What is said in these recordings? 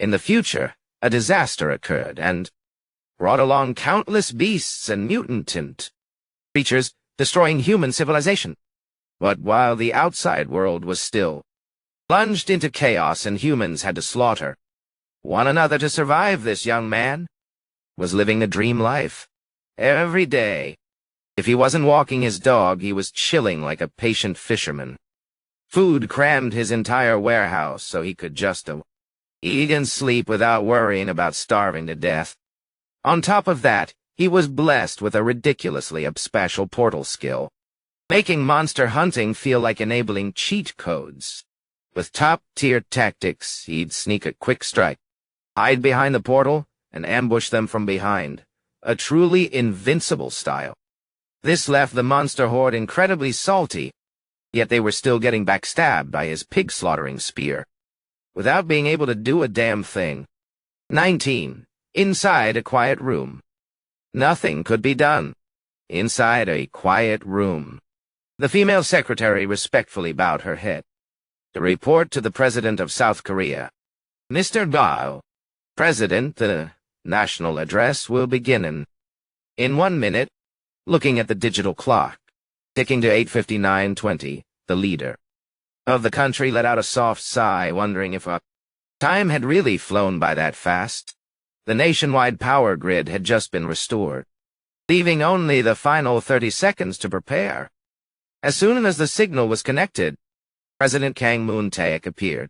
In the future, a disaster occurred and brought along countless beasts and mutant creatures, destroying human civilization. But while the outside world was still plunged into chaos and humans had to slaughter one another to survive, this young man was living a dream life. Every day, if he wasn't walking his dog, he was chilling like a patient fisherman. Food crammed his entire warehouse so he could just eat and sleep without worrying about starving to death. On top of that, he was blessed with a ridiculously special portal skill, making monster hunting feel like enabling cheat codes. With top-tier tactics, he'd sneak a quick strike, hide behind the portal, and ambush them from behind, a truly invincible style. This left the monster horde incredibly salty, yet they were still getting backstabbed by his pig-slaughtering spear, without being able to do a damn thing. 19. Inside a quiet room. Nothing could be done. Inside a quiet room. The female secretary respectfully bowed her head. To report to the President of South Korea. Mr. Gao, President, the national address will begin in 1 minute. Looking at the digital clock, ticking to 8:59:20, the leader of the country let out a soft sigh, wondering if time had really flown by that fast. The nationwide power grid had just been restored, leaving only the final 30 seconds to prepare. As soon as the signal was connected, President Kang Moon-taek appeared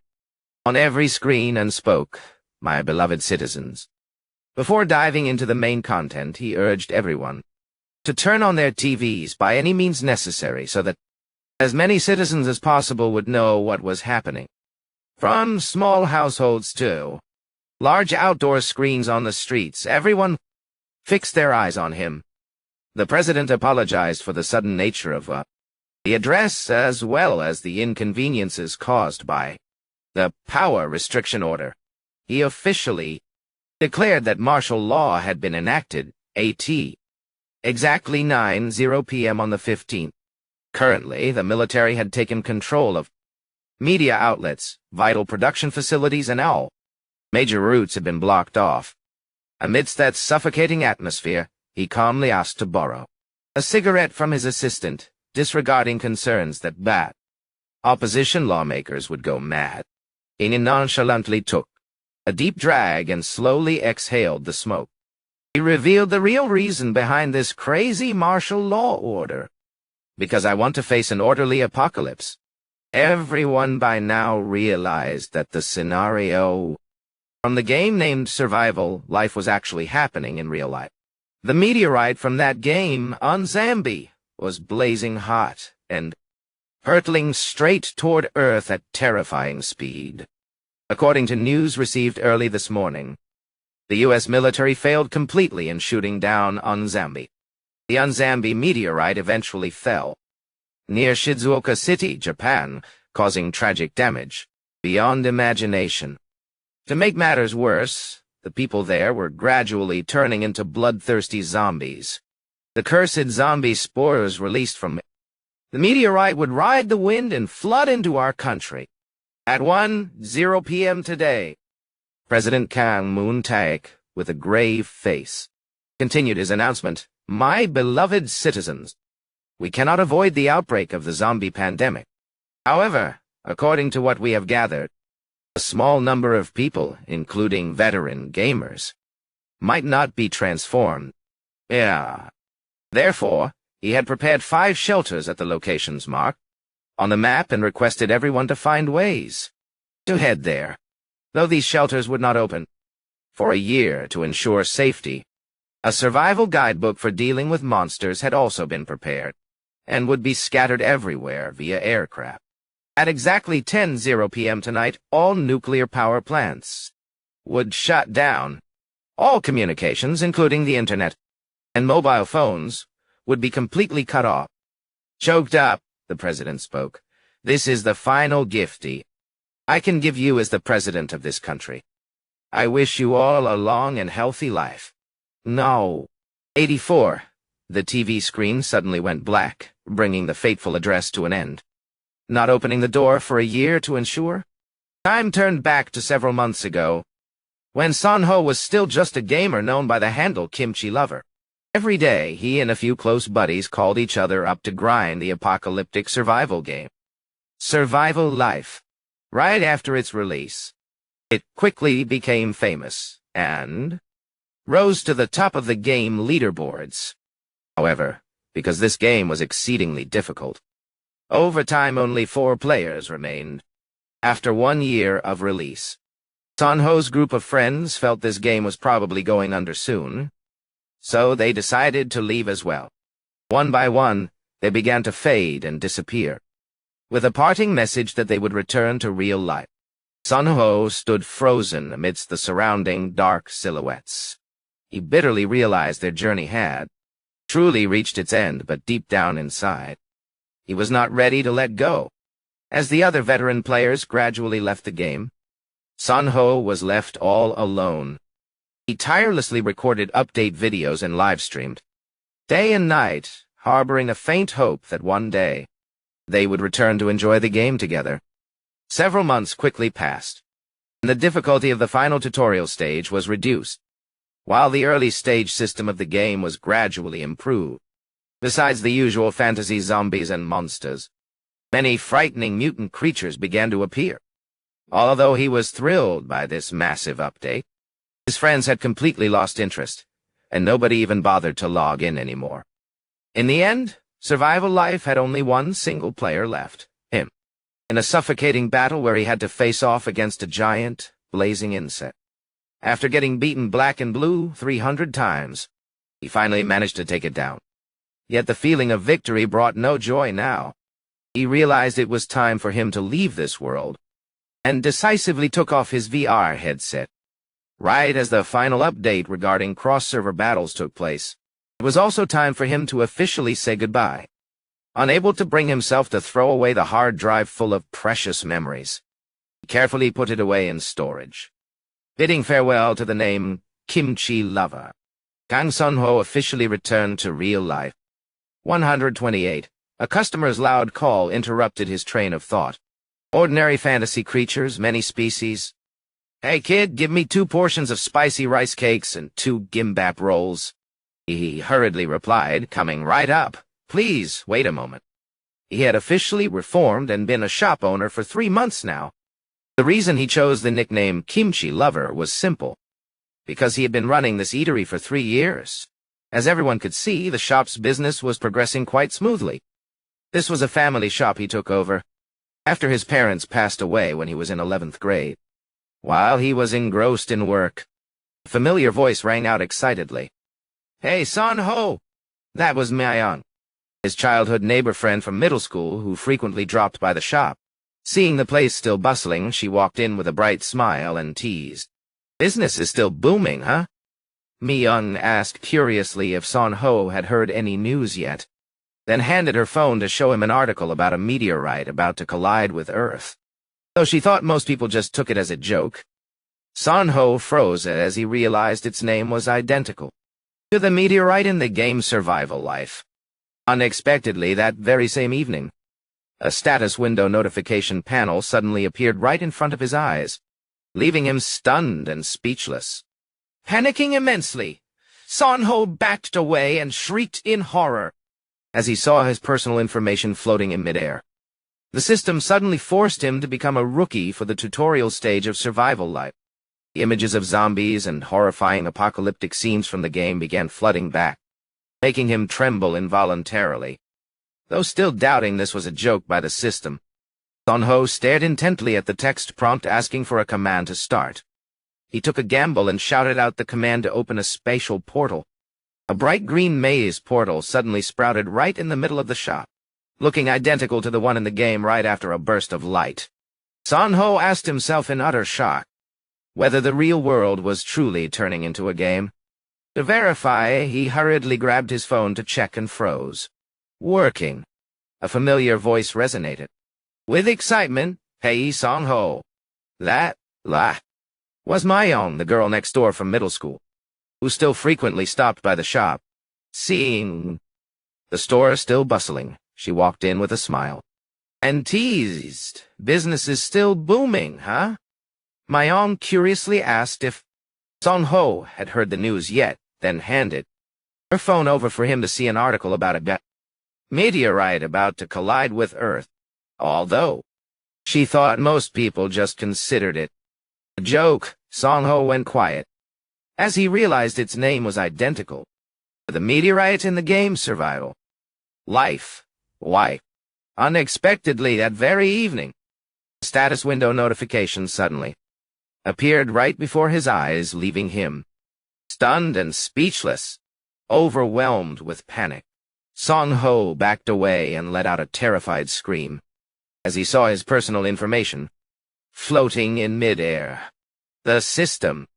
on every screen and spoke, "My beloved citizens." Before diving into the main content, he urged everyone to turn on their TVs by any means necessary so that as many citizens as possible would know what was happening. From small households to large outdoor screens on the streets, everyone fixed their eyes on him. The president apologized for the sudden nature of the address as well as the inconveniences caused by the power restriction order. He officially declared that martial law had been enacted, at exactly 9:00 p.m. on the 15th. Currently, the military had taken control of media outlets, vital production facilities, and all major routes had been blocked off. Amidst that suffocating atmosphere, he calmly asked to borrow a cigarette from his assistant, disregarding concerns that opposition lawmakers would go mad. He nonchalantly took a deep drag and slowly exhaled the smoke. He revealed the real reason behind this crazy martial law order. Because I want to face an orderly apocalypse. Everyone by now realized that the scenario from the game named Survival Life was actually happening in real life. The meteorite from that game, on Zambi, was blazing hot and hurtling straight toward Earth at terrifying speed. According to news received early this morning, the U.S. military failed completely in shooting down Onzambi. The Onzambi meteorite eventually fell near Shizuoka City, Japan, causing tragic damage beyond imagination. To make matters worse, the people there were gradually turning into bloodthirsty zombies. The cursed zombie spores released from the meteorite would ride the wind and flood into our country. At 1:00 p.m. today, President Kang Moon-taek, with a grave face, continued his announcement, "My beloved citizens, we cannot avoid the outbreak of the zombie pandemic. However, according to what we have gathered, a small number of people, including veteran gamers, might not be transformed. Therefore, he had prepared 5 shelters at the locations marked on the map and requested everyone to find ways to head there. Though these shelters would not open for a year to ensure safety, a survival guidebook for dealing with monsters had also been prepared and would be scattered everywhere via aircraft. At exactly 10:00 p.m. tonight, all nuclear power plants would shut down. All communications, including the internet and mobile phones, would be completely cut off." Choked up, the president spoke. "This is the final gift I can give you as the president of this country. I wish you all a long and healthy life." No. 84. The TV screen suddenly went black, bringing the fateful address to an end. Not opening the door for a year to ensure? Time turned back to several months ago. when Sanho was still just a gamer known by the handle Kimchi Lover. Every day, he and a few close buddies called each other up to grind the apocalyptic survival game. Survival Life. Right after its release, it quickly became famous and rose to the top of the game leaderboards. However, because this game was exceedingly difficult, over time only 4 players remained. After 1 year of release, Sanho's group of friends felt this game was probably going under soon, so they decided to leave as well. One by one, they began to fade and disappear, with a parting message that they would return to real life. Sanho stood frozen amidst the surrounding dark silhouettes. He bitterly realized their journey had truly reached its end, but deep down inside, he was not ready to let go. As the other veteran players gradually left the game, Sanho was left all alone. He tirelessly recorded update videos and live-streamed, day and night, harboring a faint hope that one day they would return to enjoy the game together. Several months quickly passed, and the difficulty of the final tutorial stage was reduced, while the early stage system of the game was gradually improved. Besides the usual fantasy zombies and monsters, many frightening mutant creatures began to appear. Although he was thrilled by this massive update, his friends had completely lost interest, and nobody even bothered to log in anymore. In the end, Survival Life had only one single player left, him, in a suffocating battle where he had to face off against a giant, blazing insect. After getting beaten black and blue 300 times, he finally managed to take it down. Yet the feeling of victory brought no joy now. He realized it was time for him to leave this world, and decisively took off his VR headset. Right as the final update regarding cross-server battles took place, it was also time for him to officially say goodbye. Unable to bring himself to throw away the hard drive full of precious memories, he carefully put it away in storage. Bidding farewell to the name Kimchi Lover, Kang Sanho officially returned to real life. 128. A customer's loud call interrupted his train of thought. Ordinary fantasy creatures, many species. "Hey kid, give me 2 portions of spicy rice cakes and 2 gimbap rolls," he hurriedly replied, coming right up. "Please, wait a moment." He had officially reformed and been a shop owner for 3 months now. The reason he chose the nickname Kimchi Lover was simple, because he had been running this eatery for 3 years. As everyone could see, the shop's business was progressing quite smoothly. This was a family shop he took over after his parents passed away when he was in 11th grade. While he was engrossed in work, a familiar voice rang out excitedly. "Hey, Sanho!" That was Myung, his childhood neighbor friend from middle school who frequently dropped by the shop. Seeing the place still bustling, she walked in with a bright smile and teased. "Business is still booming, huh?" Myung asked curiously if Sanho had heard any news yet, then handed her phone to show him an article about a meteorite about to collide with Earth. Though she thought most people just took it as a joke, Sanho froze as he realized its name was identical to the meteorite in the game Survival Life. Unexpectedly, that very same evening, a status window notification panel suddenly appeared right in front of his eyes, leaving him stunned and speechless. Panicking immensely, Sanho backed away and shrieked in horror as he saw his personal information floating in midair. The system suddenly forced him to become a rookie for the tutorial stage of Survival Life. The images of zombies and horrifying apocalyptic scenes from the game began flooding back, making him tremble involuntarily. Though still doubting this was a joke by the system, Sanho stared intently at the text prompt asking for a command to start. He took a gamble and shouted out the command to open a spatial portal. A bright green maze portal suddenly sprouted right in the middle of the shop, looking identical to the one in the game right after a burst of light. Sanho asked himself in utter shock whether the real world was truly turning into a game. To verify, he hurriedly grabbed his phone to check and froze. Working. A familiar voice resonated. With excitement, "Hey, Sanho." That was Myung, the girl next door from middle school, who still frequently stopped by the shop. Seeing the store still bustling, she walked in with a smile and teased, "Business is still booming, huh?" Myung curiously asked if Song Ho had heard the news yet, then handed her phone over for him to see an article about a meteorite about to collide with Earth, although she thought most people just considered it a joke. Song Ho went quiet as he realized its name was identical to the meteorite in the game Survival Life. Why? Unexpectedly that very evening, a status window notification suddenly appeared right before his eyes, leaving him stunned and speechless, overwhelmed with panic. Song Ho backed away and let out a terrified scream as he saw his personal information floating in midair. The system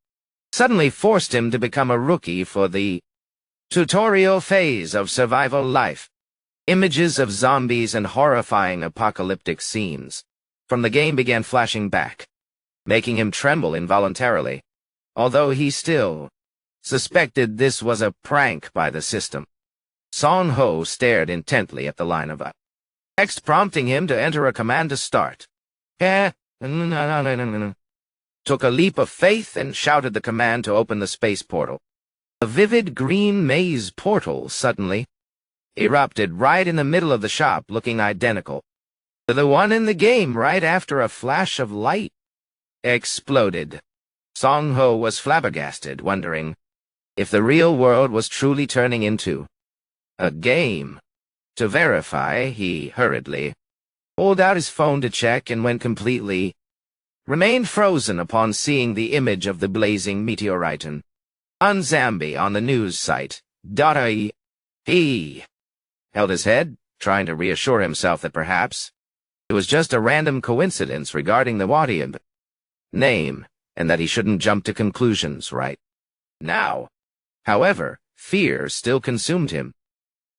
suddenly forced him to become a rookie for the tutorial phase of Survival Life. Images of zombies and horrifying apocalyptic scenes from the game began flashing back, making him tremble involuntarily, although he still suspected this was a prank by the system. Song Ho stared intently at the line of text prompting him to enter a command to start. Took a leap of faith and shouted the command to open the space portal. A vivid green maze portal suddenly erupted right in the middle of the shop, looking identical to the one in the game right after a flash of light exploded. Song Ho was flabbergasted, wondering if the real world was truly turning into a game. To verify, he hurriedly pulled out his phone to check and remained frozen upon seeing the image of the blazing meteorite on Zambi on the news site. He held his head, trying to reassure himself that perhaps it was just a random coincidence regarding the Wadiab name, and that he shouldn't jump to conclusions right now. However, fear still consumed him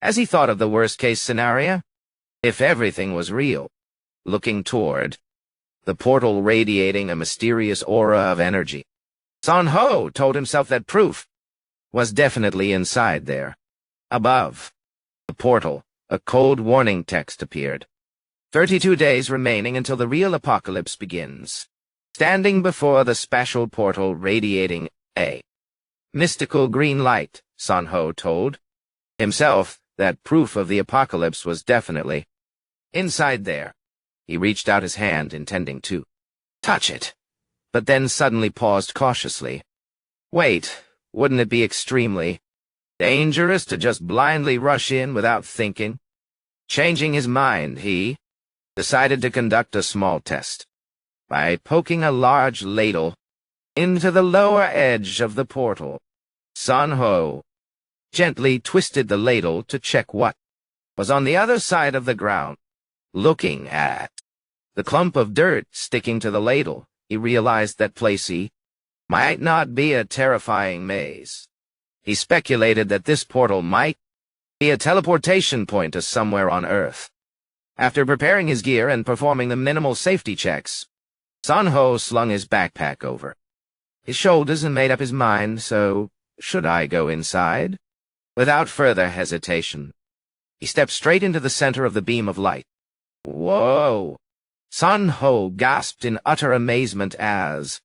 as he thought of the worst-case scenario. If everything was real, looking toward the portal radiating a mysterious aura of energy, Song Ho told himself that proof was definitely inside there. Above the portal, a cold warning text appeared. 32 days remaining until the real apocalypse begins. Standing before the spatial portal radiating a mystical green light, Song Ho told himself that proof of the apocalypse was definitely inside there. He reached out his hand, intending to touch it, but then suddenly paused cautiously. Wait, wouldn't it be extremely dangerous to just blindly rush in without thinking? Changing his mind, he decided to conduct a small test by poking a large ladle into the lower edge of the portal. Song Ho gently twisted the ladle to check what was on the other side of the ground. Looking at the clump of dirt sticking to the ladle, he realized that Placey might not be a terrifying maze. He speculated that this portal might be a teleportation point to somewhere on Earth. After preparing his gear and performing the minimal safety checks, Song Ho slung his backpack over his shoulders and made up his mind. So, should I go inside? Without further hesitation, he stepped straight into the center of the beam of light. Whoa! Song Ho gasped in utter amazement as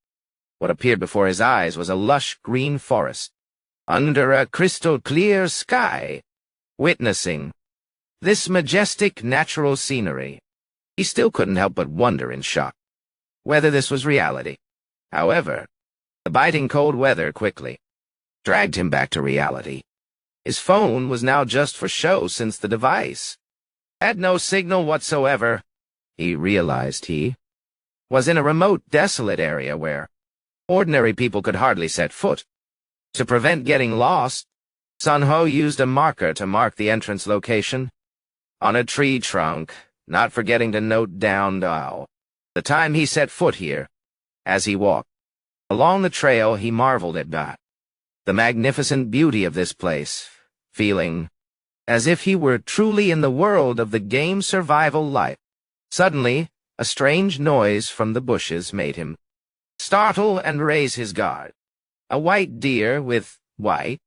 what appeared before his eyes was a lush green forest under a crystal-clear sky. Witnessing this majestic natural scenery, he still couldn't help but wonder in shock whether this was reality. However, the biting cold weather quickly dragged him back to reality. His phone was now just for show, since the device had no signal whatsoever. He realized he was in a remote, desolate area where ordinary people could hardly set foot. To prevent getting lost, Song Ho used a marker to mark the entrance location on a tree trunk, not forgetting to note down the time he set foot here. As he walked along the trail, he marveled at the magnificent beauty of this place, feeling as if he were truly in the world of the game Survival Life. Suddenly, a strange noise from the bushes made him startle and raise his guard. A white deer with white,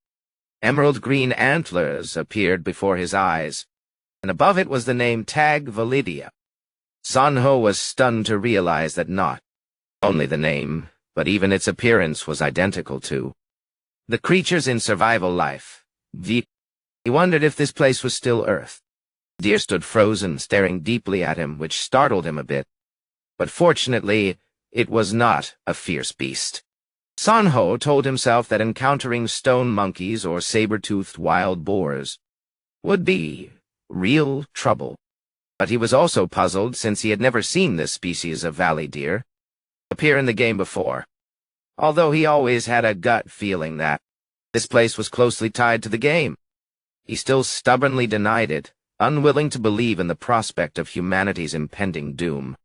emerald-green antlers appeared before his eyes, and above it was the name Tag Validia. Song Ho was stunned to realize that not only the name, but even its appearance was identical to the creatures in survival life. He wondered if this place was still Earth. Deer stood frozen, staring deeply at him, which startled him a bit. But fortunately, it was not a fierce beast. Sanho told himself that encountering stone monkeys or saber-toothed wild boars would be real trouble. But he was also puzzled since he had never seen this species of valley deer appear in the game before, although he always had a gut feeling that this place was closely tied to the game. He still stubbornly denied it, unwilling to believe in the prospect of humanity's impending doom.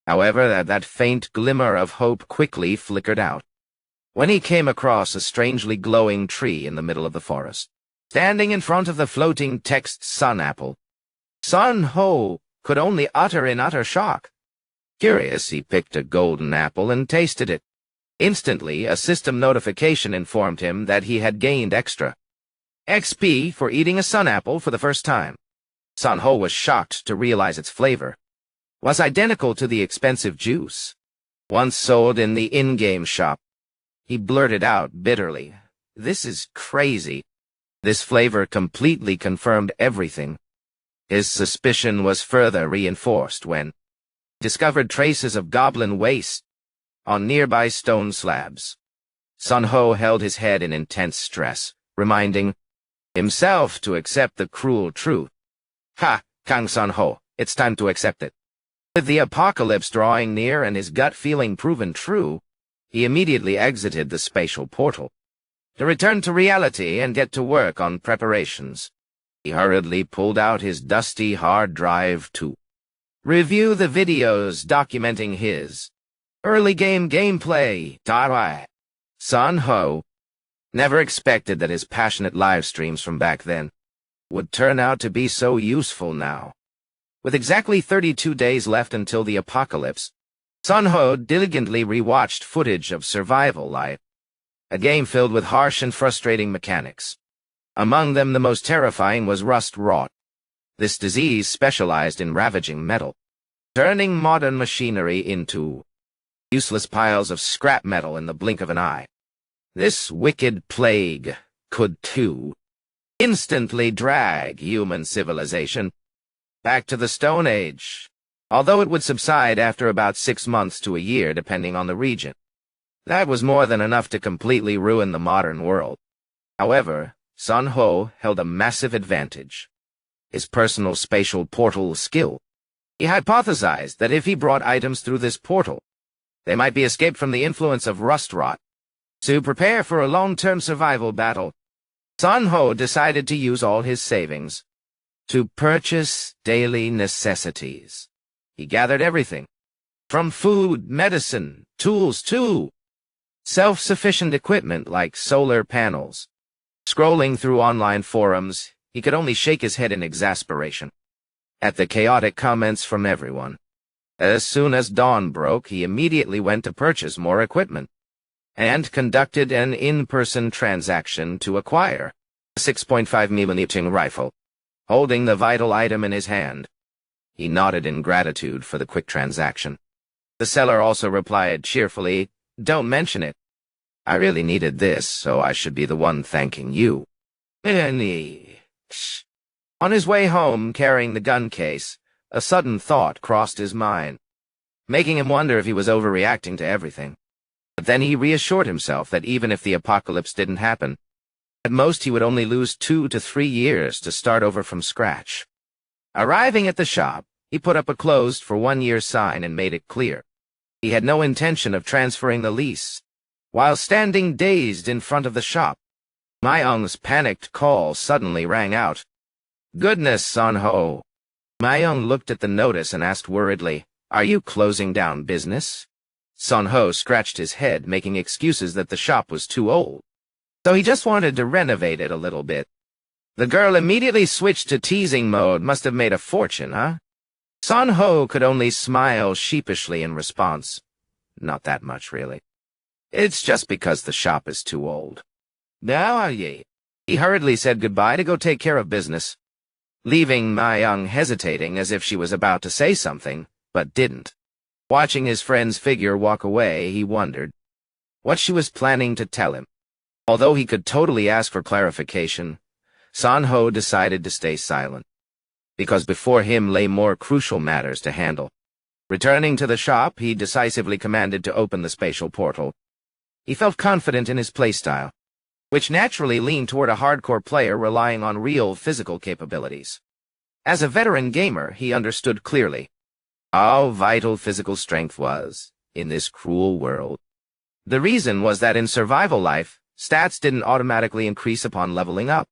However, that faint glimmer of hope quickly flickered out when he came across a strangely glowing tree in the middle of the forest. Standing in front of the floating text sun apple, Sanho could only utter in utter shock. Curious, he picked a golden apple and tasted it. Instantly, a system notification informed him that he had gained extra XP for eating a sun apple for the first time. Sanho was shocked to realize its flavor was identical to the expensive juice once sold in the in-game shop. He blurted out bitterly, "This is crazy." This flavor completely confirmed everything. His suspicion was further reinforced when he discovered traces of goblin waste on nearby stone slabs. Sanho held his head in intense stress, reminding himself to accept the cruel truth. Ha, Kang Sanho, it's time to accept it. With the apocalypse drawing near and his gut feeling proven true, he immediately exited the spatial portal to return to reality and get to work on preparations. He hurriedly pulled out his dusty hard drive to review the videos documenting his early game gameplay. Sanho never expected that his passionate live streams from back then would turn out to be so useful now. With exactly 32 days left until the apocalypse, Sanho diligently rewatched footage of Survival Life, a game filled with harsh and frustrating mechanics. Among them, the most terrifying was rust rot. This disease specialized in ravaging metal, turning modern machinery into useless piles of scrap metal in the blink of an eye. This wicked plague could, too, instantly drag human civilization back to the Stone Age, although it would subside after about 6 months to a year, depending on the region. That was more than enough to completely ruin the modern world. However, Sanho held a massive advantage: his personal spatial portal skill. He hypothesized that if he brought items through this portal, they might be escaped from the influence of rust rot. To prepare for a long-term survival battle, Sanho decided to use all his savings to purchase daily necessities. He gathered everything, from food, medicine, tools to self-sufficient equipment like solar panels. Scrolling through online forums, he could only shake his head in exasperation at the chaotic comments from everyone. As soon as dawn broke, he immediately went to purchase more equipment and conducted an in-person transaction to acquire a 6.5mm rifle. Holding the vital item in his hand, he nodded in gratitude for the quick transaction. The seller also replied cheerfully, "Don't mention it. I really needed this, so I should be the one thanking you." On his way home, carrying the gun case, a sudden thought crossed his mind, making him wonder if he was overreacting to everything. But then he reassured himself that even if the apocalypse didn't happen, at most he would only lose 2 to 3 years to start over from scratch. Arriving at the shop, he put up a closed for 1 year sign and made it clear he had no intention of transferring the lease. While standing dazed in front of the shop, Myung's panicked call suddenly rang out. "Goodness, Sanho." Myung looked at the notice and asked worriedly, "Are you closing down business?" Sanho scratched his head, making excuses that the shop was too old, so he just wanted to renovate it a little bit. The girl immediately switched to teasing mode. Must have made a fortune, huh? Sanho could only smile sheepishly in response. Not that much, really. It's just because the shop is too old. Now are ye? He hurriedly said goodbye to go take care of business, leaving Myung hesitating as if she was about to say something, but didn't. Watching his friend's figure walk away, he wondered what she was planning to tell him. Although he could totally ask for clarification, San-ho decided to stay silent, because before him lay more crucial matters to handle. Returning to the shop, he decisively commanded to open the spatial portal. He felt confident in his playstyle, which naturally leaned toward a hardcore player relying on real physical capabilities. As a veteran gamer, he understood clearly how vital physical strength was in this cruel world. The reason was that in survival life, stats didn't automatically increase upon leveling up.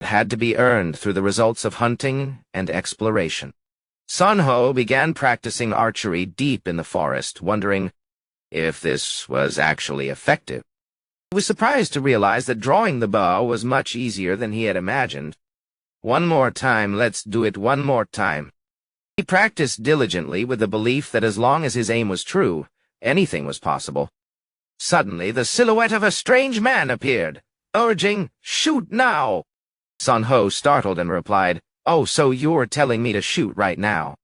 It had to be earned through the results of hunting and exploration. San-ho began practicing archery deep in the forest, wondering if this was actually effective. He was surprised to realize that drawing the bow was much easier than he had imagined. One more time, let's do it one more time. He practiced diligently with the belief that as long as his aim was true, anything was possible. Suddenly, the silhouette of a strange man appeared, urging, "Shoot now!" San-ho startled and replied, "Oh, so you're telling me to shoot right now."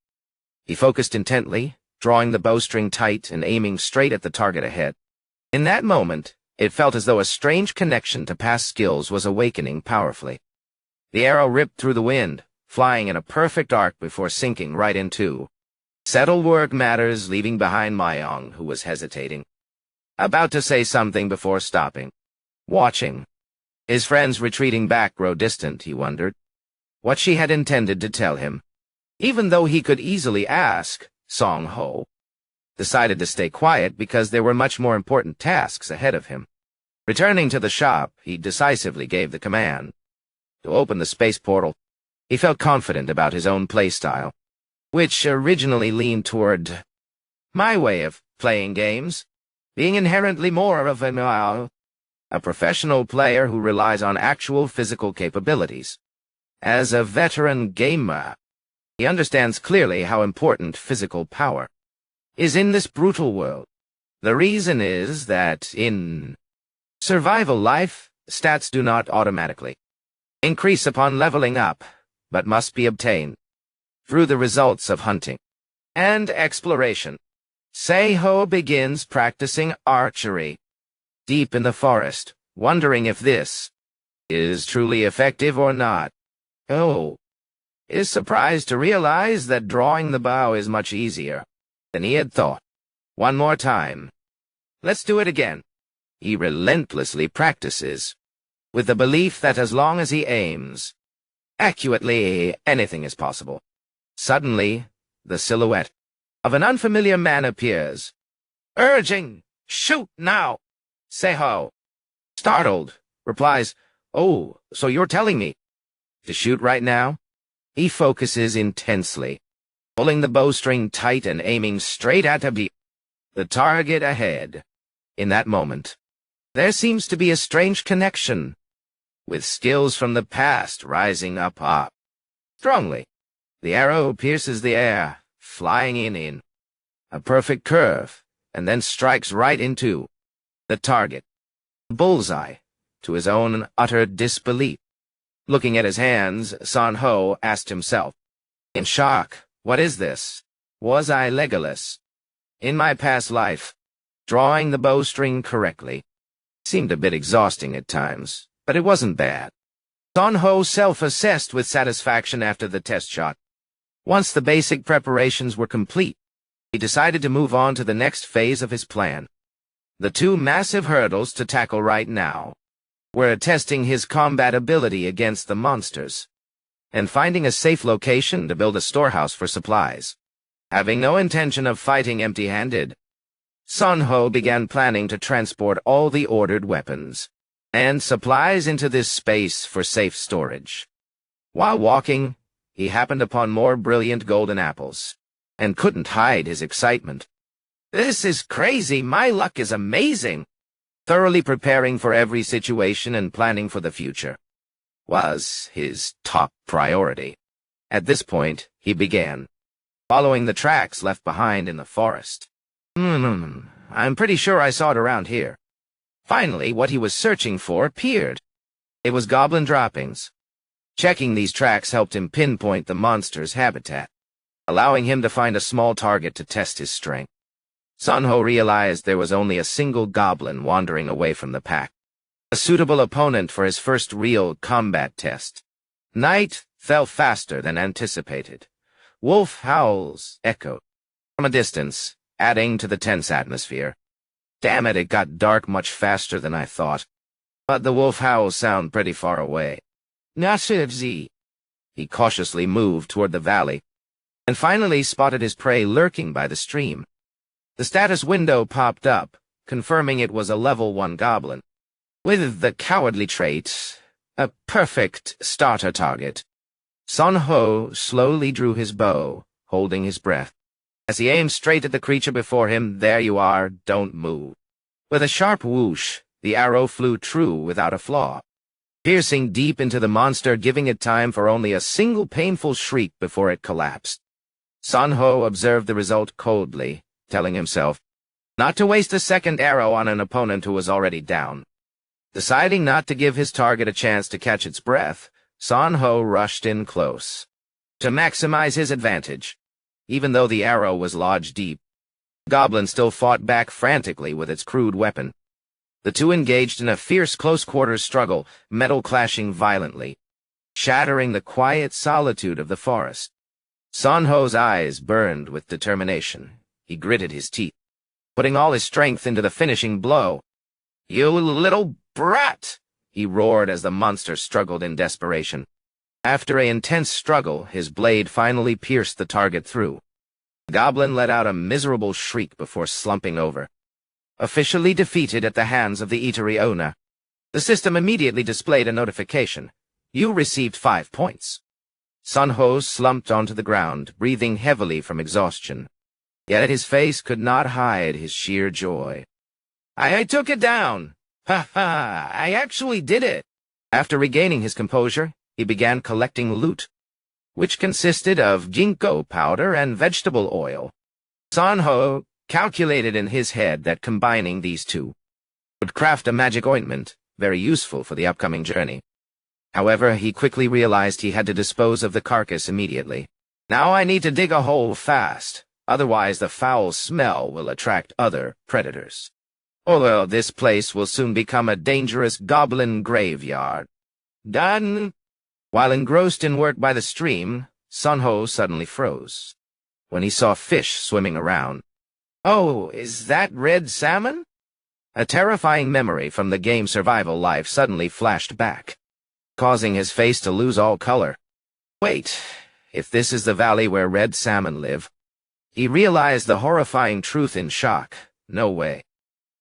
He focused intently, drawing the bowstring tight and aiming straight at the target ahead. In that moment, it felt as though a strange connection to past skills was awakening powerfully. The arrow ripped through the wind, flying in a perfect arc before sinking right into settled work matters, leaving behind Mayong, who was hesitating, about to say something before stopping, watching. His friends retreating back grow distant, he wondered what she had intended to tell him. Even though he could easily ask, Song-ho decided to stay quiet because there were much more important tasks ahead of him. Returning to the shop, he decisively gave the command to open the space portal. He felt confident about his own playstyle, which originally leaned toward my way of playing games, being inherently more of a professional player who relies on actual physical capabilities. As a veteran gamer, he understands clearly how important physical power is in this brutal world. The reason is that in survival life, stats do not automatically increase upon leveling up, but must be obtained through the results of hunting and exploration. Sei-ho begins practicing archery deep in the forest, wondering if this is truly effective or not. Oh, is surprised to realize that drawing the bow is much easier than he had thought. One more time. Let's do it again. He relentlessly practices, with the belief that as long as he aims accurately, anything is possible. Suddenly, the silhouette of an unfamiliar man appears, urging, "Shoot now!" Sei-ho, startled, replies, "Oh, so you're telling me to shoot right now?" He focuses intensely, pulling the bowstring tight and aiming straight at the target ahead. In that moment, there seems to be a strange connection, with skills from the past rising up strongly. The arrow pierces the air, flying in a perfect curve, and then strikes right into the target. Bullseye, to his own utter disbelief. Looking at his hands, San-ho asked himself, in shock, what is this? Was I Legolas? In my past life, drawing the bowstring correctly seemed a bit exhausting at times, but it wasn't bad. San-ho self-assessed with satisfaction after the test shot. Once the basic preparations were complete, he decided to move on to the next phase of his plan. The two massive hurdles to tackle right now were testing his combat ability against the monsters, and finding a safe location to build a storehouse for supplies. Having no intention of fighting empty-handed, San-ho began planning to transport all the ordered weapons and supplies into this space for safe storage. While walking, he happened upon more brilliant golden apples, and couldn't hide his excitement. "This is crazy! My luck is amazing!" Thoroughly preparing for every situation and planning for the future was his top priority. At this point, he began following the tracks left behind in the forest. I'm pretty sure I saw it around here. Finally, what he was searching for appeared. It was goblin droppings. Checking these tracks helped him pinpoint the monster's habitat, allowing him to find a small target to test his strength. Sanho realized there was only a single goblin wandering away from the pack, a suitable opponent for his first real combat test. Night fell faster than anticipated. Wolf howls echoed from a distance, adding to the tense atmosphere. Damn it got much faster than I thought. But the wolf howls sound pretty far away. Nasivzi. He cautiously moved toward the valley, and finally spotted his prey lurking by the stream. The status window popped up, confirming it was a level 1 goblin, with the cowardly trait, a perfect starter target. Sanho slowly drew his bow, holding his breath. As he aimed straight at the creature before him, "There you are, don't move." With a sharp whoosh, the arrow flew true without a flaw, piercing deep into the monster, giving it time for only a single painful shriek before it collapsed. Sanho observed the result coldly, telling himself not to waste a second arrow on an opponent who was already down. Deciding not to give his target a chance to catch its breath, Sanho rushed in close to maximize his advantage. Even though the arrow was lodged deep, the goblin still fought back frantically with its crude weapon. The two engaged in a fierce close-quarters struggle, metal clashing violently, shattering the quiet solitude of the forest. Sanho's eyes burned with determination. He gritted his teeth, putting all his strength into the finishing blow. "You little brat!" he roared as the monster struggled in desperation. After an intense struggle, his blade finally pierced the target through. The goblin let out a miserable shriek before slumping over. Officially defeated at the hands of the eatery owner. The system immediately displayed a notification. You received 5 points. Sanho slumped onto the ground, breathing heavily from exhaustion. Yet his face could not hide his sheer joy. I took it down! Ha ha! I actually did it! After regaining his composure, he began collecting loot, which consisted of ginkgo powder and vegetable oil. Sanho calculated in his head that combining these two would craft a magic ointment, very useful for the upcoming journey. However, he quickly realized he had to dispose of the carcass immediately. Now I need to dig a hole fast, otherwise the foul smell will attract other predators. Although this place will soon become a dangerous goblin graveyard. Done. While engrossed in work by the stream, Sanho suddenly froze when he saw fish swimming around. Oh, is that red salmon? A terrifying memory from the game's survival life suddenly flashed back, causing his face to lose all color. Wait, if this is the valley where red salmon live. He realized the horrifying truth in shock. No way.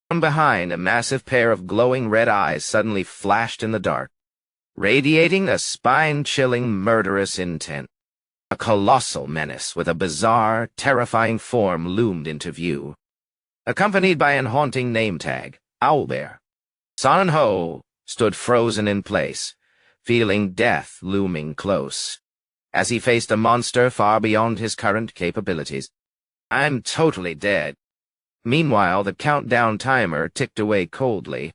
From behind, a massive pair of glowing red eyes suddenly flashed in the dark, radiating a spine-chilling, murderous intent. A colossal menace with a bizarre, terrifying form loomed into view, accompanied by an haunting name tag, Owlbear. Sanho stood frozen in place, feeling death looming close, as he faced a monster far beyond his current capabilities. I'm totally dead. Meanwhile, the countdown timer ticked away coldly.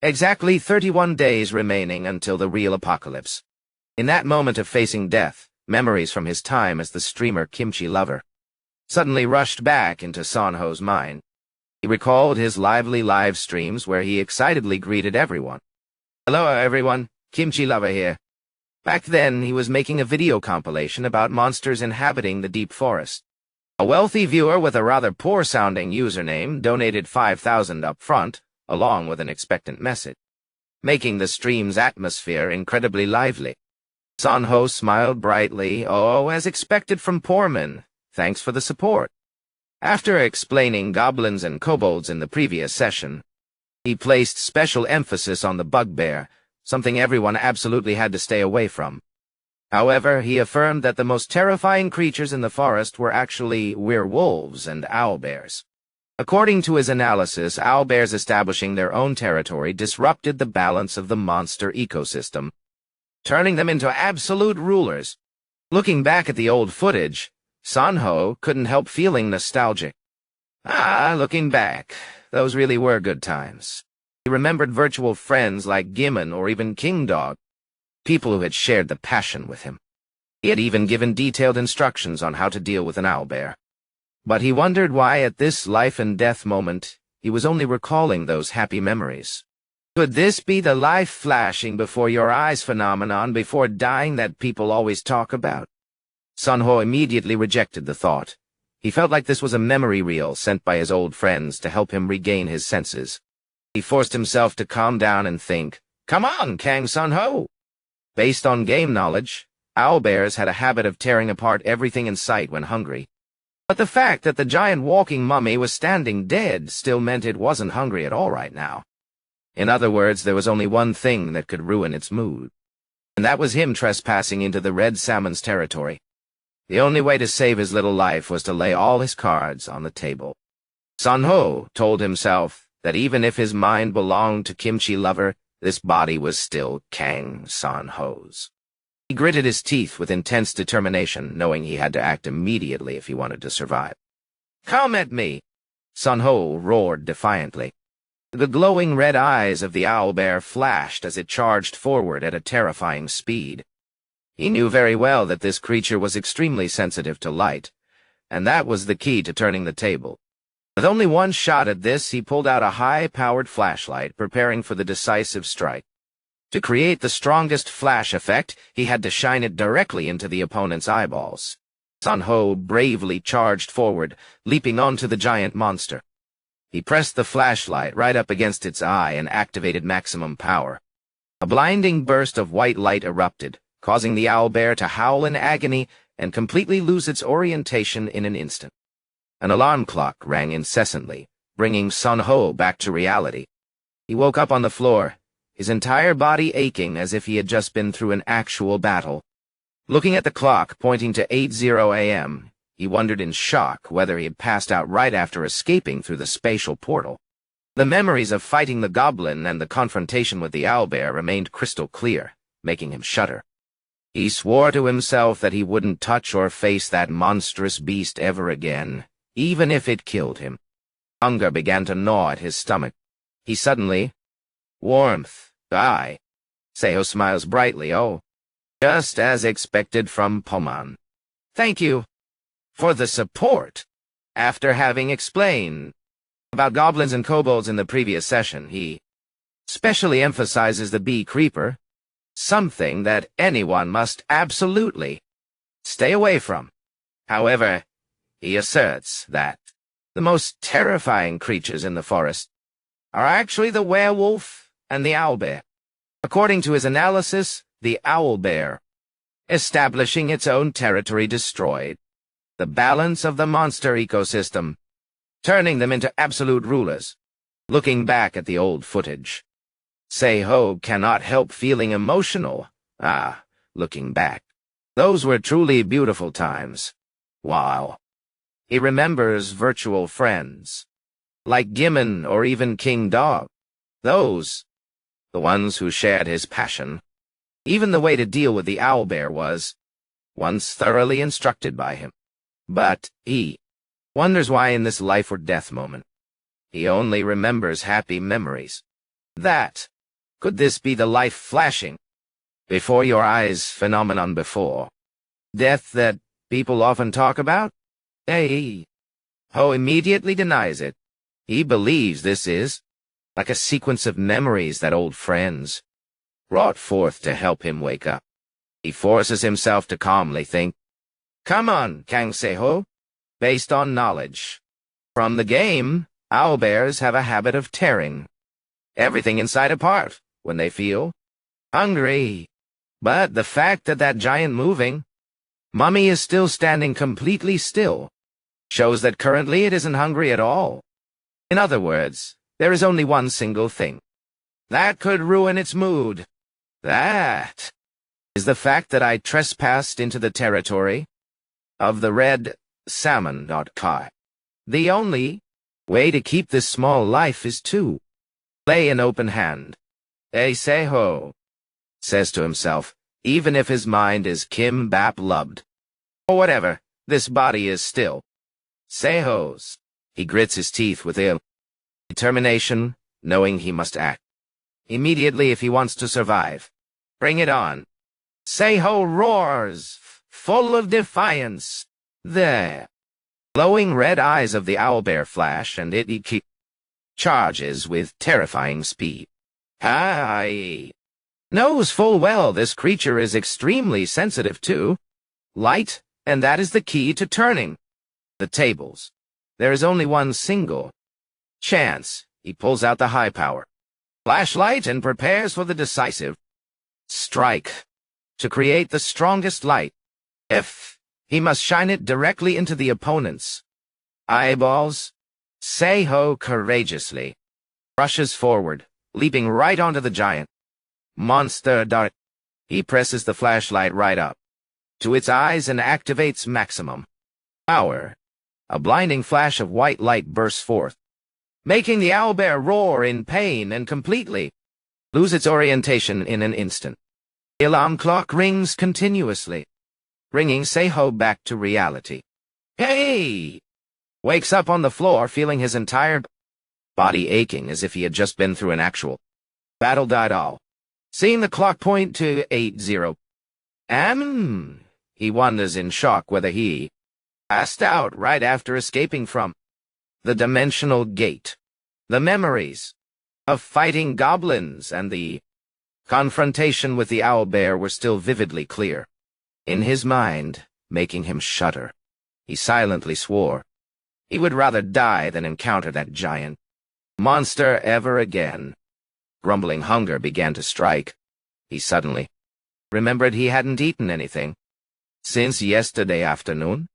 Exactly 31 days remaining until the real apocalypse. In that moment of facing death, memories from his time as the streamer Kimchi Lover suddenly rushed back into Sanho's mind. He recalled his lively live streams where he excitedly greeted everyone. Hello everyone, Kimchi Lover here. Back then, he was making a video compilation about monsters inhabiting the deep forest. A wealthy viewer with a rather poor-sounding username donated 5,000 up front, along with an expectant message, making the stream's atmosphere incredibly lively. Sanho smiled brightly, as expected from Poorman. Thanks for the support. After explaining goblins and kobolds in the previous session, he placed special emphasis on the bugbear, something everyone absolutely had to stay away from. However, he affirmed that the most terrifying creatures in the forest were actually werewolves and owlbears. According to his analysis, owlbears establishing their own territory disrupted the balance of the monster ecosystem, turning them into absolute rulers. Looking back at the old footage, Sanho couldn't help feeling nostalgic. Looking back, those really were good times. He remembered virtual friends like Gimmon or even King Dog, people who had shared the passion with him. He had even given detailed instructions on how to deal with an owlbear. But he wondered why at this life-and-death moment he was only recalling those happy memories. Could this be the life flashing before your eyes phenomenon before dying that people always talk about? Sun Ho immediately rejected the thought. He felt like this was a memory reel sent by his old friends to help him regain his senses. He forced himself to calm down and think, "Come on, Kang Sun Ho!" Based on game knowledge, owlbears had a habit of tearing apart everything in sight when hungry. But the fact that the giant walking mummy was standing dead still meant it wasn't hungry at all right now. In other words, there was only one thing that could ruin its mood. And that was him trespassing into the red salmon's territory. The only way to save his little life was to lay all his cards on the table. Sun Ho told himself that even if his mind belonged to Kimchi Lover, this body was still Kang Sun Ho's. He gritted his teeth with intense determination, knowing he had to act immediately if he wanted to survive. "Come at me!" Sun Ho roared defiantly. The glowing red eyes of the owlbear flashed as it charged forward at a terrifying speed. He knew very well that this creature was extremely sensitive to light, and that was the key to turning the table. With only one shot at this, he pulled out a high-powered flashlight, preparing for the decisive strike. To create the strongest flash effect, he had to shine it directly into the opponent's eyeballs. Sun Ho bravely charged forward, leaping onto the giant monster. He pressed the flashlight right up against its eye and activated maximum power. A blinding burst of white light erupted, causing the owlbear to howl in agony and completely lose its orientation in an instant. An alarm clock rang incessantly, bringing Sun Ho back to reality. He woke up on the floor, his entire body aching as if he had just been through an actual battle. Looking at the clock pointing to 8:00 a.m., he wondered in shock whether he had passed out right after escaping through the spatial portal. The memories of fighting the goblin and the confrontation with the owlbear remained crystal clear, making him shudder. He swore to himself that he wouldn't touch or face that monstrous beast ever again, even if it killed him. Hunger began to gnaw at his stomach. He suddenly— Warmth. Aye. Seiho smiles brightly. Oh, just as expected from Poman. Thank you for the support. After having explained about goblins and kobolds in the previous session, he specially emphasizes the bee creeper, something that anyone must absolutely stay away from. However, he asserts that the most terrifying creatures in the forest are actually the werewolf and the owlbear. According to his analysis, the owlbear, establishing its own territory, destroyed the balance of the monster ecosystem, turning them into absolute rulers. Looking back at the old footage, Seiho cannot help feeling emotional. Looking back, those were truly beautiful times. Wow. He remembers virtual friends, like Gimmon or even King Dog. Those, the ones who shared his passion. Even the way to deal with the owlbear was once thoroughly instructed by him. But he wonders why in this life-or-death moment he only remembers happy memories. Could this be the life flashing before your eyes phenomenon before death that people often talk about? Ho immediately denies it. He believes this is like a sequence of memories that old friends brought forth to help him wake up. He forces himself to calmly think, "Come on, Kang Seiho." Based on knowledge from the game, owlbears have a habit of tearing everything inside apart when they feel hungry. But the fact that that giant moving mummy is still standing completely still shows that currently it isn't hungry at all. In other words, there is only one single thing that could ruin its mood. That is the fact that I trespassed into the territory of the red salmon. The only way to keep this small life is to lay an open hand. Seiho says to himself, even if his mind is Kim Bap Lubbed, or whatever, this body is still Seiho's. He grits his teeth with ill determination, knowing he must act immediately if he wants to survive. Bring it on. Seiho roars, full of defiance. There. Glowing red eyes of the owlbear flash, and it charges with terrifying speed. I knows full well this creature is extremely sensitive to light, and that is the key to turning the tables. There is only one single chance. He pulls out the high power flashlight and prepares for the decisive strike to create the strongest light. If he must shine it directly into the opponent's eyeballs, Sei-ho courageously rushes forward, leaping right onto the giant monster dart. He presses the flashlight right up to its eyes and activates maximum power. A blinding flash of white light bursts forth, making the owlbear roar in pain and completely lose its orientation in an instant. The alarm clock rings continuously, bringing Sei-ho back to reality. Hey! Wakes up on the floor, feeling his entire body aching as if he had just been through an actual battle. All. Seeing the clock point to 80 am, he wonders in shock whether he passed out right after escaping from the dimensional gate. The memories of fighting goblins and the confrontation with the owlbear were still vividly clear in his mind, making him shudder. He silently swore he would rather die than encounter that giant monster ever again. Grumbling hunger began to strike. He suddenly remembered he hadn't eaten anything since yesterday afternoon.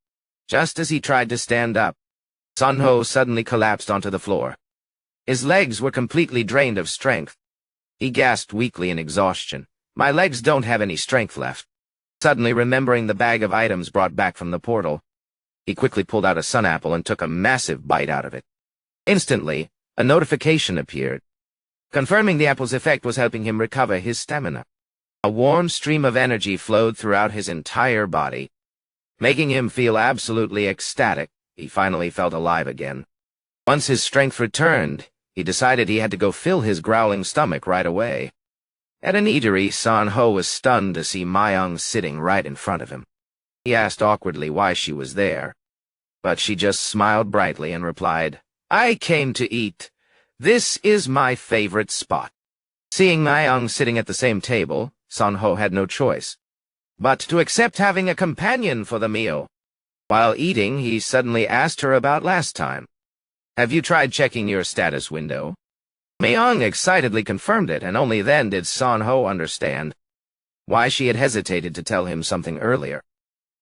Just as he tried to stand up, Sun-ho suddenly collapsed onto the floor. His legs were completely drained of strength. He gasped weakly in exhaustion. My legs don't have any strength left. Suddenly remembering the bag of items brought back from the portal, he quickly pulled out a sun apple and took a massive bite out of it. Instantly, a notification appeared, confirming the apple's effect was helping him recover his stamina. A warm stream of energy flowed throughout his entire body, making him feel absolutely ecstatic. He finally felt alive again. Once his strength returned, he decided he had to go fill his growling stomach right away. At an eatery, Sun-ho was stunned to see Myung sitting right in front of him. He asked awkwardly why she was there, but she just smiled brightly and replied, I came to eat. This is my favorite spot. Seeing Myung sitting at the same table, Sun-ho had no choice but to accept having a companion for the meal. While eating, he suddenly asked her about last time. Have you tried checking your status window? Myung excitedly confirmed it, and only then did Sun-ho understand why she had hesitated to tell him something earlier.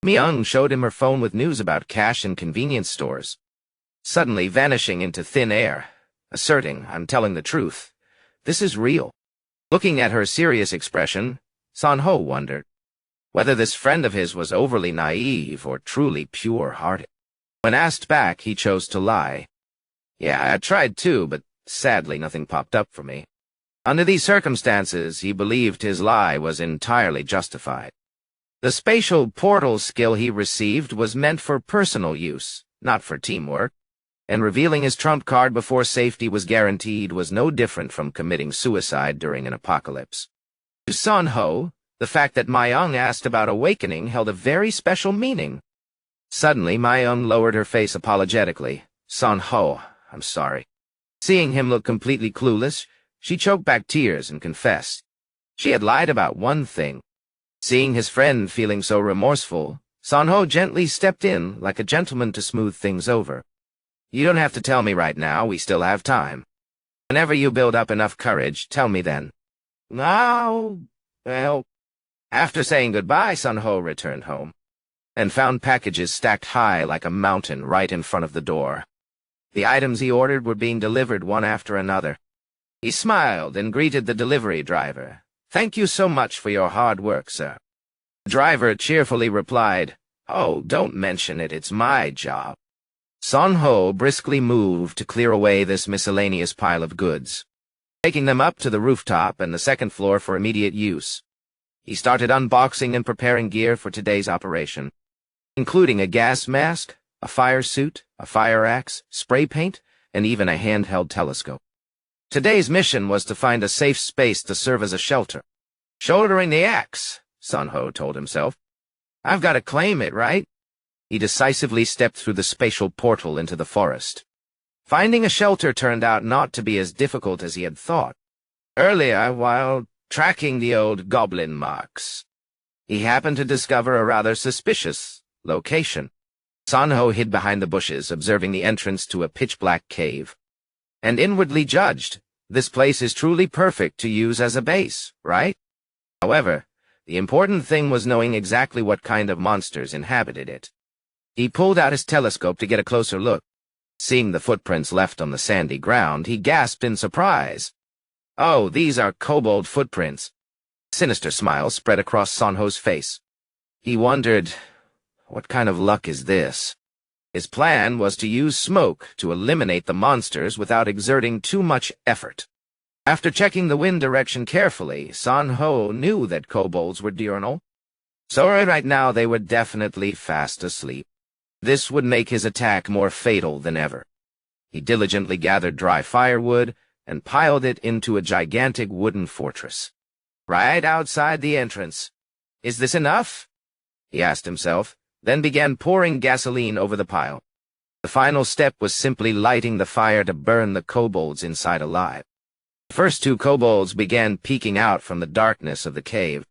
Myung showed him her phone with news about cash and convenience stores, suddenly vanishing into thin air, asserting, I'm telling the truth. This is real. Looking at her serious expression, Sun-ho wondered whether this friend of his was overly naive or truly pure-hearted. When asked back, he chose to lie. Yeah, I tried too, but sadly nothing popped up for me. Under these circumstances, he believed his lie was entirely justified. The spatial portal skill he received was meant for personal use, not for teamwork, and revealing his trump card before safety was guaranteed was no different from committing suicide during an apocalypse. To Sun-ho, the fact that Myung asked about awakening held a very special meaning. Suddenly, Myung lowered her face apologetically. Sun-ho, I'm sorry. Seeing him look completely clueless, she choked back tears and confessed she had lied about one thing. Seeing his friend feeling so remorseful, Sun-ho gently stepped in like a gentleman to smooth things over. You don't have to tell me right now, we still have time. Whenever you build up enough courage, tell me then. Now, well... After saying goodbye, Sun-ho returned home, and found packages stacked high like a mountain right in front of the door. The items he ordered were being delivered one after another. He smiled and greeted the delivery driver. Thank you so much for your hard work, sir. The driver cheerfully replied, Oh, don't mention it, it's my job. Sun-ho briskly moved to clear away this miscellaneous pile of goods, taking them up to the rooftop and the second floor for immediate use. He started unboxing and preparing gear for today's operation, including a gas mask, a fire suit, a fire axe, spray paint, and even a handheld telescope. Today's mission was to find a safe space to serve as a shelter. Shouldering the axe, Sun-ho told himself. I've got to claim it, right? he decisively stepped through the spatial portal into the forest. Finding a shelter turned out not to be as difficult as he had thought. Earlier, while tracking the old goblin marks, he happened to discover a rather suspicious location. Sanho hid behind the bushes, observing the entrance to a pitch-black cave, and inwardly judged, this place is truly perfect to use as a base, right? However, the important thing was knowing exactly what kind of monsters inhabited it. He pulled out his telescope to get a closer look. Seeing the footprints left on the sandy ground, he gasped in surprise. Oh, these are kobold footprints. A sinister smile spread across Sanho's face. He wondered, what kind of luck is this? His plan was to use smoke to eliminate the monsters without exerting too much effort. After checking the wind direction carefully, Sanho knew that kobolds were diurnal, so right now they were definitely fast asleep. This would make his attack more fatal than ever. He diligently gathered dry firewood and piled it into a gigantic wooden fortress, right outside the entrance. Is this enough? He asked himself, then began pouring gasoline over the pile. The final step was simply lighting the fire to burn the kobolds inside alive. The first two kobolds began peeking out from the darkness of the cave.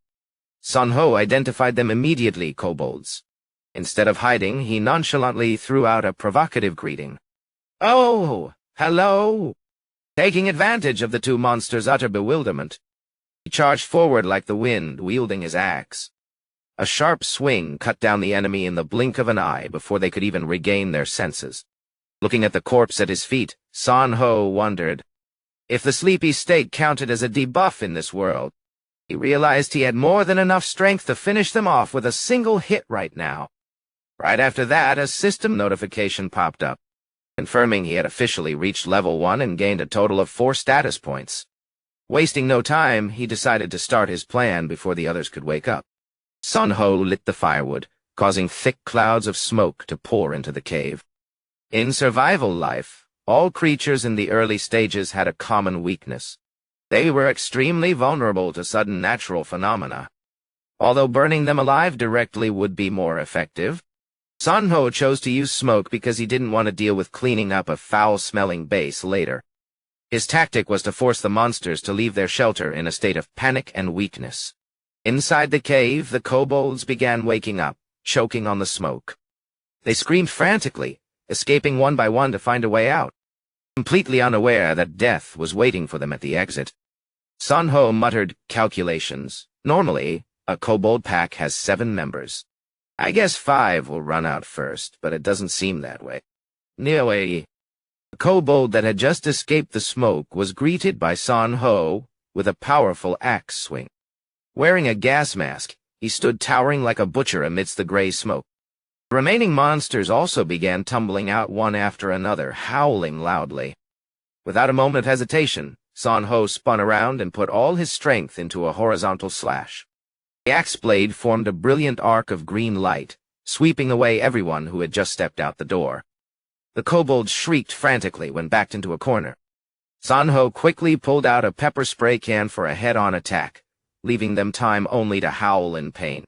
Sanho identified them immediately, kobolds. Instead of hiding, he nonchalantly threw out a provocative greeting. "Oh, hello!" Taking advantage of the two monsters' utter bewilderment, he charged forward like the wind, wielding his axe. A sharp swing cut down the enemy in the blink of an eye before they could even regain their senses. Looking at the corpse at his feet, Sanho wondered if the sleepy state counted as a debuff in this world. He realized he had more than enough strength to finish them off with a single hit right now. Right after that, a system notification popped up, confirming he had officially reached level 1 and gained a total of 4 status points. Wasting no time, he decided to start his plan before the others could wake up. Sanho lit the firewood, causing thick clouds of smoke to pour into the cave. In survival life, all creatures in the early stages had a common weakness. They were extremely vulnerable to sudden natural phenomena. Although burning them alive directly would be more effective, Sanho chose to use smoke because he didn't want to deal with cleaning up a foul-smelling base later. His tactic was to force the monsters to leave their shelter in a state of panic and weakness. Inside the cave, the kobolds began waking up, choking on the smoke. They screamed frantically, escaping one by one to find a way out, completely unaware that death was waiting for them at the exit. Sanho muttered calculations. Normally, a kobold pack has 7 members. I guess 5 will run out first, but it doesn't seem that way. Nearly. The kobold that had just escaped the smoke was greeted by Sanho with a powerful axe swing. Wearing a gas mask, he stood towering like a butcher amidst the gray smoke. The remaining monsters also began tumbling out one after another, howling loudly. Without a moment of hesitation, Sanho spun around and put all his strength into a horizontal slash. The axe blade formed a brilliant arc of green light, sweeping away everyone who had just stepped out the door. The kobolds shrieked frantically when backed into a corner. Sanho quickly pulled out a pepper spray can for a head-on attack, leaving them time only to howl in pain.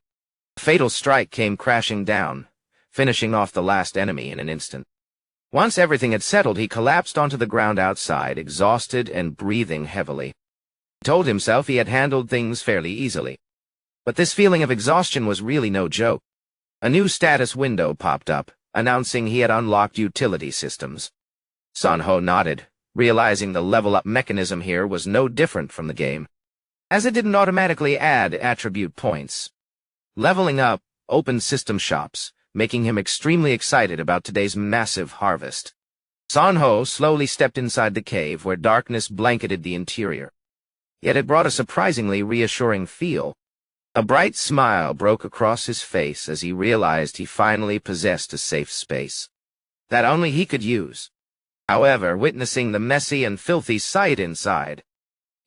A fatal strike came crashing down, finishing off the last enemy in an instant. Once everything had settled, he collapsed onto the ground outside, exhausted and breathing heavily. He told himself he had handled things fairly easily. But this feeling of exhaustion was really no joke. A new status window popped up, announcing he had unlocked utility systems. Sanho nodded, realizing the level-up mechanism here was no different from the game, as it didn't automatically add attribute points. Leveling up opened system shops, making him extremely excited about today's massive harvest. Sanho slowly stepped inside the cave where darkness blanketed the interior. Yet it brought a surprisingly reassuring feel. A bright smile broke across his face as he realized he finally possessed a safe space that only he could use. However, witnessing the messy and filthy sight inside,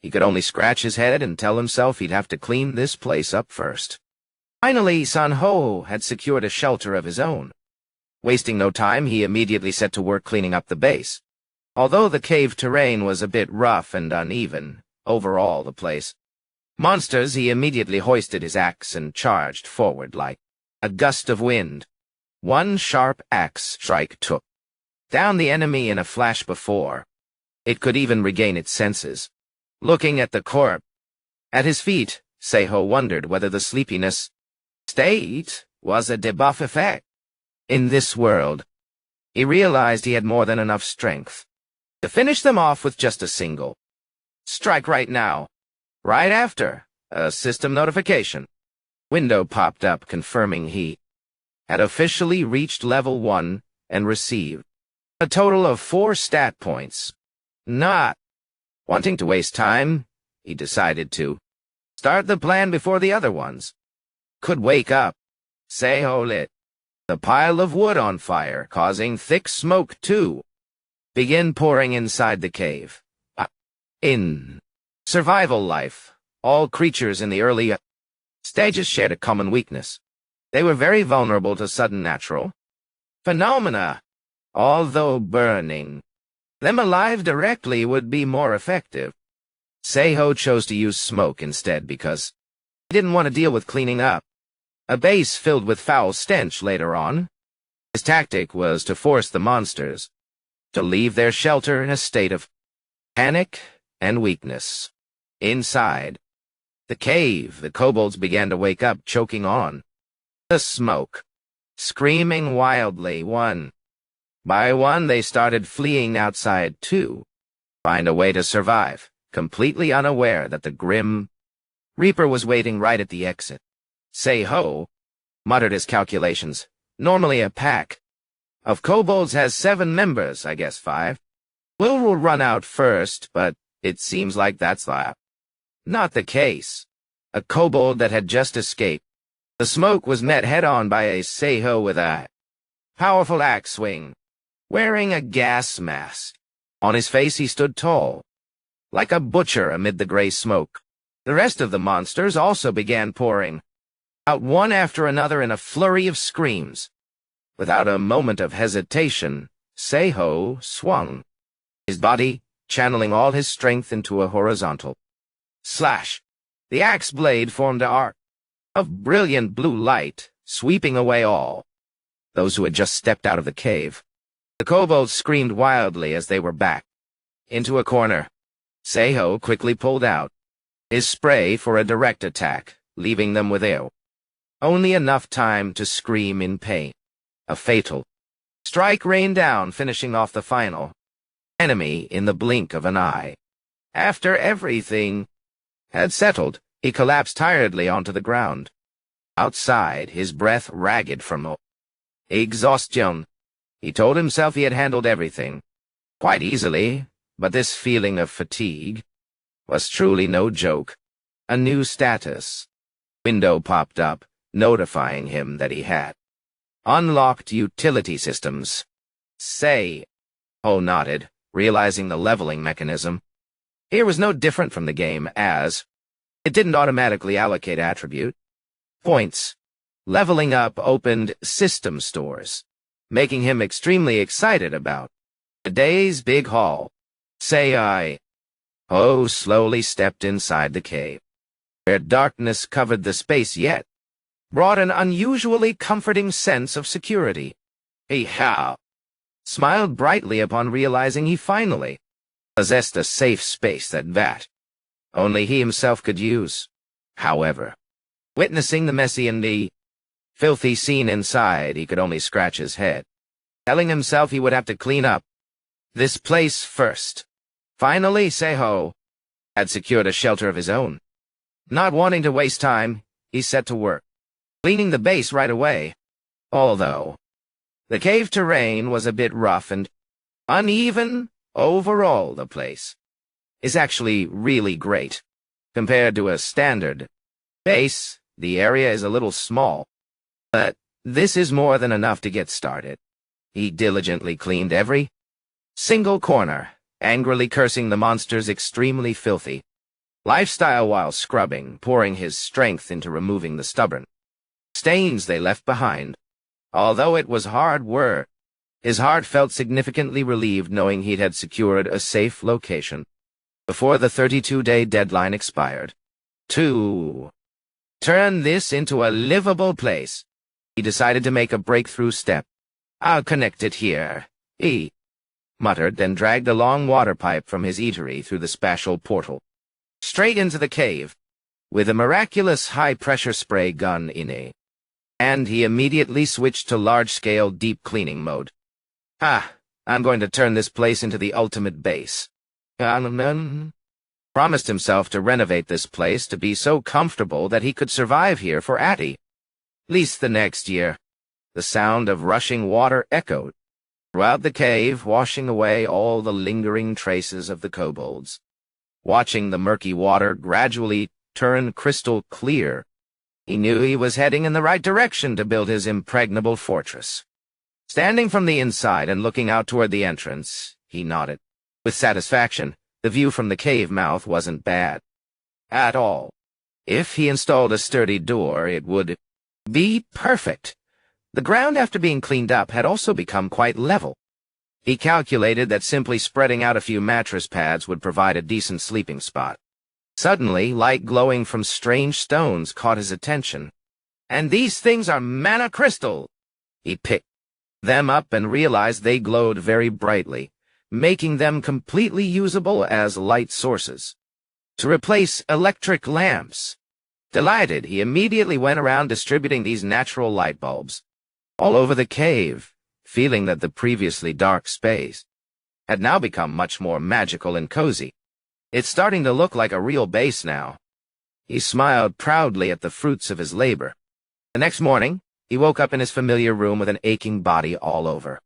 he could only scratch his head and tell himself he'd have to clean this place up first. Finally, Sanho had secured a shelter of his own. Wasting no time, he immediately set to work cleaning up the base. Although the cave terrain was a bit rough and uneven, overall the place monsters, he immediately hoisted his axe and charged forward like a gust of wind. One sharp axe strike took down the enemy in a flash before it could even regain its senses. Looking at the corpse at his feet, Seiho wondered whether the sleepiness state was a debuff effect. In this world, he realized he had more than enough strength to finish them off with just a single strike right now. Right after, a system notification window popped up confirming he had officially reached level 1 and received a total of 4 stat points. Not wanting to waste time, he decided to start the plan before the other ones could wake up. Seiho lit the pile of wood on fire, causing thick smoke to begin pouring inside the cave. In survival life, all creatures in the early stages shared a common weakness. They were very vulnerable to sudden natural phenomena, although burning them alive directly would be more effective. Seiho chose to use smoke instead because he didn't want to deal with cleaning up a base filled with foul stench later on. His tactic was to force the monsters to leave their shelter in a state of panic and weakness. Inside the cave, the kobolds began to wake up, choking on the smoke, screaming wildly. One by one, they started fleeing outside to find a way to survive, completely unaware that the grim Reaper was waiting right at the exit. Seiho muttered his calculations. Normally a pack of kobolds has 7 members, I guess 5. Will run out first, but it seems like that's not the case. A kobold that had just escaped the smoke was met head-on by a Seiho with a powerful axe swing, wearing a gas mask. On his face he stood tall, like a butcher amid the gray smoke. The rest of the monsters also began pouring out one after another in a flurry of screams. Without a moment of hesitation, Seiho swung his body, channeling all his strength into a horizontal slash. The axe blade formed an arc of brilliant blue light, sweeping away all those who had just stepped out of the cave. The kobolds screamed wildly as they were backed into a corner. Seiho quickly pulled out his spray for a direct attack, leaving them with only enough time to scream in pain. A fatal strike rained down, finishing off the final enemy in the blink of an eye. After everything had settled, he collapsed tiredly onto the ground. Outside, his breath ragged from exhaustion. He told himself he had handled everything quite easily, but this feeling of fatigue was truly no joke. A new status window popped up, notifying him that he had unlocked utility systems. Seiho nodded, realizing the leveling mechanism here was no different from the game, as it didn't automatically allocate attribute points. Leveling up opened system stores, making him extremely excited about today's big haul. Seiho slowly stepped inside the cave, where darkness covered the space, yet brought an unusually comforting sense of security. He smiled brightly upon realizing he finally possessed a safe space that only he himself could use. However, witnessing the messy and the filthy scene inside, he could only scratch his head, telling himself he would have to clean up this place first. Finally, Seiho had secured a shelter of his own. Not wanting to waste time, he set to work, cleaning the base right away. Although the cave terrain was a bit rough and uneven, overall the place is actually really great. Compared to a standard base, the area is a little small, but this is more than enough to get started. He diligently cleaned every single corner, angrily cursing the monster's extremely filthy lifestyle while scrubbing, pouring his strength into removing the stubborn stains they left behind. Although it was hard work, his heart felt significantly relieved knowing he had secured a safe location before the 32-day deadline expired. To turn this into a livable place, He decided to make a breakthrough step. "I'll connect it here," he muttered, then dragged a long water pipe from his eatery through the spatial portal, straight into the cave, with a miraculous high-pressure spray gun in it. And he immediately switched to large-scale deep cleaning mode. I'm going to turn this place into the ultimate base. Promised himself to renovate this place to be so comfortable that he could survive here for at least the next year. The sound of rushing water echoed throughout the cave, washing away all the lingering traces of the kobolds. Watching the murky water gradually turn crystal clear, he knew he was heading in the right direction to build his impregnable fortress. Standing from the inside and looking out toward the entrance, he nodded with satisfaction. The view from the cave mouth wasn't bad at all. If he installed a sturdy door, it would be perfect. The ground after being cleaned up had also become quite level. He calculated that simply spreading out a few mattress pads would provide a decent sleeping spot. Suddenly, light glowing from strange stones caught his attention. "And these things are mana crystal!" He picked them up and realized they glowed very brightly, making them completely usable as light sources to replace electric lamps. Delighted, he immediately went around distributing these natural light bulbs all over the cave, feeling that the previously dark space had now become much more magical and cozy. It's starting to look like a real base now. He smiled proudly at the fruits of his labor. The next morning, he woke up in his familiar room with an aching body all over.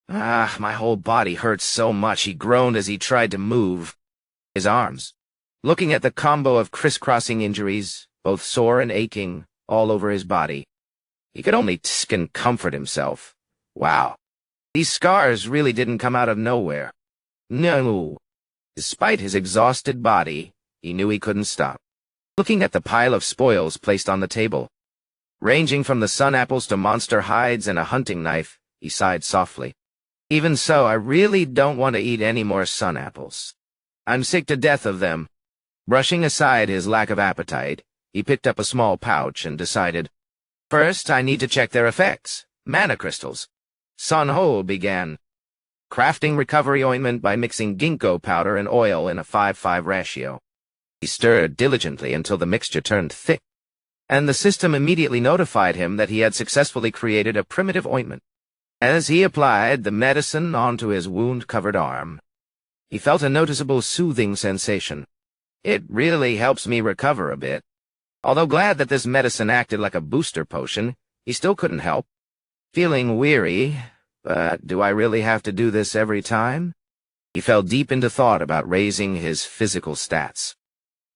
My whole body hurts so much," he groaned as he tried to move his arms, looking at the combo of crisscrossing injuries, both sore and aching, all over his body. He could only tsk and comfort himself. Wow, these scars really didn't come out of nowhere. No. Despite his exhausted body, he knew he couldn't stop. Looking at the pile of spoils placed on the table, ranging from the sun apples to monster hides and a hunting knife, he sighed softly. "Even so, I really don't want to eat any more sun apples. I'm sick to death of them." Brushing aside his lack of appetite, he picked up a small pouch and decided, "First, I need to check their effects. Mana crystals." Sun Ho began crafting recovery ointment by mixing ginkgo powder and oil in a 5:5 ratio. He stirred diligently until the mixture turned thick, and the system immediately notified him that he had successfully created a primitive ointment. As he applied the medicine onto his wound-covered arm, he felt a noticeable soothing sensation. "It really helps me recover a bit." Although glad that this medicine acted like a booster potion, he still couldn't help feeling weary. But do I really have to do this every time? He fell deep into thought about raising his physical stats.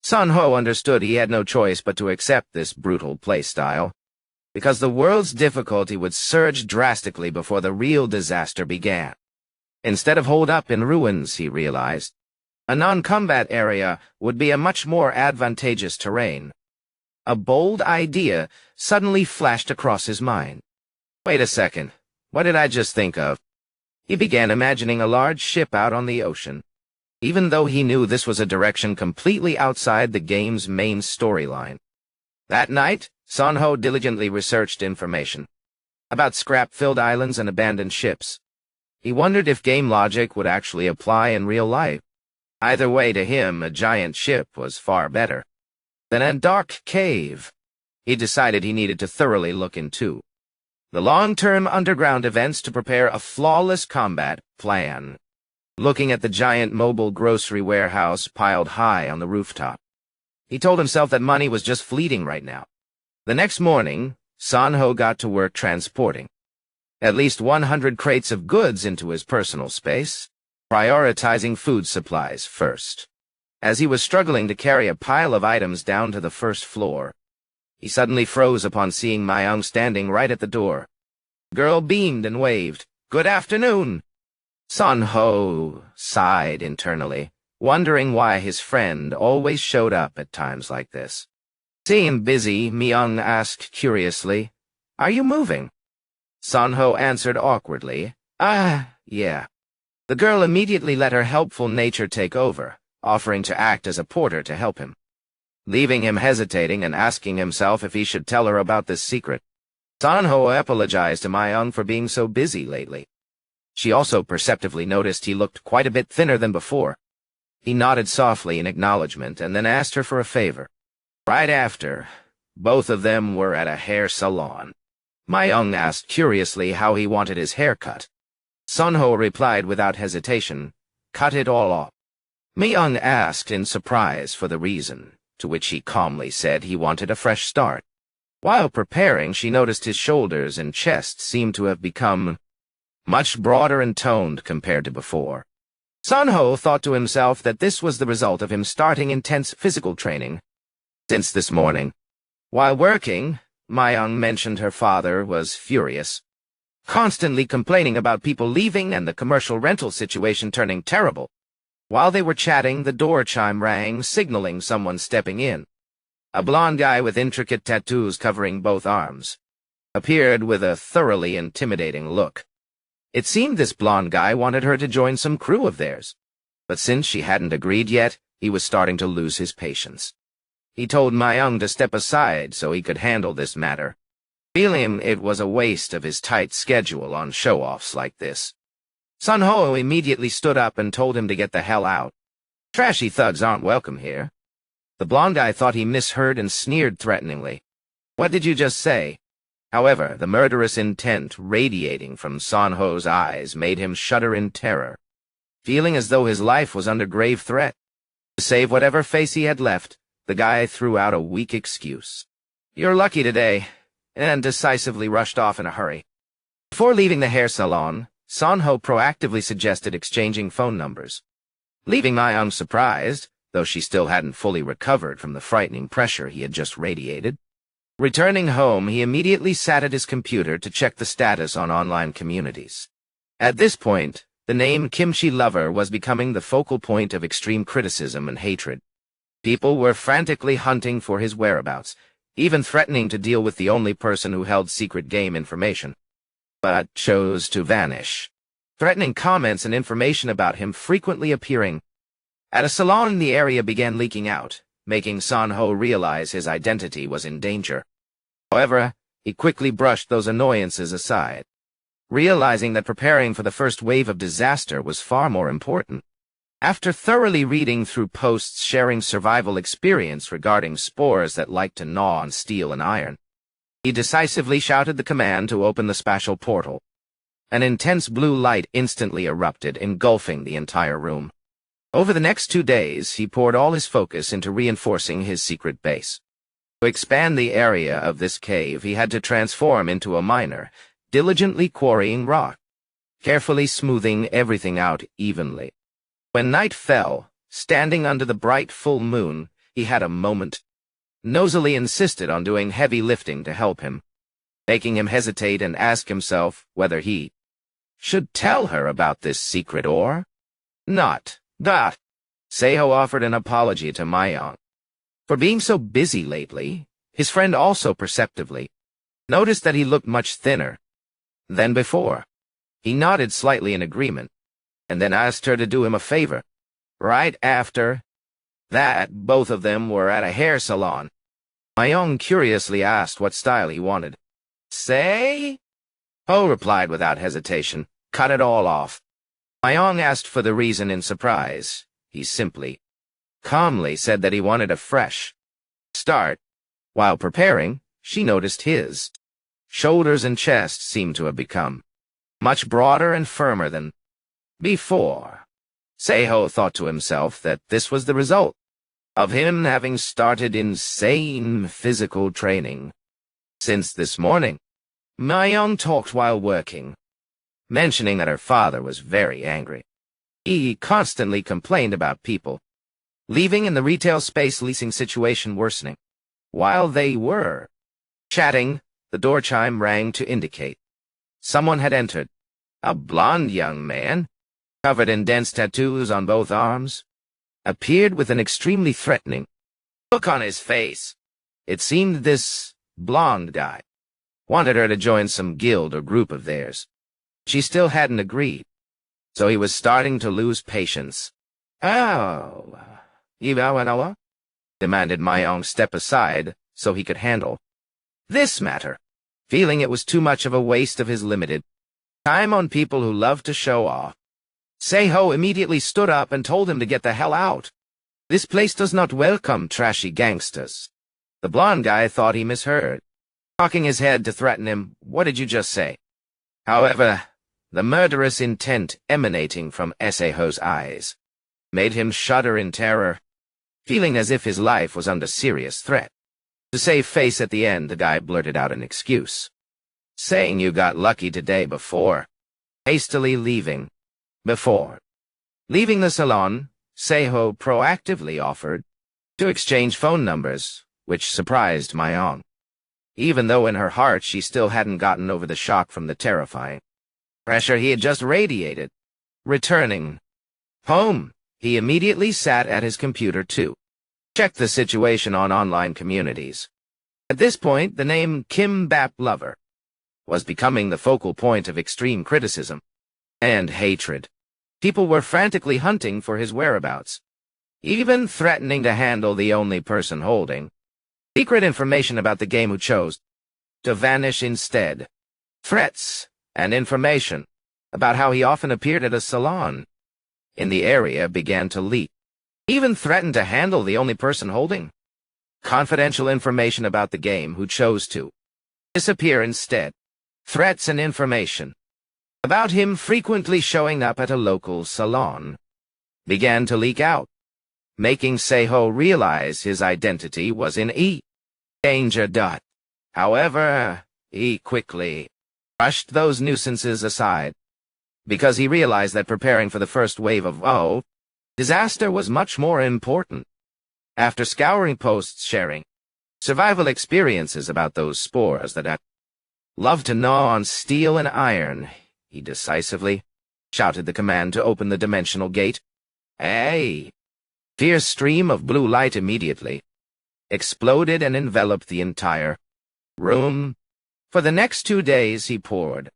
Sun Ho understood he had no choice but to accept this brutal playstyle, because the world's difficulty would surge drastically before the real disaster began. Instead of holed up in ruins, he realized, a non-combat area would be a much more advantageous terrain. A bold idea suddenly flashed across his mind. Wait a second. What did I just think of? He began imagining a large ship out on the ocean, even though he knew this was a direction completely outside the game's main storyline. That night, Sun Ho diligently researched information about scrap-filled islands and abandoned ships. He wondered if game logic would actually apply in real life. Either way, to him, a giant ship was far better than a dark cave. He decided he needed to thoroughly look into the long-term underground events to prepare a flawless combat plan. Looking at the giant mobile grocery warehouse piled high on the rooftop, he told himself that money was just fleeting right now. The next morning, Sun Ho got to work transporting at least 100 crates of goods into his personal space, prioritizing food supplies first. As he was struggling to carry a pile of items down to the first floor, he suddenly froze upon seeing Myung standing right at the door. The girl beamed and waved. "Good afternoon." Sun Ho sighed internally, wondering why his friend always showed up at times like this. Seeing him busy, Myung asked curiously, "Are you moving?" Sun Ho answered awkwardly, yeah." The girl immediately let her helpful nature take over, offering to act as a porter to help him, leaving him hesitating and asking himself if he should tell her about this secret. Sanho apologized to Mayong for being so busy lately. She also perceptively noticed he looked quite a bit thinner than before. He nodded softly in acknowledgement and then asked her for a favor. Right after, both of them were at a hair salon. Mayong asked curiously how he wanted his hair cut. Sunho replied without hesitation, "Cut it all off." Mayong asked in surprise for the reason, to which he calmly said he wanted a fresh start. While preparing, she noticed his shoulders and chest seemed to have become much broader and toned compared to before. Sunho thought to himself that this was the result of him starting intense physical training since this morning. While working, Mayong mentioned her father was furious, constantly complaining about people leaving and the commercial rental situation turning terrible. While they were chatting, the door chime rang, signaling someone stepping in. A blond guy with intricate tattoos covering both arms appeared with a thoroughly intimidating look. It seemed this blond guy wanted her to join some crew of theirs, but since she hadn't agreed yet, he was starting to lose his patience. He told Mayong to step aside so he could handle this matter, feeling it was a waste of his tight schedule on show-offs like this. Sunho immediately stood up and told him to get the hell out. Trashy thugs aren't welcome here. The blond guy thought he misheard and sneered threateningly. "What did you just say?" However, the murderous intent radiating from Sunho's eyes made him shudder in terror, feeling as though his life was under grave threat. To save whatever face he had left, the guy threw out a weak excuse. "You're lucky today," and decisively rushed off in a hurry. Before leaving the hair salon, Sunho proactively suggested exchanging phone numbers, leaving Mayong surprised, though she still hadn't fully recovered from the frightening pressure he had just radiated. Returning home, he immediately sat at his computer to check the status on online communities. At this point, the name Kimchi Lover was becoming the focal point of extreme criticism and hatred. People were frantically hunting for his whereabouts, even threatening to deal with the only person who held secret game information, but chose to vanish. Threatening comments and information about him frequently appearing at a salon in the area began leaking out, making Sunho realize his identity was in danger. However, he quickly brushed those annoyances aside, realizing that preparing for the first wave of disaster was far more important. After thoroughly reading through posts sharing survival experience regarding spores that like to gnaw on steel and iron, he decisively shouted the command to open the spatial portal. An intense blue light instantly erupted, engulfing the entire room. Over the next 2 days, he poured all his focus into reinforcing his secret base. To expand the area of this cave, he had to transform into a miner, diligently quarrying rock, carefully smoothing everything out evenly. When night fell, standing under the bright full moon, he had a moment. Nosily insisted on doing heavy lifting to help him, making him hesitate and ask himself whether he should tell her about this secret or not. Seiho offered an apology to Mayong for being so busy lately. His friend also perceptively noticed that he looked much thinner than before. He nodded slightly in agreement, and then asked her to do him a favor. Right after that, both of them were at a hair salon. Mayong curiously asked what style he wanted. "Say?" Ho replied without hesitation, "Cut it all off." Mayong asked for the reason in surprise. He simply, calmly said that he wanted a fresh start. While preparing, she noticed his shoulders and chest seemed to have become much broader and firmer than before. Seiho thought to himself that this was the result of him having started insane physical training since this morning. Mayong talked while working, mentioning that her father was very angry. He constantly complained about people leaving and the retail space leasing situation worsening. While they were chatting, the door chime rang to indicate someone had entered. A blond young man, covered in dense tattoos on both arms, appeared with an extremely threatening look on his face. It seemed this blond guy wanted her to join some guild or group of theirs. She still hadn't agreed, so he was starting to lose patience. "Oh, Iwawanawa?" demanded Mayong step aside so he could handle this matter. feeling it was too much of a waste of his limited time on people who love to show off. Seiho immediately stood up and told him to get the hell out. This place does not welcome trashy gangsters. The blond guy thought he misheard, cocking his head to threaten him. What did you just say? However, the murderous intent emanating from Seiho's eyes made him shudder in terror, feeling as if his life was under serious threat. To save face at the end, the guy blurted out an excuse, saying you got lucky today before hastily leaving. Before leaving the salon, Seiho proactively offered to exchange phone numbers, which surprised Mayong, even though in her heart she still hadn't gotten over the shock from the terrifying pressure he had just radiated. Returning home, he immediately sat at his computer to check the situation on online communities. At this point, the name Kim Bap Lover was becoming the focal point of extreme criticism and hatred. People were frantically hunting for his whereabouts, even threatening to handle the only person holding secret information about the game who chose to vanish instead. Threats and information about how he often appeared at a salon in the area began to leak. Even threatened to handle the only person holding confidential information about the game who chose to disappear instead. Threats and information about him frequently showing up at a local salon began to leak out, making Seiho realize his identity was in danger. However, he quickly brushed those nuisances aside, because he realized that preparing for the first wave of disaster was much more important. After scouring posts sharing survival experiences about those spores that had loved to gnaw on steel and iron, he decisively shouted the command to open the dimensional gate. A fierce stream of blue light immediately exploded and enveloped the entire room. For the next 2 days he poured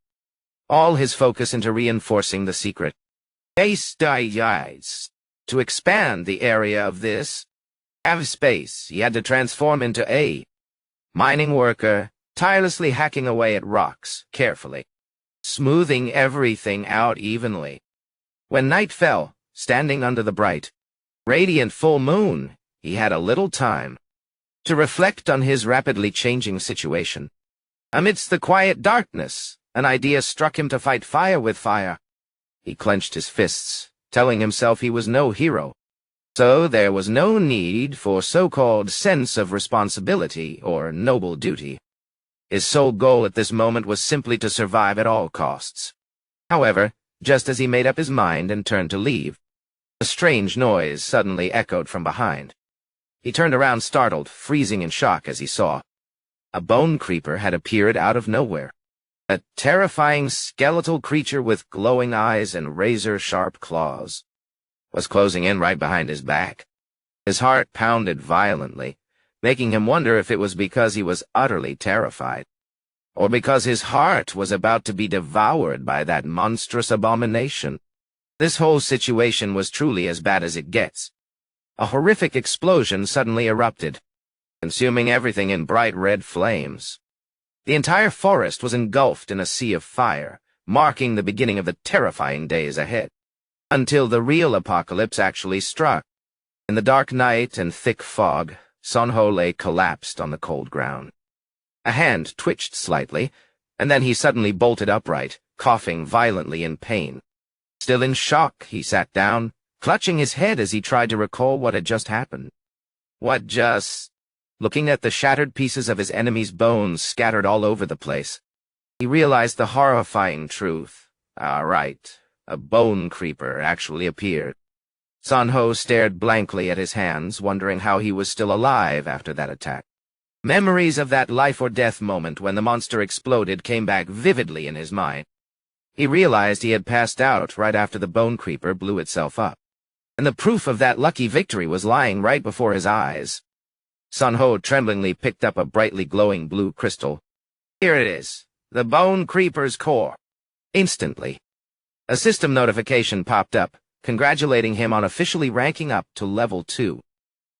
all his focus into reinforcing the secret base to expand the area of this space. He had to transform into a mining worker, tirelessly hacking away at rocks, carefully smoothing everything out evenly. When night fell, standing under the bright, radiant full moon, he had a little time to reflect on his rapidly changing situation. Amidst the quiet darkness, an idea struck him to fight fire with fire. He clenched his fists, telling himself he was no hero, so there was no need for so-called sense of responsibility or noble duty. His sole goal at this moment was simply to survive at all costs. However, just as he made up his mind and turned to leave, a strange noise suddenly echoed from behind. He turned around startled, freezing in shock as he saw a bone creeper had appeared out of nowhere. A terrifying skeletal creature with glowing eyes and razor-sharp claws was closing in right behind his back. His heart pounded violently, making him wonder if it was because he was utterly terrified, or because his heart was about to be devoured by that monstrous abomination. This whole situation was truly as bad as it gets. A horrific explosion suddenly erupted, consuming everything in bright red flames. The entire forest was engulfed in a sea of fire, marking the beginning of the terrifying days ahead, until the real apocalypse actually struck. In the dark night and thick fog, Sonho lay collapsed on the cold ground. A hand twitched slightly, and then he suddenly bolted upright, coughing violently in pain. Still in shock, he sat down, clutching his head as he tried to recall what had just happened. What just... Looking at the shattered pieces of his enemy's bones scattered all over the place, he realized the horrifying truth. Right, a bone creeper actually appeared. Sonho stared blankly at his hands, wondering how he was still alive after that attack. Memories of that life-or-death moment when the monster exploded came back vividly in his mind. He realized he had passed out right after the bone creeper blew itself up, and the proof of that lucky victory was lying right before his eyes. Sonho tremblingly picked up a brightly glowing blue crystal. Here it is, the bone creeper's core. Instantly, a system notification popped up, congratulating him on officially ranking up to level 2.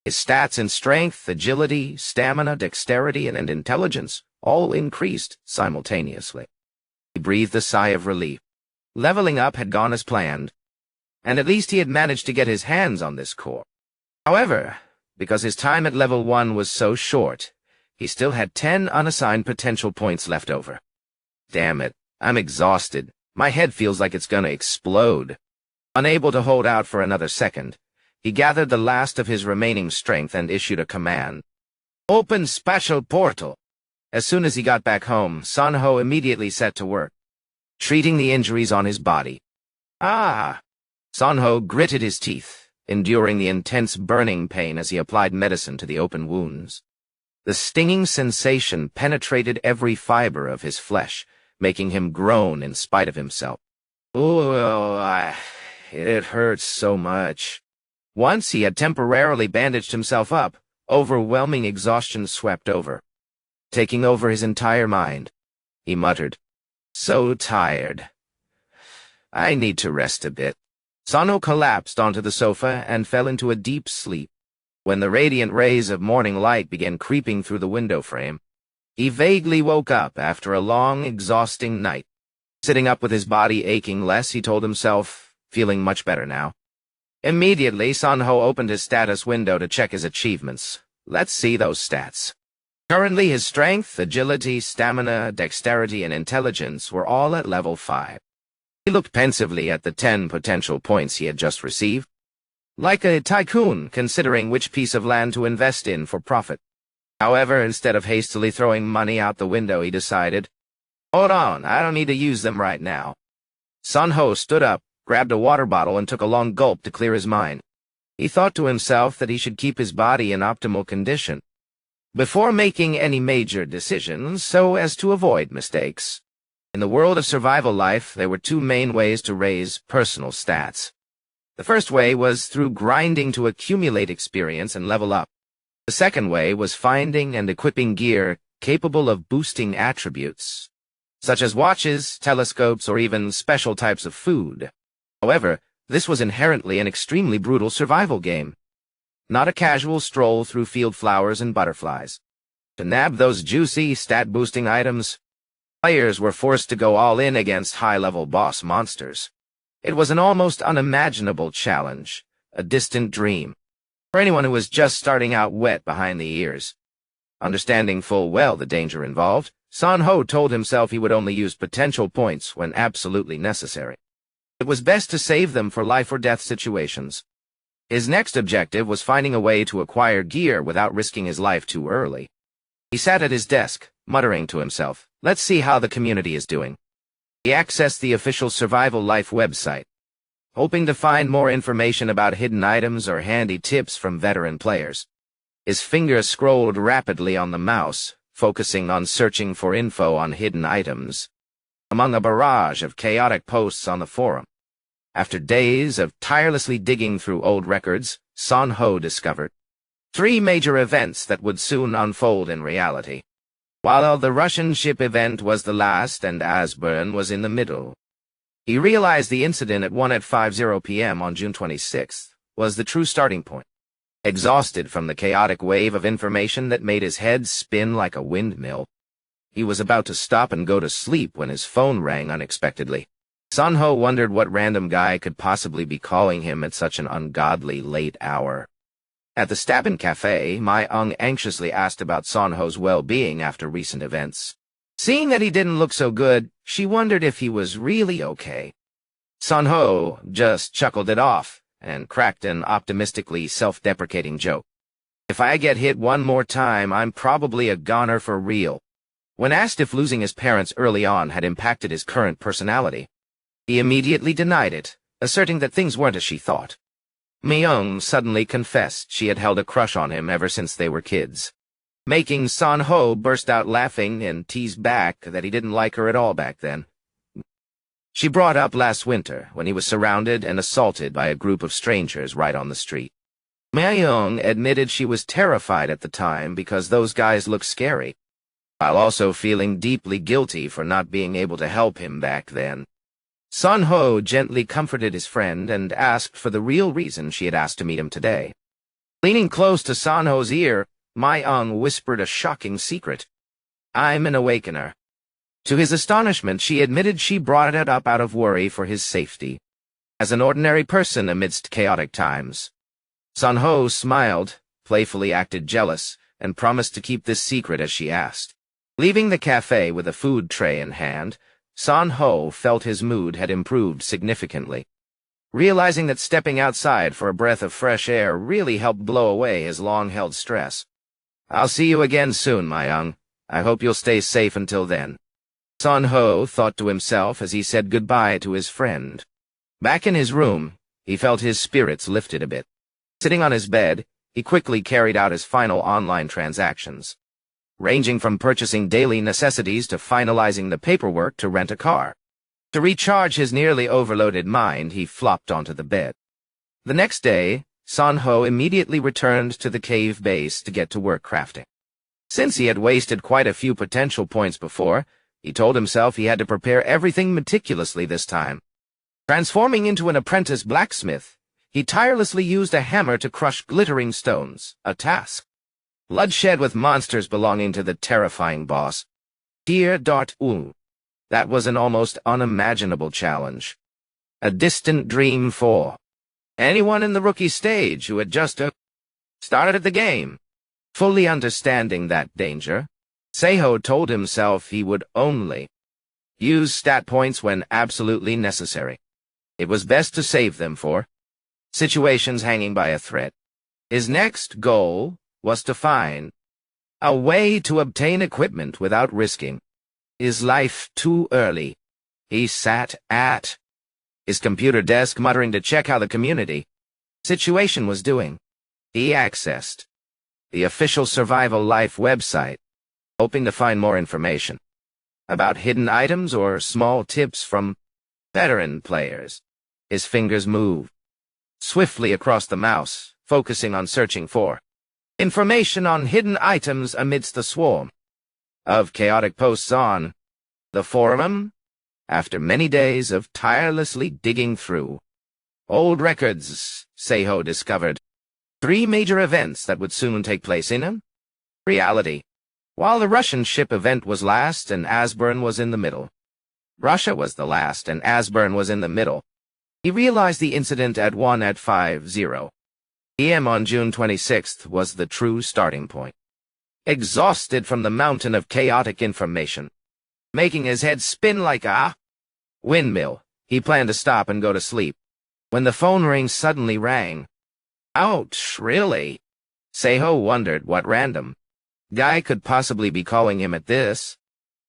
His stats in strength, agility, stamina, dexterity, and intelligence all increased simultaneously. He breathed a sigh of relief. Leveling up had gone as planned, and at least he had managed to get his hands on this core. However, because his time at level 1 was so short, he still had 10 unassigned potential points left over. Damn it, I'm exhausted. My head feels like it's gonna explode. Unable to hold out for another second, he gathered the last of his remaining strength and issued a command. Open spatial portal. As soon as he got back home, Sanho immediately set to work, treating the injuries on his body. Sanho gritted his teeth, enduring the intense burning pain as he applied medicine to the open wounds. The stinging sensation penetrated every fiber of his flesh, making him groan in spite of himself. It hurts so much. Once he had temporarily bandaged himself up, overwhelming exhaustion swept over, taking over his entire mind. He muttered, "So tired. I need to rest a bit." Sanho collapsed onto the sofa and fell into a deep sleep. When the radiant rays of morning light began creeping through the window frame, he vaguely woke up after a long, exhausting night. Sitting up with his body aching less, he told himself, feeling much better now. Immediately, Sanho opened his status window to check his achievements. Let's see those stats. Currently, his strength, agility, stamina, dexterity, and intelligence were all at level 5. He looked pensively at the 10 potential points he had just received, like a tycoon considering which piece of land to invest in for profit. However, instead of hastily throwing money out the window, he decided, "Hold on, I don't need to use them right now." Sanho stood up, grabbed a water bottle, and took a long gulp to clear his mind. He thought to himself that he should keep his body in optimal condition before making any major decisions so as to avoid mistakes. In the world of survival life, there were 2 main ways to raise personal stats. The first way was through grinding to accumulate experience and level up. The second way was finding and equipping gear capable of boosting attributes, such as watches, telescopes, or even special types of food. However, this was inherently an extremely brutal survival game, not a casual stroll through field flowers and butterflies. To nab those juicy, stat-boosting items, players were forced to go all in against high-level boss monsters. It was an almost unimaginable challenge, a distant dream, for anyone who was just starting out wet behind the ears. Understanding full well the danger involved, Sanho told himself he would only use potential points when absolutely necessary. It was best to save them for life-or-death situations. His next objective was finding a way to acquire gear without risking his life too early. He sat at his desk, muttering to himself, "Let's see how the community is doing." He accessed the official Survival Life website, hoping to find more information about hidden items or handy tips from veteran players. His fingers scrolled rapidly on the mouse, focusing on searching for info on hidden items, among a barrage of chaotic posts on the forum. After days of tirelessly digging through old records, Sanho discovered 3 major events that would soon unfold in reality. While the Russian ship event was the last and Asburn was in the middle, he realized the incident at 1:50 p.m. on June 26th was the true starting point. Exhausted from the chaotic wave of information that made his head spin like a windmill, he was about to stop and go to sleep when his phone rang unexpectedly. Sanho wondered what random guy could possibly be calling him at such an ungodly late hour. At the Stabin Cafe, Mai Ung anxiously asked about Sanho's well-being after recent events. Seeing that he didn't look so good, she wondered if he was really okay. Sanho just chuckled it off and cracked an optimistically self-deprecating joke. "If I get hit one more time, I'm probably a goner for real." When asked if losing his parents early on had impacted his current personality, he immediately denied it, asserting that things weren't as she thought. Myung suddenly confessed she had held a crush on him ever since they were kids, making Sanho burst out laughing and tease back that he didn't like her at all back then. She brought up last winter when he was surrounded and assaulted by a group of strangers right on the street. Myung admitted she was terrified at the time because those guys looked scary, while also feeling deeply guilty for not being able to help him back then. Sanho gently comforted his friend and asked for the real reason she had asked to meet him today. Leaning close to Sanho's ear, Myung whispered a shocking secret. I'm an awakener. To his astonishment, she admitted she brought it up out of worry for his safety, as an ordinary person amidst chaotic times. Sun-ho smiled, playfully acted jealous, and promised to keep this secret as she asked. Leaving the cafe with a food tray in hand, Sun-ho felt his mood had improved significantly. Realizing that stepping outside for a breath of fresh air really helped blow away his long-held stress. I'll see you again soon, my young. I hope you'll stay safe until then. Sun-ho thought to himself as he said goodbye to his friend. Back in his room, he felt his spirits lifted a bit. Sitting on his bed, he quickly carried out his final online transactions, ranging from purchasing daily necessities to finalizing the paperwork to rent a car. To recharge his nearly overloaded mind, he flopped onto the bed. The next day, Sun-ho immediately returned to the cave base to get to work crafting. Since he had wasted quite a few potential points before, he told himself he had to prepare everything meticulously this time. Transforming into an apprentice blacksmith, he tirelessly used a hammer to crush glittering stones, a task. Bloodshed with monsters belonging to the terrifying boss. That was an almost unimaginable challenge. A distant dream for anyone in the rookie stage who had just started the game. Fully understanding that danger, Seiho told himself he would only use stat points when absolutely necessary. It was best to save them for situations hanging by a thread. His next goal was to find a way to obtain equipment without risking his life too early. He sat at his computer desk muttering to check how the community situation was doing. He accessed the official Survival Life website, hoping to find more information about hidden items or small tips from veteran players. His fingers moved swiftly across the mouse, focusing on searching for information on hidden items amidst the swarm of chaotic posts on the forum. After many days of tirelessly digging through old records, Seiho discovered 3 major events that would soon take place in reality. While the Russian ship event was last and Asburn was in the middle. Russia was the last and Asburn was in the middle. He realized the incident at 1:50 p.m. on June 26th was the true starting point. Exhausted from the mountain of chaotic information, making his head spin like a windmill, he planned to stop and go to sleep, when the phone ring suddenly rang. Ouch, really? Seiho wondered what random guy could possibly be calling him at this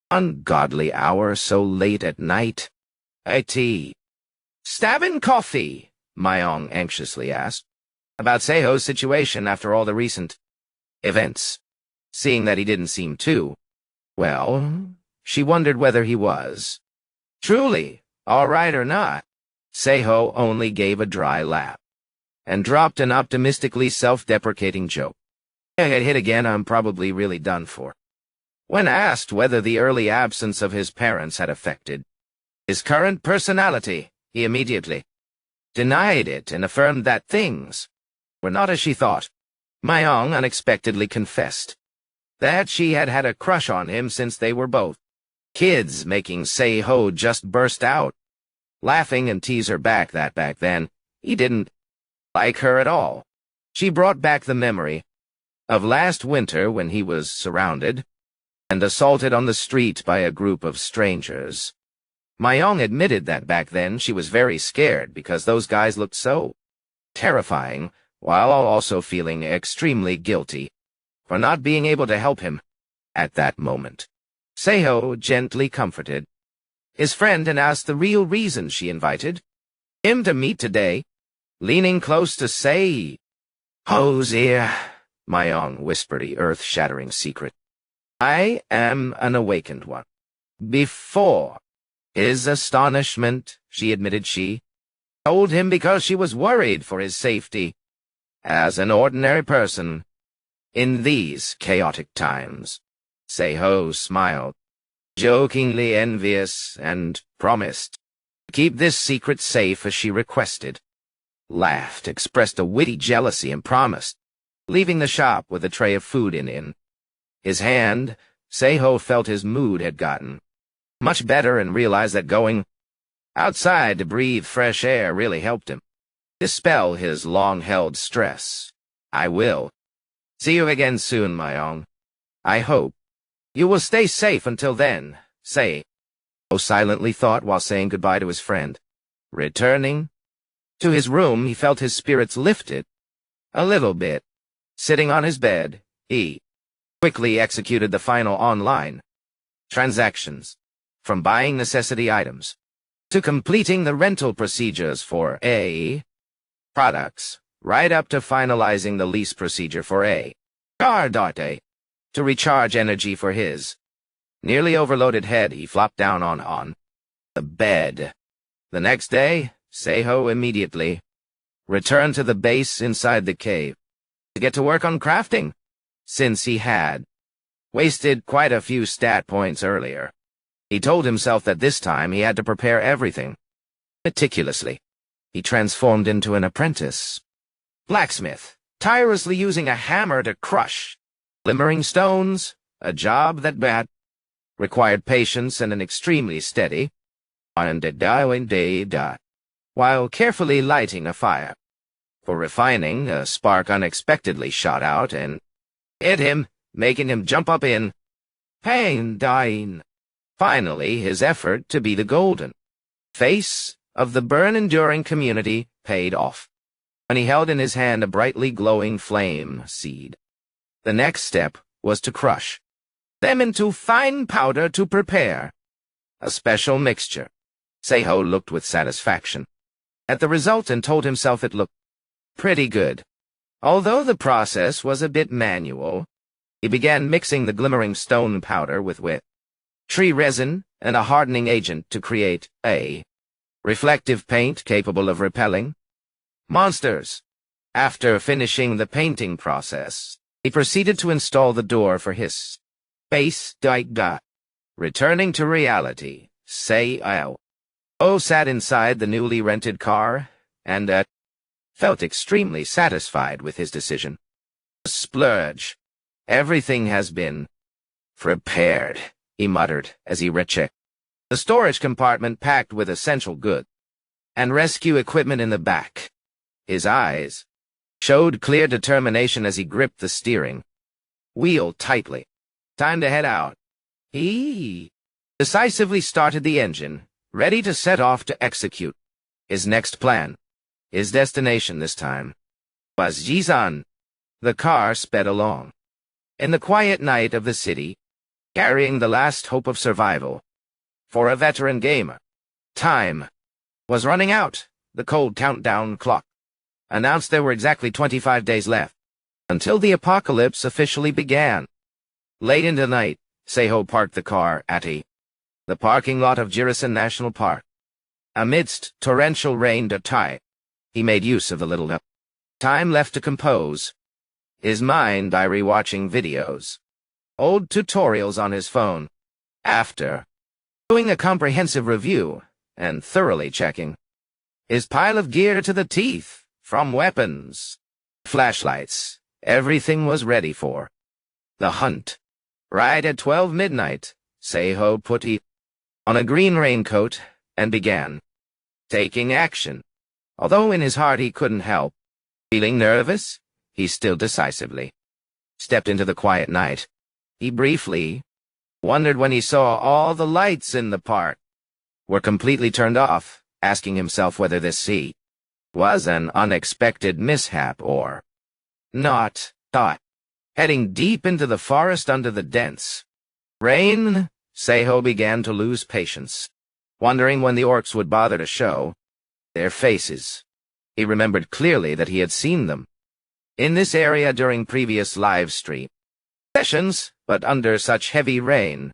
ungodly hour so late at night. Tea. Stabbin' coffee? Myong anxiously asked. About Seiho's situation after all the recent events. Seeing that he didn't seem too well, she wondered whether he was truly all right or not. Seiho only gave a dry laugh and dropped an optimistically self-deprecating joke. If I get hit again, I'm probably really done for. When asked whether the early absence of his parents had affected his current personality, he immediately denied it and affirmed that things were not as she thought. Myong unexpectedly confessed that she had had a crush on him since they were both kids, making Seiho just burst out laughing and tease her back that back then he didn't like her at all. She brought back the memory of last winter when he was surrounded and assaulted on the street by a group of strangers. Myong admitted that back then she was very scared because those guys looked so terrifying, while also feeling extremely guilty for not being able to help him at that moment. Seiho gently comforted his friend and asked the real reason she invited him to meet today. Leaning close to Seiho's ear, Myong whispered the earth-shattering secret. I am an awakened one. Before his astonishment, she admitted she told him because she was worried for his safety as an ordinary person in these chaotic times. Seiho smiled, jokingly envious, and promised to keep this secret safe as she requested. Laughed, expressed a witty jealousy, and promised, leaving the shop with a tray of food in his hand. Seiho felt his mood had gotten much better and realized that going outside to breathe fresh air really helped him dispel his long-held stress. I will. See you again soon, Myong. I hope you will stay safe until then, Seiho silently thought while saying goodbye to his friend. Returning to his room, he felt his spirits lifted a little bit. Sitting on his bed, he quickly executed the final online transactions, from buying necessity items to completing the rental procedures for A products, right up to finalizing the lease procedure for A car. To recharge energy for his nearly overloaded head, he flopped down on the bed. The next day, Seiho immediately returned to the base inside the cave to get to work on crafting, since he had wasted quite a few stat points earlier. He told himself that this time he had to prepare everything meticulously. He transformed into an apprentice blacksmith, tirelessly using a hammer to crush glimmering stones, a job that required patience and an extremely steady while carefully lighting a fire. For refining, a spark unexpectedly shot out and hit him, making him jump up in pain, dying. Finally, his effort to be the golden face of the burn-enduring community paid off when he held in his hand a brightly glowing flame seed. The next step was to crush them into fine powder to prepare a special mixture. Seiho looked with satisfaction at the result and told himself it looked pretty good. Although the process was a bit manual, he began mixing the glimmering stone powder with tree resin and a hardening agent to create a reflective paint capable of repelling monsters. After finishing the painting process, he proceeded to install the door for his base. Returning to reality, Seiho sat inside the newly rented car and felt extremely satisfied with his decision. Splurge. Everything has been prepared, he muttered as he rechecked the storage compartment packed with essential goods and rescue equipment in the back. His eyes showed clear determination as he gripped the steering wheel tightly. Time to head out. He decisively started the engine, ready to set off to execute his next plan. His destination this time was Jisan. The car sped along in the quiet night of the city, carrying the last hope of survival for a veteran gamer. Time was running out. The cold countdown clock announced there were exactly 25 days left until the apocalypse officially began. Late into the night, Seiho parked the car at the parking lot of Jirisan National Park. Amidst torrential rain he made use of the little time left to compose his mind by rewatching videos, old tutorials on his phone. After doing a comprehensive review and thoroughly checking his pile of gear to the teeth, from weapons, flashlights, everything was ready for the hunt. Right at 12 midnight, Seiho put on a green raincoat and began taking action. Although in his heart he couldn't help feeling nervous, he still decisively stepped into the quiet night. He briefly wondered when he saw all the lights in the park were completely turned off, asking himself whether this was an unexpected mishap or not. Heading deep into the forest under the dense rain, Seiho began to lose patience, wondering when the orcs would bother to show their faces. He remembered clearly that he had seen them in this area during previous live stream sessions, but under such heavy rain,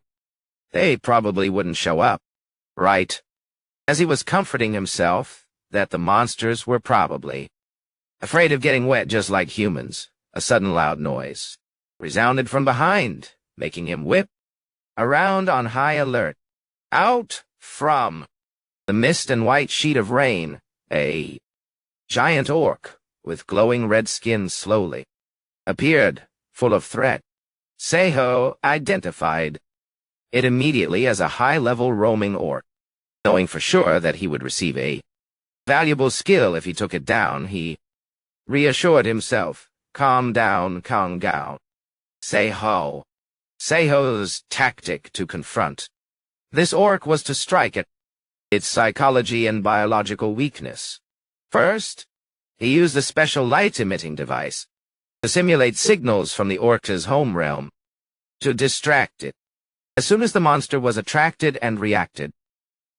they probably wouldn't show up, right? As he was comforting himself that the monsters were probably afraid of getting wet just like humans, a sudden loud noise resounded from behind, making him whip around on high alert. Out from the mist and white sheet of rain, a giant orc with glowing red skin slowly appeared, full of threat. Seiho identified it immediately as a high-level roaming orc. Knowing for sure that he would receive a valuable skill if he took it down, he reassured himself. Calm down, calm down. Seiho. Seiho's tactic to confront this orc was to strike at its psychology and biological weakness. First, he used a special light-emitting device to simulate signals from the orc's home realm to distract it. As soon as the monster was attracted and reacted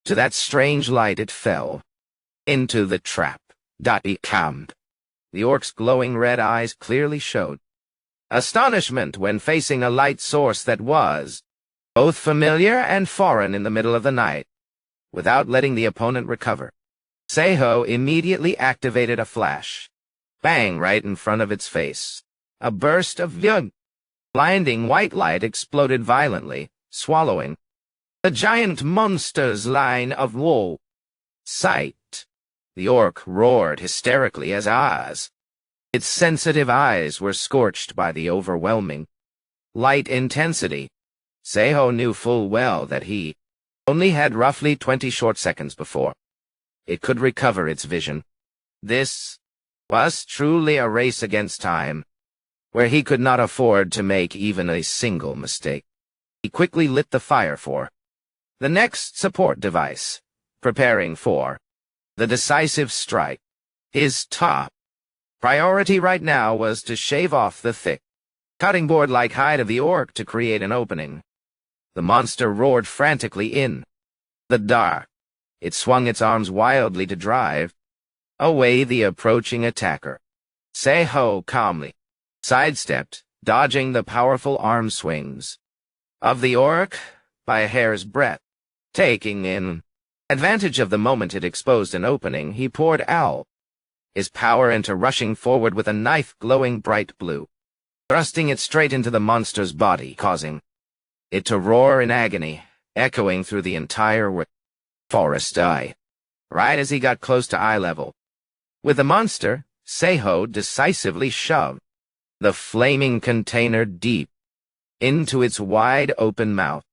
to that strange light, it fell into the trap. Became. The orc's glowing red eyes clearly showed astonishment when facing a light source that was both familiar and foreign in the middle of the night. Without letting the opponent recover, Seiho immediately activated a flash. Bang right in front of its face. A burst of blinding white light exploded violently, swallowing the giant monster's line of sight. The orc roared hysterically as its sensitive eyes were scorched by the overwhelming light intensity. Seiho knew full well that he only had roughly 20 short seconds before it could recover its vision. This was truly a race against time, where he could not afford to make even a single mistake. He quickly lit the fire for the next support device, preparing for the decisive strike. His top priority right now was to shave off the thick, cutting board-like hide of the orc to create an opening. The monster roared frantically in the dark. It swung its arms wildly to drive away the approaching attacker. Seiho calmly sidestepped, dodging the powerful arm swings of the orc by a hair's breadth. Taking in advantage of the moment it exposed an opening, he poured his power into rushing forward with a knife glowing bright blue, thrusting it straight into the monster's body, causing it to roar in agony, echoing through the entire forest. Right as he got close to eye level with the monster, Seiho decisively shoved the flaming container deep into its wide-open mouth.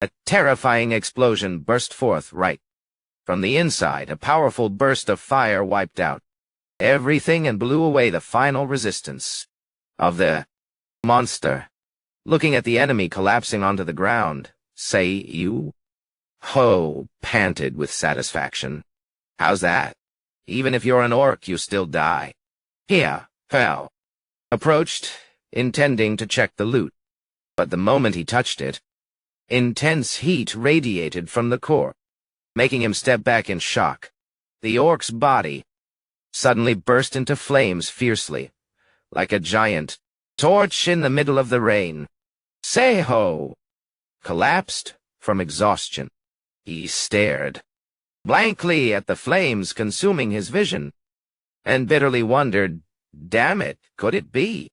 A terrifying explosion burst forth right from the inside. A powerful burst of fire wiped out everything and blew away the final resistance of the monster. Looking at the enemy collapsing onto the ground, Seiho panted with satisfaction. How's that? Even if you're an orc, you still die. Here, fell. Approached, intending to check the loot. But the moment he touched it, intense heat radiated from the core, making him step back in shock. The orc's body suddenly burst into flames fiercely, like a giant torch in the middle of the rain. Seiho collapsed from exhaustion. He stared blankly at the flames consuming his vision, and bitterly wondered, damn it, could it be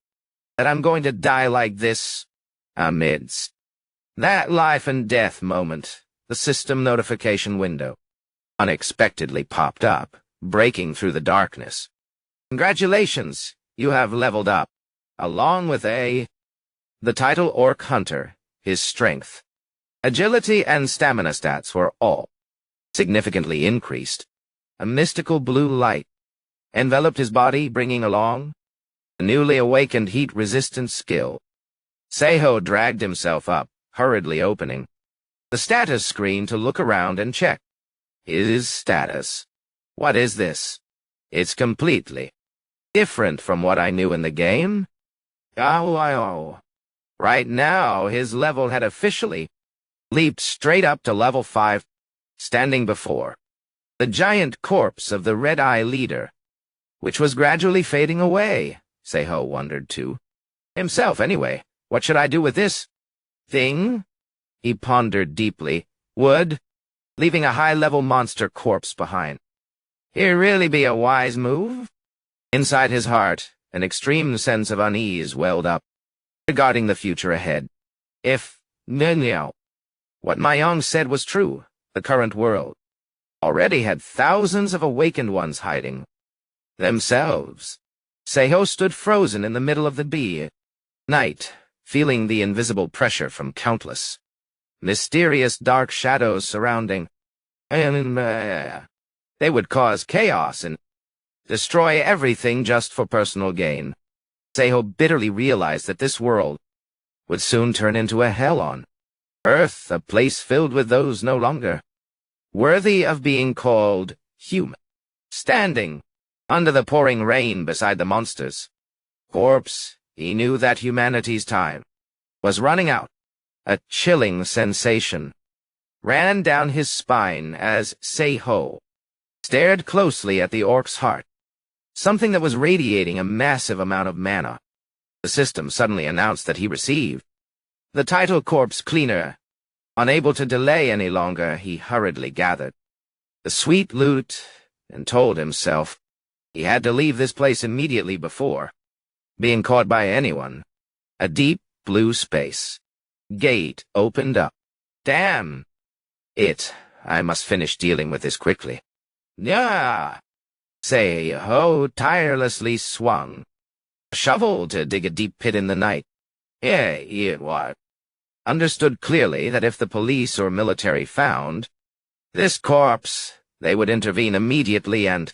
that I'm going to die like this? Amidst that life and death moment, the system notification window unexpectedly popped up, breaking through the darkness. Congratulations, you have leveled up, along with the title Orc Hunter. His strength, agility, and stamina stats were all significantly increased. A mystical blue light enveloped his body, bringing along a newly awakened heat-resistant skill. Seiho dragged himself up, hurriedly opening the status screen to look around and check his status. What is this? It's completely different from what I knew in the game. Right now, his level had officially leaped straight up to level 5, standing before the giant corpse of the Red-Eye leader, which was gradually fading away. Seiho wondered too. Himself, anyway. What should I do with this thing? He pondered deeply. Would leaving a high-level monster corpse behind it really be a wise move? Inside his heart, an extreme sense of unease welled up regarding the future ahead. If what Mayong said was true, the current world already had thousands of awakened ones hiding themselves. Seiho stood frozen in the middle of the night, feeling the invisible pressure from countless, mysterious dark shadows surrounding. And they would cause chaos and destroy everything just for personal gain. Seiho bitterly realized that this world would soon turn into a hell on Earth, a place filled with those no longer worthy of being called human. Standing under the pouring rain beside the monster's corpse, he knew that humanity's time was running out. A chilling sensation ran down his spine as Seiho stared closely at the orc's heart, something that was radiating a massive amount of mana. The system suddenly announced that he received the title Corpse Cleaner. Unable to delay any longer, he hurriedly gathered the sweet loot and told himself he had to leave this place immediately before being caught by anyone. A deep blue space gate opened up. Damn it, I must finish dealing with this quickly. Yeah. Seiho tirelessly swung a shovel to dig a deep pit in the night. Yeah, it was. Understood clearly that if the police or military found this corpse, they would intervene immediately and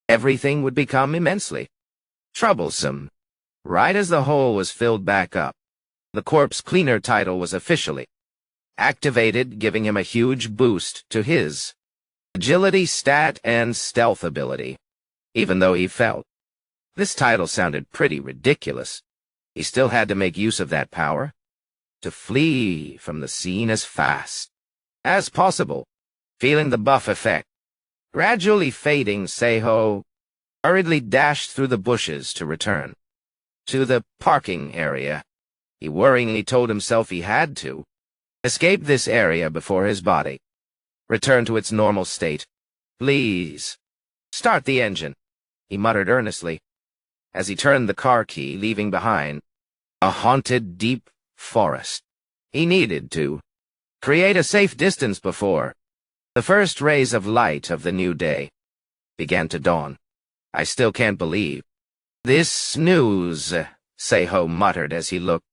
everything would become immensely troublesome. Right as the hole was filled back up, the Corpse Cleaner title was officially activated, giving him a huge boost to his agility stat and stealth ability. Even though he felt this title sounded pretty ridiculous, he still had to make use of that power to flee from the scene as fast as possible. Feeling the buff effect gradually fading, Seiho hurriedly dashed through the bushes to return to the parking area. He worryingly told himself he had to escape this area before his body returned to its normal state. Please, start the engine, he muttered earnestly as he turned the car key, leaving behind a haunted deep forest. He needed to create a safe distance before the first rays of light of the new day began to dawn. I still can't believe this news, Seiho muttered as he looked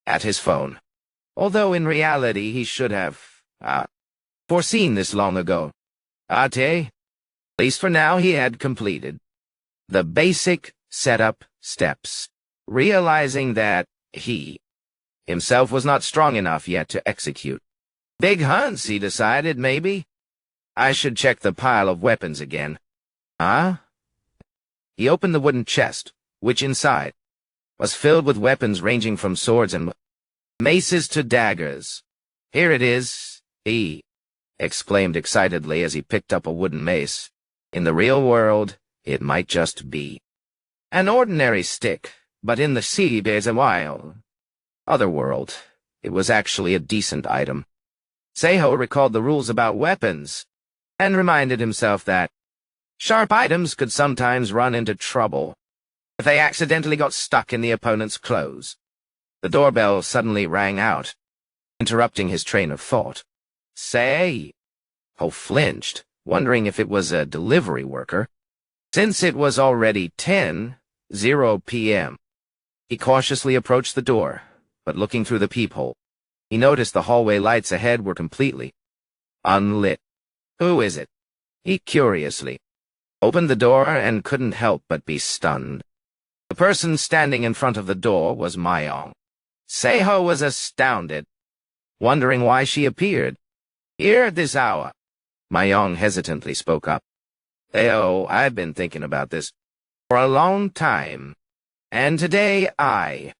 at his phone. Although in reality he should have foreseen this long ago. At least for now he had completed the basic setup steps, realizing that he himself was not strong enough yet to execute big hunts. He decided maybe I should check the pile of weapons again. He opened the wooden chest, which inside was filled with weapons ranging from swords and maces to daggers. Here it is, he exclaimed excitedly as he picked up a wooden mace. In the real world, it might just be an ordinary stick, but in the sea there's a wild other world. It was actually a decent item. Seiho recalled the rules about weapons and reminded himself that sharp items could sometimes run into trouble if they accidentally got stuck in the opponent's clothes. The doorbell suddenly rang out, interrupting his train of thought. Seiho flinched, wondering if it was a delivery worker. Since it was already 10:00 p.m., he cautiously approached the door, but looking through the peephole, he noticed the hallway lights ahead were completely unlit. Who is it? He curiously opened the door and couldn't help but be stunned. The person standing in front of the door was Mayong. Seiho was astounded, wondering why she appeared here at this hour. Mayong hesitantly spoke up. Seiho, I've been thinking about this for a long time, and today I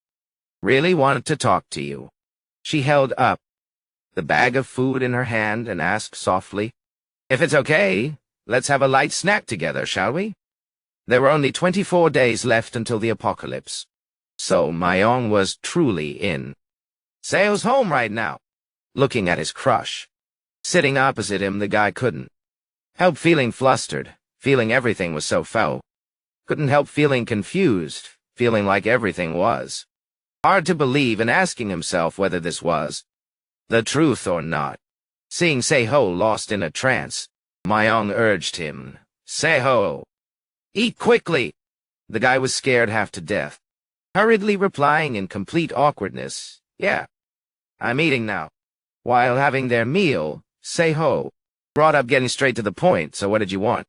really wanted to talk to you. She held up the bag of food in her hand and asked softly, If it's okay, let's have a light snack together, shall we? There were only 24 days left until the apocalypse, so Mayong was truly in Seiho's home right now. Looking at his crush sitting opposite him, the guy couldn't help feeling flustered, feeling everything was so foul. Couldn't help feeling confused, feeling like everything was hard to believe and asking himself whether this was the truth or not. Seeing Seiho lost in a trance, Mayong urged him, Seiho, eat quickly. The guy was scared half to death. hurriedly replying in complete awkwardness, "Yeah, I'm eating now." While having their meal, Sei-ho brought up getting straight to the point, "So what did you want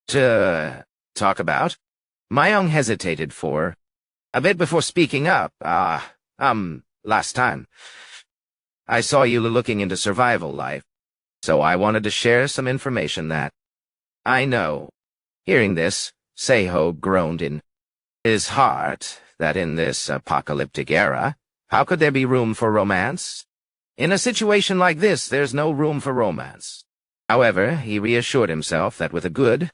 to talk about?" Myung hesitated for a bit before speaking up. Last time I saw you looking into survival life, so I wanted to share some information that I know." Hearing this, Sei-ho groaned in his heart that in this apocalyptic era, how could there be room for romance? In a situation like this, there's no room for romance. However, he reassured himself that with a good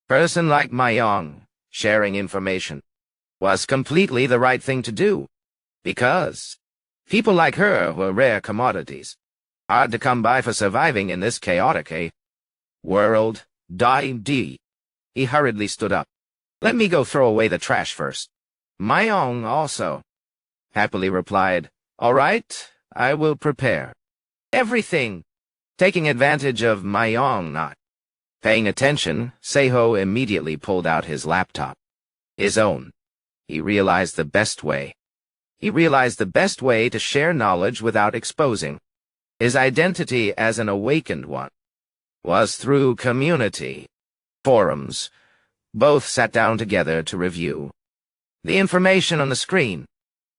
person like Myung, sharing information was completely the right thing to do, because people like her were rare commodities, hard to come by for surviving in this chaotic world. He hurriedly stood up. "Let me go throw away the trash first." Myung also happily replied, "All right, I will prepare everything." Taking advantage of Myung not paying attention, Sei-ho immediately pulled out his laptop. His own. He realized the best way to share knowledge without exposing his identity as an awakened one was through community forums. Both sat down together to review the information on the screen.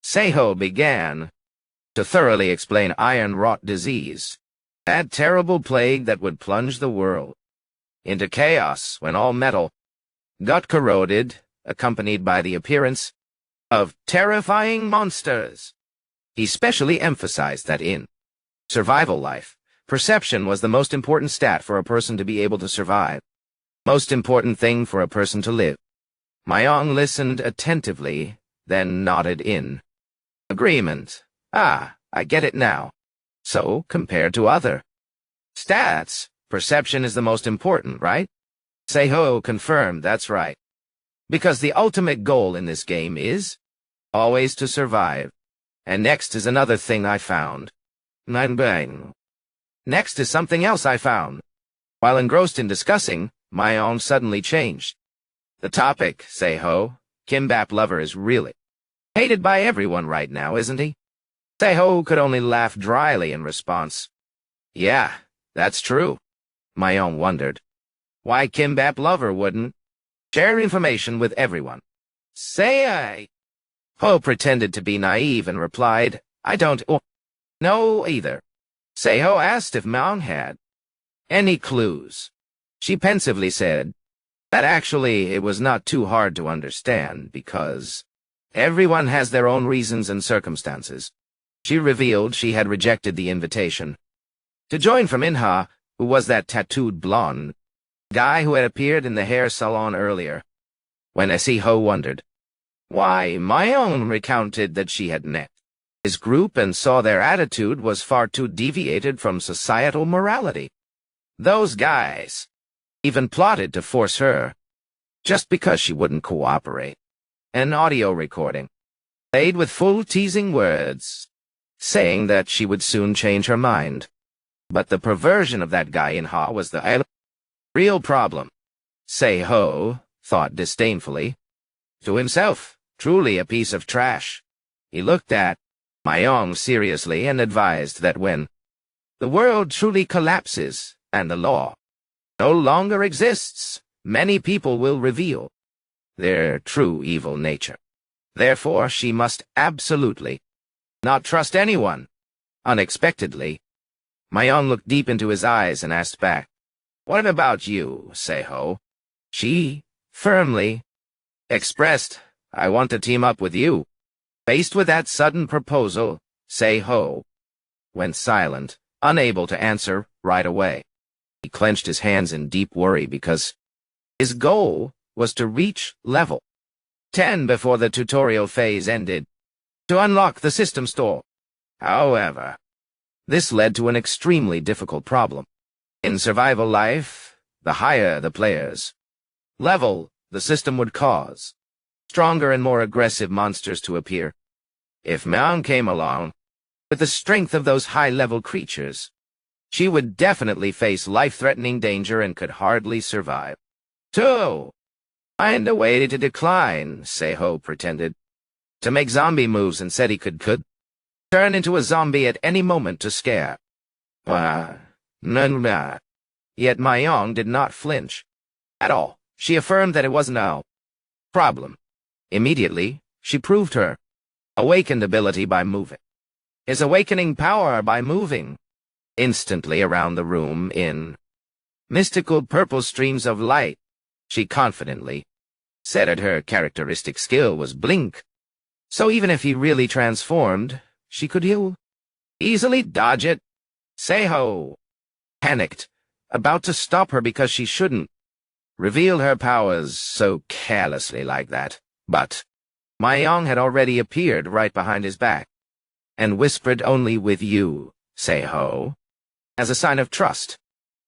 Sei-ho began to thoroughly explain iron rot disease, that terrible plague that would plunge the world into chaos when all metal got corroded, accompanied by the appearance of terrifying monsters. He specially emphasized that in survival life, perception was the most important stat for a person to be able to survive. Most important thing for a person to live. Myung listened attentively, then nodded in agreement. I get it now. So, compared to other stats, perception is the most important, right? Sei-ho confirmed that's right. Because the ultimate goal in this game is always to survive. And next is another thing I found. Next is something else I found. While engrossed in discussing, Myung suddenly changed the topic. Sei-ho, Kimbap Lover is really hated by everyone right now, isn't he? Sei-ho could only laugh dryly in response. "Yeah, that's true." Myung wondered why Kimbap Lover wouldn't share information with everyone. Sei-ho pretended to be naive and replied, "I don't know either." Sei-ho asked if Myung had any clues. She pensively said that actually it was not too hard to understand because everyone has their own reasons and circumstances. She revealed she had rejected the invitation to join from Manhwa, who was that tattooed blonde guy who had appeared in the hair salon earlier. When Sei-ho wondered why, Myung recounted that she had met his group and saw their attitude was far too deviated from societal morality. Those guys even plotted to force her, just because she wouldn't cooperate. An audio recording, played with full teasing words, saying that she would soon change her mind. But the perversion of that guy in Ha was the real problem. Sei-ho thought disdainfully to himself, truly a piece of trash. He looked at Myung seriously and advised that when the world truly collapses and the law no longer exists, many people will reveal their true evil nature. Therefore, she must absolutely not trust anyone. Unexpectedly, Myung looked deep into his eyes and asked back, "What about you, Sei-ho?" She firmly expressed, "I want to team up with you." Faced with that sudden proposal, Sei-ho went silent, unable to answer right away. He clenched his hands in deep worry because his goal was to reach level 10 before the tutorial phase ended, to unlock the system store. However, this led to an extremely difficult problem. In survival life, the higher the player's level, the system would cause stronger and more aggressive monsters to appear. If Myung came along with the strength of those high-level creatures, she would definitely face life-threatening danger and could hardly survive. To find a way to decline, Sei-ho pretended to make zombie moves and said he could turn into a zombie at any moment to scare. No. Yet Mayong did not flinch. At all. She affirmed that it wasn't a problem. Immediately, she proved her awakened ability by moving. His awakening power by moving. Instantly around the room in mystical purple streams of light, she confidently said that her characteristic skill was blink. So even if he really transformed, she could easily dodge it. Seiho panicked, about to stop her because she shouldn't reveal her powers so carelessly like that. But Mayong had already appeared right behind his back, and whispered only with you, Seiho, as a sign of trust.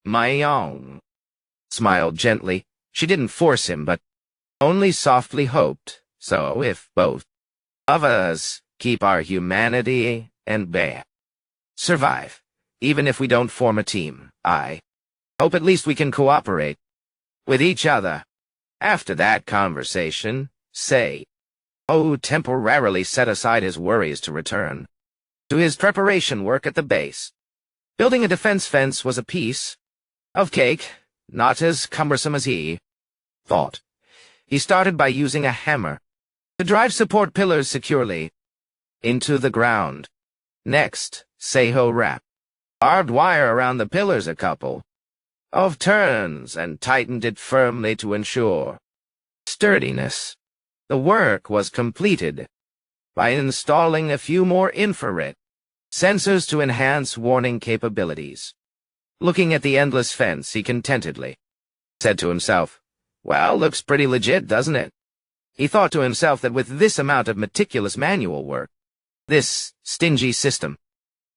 Mayong smiled gently. She didn't force him, but only softly hoped, so if both of us keep our humanity and survive, even if we don't form a team, I hope at least we can cooperate with each other. After that conversation, Seiho temporarily set aside his worries to return to his preparation work at the base. Building a defense fence was a piece of cake, not as cumbersome as he thought. He started by using a hammer to drive support pillars securely into the ground. Next, Seiho wrapped barbed wire around the pillars a couple of turns and tightened it firmly to ensure sturdiness. The work was completed by installing a few more infrared sensors to enhance warning capabilities. Looking at the endless fence, he contentedly said to himself, "Well, looks pretty legit, doesn't it?" He thought to himself that with this amount of meticulous manual work, this stingy system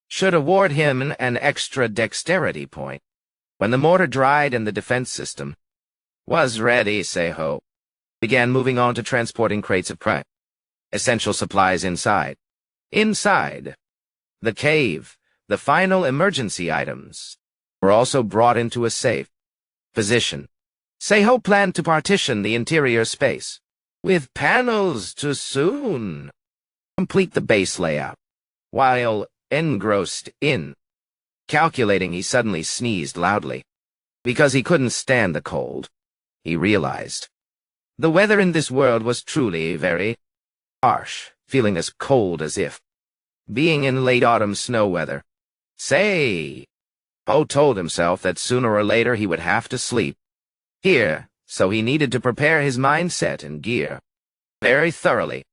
should award him an extra dexterity point. When the mortar dried and the defense system was ready, Seiho began moving on to transporting crates of essential supplies inside. Inside the cave, the final emergency items were also brought into a safe position. Seiho planned to partition the interior space with panels to soon complete the base layout. While engrossed in calculating, he suddenly sneezed loudly. Because he couldn't stand the cold, he realized the weather in this world was truly very harsh, feeling as cold as if being in late autumn snow weather. Seiho told himself that sooner or later he would have to sleep here, so he needed to prepare his mindset and gear very thoroughly.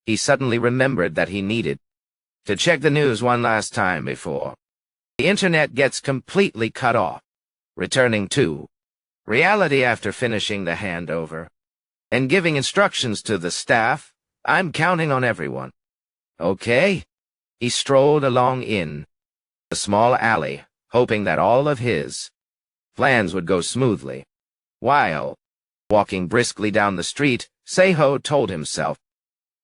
He suddenly remembered that he needed to check the news one last time before the internet gets completely cut off, returning to reality after finishing the handover and giving instructions to the staff. I'm counting on everyone. Okay? He strolled along in a small alley, hoping that all of his plans would go smoothly. While walking briskly down the street, Seiho told himself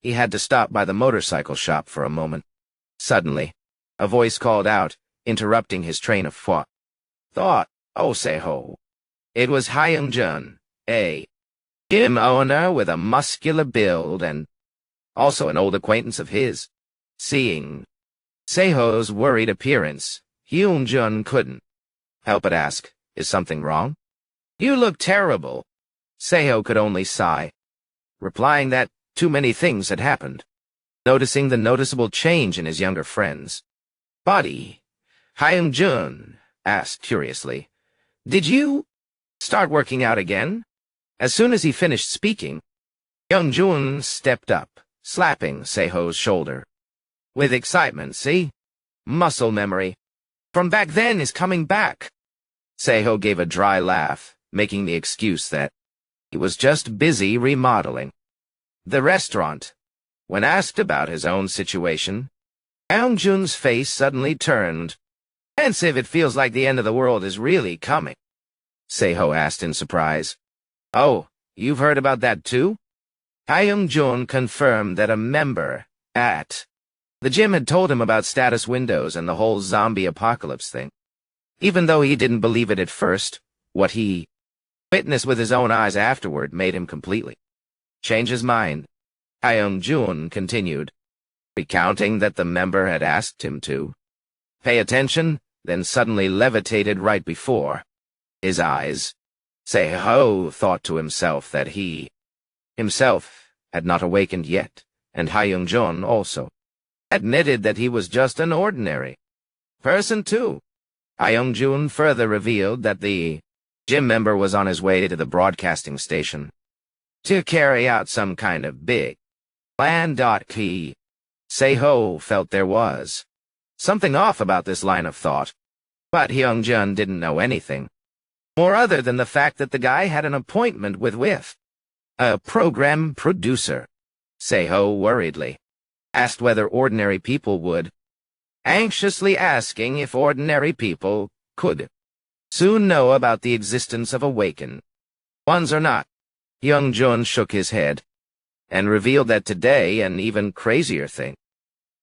he had to stop by the motorcycle shop for a moment. Suddenly, a voice called out, interrupting his train of thought. "Oh, Seiho." It was Hyung-jun, a gym owner with a muscular build and also an old acquaintance of his. Seeing Seiho's worried appearance, Hyung-jun couldn't help but ask, "Is something wrong?" "You look terrible." Seiho could only sigh, replying that too many things had happened. Noticing the noticeable change in his younger friend's body, Hyung-jun asked curiously, "Did you start working out again?" As soon as he finished speaking, Hyung-jun stepped up, slapping Seiho's shoulder with excitement. "See? Muscle memory from back then is coming back." Seiho gave a dry laugh, making the excuse that he was just busy remodeling the restaurant. When asked about his own situation, Hyung-jun's face suddenly turned pensive. "It feels like the end of the world is really coming," Seiho asked in surprise. "Oh, you've heard about that too?" Hyung-jun confirmed that a member at the gym had told him about status windows and the whole zombie apocalypse thing. Even though he didn't believe it at first, what he witnessed with his own eyes afterward made him completely change his mind. Hyung-jun continued, recounting that the member had asked him to pay attention, then suddenly levitated right before his eyes. Se-ho thought to himself that he himself had not awakened yet, and Hyung-jun also admitted that he was just an ordinary person too. Hyung-jun further revealed that the gym member was on his way to the broadcasting station to carry out some kind of big plan. Se-ho felt there was something off about this line of thought, but Hyung-jun didn't know anything more other than the fact that the guy had an appointment with a program producer. Se-ho worriedly asked whether ordinary people would, anxiously asking if ordinary people could soon know about the existence of awakened ones or not. Hyung-jun shook his head and revealed that today an even crazier thing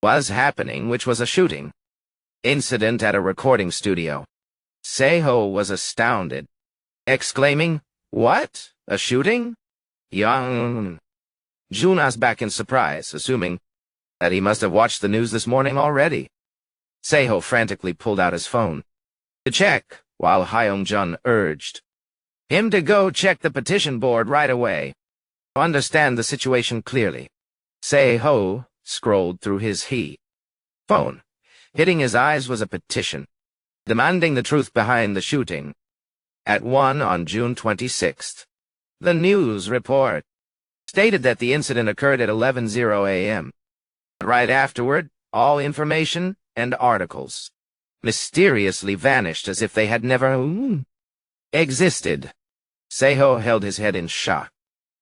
was happening, which was a shooting incident at a recording studio. Se-ho was astounded, exclaiming, "What? A shooting?" Hyung-jun asked back in surprise, assuming that he must have watched the news this morning already. Se-ho frantically pulled out his phone to check, while Hyung-jun urged him to go check the petition board right away to understand the situation clearly. Se-ho scrolled through his phone. Hitting his eyes was a petition demanding the truth behind the shooting at 1 on June 26th. The news report stated that the incident occurred at 11:00 a.m. Right afterward, all information and articles mysteriously vanished as if they had never existed. Se-ho held his head in shock.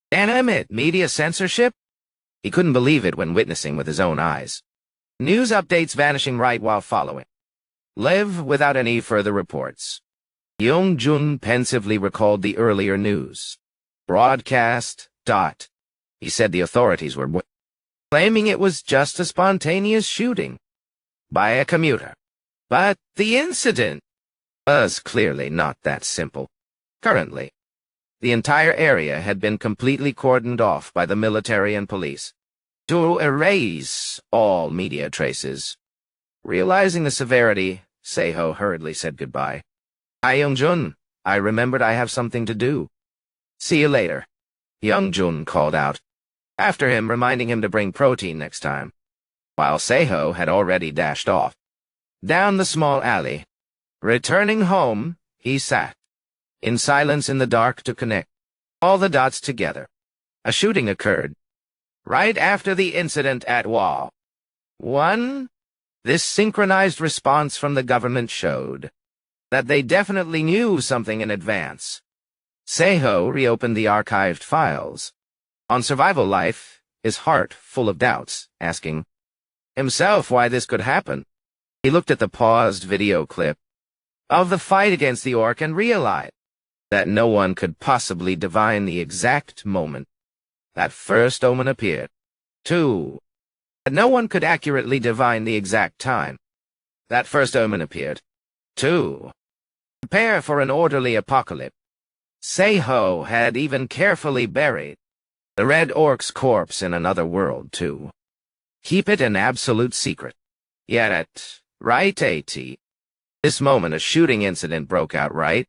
Damn it, media censorship? He couldn't believe it when witnessing with his own eyes news updates vanishing right while following live without any further reports. Hyung-jun pensively recalled the earlier news broadcast. He said the authorities were claiming it was just a spontaneous shooting by a commuter. But the incident was clearly not that simple. Currently, the entire area had been completely cordoned off by the military and police to erase all media traces. Realizing the severity, Se-ho hurriedly said goodbye. Hyung-jun, I remembered I have something to do. See you later, Hyung-jun called out, after him reminding him to bring protein next time, while Se-ho had already dashed off down the small alley. Returning home, he sat in silence in the dark to connect all the dots together. A shooting occurred right after the incident at Wall 1. This synchronized response from the government showed that they definitely knew something in advance. Se-ho reopened the archived files on survival life, his heart full of doubts, asking himself why this could happen. He looked at the paused video clip of the fight against the orc and realized that no one could possibly divine the exact moment that first omen appeared. 2. That no one could accurately divine the exact time that first omen appeared. 2. Prepare for an orderly apocalypse. Se-ho had even carefully buried the red orc's corpse in another world, too. Keep it an absolute secret. Yet at this moment a shooting incident broke out right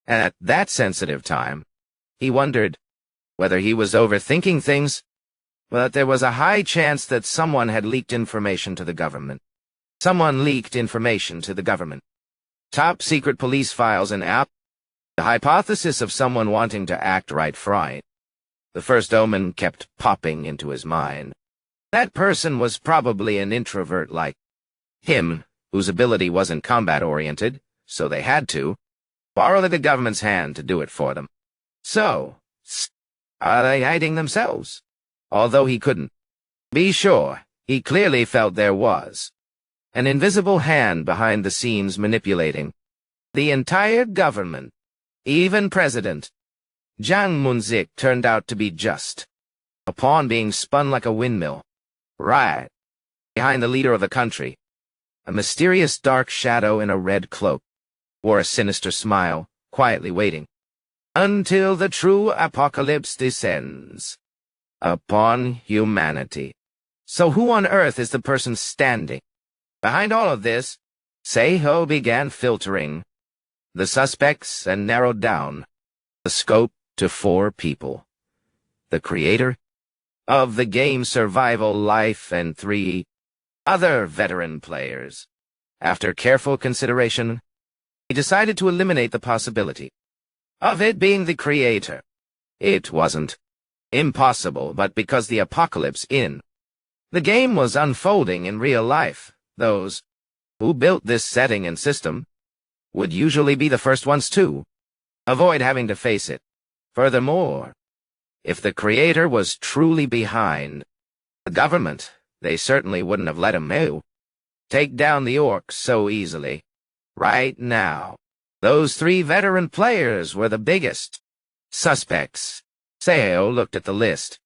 at that sensitive time. He wondered whether he was overthinking things, but there was a high chance that someone had leaked information to the government. Someone leaked information to the government. Top secret police files and app. The hypothesis of someone wanting to act right fright. The first omen kept popping into his mind. That person was probably an introvert like him, whose ability wasn't combat-oriented, so they had to borrow the government's hand to do it for them. So, are they hiding themselves? Although he couldn't be sure, he clearly felt there was an invisible hand behind the scenes manipulating the entire government. Even President Jang Moon-sik turned out to be just a pawn being spun like a windmill. Right behind the leader of the country, a mysterious dark shadow in a red cloak wore a sinister smile, quietly waiting until the true apocalypse descends. upon humanity. So who on earth is the person standing behind all of this? Seiho began filtering the suspects and narrowed down the scope to 4 people. The creator of the game's survival life and 3 other veteran players. After careful consideration, he decided to eliminate the possibility of it being the creator. It wasn't impossible, but because the apocalypse in the game was unfolding in real life, those who built this setting and system would usually be the first ones to avoid having to face it. Furthermore, if the creator was truly behind the government, they certainly wouldn't have let him take down the orcs so easily. Right now, those 3 veteran players were the biggest suspects. Seiho looked at the list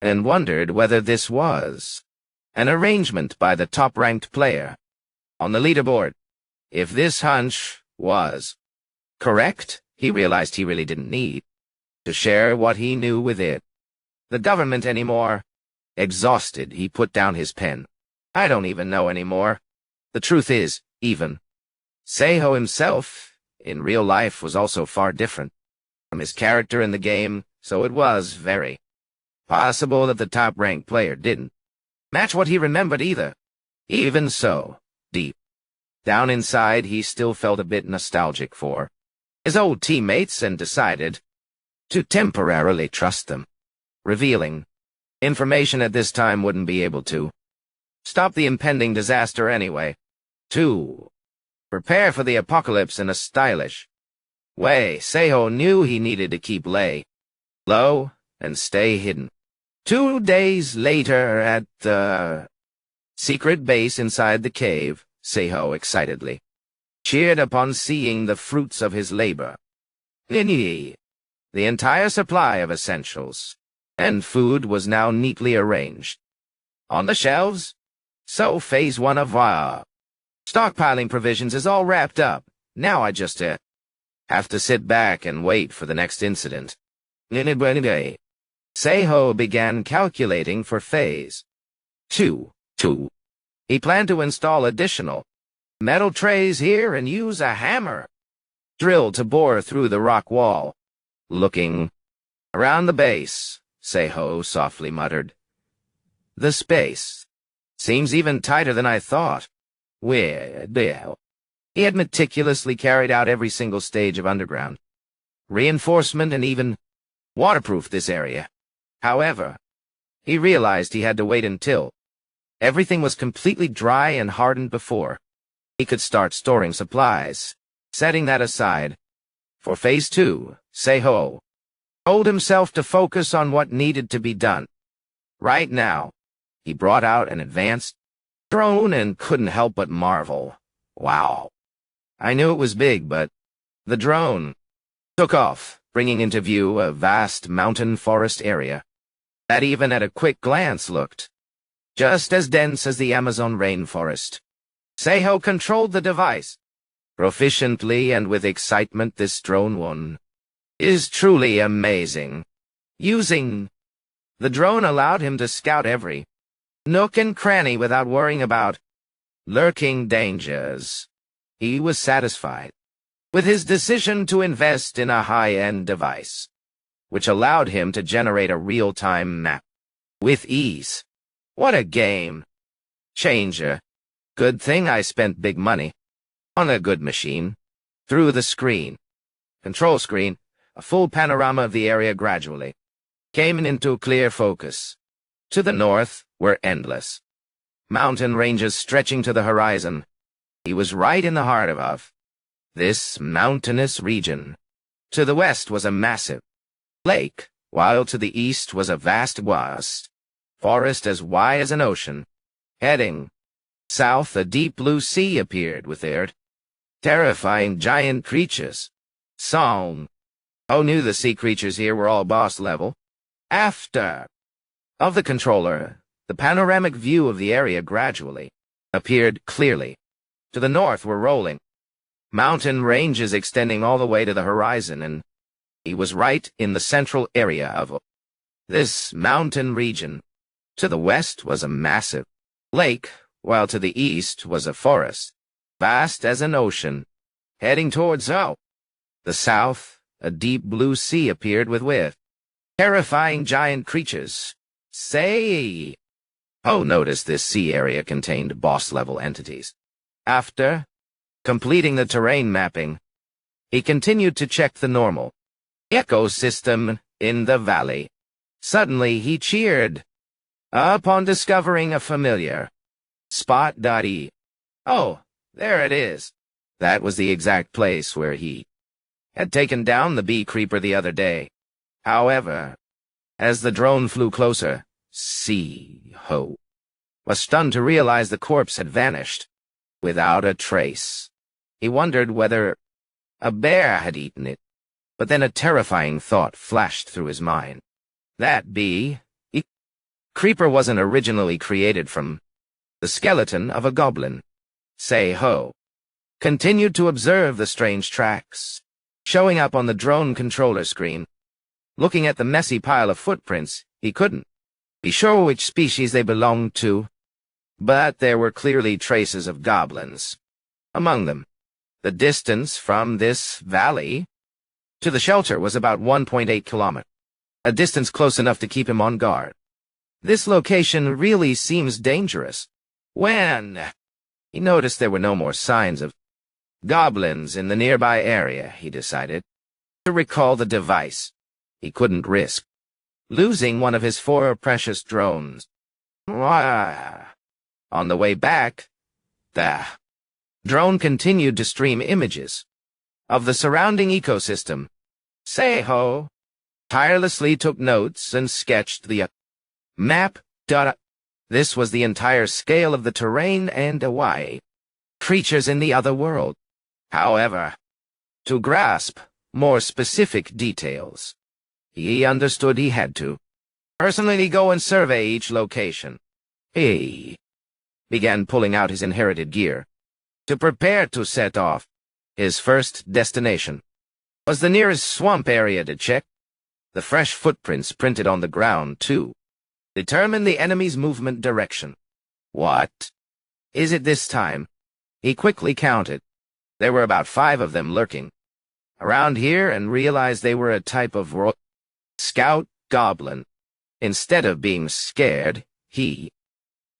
and wondered whether this was an arrangement by the top-ranked player on the leaderboard. If this hunch was correct, he realized he really didn't need to share what he knew with the government anymore. Exhausted, he put down his pen. I don't even know anymore. The truth is, even Seiho himself, in real life, was also far different from his character in the game, so it was very possible that the top-ranked player didn't match what he remembered either. Even so, deep down inside, he still felt a bit nostalgic for his old teammates and decided to temporarily trust them. Revealing information at this time wouldn't be able to stop the impending disaster anyway. To prepare for the apocalypse in a stylish way, Seiho knew he needed to keep low and stay hidden. 2 days later, at the secret base inside the cave, Seiho excitedly cheered upon seeing the fruits of his labor. The entire supply of essentials and food was now neatly arranged on the shelves. So phase 1 of our stockpiling provisions is all wrapped up. Now I just have to sit back and wait for the next incident. Seiho began calculating for phase 2. He planned to install additional metal trays here and use a hammer drill to bore through the rock wall. Looking around the base, Seiho softly muttered, "The space seems even tighter than I thought." Weird. He had meticulously carried out every single stage of underground reinforcement and even waterproofed this area. However, he realized he had to wait until everything was completely dry and hardened before he could start storing supplies. Setting that aside, for phase 2, Seiho told himself to focus on what needed to be done. Right now, he brought out an advanced drone and couldn't help but marvel. Wow. I knew it was big, but the drone took off, bringing into view a vast mountain forest area that even at a quick glance looked just as dense as the Amazon rainforest. Seiho controlled the device proficiently, and with excitement. This drone one is truly amazing. Using the drone allowed him to scout every nook and cranny without worrying about lurking dangers. He was satisfied with his decision to invest in a high-end device, which allowed him to generate a real-time map with ease. What a game changer. Good thing I spent big money on a good machine. Through the control screen, a full panorama of the area gradually came into clear focus. To the north were endless mountain ranges stretching to the horizon. He was right in the heart of this mountainous region. To the west was a massive lake, while to the east was a vast forest as wide as an ocean. Heading south, a deep blue sea appeared with their terrifying giant creatures. Song knew the sea creatures here were all boss level. After of the controller, the panoramic view of the area gradually appeared clearly. To the north were rolling mountain ranges extending all the way to the horizon, and he was right in the central area of this mountain region. To the west was a massive lake, while to the east was a forest, vast as an ocean, heading towards the south. A deep blue sea appeared with terrifying giant creatures. Noticed this sea area contained boss-level entities. After completing the terrain mapping, he continued to check the normal ecosystem in the valley. Suddenly, he cheered upon discovering a familiar spot. Oh, there it is. That was the exact place where he had taken down the bee creeper the other day. However, as the drone flew closer, Ho was stunned to realize the corpse had vanished without a trace. He wondered whether a bear had eaten it, but then a terrifying thought flashed through his mind. That bee creeper wasn't originally created from the skeleton of a goblin. Ho continued to observe the strange tracks showing up on the drone controller screen. Looking at the messy pile of footprints, he couldn't be sure which species they belonged to, but there were clearly traces of goblins among them. The distance from this valley to the shelter was about 1.8 kilometers, a distance close enough to keep him on guard. This location really seems dangerous. When he noticed there were no more signs of goblins in the nearby area, he decided to recall the device. He couldn't risk losing one of his 4 precious drones. On the way back, the drone continued to stream images of the surrounding ecosystem. Ho tirelessly took notes and sketched the map. This was the entire scale of the terrain and creatures in the other world. However, to grasp more specific details, he understood he had to personally go and survey each location. He began pulling out his inherited gear to prepare to set off. His first destination was the nearest swamp area to check the fresh footprints printed on the ground to determine the enemy's movement direction. What is it this time? He quickly counted. There were about 5 of them lurking around here and realized they were a type of scout goblin. Instead of being scared, he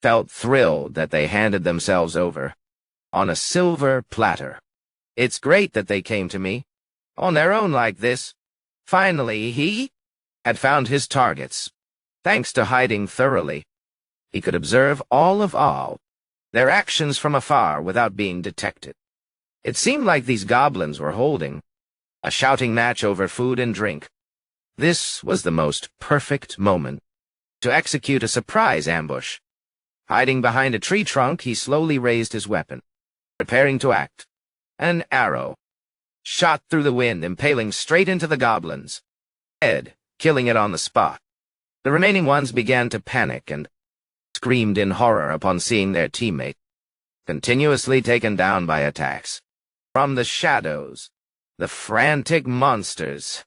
felt thrilled that they handed themselves over on a silver platter. It's great that they came to me on their own like this. Finally, he had found his targets. Thanks to hiding thoroughly, he could observe all their actions from afar without being detected. It seemed like these goblins were holding a shouting match over food and drink. This was the most perfect moment to execute a surprise ambush. Hiding behind a tree trunk, he slowly raised his weapon, preparing to act. An arrow shot through the wind, impaling straight into the goblin's head, killing it on the spot. The remaining ones began to panic and screamed in horror upon seeing their teammate continuously taken down by attacks from the shadows. The frantic monsters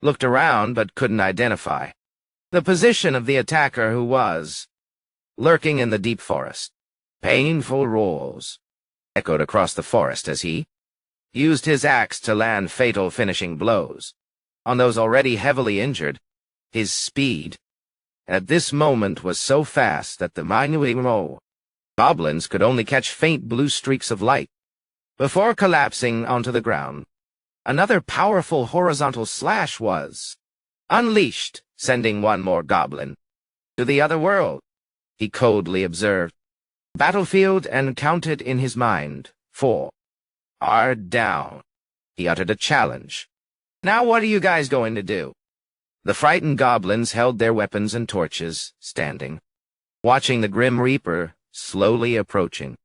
looked around but couldn't identify the position of the attacker, who was lurking in the deep forest. Painful roars echoed across the forest as he used his axe to land fatal finishing blows on those already heavily injured. His speed at this moment was so fast that the Manhwa goblins could only catch faint blue streaks of light before collapsing onto the ground. Another powerful horizontal slash was unleashed, sending one more goblin to the other world. He coldly observed the battlefield and counted in his mind. 4 are down. He uttered a challenge. Now what are you guys going to do? The frightened goblins held their weapons and torches, standing, watching the Grim Reaper slowly approaching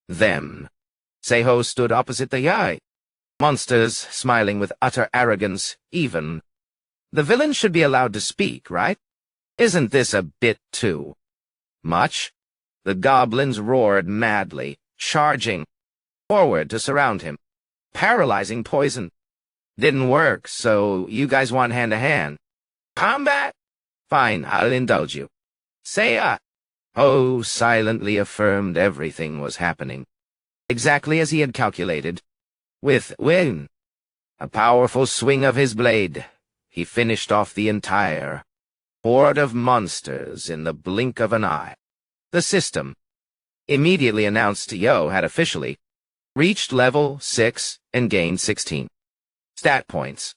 them. Ho stood opposite the monsters, smiling with utter arrogance. Even the villain should be allowed to speak, right? Isn't this a bit too much? The goblins roared madly, charging forward to surround him. Paralyzing poison didn't work, so you guys want hand-to-hand combat? Fine, I'll indulge you. Say, Ho silently affirmed everything was happening exactly as he had calculated. With a powerful swing of his blade, he finished off the entire horde of monsters in the blink of an eye. The system, immediately announced Yo, had officially reached level 6 and gained 16 stat points.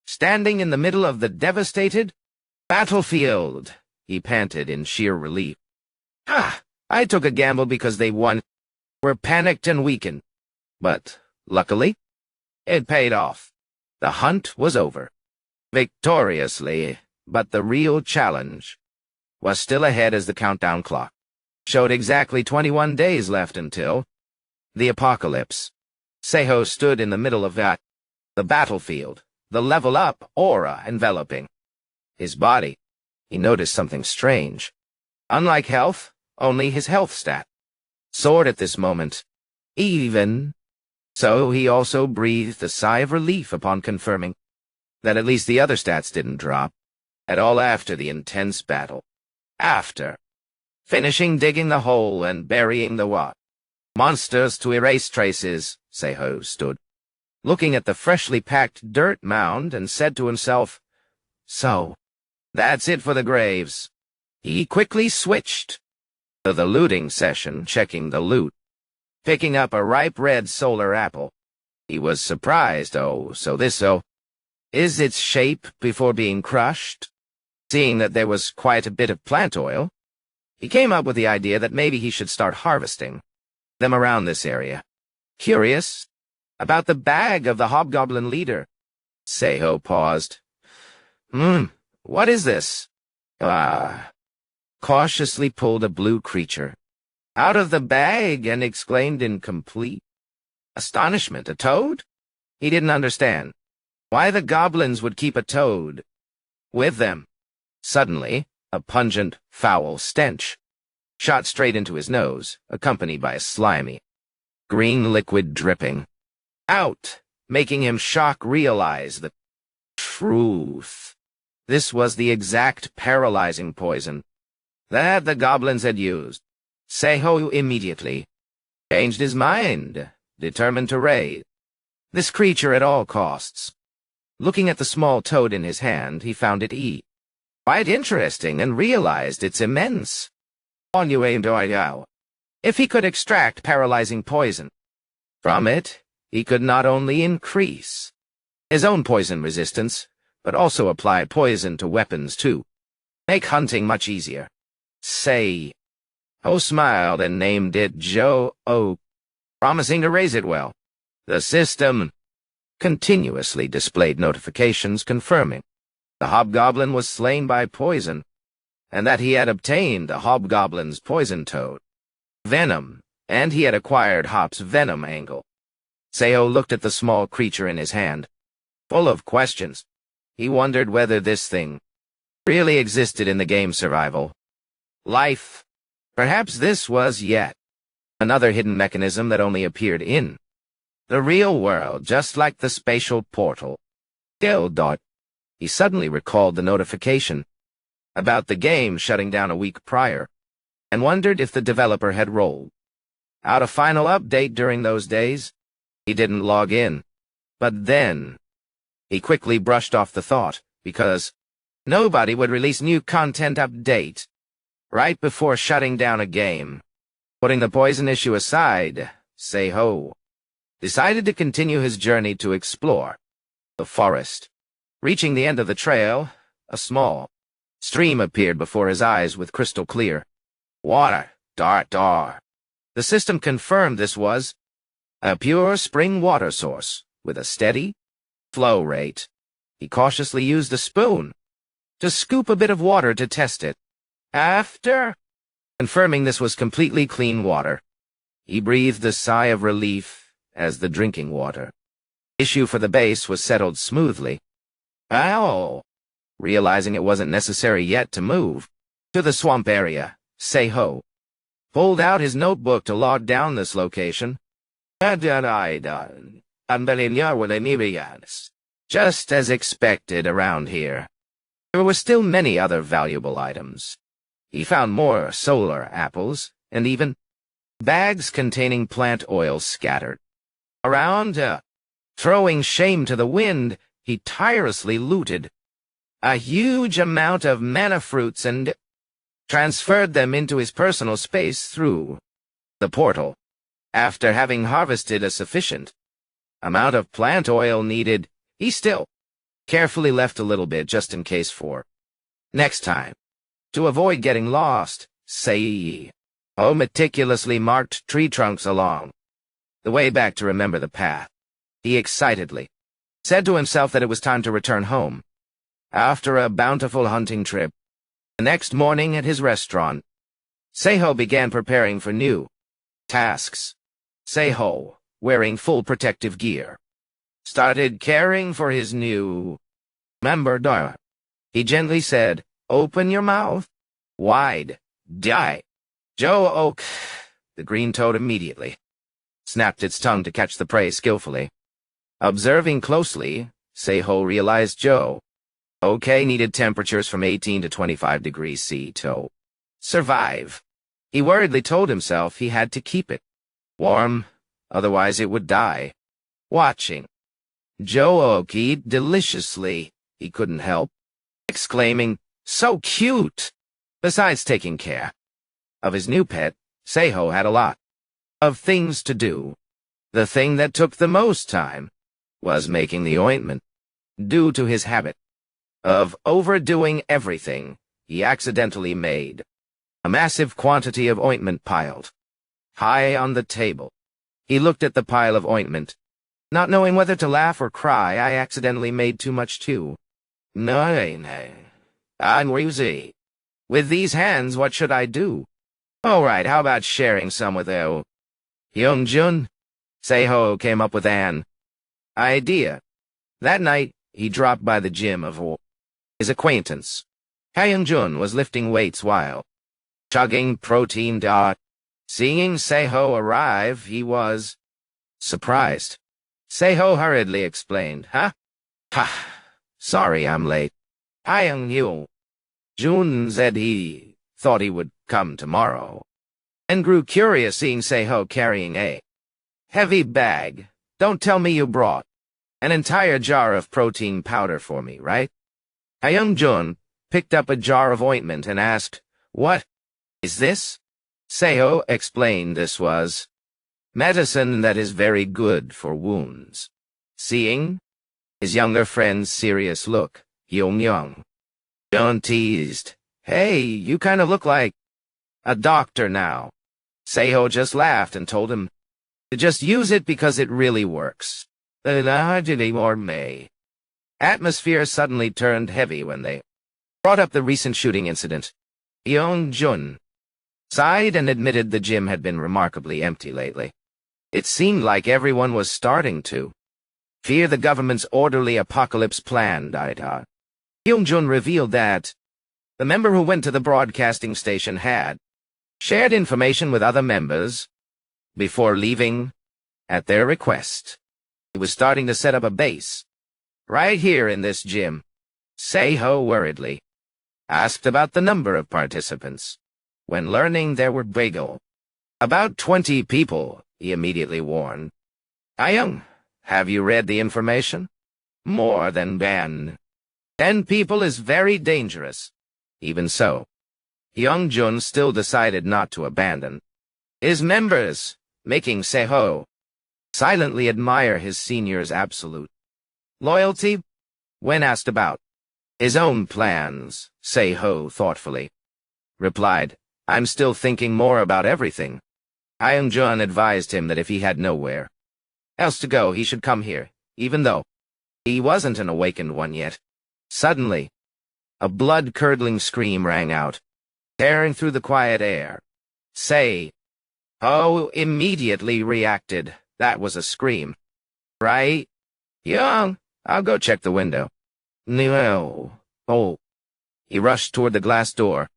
Standing in the middle of the devastated battlefield, he panted in sheer relief. I took a gamble because they were panicked and weakened. But, luckily, it paid off. The hunt was over. Victoriously, but the real challenge was still ahead as the countdown clock showed exactly 21 days left until the apocalypse. Seiho stood in the middle of the battlefield, the level-up aura enveloping his body. He noticed something strange. Unlike health, only his health stat soared at this moment. Even so, he also breathed a sigh of relief upon confirming that at least the other stats didn't drop at all after the intense battle. After finishing digging the hole and burying the monsters to erase traces, Seiho stood, looking at the freshly packed dirt mound, and said to himself, "So, that's it for the graves." He quickly switched to the looting session, checking the loot, picking up a ripe red solar apple. He was surprised, is its shape before being crushed? Seeing that there was quite a bit of plant oil, he came up with the idea that maybe he should start harvesting them around this area. Curious about the bag of the hobgoblin leader, Seiho paused. What is this? Cautiously pulled a blue creature out of the bag and exclaimed in complete astonishment. A toad? He didn't understand why the goblins would keep a toad with them. Suddenly, a pungent, foul stench shot straight into his nose, accompanied by a slimy, green liquid dripping out, making him realize the truth. This was the exact paralyzing poison that the goblins had used. Seiho immediately changed his mind, determined to raid this creature at all costs. Looking at the small toad in his hand, he found it quite interesting and realized its immense value. If he could extract paralyzing poison from it, he could not only increase his own poison resistance, but also apply poison to weapons to make hunting much easier. Seiho smiled and named it Jo-O, promising to raise it well. The system continuously displayed notifications confirming the hobgoblin was slain by poison, and that he had obtained the hobgoblin's poison toad venom, and he had acquired Hop's venom angle. Seiho looked at the small creature in his hand, full of questions. He wondered whether this thing really existed in the game's survival life. Perhaps this was yet another hidden mechanism that only appeared in the real world, just like the spatial portal. He suddenly recalled the notification about the game shutting down a week prior, and wondered if the developer had rolled out a final update during those days. He didn't log in, but then he quickly brushed off the thought, because nobody would release new content update right before shutting down a game. Putting the poison issue aside, Seiho decided to continue his journey to explore the forest. Reaching the end of the trail, a small stream appeared before his eyes with crystal clear water. The system confirmed this was a pure spring water source with a steady flow rate. He cautiously used a spoon to scoop a bit of water to test it. After confirming this was completely clean water, he breathed a sigh of relief as the drinking water issue for the base was settled smoothly. Realizing it wasn't necessary yet to move to the swamp area, Seiho pulled out his notebook to log down this location. Just as expected around here. There were still many other valuable items. He found more solar apples, and even bags containing plant oil scattered around. Throwing shame to the wind, he tirelessly looted a huge amount of mana fruits and transferred them into his personal space through the portal. After having harvested a sufficient amount of plant oil needed, he still carefully left a little bit just in case for next time. To avoid getting lost, Sei meticulously marked tree trunks along the way back to remember the path. He excitedly said to himself that it was time to return home. After a bountiful hunting trip, the next morning at his restaurant, Seiho began preparing for new tasks. Seiho, wearing full protective gear, started caring for his new member. He gently said, "Open your mouth wide. Die." Joe Oak, the green toad immediately snapped its tongue to catch the prey skillfully. Observing closely, Seiho realized Joe Oak needed temperatures from 18 to 25 degrees C to survive. He worriedly told himself he had to keep it warm, otherwise it would die. Watching Joe Oak eat deliciously, he couldn't help exclaiming, "So cute!" Besides taking care of his new pet, Seiho had a lot of things to do. The thing that took the most time was making the ointment. Due to his habit of overdoing everything, he accidentally made a massive quantity of ointment piled high on the table. He looked at the pile of ointment, not knowing whether to laugh or cry. I accidentally made too much too. No, I'm woozy. With these hands, what should I do? All right, how about sharing some with Young-jun? Seiho came up with an idea. That night, he dropped by the gym of his acquaintance. Young-jun was lifting weights while chugging protein. Seeing Seiho arrive, he was surprised. Seiho hurriedly explained, "Huh? Ha, sorry I'm late. Jun said he thought he would come tomorrow," and grew curious seeing Seiho carrying a heavy bag. "Don't tell me you brought an entire jar of protein powder for me, right?" Jun picked up a jar of ointment and asked, "What is this?" Seiho explained this was medicine that is very good for wounds. Seeing his younger friend's serious look, Young teased, "Hey, you kind of look like a doctor now." Seiho just laughed and told him to just use it because it really works. Atmosphere suddenly turned heavy when they brought up the recent shooting incident. Young-jun sighed and admitted the gym had been remarkably empty lately. It seemed like everyone was starting to fear the government's orderly apocalypse plan. Young-jun revealed that the member who went to the broadcasting station had shared information with other members before leaving at their request. He was starting to set up a base right here in this gym. Seiho worriedly asked about the number of participants. When learning there were about 20 people, he immediately warned, "Young, have you read the information? More than 10 people is very dangerous." Even so, Young-jun still decided not to abandon his members, making Seiho silently admire his senior's absolute loyalty. When asked about his own plans, Seiho thoughtfully replied, "I'm still thinking more about everything." Young-jun advised him that if he had nowhere else to go, he should come here, even though he wasn't an awakened one yet. Suddenly, a blood-curdling scream rang out, tearing through the quiet air. Seiho immediately reacted. That was a scream. "Right? Young, I'll go check the window." "No." "Oh." He rushed toward the glass door,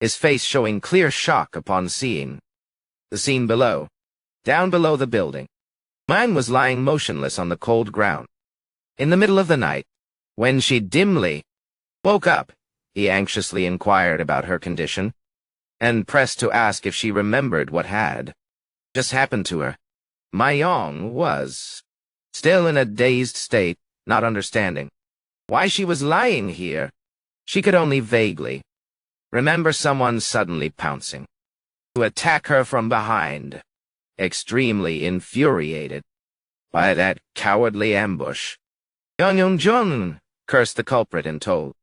his face showing clear shock upon seeing the scene below. Down below the building, Man was lying motionless on the cold ground. In the middle of the night, when she dimly woke up, He anxiously inquired about her condition, and pressed to ask if she remembered what had just happened to her. Mayong was still in a dazed state, not understanding why she was lying here. She could only vaguely remember someone suddenly pouncing to attack her from behind, extremely infuriated by that cowardly ambush. Jun cursed the culprit and told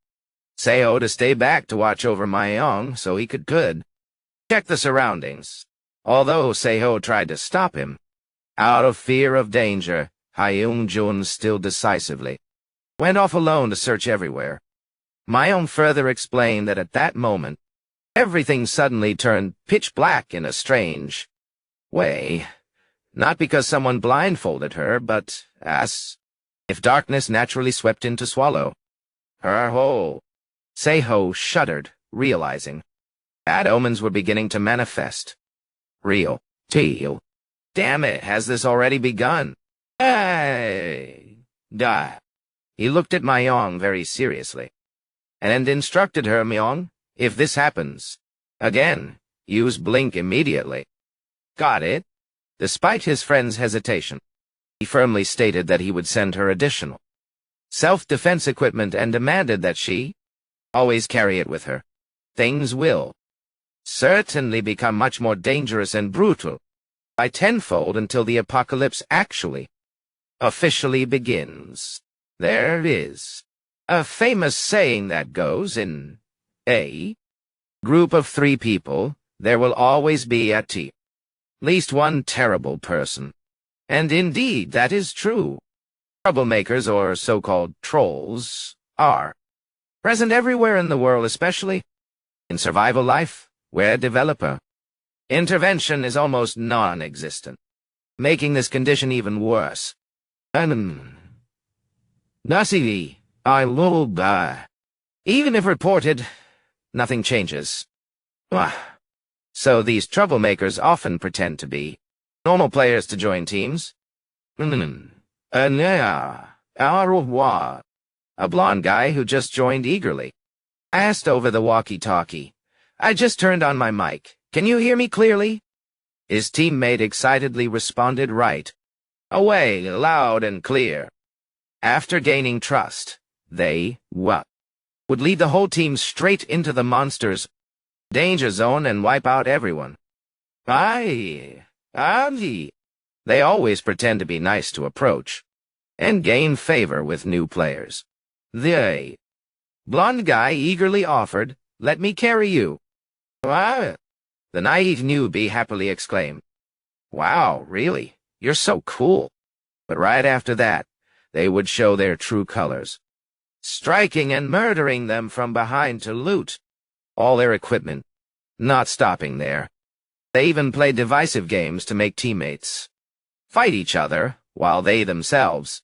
Seo to stay back to watch over Mayong so he could check the surroundings. Although Seo tried to stop him, out of fear of danger, Jun still decisively went off alone to search everywhere. Mayong further explained that at that moment, everything suddenly turned pitch black in a strange way, not because someone blindfolded her, but as if darkness naturally swept in to swallow her whole. Seo shuddered, realizing bad omens were beginning to manifest. Real deal. Damn it, has this already begun? Hey, die. He looked at Mayong very seriously, and instructed her, Myong, if this happens again, use blink immediately. Got it? Despite his friend's hesitation, he firmly stated that he would send her additional self-defense equipment and demanded that she always carry it with her. Things will certainly become much more dangerous and brutal by tenfold until the apocalypse actually officially begins. There is a famous saying that goes, in a group of 3 people, there will always be at least one terrible person. And indeed, that is true. Troublemakers, or so-called trolls, are present everywhere in the world, especially in survival life, where developer intervention is almost non-existent, making this condition even worse. Nasi, I will die. Even if reported, nothing changes. So these troublemakers often pretend to be normal players to join teams. A blonde guy who just joined eagerly asked over the walkie-talkie. I just turned on my mic. Can you hear me clearly? His teammate excitedly responded right away, loud and clear. After gaining trust, they would lead the whole team straight into the monster's danger zone and wipe out everyone. They always pretend to be nice to approach and gain favor with new players. The blonde guy eagerly offered, let me carry you. The naive newbie happily exclaimed, wow, really? You're so cool. But right after that, they would show their true colors, striking and murdering them from behind to loot all their equipment. Not stopping there, they even played divisive games to make teammates fight each other while they themselves,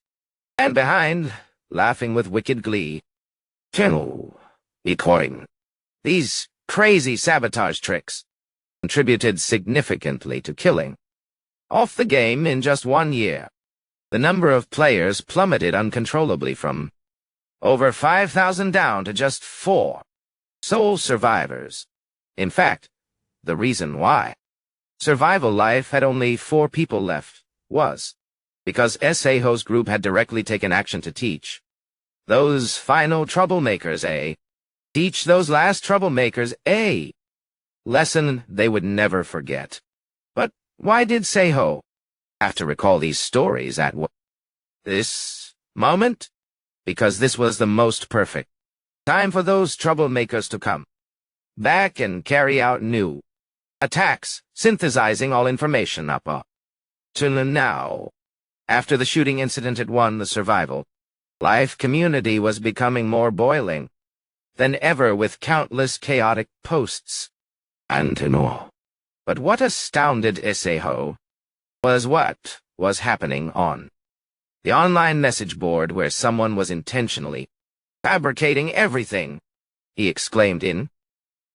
and behind, laughing with wicked glee. These crazy sabotage tricks contributed significantly to killing off the game in just 1 year. The number of players plummeted uncontrollably from over 5,000 down to just 4 sole survivors. In fact, the reason why survival life had only 4 people left was because Seo's group had directly taken action to teach those final troublemakers teach those last troublemakers a lesson they would never forget. But why did Seo have to recall these stories at this moment? Because this was the most perfect time for those troublemakers to come back and carry out new attacks, synthesizing all information up to now. After the shooting incident at the survival life community was becoming more boiling than ever with countless chaotic posts. But what astounded Seo was what was happening on the online message board, where someone was intentionally fabricating everything. He exclaimed in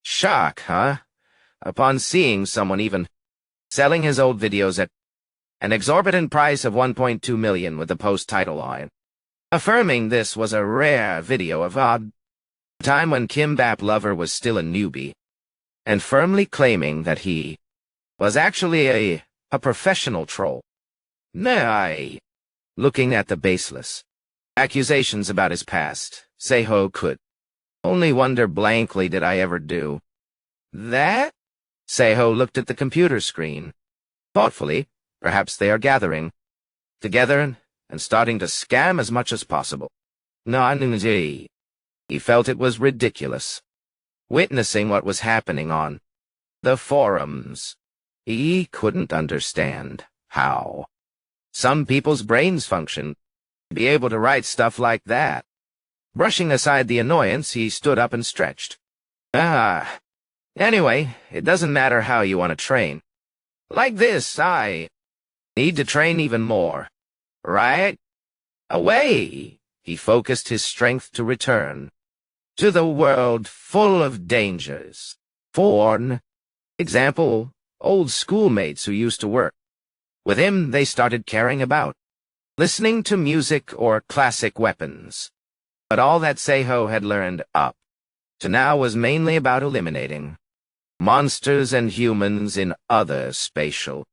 shock, upon seeing someone even selling his old videos at an exorbitant price of 1.2 million with the post title line affirming this was a rare video of odd time when Kimbap Lover was still a newbie, and firmly claiming that he was actually a professional troll. Nay, looking at the baseless accusations about his past, Seiho could only wonder blankly, did I ever do that? Seiho looked at the computer screen. Thoughtfully, perhaps they are gathering together and starting to scam as much as possible. Nanji. He felt it was ridiculous. Witnessing what was happening on the forums, he couldn't understand how some people's brains function to be able to write stuff like that. Brushing aside the annoyance, he stood up and stretched. Anyway, it doesn't matter how you want to train. Like this, I need to train even more. Right? Away! He focused his strength to return to the world full of dangers. For example, old schoolmates who used to work with him, they started caring about listening to music or classic weapons. But all that Seiho had learned up to now was mainly about eliminating monsters and humans in other spatial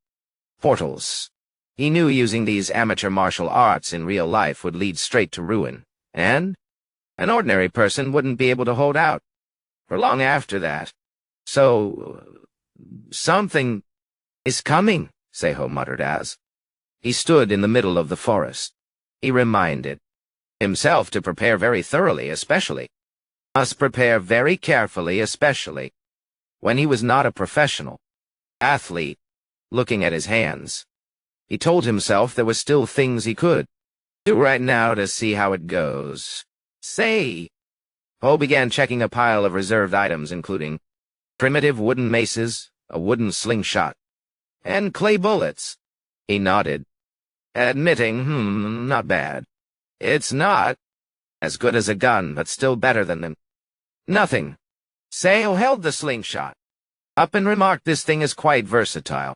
portals. He knew using these amateur martial arts in real life would lead straight to ruin, and an ordinary person wouldn't be able to hold out for long after that. So, something is coming, Seiho muttered as he stood in the middle of the forest. He reminded himself to prepare very thoroughly, especially must prepare very carefully, especially when he was not a professional athlete. Looking at his hands, he told himself there were still things he could do right now to see how it goes. Say, Poe began checking a pile of reserved items, including primitive wooden maces, a wooden slingshot, and clay bullets. He nodded, admitting, not bad. It's not as good as a gun, but still better than them. Nothing. Sale held the slingshot up and remarked this thing is quite versatile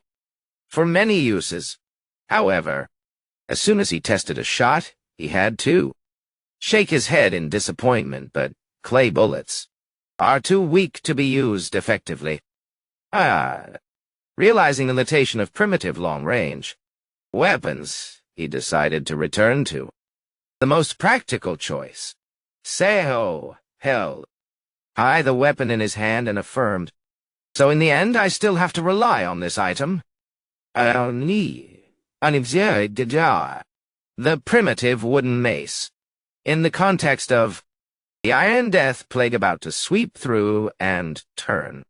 for many uses. However, as soon as he tested a shot, he had to shake his head in disappointment, but clay bullets are too weak to be used effectively. Realizing the limitation of primitive long-range weapons, he decided to return to the most practical choice. Seiho held high the weapon in his hand and affirmed, so in the end I still have to rely on this item. The primitive wooden mace, in the context of the Iron Death plague about to sweep through and turn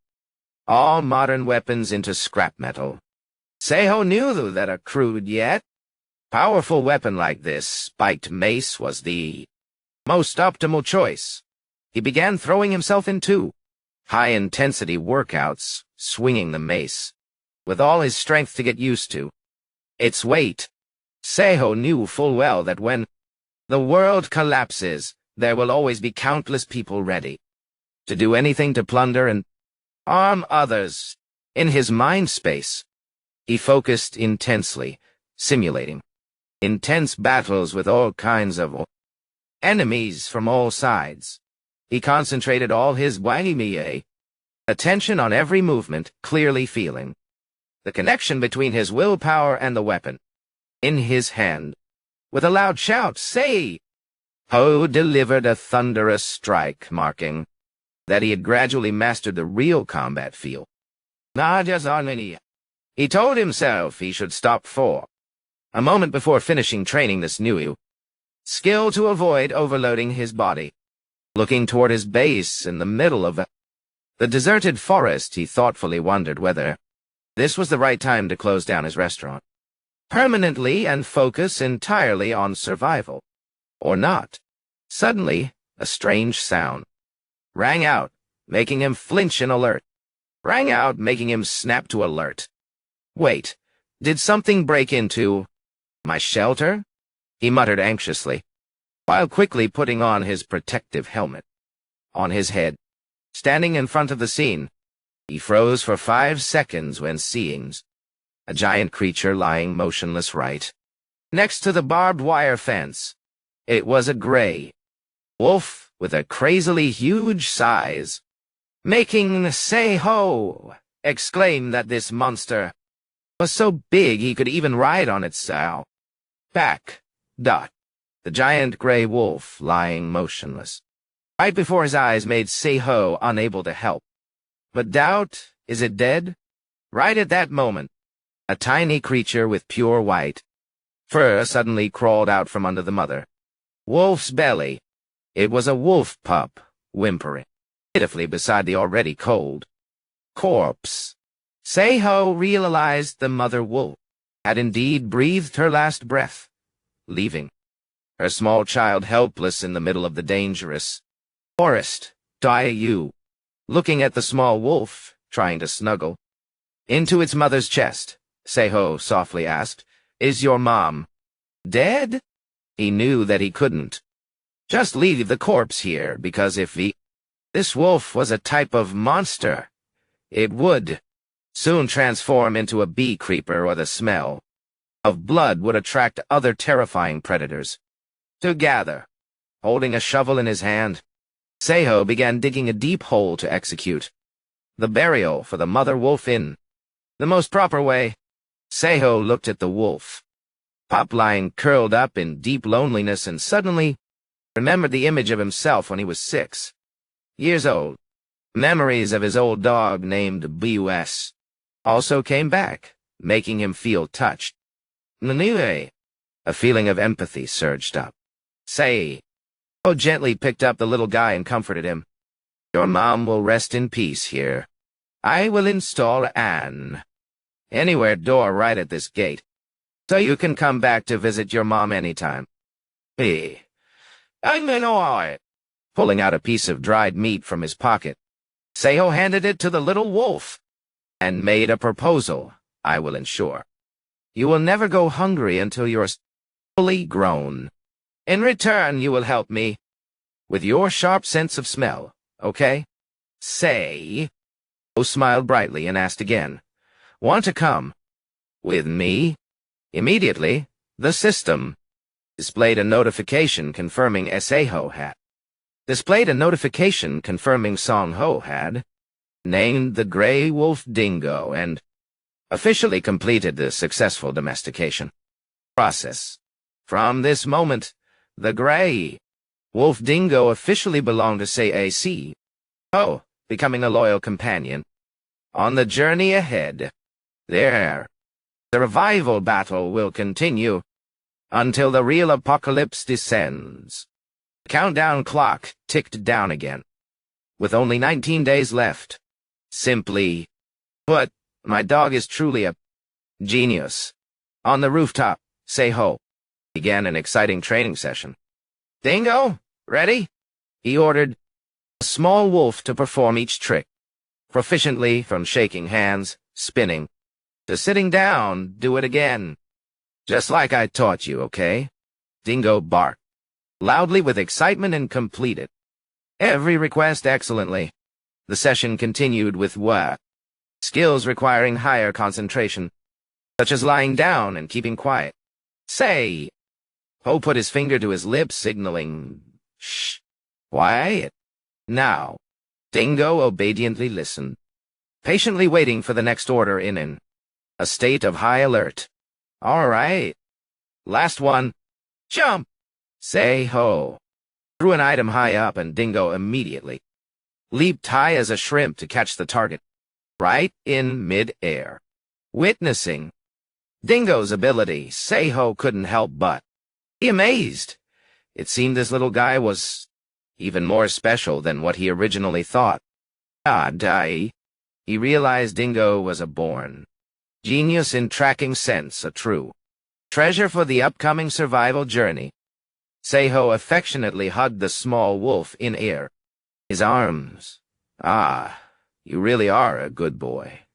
all modern weapons into scrap metal. Seiho knew that a crude yet powerful weapon like this spiked mace was the most optimal choice. He began throwing himself into high-intensity workouts, swinging the mace with all his strength to get used to its weight. Seiho knew full well that when the world collapses, there will always be countless people ready to do anything to plunder and harm others. In his mind space, he focused intensely, simulating intense battles with all kinds of enemies from all sides. He concentrated all his attention on every movement, clearly feeling the connection between his willpower and the weapon in his hand. With a loud shout, "Say!" Poe delivered a thunderous strike, marking that he had gradually mastered the real combat feel. He told himself he should stop for a moment before finishing training this new skill to avoid overloading his body. Looking toward his base in the middle of the deserted forest, he thoughtfully wondered whether this was the right time to close down his restaurant permanently and focus entirely on survival, or not. Suddenly, a strange sound rang out, making him flinch in alert. Rang out, making him snap to alert. Wait, did something break into my shelter? He muttered anxiously, while quickly putting on his protective helmet on his head. Standing in front of the scene, he froze for 5 seconds when seeing a giant creature lying motionless right next to the barbed wire fence. It was a gray wolf with a crazily huge size, making Sei-ho exclaim that this monster was so big he could even ride on its back. The giant gray wolf lying motionless. Right before his eyes made Sei-ho unable to help. But doubt, is it dead? Right at that moment, a tiny creature with pure white fur suddenly crawled out from under the mother wolf's belly. It was a wolf pup, whimpering pitifully beside the already cold corpse. Sei-ho realized the mother wolf had indeed breathed her last breath, leaving her small child helpless in the middle of the dangerous forest. Dai-yu, looking at the small wolf, trying to snuggle into its mother's chest, Sei-ho softly asked, "Is your mom dead?" He knew that he couldn't just leave the corpse here, because if this wolf was a type of monster, it would soon transform into a bee creeper, or the smell of blood would attract other terrifying predators. Together, holding a shovel in his hand, Sei-ho began digging a deep hole to execute the burial for the mother wolf in the most proper way. Sei-ho looked at the wolf pup lying curled up in deep loneliness and suddenly remembered the image of himself when he was 6 years old. Memories of his old dog named Bus also came back, making him feel touched. Anyway, a feeling of empathy surged up. Sei-ho gently picked up the little guy and comforted him. "Your mom will rest in peace here. I will install an anywhere door right at this gate, so you can come back to visit your mom anytime." "I'm in all right." Pulling out a piece of dried meat from his pocket, Sei-ho handed it to the little wolf and made a proposal. "I will ensure you will never go hungry until you're fully grown. In return, you will help me with your sharp sense of smell, okay?" Sei-ho smiled brightly and asked again, "Want to come with me?" Immediately, the system displayed a notification confirming Sei-ho had Song-ho had named the gray wolf Dingo and officially completed the successful domestication process. From this moment, the gray wolf Dingo officially belonged to Sei-ho, becoming a loyal companion on the journey ahead. Their survival battle will continue until the real apocalypse descends. The countdown clock ticked down again, with only 19 days left. Simply put, my dog is truly a genius. On the rooftop, Sei-ho began an exciting training session. "Dingo, ready?" he ordered a small wolf to perform each trick proficiently, from shaking hands, spinning, to sitting down. "Do it again, just like I taught you, okay?" Dingo barked loudly with excitement and completed every request excellently. The session continued with skills requiring higher concentration, such as lying down and keeping quiet. Sei-ho put his finger to his lips, signaling, "Shh, quiet." Now, Dingo obediently listened, patiently waiting for the next order in a state of high alert. "All right. Last one. Jump!" Sei-ho threw an item high up, and Dingo immediately leaped high as a shrimp to catch the target right in mid-air. Witnessing Dingo's ability, Sei-ho couldn't help but be amazed. It seemed this little guy was even more special than what he originally thought. He realized Dingo was a born genius in tracking scents, a true treasure for the upcoming survival journey. Sei-ho affectionately hugged the small wolf in air. His arms. You really are a good boy."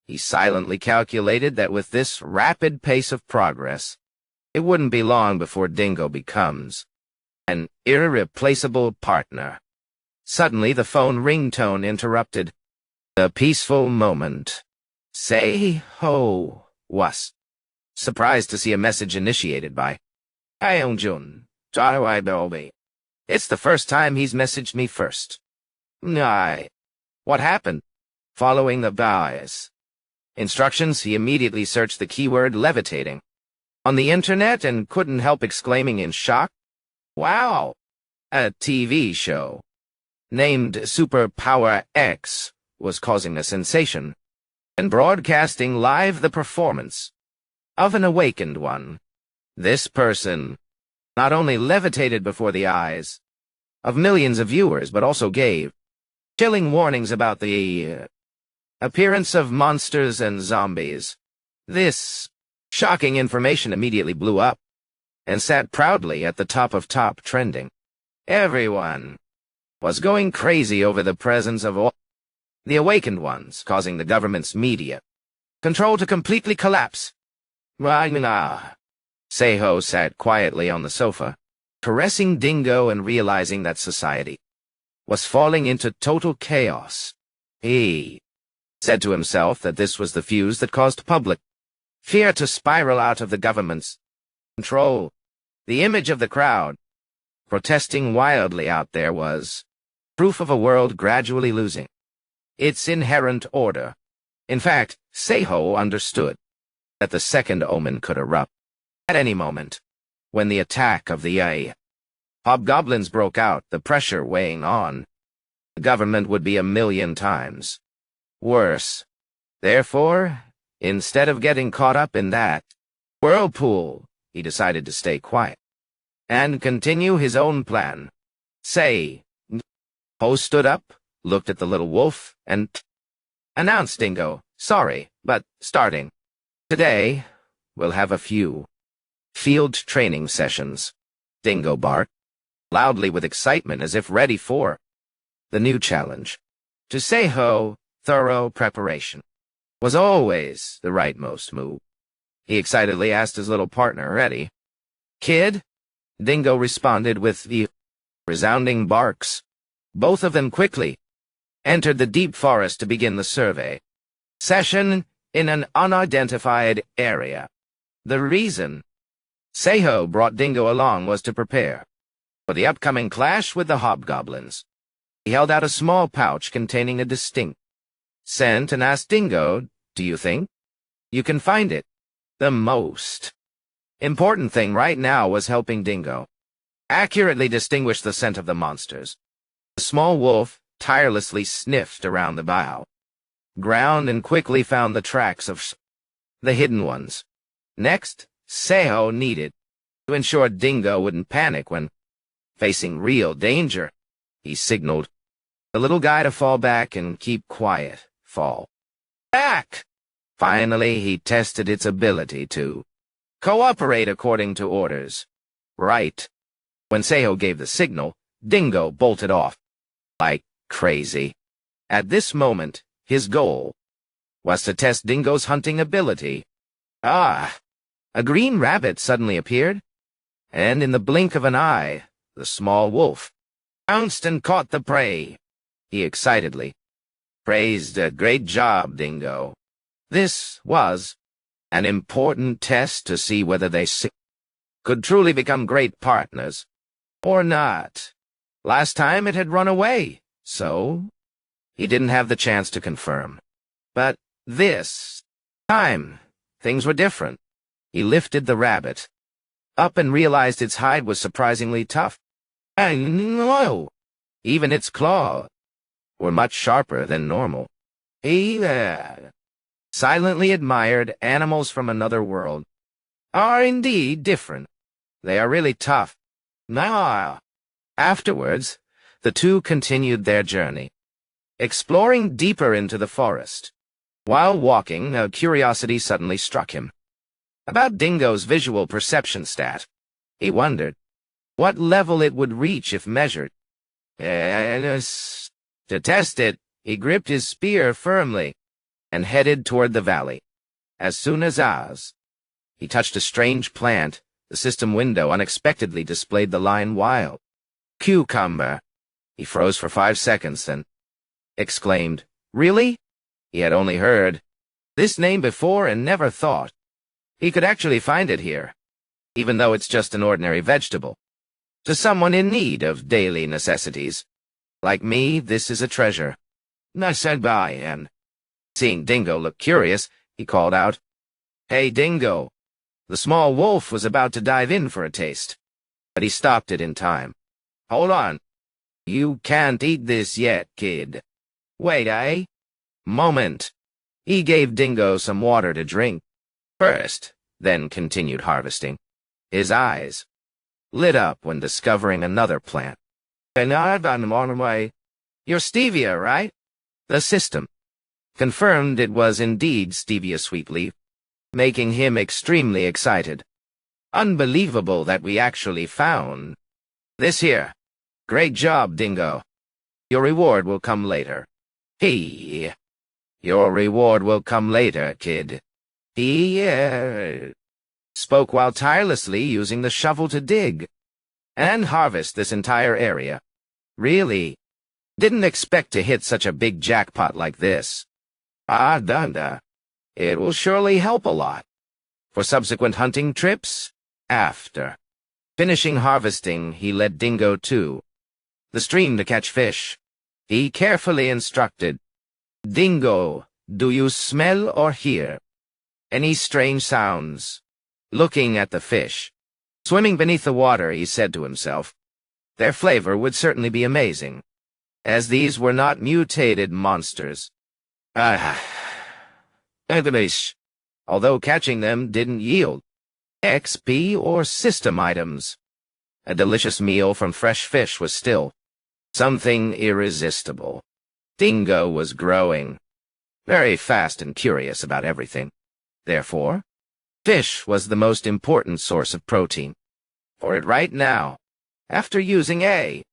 He silently calculated that with this rapid pace of progress, it wouldn't be long before Dingo becomes an irreplaceable partner. Suddenly, the phone ringtone interrupted the peaceful moment. Sei-ho was surprised to see a message initiated by Aeongjun. It's the first time he's messaged me first. Aye. What happened? Following the bias instructions, he immediately searched the keyword levitating on the internet and couldn't help exclaiming in shock, "Wow!" A TV show named Superpower X was causing a sensation and broadcasting live the performance of an awakened one. This person not only levitated before the eyes of millions of viewers, but also gave chilling warnings about the appearance of monsters and zombies. This shocking information immediately blew up and sat proudly at the top of top trending. Everyone was going crazy over the presence of all the awakened ones, causing the government's media control to completely collapse. Seiho sat quietly on the sofa, caressing Dingo and realizing that society was falling into total chaos. He said to himself that this was the fuse that caused public fear to spiral out of the government's control. The image of the crowd protesting wildly out there was proof of a world gradually losing its inherent order. In fact, Seiho understood that the second omen could erupt at any moment. When the attack of the hobgoblins broke out, the pressure weighing on the government would be 1,000,000 times worse. Therefore, instead of getting caught up in that whirlpool, he decided to stay quiet and continue his own plan. Ho stood up, looked at the little wolf, and announced, "Dingo, sorry, but starting today, we'll have a few field training sessions." Dingo barked loudly with excitement, as if ready for the new challenge. To Seiho, thorough preparation was always the rightmost move. He excitedly asked his little partner, "Ready, kid?" Dingo responded with the resounding barks. Both of them quickly entered the deep forest to begin the survey session in an unidentified area. The reason Seiho brought Dingo along was to prepare for the upcoming clash with the hobgoblins. He held out a small pouch containing a distinct scent and asked Dingo, "Do you think you can find it?" The most important thing right now was helping Dingo accurately distinguish the scent of the monsters. The small wolf tirelessly sniffed around the ground and quickly found the tracks of the hidden ones. Next, Seiho needed to ensure Dingo wouldn't panic when facing real danger. He signaled the little guy to fall back and keep quiet. Fall back! Finally, he tested its ability to cooperate according to orders. Right when Seiho gave the signal, Dingo bolted off like crazy. At this moment, his goal was to test Dingo's hunting ability. A green rabbit suddenly appeared, and in the blink of an eye, the small wolf pounced and caught the prey. He excitedly praised, "A great job, Dingo." This was an important test to see whether they could truly become great partners or not. Last time it had run away, so he didn't have the chance to confirm. But this time, things were different. He lifted the rabbit up and realized its hide was surprisingly tough. And even its claws were much sharper than normal. He silently admired animals from another world are indeed different. They are really tough. Afterwards, the two continued their journey, exploring deeper into the forest. While walking, a curiosity suddenly struck him about Dingo's visual perception stat. He wondered what level it would reach if measured. To test it, he gripped his spear firmly and headed toward the valley. As soon as he touched a strange plant, the system window unexpectedly displayed the line "Wild Cucumber." He froze for 5 seconds, then exclaimed, "Really?" He had only heard this name before and never thought he could actually find it here, even though it's just an ordinary vegetable. To someone in need of daily necessities. Like me, this is a treasure. I said bye, and, seeing Dingo look curious, he called out, "Hey, Dingo!" The small wolf was about to dive in for a taste, but he stopped it in time. "Hold on. You can't eat this yet, kid. Wait, eh? Moment." He gave Dingo some water to drink first, then continued harvesting. His eyes lit up when discovering another plant. "And I'm on my way. You're stevia, right?" The system confirmed it was indeed stevia sweetleaf, making him extremely excited. "Unbelievable that we actually found this here. Great job, Dingo. Your reward will come later." "He. Your reward will come later, kid." He spoke while tirelessly using the shovel to dig and harvest this entire area. Really? Didn't expect to hit such a big jackpot like this. Dunda. It will surely help a lot for subsequent hunting trips after. Finishing harvesting, he led Dingo to the stream to catch fish. He carefully instructed, "Dingo, do you smell or hear any strange sounds?" Looking at the fish swimming beneath the water, he said to himself, their flavor would certainly be amazing, as these were not mutated monsters. Although catching them didn't yield XP or system items. A delicious meal from fresh fish was still something irresistible. Dingo was growing very fast and curious about everything. Therefore, fish was the most important source of protein for it right now. After using a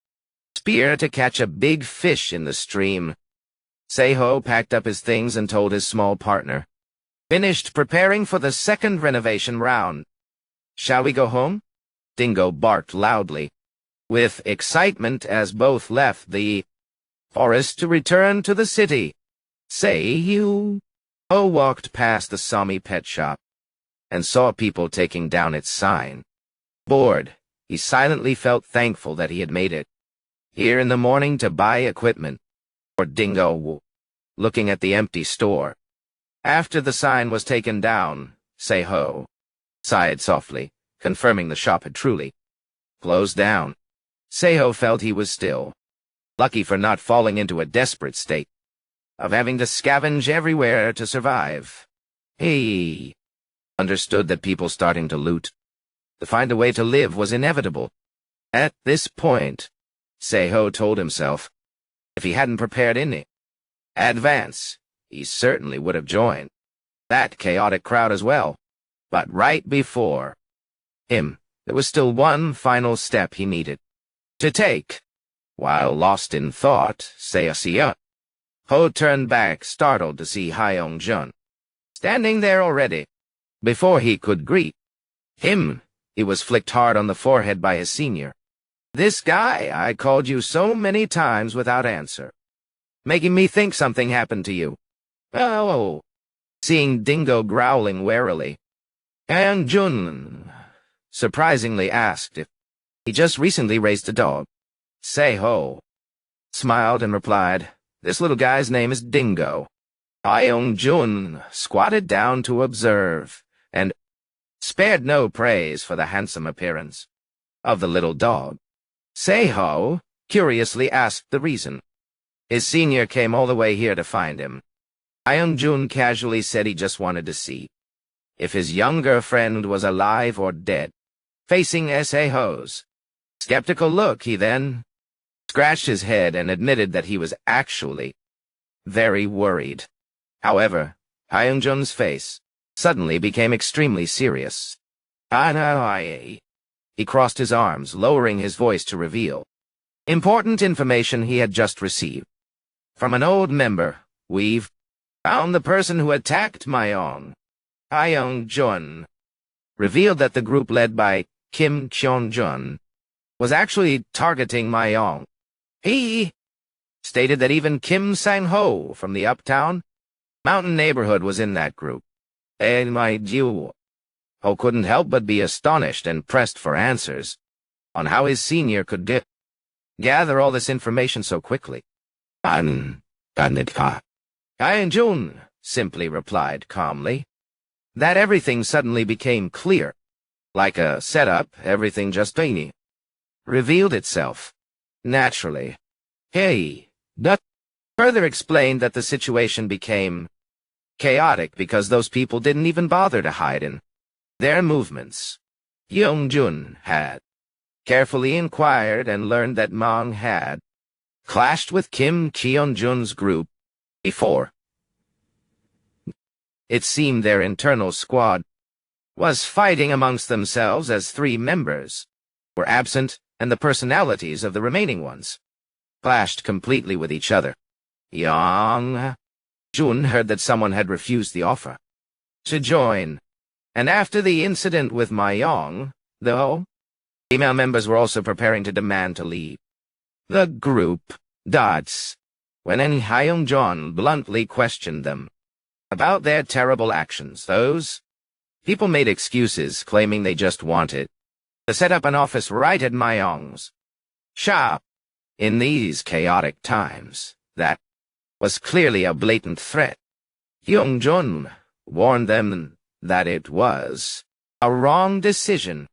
spear to catch a big fish in the stream, Seiho packed up his things and told his small partner, "Finished preparing for the second renovation round. Shall we go home?" Dingo barked loudly, with excitement as both left the forest to return to the city. Seiho walked past the Sami pet shop and saw people taking down its sign. Bored, he silently felt thankful that he had made it here in the morning to buy equipment for Dingo. Looking at the empty store, after the sign was taken down, Seiho sighed softly, confirming the shop had truly closed down. Seiho felt he was still lucky for not falling into a desperate state of having to scavenge everywhere to survive. He understood that people starting to loot to find a way to live was inevitable. At this point, Seiho told himself, if he hadn't prepared in advance, he certainly would have joined that chaotic crowd as well. But right before him, there was still one final step he needed to take. While lost in thought, Ho turned back, startled to see Hyung-jun standing there already. Before he could greet him, he was flicked hard on the forehead by his senior. "This guy, I called you so many times without answer, making me think something happened to you." "Oh." Seeing Dingo growling warily, Hyung-jun surprisingly asked if he just recently raised a dog. Seiho smiled and replied, "This little guy's name is Dingo." Hyung-jun squatted down to observe, and spared no praise for the handsome appearance of the little dog. Seiho curiously asked the reason. His senior came all the way here to find him. Hyung-jun casually said he just wanted to see if his younger friend was alive or dead. Facing Seiho's skeptical look, he then scratched his head and admitted that he was actually very worried. However, Hyung-jun's face suddenly became extremely serious. He crossed his arms, lowering his voice to reveal important information he had just received. From an old member, we've found the person who attacked Myong. Hyung-jun revealed that the group led by Kim Kyung-jun was actually targeting Myong. He stated that even Kim Sang-ho from the uptown mountain neighborhood was in that group. And Ho couldn't help but be astonished and pressed for answers. on how his senior could gather all this information so quickly. Jun simply replied calmly. That everything suddenly became clear. Like a setup, everything just revealed itself. Naturally. Hey, that further explained that the situation became chaotic because those people didn't even bother to hide in their movements. Jun had carefully inquired and learned that Mang had clashed with Kim Cheon-jun's group before. It seemed their internal squad was fighting amongst themselves as 3 members were absent and the personalities of the remaining ones clashed completely with each other. Jun heard that someone had refused the offer to join, and after the incident with Mayong, though, female members were also preparing to demand to leave the group. When Hyung-jun bluntly questioned them about their terrible actions, those people made excuses, claiming they just wanted to set up an office right at Mayong's shop. In these chaotic times, that was clearly a blatant threat. Hyung-jun warned them that it was a wrong decision.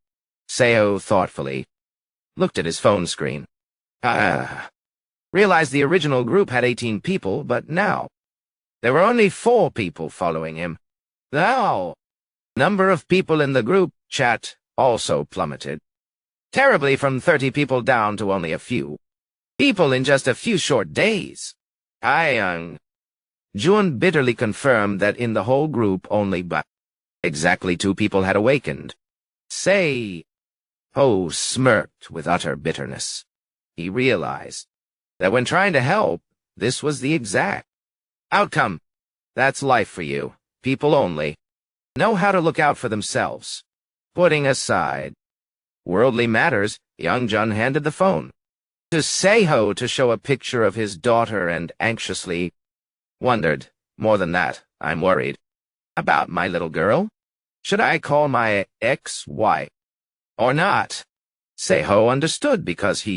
Seo thoughtfully looked at his phone screen. Realized the original group had 18 people, but now there were only 4 people following him. The number of people in the group chat also plummeted terribly, from 30 people down to only a few people in just a few short days. Jun bitterly confirmed that in the whole group only but exactly 2 people had awakened. Ho smirked with utter bitterness. He realized that when trying to help, this was the exact outcome. That's life for you. People only know how to look out for themselves. Putting aside worldly matters, Young-jun handed the phone to Seo to show a picture of his daughter and anxiously wondered, more than that, I'm worried about my little girl. Should I call my ex-wife or not? Seo understood because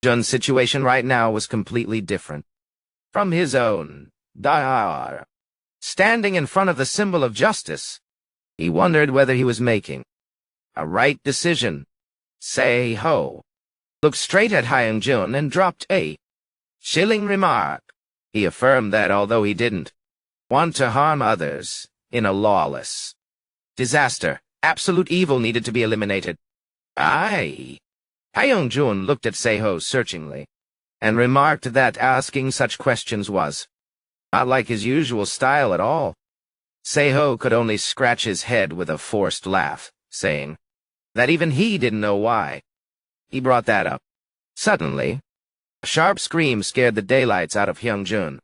Jun's situation right now was completely different from his own. Standing in front of the symbol of justice, he wondered whether he was making a right decision. Seo looked straight at Hyung-jun and dropped a chilling remark. He affirmed that although he didn't want to harm others in a lawless disaster, absolute evil needed to be eliminated. Hyung-jun looked at Seo searchingly and remarked that asking such questions was not like his usual style at all. Seo could only scratch his head with a forced laugh, saying that even he didn't know why he brought that up. Suddenly, a sharp scream scared the daylights out of Hyung-jun.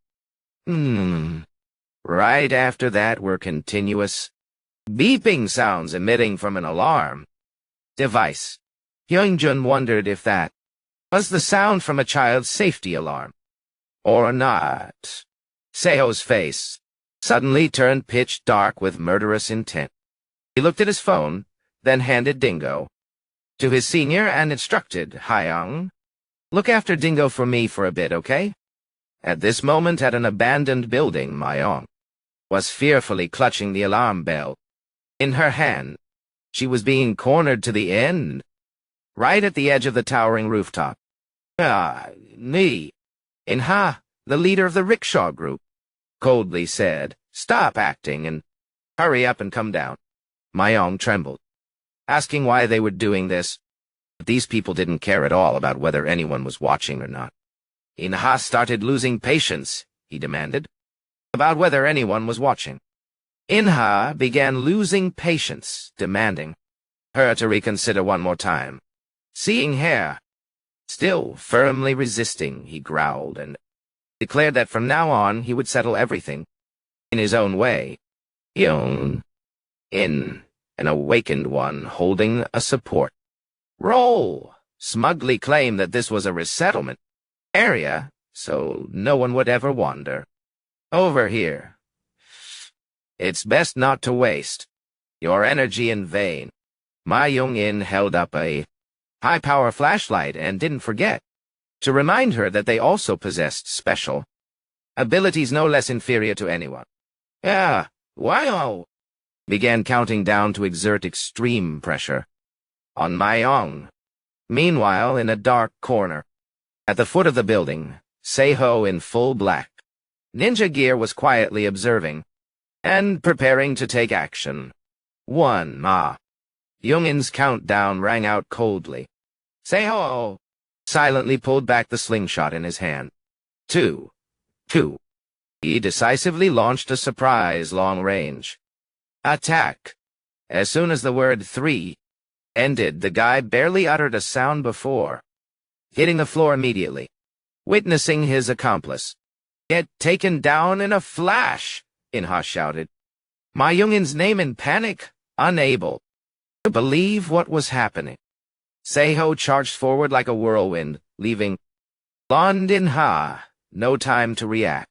Right after that were continuous beeping sounds emitting from an alarm device. Hyung-jun wondered if that was the sound from a child's safety alarm or not. Seo's face suddenly turned pitch dark with murderous intent. He looked at his phone, then handed Dingo to his senior and instructed Hyung, "Look after Dingo for me for a bit, okay?" At this moment, at an abandoned building, Myong was fearfully clutching the alarm bell in her hand. She was being cornered to the end, right at the edge of the towering rooftop. Inha, the leader of the rickshaw group, coldly said, "Stop acting and hurry up and come down." Myong trembled, asking why they were doing this. But these people didn't care at all about whether anyone was watching or not. Inha started losing patience, he demanded, about whether anyone was watching. Inha began losing patience, demanding her to reconsider one more time. Seeing hair, still firmly resisting, he growled and declared that from now on he would settle everything in his own way. An awakened one holding a support role smugly claimed that this was a resettlement area, so no one would ever wander over here. It's best not to waste your energy in vain. Ma Young-in held up a high-power flashlight and didn't forget to remind her that they also possessed special abilities no less inferior to anyone. Yeah, wow! Began counting down to exert extreme pressure on Mayong. Meanwhile, in a dark corner, at the foot of the building, Seiho in full black ninja gear was quietly observing and preparing to take action. 1. Ma. Yoongin's countdown rang out coldly. Seiho silently pulled back the slingshot in his hand. 2. He decisively launched a surprise long-range attack. As soon as the word 3 ended, the guy barely uttered a sound before hitting the floor immediately, witnessing his accomplice get taken down in a flash. Inha shouted, Ma Yoongin's name in panic, unable to believe what was happening. Seiho charged forward like a whirlwind, leaving Blonde Inha no time to react.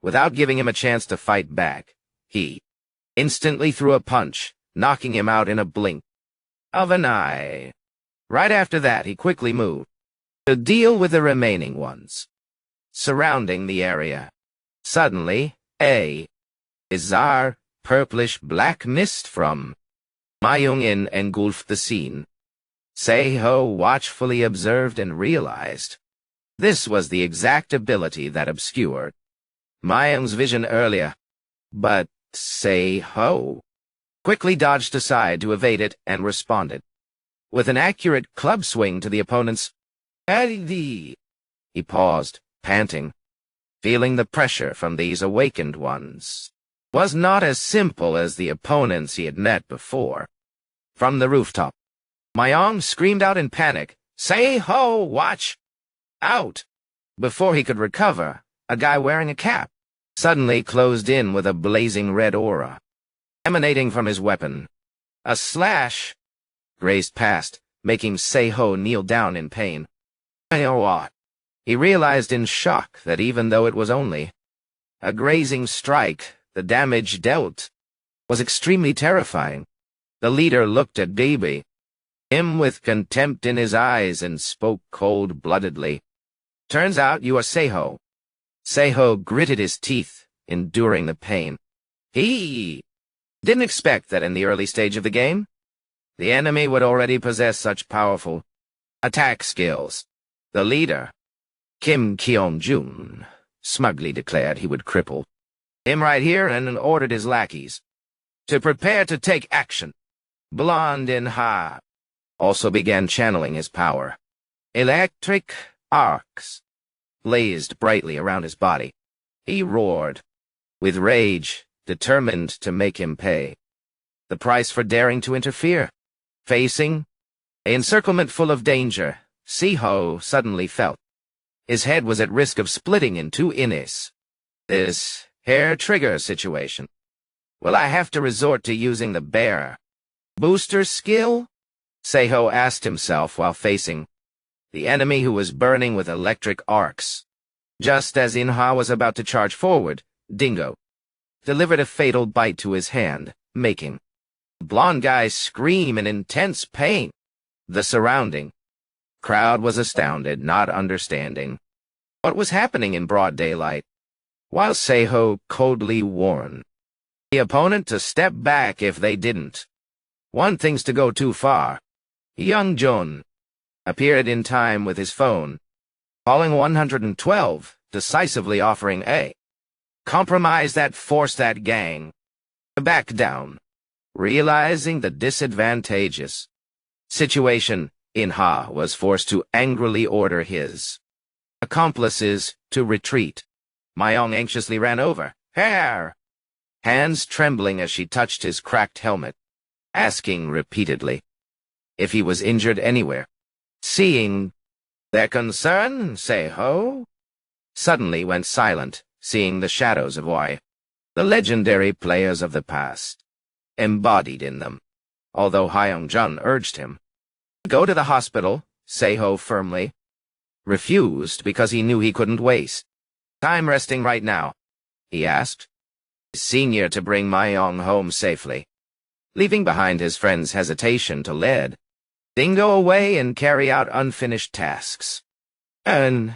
Without giving him a chance to fight back, he instantly threw a punch, knocking him out in a blink of an eye. Right after that, he quickly moved to deal with the remaining ones surrounding the area. Suddenly, a bizarre, purplish-black mist from Ma Yoongin engulfed the scene. Seiho watchfully observed and realized this was the exact ability that obscured Mayung's vision earlier, but Seiho quickly dodged aside to evade it and responded with an accurate club swing to the opponent's head. He paused, panting, feeling the pressure from these awakened ones was not as simple as the opponents he had met before. From the rooftop, Mayong screamed out in panic, Seiho, watch out! Before he could recover, a guy wearing a cap suddenly closed in with a blazing red aura emanating from his weapon. A slash grazed past, making Seiho kneel down in pain. What? He realized in shock that even though it was only a grazing strike, the damage dealt was extremely terrifying. The leader looked at Baby, him with contempt in his eyes, and spoke cold-bloodedly. Turns out you are Seiho. Seiho gritted his teeth, enduring the pain. He didn't expect that in the early stage of the game, the enemy would already possess such powerful attack skills. The leader, Kim Kyung-jun, smugly declared he would cripple him right here and ordered his lackeys to prepare to take action. Blonde Inha also began channeling his power. Electric arcs blazed brightly around his body. He roared with rage, determined to make him pay the price for daring to interfere. Facing an encirclement full of danger, Seiho suddenly felt his head was at risk of splitting in two innes. This hair-trigger situation. Will I have to resort to using the bear booster skill? Seiho asked himself while facing the enemy who was burning with electric arcs. Just as Inha was about to charge forward, Dingo delivered a fatal bite to his hand, making the blonde guy scream in intense pain. The surrounding crowd was astounded, not understanding what was happening in broad daylight, while Seiho coldly warned the opponent to step back if they didn't want things to go too far. Young Jun appeared in time with his phone, calling 112, decisively offering a compromise that forced that gang to back down. Realizing the disadvantageous situation, Inha was forced to angrily order his accomplices to retreat. Mayong anxiously ran over, hair, hands trembling as she touched his cracked helmet, asking repeatedly if he was injured anywhere. Seeing their concern, Seiho suddenly went silent, seeing the shadows of why the legendary players of the past embodied in them. Although Hyung-jun urged him to go to the hospital, Seiho firmly refused because he knew he couldn't waste time resting right now. He asked his senior to bring Mayong home safely, leaving behind his friend's hesitation to lead then go away and carry out unfinished tasks. And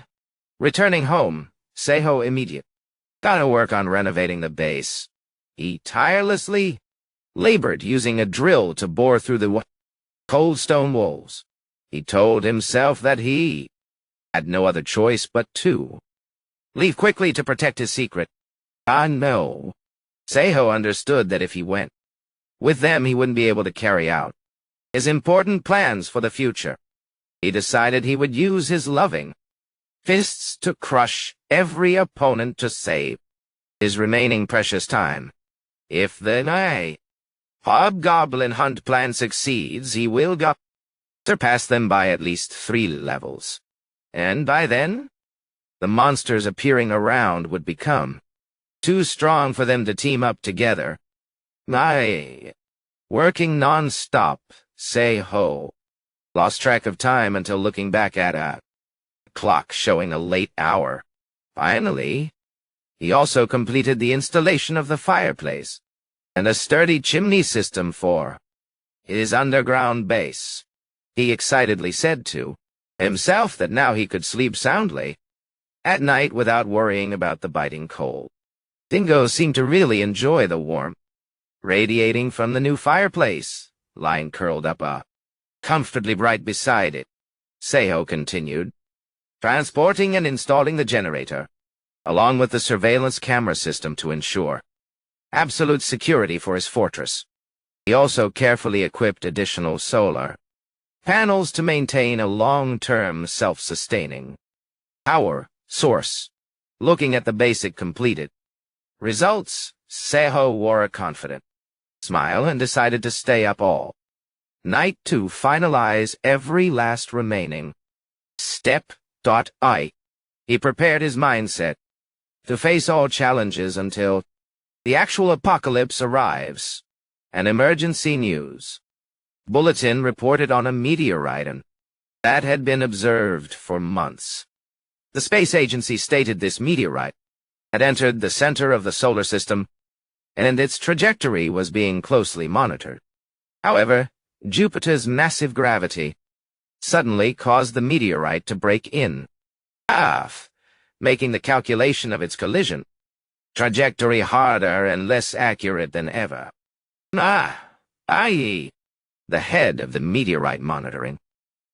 returning home, Seiho immediately got to work on renovating the base. He tirelessly labored using a drill to bore through the cold stone walls. He told himself that he had no other choice but to leave quickly to protect his secret. No. Seiho understood that if he went with them, he wouldn't be able to carry out his important plans for the future. He decided he would use his loving fists to crush every opponent to save his remaining precious time. If the hobgoblin hunt plan succeeds, he will surpass them by at least 3 levels. And by then, the monsters appearing around would become too strong for them to team up together. Working non-stop, Seiho lost track of time until looking back at a clock showing a late hour. Finally, he also completed the installation of the fireplace and a sturdy chimney system for his underground base. He excitedly said to himself that now he could sleep soundly at night without worrying about the biting cold. Dingo seemed to really enjoy the warmth radiating from the new fireplace, lying curled up comfortably right beside it. Seiho continued transporting and installing the generator, along with the surveillance camera system to ensure absolute security for his fortress. He also carefully equipped additional solar panels to maintain a long-term self-sustaining power source. Looking at the basic completed results, Seiho wore a confident smile and decided to stay up all night to finalize every last remaining step. He prepared his mindset to face all challenges until the actual apocalypse arrives. An emergency news bulletin reported on a meteorite that had been observed for months. The space agency stated this meteorite had entered the center of the solar system, and its trajectory was being closely monitored. However, Jupiter's massive gravity suddenly caused the meteorite to break in half, making the calculation of its collision trajectory harder and less accurate than ever. I.e., the head of the meteorite monitoring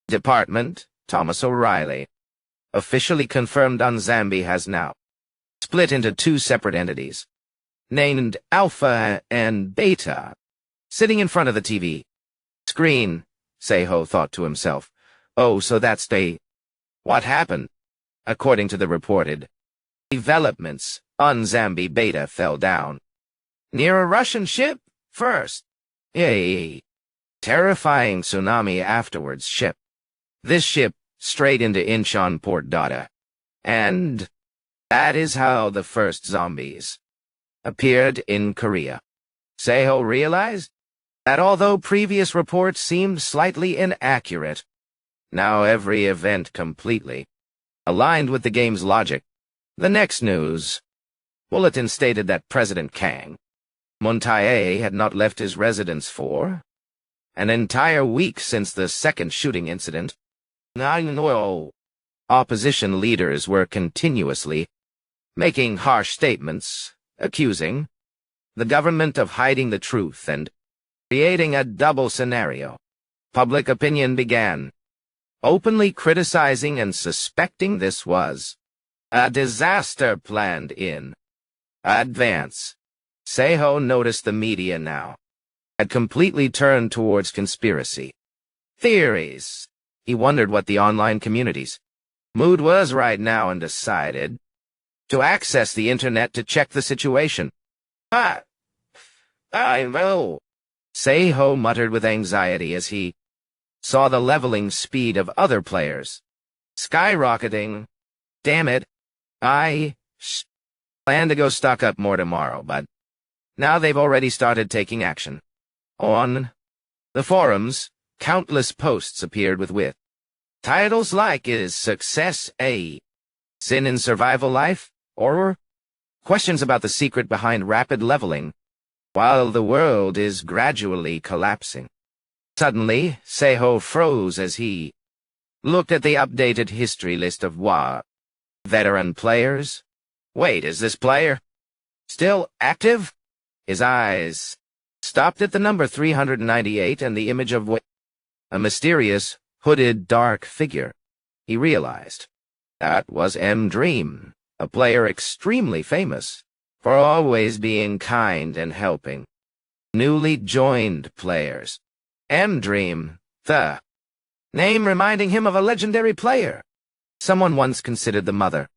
department, Thomas O'Reilly, officially confirmed Unzambi has now split into 2 separate entities, named Alpha and Beta. Sitting in front of the TV screen, Seiho thought to himself, oh, so that's what happened. According to the reported developments, Unzambi Beta fell down near a Russian ship first. A terrifying tsunami afterwards ship. This ship straight into Incheon Port Data. And that is how the first zombies appeared in Korea. Seiho realized that although previous reports seemed slightly inaccurate, now every event completely aligned with the game's logic. The next news bulletin stated that President Kang Moon-tae had not left his residence for an entire week since the second shooting incident. Opposition leaders were continuously making harsh statements, accusing the government of hiding the truth and creating a double scenario. Public opinion began openly criticizing and suspecting this was a disaster planned in advance. Seiho noticed the media now had completely turned towards conspiracy theories. He wondered what the online community's mood was right now and decided to access the internet to check the situation. I know, Seiho muttered with anxiety as he saw the leveling speed of other players skyrocketing. Damn it, I plan to go stock up more tomorrow, but now they've already started taking action. On the forums, countless posts appeared with titles like "Is success a sin in survival life?" or questions about the secret behind rapid leveling while the world is gradually collapsing. Suddenly, Seiho froze as he looked at the updated history list of veteran players. Wait, is this player still active? His eyes stopped at the number 398 and the image of a mysterious, hooded, dark figure. He realized that was M-Dream, a player extremely famous for always being kind and helping newly joined players. M-Dream, the name reminding him of a legendary player. Someone once considered the mother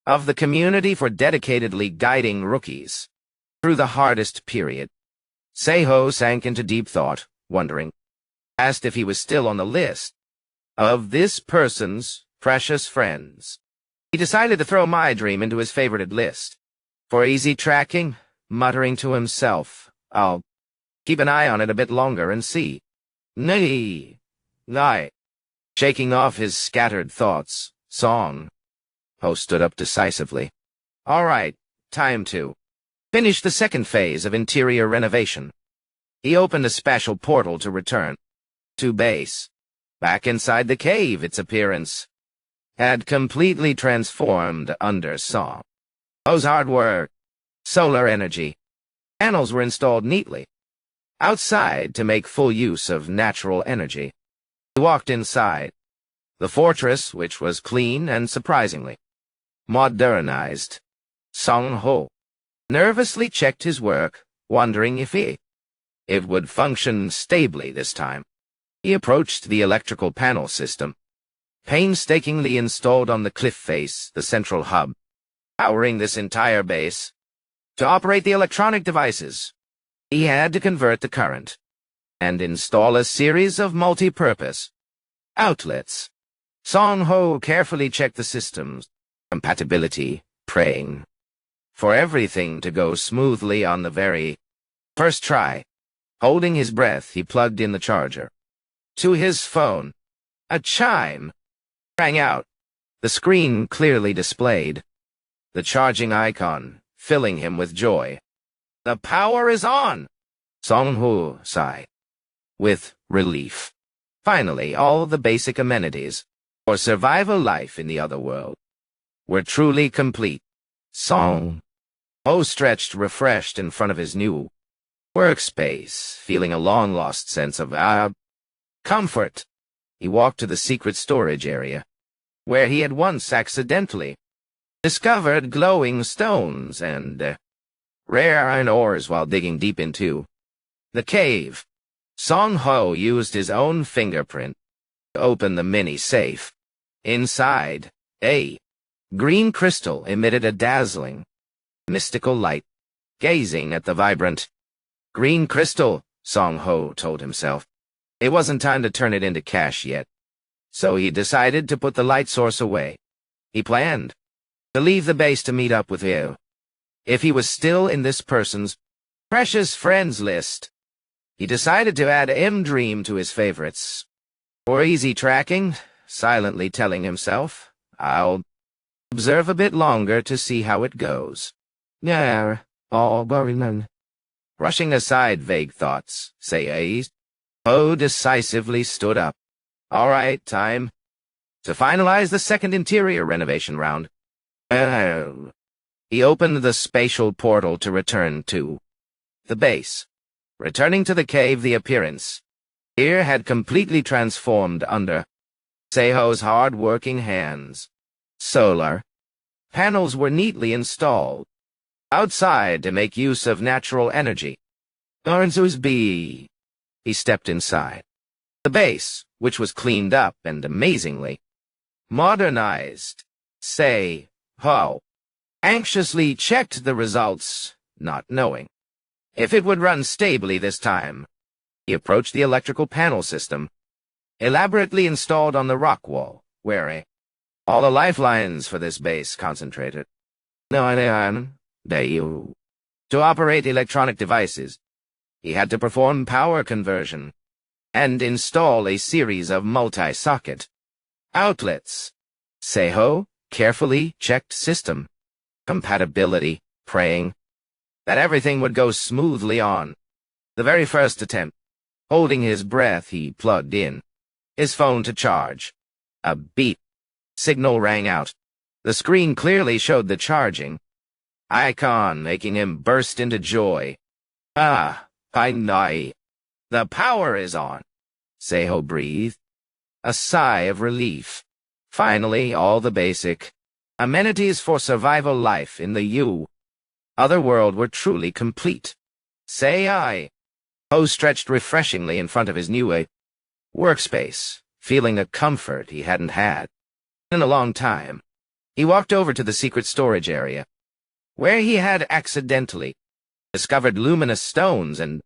of the community for dedicatedly guiding rookies through the hardest period. Seiho sank into deep thought, wondering, asked if he was still on the list of this person's precious friends. He decided to throw My Dream into his favorited list. For easy tracking, muttering to himself, I'll keep an eye on it a bit longer and see. Nay. Shaking off his scattered thoughts, Song Ho stood up decisively. All right, time to finish the second phase of interior renovation. He opened a special portal to return to base. Back inside the cave, its appearance had completely transformed under Song Ho's hard work. Solar energy panels were installed neatly outside to make full use of natural energy. He walked inside. The fortress, which was clean and surprisingly modernized. Song Ho nervously checked his work, wondering if it would function stably this time. He approached the electrical panel system, painstakingly installed on the cliff face, the central hub, powering this entire base. To operate the electronic devices, he had to convert the current and install a series of multi-purpose outlets. Song Ho carefully checked the system's compatibility, praying for everything to go smoothly on the very first try. Holding his breath, he plugged in the charger. To his phone, a chime rang out. The screen clearly displayed the charging icon, filling him with joy. The power is on! Song Ho sighed with relief. Finally, all the basic amenities for survival life in the other world were truly complete. Song Ho stretched refreshed in front of his new workspace, feeling a long-lost sense of comfort. He walked to the secret storage area, where he had once accidentally discovered glowing stones and rare iron ores while digging deep into the cave. Song Ho used his own fingerprint to open the mini safe. Inside, a green crystal emitted a dazzling, mystical light. Gazing at the vibrant green crystal, Song Ho told himself, it wasn't time to turn it into cash yet. So he decided to put the light source away. He planned to leave the base to meet up with you if he was still in this person's precious friends list. He decided to add M-Dream to his favorites. For easy tracking, silently telling himself, I'll observe a bit longer to see how it goes. Yeah, all boring. Brushing aside vague thoughts, Ho decisively stood up. All right, time to finalize the second interior renovation round. He opened the spatial portal to return to the base. Returning to the cave, the appearance here had completely transformed under Seiho's hard-working hands. Solar panels were neatly installed outside to make use of natural energy. He stepped inside. The base, which was cleaned up and amazingly modernized, Seiho anxiously checked the results, not knowing if it would run stably this time. He approached the electrical panel system, elaborately installed on the rock wall, where all the lifelines for this base concentrated. To operate electronic devices, he had to perform power conversion and install a series of multi-socket outlets. Seiho carefully checked system compatibility, praying that everything would go smoothly on the very first attempt. Holding his breath, he plugged in his phone to charge. A beep signal rang out. The screen clearly showed the charging icon, making him burst into joy. Ah, finally. The power is on. Seiho breathed. A sigh of relief. Finally, all the basic amenities for survival life in the other world were truly complete. Ho stretched refreshingly in front of his new workspace, feeling a comfort he hadn't had in a long time. He walked over to the secret storage area, where he had accidentally discovered luminous stones and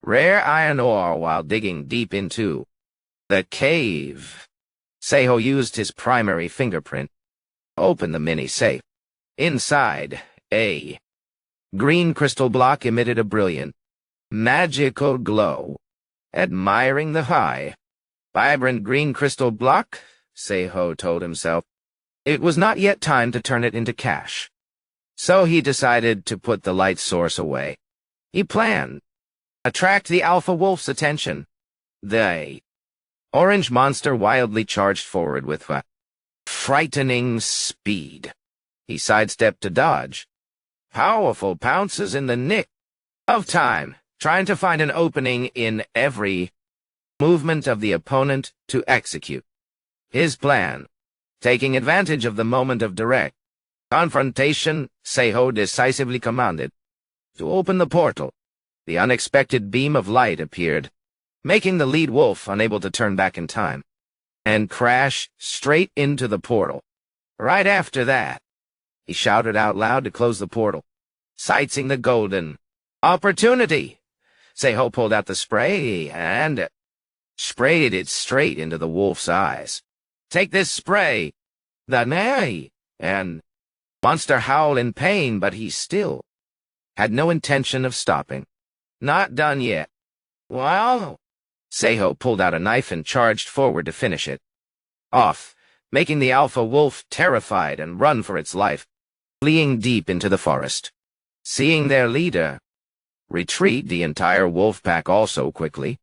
rare iron ore while digging deep into the cave. Seiho used his primary fingerprint to open the mini safe. Inside, a green crystal block emitted a brilliant, magical glow. Admiring the high, vibrant green crystal block, Seiho told himself, it was not yet time to turn it into cash. So he decided to put the light source away. He planned attract the alpha wolf's attention. The orange monster wildly charged forward with frightening speed. He sidestepped to dodge. Powerful pounces in the nick of time, trying to find an opening in every movement of the opponent to execute his plan. Taking advantage of the moment of direct confrontation, Seiho decisively commanded to open the portal. The unexpected beam of light appeared, making the lead wolf unable to turn back in time, and crash straight into the portal. Right after that, he shouted out loud to close the portal, seizing the golden opportunity. Seiho pulled out the spray and sprayed it straight into the wolf's eyes. Take this spray, the nay, and monster howled in pain, but he still had no intention of stopping. Not done yet. Well, Seiho pulled out a knife and charged forward to finish it off, making the alpha wolf terrified and run for its life, fleeing deep into the forest. Seeing their leader retreat, the entire wolf pack also quickly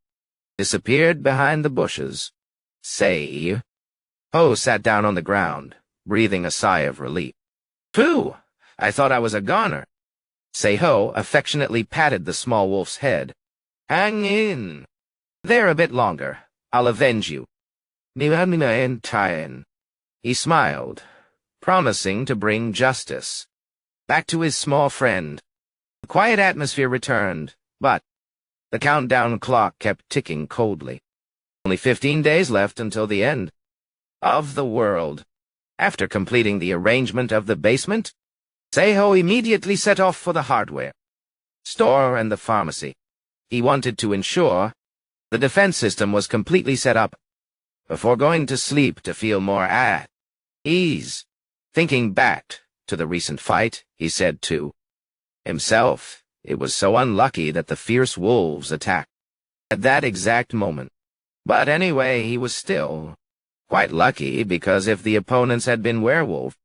disappeared behind the bushes. Seiho sat down on the ground, breathing a sigh of relief. Pooh! I thought I was a goner. Seiho affectionately patted the small wolf's head. Hang in there a bit longer. I'll avenge you. He smiled, promising to bring justice back to his small friend. The quiet atmosphere returned, but the countdown clock kept ticking coldly. Only 15 days left until the end of the world. After completing the arrangement of the basement, Seiho immediately set off for the hardware store and the pharmacy. He wanted to ensure the defense system was completely set up before going to sleep to feel more at ease. Thinking back to the recent fight, he said to himself, it was so unlucky that the fierce wolves attacked at that exact moment. But anyway, he was still quite lucky, because if the opponents had been werewolf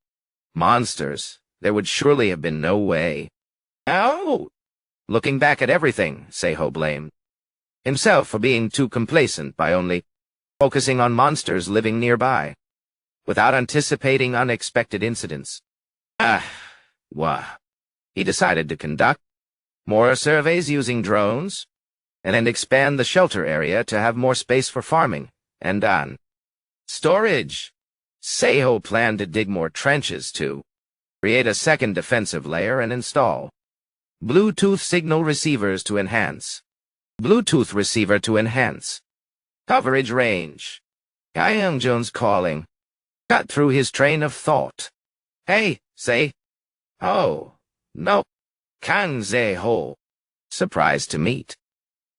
monsters, there would surely have been no way out. Looking back at everything, Seiho blamed himself for being too complacent by only focusing on monsters living nearby, without anticipating unexpected incidents. He decided to conduct more surveys using drones, and then expand the shelter area to have more space for farming and storage. Seiho planned to dig more trenches to create a second defensive layer and install Bluetooth signal receivers to enhance Bluetooth receiver to enhance coverage range. Young Jones calling cut through his train of thought. Hey, say. Oh, no. Kang Seiho. Surprised to meet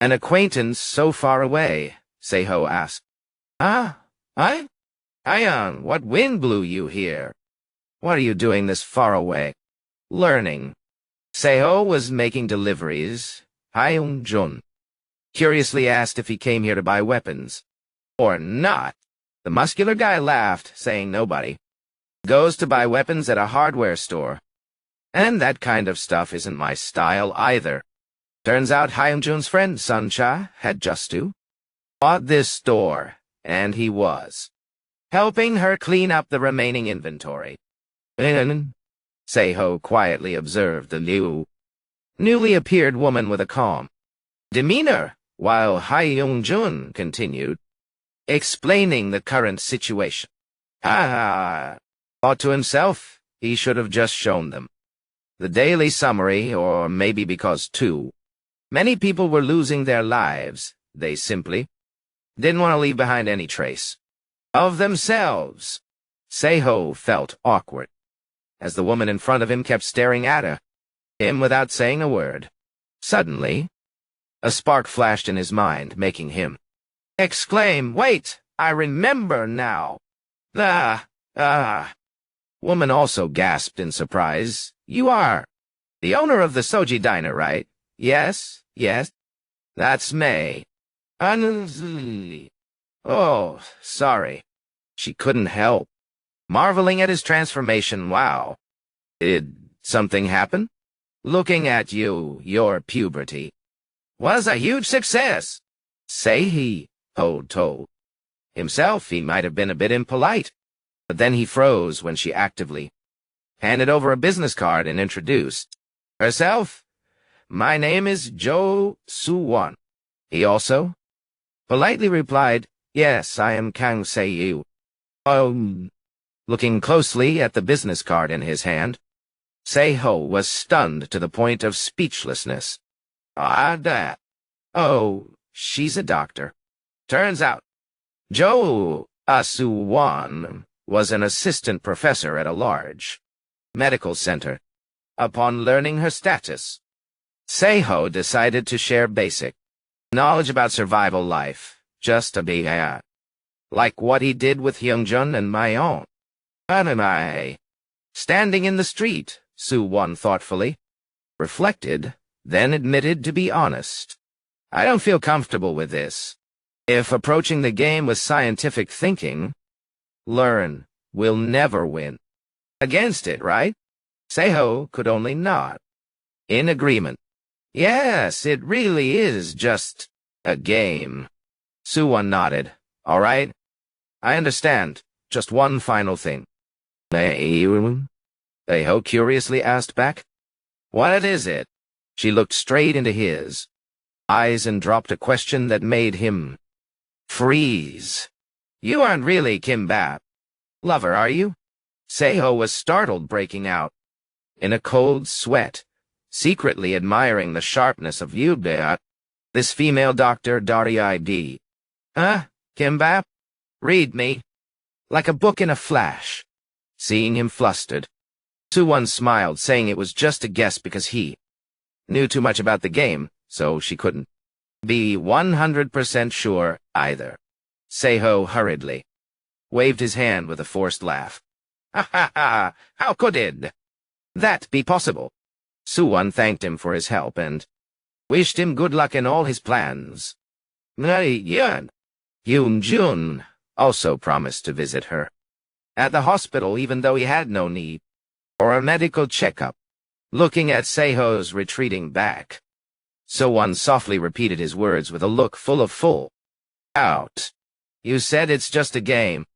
an acquaintance so far away, Seiho asked. Ion, what wind blew you here? What are you doing this far away? Learning. Seiho was making deliveries. Jun curiously asked if he came here to buy weapons or not. The muscular guy laughed, saying nobody goes to buy weapons at a hardware store. And that kind of stuff isn't my style either. Turns out Hyunjun's friend Suncha had just bought this store, and he was helping her clean up the remaining inventory. Seho quietly observed the newly appeared woman with a calm demeanor, while Hyunjun continued, explaining the current situation. Thought to himself, he should have just shown them the daily summary, or maybe because, too many people were losing their lives, they simply didn't want to leave behind any trace of themselves. Seho felt awkward, as the woman in front of him kept staring at him without saying a word. Suddenly, a spark flashed in his mind, making him exclaim, "Wait, I remember now." Woman also gasped in surprise. "You are the owner of the Soji Diner, right?" Yes. That's May. Oh, sorry." She couldn't help marveling at his transformation. "Wow. Did something happen? Looking at you, your puberty was a huge success." He told himself he might have been a bit impolite, but then he froze when she actively handed over a business card and introduced herself. "My name is Jo Soo-won." He also politely replied, "Yes, I am Kang Se-yu." Looking closely at the business card in his hand, Seho was stunned to the point of speechlessness. She's a doctor. Turns out, Jo Soo-won was an assistant professor at a large medical center. Upon learning her status, Seho decided to share basic knowledge about survival life, just to be like what he did with Hyunjun and my own. Standing in the street, Soo-won thoughtfully reflected, then admitted to be honest. "I don't feel comfortable with this. If approaching the game with scientific thinking, learn will never win against it, right?" Seho could only nod in agreement. "Yes, it really is just a game." Soo-won nodded. "All right, I understand. Just one final thing." Seho curiously asked back. "What is it?" She looked straight into his eyes and dropped a question that made him freeze. "You aren't really Kimbap lover, are you?" Seho was startled, breaking out in a cold sweat, secretly admiring the sharpness of Yubeat, this female doctor Dari-ID. Kimbap? Read me. Like a book in a flash." Seeing him flustered, Soo-won smiled, saying it was just a guess because he knew too much about the game, so she couldn't be 100% sure either. Seho hurriedly waved his hand with a forced laugh. "Ha! How could that be possible?" Soo-won thanked him for his help and wished him good luck in all his plans. Hyunjun also promised to visit her at the hospital, even though he had no need for a medical checkup. Looking at Seho's retreating back, Soo-won softly repeated his words with a look full of full out. "You said it's just a game."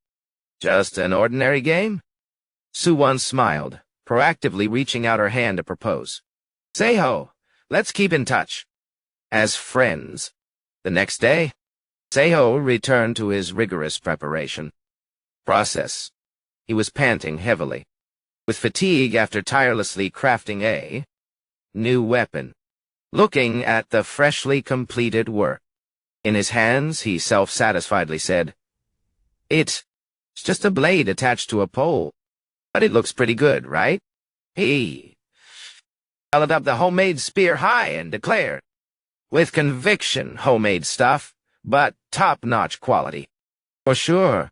"Just an ordinary game?" Soo-won smiled, proactively reaching out her hand to propose. "Seho, let's keep in touch as friends." The next day, Seho returned to his rigorous preparation process. He was panting heavily, with fatigue after tirelessly crafting a new weapon. Looking at the freshly completed work in his hands, he self-satisfiedly said, "It's just a blade attached to a pole, but it looks pretty good, right?" He held up the homemade spear high and declared, with conviction, "Homemade stuff, but top-notch quality. For sure."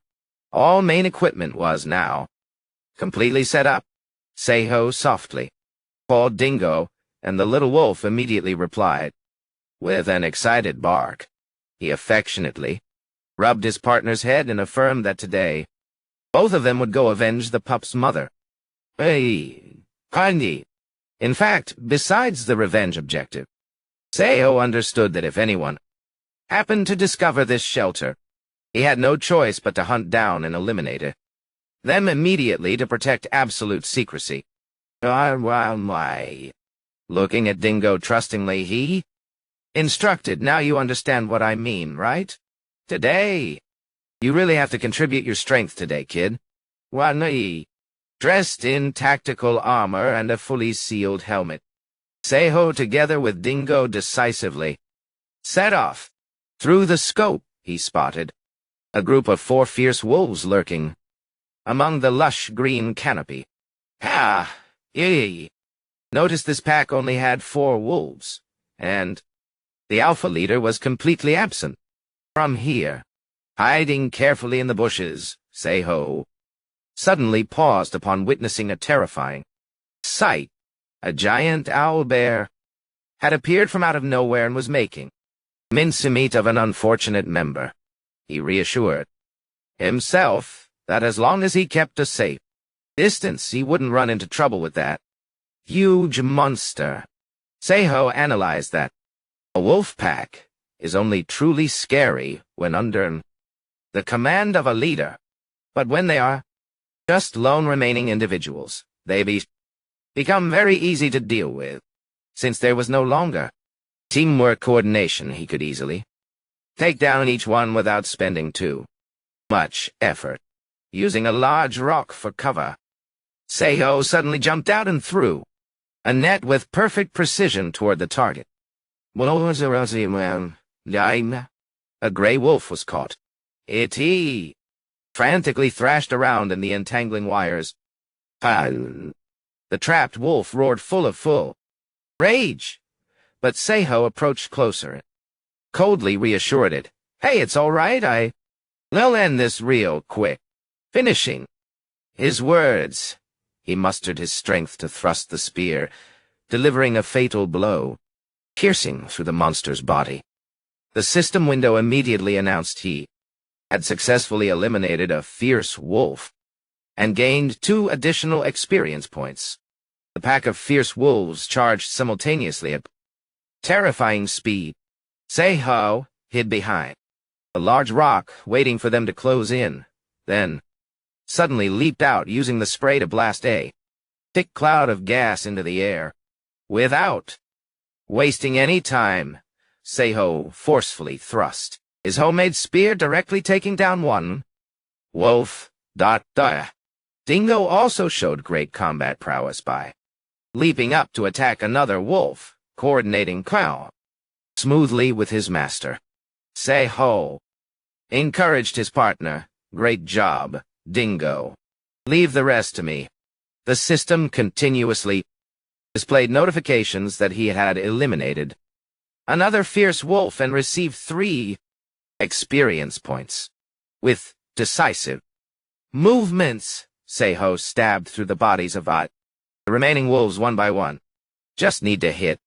All main equipment was now completely set up. Seho softly called Dingo, and the little wolf immediately replied with an excited bark. He affectionately rubbed his partner's head and affirmed that today both of them would go avenge the pup's mother. Hey, Kandi. In fact, besides the revenge objective, Seo understood that if anyone happened to discover this shelter, he had no choice but to hunt down and eliminate it. Them immediately to protect absolute secrecy. Why? Looking at Dingo trustingly, he instructed, "Now you understand what I mean, right? Today. You really have to contribute your strength today, kid." Wani, dressed in tactical armor and a fully sealed helmet, Seo, together with Dingo, decisively set off. Through the scope, he spotted a group of 4 fierce wolves lurking among the lush green canopy. Notice this pack only had 4 wolves, and the alpha leader was completely absent. From here, hiding carefully in the bushes, Seo suddenly paused upon witnessing a terrifying sight. A giant owlbear had appeared from out of nowhere and was making mincemeat of an unfortunate member. He reassured himself that as long as he kept a safe distance, he wouldn't run into trouble with that huge monster. Seo analyzed that a wolf pack is only truly scary when under the command of a leader, but when they are just lone remaining individuals, they become very easy to deal with. Since there was no longer teamwork coordination, he could easily take down each one without spending too much effort. Using a large rock for cover, Seo suddenly jumped out and threw a net with perfect precision toward the target. A gray wolf was caught. It frantically thrashed around in the entangling wires. The trapped wolf roared full of rage, but Seo approached closer and coldly reassured it. "Hey, it's all right. I'll end this real quick." Finishing his words, he mustered his strength to thrust the spear, delivering a fatal blow, piercing through the monster's body. The system window immediately announced he had successfully eliminated a fierce wolf and gained 2 additional experience points. The pack of fierce wolves charged simultaneously at terrifying speed. Seo hid behind a large rock, waiting for them to close in, then suddenly leaped out, using the spray to blast a thick cloud of gas into the air. Without wasting any time, Seo forcefully thrust his homemade spear, directly taking down one wolf. Dingo also showed great combat prowess by leaping up to attack another wolf, coordinating smoothly with his master. Seo encouraged his partner. "Great job, Dingo. Leave the rest to me." The system continuously displayed notifications that he had eliminated another fierce wolf and received 3 experience points. With decisive movements, Seo stabbed through the bodies of the remaining wolves one by one. "Just need to hit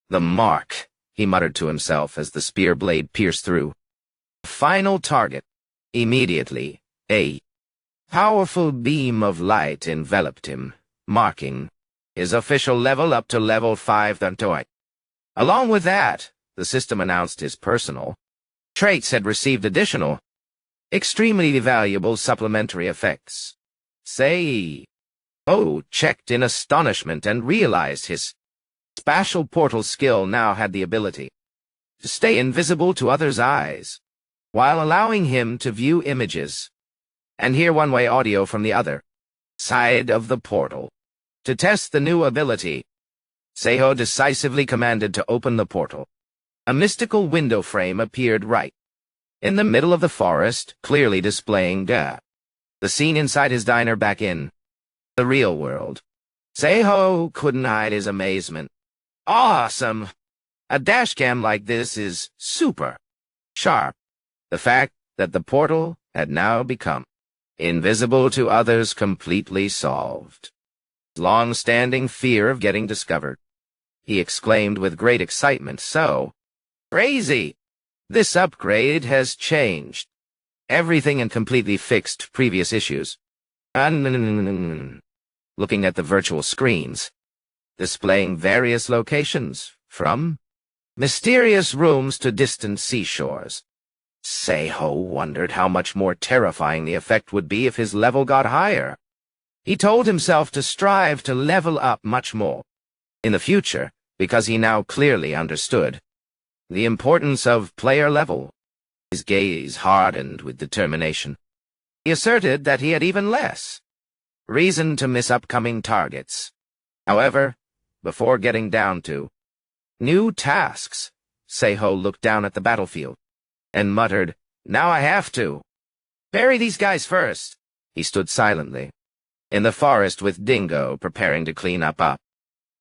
the mark," he muttered to himself as the spear blade pierced through the final target. Immediately, a powerful beam of light enveloped him, marking his official level up to level 5. Along with that, the system announced his personal traits had received additional, extremely valuable supplementary effects. Seo checked in astonishment and realized his spatial portal skill now had the ability to stay invisible to others' eyes, while allowing him to view images and hear one-way audio from the other side of the portal. To test the new ability, Seo decisively commanded to open the portal. A mystical window frame appeared right in the middle of the forest, clearly displaying the scene inside his diner back in the real world. Seo couldn't hide his amazement. "Awesome! A dashcam like this is super sharp." The fact that the portal had now become invisible to others completely solved his long-standing fear of getting discovered. He exclaimed with great excitement, "So crazy! This upgrade has changed everything and completely fixed previous issues." Looking at the virtual screens, displaying various locations from mysterious rooms to distant seashores. Seiho wondered how much more terrifying the effect would be if his level got higher. He told himself to strive to level up much more in the future, because he now clearly understood the importance of player level. His gaze hardened with determination. He asserted that he had even less reason to miss upcoming targets. However, before getting down to new tasks, Seiho looked down at the battlefield and muttered, "Now I have to bury these guys first." He stood silently in the forest with Dingo preparing to clean up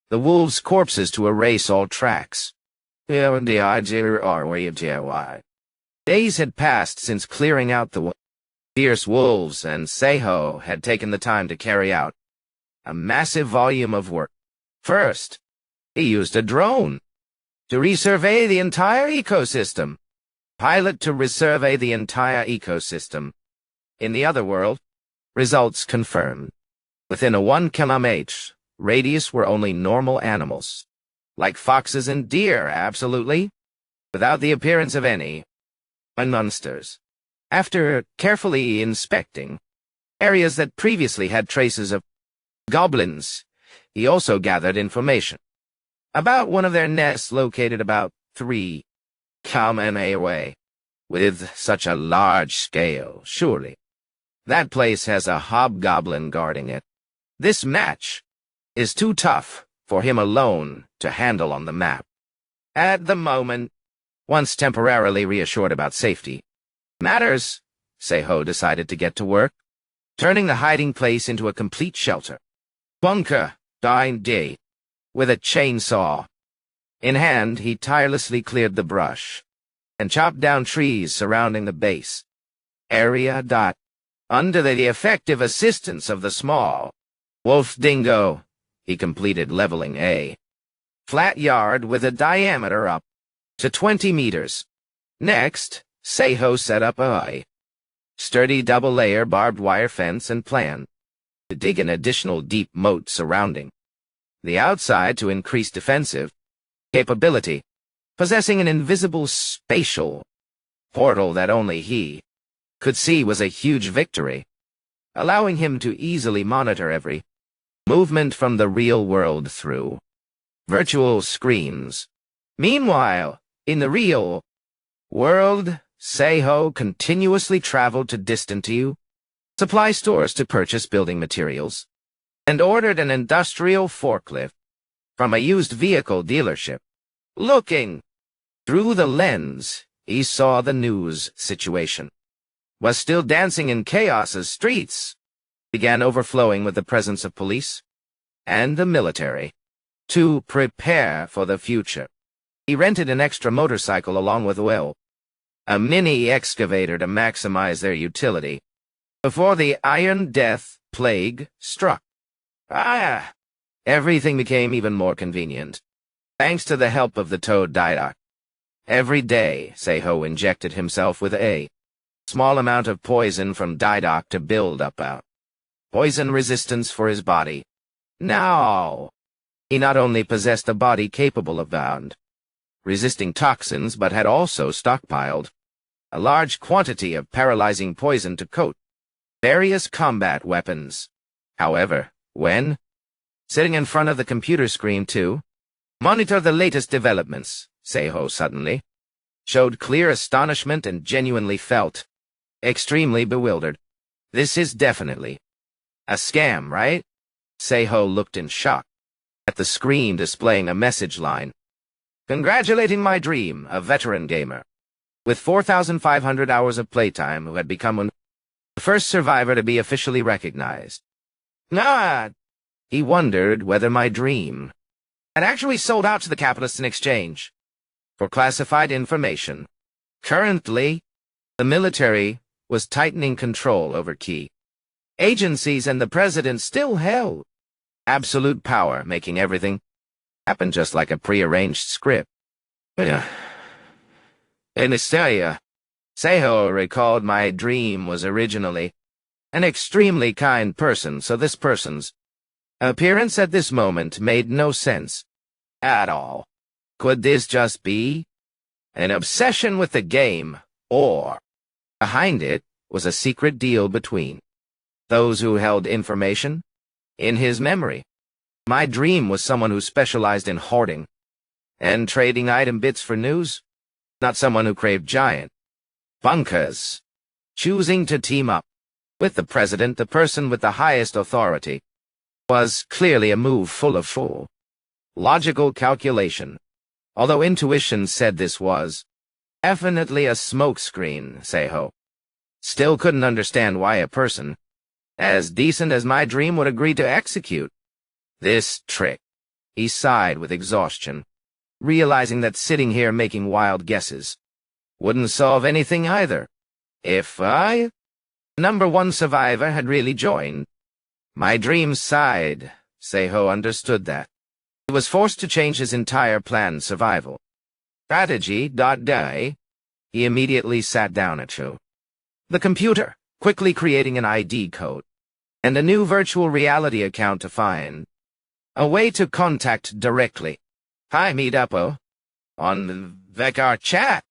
the wolves' corpses to erase all tracks. Days had passed since clearing out the fierce wolves, and Seiho had taken the time to carry out a massive volume of work. First, he used a drone to resurvey the entire ecosystem. Pilot to resurvey the entire ecosystem. In the other world, results confirmed. Within a 1 km radius were only normal animals, like foxes and deer, absolutely, without the appearance of any monsters. After carefully inspecting areas that previously had traces of goblins, he also gathered information about one of their nests located about 3 km away. With such a large scale, surely that place has a hobgoblin guarding it. This match is too tough for him alone to handle on the map. At the moment, once temporarily reassured about safety matters, Seiho decided to get to work, turning the hiding place into a complete shelter. Bunker, dine day, with a chainsaw in hand, he tirelessly cleared the brush and chopped down trees surrounding the base area. Under the effective assistance of the small wolf Dingo, he completed leveling a flat yard with a diameter up to 20 meters. Next, Seiho set up a sturdy double-layer barbed wire fence and planned to dig an additional deep moat surrounding the outside to increase defensive capability, possessing an invisible spatial portal that only he could see was a huge victory, allowing him to easily monitor every movement from the real world through virtual screens. Meanwhile, in the real world, Seiho continuously traveled to distant supply stores to purchase building materials, and ordered an industrial forklift from a used vehicle dealership. Looking through the lens, he saw the news situation was still dancing in chaos as streets began overflowing with the presence of police and the military. To prepare for the future, he rented an extra motorcycle along with a mini excavator to maximize their utility before the Iron Death plague struck. Everything became even more convenient, thanks to the help of the toad Didoc. Every day, Seiho injected himself with a small amount of poison from Didoc to build up a poison resistance for his body. Now, he not only possessed a body capable of resisting toxins, but had also stockpiled a large quantity of paralyzing poison to coat various combat weapons. However, when sitting in front of the computer screen to monitor the latest developments, Seiho suddenly showed clear astonishment and genuinely felt extremely bewildered. This is definitely a scam, right? Seiho looked in shock at the screen displaying a message line. Congratulating my dream, a veteran gamer with 4,500 hours of playtime who had become the first survivor to be officially recognized. He wondered whether my dream had actually sold out to the capitalists in exchange for classified information. Currently, the military was tightening control over key agencies, and the president still held absolute power, making everything happen just like a prearranged script. In Hysteria, Seiho recalled my dream was originally an extremely kind person, so this person's appearance at this moment made no sense at all. Could this just be an obsession with the game, or behind it was a secret deal between those who held information in his memory? My dream was someone who specialized in hoarding and trading item bits for news, not someone who craved giant bunkers. Choosing to team up with the president, the person with the highest authority, was clearly a move full of full logical calculation. Although intuition said this was definitely a smokescreen, Seiho still couldn't understand why a person as decent as my dream would agree to execute this trick. He sighed with exhaustion, realizing that sitting here making wild guesses wouldn't solve anything either. If number one survivor had really joined my dream side, Seiho understood that he was forced to change his entire planned survival strategy. He immediately sat down at the computer, quickly creating an ID code and a new virtual reality account to find a way to contact directly. Hi, meet up on Vekar chat.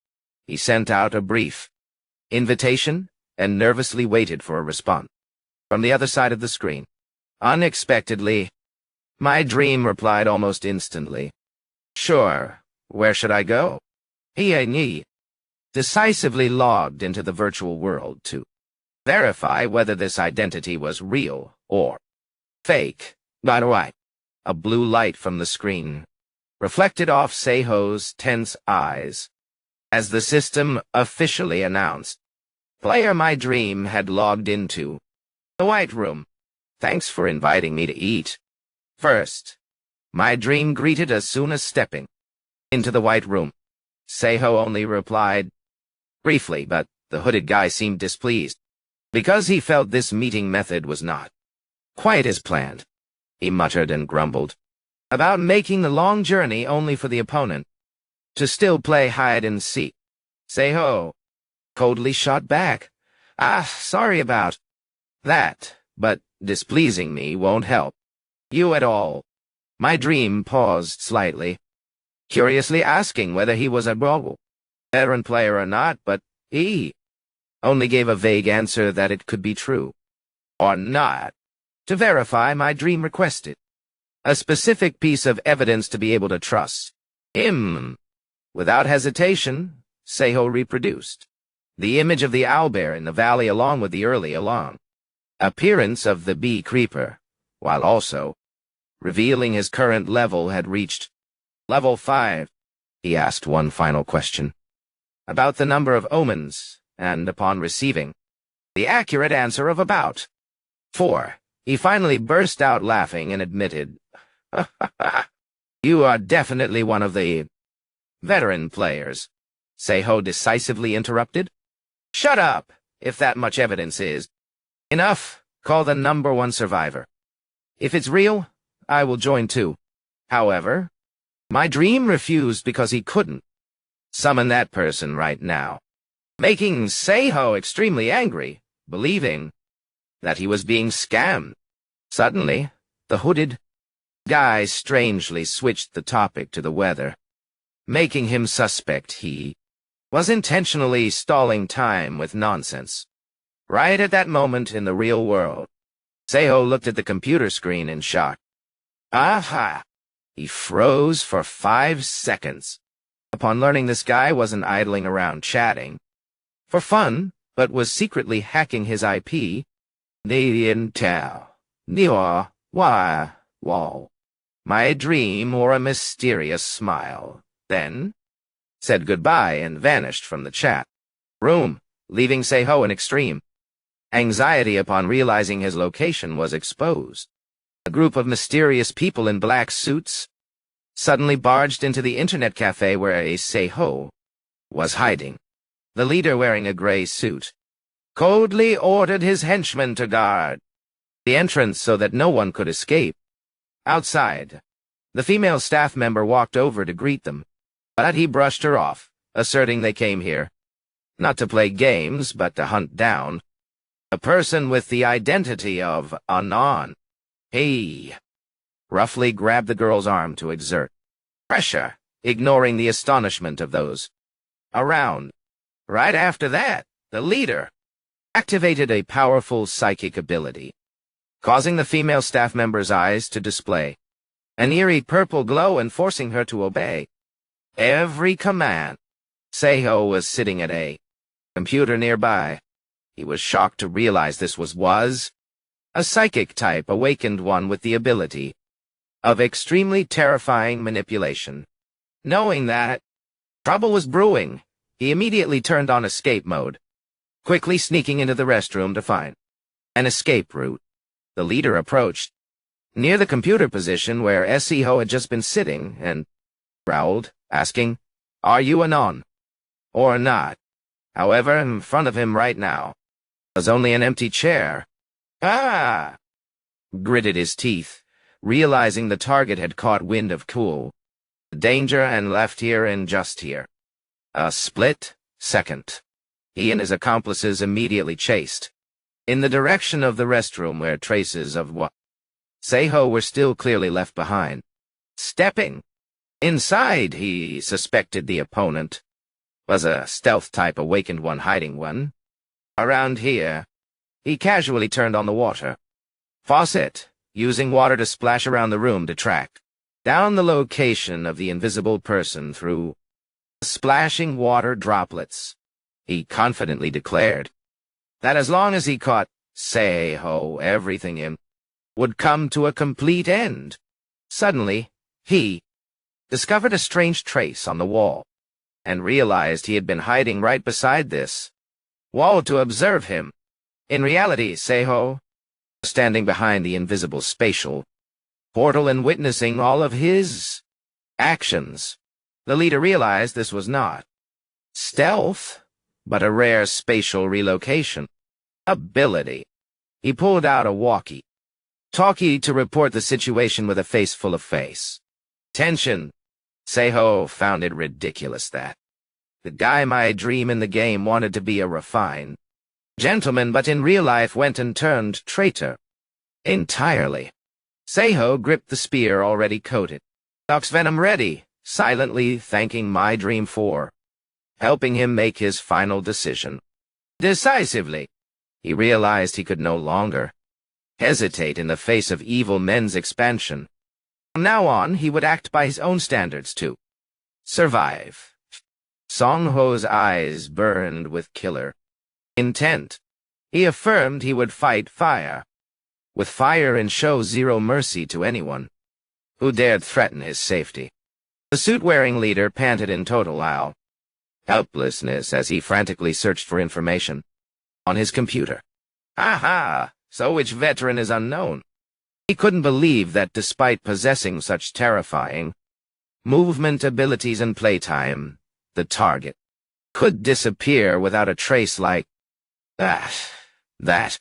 He sent out a brief invitation and nervously waited for a response from the other side of the screen. Unexpectedly, my dream replied almost instantly. Sure, where should I go? He decisively logged into the virtual world to verify whether this identity was real or fake. By the way, a blue light from the screen reflected off Seiho's tense eyes as the system officially announced player my dream had logged into the White Room. Thanks for inviting me to eat. First, my dream greeted as soon as stepping into the White Room. Seiho only replied briefly, but the hooded guy seemed displeased because he felt this meeting method was not quite as planned. He muttered and grumbled about making the long journey only for the opponent to still play hide-and-seek. Seiho coldly shot back. Sorry about that, but displeasing me won't help you at all. My dream paused slightly, curiously asking whether he was a veteran player or not, but he only gave a vague answer that it could be true or not. To verify, my dream requested a specific piece of evidence to be able to trust him. Without hesitation, Seiho reproduced the image of the owlbear in the valley along with the early appearance of the bee creeper, while also revealing his current level had reached level 5. He asked one final question about the number of omens, and upon receiving the accurate answer of about 4, he finally burst out laughing and admitted, "You are definitely one of the veteran players," Seiho decisively interrupted. "Shut up, if that much evidence is enough. Call the number one survivor. If it's real, I will join too." However, my dream refused because he couldn't summon that person right now, making Seiho extremely angry, believing that he was being scammed. Suddenly, the hooded guy strangely switched the topic to the weather, making him suspect he was intentionally stalling time with nonsense. Right at that moment in the real world, Seiho looked at the computer screen in shock. Aha! He froze for 5 seconds upon learning this guy wasn't idling around chatting for fun, but was secretly hacking his IP. My dream wore a mysterious smile, then said goodbye and vanished from the chat room, leaving Seiho in extreme anxiety upon realizing his location was exposed. A group of mysterious people in black suits suddenly barged into the internet cafe where Seiho was hiding. The leader, wearing a gray suit, coldly ordered his henchmen to guard the entrance so that no one could escape. Outside, the female staff member walked over to greet them, but he brushed her off, asserting they came here not to play games, but to hunt down a person with the identity of Anon. He roughly grabbed the girl's arm to exert pressure ignoring the astonishment of those around. Right after that, the leader activated a powerful psychic ability, causing the female staff member's eyes to display an eerie purple glow and forcing her to obey every command. Seiho was sitting at a computer nearby. He was shocked to realize this was a psychic type awakened one with the ability of extremely terrifying manipulation. Knowing that trouble was brewing, he immediately turned on escape mode, quickly sneaking into the restroom to find an escape route. The leader approached near the computer position where Seiho had just been sitting and growled, asking, "Are you anon or not?" However, in front of him right now was only an empty chair. "Ah!" gritted his teeth, realizing the target had caught wind of cool danger and left here and just here. A split second. He and his accomplices immediately chased in the direction of the restroom where traces of Seiho were still clearly left behind. Stepping inside, he suspected the opponent was a stealth-type awakened one hiding one. Around here, he casually turned on the water faucet, using water to splash around the room to track down the location of the invisible person through splashing water droplets. He confidently declared that as long as he caught Seiho, everything in would come to a complete end. Suddenly, he discovered a strange trace on the wall and realized he had been hiding right beside this wall to observe him. In reality, Seiho was standing behind the invisible spatial portal and witnessing all of his actions. The leader realized this was not stealth, but a rare spatial relocation ability. He pulled out a walkie-talkie to report the situation with a face full of tension. Seiho found it ridiculous that the guy my dream in the game wanted to be a refined gentleman, but in real life went and turned traitor entirely. Seiho gripped the spear already coated Ox venom ready, silently thanking my dream for helping him make his final decision. Decisively, he realized he could no longer hesitate in the face of evil men's expansion. From now on, he would act by his own standards to survive. Song-ho's eyes burned with killer intent. He affirmed he would fight fire with fire and show zero mercy to anyone who dared threaten his safety. The suit-wearing leader panted in total helplessness as he frantically searched for information on his computer. Aha! So which veteran is unknown? He couldn't believe that despite possessing such terrifying movement abilities and playtime, the target could disappear without a trace like that.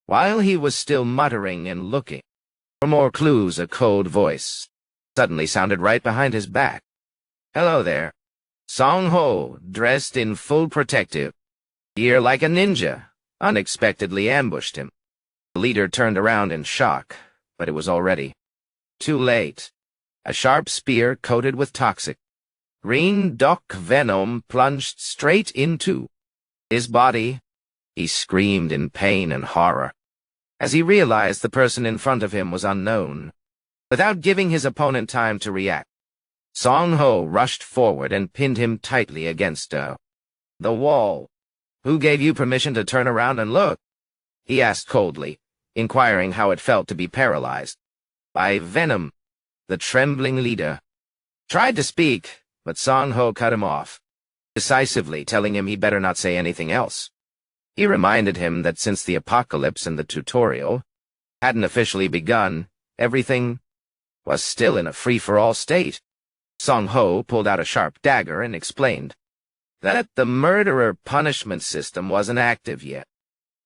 While he was still muttering and looking for more clues, a cold voice suddenly sounded right behind his back. "Hello there." Song-ho, dressed in full protective gear like a ninja, unexpectedly ambushed him. The leader turned around in shock, but it was already too late. A sharp spear coated with toxic green dock venom plunged straight into his body. He screamed in pain and horror as he realized the person in front of him was unknown. Without giving his opponent time to react, Song-ho rushed forward and pinned him tightly against the wall. "Who gave you permission to turn around and look?" he asked coldly, inquiring how it felt to be paralyzed by venom. The trembling leader tried to speak, but Song-ho cut him off, decisively telling him he better not say anything else. He reminded him that since the apocalypse and the tutorial hadn't officially begun, everything was still in a free-for-all state. Song-ho pulled out a sharp dagger and explained that the murderer punishment system wasn't active yet,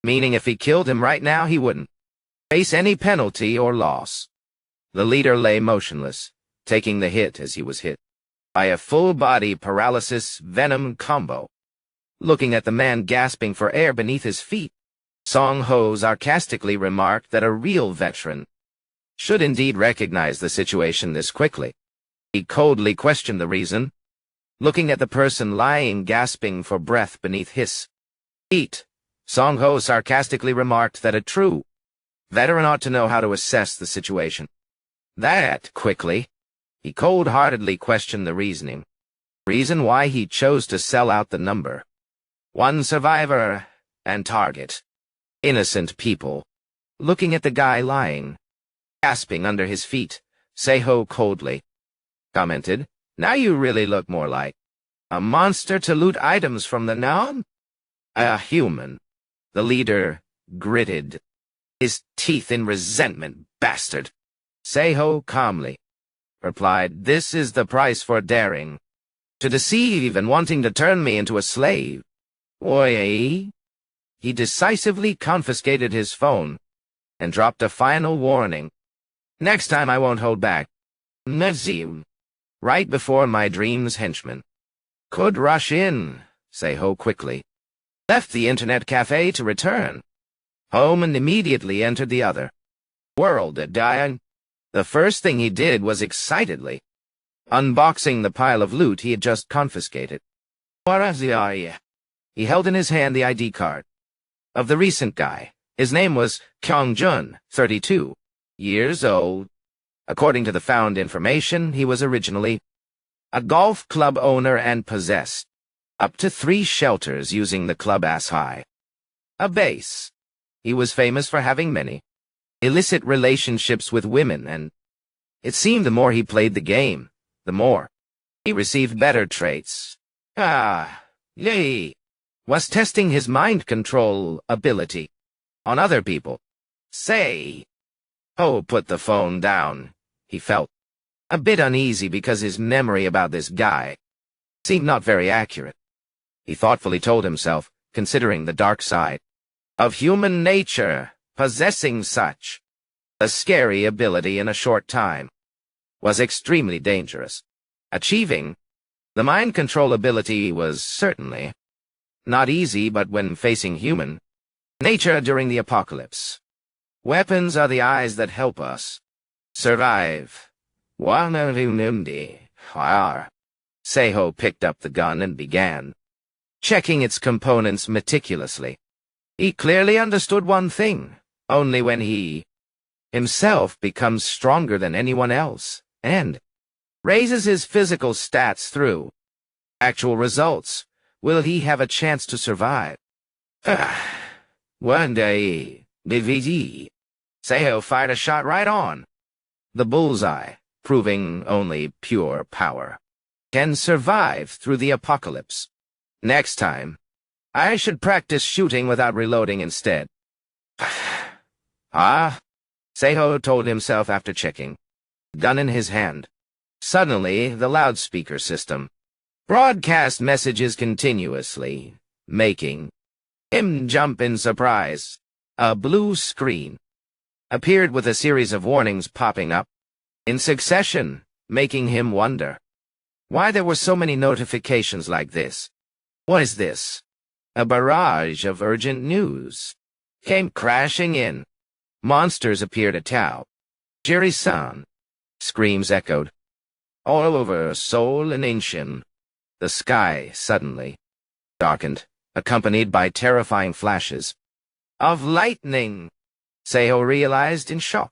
meaning if he killed him right now, he wouldn't face any penalty or loss. The leader lay motionless, taking the hit as he was hit by a full-body paralysis venom combo. Looking at the man gasping for air beneath his feet, Song-ho sarcastically remarked that a real veteran should indeed recognize the situation this quickly. He coldly questioned the reason, looking at the person lying gasping for breath beneath his feet. Song-ho sarcastically remarked that a true veteran ought to know how to assess the situation. That, quickly, he cold-heartedly questioned the reason why he chose to sell out the number one survivor and target innocent people. Looking at the guy lying, gasping under his feet, Seiho coldly commented, "Now you really look more like a monster to loot items from the noun? A human." The leader gritted his teeth in resentment. "Bastard." Seiho calmly replied, "This is the price for daring to deceive and wanting to turn me into a slave." Oi. He decisively confiscated his phone and dropped a final warning. "Next time I won't hold back." Nazim. Right before my dream's henchman could rush in, Seiho quickly left the internet cafe to return home and immediately entered the other world at Dian. The first thing he did was excitedly unboxing the pile of loot he had just confiscated. He held in his hand the ID card of the recent guy. His name was Kyung-jun, 32 years old. According to the found information, he was originally a golf club owner and possessed up to 3 shelters using the club as high a base. He was famous for having many illicit relationships with women, and it seemed the more he played the game, the more he received better traits. Yay! Was testing his mind control ability on other people. Put the phone down. He felt a bit uneasy because his memory about this guy seemed not very accurate. He thoughtfully told himself, considering the dark side of human nature, possessing such a scary ability in a short time was extremely dangerous. Achieving the mind control ability was certainly not easy, but when facing human nature during the apocalypse, weapons are the eyes that help us survive. Seiho picked up the gun and began checking its components meticulously. He clearly understood one thing: only when he himself becomes stronger than anyone else and raises his physical stats through actual results will he have a chance to survive. One day, BVD. Seiho fired a shot right on the bullseye, proving only pure power can survive through the apocalypse. Next time, I should practice shooting without reloading instead. Seiho told himself after checking, gun in his hand. Suddenly, the loudspeaker system broadcast messages continuously, making him jump in surprise. A blue screen appeared with a series of warnings popping up in succession, making him wonder why there were so many notifications like this. What is this? A barrage of urgent news came crashing in. Monsters appeared at Tao. Jiri-san. Screams echoed all over Seoul and Inshin. The sky suddenly darkened, accompanied by terrifying flashes of lightning. Seiho realized in shock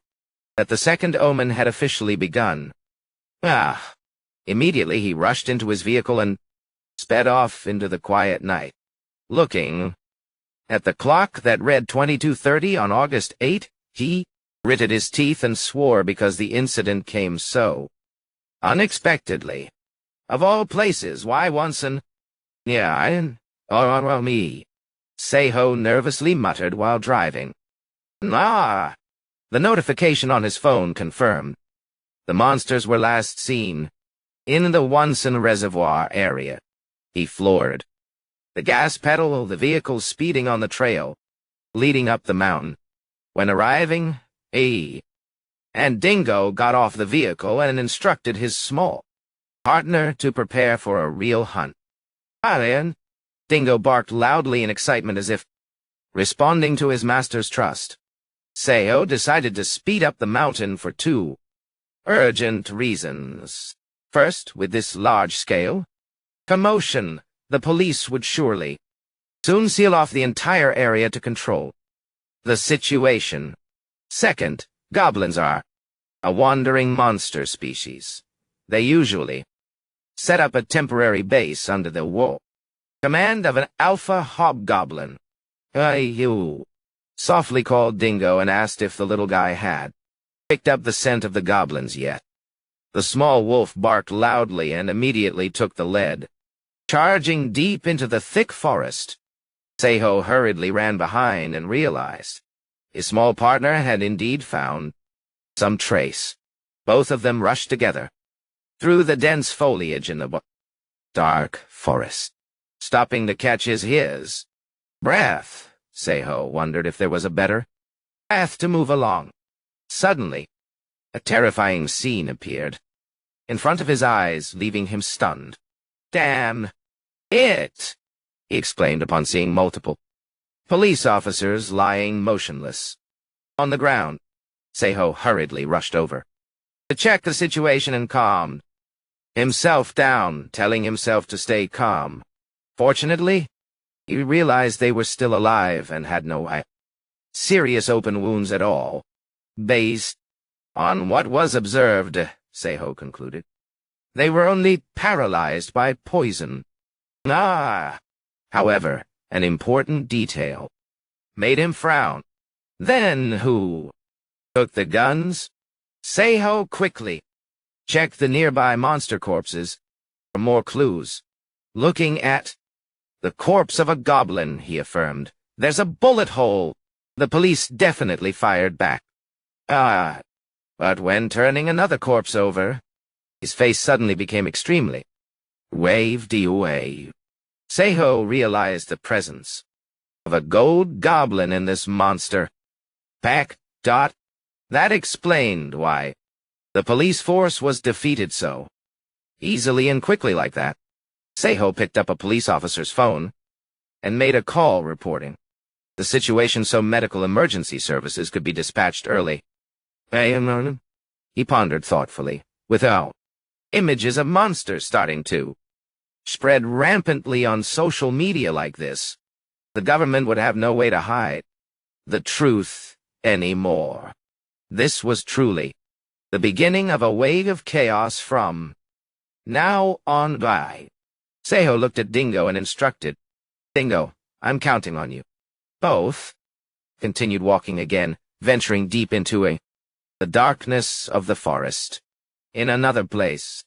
that the second omen had officially begun. Immediately he rushed into his vehicle and sped off into the quiet night. Looking at the clock that read 22:30 on August 8, he gritted his teeth and swore because the incident came so unexpectedly. Of all places, why once me? Seiho nervously muttered while driving. The notification on his phone confirmed the monsters were last seen in the Wonsan Reservoir area. He floored the gas pedal, the vehicle speeding on the trail leading up the mountain. When arriving, and Dingo got off the vehicle and instructed his small partner to prepare for a real hunt. Dingo barked loudly in excitement as if responding to his master's trust. Seiho decided to speed up the mountain for 2 urgent reasons. First, with this large-scale commotion, the police would surely soon seal off the entire area to control the situation. Second, goblins are a wandering monster species. They usually set up a temporary base under the command of an alpha hobgoblin. You softly called Dingo and asked if the little guy had picked up the scent of the goblins yet. The small wolf barked loudly and immediately took the lead, charging deep into the thick forest. Seiho hurriedly ran behind and realized his small partner had indeed found some trace. Both of them rushed together through the dense foliage in the dark forest, stopping to catch his breath. Seiho wondered if there was a better path to move along. Suddenly, a terrifying scene appeared in front of his eyes, leaving him stunned. "Damn it!" he exclaimed upon seeing multiple police officers lying motionless on the ground. Seiho hurriedly rushed over to check the situation and calmed himself down, telling himself to stay calm. Fortunately, he realized they were still alive and had no serious open wounds at all. Based on what was observed, Seiho concluded, they were only paralyzed by poison. However, an important detail made him frown. Then who took the guns? Seiho quickly checked the nearby monster corpses for more clues. Looking at the corpse of a goblin, he affirmed, "There's a bullet hole." The police definitely fired back. But when turning another corpse over, his face suddenly became extremely waved away. Seiho realized the presence of a gold goblin in this monster pack. That explained why the police force was defeated so easily and quickly like that. Seiho picked up a police officer's phone and made a call reporting the situation so medical emergency services could be dispatched early. He pondered thoughtfully. Without images of monsters starting to spread rampantly on social media like this, the government would have no way to hide the truth anymore. This was truly the beginning of a wave of chaos from now on by. Seiho looked at Dingo and instructed, "Dingo, I'm counting on you." Both continued walking again, venturing deep into the darkness of the forest. In another place,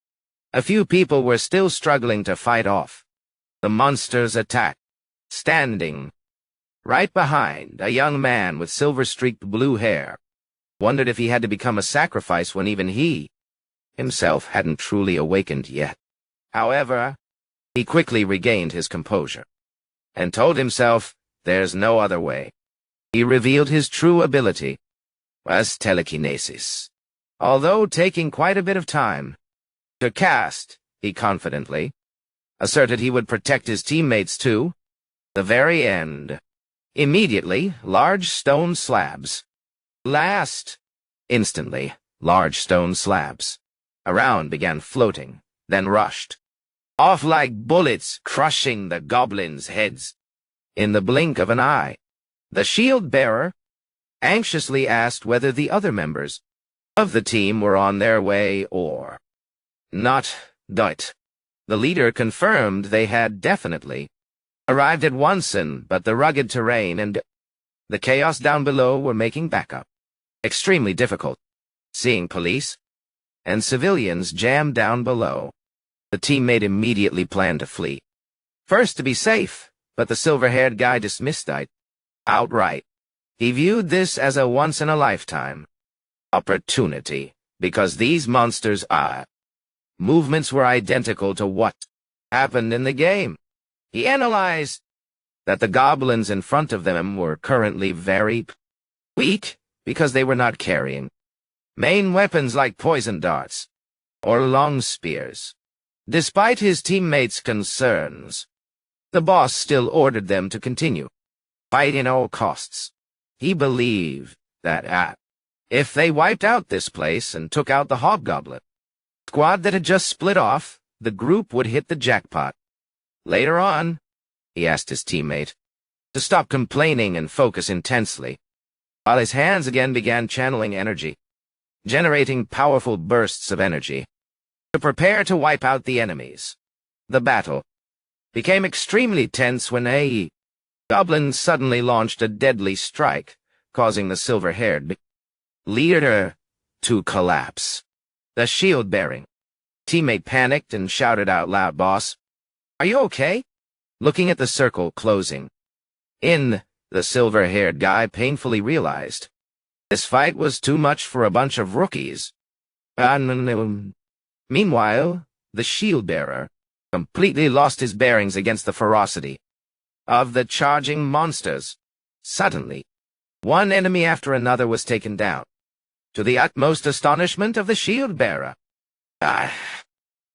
a few people were still struggling to fight off the monster's attack. Standing right behind, a young man with silver-streaked blue hair wondered if he had to become a sacrifice when even he himself hadn't truly awakened yet. However, he quickly regained his composure and told himself there's no other way. He revealed his true ability was telekinesis. Although taking quite a bit of time to cast, he confidently asserted he would protect his teammates to the very end. Immediately, large stone slabs instantly, large stone slabs around began floating, then rushed off like bullets, crushing the goblins' heads in the blink of an eye. The shield-bearer anxiously asked whether the other members of the team were on their way or not. The leader confirmed they had definitely arrived at Wonsen, but the rugged terrain and the chaos down below were making backup extremely difficult. Seeing police and civilians jammed down below, the teammate immediately planned to flee. First to be safe, but the silver-haired guy dismissed it outright. He viewed this as a once-in-a-lifetime opportunity, because these monsters' movements were identical to what happened in the game. He analyzed that the goblins in front of them were currently very weak because they were not carrying main weapons like poison darts or long spears. Despite his teammates' concerns, the boss still ordered them to continue fighting at all costs. He believed that if they wiped out this place and took out the hobgoblin squad that had just split off, the group would hit the jackpot. Later on, he asked his teammate to stop complaining and focus intensely, while his hands again began channeling energy, generating powerful bursts of energy, to prepare to wipe out the enemies. The battle became extremely tense when a goblin suddenly launched a deadly strike, causing the silver-haired leader to collapse. The shield-bearing teammate panicked and shouted out loud, "Boss, are you okay?" Looking at the circle closing in, the silver-haired guy painfully realized this fight was too much for a bunch of rookies. Meanwhile, the shield-bearer completely lost his bearings against the ferocity of the charging monsters. Suddenly, one enemy after another was taken down, to the utmost astonishment of the shield-bearer.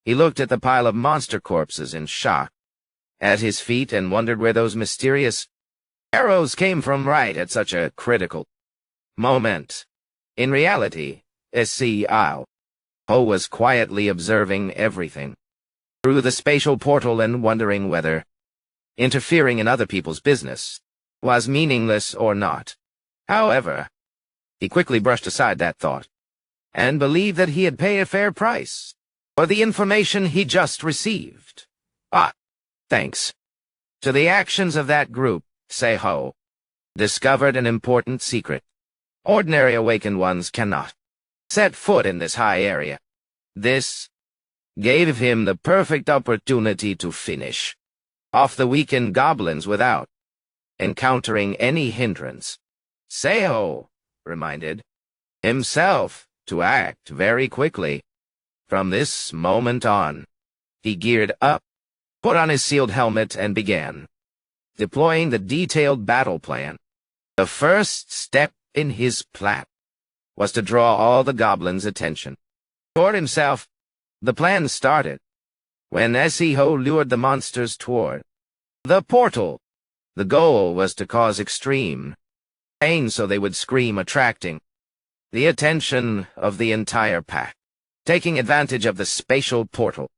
He looked at the pile of monster corpses in shock at his feet and wondered where those mysterious arrows came from right at such a critical moment. In reality, S.C.I. Ho was quietly observing everything through the spatial portal and wondering whether interfering in other people's business was meaningless or not. However, he quickly brushed aside that thought and believed that he had paid a fair price for the information he just received. Thanks to the actions of that group, Se-Ho discovered an important secret. Ordinary awakened ones cannot set foot in this high area. This gave him the perfect opportunity to finish off the weakened goblins without encountering any hindrance. Se-Ho reminded himself to act very quickly. From this moment on, he geared up, put on his sealed helmet, and began deploying the detailed battle plan. The first step in his plan was to draw all the goblins' attention toward himself. The plan started when Se-Ho lured the monsters toward the portal. The goal was to cause extreme pain so they would scream, attracting the attention of the entire pack. Taking advantage of the spatial portal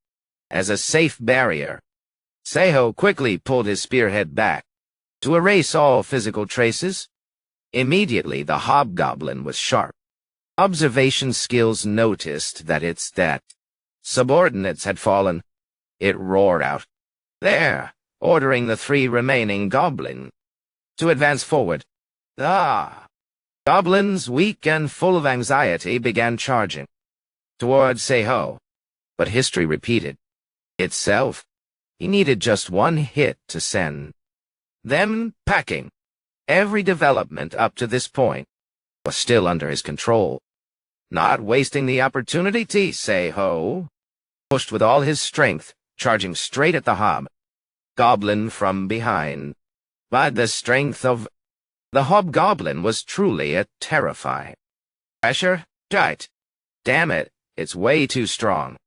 as a safe barrier, Se-Ho quickly pulled his spearhead back to erase all physical traces. Immediately, the hobgoblin with sharp observation skills noticed that subordinates had fallen. It roared out there, ordering the 3 remaining goblins to advance forward. Goblins, weak and full of anxiety, began charging towards Se-Ho, but history repeated itself. He needed just one hit to send them packing. Every development up to this point was still under his control. Not wasting the opportunity, Se-Ho pushed with all his strength, charging straight at the hobgoblin from behind. But the strength of the hobgoblin was truly a terrifying pressure. Damn it, it's way too strong,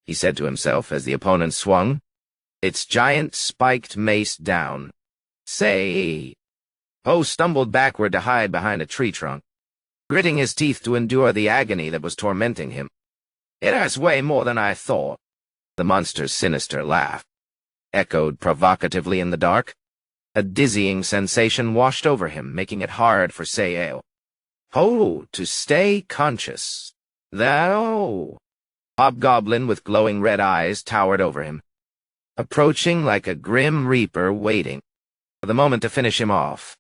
he said to himself as the opponent swung its giant spiked mace down. Se-Ho stumbled backward to hide behind a tree trunk, gritting his teeth to endure the agony that was tormenting him. "It hurts way more than I thought." The monster's sinister laugh echoed provocatively in the dark. A dizzying sensation washed over him, making it hard for Se-Ho to stay conscious. The hobgoblin with glowing red eyes towered over him, approaching like a grim reaper waiting for the moment to finish him off.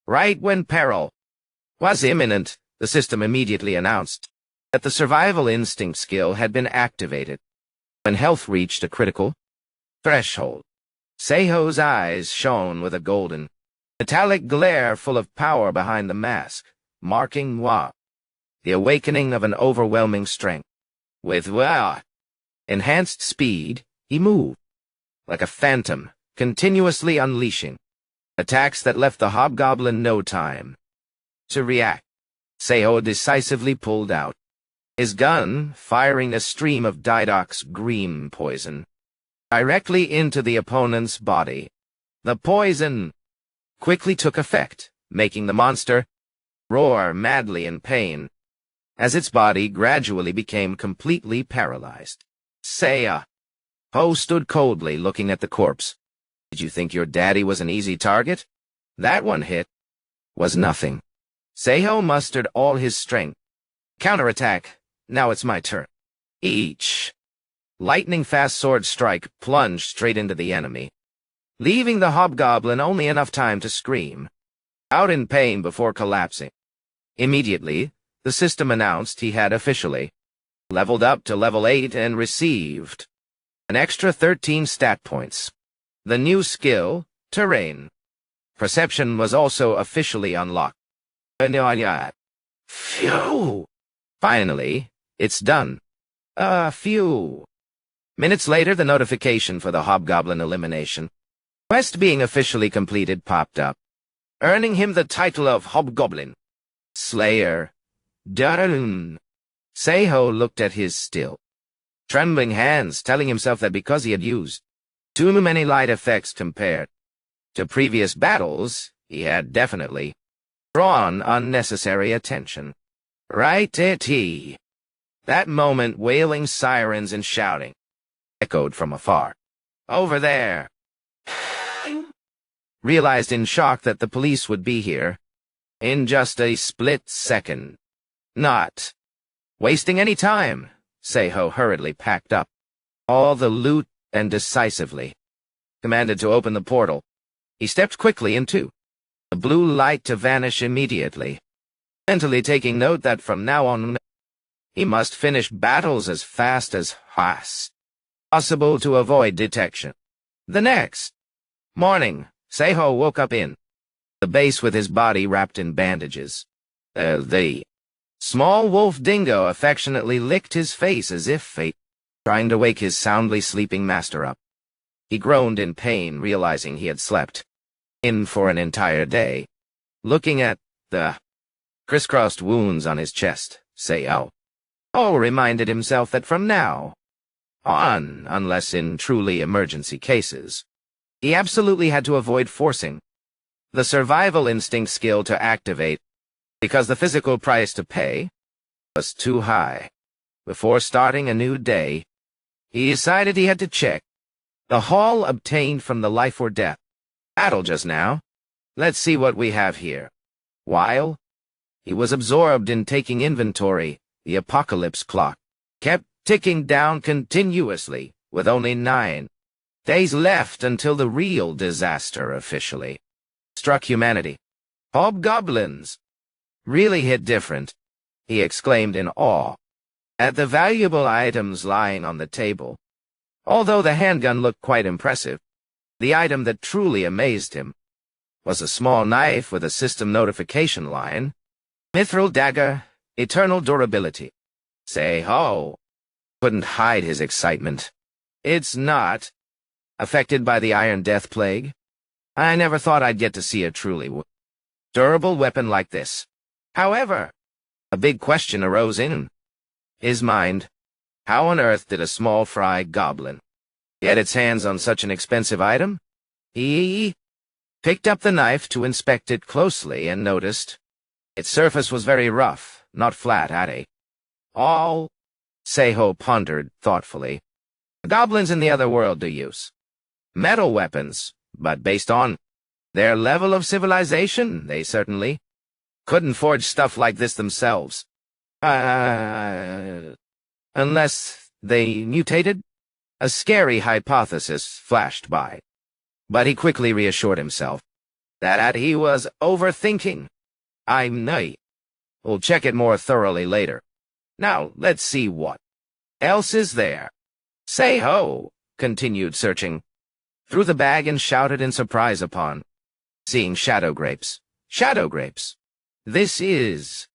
Right when peril was imminent, the system immediately announced that the survival instinct skill had been activated. When health reached a critical threshold, Se-Ho's eyes shone with a golden, metallic glare full of power behind the mask, marking the awakening of an overwhelming strength. With enhanced speed, he moved like a phantom, continuously unleashing attacks that left the hobgoblin no time to react. Se-Ho decisively pulled out his gun, firing a stream of Didox green poison directly into the opponent's body. The poison quickly took effect, making the monster roar madly in pain as its body gradually became completely paralyzed. Seiya. Ho stood coldly looking at the corpse. Did you think your daddy was an easy target? That one hit was nothing. Seiho mustered all his strength. Counterattack. Now it's my turn. Each lightning-fast sword strike plunged straight into the enemy, leaving the hobgoblin only enough time to scream out in pain before collapsing. Immediately, the system announced he had officially leveled up to level 8 and received an extra 13 stat points. The new skill, Terrain Perception, was also officially unlocked. Phew! Finally, it's done. Phew. Minutes later, the notification for the hobgoblin elimination quest being officially completed popped up, earning him the title of Hobgoblin Slayer. Darun. Seiho looked at his still trembling hands, telling himself that because he had used too many light effects compared to previous battles, he had definitely drawn unnecessary attention. Right-it-he. That moment, wailing sirens and shouting echoed from afar. Over there. Realized in shock that the police would be here in just a split second. Not wasting any time, Seiho hurriedly packed up all the loot and decisively commanded to open the portal. He stepped quickly into the blue light to vanish immediately, mentally taking note that from now on he must finish battles as fast as possible to avoid detection. The next morning, Seiho woke up in the base with his body wrapped in bandages. The small wolf dingo affectionately licked his face as if fate trying to wake his soundly sleeping master up. He groaned in pain, realizing he had slept in for an entire day. Looking at the crisscrossed wounds on his chest, Seiho reminded himself that from now on, unless in truly emergency cases, he absolutely had to avoid forcing the survival instinct skill to activate, because the physical price to pay was too high. Before starting a new day, he decided he had to check the haul obtained from the life or death battle just now. Let's see what we have here. While he was absorbed in taking inventory, the apocalypse clock kept ticking down continuously, with only 9 days left until the real disaster officially struck humanity. Hobgoblins really hit different, he exclaimed in awe at the valuable items lying on the table. Although the handgun looked quite impressive, the item that truly amazed him was a small knife with a system notification line. Mithril dagger, eternal durability. Seiho couldn't hide his excitement. It's not affected by the Iron Death Plague. I never thought I'd get to see a truly durable weapon like this. However, a big question arose in his mind. How on earth did a small fry goblin get its hands on such an expensive item? He picked up the knife to inspect it closely and noticed its surface was very rough, not flat at all. Seiho pondered thoughtfully. The goblins in the other world do use metal weapons, but based on their level of civilization, they certainly couldn't forge stuff like this themselves. Unless they mutated? A scary hypothesis flashed by, but he quickly reassured himself that he was overthinking. We'll check it more thoroughly later. Now, let's see what else is there. Seiho continued searching through the bag and shouted in surprise upon seeing shadow grapes. Shadow grapes. This is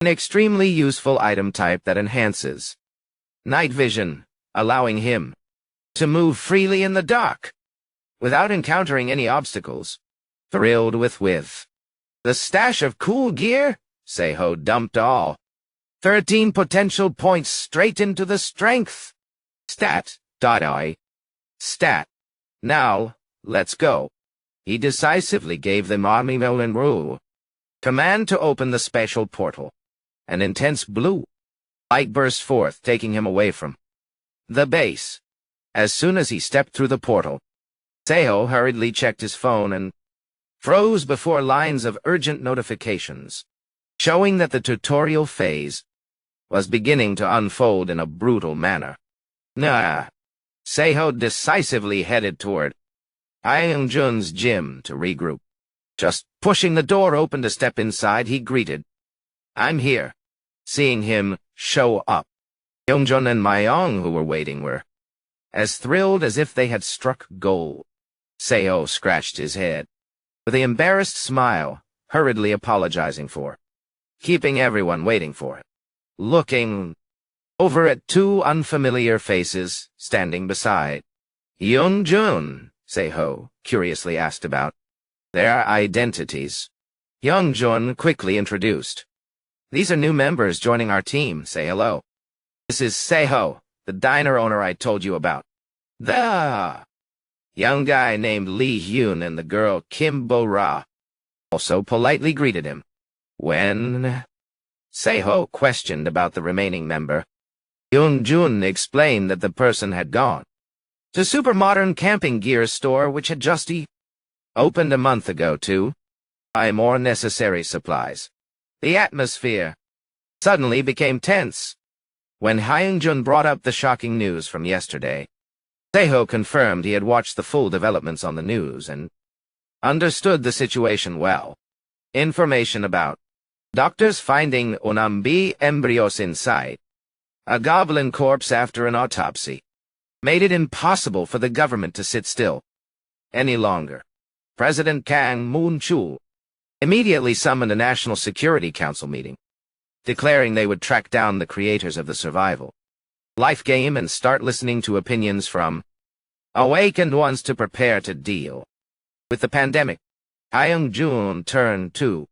an extremely useful item type that enhances night vision, allowing him to move freely in the dark without encountering any obstacles. Thrilled with the stash of cool gear, Seiho dumped all 13 potential points straight into the strength stat. Stat. Now, let's go. He decisively gave them Army Nolan Rule command to open the special portal. An intense blue light burst forth, taking him away from the base. As soon as he stepped through the portal, Seo hurriedly checked his phone and froze before lines of urgent notifications, showing that the tutorial phase was beginning to unfold in a brutal manner. Nah. Seo decisively headed toward Hyung-jun's gym to regroup. Just pushing the door open to step inside, he greeted, "I'm here." Seeing him show up, Hyung-jun and Mayong, who were waiting, were as thrilled as if they had struck gold. Seo scratched his head, with an embarrassed smile, hurriedly apologizing for keeping everyone waiting for it. Looking over at two unfamiliar faces standing beside Hyung-jun, Seo curiously asked about their identities. Hyung-jun quickly introduced. "These are new members joining our team. Say hello. This is Seo, the diner owner I told you about." The young guy named Lee Hyun and the girl Kim Bo-ra also politely greeted him. When Seo questioned about the remaining member, Hyung-jun explained that the person had gone to super modern camping gear store which had just opened a month ago to buy more necessary supplies. The atmosphere suddenly became tense when Hyung-jun brought up the shocking news from yesterday. Seo confirmed he had watched the full developments on the news and understood the situation well. Information about doctors finding Onambi embryos inside a goblin corpse after an autopsy made it impossible for the government to sit still any longer. President Kang Moon-chul immediately summoned a National Security Council meeting, declaring they would track down the creators of the survival life game and start listening to opinions from awakened ones to prepare to deal with the pandemic. Hyung-jun turned to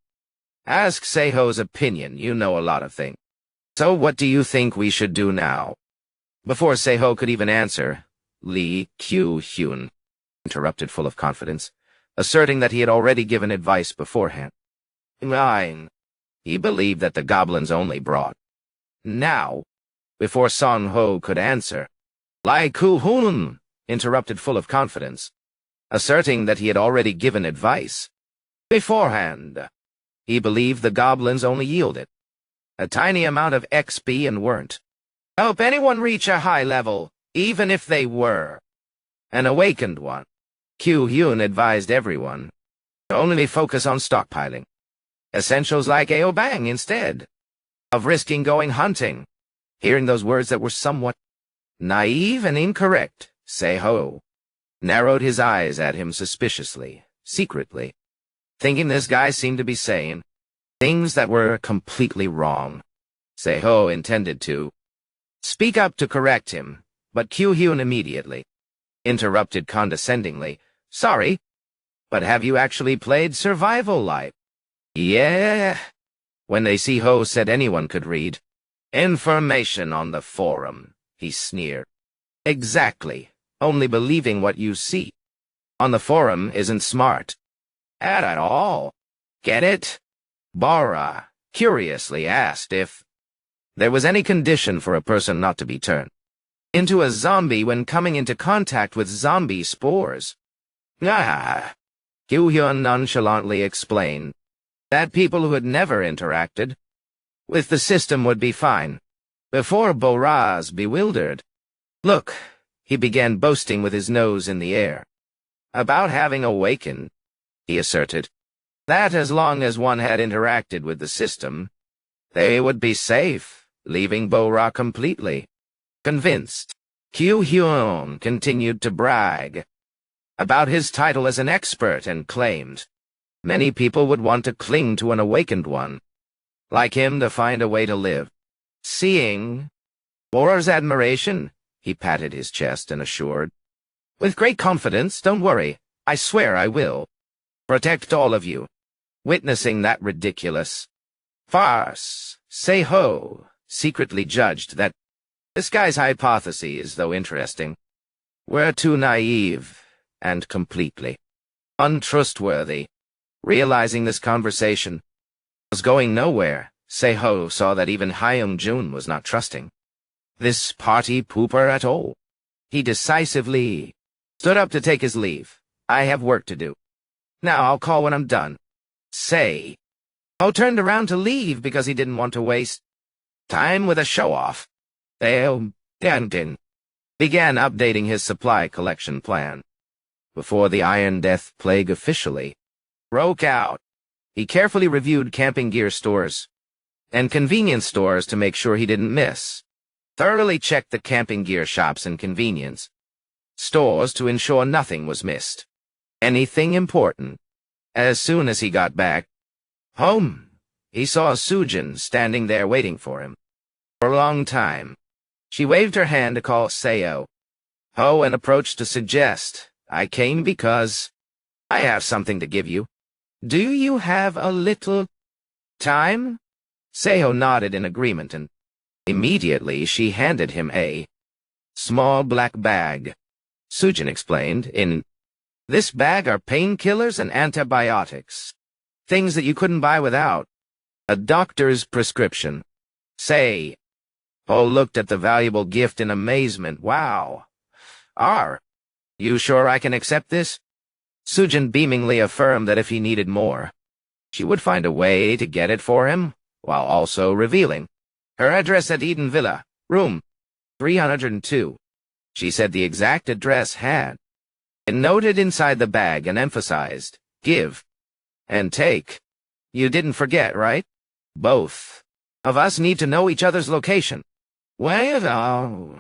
ask Seho's opinion. "You know a lot of things. So what do you think we should do now?" Before Seo could even answer, Lee Kyu-hyun interrupted, full of confidence, asserting that he had already given advice beforehand. He believed that the goblins only brought. Now, before Son-ho could answer, Lee Kyu-hyun interrupted, full of confidence, asserting that he had already given advice beforehand. He believed the goblins only yielded a tiny amount of XP and weren't help anyone reach a high level, even if they were an awakened one. Kyu-hyun advised everyone to only focus on stockpiling essentials like Aobang instead of risking going hunting. Hearing those words that were somewhat naive and incorrect, Seo narrowed his eyes at him suspiciously, secretly, thinking this guy seemed to be saying things that were completely wrong. Seo intended to speak up to correct him, but Kyu-hyun immediately interrupted condescendingly. "Sorry, but have you actually played Survival Life?" "Yeah." When they see Ho said anyone could read information on the forum, he sneered. "Exactly. Only believing what you see on the forum isn't smart at all. Get it?" Bara curiously asked if there was any condition for a person not to be turned into a zombie when coming into contact with zombie spores. Kyu-hyun nonchalantly explained that people who had never interacted with the system would be fine. Before Bora's bewildered look, he began boasting with his nose in the air about having awakened. He asserted that as long as one had interacted with the system, they would be safe, leaving Bora completely convinced. Kyu-hyun continued to brag about his title as an expert and claimed many people would want to cling to an awakened one like him to find a way to live. Seeing Bora's admiration, he patted his chest and assured, "With great confidence, don't worry, I swear I will protect all of you." Witnessing that ridiculous farce, Seo secretly judged that this guy's hypotheses, though interesting, were too naive and completely untrustworthy. Realizing this conversation was going nowhere, Se-ho saw that even Hyung-jun was not trusting this party pooper at all. He decisively stood up to take his leave. I have work to do. Now I'll call when I'm done. Se-ho turned around to leave because he didn't want to waste time with a show-off. They began updating his supply collection plan. Before the Iron Death plague officially broke out, he carefully reviewed camping gear stores and convenience stores to make sure he didn't miss. Thoroughly checked the camping gear shops and convenience stores to ensure nothing was missed. Anything important. As soon as he got back home, he saw Sujin standing there waiting for him. For a long time, she waved her hand to call Se-ho and approached to suggest, I came because I have something to give you. Do you have a little time? Se-ho nodded in agreement, and immediately she handed him a small black bag. Sujin explained, in this bag are painkillers and antibiotics, things that you couldn't buy without a doctor's prescription. Se-ho looked at the valuable gift in amazement. Wow. Are you sure I can accept this? Sujin beamingly affirmed that if he needed more, she would find a way to get it for him, while also revealing her address at Eden Villa, room 302. She said the exact address had been noted inside the bag and emphasized, give and take. You didn't forget, right? Both of us need to know each other's location. Well,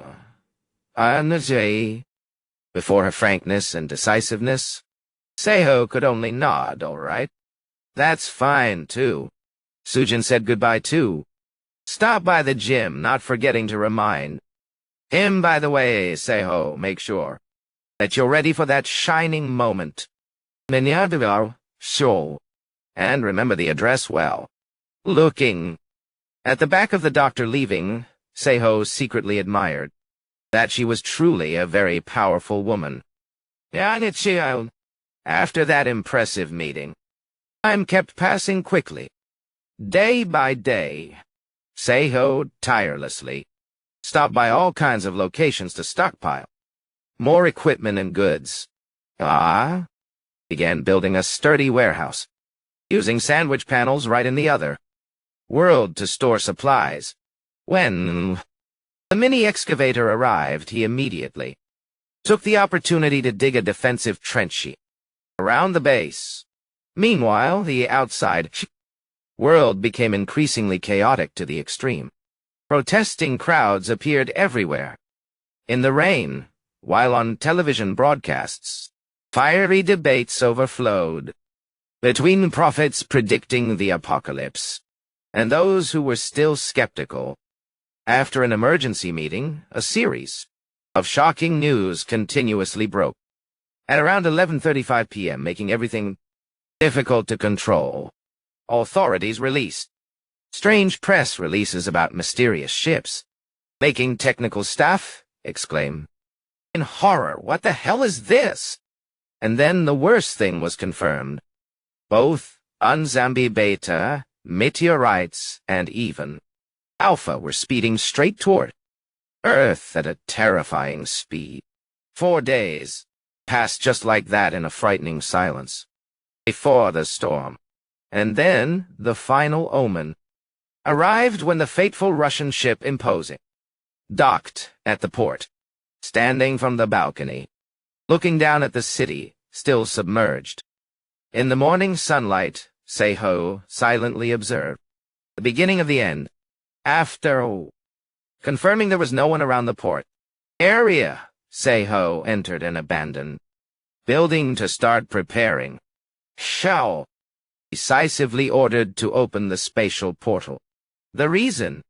before her frankness and decisiveness, Se-ho could only nod, all right. That's fine, too. Sujin said goodbye, too. Stop by the gym, not forgetting to remind him, by the way, Se-ho, make sure that you're ready for that shining moment. Sure. And remember the address well. Looking at the back of the doctor leaving, Se-ho secretly admired that she was truly a very powerful woman. After that impressive meeting, time kept passing quickly. Day by day, Se-ho tirelessly stopped by all kinds of locations to stockpile more equipment and goods. Began building a sturdy warehouse, using sandwich panels right in the other world to store supplies. When the mini-excavator arrived, he immediately took the opportunity to dig a defensive trench sheet around the base. Meanwhile, the outside world became increasingly chaotic to the extreme. Protesting crowds appeared everywhere. In the rain, while on television broadcasts, fiery debates overflowed between prophets predicting the apocalypse and those who were still skeptical. After an emergency meeting, a series of shocking news continuously broke. At around 11:35 p.m., making everything difficult to control, authorities released strange press releases about mysterious ships, making technical staff exclaim in horror, "What the hell is this?" And then the worst thing was confirmed. Both Unzambi Beta, meteorites, and even Alpha were speeding straight toward Earth at a terrifying speed. 4 days passed just like that in a frightening silence before the storm. And then the final omen arrived when the fateful Russian ship Imposing docked at the port. Standing from the balcony, looking down at the city, still submerged in the morning sunlight, Se-ho silently observed the beginning of the end. After confirming there was no one around the port area, Se-ho entered an abandoned building to start preparing. Shao decisively ordered to open the spatial portal. The reason?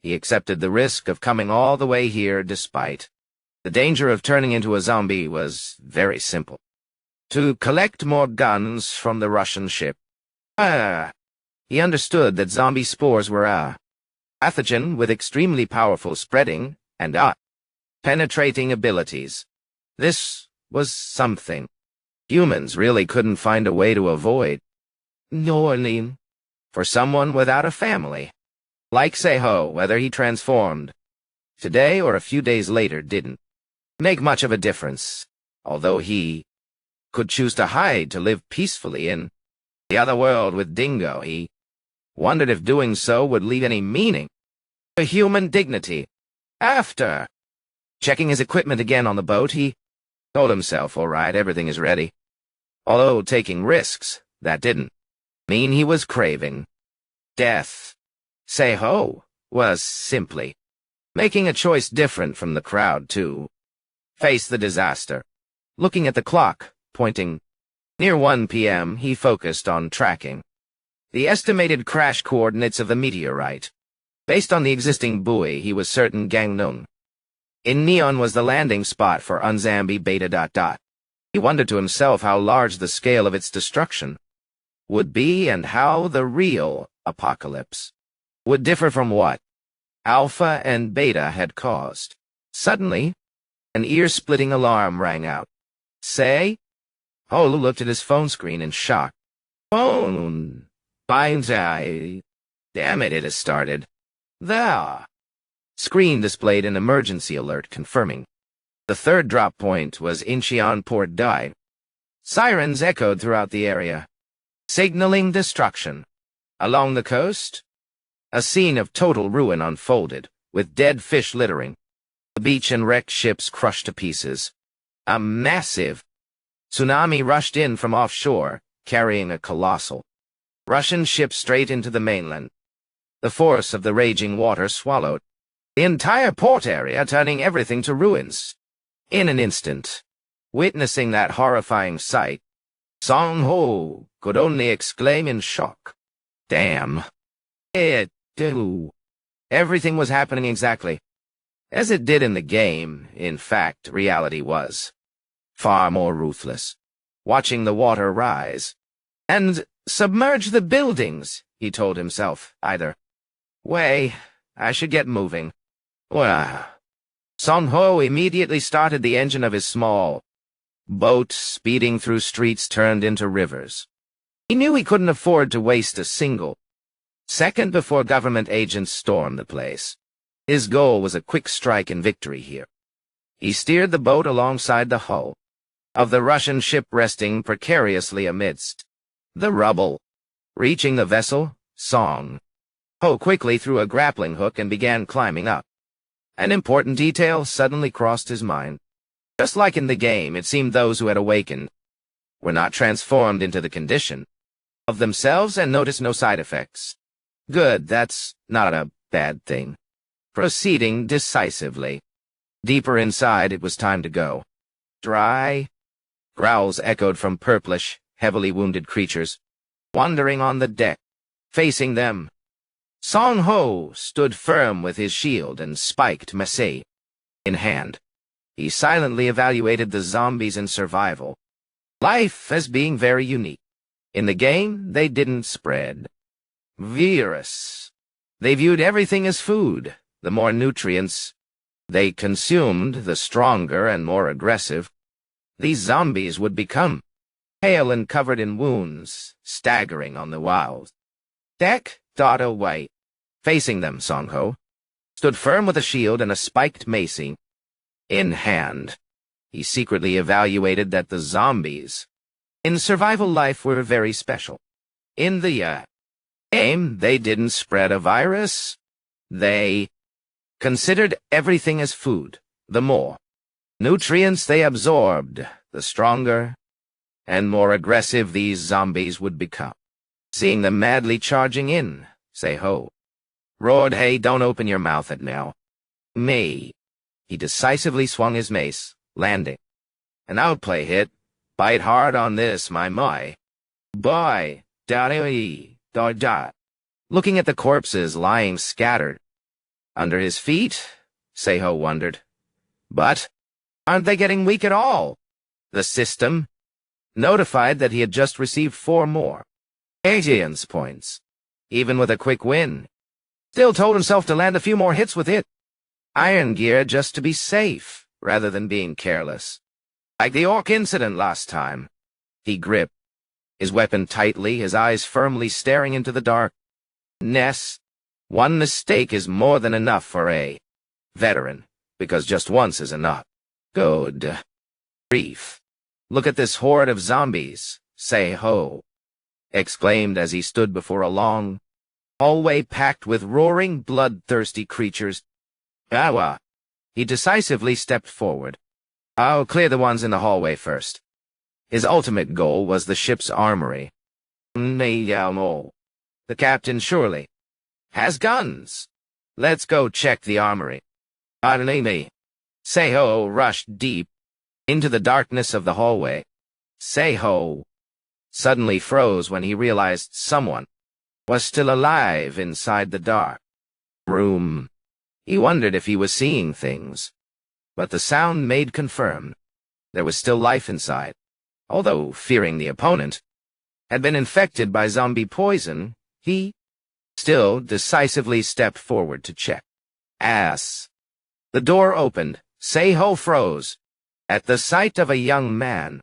He accepted the risk of coming all the way here despite the danger of turning into a zombie was very simple. To collect more guns from the Russian ship. He understood that zombie spores were a pathogen with extremely powerful spreading and penetrating abilities. This was something humans really couldn't find a way to avoid. For someone without a family. Like Seiho, whether he transformed today or a few days later didn't make much of a difference, although he could choose to hide to live peacefully in the other world with Dingo. He wondered if doing so would leave any meaning to human dignity. After checking his equipment again on the boat, he told himself, all right, everything is ready. Although taking risks, that didn't mean he was craving death. Seiho was simply making a choice different from the crowd to face the disaster. Looking at the clock, pointing near 1 p.m., he focused on tracking the estimated crash coordinates of the meteorite. Based on the existing buoy, he was certain Gangneung in Neon was the landing spot for Unzambi Beta. He wondered to himself how large the scale of its destruction would be and how the real apocalypse would differ from what Alpha and Beta had caused. Suddenly, an ear-splitting alarm rang out. Say? Holu looked at his phone screen in shock. Phone. Damn it, it has started. There. Screen displayed an emergency alert confirming the third drop point was Incheon Port Dai. Sirens echoed throughout the area, signaling destruction. Along the coast, a scene of total ruin unfolded, with dead fish littering the beach and wrecked ships crushed to pieces. A massive tsunami rushed in from offshore, carrying a colossal Russian ship straight into the mainland. The force of the raging water swallowed the entire port area, turning everything to ruins. In an instant, witnessing that horrifying sight, Song-ho could only exclaim in shock. Damn. Everything was happening exactly as it did in the game. In fact, reality was far more ruthless. Watching the water rise and submerge the buildings, he told himself. Either way, I should get moving. Well, Song-ho immediately started the engine of his small boat. Speeding through streets turned into rivers. He knew he couldn't afford to waste a single second before government agents stormed the place. His goal was a quick strike and victory here. He steered the boat alongside the hull of the Russian ship, resting precariously amidst the rubble. Reaching the vessel, Song-ho quickly threw a grappling hook and began climbing up. An important detail suddenly crossed his mind. Just like in the game, it seemed those who had awakened were not transformed into the condition of themselves and noticed no side effects. Good, that's not a bad thing. Proceeding decisively deeper inside, it was time to go. Dry growls echoed from purplish, heavily wounded creatures wandering on the deck. Facing them, Song-ho stood firm with his shield and spiked mace in hand. He silently evaluated the zombies in survival life as being very unique. In the game, they didn't spread virus. They viewed everything as food. The more nutrients they consumed, the stronger and more aggressive these zombies would become. Pale and covered in wounds, staggering on the wild deck, away. Facing them, Song-ho stood firm with a shield and a spiked mace in hand. He secretly evaluated that the zombies in survival life were very special. In the game, they didn't spread a virus. They considered everything as food. The more nutrients they absorbed, the stronger and more aggressive these zombies would become. Seeing them madly charging in, Seiho roared, "Hey, don't open your mouth at now. Me." He decisively swung his mace, landing an outplay hit. Bite hard on this, my. Boy, da. Looking at the corpses lying scattered under his feet, Seiho wondered. But aren't they getting weak at all? The system notified that he had just received 4 more Asians points. Even with a quick win, still told himself to land a few more hits with it. Iron gear just to be safe, rather than being careless. Like the orc incident last time. He gripped his weapon tightly, his eyes firmly staring into the dark. Ness, one mistake is more than enough for a veteran, because just once is enough. Good grief. Look at this horde of zombies, Say-ho exclaimed as he stood before a long hallway packed with roaring, bloodthirsty creatures. Awa. He decisively stepped forward. I'll clear the ones in the hallway first. His ultimate goal was the ship's armory. The captain surely has guns. Let's go check the armory. Pardon me. Say-ho rushed deep into the darkness of the hallway. Say-ho suddenly froze when he realized someone was still alive inside the dark room. He wondered if he was seeing things, but the sound made confirm there was still life inside. Although, fearing the opponent had been infected by zombie poison, he still decisively stepped forward to check. The door opened. Say-ho froze at the sight of a young man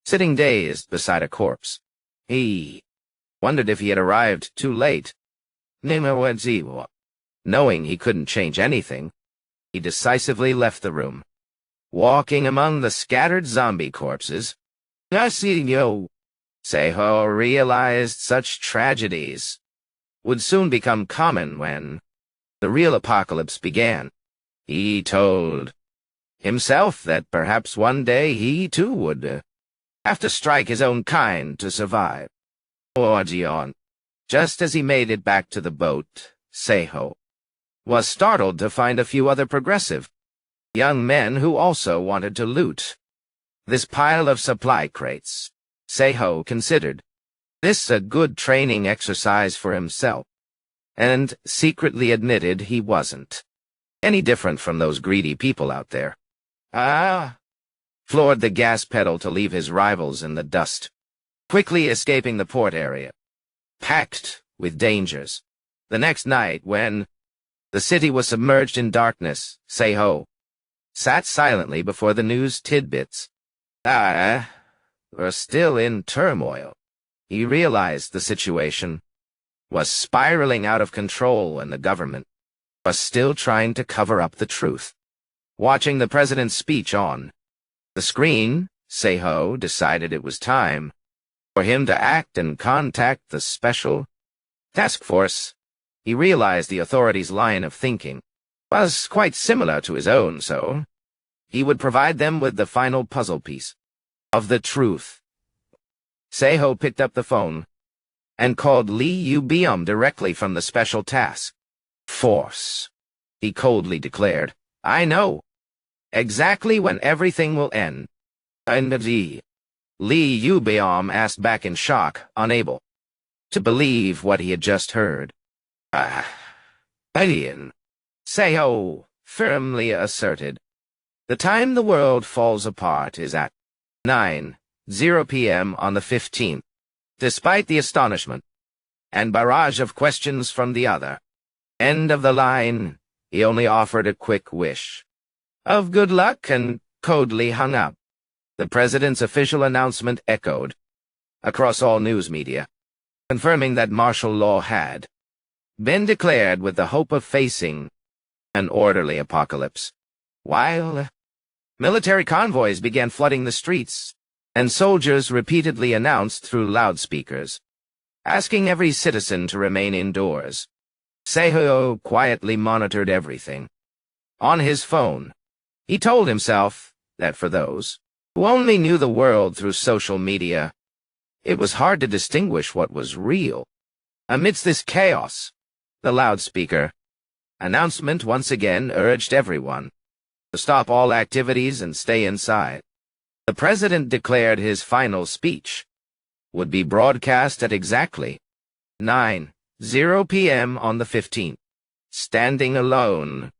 sitting dazed beside a corpse. He wondered if he had arrived too late. Knowing he couldn't change anything, he decisively left the room. Walking among the scattered zombie corpses, Say-ho realized such tragedies would soon become common when the real apocalypse began. He told himself that perhaps one day he too would have to strike his own kind to survive. Just as he made it back to the boat, Say-ho was startled to find a few other progressive young men who also wanted to loot this pile of supply crates. Say-ho considered this a good training exercise for himself, and secretly admitted he wasn't any different from those greedy people out there. Floored the gas pedal to leave his rivals in the dust, quickly escaping the port area, packed with dangers. The next night, when the city was submerged in darkness, Say-ho sat silently before the news tidbits. Were still in turmoil. He realized the situation was spiraling out of control and the government was still trying to cover up the truth. Watching the president's speech on the screen, Say-ho decided it was time for him to act and contact the special task force. He realized the authorities' line of thinking was quite similar to his own, so he would provide them with the final puzzle piece of the truth. Say-ho picked up the phone and called Lee Yu-beom directly from the special task force. He coldly declared, I know exactly when everything will end. Lee Yu-beom asked back in shock, unable to believe what he had just heard. Alien, Say-ho firmly asserted. The time the world falls apart is at 9:00 p.m. on the 15th. Despite the astonishment and barrage of questions from the other end of the line, he only offered a quick wish of good luck and coldly hung up. The president's official announcement echoed across all news media, confirming that martial law had been declared with the hope of facing an orderly apocalypse. While military convoys began flooding the streets, and soldiers repeatedly announced through loudspeakers, asking every citizen to remain indoors, Say-ho quietly monitored everything. On his phone, he told himself that for those who only knew the world through social media, it was hard to distinguish what was real. Amidst this chaos, the loudspeaker announcement once again urged everyone to stop all activities and stay inside. The president declared his final speech would be broadcast at exactly 9:00 p.m. on the 15th. Standing alone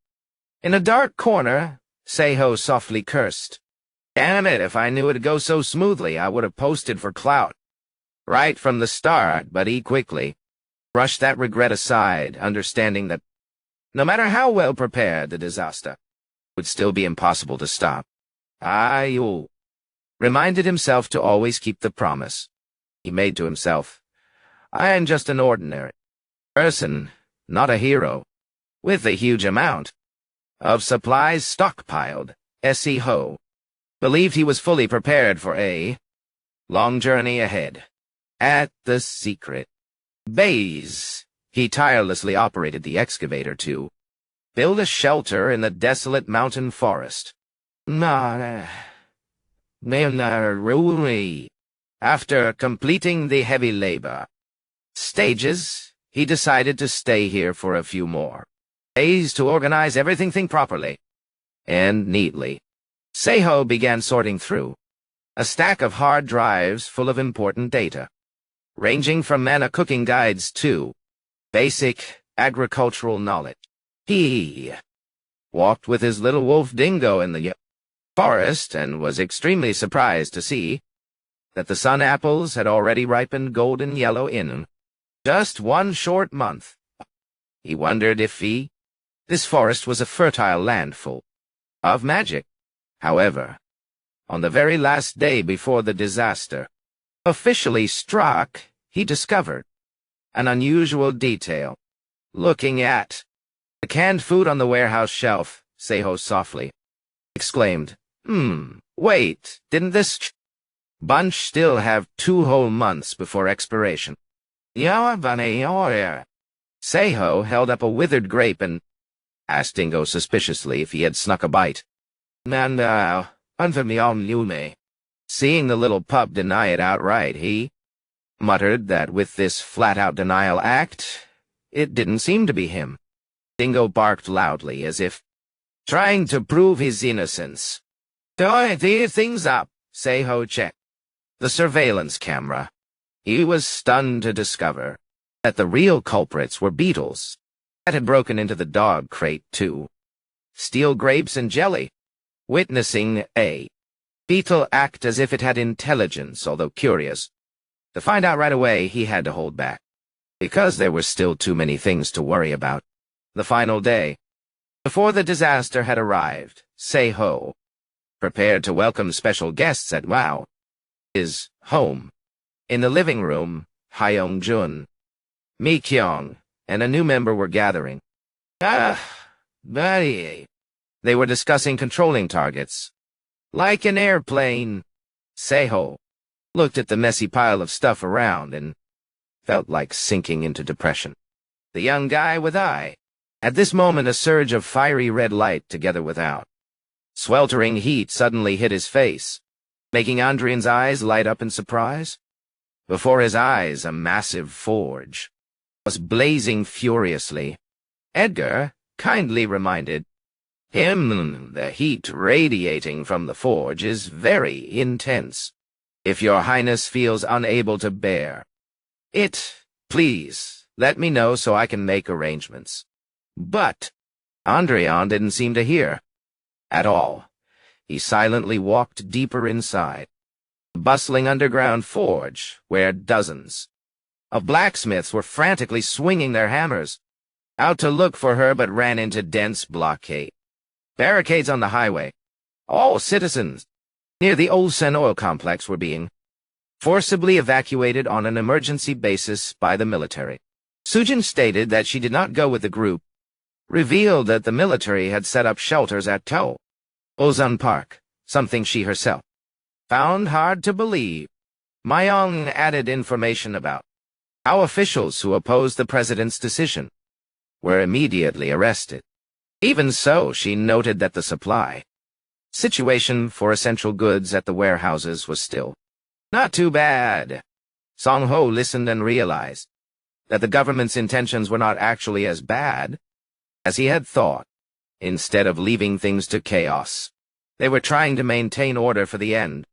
in a dark corner, Say-ho softly cursed. Damn it, if I knew it'd go so smoothly, I would have posted for clout right from the start, but he quickly brushed that regret aside, understanding that no matter how well prepared the disaster would still be impossible to stop. Yu reminded himself to always keep the promise he made to himself. I am just an ordinary Person, not a hero. With a huge amount of supplies stockpiled, S.E. Ho believed he was fully prepared for a long journey ahead. At the secret base, he tirelessly operated the excavator to build a shelter in the desolate mountain forest. After completing the heavy labor stages, he decided to stay here for a few more days to organize everything properly and neatly. Seiho began sorting through a stack of hard drives full of important data, ranging from manna cooking guides to basic agricultural knowledge. He walked with his little wolf Dingo in the forest and was extremely surprised to see that the sun apples had already ripened golden yellow in just one short month. He wondered if this forest was a fertile land full of magic. However, on the very last day before the disaster officially struck, he discovered an unusual detail. Looking at the canned food on the warehouse shelf, Seiho softly exclaimed, wait, didn't this bunch still have 2 whole months before expiration? Seiho held up a withered grape and asked Dingo suspiciously if he had snuck a bite. Seeing the little pup deny it outright, he muttered that with this flat-out denial act, it didn't seem to be him. Dingo barked loudly, as if trying to prove his innocence. Things up, Seiho checked the surveillance camera. He was stunned to discover that the real culprits were beetles that had broken into the dog crate to steal grapes and jelly. Witnessing a beetle act as if it had intelligence, although curious, to find out right away, he had to hold back, because there were still too many things to worry about. The final day, before the disaster had arrived, Seiho prepared to welcome special guests at his home. In the living room, Hyung-jun, Mi-kyung, and a new member were gathering. Buddy. They were discussing controlling targets. Like an airplane. Seiho looked at the messy pile of stuff around and felt like sinking into depression. The young guy with eye. At this moment, a surge of fiery red light together with sweltering heat suddenly hit his face, making Andrian's eyes light up in surprise. Before his eyes, a massive forge was blazing furiously. Edgar kindly reminded him the heat radiating from the forge is very intense. If your highness feels unable to bear it, please let me know so I can make arrangements. But Andrian didn't seem to hear at all. He silently walked deeper inside the bustling underground forge, where dozens of blacksmiths were frantically swinging their hammers, out to look for her, but ran into dense blockade. Barricades on the highway. All citizens near the Olsen oil complex were being forcibly evacuated on an emergency basis by the military. Sujin stated that she did not go with the group, revealed that the military had set up shelters at Ozan Park, something she herself found hard to believe. Mayong added information about how officials who opposed the president's decision were immediately arrested. Even so, she noted that the supply situation for essential goods at the warehouses was still not too bad. Song-ho listened and realized that the government's intentions were not actually as bad as he had thought. Instead of leaving things to chaos, they were trying to maintain order for the end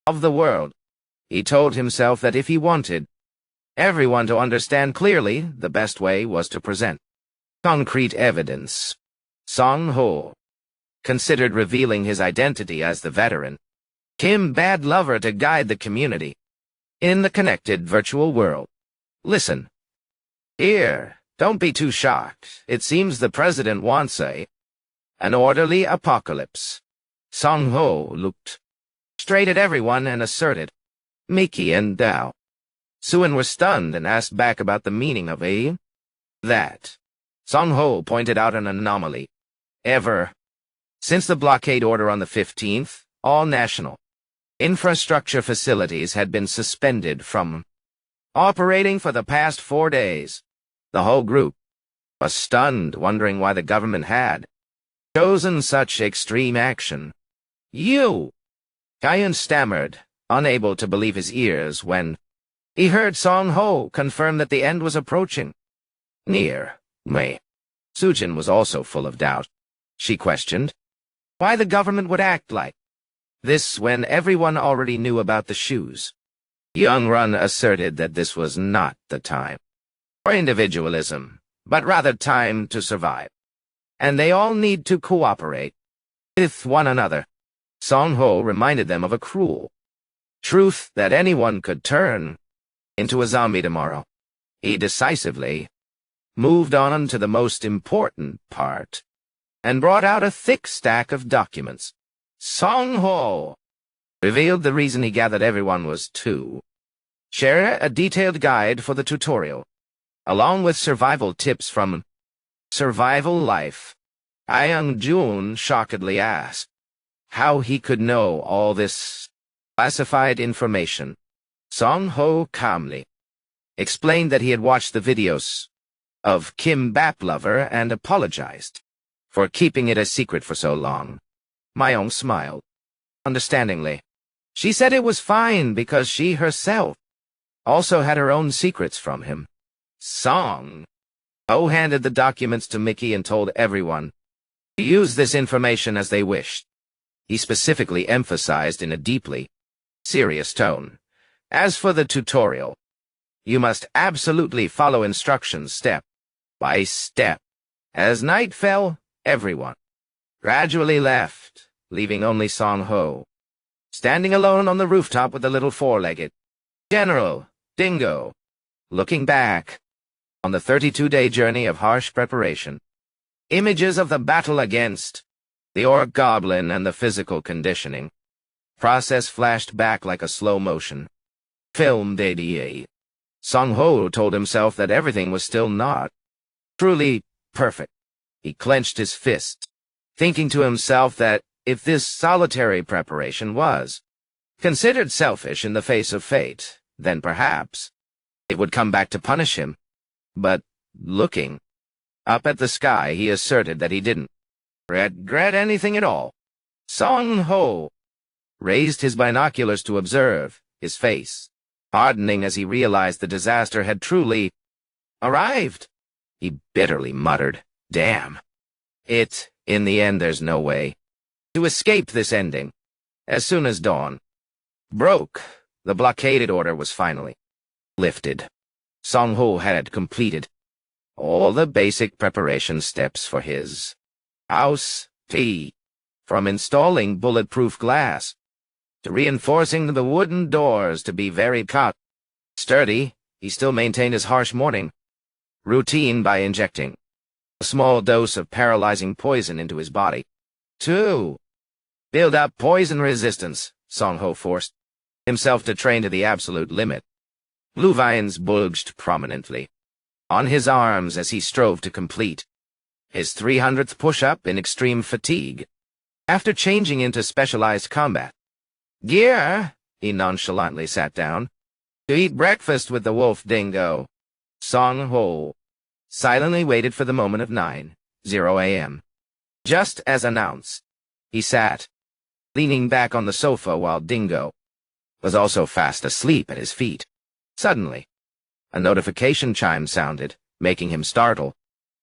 of the world. He told himself that if he wanted everyone to understand clearly, the best way was to present concrete evidence. Song-ho considered revealing his identity as the veteran Kim Bad Lover to guide the community in the connected virtual world. Listen. Here, don't be too shocked. It seems the president wants an orderly apocalypse. Song-ho looked straight at everyone and asserted. Miki and Dao Suin were stunned and asked back about the meaning of That. Song Ho pointed out an anomaly. Since the blockade order on the 15th, all national infrastructure facilities had been suspended from operating for the past 4 days. The whole group was stunned, wondering why the government had chosen such extreme action. You! Kyan stammered, unable to believe his ears when he heard Song Ho confirm that the end was approaching. Near me. Sujin was also full of doubt. She questioned why the government would act like this when everyone already knew about the shoes. Young Run asserted that this was not the time for individualism, but rather time to survive. And they all need to cooperate with one another. Song Ho reminded them of a cruel truth that anyone could turn into a zombie tomorrow. He decisively moved on to the most important part and brought out a thick stack of documents. Song Ho revealed the reason he gathered everyone was to share a detailed guide for the tutorial, along with survival tips from Survival Life. Young Jun shockedly asked how he could know all this classified information. Song Ho calmly explained that he had watched the videos of Kim Bap Lover and apologized for keeping it a secret for so long. Myung smiled understandingly. She said it was fine because she herself also had her own secrets from him. Song Ho handed the documents to Mickey and told everyone to use this information as they wished. He specifically emphasized in a deeply serious tone, as for the tutorial, you must absolutely follow instructions step by step. As night fell, everyone gradually left, leaving only Song Ho standing alone on the rooftop with the little four-legged General Dingo, looking back on the 32-day journey of harsh preparation. Images of the battle against the Orc Goblin and the physical conditioning process flashed back like a slow-motion film DDA. Song Ho told himself that everything was still not truly perfect. He clenched his fist, thinking to himself that if this solitary preparation was considered selfish in the face of fate, then perhaps it would come back to punish him. But looking up at the sky, he asserted that he didn't regret anything at all. Song Ho raised his binoculars to observe, his face hardening as he realized the disaster had truly arrived. He bitterly muttered, "Damn. In the end, there's no way to escape this ending." As soon as dawn broke, the blockaded order was finally lifted. Song Ho had completed all the basic preparation steps for his house, from installing bulletproof glass to reinforcing the wooden doors to be very sturdy. He still maintained his harsh morning routine by injecting a small dose of paralyzing poison into his body. To build up poison resistance, Song Ho forced himself to train to the absolute limit. Blue veins bulged prominently on his arms as he strove to complete his 300th push-up in extreme fatigue. After changing into specialized combat gear, he nonchalantly sat down to eat breakfast with the wolf Dingo. Song Ho silently waited for the moment of 9:00 a.m. Just as announced, he sat, leaning back on the sofa while Dingo was also fast asleep at his feet. Suddenly, a notification chime sounded, making him startle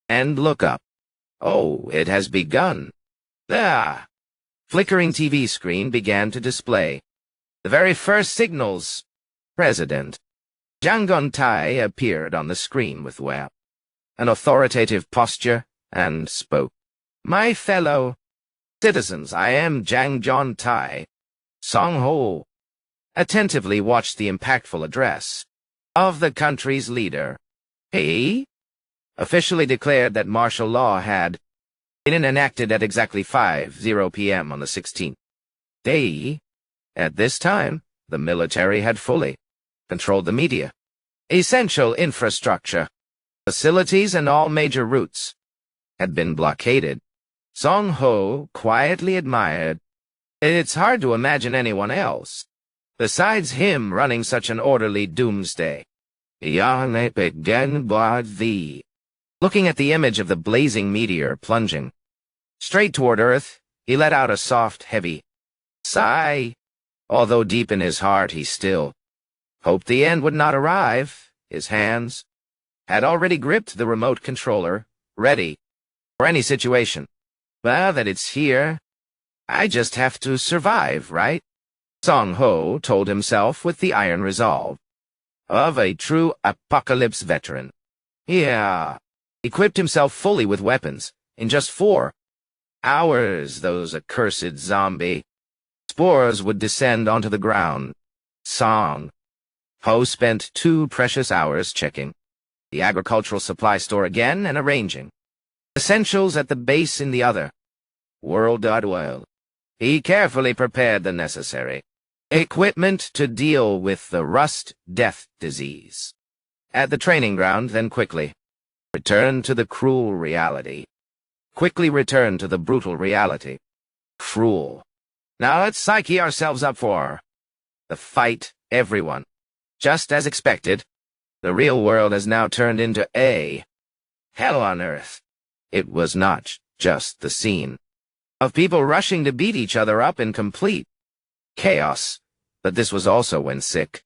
and look up. Oh, it has begun. The flickering TV screen began to display the very first signals. President Jang Gun-tai appeared on the screen with an authoritative posture and spoke. "My fellow citizens, I am Jang Gun-tai." Song Ho attentively watched the impactful address of the country's leader. He officially declared that martial law had been enacted at exactly 5:00 p.m. on the 16th day. At this time, the military had fully controlled the media, essential infrastructure, Facilities and all major routes had been blockaded. Song Ho quietly admired. It's hard to imagine anyone else, besides him, running such an orderly doomsday. Looking at the image of the blazing meteor plunging straight toward Earth, he let out a soft, heavy sigh, although deep in his heart he still hoped the end would not arrive. His hands had already gripped the remote controller, ready for any situation. Well, that it's here, I just have to survive, right? Song Ho told himself with the iron resolve of a true apocalypse veteran. Yeah, equipped himself fully with weapons. In just 4 hours, those accursed zombie spores would descend onto the ground. Song Ho spent 2 precious hours checking the agricultural supply store again and arranging essentials at the base in the other world. He carefully prepared the necessary equipment to deal with the rust death disease at the training ground, then quickly returned to the cruel reality. Quickly returned to the brutal reality. Cruel. Now let's psyche ourselves up for the fight, everyone. Just as expected, the real world has now turned into a hell on earth. It was not just the scene of people rushing to beat each other up in complete chaos, but this was also when sick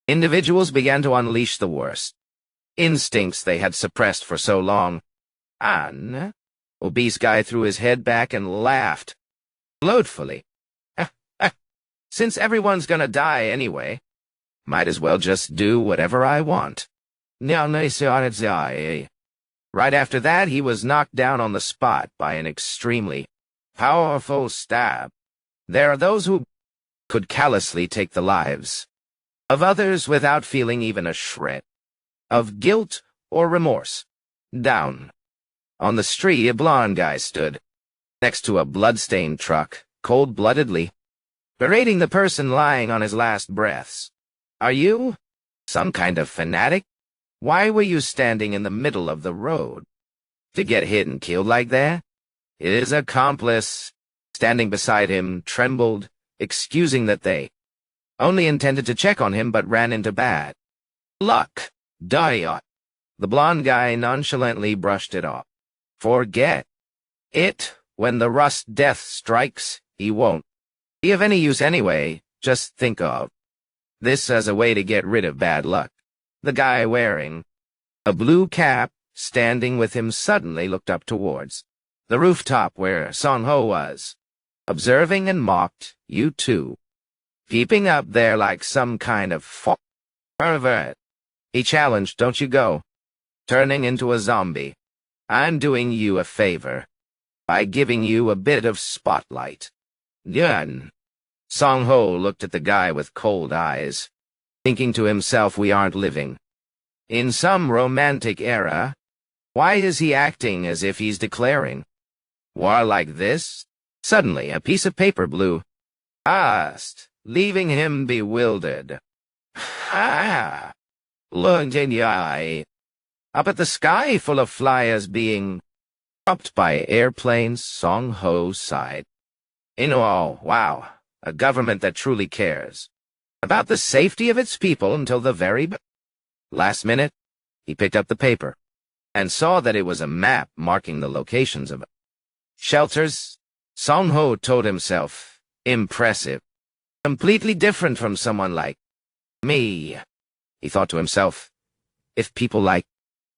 individuals began to unleash the worst instincts they had suppressed for so long. An obese guy threw his head back and laughed gloatfully. Since everyone's gonna die anyway, might as well just do whatever I want. Right after that, he was knocked down on the spot by an extremely powerful stab. There are those who could callously take the lives of others without feeling even a shred of guilt or remorse. Down on the street, a blond guy stood next to a blood-stained truck, cold-bloodedly berating the person lying on his last breaths. Are you some kind of fanatic? Why were you standing in the middle of the road? To get hit and killed like that? His accomplice, standing beside him, trembled, excusing that they only intended to check on him but ran into bad luck. Diot. The blond guy nonchalantly brushed it off. Forget it. When the rust death strikes, he won't be of any use anyway. Just think of this as a way to get rid of bad luck. The guy wearing a blue cap, standing with him, suddenly looked up towards the rooftop where Song Ho was, observing and mocked. You too, peeping up there like some kind of pervert. He challenged, don't you go turning into a zombie. I'm doing you a favor by giving you a bit of spotlight. Yun. Song Ho looked at the guy with cold eyes, thinking to himself, we aren't living in some romantic era. Why is he acting as if he's declaring war like this? Suddenly, a piece of paper blew past, leaving him bewildered. Ha! Looked in the eye. Up at the sky full of flyers being dropped by airplanes, Song Ho sighed. Oh, wow, a government that truly cares about the safety of its people until the very last minute. He picked up the paper and saw that it was a map marking the locations of shelters. Song Ho told himself, impressive. Completely different from someone like me. He thought to himself, if people like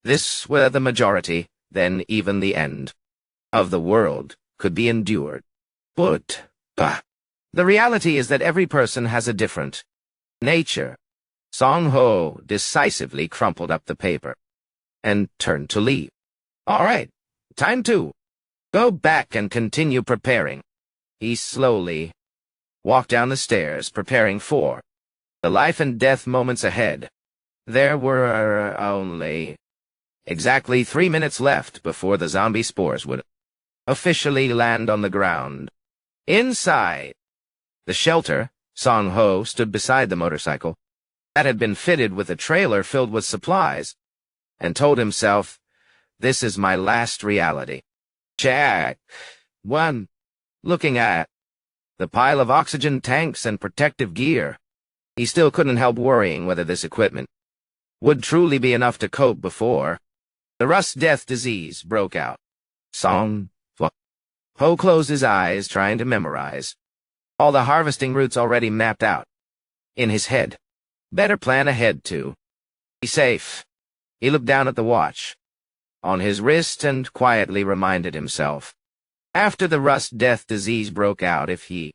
this were the majority, then even the end of the world could be endured. But, the reality is that every person has a different nature. Song Ho decisively crumpled up the paper and turned to leave. All right, time to go back and continue preparing. He slowly walked down the stairs, preparing for the life and death moments ahead. There were only exactly 3 minutes left before the zombie spores would officially land on the ground. Inside the shelter, Song Ho stood beside the motorcycle that had been fitted with a trailer filled with supplies. and told himself, "This is my last reality." Check. 1. Looking at the pile of oxygen tanks and protective gear, he still couldn't help worrying whether this equipment would truly be enough to cope before the rust death disease broke out. Song. Ho closed his eyes, trying to memorize all the harvesting routes already mapped out in his head. Better plan ahead, too. Be safe. He looked down at the watch on his wrist and quietly reminded himself, after the rust death disease broke out, if he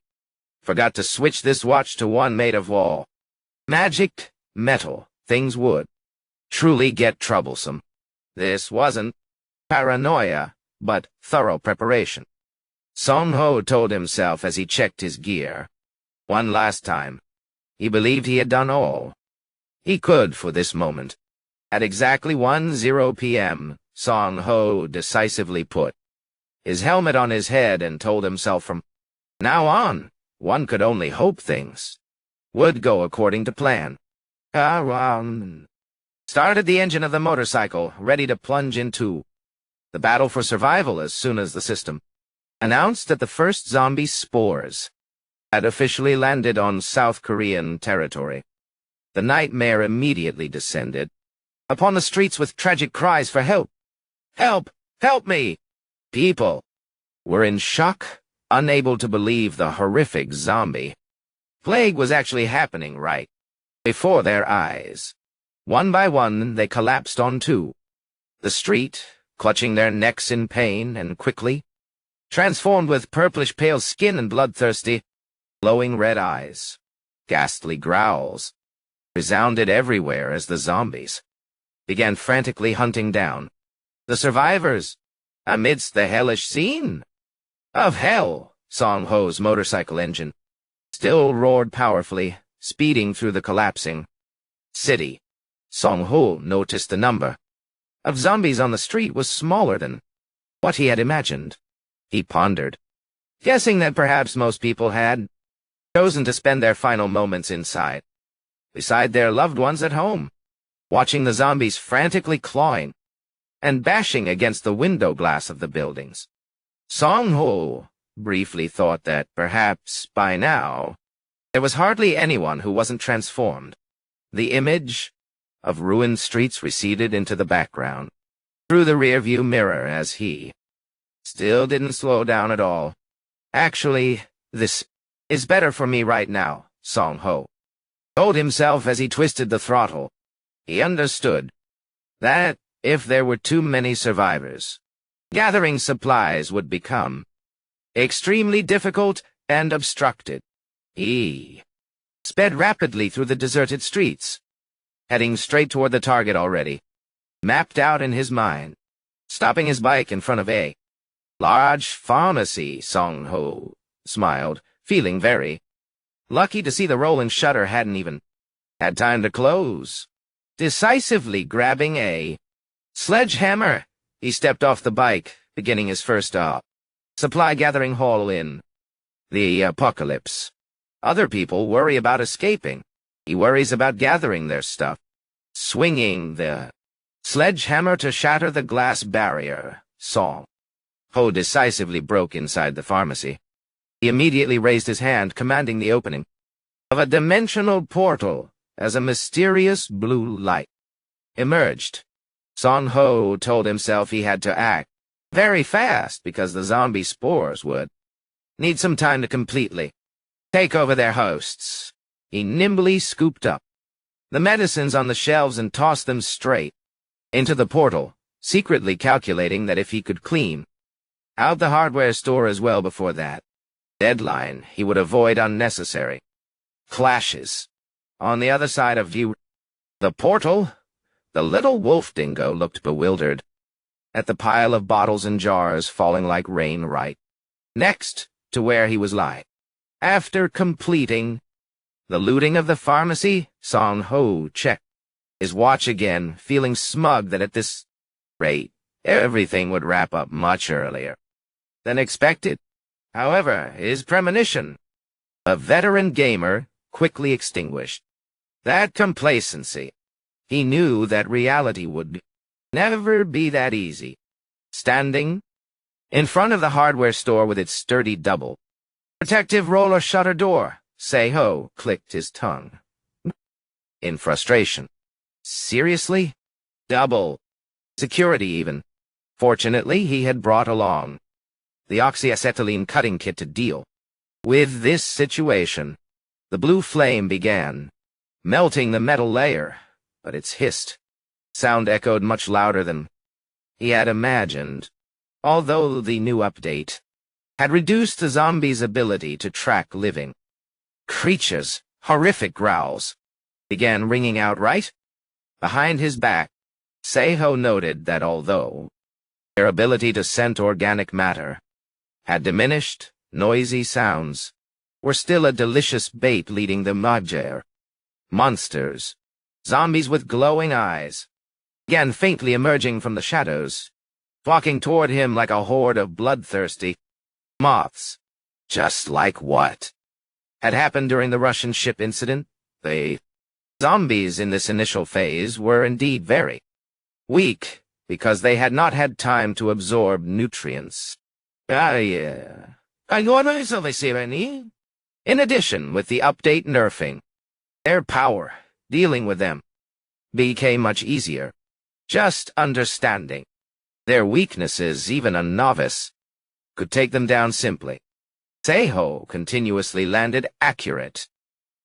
forgot to switch this watch to one made of all magic metal, things would truly get troublesome. This wasn't paranoia, but thorough preparation. Song Ho told himself as he checked his gear. One last time. He believed he had done all he could for this moment. At exactly 1:0 p.m., Song Ho decisively put his helmet on his head and told himself from now on, one could only hope things would go according to plan. Started the engine of the motorcycle, ready to plunge into the battle for survival as soon as the system announced that the first zombie spores had officially landed on South Korean territory. The nightmare immediately descended upon the streets with tragic cries for help. Help! Help me! People were in shock, unable to believe the horrific zombie plague was actually happening right before their eyes. One by one, they collapsed onto the street, clutching their necks in pain, and quickly transformed with purplish-pale skin and bloodthirsty, glowing red eyes. Ghastly growls resounded everywhere as the zombies began frantically hunting down the survivors amidst the hellish scene of hell. Song Ho's motorcycle engine still roared powerfully, speeding through the collapsing city. Song Ho noticed the number of zombies on the street was smaller than what he had imagined. He pondered, guessing that perhaps most people had chosen to spend their final moments inside, beside their loved ones at home, watching the zombies frantically clawing and bashing against the window glass of the buildings. Song Ho briefly thought that perhaps by now there was hardly anyone who wasn't transformed. The image of ruined streets receded into the background through the rearview mirror as he still didn't slow down at all. Actually, this is better for me right now, Song Ho told himself as he twisted the throttle. He understood that if there were too many survivors, gathering supplies would become extremely difficult and obstructed. He sped rapidly through the deserted streets, heading straight toward the target already mapped out in his mind, stopping his bike in front of a large pharmacy. Song Ho smiled, feeling very lucky to see the rolling shutter hadn't even had time to close. Decisively grabbing a sledgehammer, he stepped off the bike, beginning his first supply-gathering haul in the apocalypse. Other people worry about escaping. He worries about gathering their stuff. Swinging the sledgehammer to shatter the glass barrier. Song Ho decisively broke inside the pharmacy. He immediately raised his hand, commanding the opening of a dimensional portal as a mysterious blue light emerged. Song Ho told himself he had to act very fast because the zombie spores would need some time to completely take over their hosts. He nimbly scooped up the medicines on the shelves and tossed them straight into the portal, secretly calculating that if he could clean out the hardware store as well before that deadline, he would avoid unnecessary clashes. On the other side of the portal, the little wolf dingo looked bewildered at the pile of bottles and jars falling like rain right next to where he was lying. After completing the looting of the pharmacy, Song Ho checked his watch again, feeling smug that at this rate everything would wrap up much earlier than expected. However, his premonition, a veteran gamer, quickly extinguished that complacency. He knew that reality would Never be that easy. Standing in front of the hardware store with its sturdy double protective roller shutter door, Sei-ho clicked his tongue in frustration. Seriously? Double security even. Fortunately, he had brought along the oxyacetylene cutting kit to deal with this situation. The blue flame began melting the metal layer, but its hissed sound echoed much louder than he had imagined. Although the new update had reduced the zombie's ability to track living creatures, horrific growls began ringing out right behind his back. Sei-ho noted that although their ability to scent organic matter had diminished, noisy sounds were still a delicious bait leading them nightmare. Monsters, zombies with glowing eyes, began faintly emerging from the shadows, flocking toward him like a horde of bloodthirsty moths. Just like what had happened during the Russian ship incident, the zombies in this initial phase were indeed very weak because they had not had time to absorb nutrients. In addition, with the update nerfing their power, dealing with them became much easier. Just understanding their weaknesses, even a novice could take them down simply. Sei-ho continuously landed accurate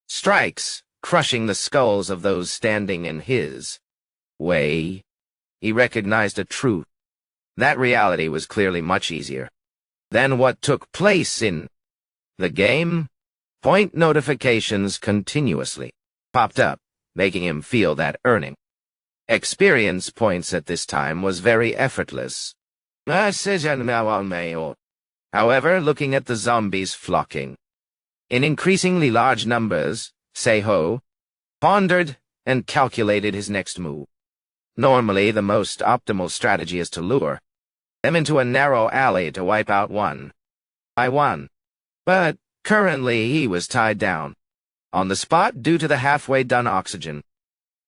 strikes, crushing the skulls of those standing in his way. He recognized a truth. That reality was clearly much easier than what took place in the game. Point notifications continuously popped up, making him feel that earning experience points at this time was very effortless. However, looking at the zombies flocking in increasingly large numbers, Sei-ho pondered and calculated his next move. Normally, the most optimal strategy is to lure them into a narrow alley to wipe out one by one. But currently, he was tied down on the spot due to the halfway done oxygen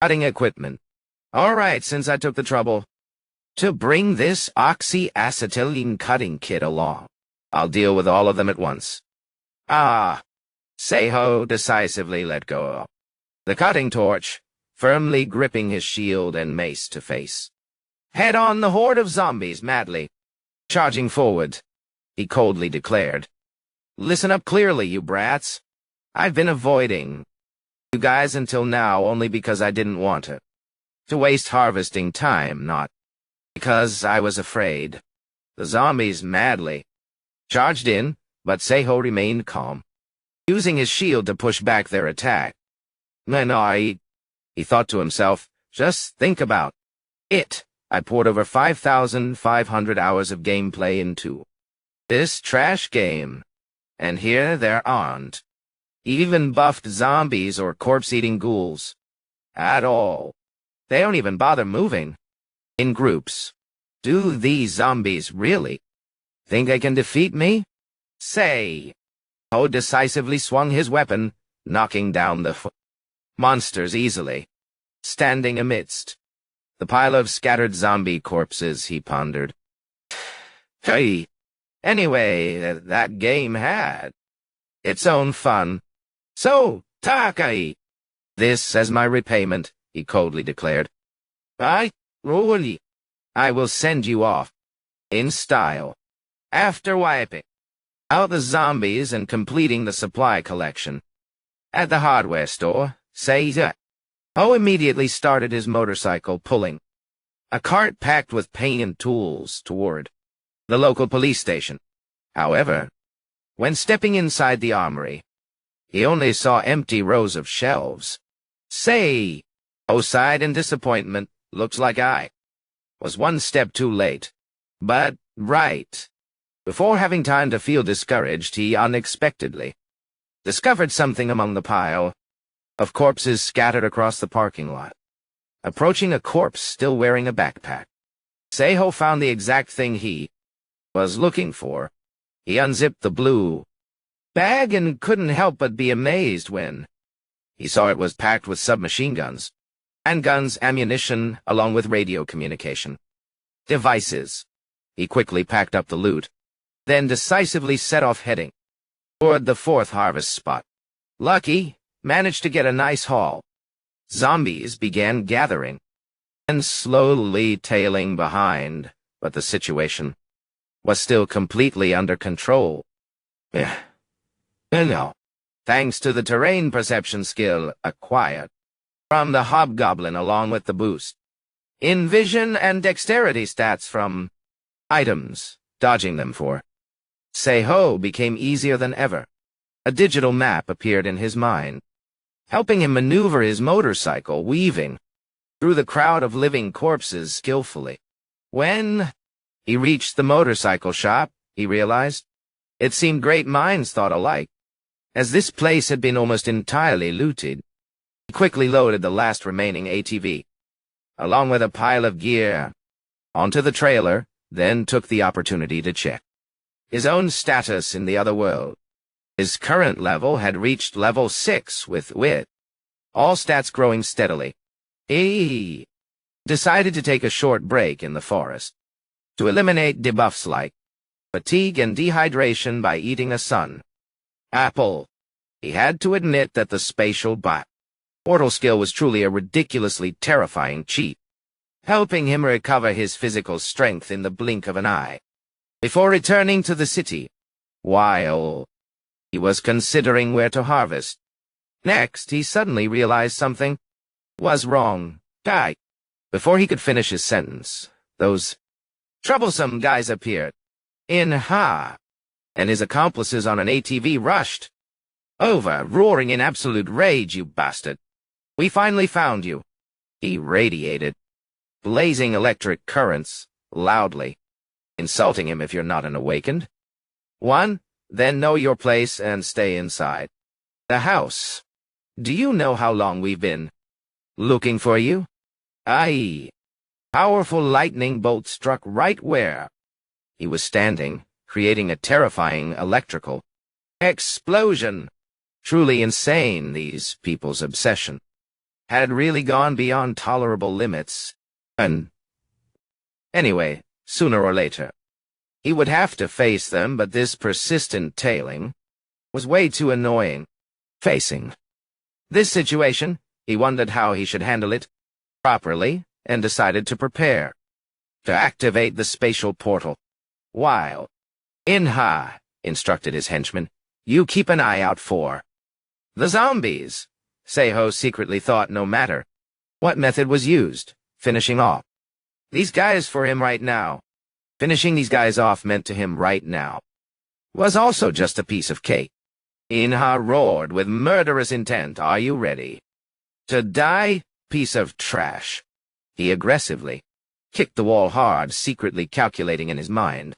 cutting equipment. All right, since I took the trouble to bring this oxyacetylene cutting kit along, I'll deal with all of them at once. Sei-ho decisively let go of the cutting torch, firmly gripping his shield and mace to face head on the horde of zombies madly charging forward. He coldly declared, "Listen up clearly, you brats. I've been avoiding you guys until now only because I didn't want to waste harvesting time, not because I was afraid." The zombies madly charged in, but Sei-ho remained calm, using his shield to push back their attack. He thought to himself, just think about it. I poured over 5,500 hours of gameplay into this trash game, and here there aren't even buffed zombies or corpse-eating ghouls at all. They don't even bother moving in groups. Do these zombies really think they can defeat me? Sei-ho decisively swung his weapon, knocking down the monsters easily. Standing amidst the pile of scattered zombie corpses, he pondered. Anyway, that game had its own fun. So, Takai, this as my repayment, he coldly declared. I will send you off in style after wiping out the zombies and completing the supply collection at the hardware store. Sei-ho immediately started his motorcycle, pulling a cart packed with paint and tools toward the local police station. However, when stepping inside the armory, he only saw empty rows of shelves. Sei-ho sighed in disappointment. Looks like I was one step too late. But, right. Before having time to feel discouraged, he unexpectedly discovered something among the pile of corpses scattered across the parking lot. Approaching a corpse still wearing a backpack, Sei-ho found the exact thing he was looking for. He unzipped the blue bag and couldn't help but be amazed when he saw it was packed with submachine guns. handguns, ammunition, along with radio communication. Devices. He quickly packed up the loot, then decisively set off heading toward the fourth harvest spot. Lucky managed to get a nice haul. Zombies began gathering and slowly tailing behind, but the situation was still completely under control. No. Thanks to the terrain perception skill acquired from the hobgoblin along with the boost in vision and dexterity stats from items, dodging them for Sei-ho became easier than ever. A digital map appeared in his mind, helping him maneuver his motorcycle, weaving through the crowd of living corpses skillfully. When he reached the motorcycle shop, he realized it seemed great minds thought alike. As this place had been almost entirely looted, he quickly loaded the last remaining ATV, along with a pile of gear, onto the trailer, then took the opportunity to check his own status in the other world. His current level had reached level 6 with wit, all stats growing steadily. He decided to take a short break in the forest to eliminate debuffs like fatigue and dehydration by eating a sun apple. He had to admit that the spatial portal skill was truly a ridiculously terrifying cheat, helping him recover his physical strength in the blink of an eye. Before returning to the city, while he was considering where to harvest next, he suddenly realized something was wrong. Before he could finish his sentence, those troublesome guys appeared. And his accomplices on an ATV rushed over, roaring in absolute rage. "You bastard! We finally found you!" He radiated, blazing electric currents loudly, insulting him if you're not an awakened one. Then know your place and stay inside the house. Do you know how long we've been looking for you? Powerful lightning bolt struck right where he was standing, creating a terrifying electrical explosion. Truly insane, these people's obsession had really gone beyond tolerable limits. And anyway, sooner or later, he would have to face them, but this persistent tailing was way too annoying. Facing this situation, he wondered how he should handle it properly and decided to prepare to activate the spatial portal. While Inha instructed his henchmen, "You keep an eye out for the zombies." Sei-ho secretly thought no matter what method was used, finishing off these guys for him right now. Finishing these guys off meant to him right now was also just a piece of cake. Inha roared with murderous intent. "Are you ready to die, piece of trash?" He aggressively kicked the wall hard, secretly calculating in his mind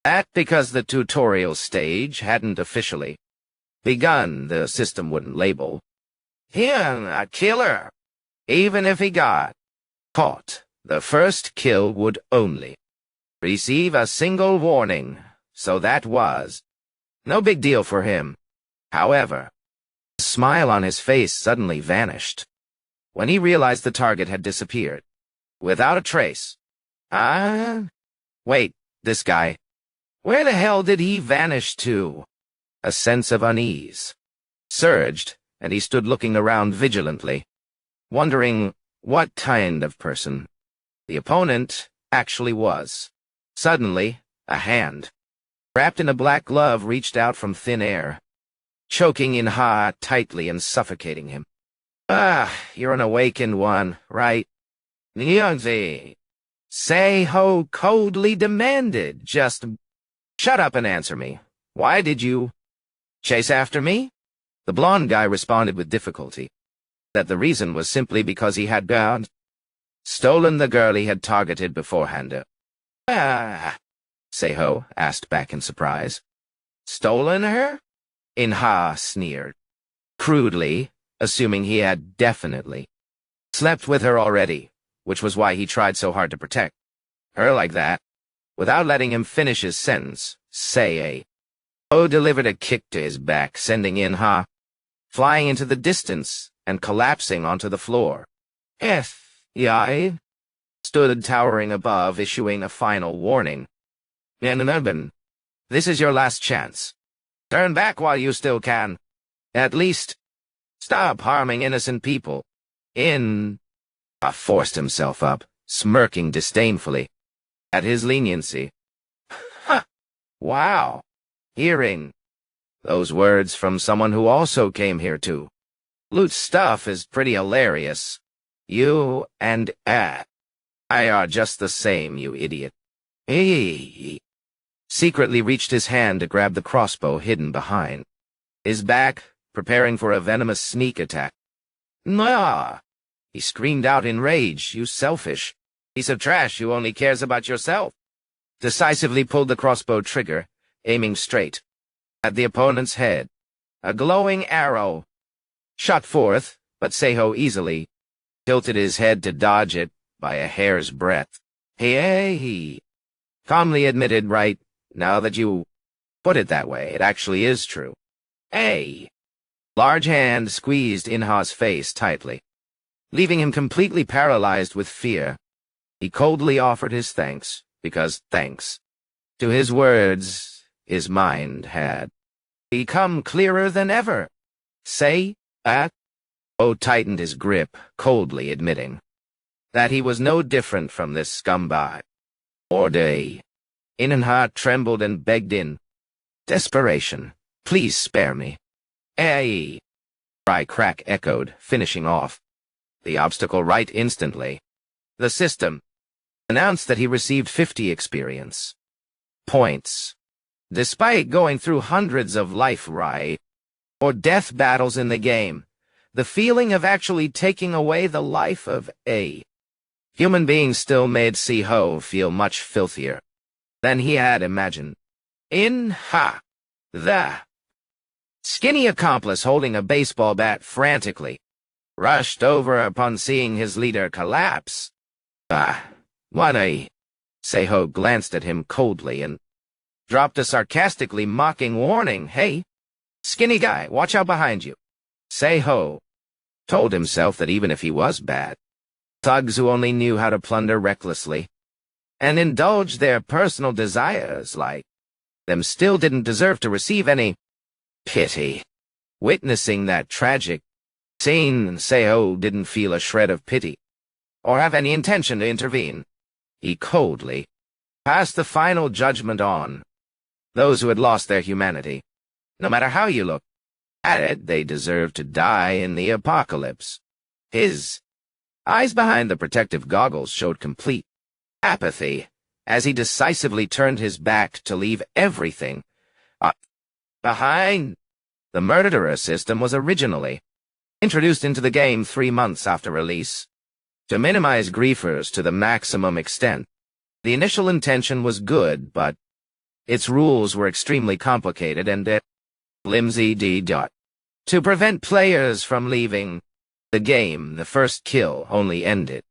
that because the tutorial stage hadn't officially begun, the system wouldn't label him a killer. Even if he got caught, the first kill would only receive a single warning, so that was no big deal for him. However, the smile on his face suddenly vanished when he realized the target had disappeared without a trace. Wait, this guy. Where the hell did he vanish to? A sense of unease surged, and he stood looking around vigilantly, wondering what kind of person the opponent actually was. Suddenly, a hand, wrapped in a black glove, reached out from thin air, choking Inha tightly and suffocating him. You're an awakened one, right? Nyangzi. Sei-ho coldly demanded. Just shut up and answer me. Why did you chase after me? The blonde guy responded with difficulty that the reason was simply because he had stolen the girl he had targeted beforehand. Sei-ho asked back in surprise. Stolen her? Inha sneered, crudely, assuming he had definitely slept with her already, which was why he tried so hard to protect her like that. Without letting him finish his sentence, Sei-ho delivered a kick to his back, sending Inha flying into the distance and collapsing onto the floor. I stood towering above, issuing a final warning. Urban, this is your last chance. Turn back while you still can. At least, stop harming innocent people. Forced himself up, smirking disdainfully at his leniency. Ha! Wow. Hearing those words from someone who also came here too. Loot's stuff is pretty hilarious. You and I are just the same, you idiot. He secretly reached his hand to grab the crossbow hidden behind his back, preparing for a venomous sneak attack. Nah! He screamed out in rage, you selfish piece of trash who only cares about yourself. Decisively pulled the crossbow trigger, aiming straight at the opponent's head. A glowing arrow shot forth, but Seiho easily tilted his head to dodge it by a hair's breadth. He calmly admitted, right, now that you put it that way, it actually is true. Large hand squeezed Inha's face tightly, leaving him completely paralyzed with fear. He coldly offered his thanks, because thanks to his words, his mind had become clearer than ever. O tightened his grip, coldly admitting that he was no different from this scumbag. Inha trembled and begged in desperation, please spare me. Crack echoed, finishing off the obstacle right instantly. The system announced that he received 50 experience points. Despite going through hundreds of life or death battles in the game, the feeling of actually taking away the life of a human being still made Seiho feel much filthier than he had imagined. The skinny accomplice holding a baseball bat frantically rushed over upon seeing his leader collapse. Seiho glanced at him coldly and dropped a sarcastically mocking warning. Hey, skinny guy, watch out behind you. Seiho told himself that even if he was bad, thugs who only knew how to plunder recklessly and indulge their personal desires like them still didn't deserve to receive any pity. Witnessing that tragic scene, Seiho didn't feel a shred of pity or have any intention to intervene. He coldly passed the final judgment on those who had lost their humanity. No matter how you look at it, they deserved to die in the apocalypse. His eyes behind the protective goggles showed complete apathy as he decisively turned his back to leave everything behind. The murderer system was originally introduced into the game 3 months after release to minimize griefers to the maximum extent. The initial intention was good, but its rules were extremely complicated and flimsy. To prevent players from leaving the game, the first kill only ended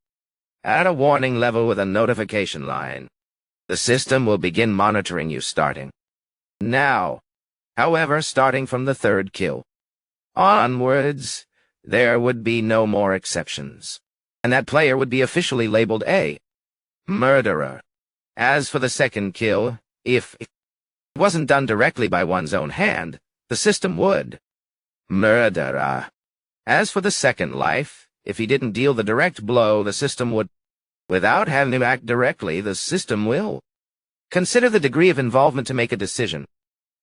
at a warning level with a notification line. The system will begin monitoring you starting now. However, starting from the 3rd kill onwards, there would be no more exceptions, and that player would be officially labeled a murderer. As for the 2nd kill, if it wasn't done directly by one's own hand, the system would murder. As for the 2nd life, if he didn't deal the direct blow, the system would. Without having to act directly, the system will consider the degree of involvement to make a decision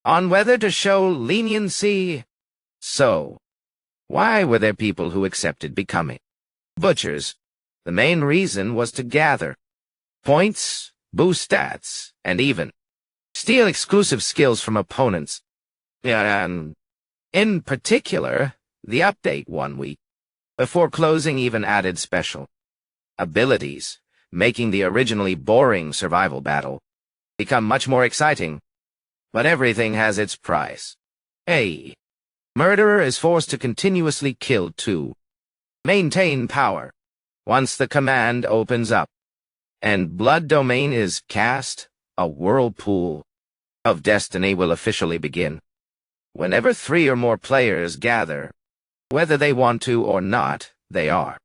on whether to show leniency. So, why were there people who accepted becoming butchers? The main reason was to gather points, boost stats, and even steal exclusive skills from opponents. In particular, the update 1 week before closing even added special abilities, making the originally boring survival battle become much more exciting. But everything has its price. A murderer is forced to continuously kill to maintain power. Once the command opens up and blood domain is cast, a whirlpool of destiny will officially begin. Whenever 3 or more players gather, whether they want to or not, they are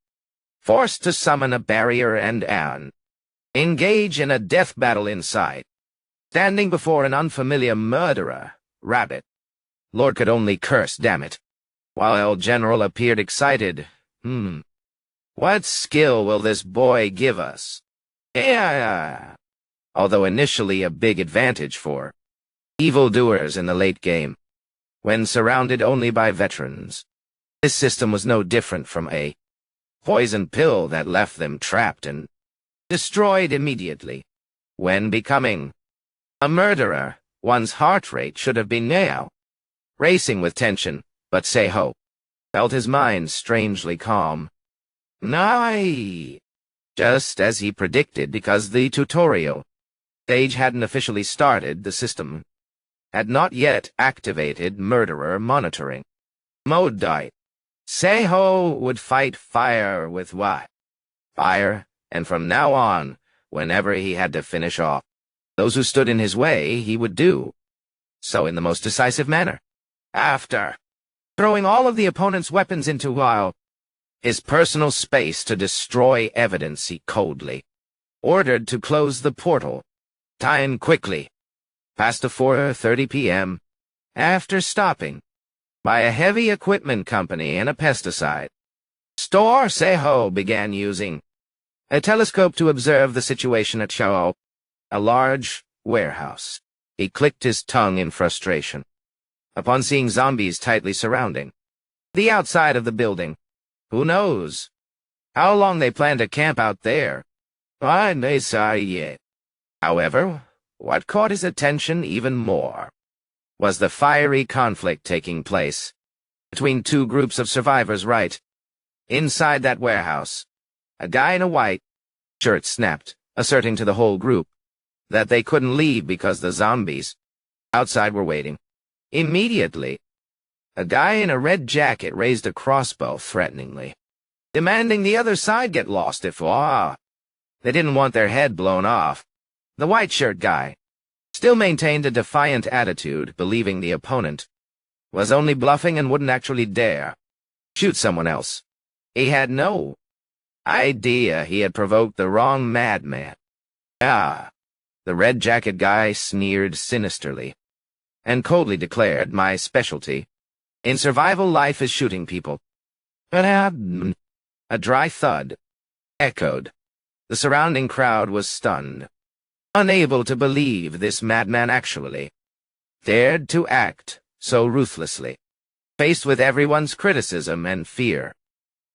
forced to summon a barrier and engage in a death battle inside. Standing before an unfamiliar murderer, Rabbit, Lord could only curse, damn it, while General appeared excited. What skill will this boy give us? Yeah. Although initially a big advantage for evildoers in the late game, when surrounded only by veterans. This system was no different from a poison pill that left them trapped and destroyed immediately. When becoming a murderer, one's heart rate should have been now racing with tension, but Seiho felt his mind strangely calm. Nay, just as he predicted, because the tutorial stage hadn't officially started, the system had not yet activated murderer monitoring mode. Seiho would fight fire with fire, and from now on, whenever he had to finish off those who stood in his way, he would do so in the most decisive manner. After throwing all of the opponent's weapons into his personal space to destroy evidence, he coldly ordered to close the portal. Time quickly past 4:30 p.m. after stopping by a heavy equipment company and a pesticide store. Seiho began using a telescope to observe the situation at a large warehouse. He clicked his tongue in frustration upon seeing zombies tightly surrounding the outside of the building. Who knows how long they plan to camp out there? I may say yet. However, what caught his attention even more was the fiery conflict taking place between two groups of survivors right inside that warehouse. A guy in a white shirt snapped, asserting to the whole group that they couldn't leave because the zombies outside were waiting. Immediately, a guy in a red jacket raised a crossbow threateningly, demanding the other side get lost if they didn't want their head blown off. The white shirt guy still maintained a defiant attitude, believing the opponent was only bluffing and wouldn't actually dare shoot someone else. He had no idea he had provoked the wrong madman. The red jacket guy sneered sinisterly and coldly declared, "My specialty in survival life is shooting people." A dry thud echoed. The surrounding crowd was stunned, unable to believe this madman actually dared to act so ruthlessly, faced with everyone's criticism and fear.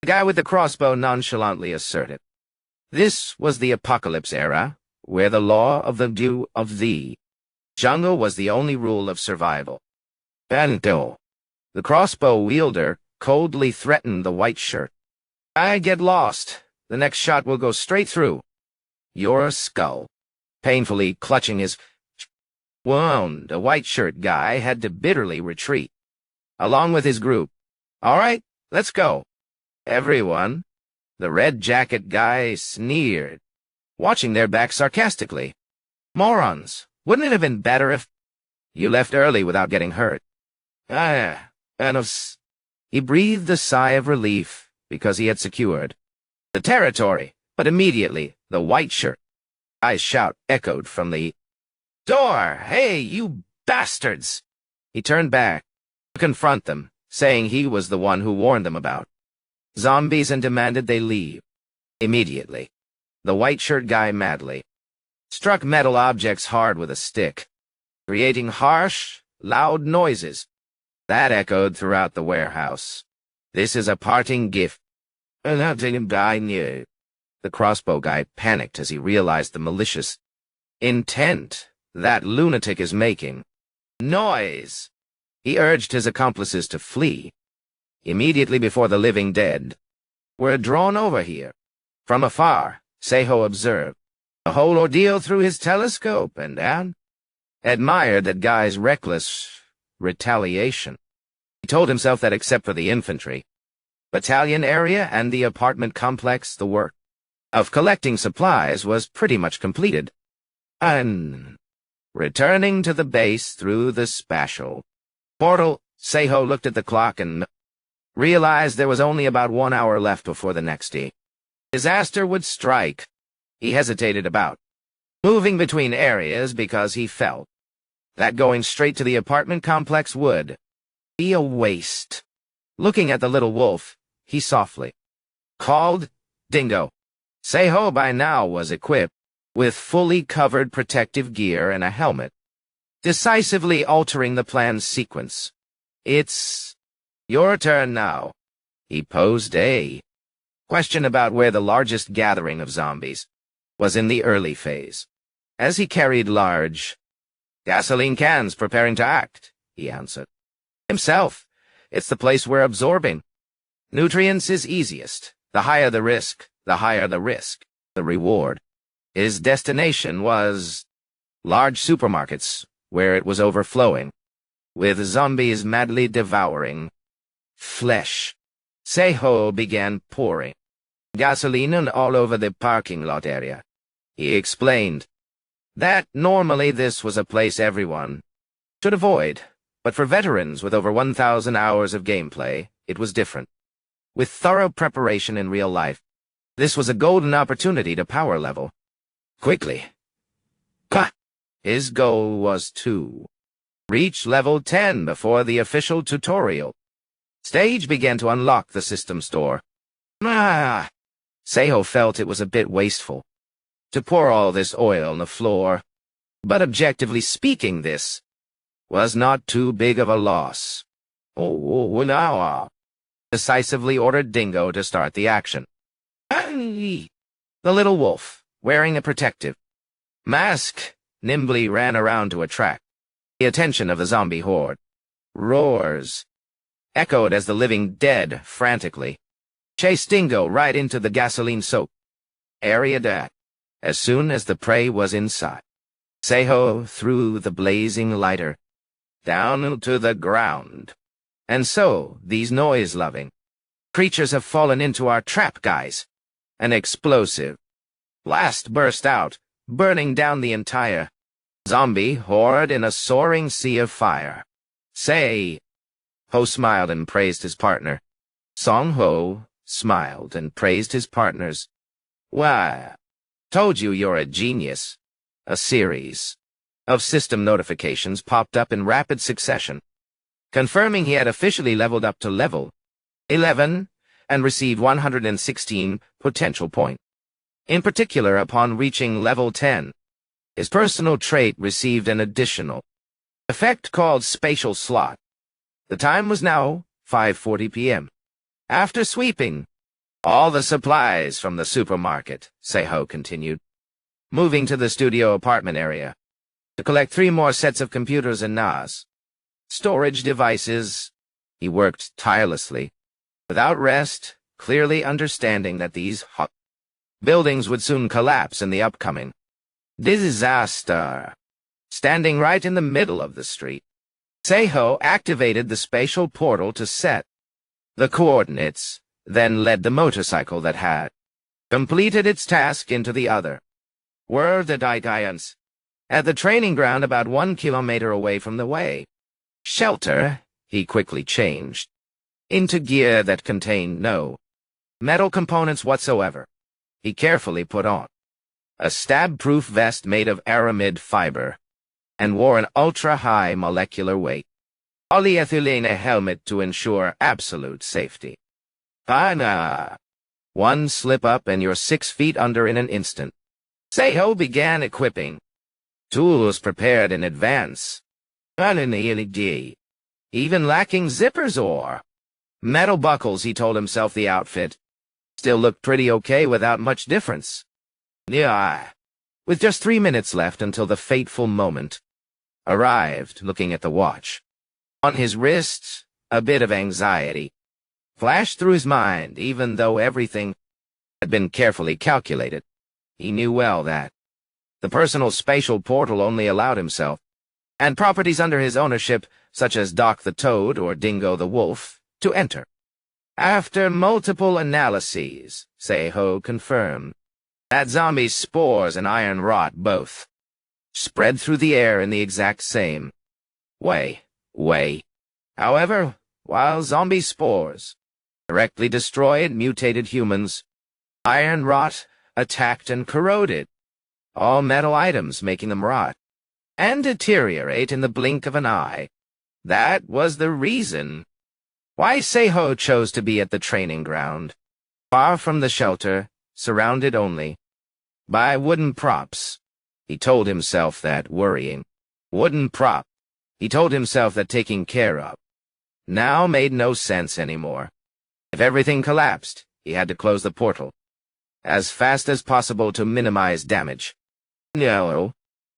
The guy with the crossbow nonchalantly asserted this was the apocalypse era, where the law of the jungle was the only rule of survival. The crossbow wielder coldly threatened the white shirt. "I get lost. The next shot will go straight through your skull." Painfully clutching his wound, the white shirt guy had to bitterly retreat, along with his group. "All right, let's go, everyone." The red jacket guy sneered, watching their back sarcastically. "Morons, wouldn't it have been better if you left early without getting hurt?" He breathed a sigh of relief because he had secured the territory, but immediately the white shirt guy's shout echoed from the door. "Hey, you bastards!" He turned back to confront them, saying he was the one who warned them about zombies and demanded they leave immediately. The white shirt guy madly struck metal objects hard with a stick, creating harsh, loud noises that echoed throughout the warehouse. "This is a parting gift." The crossbow guy panicked as he realized the malicious intent that lunatic is making. "Noise!" He urged his accomplices to flee immediately before the living dead were drawn over here. From afar, Seiho observed the whole ordeal through his telescope and admired that guy's reckless retaliation. He told himself that except for the infantry battalion area and the apartment complex, the work of collecting supplies was pretty much completed. And returning to the base through the spatial portal, Seiho looked at the clock and realized there was only about 1 hour left before the next day. Disaster would strike. He hesitated about moving between areas because he felt that going straight to the apartment complex would be a waste. Looking at the little wolf, he softly called, "Dingo." Seiho by now was equipped with fully covered protective gear and a helmet, decisively altering the plan's sequence. "It's your turn now." He posed a question about where the largest gathering of zombies was in the early phase. As he carried large gasoline cans preparing to act, he answered. Himself, it's the place we're absorbing. Nutrients is easiest. The higher the risk, the reward. His destination was large supermarkets, where it was overflowing, with zombies madly devouring flesh. Seiho began pouring gasoline all over the parking lot area. He explained that normally this was a place everyone should avoid, but for veterans with over 1,000 hours of gameplay, it was different. With thorough preparation in real life, this was a golden opportunity to power level quickly. His goal was to reach level 10 before the official tutorial stage began to unlock the system store. Seiho felt it was a bit wasteful to pour all this oil on the floor, but objectively speaking, this was not too big of a loss. Decisively ordered Dingo to start the action. The little wolf, wearing a protective mask, nimbly ran around to attract the attention of the zombie horde. Roars echoed as the living dead frantically chased Dingo right into the gasoline-soaked area. As soon as the prey was inside, Seiho threw the blazing lighter down to the ground. And so, these noise-loving creatures have fallen into our trap, guys. An explosive blast burst out, burning down the entire zombie horde in a soaring sea of fire. Seiho smiled and praised his partner. Song-ho smiled and praised his partners. Why, told you you're a genius. A series of system notifications popped up in rapid succession, confirming he had officially leveled up to level 11 and received 116 potential points. In particular, upon reaching level 10, his personal trait received an additional effect called Spatial Slot. The time was now 5:40 p.m. After sweeping all the supplies from the supermarket, Seiho continued, moving to the studio apartment area to collect 3 more sets of computers and NAS storage devices. He worked tirelessly, without rest, clearly understanding that these hot buildings would soon collapse in the upcoming disaster. Standing right in the middle of the street, Seiho activated the spatial portal to set the coordinates, then led the motorcycle that had completed its task into the other world giants at the training ground about 1 kilometer away from the way. Shelter, he quickly changed into gear that contained no metal components whatsoever. He carefully put on a stab-proof vest made of aramid fiber and wore an ultra-high molecular weight polyethylene helmet to ensure absolute safety. One slip up and you're 6 feet under in an instant. Seiho began equipping tools prepared in advance, even lacking zippers or metal buckles. He told himself the outfit still looked pretty okay without much difference. With just 3 minutes left until the fateful moment arrived, looking at the watch on his wrist, a bit of anxiety flashed through his mind. Even though everything had been carefully calculated, he knew well that the personal spatial portal only allowed himself and properties under his ownership, such as Doc the Toad or Dingo the Wolf, to enter. After multiple analyses, Seiho confirmed that zombie spores and iron rot both spread through the air in the exact same way. However, while zombie spores directly destroyed mutated humans, Iron rot attacked and corroded all metal items, making them rot and deteriorate in the blink of an eye. That was the reason why Seiho chose to be at the training ground, far from the shelter, surrounded only by wooden props. He told himself that worrying wooden prop, he told himself that taking care of, now made no sense anymore. If everything collapsed, he had to close the portal as fast as possible to minimize damage. No.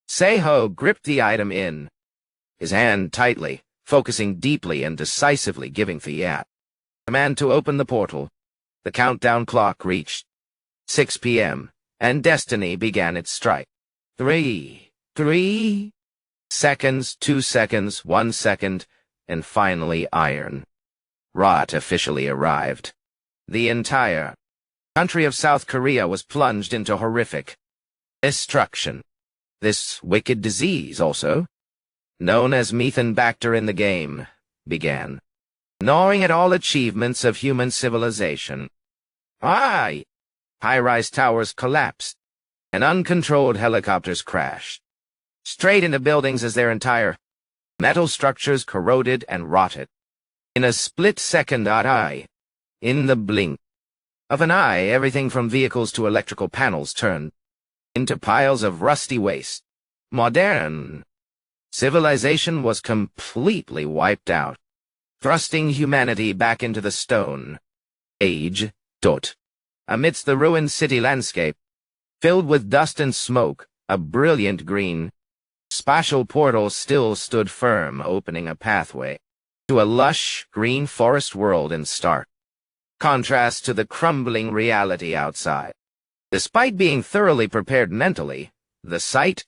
Seiho gripped the item in his hand tightly, focusing deeply and decisively, giving the command to open the portal. The countdown clock reached 6 p.m., and destiny began its strike. 3 seconds, 2 seconds, 1 second, and finally iron rot officially arrived. The entire country of South Korea was plunged into horrific destruction. This wicked disease, also known as Methanbacter in the game, began gnawing at all achievements of human civilization. High-rise towers collapsed, and uncontrolled helicopters crashed straight into buildings as their entire metal structures corroded and rotted. In a split second, in the blink of an eye, everything from vehicles to electrical panels turned into piles of rusty waste. Modern civilization was completely wiped out, thrusting humanity back into the Stone Age. Amidst the ruined city landscape, filled with dust and smoke, a brilliant green spatial portal still stood firm, opening a pathway to a lush, green forest world in stark contrast to the crumbling reality outside. Despite being thoroughly prepared mentally, the sight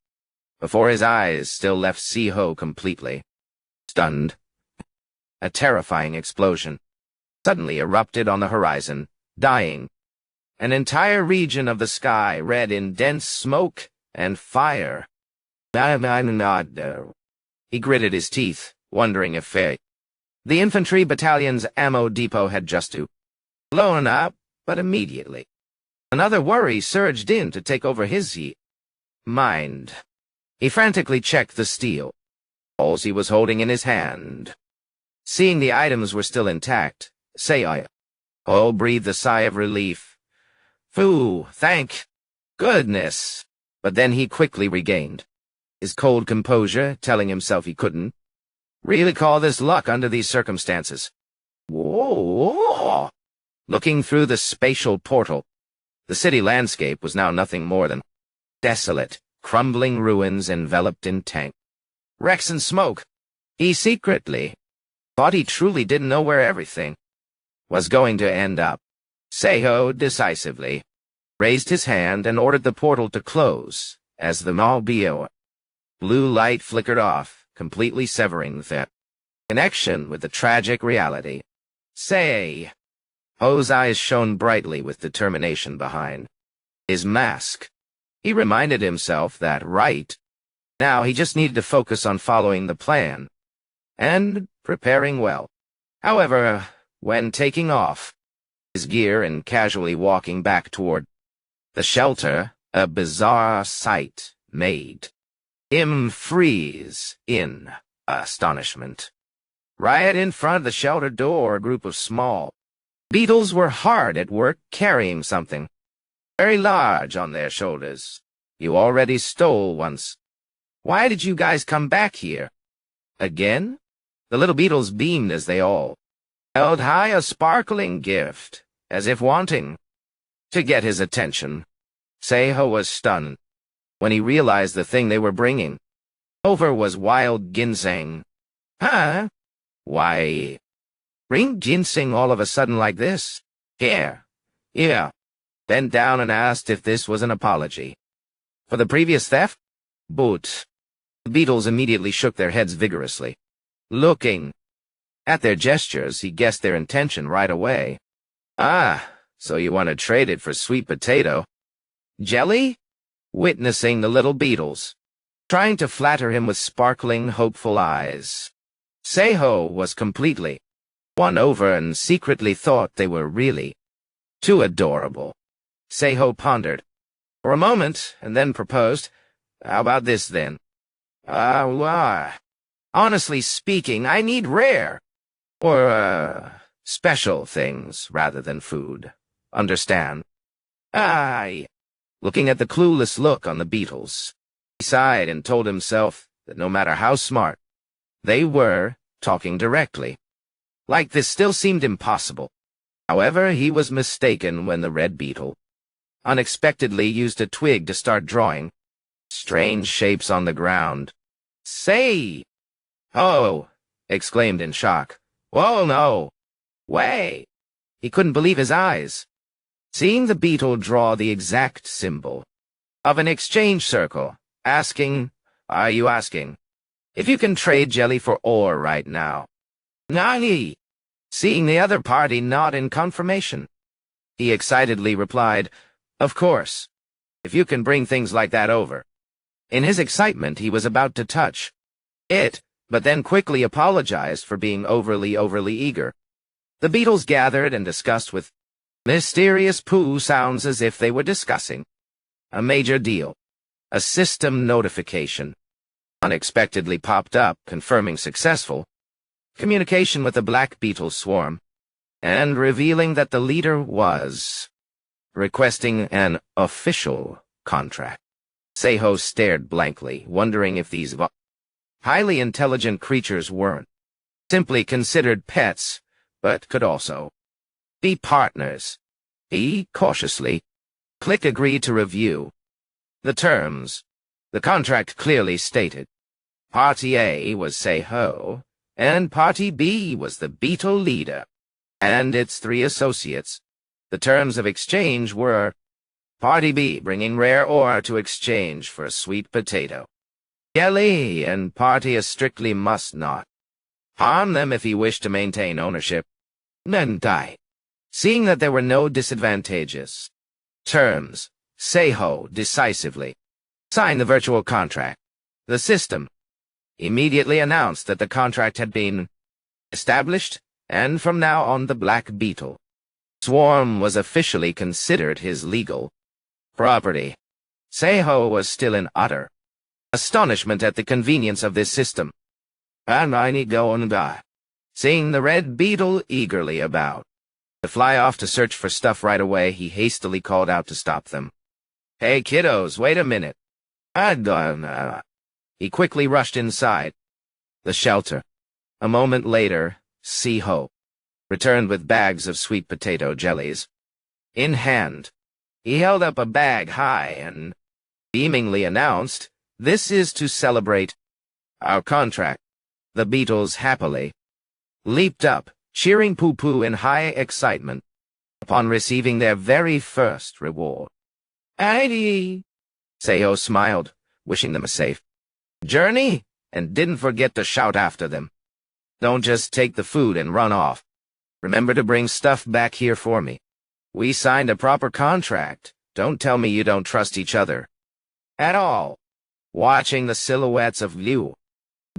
before his eyes still left Seiho completely stunned. A terrifying explosion suddenly erupted on the horizon, dying an entire region of the sky red in dense smoke and fire. He gritted his teeth, wondering if the infantry battalion's ammo depot had just blown up, but immediately another worry surged in to take over his mind. He frantically checked the steel balls he was holding in his hand. Seeing the items were still intact, Seiho breathed a sigh of relief. Phew, thank goodness. But then he quickly regained his cold composure, telling himself he couldn't really call this luck under these circumstances. Whoa! Looking through the spatial portal, the city landscape was now nothing more than desolate, crumbling ruins enveloped in tank wrecks and smoke. He secretly thought he truly didn't know where everything was going to end up. Seiho decisively raised his hand and ordered the portal to close as the blue light flickered off, completely severing the connection with the tragic reality. Seiho's eyes shone brightly with determination behind his mask. He reminded himself that right now he just needed to focus on following the plan and preparing well. However, when taking off his gear and casually walking back toward the shelter, a bizarre sight made him freeze in astonishment. Right in front of the shelter door, a group of small beetles were hard at work carrying something very large on their shoulders. You already stole once. Why did you guys come back here? Again? The little beetles beamed as they all held high a sparkling gift, as if wanting to get his attention. Seiho was stunned when he realized the thing they were bringing over was wild ginseng. Huh? Why bring ginseng all of a sudden like this? Here. Yeah. Bent down and asked if this was an apology for the previous theft? But the beetles immediately shook their heads vigorously. Looking at their gestures, he guessed their intention right away. So you want to trade it for sweet potato jelly? Witnessing the little beetles trying to flatter him with sparkling, hopeful eyes, Seiho was completely won over and secretly thought they were really too adorable. Seiho pondered for a moment and then proposed, "How about this, then? Honestly speaking, I need rare, or, special things rather than food. Understand?" Aye. Looking at the clueless look on the beetles, he sighed and told himself that no matter how smart, they were talking directly. Like this still seemed impossible. However, he was mistaken when the red beetle unexpectedly used a twig to start drawing strange shapes on the ground. "Say!" "Oh!" exclaimed in shock. "Whoa, no! Way!" He couldn't believe his eyes. Seeing the beetle draw the exact symbol of an exchange circle, asking, "Are you asking if you can trade jelly for ore right now?" "Nani?" Seeing the other party nod in confirmation, he excitedly replied, "Of course, if you can bring things like that over." In his excitement, he was about to touch it, but then quickly apologized for being overly eager. The beetles gathered and discussed with mysterious poo sounds as if they were discussing a major deal. A system notification unexpectedly popped up, confirming successful communication with the black beetle swarm, and revealing that the leader was requesting an official contract. Seiho stared blankly, wondering if these highly intelligent creatures weren't simply considered pets, but could also be partners. He cautiously clicked agree to review the terms. The contract clearly stated Party A was Seiho, and Party B was the beetle leader and its 3 associates. The terms of exchange were Party B bringing rare ore to exchange for a sweet potato jelly, and Party A strictly must not harm them if he wished to maintain ownership. Then die. Seeing that there were no disadvantageous terms, Seiho decisively signed the virtual contract. The system immediately announced that the contract had been established, and from now on the Black Beetle swarm was officially considered his legal property. Seiho was still in utter astonishment at the convenience of this system. "And I need go and die," seeing the red beetle eagerly about to fly off to search for stuff right away, he hastily called out to stop them. "Hey, kiddos, wait a minute." He quickly rushed inside the shelter. A moment later, Seiho returned with bags of sweet potato jellies. In hand, he held up a bag high and beamingly announced, "This is to celebrate our contract." The beetles happily leaped up, cheering Poo-Poo in high excitement upon receiving their very first reward. "Aye," Seiho smiled, wishing them a safe journey, and didn't forget to shout after them, "Don't just take the food and run off. Remember to bring stuff back here for me. We signed a proper contract. Don't tell me you don't trust each other at all." Watching the silhouettes of Liu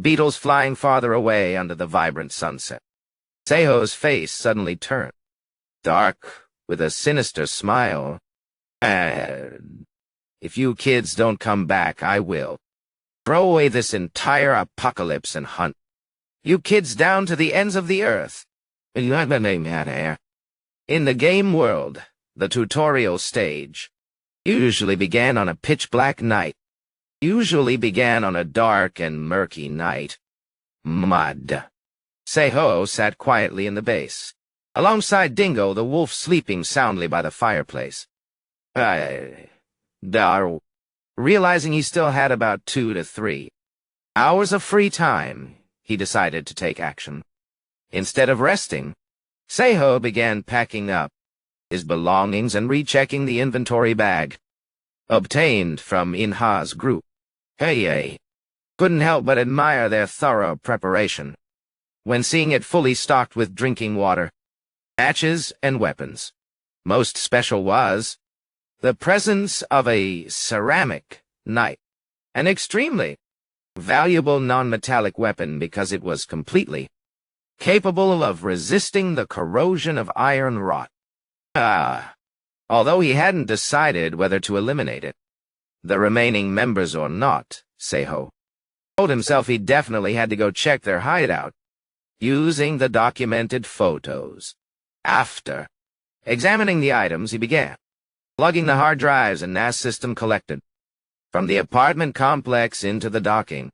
beetles flying farther away under the vibrant sunset, Seiho's face suddenly turned dark with a sinister smile. "If you kids don't come back, I will throw away this entire apocalypse and hunt you kids down to the ends of the earth." In the game world, the tutorial stage usually began on a pitch-black night. Usually began on a dark and murky night. Mud. Seiho sat quietly in the base, alongside Dingo the wolf sleeping soundly by the fireplace. Realizing he still had about 2 to 3 hours of free time, he decided to take action. Instead of resting, Seiho began packing up his belongings and rechecking the inventory bag obtained from Inha's group. Hey, couldn't help but admire their thorough preparation when seeing it fully stocked with drinking water, matches, and weapons. Most special was the presence of a ceramic knife, an extremely valuable non-metallic weapon because it was completely capable of resisting the corrosion of iron wrought. although he hadn't decided whether to eliminate it. The remaining members or not, Seiho told himself he definitely had to go check their hideout, using the documented photos. After examining the items, he began plugging the hard drives and NAS system collected from the apartment complex into the docking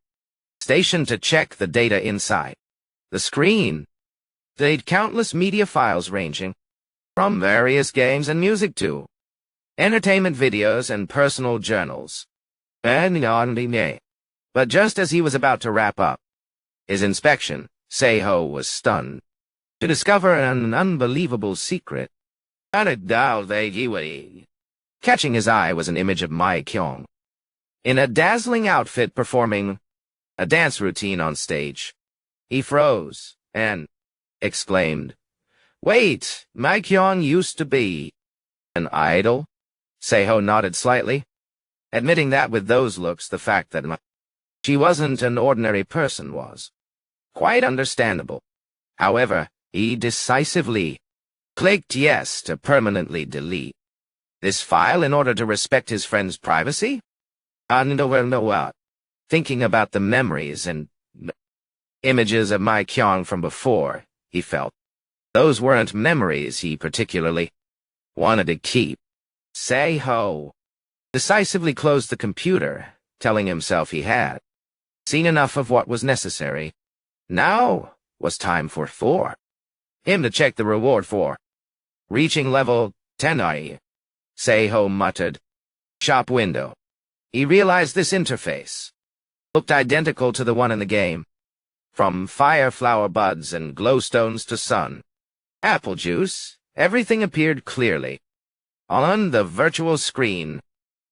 station to check the data inside. The screen displayed countless media files ranging from various games and music to entertainment videos and personal journals. But just as he was about to wrap up his inspection, Seiho was stunned to discover an unbelievable secret. Catching his eye was an image of Mai Kyung in a dazzling outfit performing a dance routine on stage. He froze and exclaimed, "Wait, Mai Kyung used to be an idol?" Seiho nodded slightly, admitting that with those looks the fact that she wasn't an ordinary person was quite understandable. However, he decisively clicked yes to permanently delete this file in order to respect his friend's privacy. Thinking about the memories and images of Mai Kyung from before, he felt those weren't memories he particularly wanted to keep. Seiho decisively closed the computer, telling himself he had seen enough of what was necessary. Now was time for him to check the reward for reaching level 10. Seiho muttered. Shop window. He realized this interface looked identical to the one in the game. From fire flower buds and glowstones to sun, apple juice, everything appeared clearly on the virtual screen.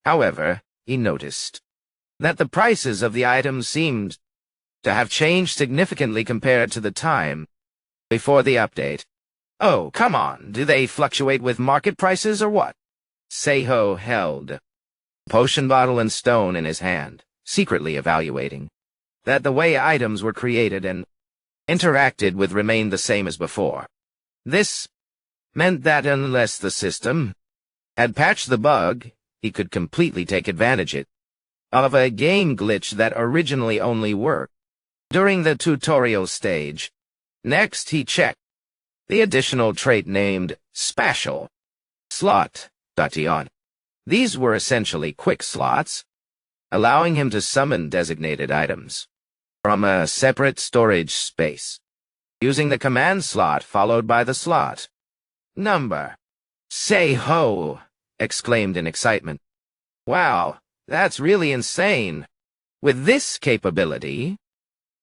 However, he noticed that the prices of the items seemed to have changed significantly compared to the time before the update. Oh, come on, do they fluctuate with market prices or what? Seiho held a potion bottle and stone in his hand, secretly evaluating that the way items were created and interacted with remained the same as before. This meant that unless the system had patched the bug, he could completely take advantage of a game glitch that originally only worked during the tutorial stage. Next, he checked the additional trait named Spatial Slot. These were essentially quick slots, allowing him to summon designated items from a separate storage space, using the command slot followed by the slot number. Seiho exclaimed in excitement. Wow, that's really insane. With this capability,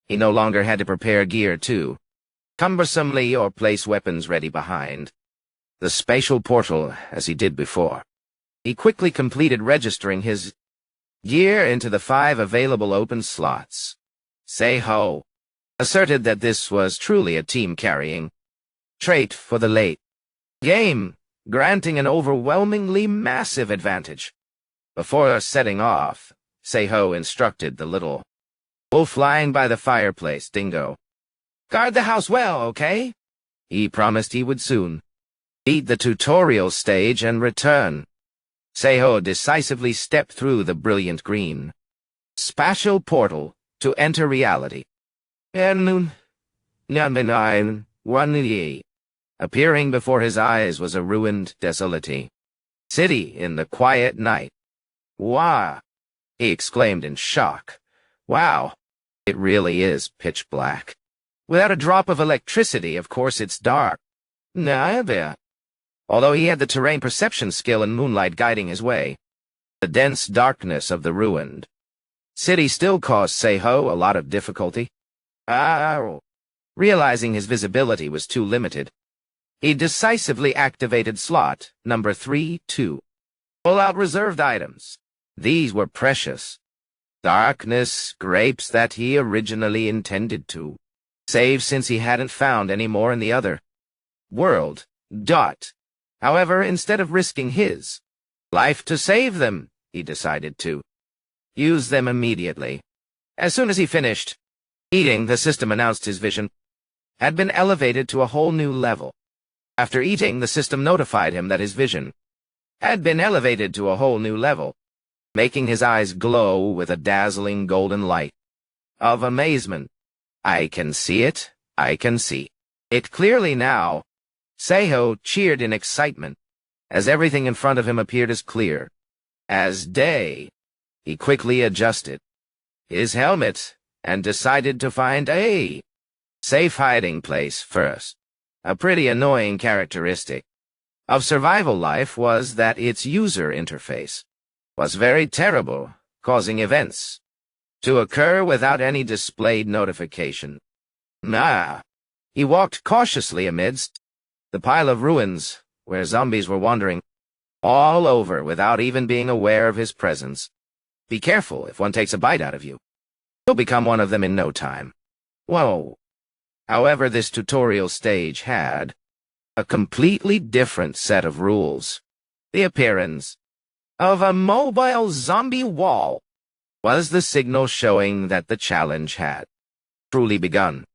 he no longer had to prepare gear too cumbersomely or place weapons ready behind the spatial portal as he did before. He quickly completed registering his gear into the 5 available open slots. Seiho asserted that this was truly a team-carrying trait for the late game, granting an overwhelmingly massive advantage. Before setting off, Seiho instructed the little wolf lying by the fireplace, Dingo, "Guard the house well, okay?" He promised he would soon beat the tutorial stage and return. Seiho decisively stepped through the brilliant green spatial portal to enter reality. Appearing before his eyes was a ruined, desolate city in the quiet night. "Wow!" he exclaimed in shock. "Wow, it really is pitch black. Without a drop of electricity, of course it's dark." Although he had the terrain perception skill and moonlight guiding his way, the dense darkness of the ruined city still caused Seiho a lot of difficulty. Realizing his visibility was too limited, he decisively activated slot number 3-2. Pull out reserved items. These were precious darkness grapes that he originally intended to save, since he hadn't found any more in the other world. However, instead of risking his life to save them, he decided to use them immediately. As soon as he finished eating, the system announced his vision had been elevated to a whole new level. After eating, the system notified him that his vision had been elevated to a whole new level, making his eyes glow with a dazzling golden light of amazement. I can see it. I can see it clearly now. Seiho cheered in excitement as everything in front of him appeared as clear as day. He quickly adjusted his helmet and decided to find a safe hiding place first. A pretty annoying characteristic of survival life was that its user interface was very terrible, causing events to occur without any displayed notification. He walked cautiously amidst the pile of ruins where zombies were wandering all over without even being aware of his presence. Be careful if one takes a bite out of you. You'll become one of them in no time. Whoa. However, this tutorial stage had a completely different set of rules. The appearance of a mobile zombie wall was the signal showing that the challenge had truly begun.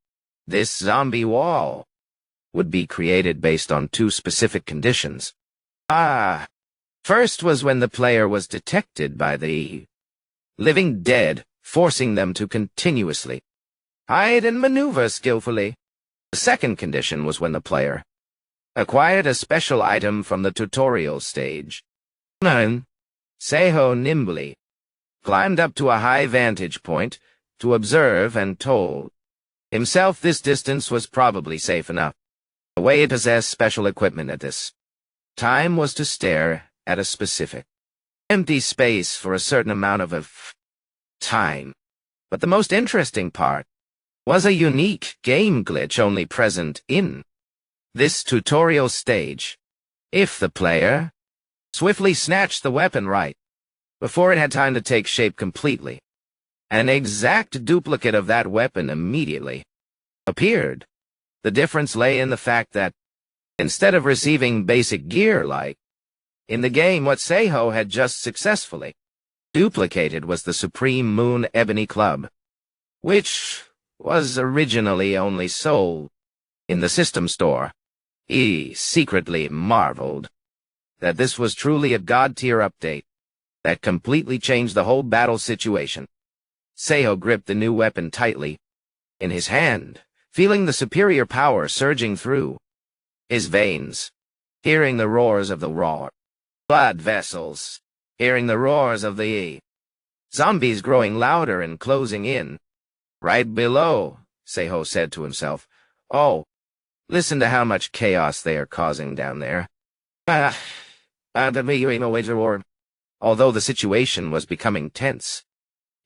This zombie wall would be created based on two specific conditions. First was when the player was detected by the living dead, forcing them to continuously hide and maneuver skillfully. The second condition was when the player acquired a special item from the tutorial stage. Seiho nimbly climbed up to a high vantage point to observe and told himself this distance was probably safe enough. The way he possessed special equipment at this time was to stare at a specific empty space for a certain amount of time. But the most interesting part was a unique game glitch only present in this tutorial stage. If the player swiftly snatched the weapon right before it had time to take shape completely, an exact duplicate of that weapon immediately appeared. The difference lay in the fact that, instead of receiving basic gear like in the game what Seiho had just successfully duplicated was the Supreme Moon Ebony Club, which was originally only sold in the system store. He secretly marveled that this was truly a god-tier update that completely changed the whole battle situation. Seiho gripped the new weapon tightly in his hand, feeling the superior power surging through his veins, hearing the roars of the raw blood vessels, hearing the roars of the zombies growing louder and closing in. Right below, Seiho said to himself. Oh, listen to how much chaos they are causing down there. Although the situation was becoming tense,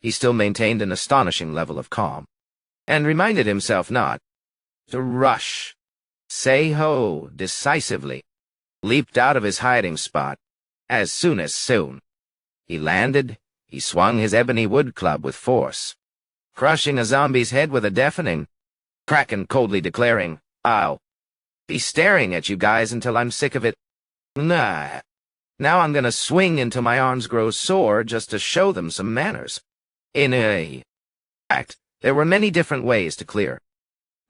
he still maintained an astonishing level of calm, and reminded himself not to rush. Seiho decisively leaped out of his hiding spot. As soon he landed, he swung his ebony wood club with force, crushing a zombie's head with a deafening crack and coldly declaring, I'll be staring at you guys until I'm sick of it. Now I'm gonna swing until my arms grow sore just to show them some manners. In fact, there were many different ways to clear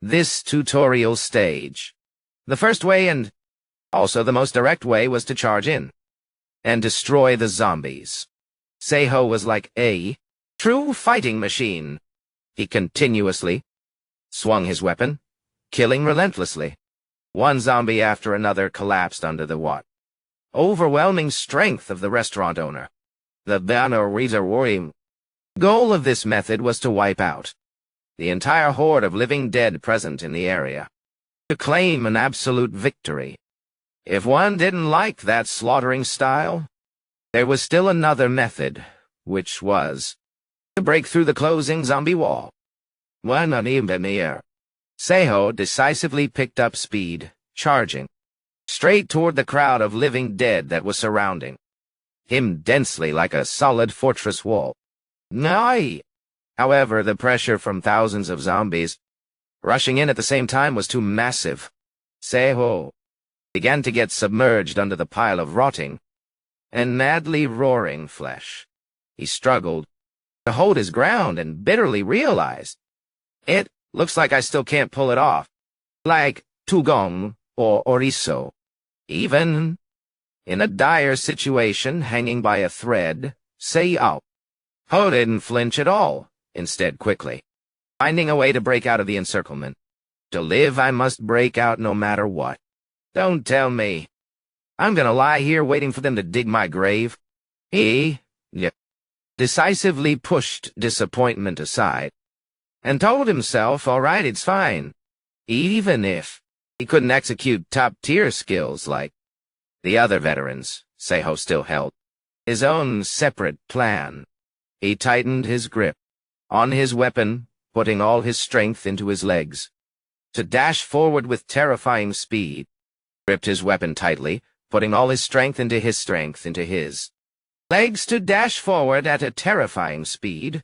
this tutorial stage. The first way, and also the most direct way, was to charge in and destroy the zombies. Seiho was like a true fighting machine. He continuously swung his weapon, killing relentlessly. One zombie after another collapsed under the overwhelming strength of the restaurant owner. The goal of this method was to wipe out the entire horde of living dead present in the area, to claim an absolute victory. If one didn't like that slaughtering style, there was still another method, which was to break through the closing zombie wall. Seiho decisively picked up speed, charging straight toward the crowd of living dead that was surrounding him densely like a solid fortress wall. However, the pressure from thousands of zombies rushing in at the same time was too massive. Seiho began to get submerged under the pile of rotting and madly roaring flesh. He struggled to hold his ground and bitterly realized, it looks like I still can't pull it off. Like Tugong or Oriso. Even In a dire situation, hanging by a thread, say out. Ho didn't flinch at all, instead quickly, finding a way to break out of the encirclement. To live, I must break out no matter what. Don't tell me. I'm gonna lie here waiting for them to dig my grave. He decisively pushed disappointment aside, and told himself, all right, it's fine. Even if he couldn't execute top-tier skills like the other veterans, Seiho still held his own separate plan. He tightened his grip on his weapon, putting all his strength into his legs. To dash forward with terrifying speed, gripped his weapon tightly, putting all his strength into his legs to dash forward at a terrifying speed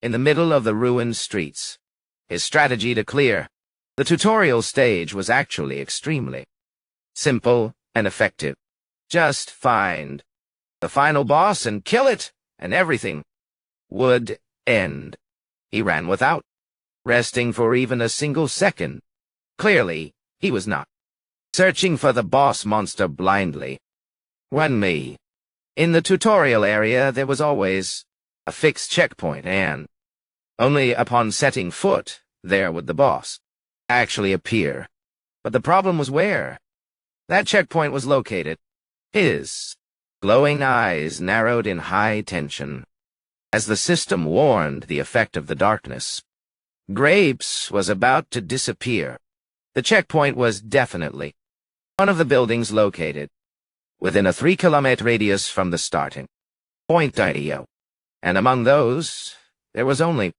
in the middle of the ruined streets. His strategy to clear the tutorial stage was actually extremely simple and effective. Just find the final boss and kill it, and everything would end. He ran without resting for even a single second. Clearly, he was not searching for the boss monster blindly. In the tutorial area, there was always a fixed checkpoint, and only upon setting foot there would the boss actually appear. But the problem was where that checkpoint was located. His glowing eyes narrowed in high tension as the system warned the effect of the darkness. Grapes was about to disappear. The checkpoint was definitely one of the buildings located within a 3-kilometer radius from the starting point. And among those, there was only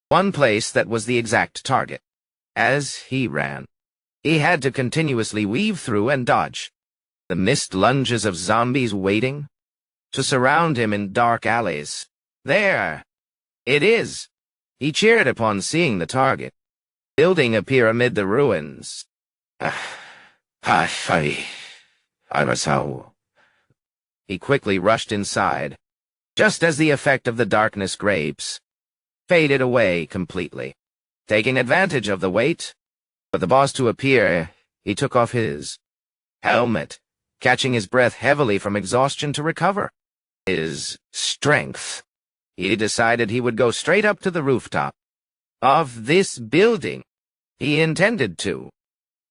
one place that was the exact target. As he ran, he had to continuously weave through and dodge the mist lunges of zombies waiting to surround him in dark alleys. There it is! He cheered upon seeing the target building appear amid the ruins. He quickly rushed inside, just as the effect of the darkness grapes faded away completely. Taking advantage of the wait for the boss to appear, he took off his helmet, catching his breath heavily from exhaustion to recover his strength. He decided he would go straight up to the rooftop of this building. He intended to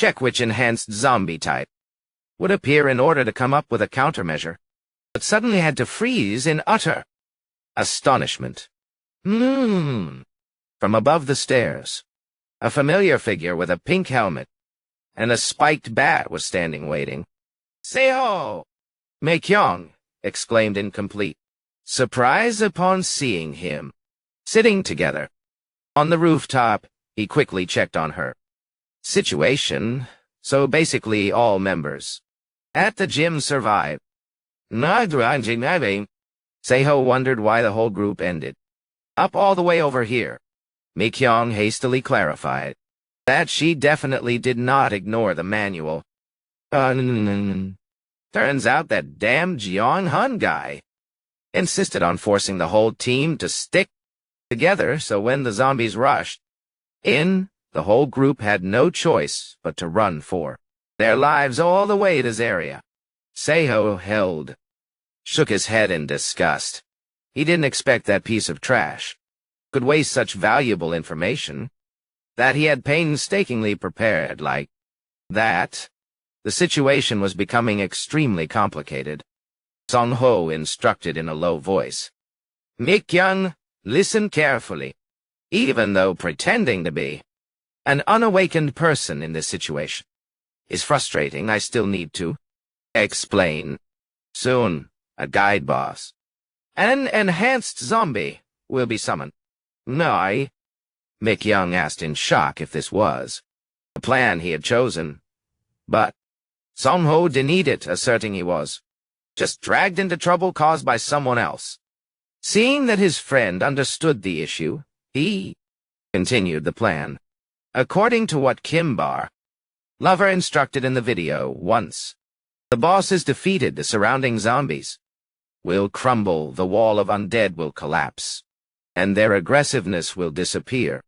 check which enhanced zombie type would appear in order to come up with a countermeasure, but suddenly had to freeze in utter astonishment. From above the stairs, a familiar figure with a pink helmet and a spiked bat was standing waiting. "Seiho!" Meikyong exclaimed in complete surprise upon seeing him. Sitting together on the rooftop, he quickly checked on her situation, so basically all members at the gym survived. Seiho wondered why the whole group ended up all the way over here. Meikyong hastily clarified that she definitely did not ignore the manual. Turns out that damn Jeong Hun guy insisted on forcing the whole team to stick together, so when the zombies rushed in, the whole group had no choice but to run for their lives all the way to Zaria. Seiho shook his head in disgust. He didn't expect that piece of trash could waste such valuable information that he had painstakingly prepared like that. The situation was becoming extremely complicated. Song Ho instructed in a low voice. "Meikyong, listen carefully. Even though pretending to be an unawakened person in this situation is frustrating, I still need to explain. Soon, a guide boss, an enhanced zombie, will be summoned." "No, Meikyong asked in shock if this was the plan he had chosen. But Song Ho denied it, asserting he was just dragged into trouble caused by someone else. Seeing that his friend understood the issue, he continued the plan. According to what Kimbar Lover instructed in the video, once the boss is defeated, the surrounding zombies will crumble, the wall of undead will collapse, and their aggressiveness will disappear.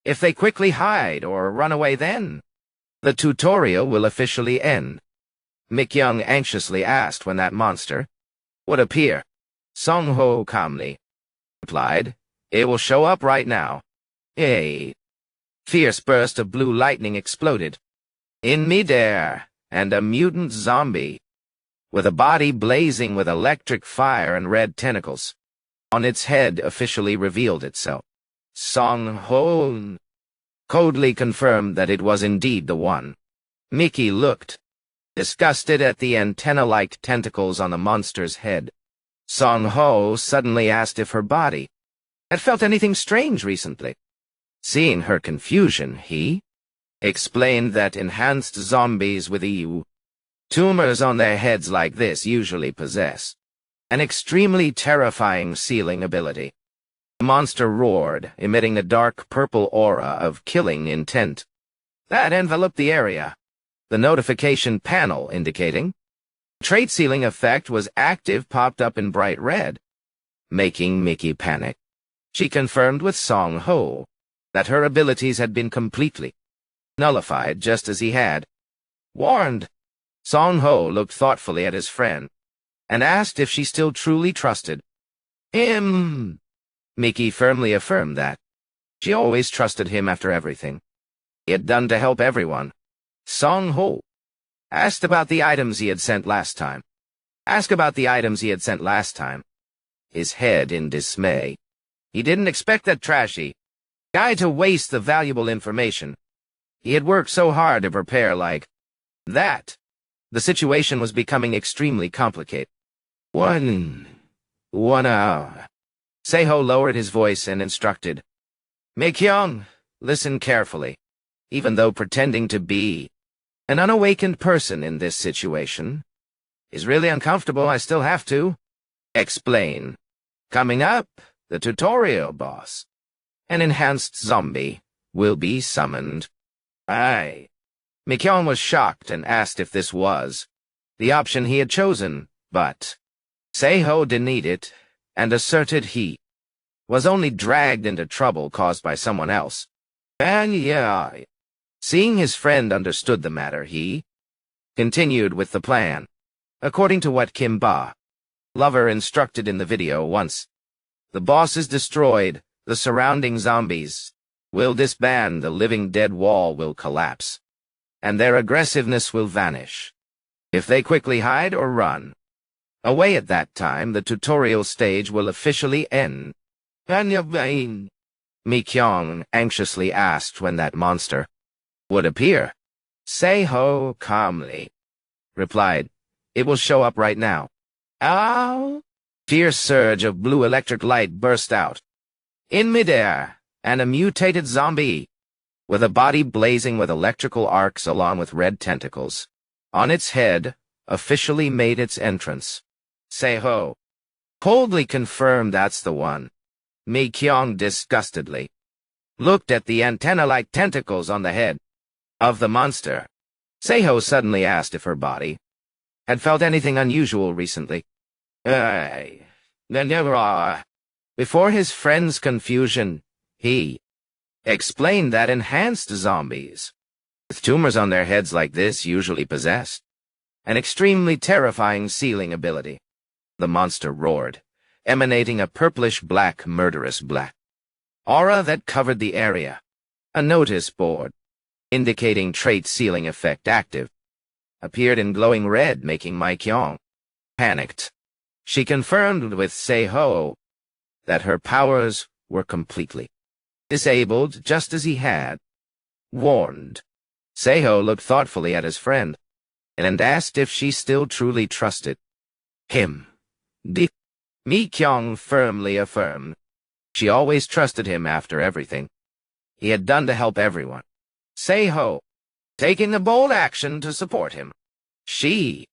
If they quickly hide or run away, then the tutorial will officially end. Mi-kyung anxiously asked when that monster would appear. Song-ho calmly replied, "It will show up right now." A fierce burst of blue lightning exploded in midair, and a mutant zombie, with a body blazing with electric fire and red tentacles on its head, officially revealed itself. Song-ho coldly confirmed that it was indeed the one. Mickey looked disgusted at the antenna-like tentacles on the monster's head. Song-ho suddenly asked if her body had felt anything strange recently. Seeing her confusion, he explained that enhanced zombies with tumors on their heads like this usually possess an extremely terrifying sealing ability. The monster roared, emitting a dark purple aura of killing intent that enveloped the area, the notification panel indicating the trait sealing effect was active popped up in bright red, making Mickey panic. She confirmed with Song-ho that her abilities had been completely nullified, just as he had warned. Song-ho looked thoughtfully at his friend and asked if she still truly trusted him. Mickey firmly affirmed that she always trusted him after everything he had done to help everyone. Song-ho asked about the items he had sent last time. His head in dismay. He didn't expect that trashy guy to waste the valuable information he had worked so hard to prepare like that. The situation was becoming extremely complicated. One hour. Seo lowered his voice and instructed, Mi-kyung, listen carefully. Even though pretending to be an unawakened person in this situation is really uncomfortable, I still have to explain. Coming up, the tutorial boss, an enhanced zombie, will be summoned. Mi-kyung was shocked and asked if this was the option he had chosen, but Seo denied it and asserted he was only dragged into trouble caused by someone else. And yeah, seeing his friend understood the matter, he continued with the plan. According to what Kim Ba, Lover, instructed in the video, once the boss is destroyed, the surrounding zombies will disband, the living dead wall will collapse, and their aggressiveness will vanish. If they quickly hide or run away at that time, the tutorial stage will officially end. Mi-kyung anxiously asked when that monster would appear. Seo calmly replied, "It will show up right now." Ow! Fierce surge of blue electric light burst out in midair, and a mutated zombie, with a body blazing with electrical arcs along with red tentacles on its head, officially made its entrance. Seo coldly confirmed that's the one. Mi-kyung disgustedly looked at the antenna-like tentacles on the head of the monster. Seo suddenly asked if her body had felt anything unusual recently. Before his friend's confusion, he explained that enhanced zombies with tumors on their heads like this usually possess an extremely terrifying sealing ability. The monster roared, emanating a purplish-black, murderous black aura that covered the area. A notice board indicating trait sealing effect active appeared in glowing red, making Mi-kyung panicked. She confirmed with Seo that her powers were completely disabled, just as he had warned. Seo looked thoughtfully at his friend and asked if she still truly trusted him. Mi-kyung firmly affirmed she always trusted him after everything he had done to help everyone. Seo taking the bold action to support him. She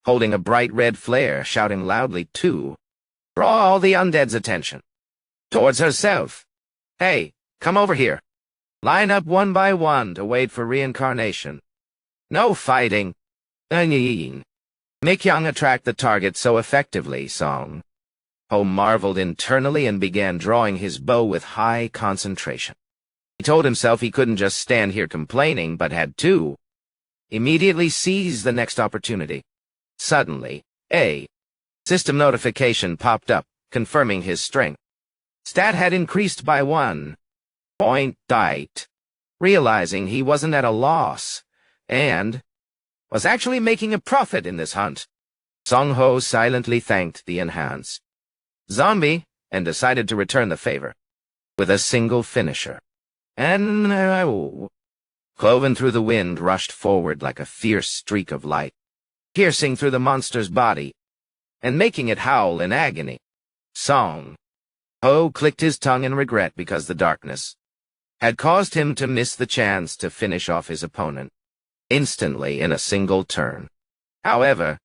holding a bright red flare, shouting loudly to draw all the undead's attention towards herself. Hey, come over here. Line up one by one to wait for reincarnation. No fighting. Mi-kyung attract the target so effectively, Song-ho marveled internally and began drawing his bow with high concentration. He told himself he couldn't just stand here complaining, but had to immediately seized the next opportunity. Suddenly, a system notification popped up, confirming his strength. Stat had increased by 1 point. Realizing he wasn't at a loss, and was actually making a profit in this hunt, Song-ho silently thanked the enhanced zombie and decided to return the favor with a single finisher. And cloven through the wind rushed forward like a fierce streak of light, piercing through the monster's body and making it howl in agony. Song-ho clicked his tongue in regret because the darkness had caused him to miss the chance to finish off his opponent instantly in a single turn. However,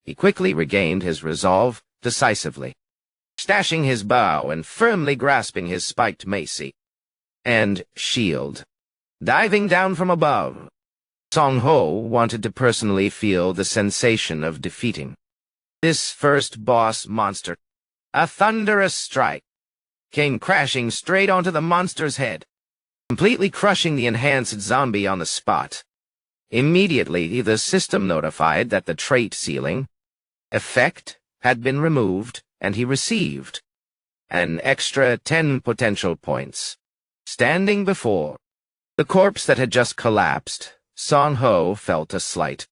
he quickly regained his resolve decisively, stashing his bow and firmly grasping his spiked mace and shield. Diving down from above, Song-ho wanted to personally feel the sensation of defeating this first boss monster. A thunderous strike came crashing straight onto the monster's head, completely crushing the enhanced zombie on the spot. Immediately, the system notified that the trait ceiling effect had been removed, and he received an extra 10 potential points. Standing before the corpse that had just collapsed, Song-ho felt a slight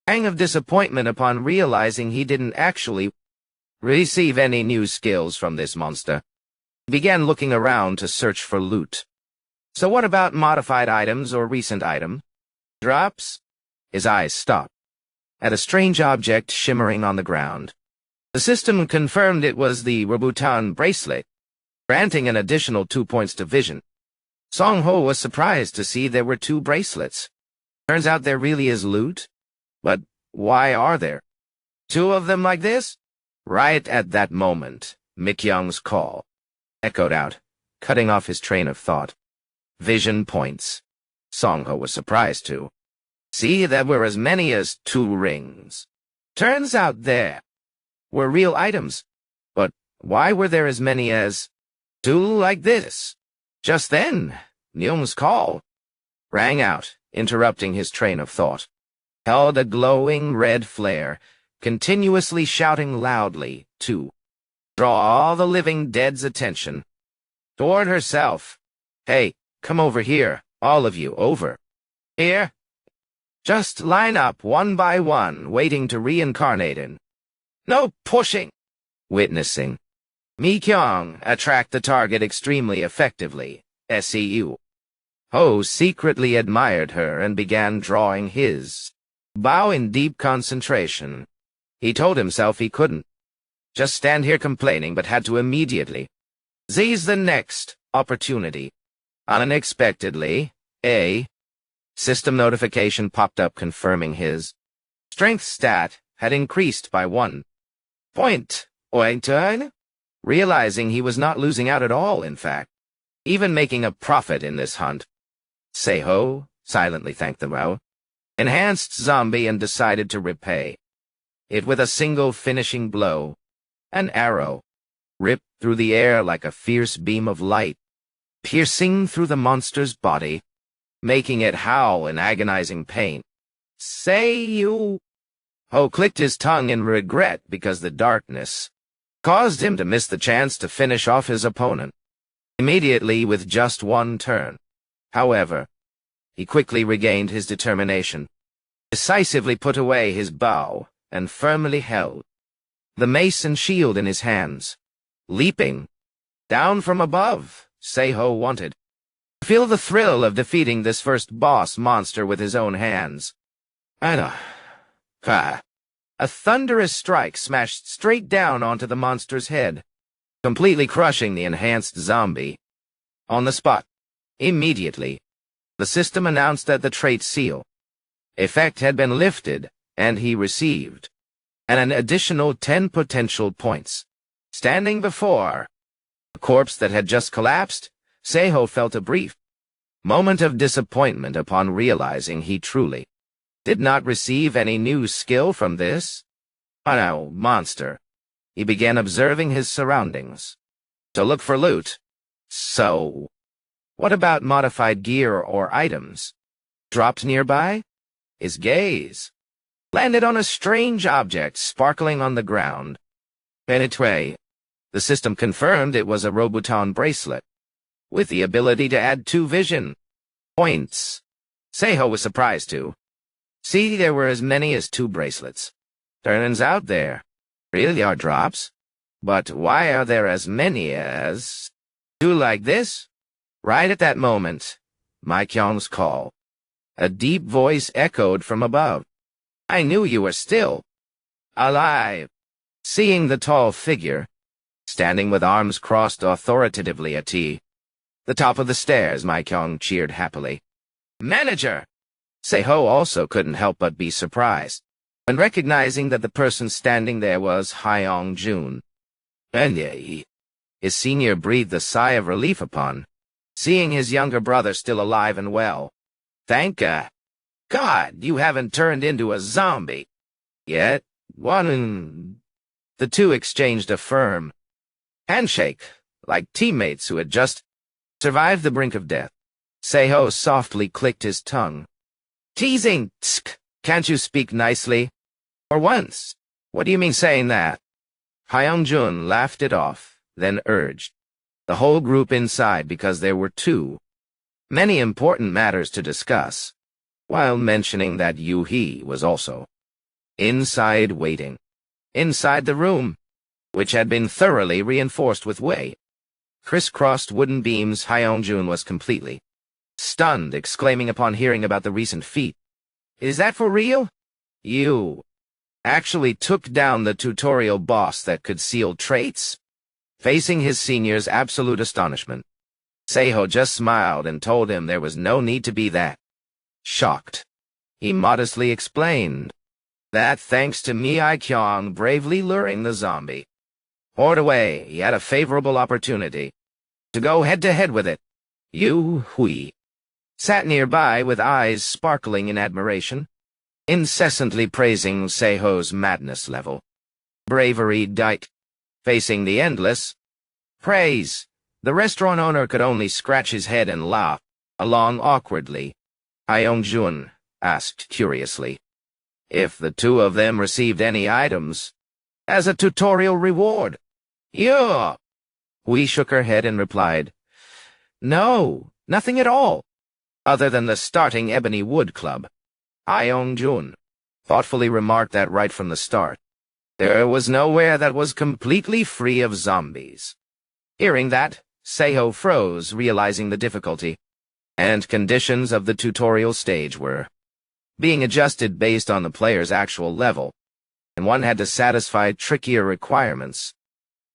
pang of disappointment upon realizing he didn't actually receive any new skills from this monster. He began looking around to search for loot. So what about modified items or recent item drops? His eyes stopped at a strange object shimmering on the ground. The system confirmed it was the Rabutan bracelet, granting an additional 2 points to vision. Song-ho was surprised to see there were 2 bracelets. Turns out there really is loot. But why are there 2 of them like this? Right at that moment, Mikyung's call echoed out, cutting off his train of thought. Vision points. Song-ho was surprised to see there were as many as 2 rings. Turns out there were real items. But why were there as many as 2 like this? Just then, Myung's call rang out, interrupting his train of thought. Held a glowing red flare, continuously shouting loudly to draw all the living dead's attention toward herself. Hey, come over here, all of you, over here. Just line up one by one, waiting to reincarnate in. No pushing. Witnessing Mikyung attract the target extremely effectively, SEU. Ho secretly admired her and began drawing his bow in deep concentration. He told himself he couldn't just stand here complaining, but had to immediately seize the next opportunity. Unexpectedly, a system notification popped up confirming his strength stat had increased by 1 point. Realizing he was not losing out at all, in fact, even making a profit in this hunt, Seiho silently thanked the enhanced zombie and decided to repay it with a single finishing blow. An arrow ripped through the air like a fierce beam of light, piercing through the monster's body, making it howl in agonizing pain. Ho clicked his tongue in regret because the darkness caused him to miss the chance to finish off his opponent immediately with just 1 turn. However, he quickly regained his determination, decisively put away his bow, and firmly held the mace and shield in his hands. Leaping down from above, Seiho wanted to feel the thrill of defeating this first boss monster with his own hands. A thunderous strike smashed straight down onto the monster's head, completely crushing the enhanced zombie on the spot. Immediately, the system announced that the trait seal effect had been lifted, and he received an additional 10 potential points. Standing before the corpse that had just collapsed, Seiho felt a brief moment of disappointment upon realizing he truly did not receive any new skill from this monster. He began observing his surroundings to look for loot. So, what about modified gear or items dropped nearby? His gaze landed on a strange object sparkling on the ground. Penetrate. The system confirmed it was a Robuton bracelet, with the ability to add 2 vision points. Seiho was surprised to see there were as many as 2 bracelets. Turns out there really are drops. But why are there as many as 2 like this? Right at that moment, Maikyong's call. A deep voice echoed from above. I knew you were still alive. Seeing the tall figure, standing with arms crossed authoritatively at the top of the stairs, Maikyong cheered happily. Manager! Seiho also couldn't help but be surprised when recognizing that the person standing there was Hyung-jun. And his senior breathed a sigh of relief upon seeing his younger brother still alive and well. Thank God you haven't turned into a zombie yet. The two exchanged a firm handshake, like teammates who had just survived the brink of death. Seiho softly clicked his tongue. Teasing, tsk, can't you speak nicely? For once. What do you mean saying that? Hyung-jun laughed it off, then urged the whole group inside because there were many important matters to discuss, while mentioning that Yu-hee was also inside waiting. Inside the room, which had been thoroughly reinforced with crisscrossed wooden beams, Hyung-jun was completely stunned, exclaiming upon hearing about the recent feat. Is that for real? You actually took down the tutorial boss that could seal traits? Facing his senior's absolute astonishment, Seiho just smiled and told him there was no need to be that shocked. He modestly explained that thanks to Maikyong bravely luring the zombie horde away, he had a favorable opportunity to go head-to-head with it. Yu-hee sat nearby with eyes sparkling in admiration, incessantly praising Seiho's madness level. Bravery died. Facing the endless praise, the restaurant owner could only scratch his head and laugh along awkwardly. Hyung-jun asked curiously if the two of them received any items as a tutorial reward. Yeah. We shook her head and replied, no, nothing at all, other than the starting Ebony Wood Club. Hyung-jun thoughtfully remarked that right from the start, there was nowhere that was completely free of zombies. Hearing that, Seiho froze, realizing the difficulty and conditions of the tutorial stage were being adjusted based on the player's actual level, and one had to satisfy trickier requirements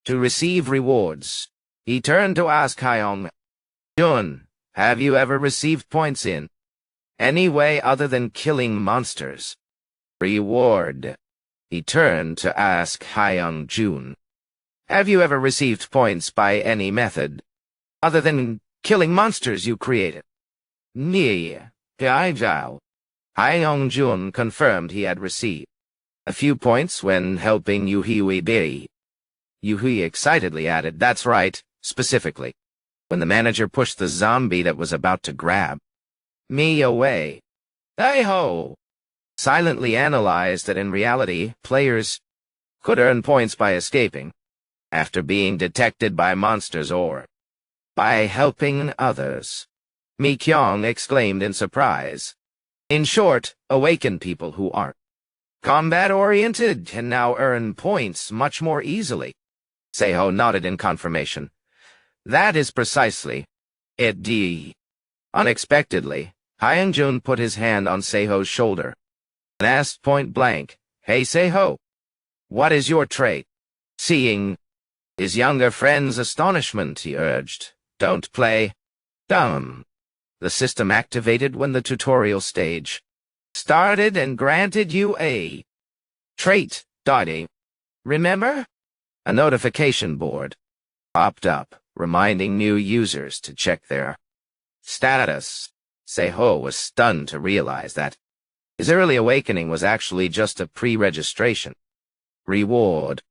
to receive rewards. He turned to ask Hyung-jun, have you ever received points in any way other than killing monsters? Reward. He turned to ask Hyung-jun, have you ever received points by any method other than killing monsters you created? Yeah. Hyung-jun confirmed he had received a few points when helping Yu-hee. Yu-hee excitedly added, that's right, specifically when the manager pushed the zombie that was about to grab me away. Hey-ho! Silently analyzed that in reality, players could earn points by escaping after being detected by monsters or by helping others. Maikyong exclaimed in surprise. In short, awakened people who aren't combat-oriented can now earn points much more easily. Seiho nodded in confirmation. That is precisely it. Unexpectedly, Hyung-jun put his hand on Seiho's shoulder and asked point-blank, Hey Seiho, what is your trait? Seeing his younger friend's astonishment, he urged, don't play dumb. The system activated when the tutorial stage started and granted you a trait, Dottie. Remember? A notification board popped up, reminding new users to check their status. Seiho was stunned to realize that his early awakening was actually just a pre-registration reward,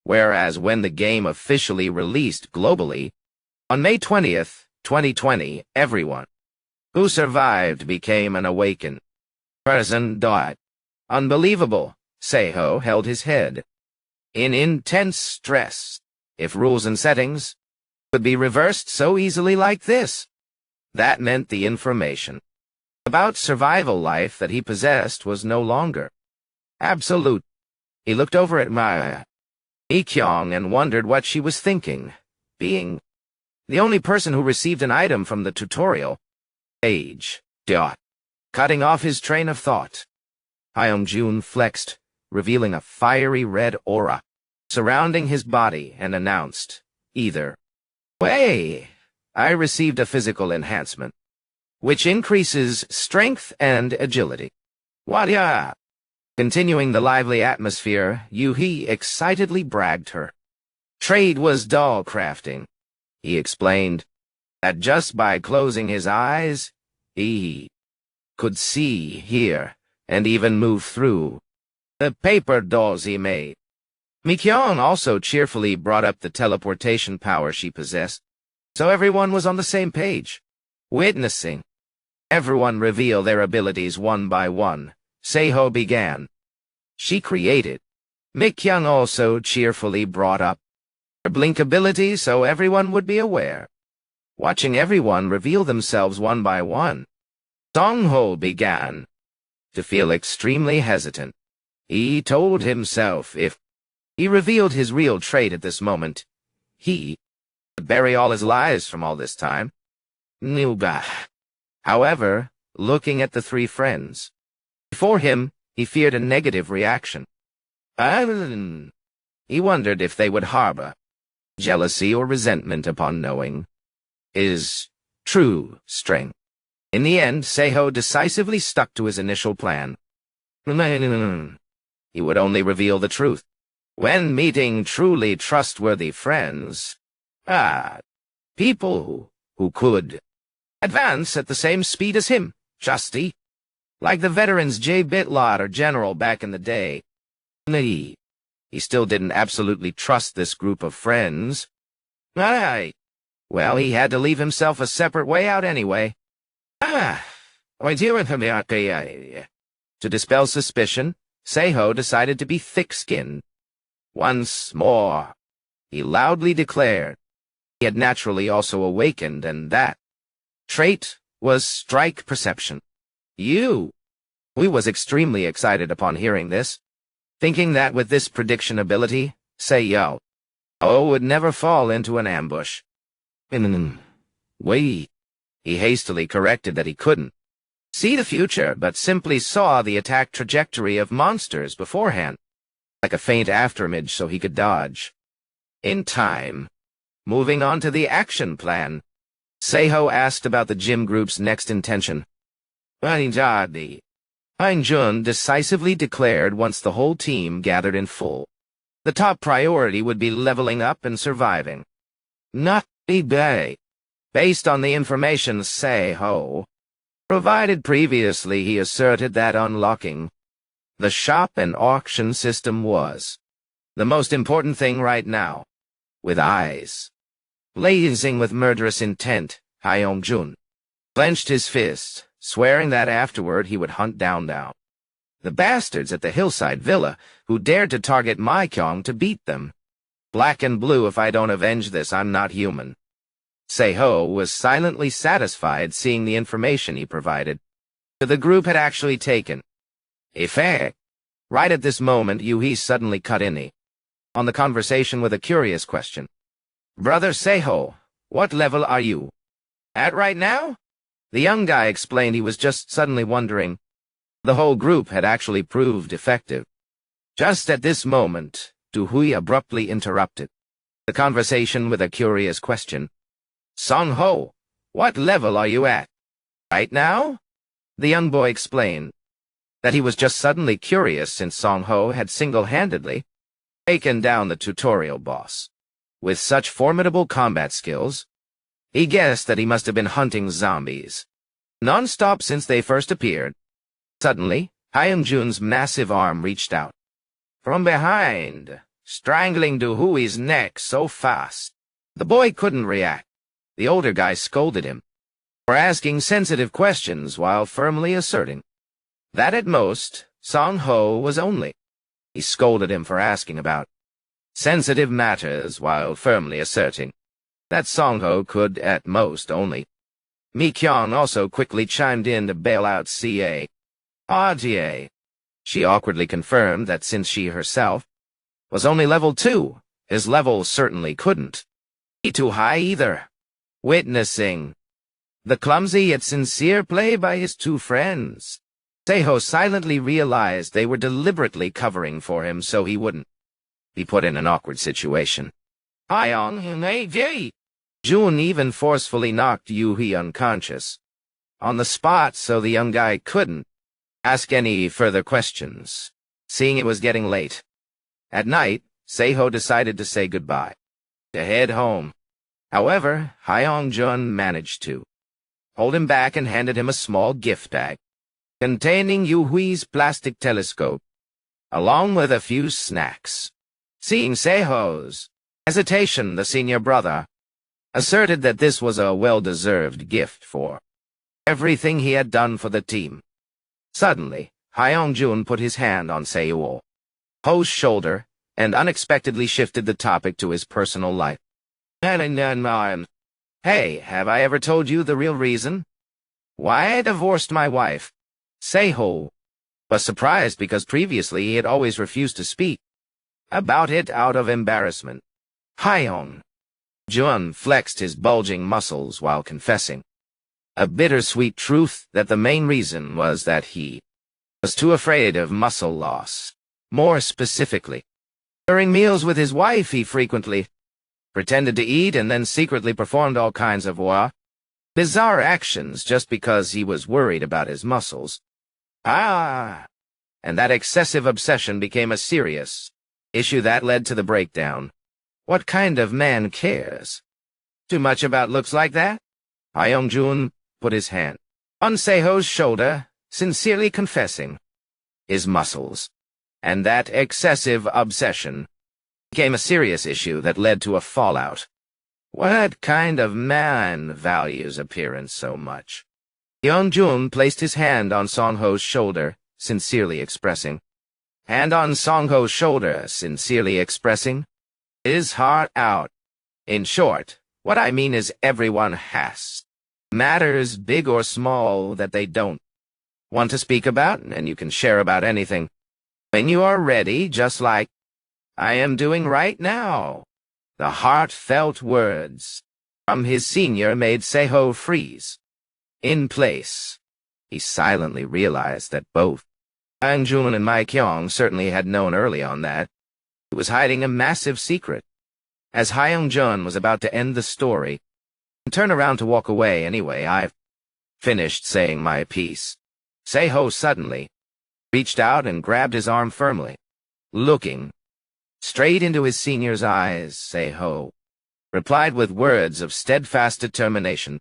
whereas when the game officially released globally on May 20th, 2020, everyone who survived became an awakened Person dot. Unbelievable. Seiho held his head. In intense stress. If rules and settings could be reversed so easily like this. That meant the information about survival life that he possessed was no longer absolute. He looked over at Mi-kyung and wondered what she was thinking, being the only person who received an item from the tutorial page. Cutting off his train of thought. Hyung-jun flexed, revealing a fiery red aura surrounding his body, and announced, either way, I received a physical enhancement, which increases strength and agility. What ya? Continuing the lively atmosphere, Yuhi excitedly bragged her. Trade was doll crafting. He explained that just by closing his eyes, he could see, hear, and even move through the paper dolls he made. Mi-kyung also cheerfully brought up the teleportation power she possessed, so everyone was on the same page. Witnessing everyone reveal their abilities one by one, Seiho began. She created. Mi-kyung also cheerfully brought up her blink ability so everyone would be aware. Watching everyone reveal themselves one by one, Song-ho began to feel extremely hesitant. He told himself if he revealed his real trait at this moment, he would bury all his lies from all this time. Nuga. However, looking at the three friends before him, he feared a negative reaction. He wondered if they would harbor jealousy or resentment upon knowing his true strength. In the end, Seiho decisively stuck to his initial plan. He would only reveal the truth when meeting truly trustworthy friends. People who could advance at the same speed as him, Justy. Like the veterans J. Bitlot or General back in the day. He still didn't absolutely trust this group of friends. Well, he had to leave himself a separate way out anyway. To dispel suspicion, Seiho decided to be thick-skinned. Once more, he loudly declared. He had naturally also awakened, and that trait was strike perception. We was extremely excited upon hearing this, thinking that with this prediction ability, Seiho would never fall into an ambush. Wait. He hastily corrected that he couldn't see the future, but simply saw the attack trajectory of monsters beforehand, like a faint afterimage so he could dodge. In time, moving on to the action plan, Seiho asked about the gym group's next intention. Hyung-jun decisively declared once the whole team gathered in full, the top priority would be leveling up and surviving. Not eBay. Based on the information Seiho provided previously, he asserted that unlocking the shop and auction system was the most important thing right now. With eyes blazing with murderous intent, Hyung-jun clenched his fist, swearing that afterward he would hunt down the bastards at the hillside villa who dared to target Mi-kyung to beat them. Black and blue, if I don't avenge this, I'm not human. Seiho was silently satisfied seeing the information he provided the group had actually taken effect. Right at this moment, Yuhi suddenly cut in on the conversation with a curious question. Brother Seiho, what level are you at right now? The young guy explained he was just suddenly wondering. The whole group had actually proved effective. Just at this moment, Duhui abruptly interrupted the conversation with a curious question. Song-ho, what level are you at right now? The young boy explained that he was just suddenly curious since Song-ho had single-handedly taken down the tutorial boss. With such formidable combat skills, he guessed that he must have been hunting zombies non-stop since they first appeared. Suddenly, Hyung-jun's massive arm reached out from behind, strangling Duhui's neck so fast the boy couldn't react. The older guy scolded him for asking sensitive questions while firmly asserting That at most, Song-ho was only. He scolded him for asking about sensitive matters while firmly asserting that Song-ho could at most only. Mi-kyung also quickly chimed in to bail out CA. RGA. She awkwardly confirmed that since she herself was only level 2, his level certainly couldn't be too high either. Witnessing the clumsy yet sincere play by his two friends, Seiho silently realized they were deliberately covering for him so he wouldn't be put in an awkward situation. Jun even forcefully knocked Yu-hee unconscious on the spot so the young guy couldn't ask any further questions, seeing it was getting late. At night, Seiho decided to say goodbye, to head home. However, Hyung-jun managed to hold him back and handed him a small gift bag containing Yu-hee's plastic telescope, along with a few snacks. Seeing Seiho's hesitation, the senior brother asserted that this was a well-deserved gift for everything he had done for the team. Suddenly, Hyung-jun put his hand on Seiho's shoulder and unexpectedly shifted the topic to his personal life. Hey, have I ever told you the real reason why I divorced my wife? Seiho was surprised because previously he had always refused to speak about it out of embarrassment. Hyung-jun flexed his bulging muscles while confessing a bittersweet truth that the main reason was that he was too afraid of muscle loss. More specifically, during meals with his wife he frequently pretended to eat and then secretly performed all kinds of bizarre actions just because he was worried about his muscles. And that excessive obsession became a serious issue that led to the breakdown. What kind of man cares too much about looks like that? Hyung-jun put his hand on Seiho's shoulder, sincerely confessing his muscles, and that excessive obsession became a serious issue that led to a fallout. What kind of man values appearance so much? Hyung-jun placed his hand on Song-ho's shoulder, sincerely expressing his heart out. In short, what I mean is everyone has matters, big or small, that they don't want to speak about, and you can share about anything when you are ready, just like I am doing right now. The heartfelt words from his senior made Seiho freeze in place. He silently realized that both Hyung-jun and Mi-kyung certainly had known early on that he was hiding a massive secret. As Hyung-jun was about to end the story and turn around to walk away anyway, I've finished saying my piece. Seiho suddenly reached out and grabbed his arm firmly. Looking straight into his senior's eyes, Seiho replied with words of steadfast determination.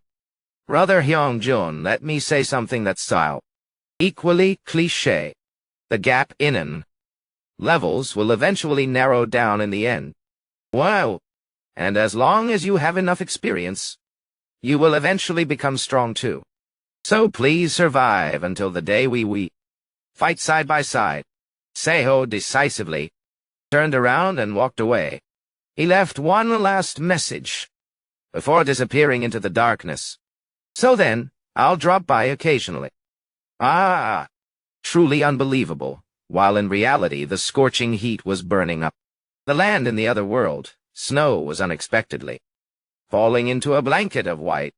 Brother Hyung-jun, let me say something that's style equally cliché. The gap in levels will eventually narrow down in the end. Wow! And as long as you have enough experience, you will eventually become strong too. So please survive until the day we fight side by side. Seiho decisively turned around and walked away. He left one last message before disappearing into the darkness. So then, I'll drop by occasionally. Truly unbelievable, while in reality the scorching heat was burning up. The land in the other world, snow was unexpectedly falling into a blanket of white.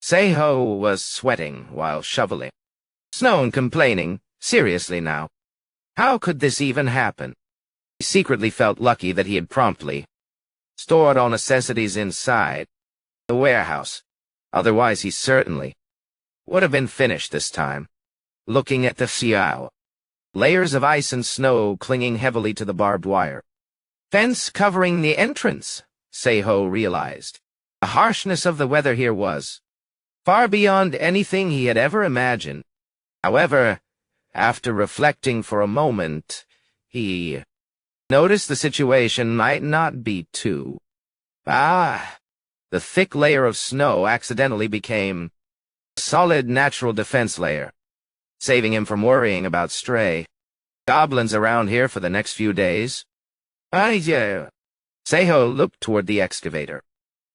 Seiho was sweating while shoveling snow and complaining, seriously now, how could this even happen? He secretly felt lucky that he had promptly stored all necessities inside the warehouse. Otherwise he certainly would have been finished this time. Looking at the xiao, layers of ice and snow clinging heavily to the barbed wire fence covering the entrance, Seiho realized. The harshness of the weather here was far beyond anything he had ever imagined. However, after reflecting for a moment, he noticed the situation might not be too. The thick layer of snow accidentally became a solid natural defense layer. saving him from worrying about stray goblins around here for the next few days. Yeah. Seiho looked toward the excavator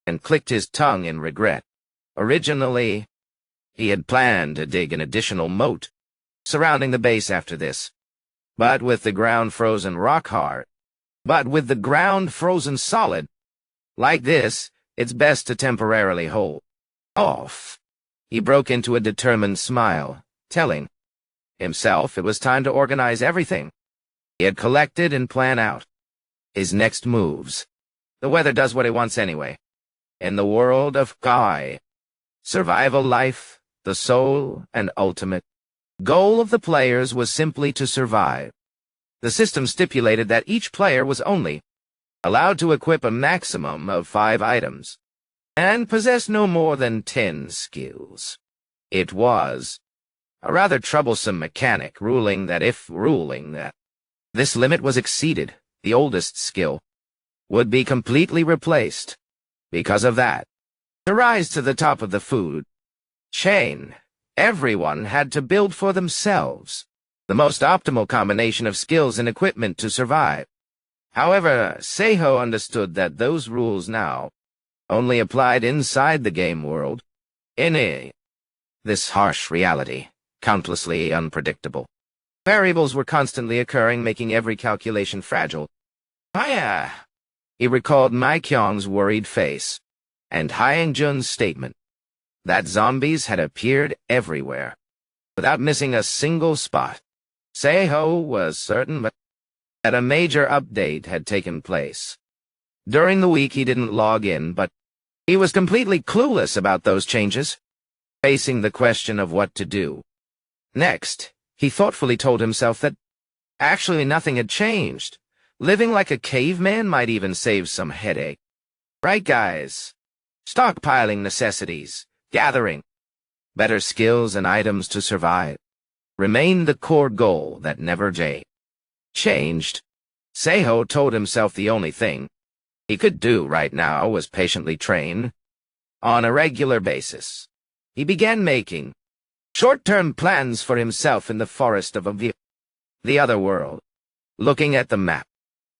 and clicked his tongue in regret. Originally, he had planned to dig an additional moat surrounding the base after this, but with the ground frozen solid, like this, it's best to temporarily hold off. He broke into a determined smile, telling himself it was time to organize everything he had collected and plan out his next moves. The weather does what it wants anyway. In the world of Kai, survival life, the sole and ultimate goal of the players was simply to survive. The system stipulated that each player was only allowed to equip a maximum of 5 items, and possess no more than 10 skills. It was a rather troublesome mechanic, ruling that this limit was exceeded, the oldest skill would be completely replaced. Because of that, to rise to the top of the food chain, everyone had to build for themselves the most optimal combination of skills and equipment to survive. However, Seiho understood that those rules now only applied inside the game world. This harsh reality, countlessly unpredictable. Variables were constantly occurring, making every calculation fragile. He recalled Mai Kyung's worried face, and Hyang-jun's statement that zombies had appeared everywhere, without missing a single spot. Seiho was certain that a major update had taken place. During the week he didn't log in, but he was completely clueless about those changes, facing the question of what to do. Next, he thoughtfully told himself that actually nothing had changed. Living like a caveman might even save some headache. Right, guys? Stockpiling necessities, gathering better skills and items to survive remained the core goal that never changed. Seiho told himself the only thing he could do right now was patiently train on a regular basis. He began making short-term plans for himself in the forest of the other world. Looking at the map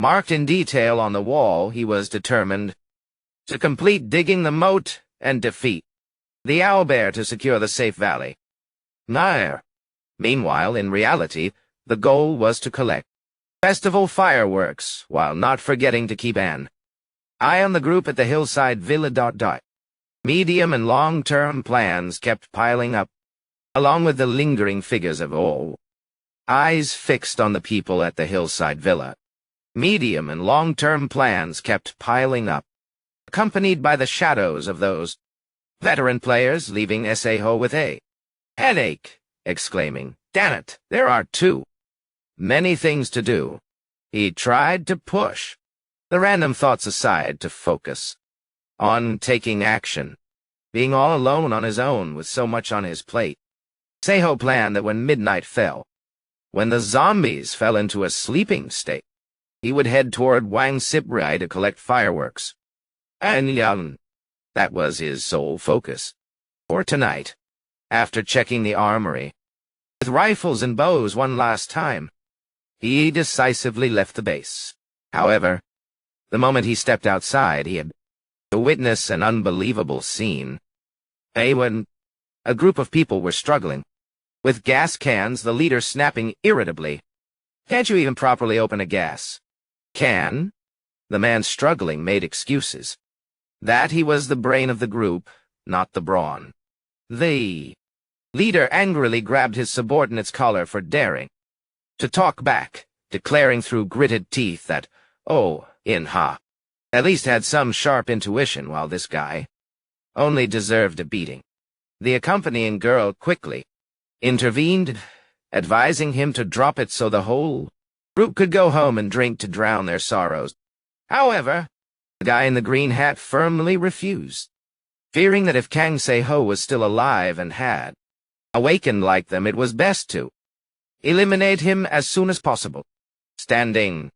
marked in detail on the wall, he was determined to complete digging the moat and defeat the owlbear to secure the safe valley. Meanwhile, in reality, the goal was to collect festival fireworks while not forgetting to keep an eye on the group at the hillside villa. Medium and long-term plans kept piling up, along with the lingering figures of all eyes fixed on the people at the hillside villa. Medium and long-term plans kept piling up, accompanied by the shadows of those veteran players, leaving Seiho with a headache, exclaiming, "Damn it, there are too many things to do." He tried to push the random thoughts aside to focus on taking action. Being all alone on his own with so much on his plate, Seiho planned that when midnight fell, when the zombies fell into a sleeping state, he would head toward Wang Siprai to collect fireworks. And that was his sole focus for tonight. After checking the armory with rifles and bows one last time, he decisively left the base. However, the moment he stepped outside, he had to witness an unbelievable scene. When a group of people were struggling with gas cans, the leader snapping irritably, "Can't you even properly open a gas can?" The man struggling made excuses that he was the brain of the group, not the brawn. The leader angrily grabbed his subordinate's collar for daring to talk back, declaring through gritted teeth that, In-ha at least had some sharp intuition, while this guy only deserved a beating. The accompanying girl quickly intervened, advising him to drop it so the whole group could go home and drink to drown their sorrows. However, the guy in the green hat firmly refused, fearing that if Kang Se-ho was still alive and had awakened like them, it was best to eliminate him as soon as possible. Standing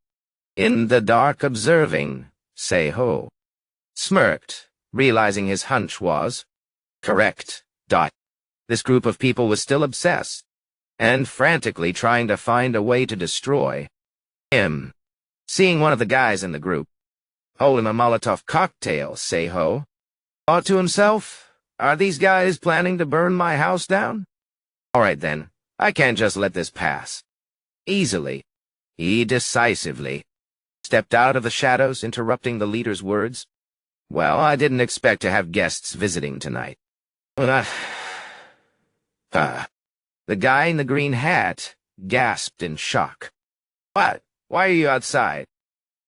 in the dark observing, Se-ho smirked, realizing his hunch was correct. This group of people was still obsessed and frantically trying to find a way to destroy him. Seeing one of the guys in the group holding a Molotov cocktail, Seiho thought to himself, "Are these guys planning to burn my house down? All right then, I can't just let this pass." Easily, he decisively stepped out of the shadows, interrupting the leader's words. "Well, I didn't expect to have guests visiting tonight." The guy in the green hat gasped in shock. "What? Why are you outside?"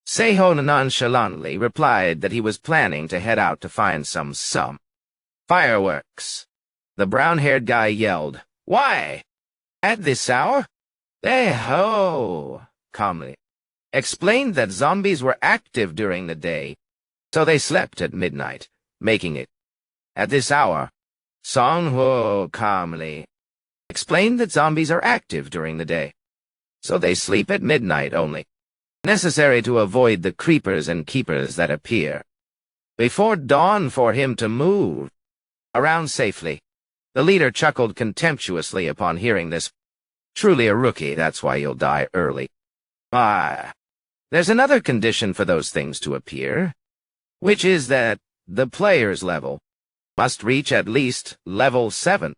Seiho nonchalantly replied that he was planning to head out to find some fireworks. The brown-haired guy yelled, "Why? At this hour?" Seiho calmly explained that zombies were active during the day, so they slept at midnight, making it at this hour. Songho calmly explained that zombies are active during the day, so they sleep at midnight only, necessary to avoid the creepers and keepers that appear before dawn for him to move around safely. The leader chuckled contemptuously upon hearing this. "Truly a rookie, that's why you'll die early." There's another condition for those things to appear, which is that the player's level must reach at least level 7.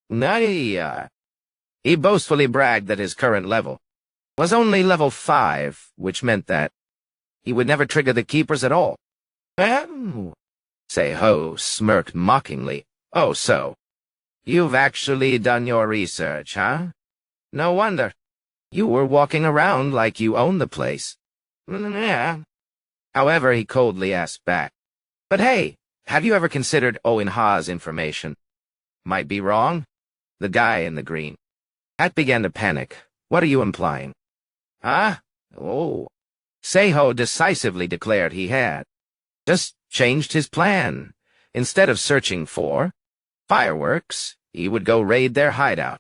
He boastfully bragged that his current level was only level 5, which meant that he would never trigger the keepers at all. Seiho smirked mockingly. "Oh, so you've actually done your research, huh? No wonder. You were walking around like you owned the place." However, he coldly asked back, "But hey, have you ever considered Oinha's information? Might be wrong." The guy in the green hat began to panic. "What are you implying?" Seiho decisively declared he had just changed his plan. Instead of searching for fireworks, he would go raid their hideout.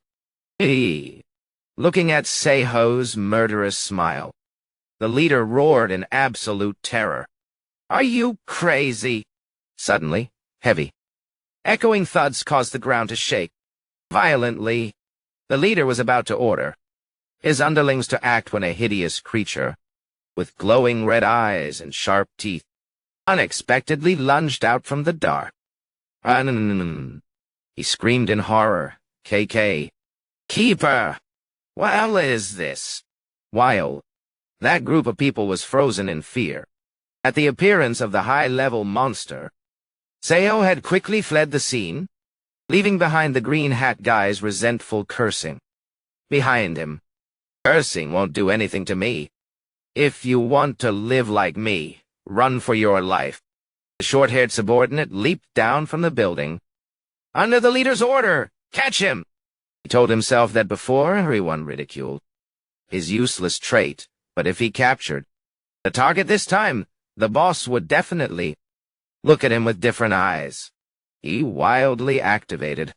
Looking at Seiho's murderous smile, the leader roared in absolute terror. "Are you crazy?" Suddenly, heavy, echoing thuds caused the ground to shake violently. The leader was about to order his underlings to act when a hideous creature, with glowing red eyes and sharp teeth, unexpectedly lunged out from the dark. He screamed in horror. "KK! Keeper! What hell is this?" While that group of people was frozen in fear at the appearance of the high-level monster, Seiho had quickly fled the scene, leaving behind the green hat guy's resentful cursing behind him. "Cursing won't do anything to me. If you want to live like me, run for your life." The short-haired subordinate leaped down from the building. "Under the leader's order! Catch him!" He told himself that before everyone ridiculed his useless trait, but if he captured the target this time, the boss would definitely look at him with different eyes. He wildly activated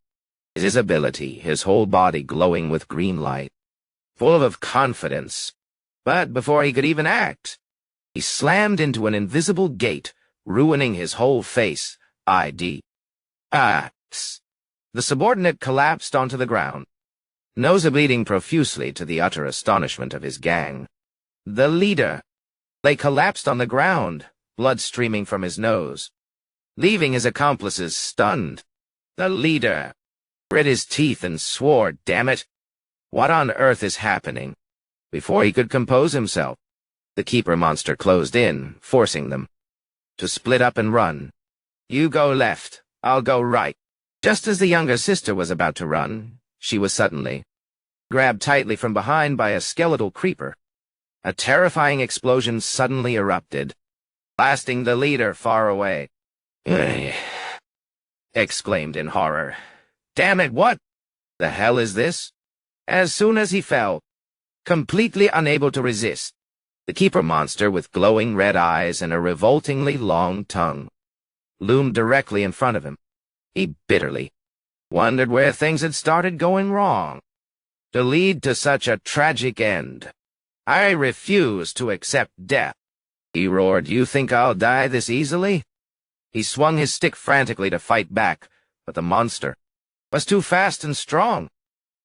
his ability, his whole body glowing with green light, full of confidence. But before he could even act, he slammed into an invisible gate, ruining his whole face. The subordinate collapsed onto the ground, nose bleeding profusely to the utter astonishment of his gang. The leader lay collapsed on the ground, blood streaming from his nose, leaving his accomplices stunned. The leader grit his teeth and swore, "Damn it! What on earth is happening?" Before he could compose himself, the keeper monster closed in, forcing them to split up and run. "You go left, I'll go right." Just as the younger sister was about to run, she was suddenly grabbed tightly from behind by a skeletal creeper. A terrifying explosion suddenly erupted, blasting the leader far away. Exclaimed in horror. "Damn it, what the hell is this?" As soon as he fell, completely unable to resist, the keeper monster with glowing red eyes and a revoltingly long tongue loomed directly in front of him. He bitterly wondered where things had started going wrong to lead to such a tragic end. "I refuse to accept death," he roared. "You think I'll die this easily?" He swung his stick frantically to fight back, but the monster was too fast and strong.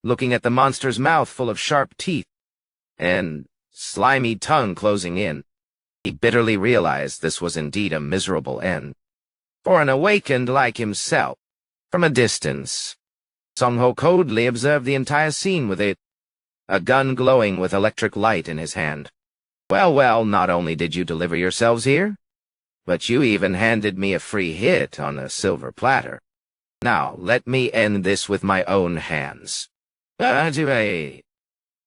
looking at the monster's mouth full of sharp teeth and slimy tongue closing in. He bitterly realized this was indeed a miserable end for an awakened like himself. From a distance, Song-ho coldly observed the entire scene with a gun glowing with electric light in his hand. Well, not only did you deliver yourselves here, but you even handed me a free hit on a silver platter. Now, let me end this with my own hands.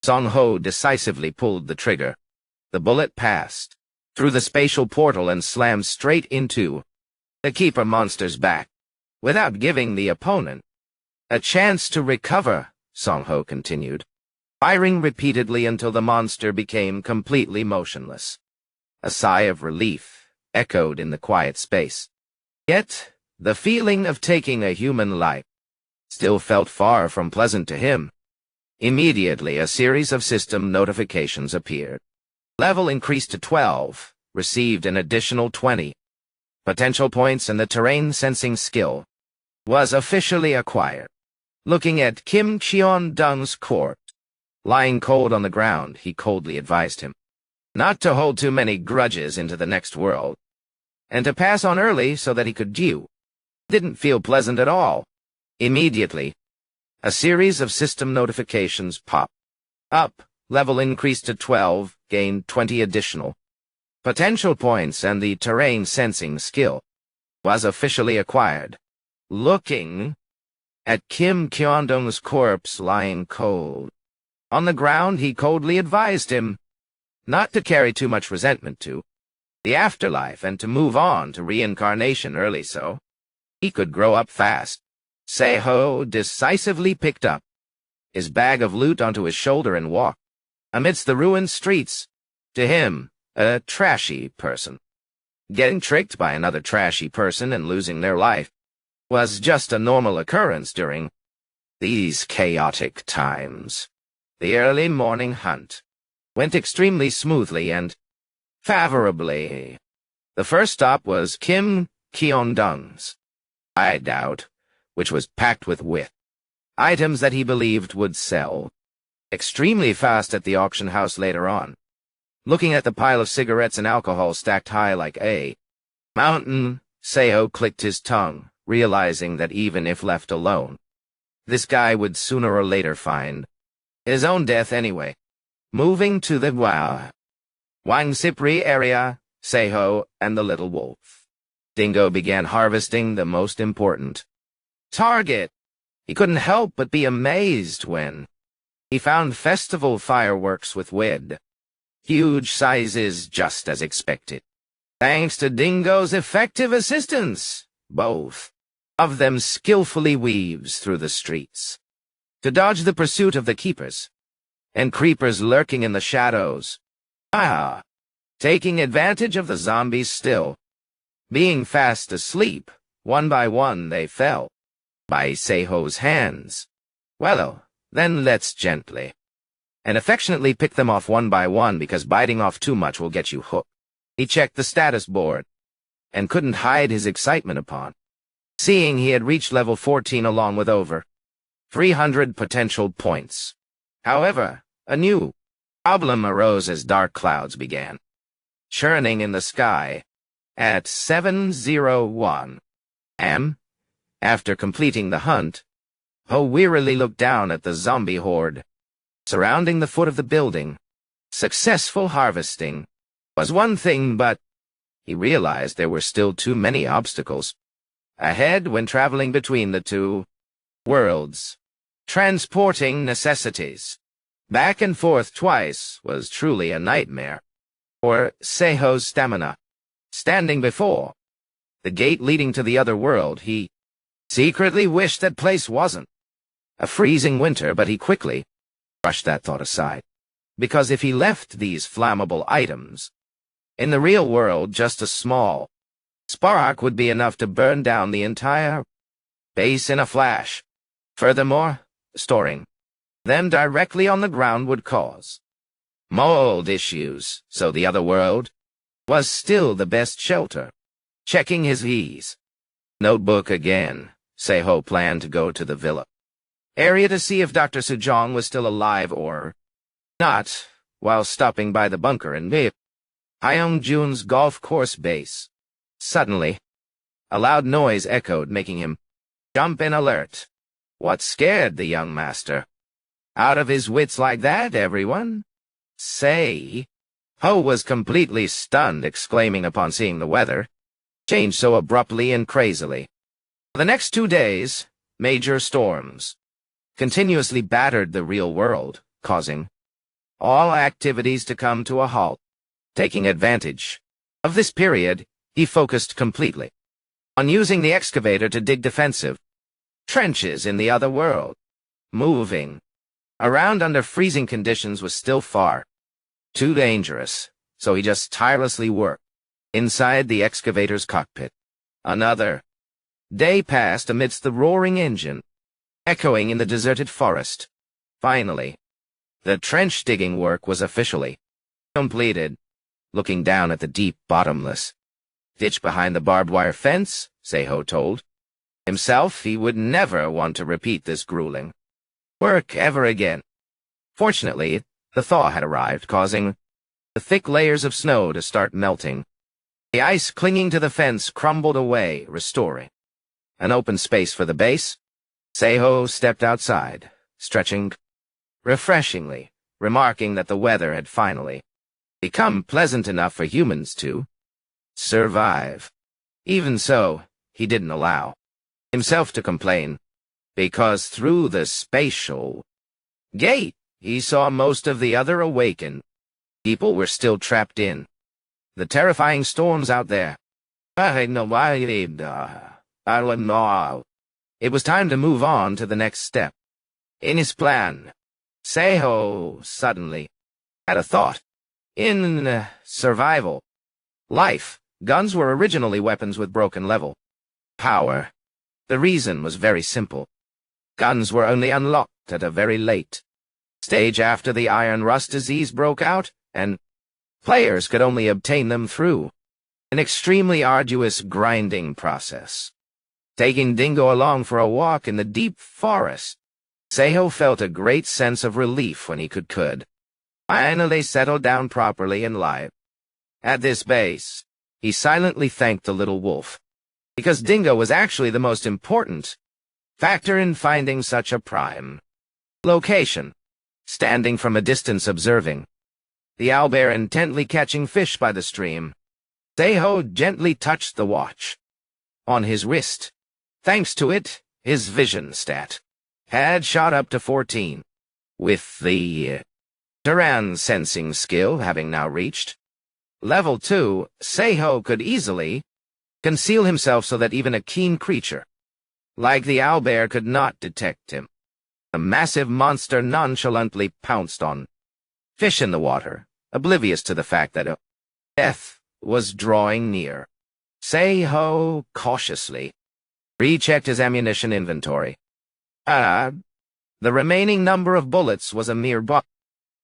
Song-ho decisively pulled the trigger. The bullet passed through the spatial portal and slammed straight into the Keeper monster's back, without giving the opponent a chance to recover, Song-ho continued, firing repeatedly until the monster became completely motionless. A sigh of relief echoed in the quiet space. Yet, the feeling of taking a human life still felt far from pleasant to him. Immediately, a series of system notifications appeared. Level increased to 12, received an additional 20. Potential points and the terrain sensing skill was officially acquired. Looking at Kim Cheon-dung's corpse, lying cold on the ground, he coldly advised him not to hold too many grudges into the next world, and to pass on early so that he could didn't feel pleasant at all. Immediately, a series of system notifications popped up. Level increased to 12, gained 20 additional potential points, and the terrain sensing skill was officially acquired. Looking at Kim Cheon-dung's corpse lying cold on the ground, he coldly advised him not to carry too much resentment to the afterlife and to move on to reincarnation early so he could grow up fast. Se-ho decisively picked up his bag of loot onto his shoulder and walked amidst the ruined streets. To him, a trashy person getting tricked by another trashy person and losing their life was just a normal occurrence during these chaotic times. The early morning hunt went extremely smoothly and favorably. The first stop was Kim Cheon-dung's hideout, which was packed with items that he believed would sell extremely fast at the auction house later on. Looking at the pile of cigarettes and alcohol stacked high like a mountain, Se-ho clicked his tongue, realizing that even if left alone, this guy would sooner or later find his own death anyway. Moving to the Wangsipri area, Se-ho and the little wolf Dingo began harvesting the most important target. He couldn't help but be amazed when he found festival fireworks with huge sizes, just as expected. Thanks to Dingo's effective assistance, both of them skillfully weaves through the streets to dodge the pursuit of the keepers and creepers lurking in the shadows. Taking advantage of the zombies still being fast asleep, one by one they fell by Se-ho's hands. Well, then let's gently and affectionately pick them off one by one, because biting off too much will get you hooked. He checked the status board and couldn't hide his excitement upon seeing he had reached level 14 along with over 300 potential points. However, a new problem arose as dark clouds began churning in the sky at 7:01 am. After completing the hunt, Ho wearily looked down at the zombie horde surrounding the foot of the building. Successful harvesting was one thing, but he realized there were still too many obstacles ahead when traveling between the two worlds. Transporting necessities back and forth twice was truly a nightmare for Se-ho's stamina. Standing before the gate leading to the other world, he secretly wished that place wasn't a freezing winter, but he quickly brushed that thought aside, because if he left these flammable items in the real world, just a small spark would be enough to burn down the entire base in a flash. Furthermore, storing them directly on the ground would cause mold issues, so the other world was still the best shelter. Checking his notebook again, Se-ho planned to go to the villa area to see if Dr. Sujong was still alive or not, while stopping by the bunker in Hyeongjun's golf course base. Suddenly, a loud noise echoed, making him jump in alert. What scared the young master? Out of his wits like that, everyone? Say. Ho was completely stunned, exclaiming upon seeing the weather change so abruptly and crazily. For the next 2 days, major storms continuously battered the real world, causing all activities to come to a halt. Taking advantage of this period, he focused completely on using the excavator to dig defensive trenches in the other world. Moving around under freezing conditions was still far too dangerous, so he just tirelessly worked inside the excavator's cockpit. Another day passed amidst the roaring engine, echoing in the deserted forest. Finally, the trench digging work was officially completed. Looking down at the deep, bottomless ditch behind the barbed wire fence, Seiho told himself he would never want to repeat this grueling work ever again. Fortunately, the thaw had arrived, causing the thick layers of snow to start melting. The ice clinging to the fence crumbled away, restoring an open space for the base. Seiho stepped outside, stretching refreshingly, remarking that the weather had finally become pleasant enough for humans to survive. Even so, he didn't allow himself to complain, because through the spatial gate, he saw most of the other awakened people were still trapped in the terrifying storms out there. It was time to move on to the next step in his plan. Seiho suddenly had a thought. In survival life, guns were originally weapons with broken level power. The reason was very simple. Guns were only unlocked at a very late stage after the iron rust disease broke out, and players could only obtain them through an extremely arduous grinding process. Taking Dingo along for a walk in the deep forest, Seiho felt a great sense of relief when he could finally settle down properly in life. At this base, he silently thanked the little wolf, because Dingo was actually the most important factor in finding such a prime location. Standing from a distance observing the owlbear intently catching fish by the stream, Seiho gently touched the watch on his wrist. Thanks to it, his vision stat had shot up to 14, with the Duran sensing skill having now reached level 2, Seiho could easily conceal himself so that even a keen creature like the owlbear could not detect him. The massive monster nonchalantly pounced on fish in the water, oblivious to the fact that death was drawing near. Seiho cautiously rechecked his ammunition inventory. The remaining number of bullets was a mere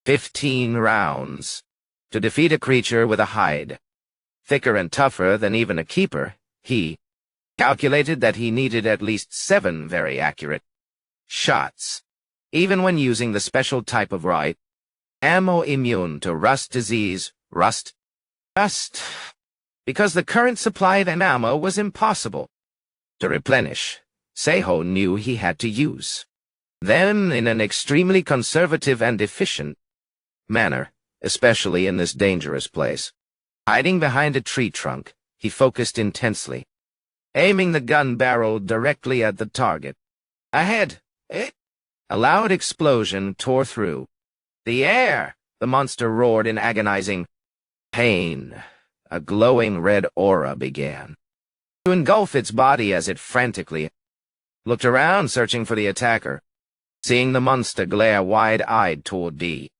15 rounds. To defeat a creature with a hide thicker and tougher than even a keeper, he calculated that he needed at least 7 very accurate shots, even when using the special type of right ammo immune to rust disease, rust, because the current supply of ammo was impossible to replenish. Seiho knew he had to use them in an extremely conservative and efficient manner, especially in this dangerous place. Hiding behind a tree trunk, he focused intensely, aiming the gun barrel directly at the target. Ahead! A loud explosion tore through the air. The monster roared in agonizing pain. A glowing red aura began to engulf its body as it frantically looked around, searching for the attacker. Seeing the monster glare wide-eyed toward D.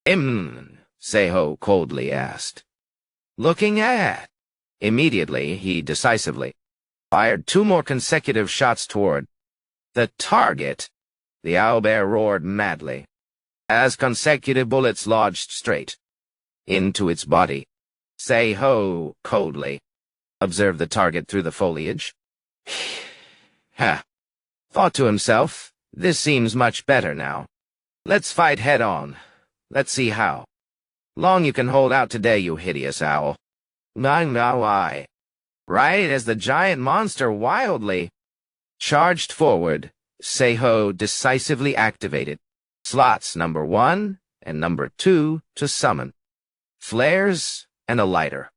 Seiho coldly asked. Looking at. Immediately, he decisively fired 2 more consecutive shots toward the target. The owlbear roared madly as consecutive bullets lodged straight into its body. Seiho coldly observed the target through the foliage. Thought to himself, This seems much better now. Let's fight head-on. Let's see how long you can hold out today, you hideous owl. Manhwa. Right as the giant monster wildly charged forward, Seiho decisively activated slots number 1 and number 2 to summon flares and a lighter.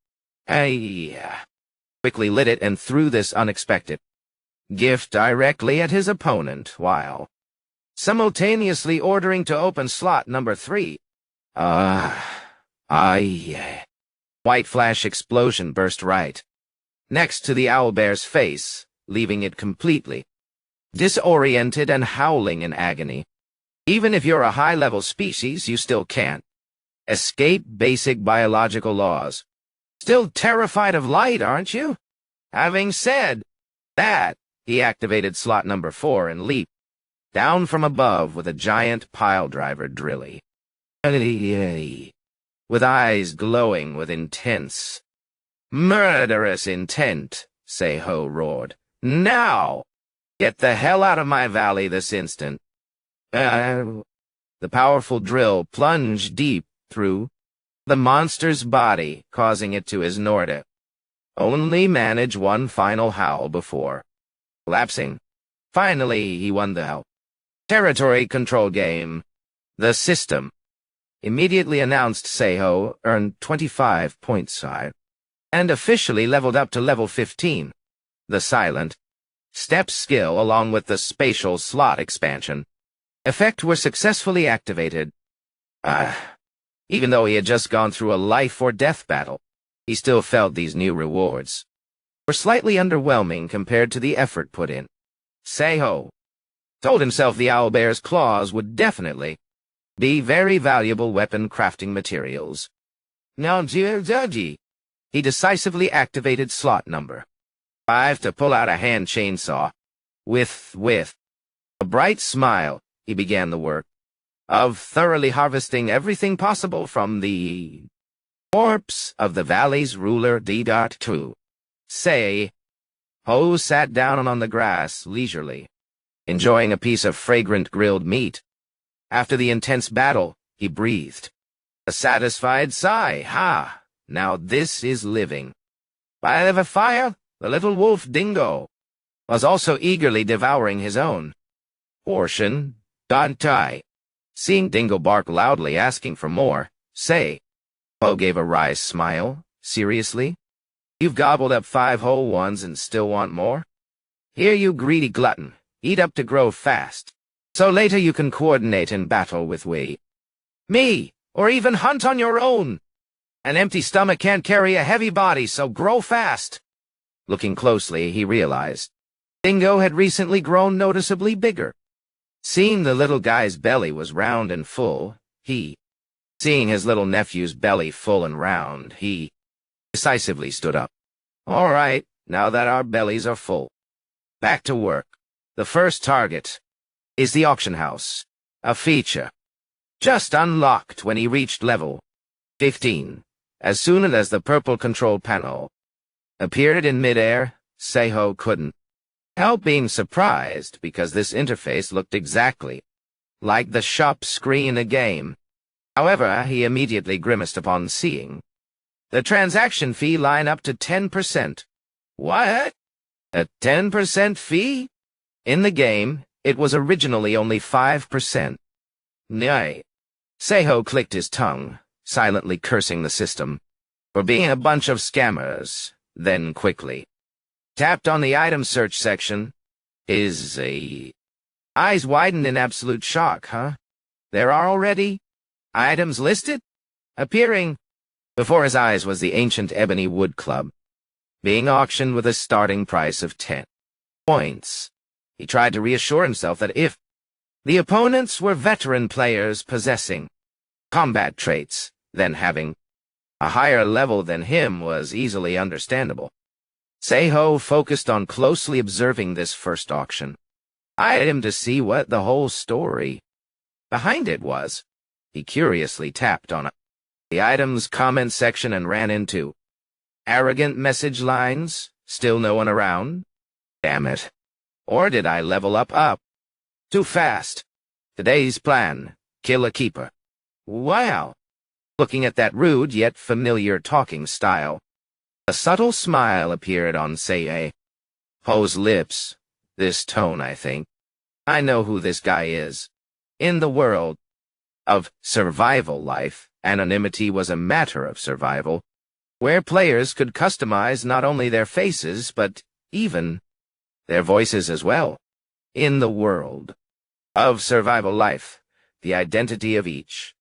Quickly lit it and threw this unexpected gift directly at his opponent, while simultaneously ordering to open slot number 3. White flash explosion burst right next to the owlbear's face, leaving it completely disoriented and howling in agony. Even if you're a high-level species, you still can't escape basic biological laws. Still terrified of light, aren't you? Having said that, he activated slot number 4 and leaped down from above with a giant piledriver drilly. With eyes glowing with intense, murderous intent, Seiho roared. Now! Get the hell out of my valley this instant. The powerful drill plunged deep through the monster's body, causing it to ignore it. Only manage one final howl before collapsing. Finally, he won the territory control game. The system immediately announced Seiho earned 25 points and officially leveled up to level 15. The silent step skill, along with the spatial slot expansion effect, were successfully activated. Even though he had just gone through a life-or-death battle, he still felt these new rewards were slightly underwhelming compared to the effort put in. Seiho told himself the owlbear's claws would definitely be very valuable weapon crafting materials. Now, he decisively activated slot number 5 to pull out a hand chainsaw. With a bright smile, he began the work of thoroughly harvesting everything possible from the corpse of the valley's ruler D.2. Seiho sat down on the grass leisurely, enjoying a piece of fragrant grilled meat. After the intense battle, he breathed a satisfied sigh. Now this is living. By the fire, the little wolf Dingo was also eagerly devouring his own portion. Seeing Dingo bark loudly, asking for more, Seiho gave a wry smile. Seriously? You've gobbled up 5 whole ones and still want more? Here, you greedy glutton. Eat up to grow fast, so later you can coordinate in battle with me, or even hunt on your own. An empty stomach can't carry a heavy body, so grow fast. Looking closely, he realized Dingo had recently grown noticeably bigger. Seeing the little guy's belly was round and full, seeing his little nephew's belly full and round, he decisively stood up. All right, now that our bellies are full, back to work. The first target is the auction house, a feature just unlocked when he reached level 15. As soon as the purple control panel appeared in midair, Seiho couldn't help being surprised, because this interface looked exactly like the shop screen in a game. However, he immediately grimaced upon seeing the transaction fee line up to 10%. What? A 10% fee? In the game, it was originally only 5%. Nay. Seiho clicked his tongue, silently cursing the system for being a bunch of scammers, then quickly tapped on the item search section. His eyes widened in absolute shock. There are already items listed? Appearing before his eyes was the ancient ebony wood club, being auctioned with a starting price of 10 points. He tried to reassure himself that if the opponents were veteran players possessing combat traits, then having a higher level than him was easily understandable. Seiho focused on closely observing this first auction item to see what the whole story behind it was. He curiously tapped on the item's comment section and ran into arrogant message lines. Still no one around? Damn it. Or did I level up? Too fast. Today's plan, kill a keeper. Wow. Looking at that rude yet familiar talking style, a subtle smile appeared on Sei Ho's lips. This tone, I think. I know who this guy is. In the world of survival life, anonymity was a matter of survival, where players could customize not only their faces, but even their voices as well. In the world of survival life, the identity of each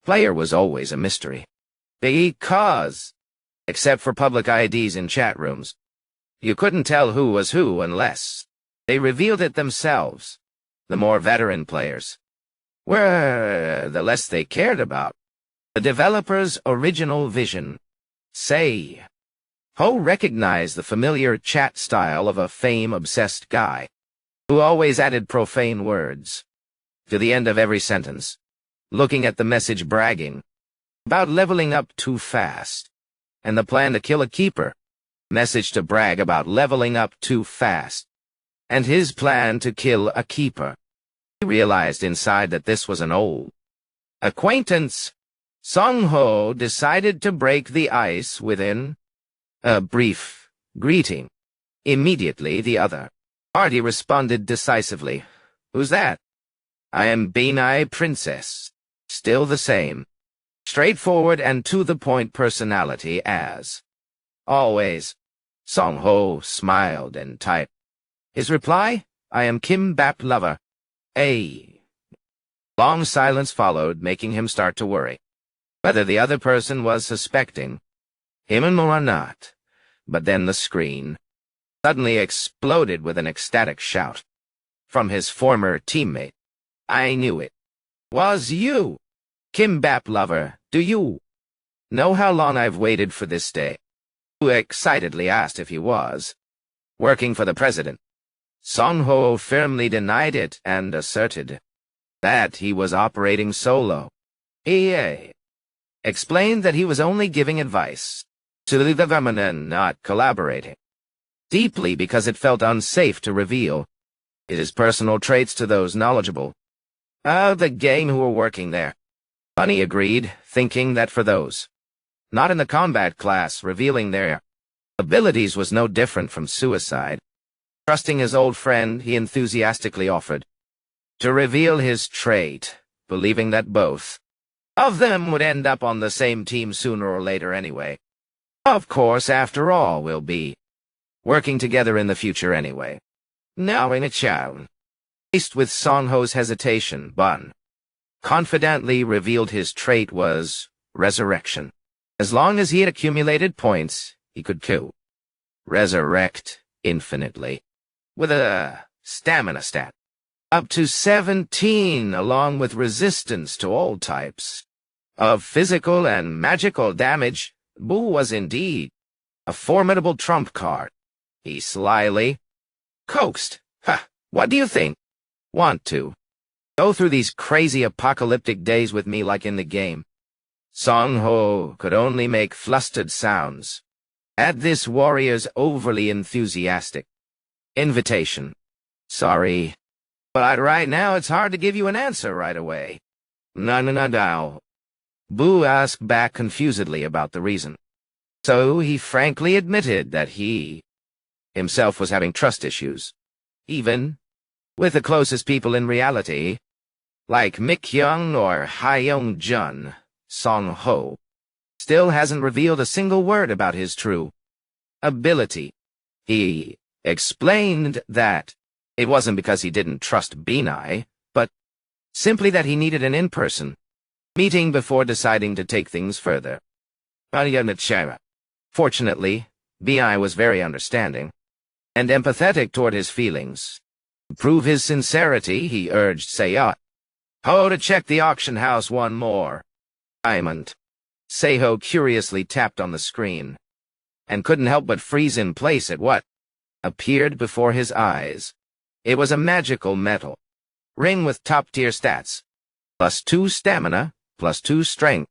player was always a mystery. Because, except for public IDs in chat rooms, you couldn't tell who was who unless they revealed it themselves. The more veteran players were, the less they cared about the developer's original vision. Sei Ho recognized the familiar chat style of a fame-obsessed guy who always added profane words to the end of every sentence, looking at the message bragging about leveling up too fast, and the plan to kill a keeper, message to brag about leveling up too fast, and his plan to kill a keeper. He realized inside that this was an old acquaintance. Song Ho decided to break the ice within a brief greeting. Immediately, the other party responded decisively. Who's that? I am Benai Princess. Still the same. Straightforward and to-the-point personality as always. Song Ho smiled and typed. His reply? I am Kimbap Lover. A long silence followed, making him start to worry whether the other person was suspecting him or not. But then the screen suddenly exploded with an ecstatic shout from his former teammate. I knew it. Was you. Kimbap Lover, do you know how long I've waited for this day? Who excitedly asked if he was working for the president. Song Ho firmly denied it and asserted that he was operating solo. He explained that he was only giving advice to the government and not collaborating, deeply because it felt unsafe to reveal his personal traits to those knowledgeable of the game who were working there. Bunny agreed, thinking that for those not in the combat class, revealing their abilities was no different from suicide. Trusting his old friend, he enthusiastically offered to reveal his trait, believing that both of them would end up on the same team sooner or later anyway. Of course, after all, we'll be working together in the future anyway. Now in a chow. Faced with Song Ho's hesitation, Bun confidently revealed his trait was resurrection. As long as he had accumulated points, he could resurrect infinitely, with a stamina stat up to 17, along with resistance to all types of physical and magical damage. Boo was indeed a formidable trump card. He slyly coaxed. Ha! What do you think? Want to go through these crazy apocalyptic days with me like in the game? Song Ho could only make flustered sounds at this warrior's overly enthusiastic invitation. Sorry, but right now it's hard to give you an answer right away. No. Boo asked back confusedly about the reason. So he frankly admitted that he himself was having trust issues, even with the closest people in reality, like Mikyung or Hyung Jun. Song Ho still hasn't revealed a single word about his true ability. He explained that it wasn't because he didn't trust Benai, but simply that he needed an in-person meeting before deciding to take things further. Fortunately, Benai was very understanding and empathetic toward his feelings. To prove his sincerity, he urged Sei Ho to check the auction house one more diamond. Sei Ho curiously tapped on the screen and couldn't help but freeze in place at what appeared before his eyes. It was a magical metal ring with top-tier stats, +2 stamina, +2 strength,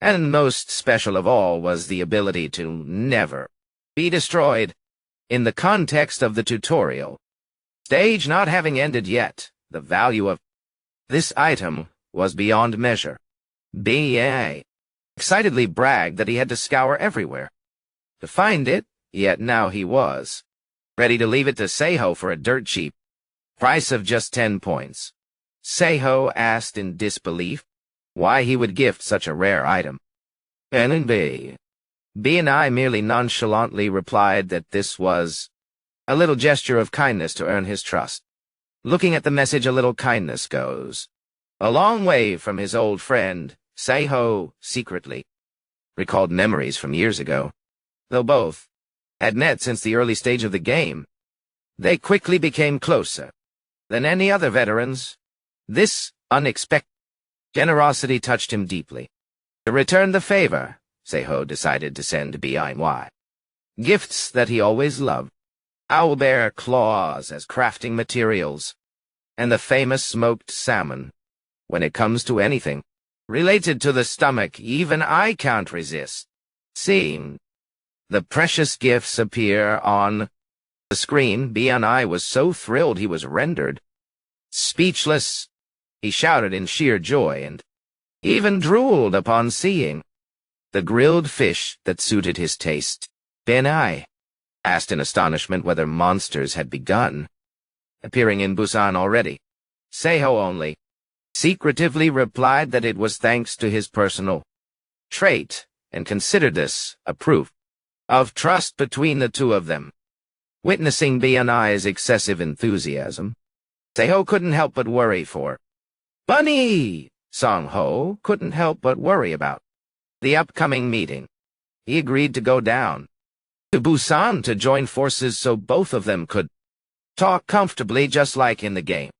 and most special of all was the ability to never be destroyed. In the context of the tutorial stage not having ended yet, The value of this item was beyond measure. B.A. excitedly bragged that he had to scour everywhere to find it, yet now he was ready to leave it to Seiho for a dirt cheap price of just 10 points. Seiho asked in disbelief why he would gift such a rare item. B and I merely nonchalantly replied that this was a little gesture of kindness to earn his trust. Looking at the message, a little kindness goes a long way from his old friend. Seiho secretly recalled memories from years ago. Though both had met since the early stage of the game, they quickly became closer than any other veterans. This unexpected generosity touched him deeply. To return the favor, Seiho decided to send Manhwa gifts that he always loved: owlbear claws as crafting materials, and the famous smoked salmon. When it comes to anything related to the stomach, even I can't resist seeing the precious gifts appear on the screen. B&I was so thrilled he was rendered speechless. He shouted in sheer joy and even drooled upon seeing the grilled fish that suited his taste. Ben-I asked in astonishment whether monsters had begun appearing in Busan already. Seiho only secretively replied that it was thanks to his personal trait, and considered this a proof of trust between the two of them. Witnessing B&I's excessive enthusiasm, Seiho couldn't help but worry for Bunny. Song-ho couldn't help but worry about the upcoming meeting. He agreed to go down to Busan to join forces so both of them could talk comfortably just like in the game.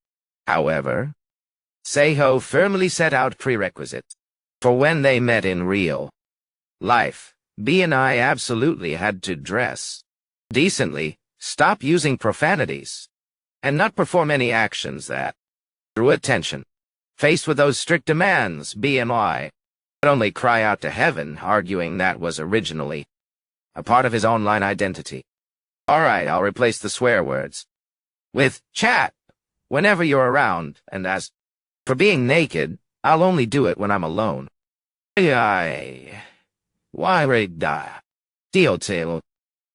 However, Seiho firmly set out prerequisites for when they met in real life. B&I absolutely had to dress decently, stop using profanities, and not perform any actions that drew attention. Faced with those strict demands, B&I could only cry out to heaven, arguing that was originally a part of his online identity. All right, I'll replace the swear words with chat whenever you're around, and as for being naked, I'll only do it when I'm alone. Why Deal.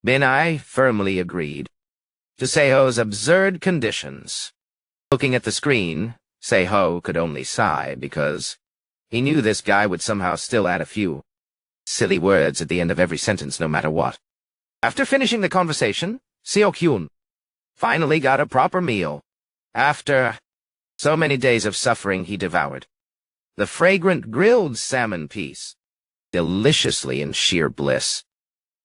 Ben-I firmly agreed to Seiho's absurd conditions. Looking at the screen, Seiho could only sigh because he knew this guy would somehow still add a few silly words at the end of every sentence no matter what. After finishing the conversation, Seo-kyun finally got a proper meal. After so many days of suffering, he devoured the fragrant grilled salmon piece, deliciously in sheer bliss.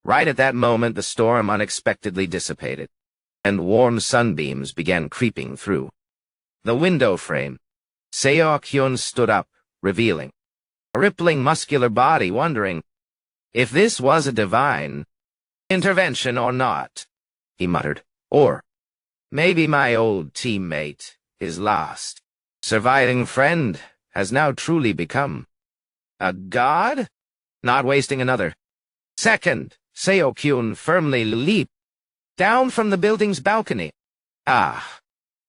Right at that moment, the storm unexpectedly dissipated, and warm sunbeams began creeping through the window frame. Seo-kyun stood up, revealing a rippling muscular body, wondering if this was a divine intervention or not. He muttered, or maybe my old teammate, his last surviving friend, has now truly become a god? Not wasting another second, Seo-kyun firmly leaped down from the building's balcony.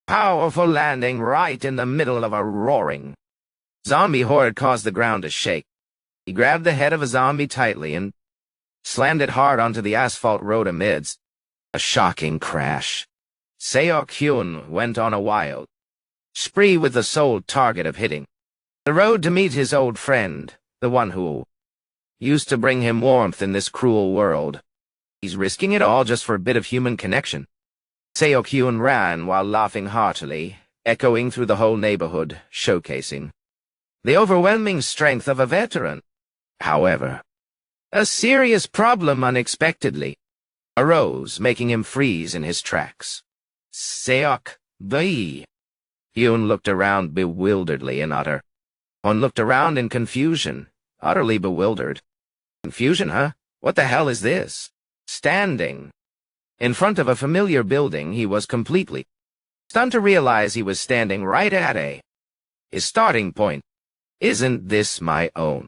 Powerful landing right in the middle of a roaring zombie horde caused the ground to shake. He grabbed the head of a zombie tightly and slammed it hard onto the asphalt road amidst a shocking crash. Seo-kyun went on a wild spree with the sole target of hitting the road to meet his old friend, the one who used to bring him warmth in this cruel world. He's risking it all just for a bit of human connection. Seo-kyun ran while laughing heartily, echoing through the whole neighborhood, showcasing the overwhelming strength of a veteran. However, a serious problem unexpectedly arose, making him freeze in his tracks. Seok-kyun looked around bewilderedly in looked around in confusion, utterly bewildered. Confusion, huh? What the hell is this? Standing in front of a familiar building, he was completely stunned to realize he was standing right at his starting point. Isn't this my own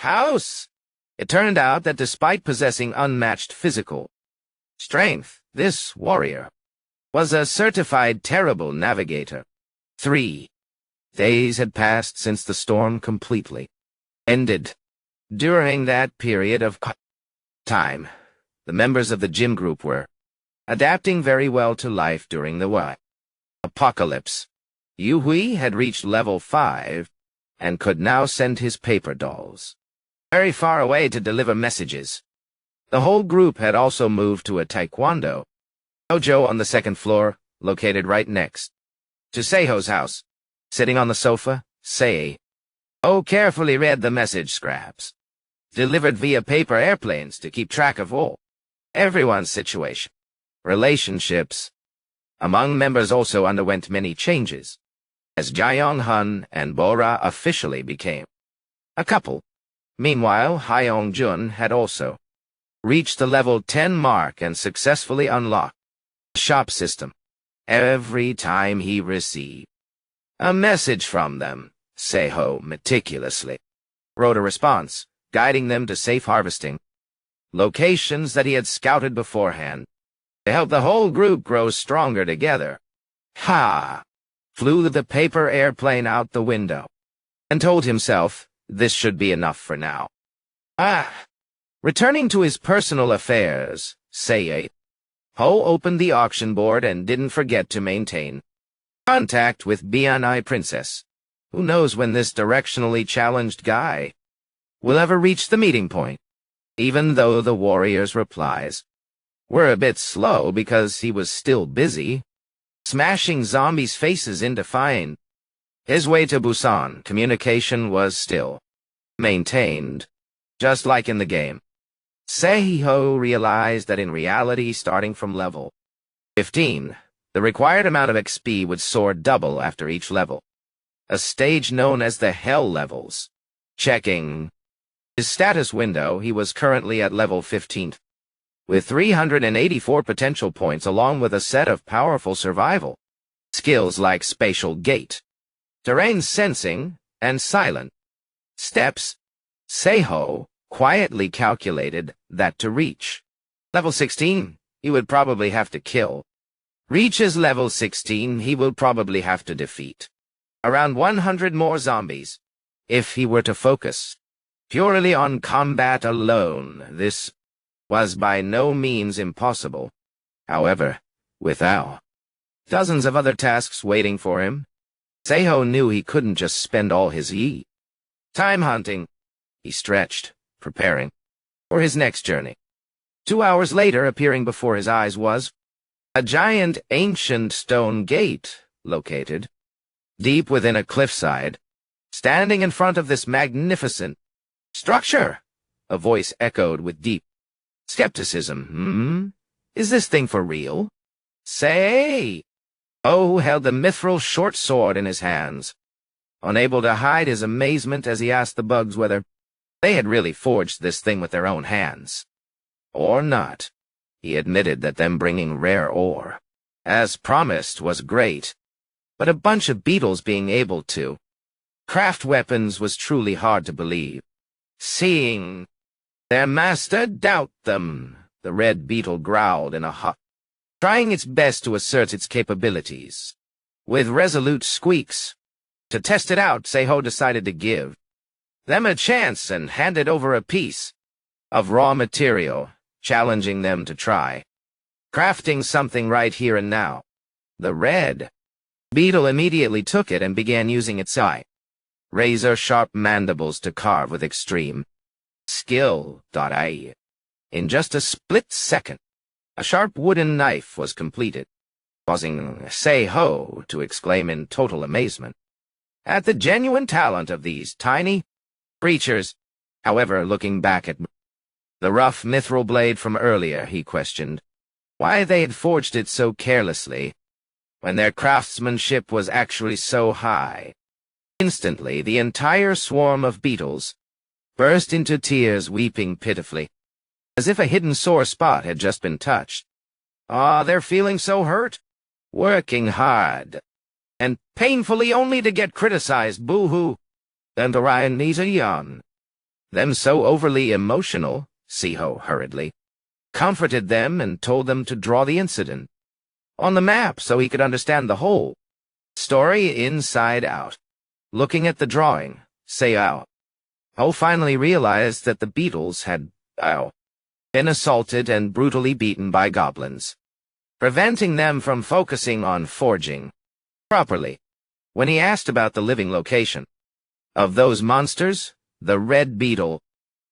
house? It turned out that despite possessing unmatched physical strength, this warrior was a certified terrible navigator. 3 days had passed since the storm completely ended. During that period of time, the members of the gym group were adapting very well to life during the apocalypse. Yu Hui had reached level 5 and could now send his paper dolls very far away to deliver messages. The whole group had also moved to a taekwondo dojo on the second floor, located right next to Seiho's house. Sitting on the sofa, Seiho carefully read the message scraps, delivered via paper airplanes to keep track of everyone's situation. Relationships among members also underwent many changes, as Jaeyong-hun and Bora officially became a couple. Meanwhile, Hyong-jun had also reached the level 10 mark and successfully unlocked the shop system. Every time he received a message from them, Seiho meticulously wrote a response, guiding them to safe harvesting locations that he had scouted beforehand to help the whole group grow stronger together. Flew the paper airplane out the window and told himself this should be enough for now. Returning to his personal affairs, Seiho opened the auction board and didn't forget to maintain contact with BNI Princess. Who knows when this directionally challenged guy will ever reach the meeting point? Even though the warrior's replies were a bit slow because he was still busy smashing zombies' faces into fine his way to Busan, communication was still maintained, just like in the game. Seiho realized that in reality, starting from level 15, the required amount of XP would soar double after each level, a stage known as the Hell levels. Checking his status window, he was currently at level 15, with 384 potential points along with a set of powerful survival skills like spatial gate, terrain sensing, and silent steps. Seiho quietly calculated that to reach level 16, he would probably have to reaches level 16, he will probably have to defeat around 100 more zombies. If he were to focus purely on combat alone, this was by no means impossible. However, without dozens of other tasks waiting for him, Seiho knew he couldn't just spend all his time hunting. He stretched, preparing for his next journey. 2 hours later, appearing before his eyes was a giant ancient stone gate located deep within a cliffside. Standing in front of this magnificent structure, a voice echoed with deep skepticism. Is this thing for real? Seiho held the mithril short sword in his hands, unable to hide his amazement as he asked the bugs whether they had really forged this thing with their own hands or not. He admitted that them bringing rare ore, as promised, was great, but a bunch of beetles being able to craft weapons was truly hard to believe. Seeing their master doubt them, the red beetle growled in a huff, trying its best to assert its capabilities. With resolute squeaks, to test it out, Seiho decided to give them a chance and handed over a piece of raw material, challenging them to try crafting something right here and now. The red beetle immediately took it and began using its razor-sharp mandibles to carve with extreme skill. In just a split second, a sharp wooden knife was completed, causing Seiho to exclaim in total amazement at the genuine talent of these tiny creatures. However, looking back at the rough mithril blade from earlier, he questioned why they had forged it so carelessly when their craftsmanship was actually so high. Instantly, the entire swarm of beetles burst into tears, weeping pitifully, as if a hidden sore spot had just been touched. They're feeling so hurt, working hard, and painfully only to get criticized, boo-hoo. And Orion needs a yawn. Them so overly emotional, Seiho hurriedly comforted them and told them to draw the incident on the map so he could understand the whole Story inside out. Looking at the drawing, Seo finally realized that the beetles had, been assaulted and brutally beaten by goblins, preventing them from focusing on forging properly. When he asked about the living location of those monsters, the red beetle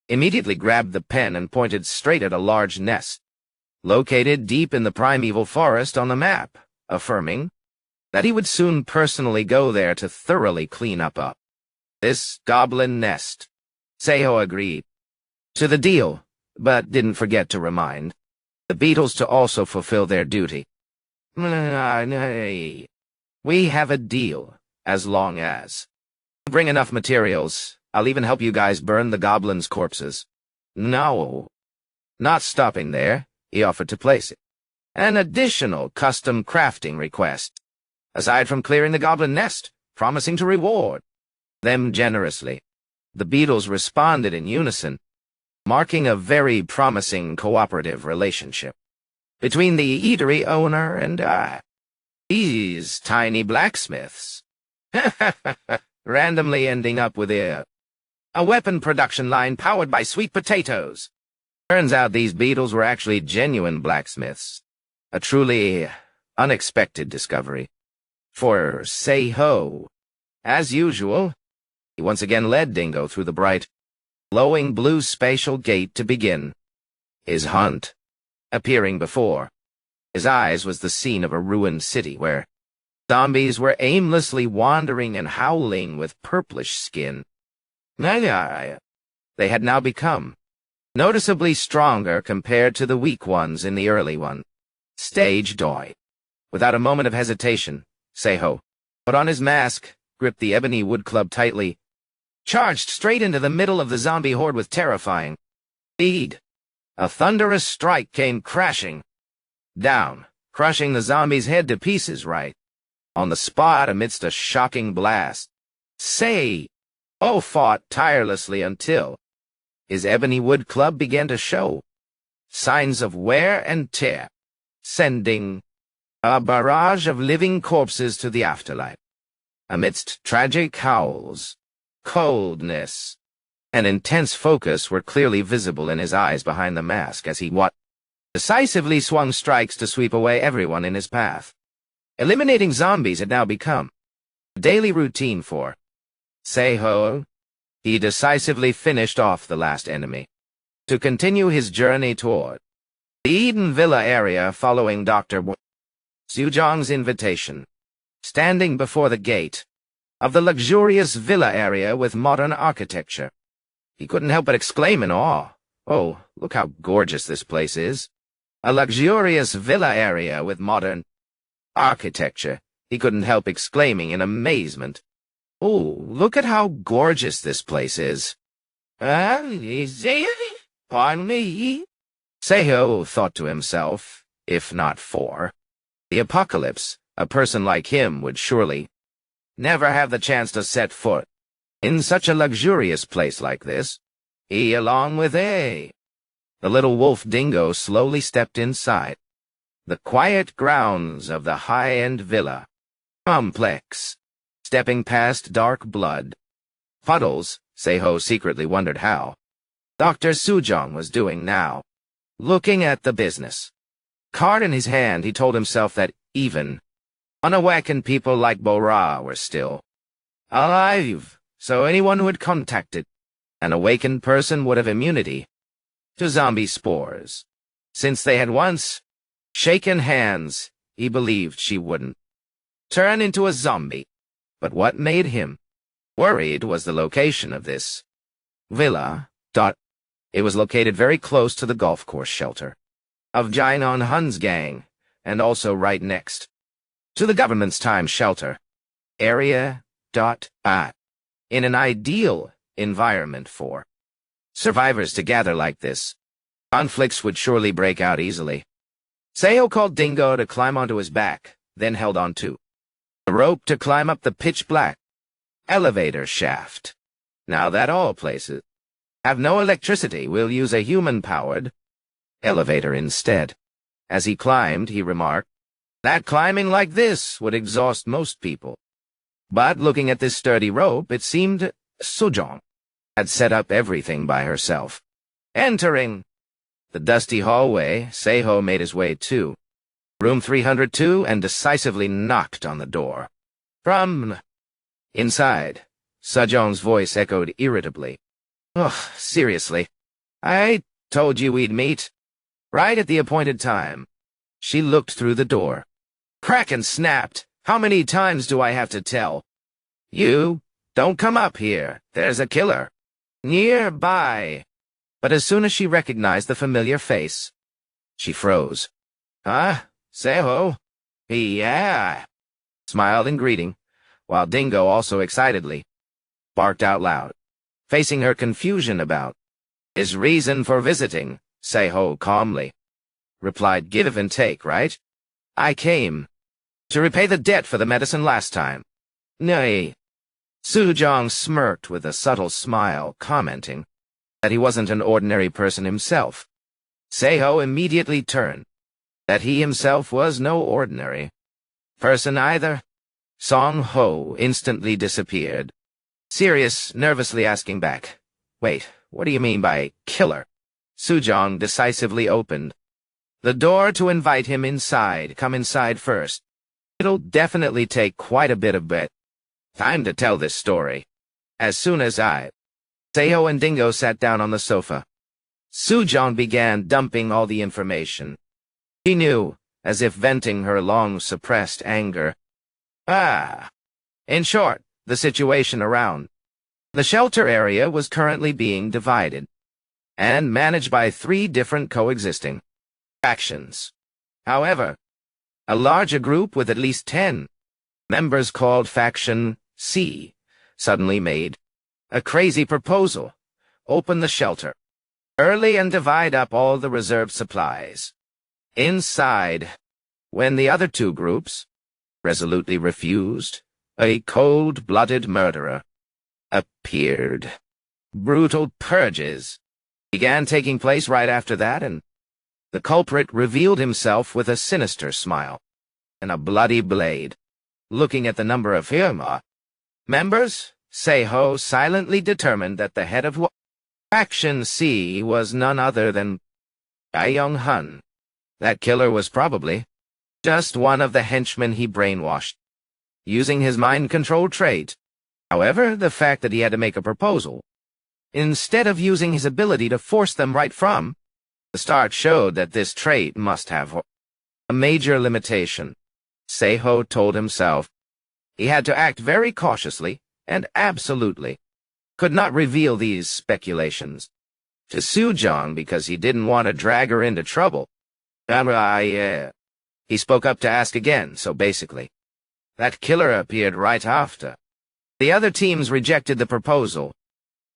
immediately grabbed the pen and pointed straight at a large nest, located deep in the primeval forest on the map, affirming that he would soon personally go there to thoroughly clean up this goblin nest. Seo agreed to the deal, but didn't forget to remind the beetles to also fulfill their duty. We have a deal, as long as you bring enough materials. I'll even help you guys burn the goblins' corpses. No. Not stopping there, he offered to place an additional custom crafting request, aside from clearing the goblin nest, promising to reward them generously. The beetles responded in unison, marking a very promising cooperative relationship between the eatery owner and these tiny blacksmiths, randomly ending up with a weapon production line powered by sweet potatoes. Turns out these beetles were actually genuine blacksmiths, a truly unexpected discovery for Seo. As usual, he once again led Dingo through the bright, glowing blue spatial gate to begin his hunt. Appearing before his eyes was the scene of a ruined city where zombies were aimlessly wandering and howling with purplish skin. They had now become noticeably stronger compared to the weak ones in the early one. Stage Doi. Without a moment of hesitation, Seo put on his mask, gripped the ebony wood club tightly, charged straight into the middle of the zombie horde with terrifying speed. A thunderous strike came crashing down, crushing the zombie's head to pieces right on the spot amidst a shocking blast. Seo fought tirelessly until his ebony wood club began to show signs of wear and tear, sending a barrage of living corpses to the afterlife. Amidst tragic howls, coldness, and intense focus were clearly visible in his eyes behind the mask as he decisively swung strikes to sweep away everyone in his path. Eliminating zombies had now become a daily routine for Seo. He decisively finished off the last enemy to continue his journey toward the Eden Villa area following Dr. Sujong's invitation, standing before the gate of the luxurious villa area with modern architecture. He couldn't help but exclaim in awe, "Oh, look how gorgeous this place is." A luxurious villa area with modern architecture, he couldn't help exclaiming in amazement. "Oh, look at how gorgeous this place is." Pardon me? Seo thought to himself, if not for the apocalypse, a person like him would surely never have the chance to set foot in such a luxurious place like this. He, along with the little wolf Dingo, slowly stepped inside the quiet grounds of the high-end villa complex. Stepping past dark blood puddles, Seo secretly wondered how Dr. Sujong was doing now. Looking at the business card in his hand, he told himself that even unawakened people like Bora were still alive, so anyone who had contacted an awakened person would have immunity to zombie spores. Since they had once shaken hands, he believed she wouldn't turn into a zombie. But what made him worried was the location of this villa. It was located very close to the golf course shelter of Jainon Hun's gang, and also right next to the government's time shelter area. In an ideal environment for survivors to gather like this, conflicts would surely break out easily. Seo called Dingo to climb onto his back, then held on to a rope to climb up the pitch-black elevator shaft. Now that all places have no electricity, we'll use a human-powered elevator instead. As he climbed, he remarked That climbing like this would exhaust most people. But looking at this sturdy rope, it seemed Sujong had set up everything by herself. Entering the dusty hallway, Seiho made his way to room 302 and decisively knocked on the door. From inside, Sejong's voice echoed irritably. Ugh, seriously. I told you we'd meet. Right at the appointed time. She looked through the door. Kraken snapped. How many times do I have to tell? You, don't come up here. There's a killer. Nearby. But as soon as she recognized the familiar face, she froze. Huh? Seiho? Yeah. Smiled in greeting, while Dingo also excitedly barked out loud, facing her confusion about his reason for visiting. Seiho calmly replied, give and take, right? I came to repay the debt for the medicine last time. Nay. Sujong smirked with a subtle smile, commenting that he wasn't an ordinary person himself. Seiho immediately turned, that he himself was no ordinary person either. Song Ho instantly disappeared. Sirius nervously asking back, wait, what do you mean by killer? Sujong decisively opened the door to invite him inside. Come inside first. It'll definitely take quite a bit of time to tell this story. As soon as Seiho and Dingo sat down on the sofa, Sujong began dumping all the information. He knew, as if venting her long-suppressed anger. In short, the situation around the shelter area was currently being divided and managed by 3 different coexisting factions. However, a larger group with at least 10 members called Faction C suddenly made a crazy proposal. Open the shelter early and divide up all the reserve supplies inside. When the other 2 groups resolutely refused, a cold-blooded murderer appeared. Brutal purges began taking place right after that, and the culprit revealed himself with a sinister smile and a bloody blade. Looking at the number of Firma members, Seiho silently determined that the head of Faction C was none other than Young-hun. That killer was probably just one of the henchmen he brainwashed, using his mind control trait. However, the fact that he had to make a proposal, instead of using his ability to force them right from the start, showed that this trait must have a major limitation. Seiho told himself he had to act very cautiously and absolutely could not reveal these speculations to Sujong because he didn't want to drag her into trouble. He spoke up to ask again, so basically, that killer appeared right after the other teams rejected the proposal.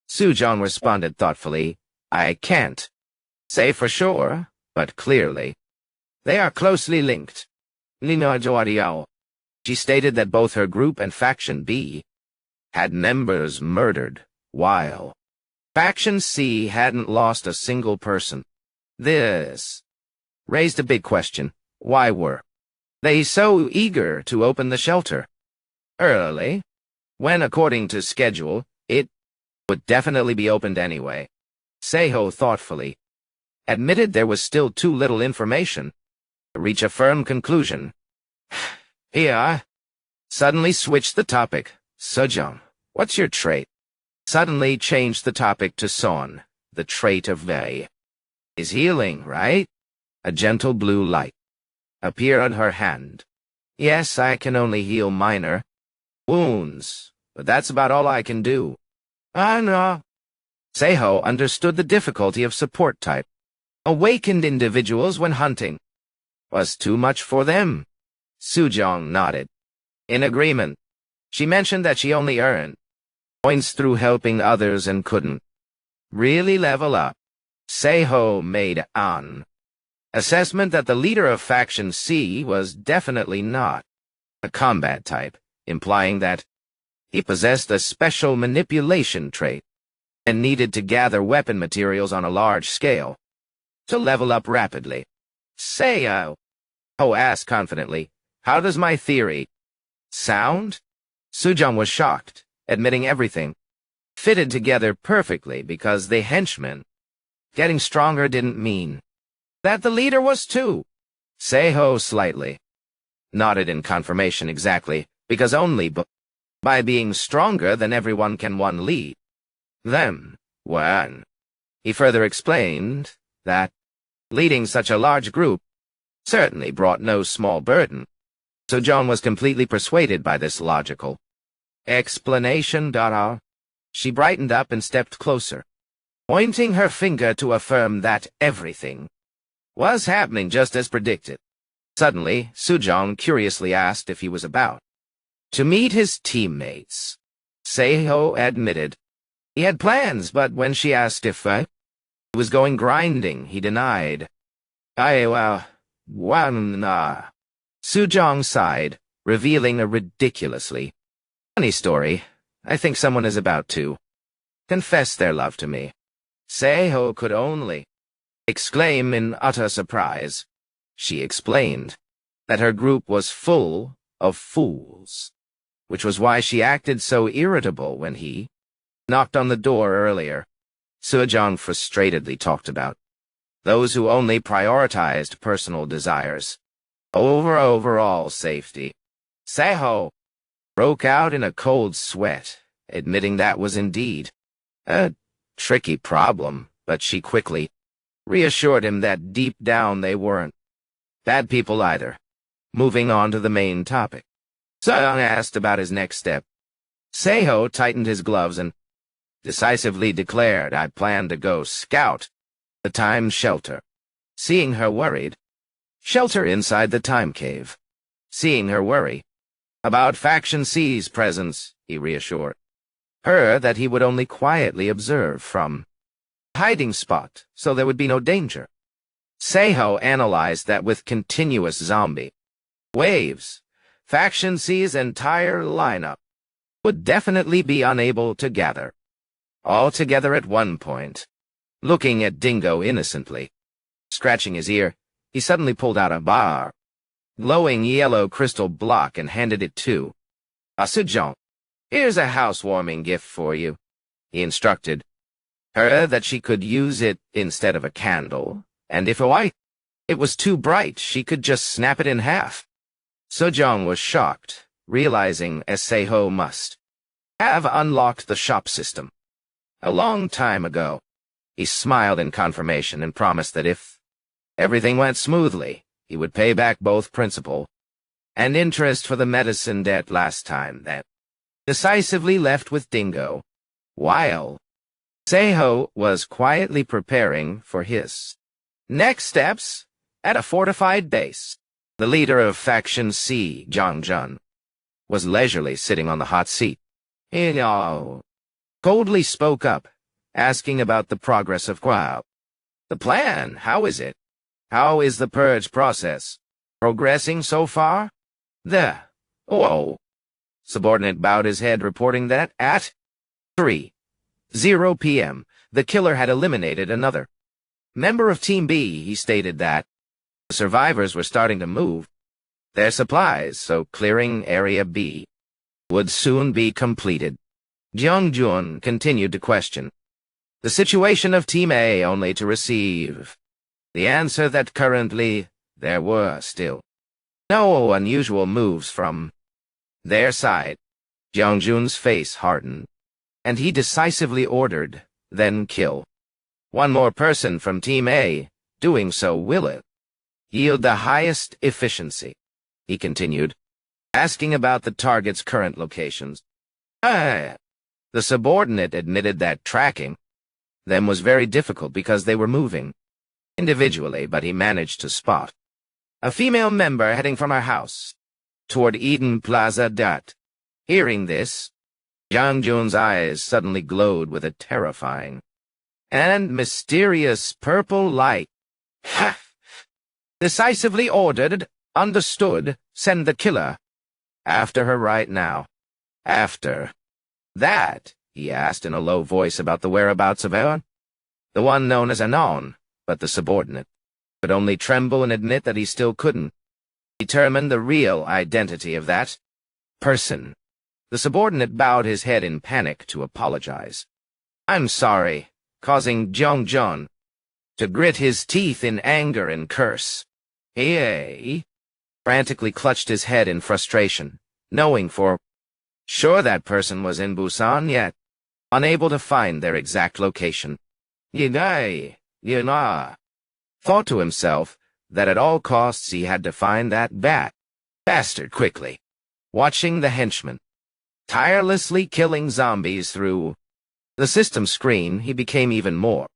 Sujong responded thoughtfully, I can't say for sure, but clearly, they are closely linked. She stated that both her group and Faction B had members murdered, while Faction C hadn't lost a single person. This raised a big question. Why were they so eager to open the shelter early, when according to schedule, it would definitely be opened anyway? Seiho thoughtfully admitted there was still too little information to reach a firm conclusion. Here, suddenly switched the topic. Sejong, what's your trait? Suddenly changed the topic to Son, the trait of Vei. Is healing, right? A gentle blue light appeared on her hand. Yes, I can only heal minor wounds, but that's about all I can do. I know. Seiho understood the difficulty of support type. Awakened individuals when hunting was too much for them. Sujong nodded. In agreement. She mentioned that she only earned points through helping others and couldn't really level up. Seiho made an assessment that the leader of Faction C was definitely not a combat type, implying that he possessed a special manipulation trait and needed to gather weapon materials on a large scale to level up rapidly. Seiho asked confidently, How does my theory sound? Sujong was shocked, admitting everything fitted together perfectly because the henchman getting stronger didn't mean that the leader was too. Seiho slightly nodded in confirmation exactly, because only by being stronger than everyone can one lead them. When he further explained that leading such a large group certainly brought no small burden. Sujong was completely persuaded by this logical explanation. She brightened up and stepped closer, pointing her finger to affirm that everything was happening just as predicted. Suddenly, Sujong curiously asked if he was about to meet his teammates. Seiho admitted he had plans, but when she asked if he was going grinding, he denied. Nah. Sujong sighed, revealing a ridiculously funny story. I think someone is about to confess their love to me. Seiho could only exclaim in utter surprise. She explained that her group was full of fools, which was why she acted so irritable when he knocked on the door earlier. Sujong frustratedly talked about those who only prioritized personal desires over overall safety. Seiho broke out in a cold sweat, admitting that was indeed a tricky problem, but she quickly reassured him that deep down they weren't bad people either. Moving on to the main topic, Sejong asked about his next step. Seiho tightened his gloves and decisively declared, I plan to go scout the time shelter. Seeing her worried, shelter inside the time cave. Seeing her worry about Faction C's presence, he reassured her that he would only quietly observe from a hiding spot, so there would be no danger. Seiho analyzed that with continuous zombie waves, Faction C's entire lineup would definitely be unable to gather all together at one point. Looking at Dingo innocently, scratching his ear, he suddenly pulled out a glowing yellow crystal block and handed it to Sejong. Here's a housewarming gift for you. He instructed her that she could use it instead of a candle, and if it was too bright, she could just snap it in half. Sejong was shocked, realizing Seiho must have unlocked the shop system a long time ago. He smiled in confirmation and promised that if everything went smoothly, he would pay back both principal and interest for the medicine debt last time. That decisively left with Dingo, while Seiho was quietly preparing for his next steps at a fortified base. The leader of Faction C, Jang Jun, was leisurely sitting on the hot seat. He coldly spoke up, asking about the progress of Kwao. The plan, how is it? How is the purge process progressing so far? Subordinate bowed his head, reporting that at 3:00 p.m., the killer had eliminated another member of Team B. He stated that the survivors were starting to move their supplies, so clearing Area B would soon be completed. Jeongjun continued to question the situation of Team A, only to receive the answer that currently there were still no unusual moves from their side. Jeongjun's face hardened, and he decisively ordered, then kill one more person from Team A. Doing so will yield the highest efficiency, he continued, asking about the target's current locations. The subordinate admitted that tracking them was very difficult because they were moving individually, but he managed to spot a female member heading from her house toward Eden Plaza. Hearing this, Jeongjun's eyes suddenly glowed with a terrifying and mysterious purple light. Decisively ordered, understood, send the killer after her right now. After that, he asked in a low voice about the whereabouts of Eon, the one known as Anon, but the subordinate could only tremble and admit that he still couldn't determine the real identity of that person. The subordinate bowed his head in panic to apologize. I'm sorry, causing Jeong-jeon to grit his teeth in anger and curse. He frantically clutched his head in frustration, knowing for sure that person was in Busan yet unable to find their exact location. Thought to himself that at all costs he had to find that bastard quickly. Watching the henchman tirelessly killing zombies through the system screen, he became even more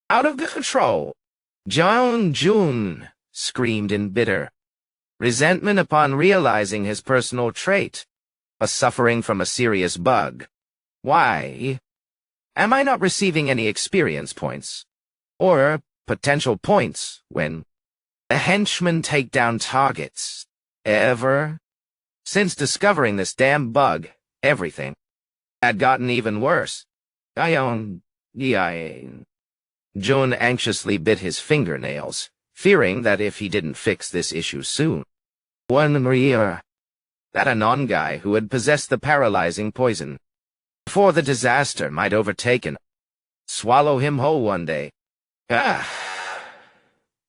out of control. Jeong-jeon screamed in bitter resentment upon realizing his personal trait, suffering from a serious bug. Why am I not receiving any experience points or potential points when the henchmen take down targets? Ever since discovering this damn bug, everything had gotten even worse. Jun anxiously bit his fingernails, fearing that if he didn't fix this issue soon, that a non-guy who had possessed the paralyzing poison before the disaster might overtake and swallow him whole one day.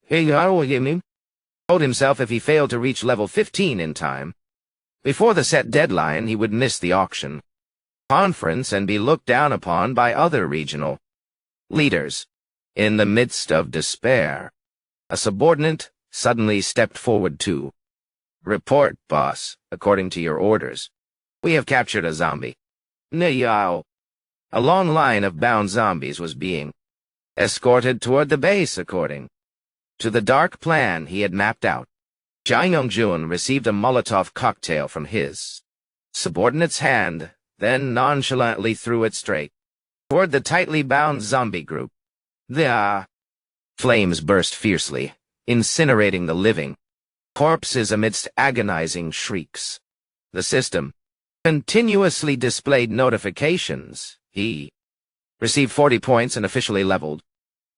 He told himself if he failed to reach level 15 in time, before the set deadline he would miss the auction conference and be looked down upon by other regional leaders. In the midst of despair, a subordinate suddenly stepped forward to report, boss, according to your orders. We have captured a zombie. A long line of bound zombies was being escorted toward the base according to the dark plan he had mapped out. Jeong-jeon received a Molotov cocktail from his subordinate's hand, then nonchalantly threw it straight toward the tightly bound zombie group. The flames burst fiercely, incinerating the living corpses amidst agonizing shrieks. The system continuously displayed notifications. He received 40 points and officially leveled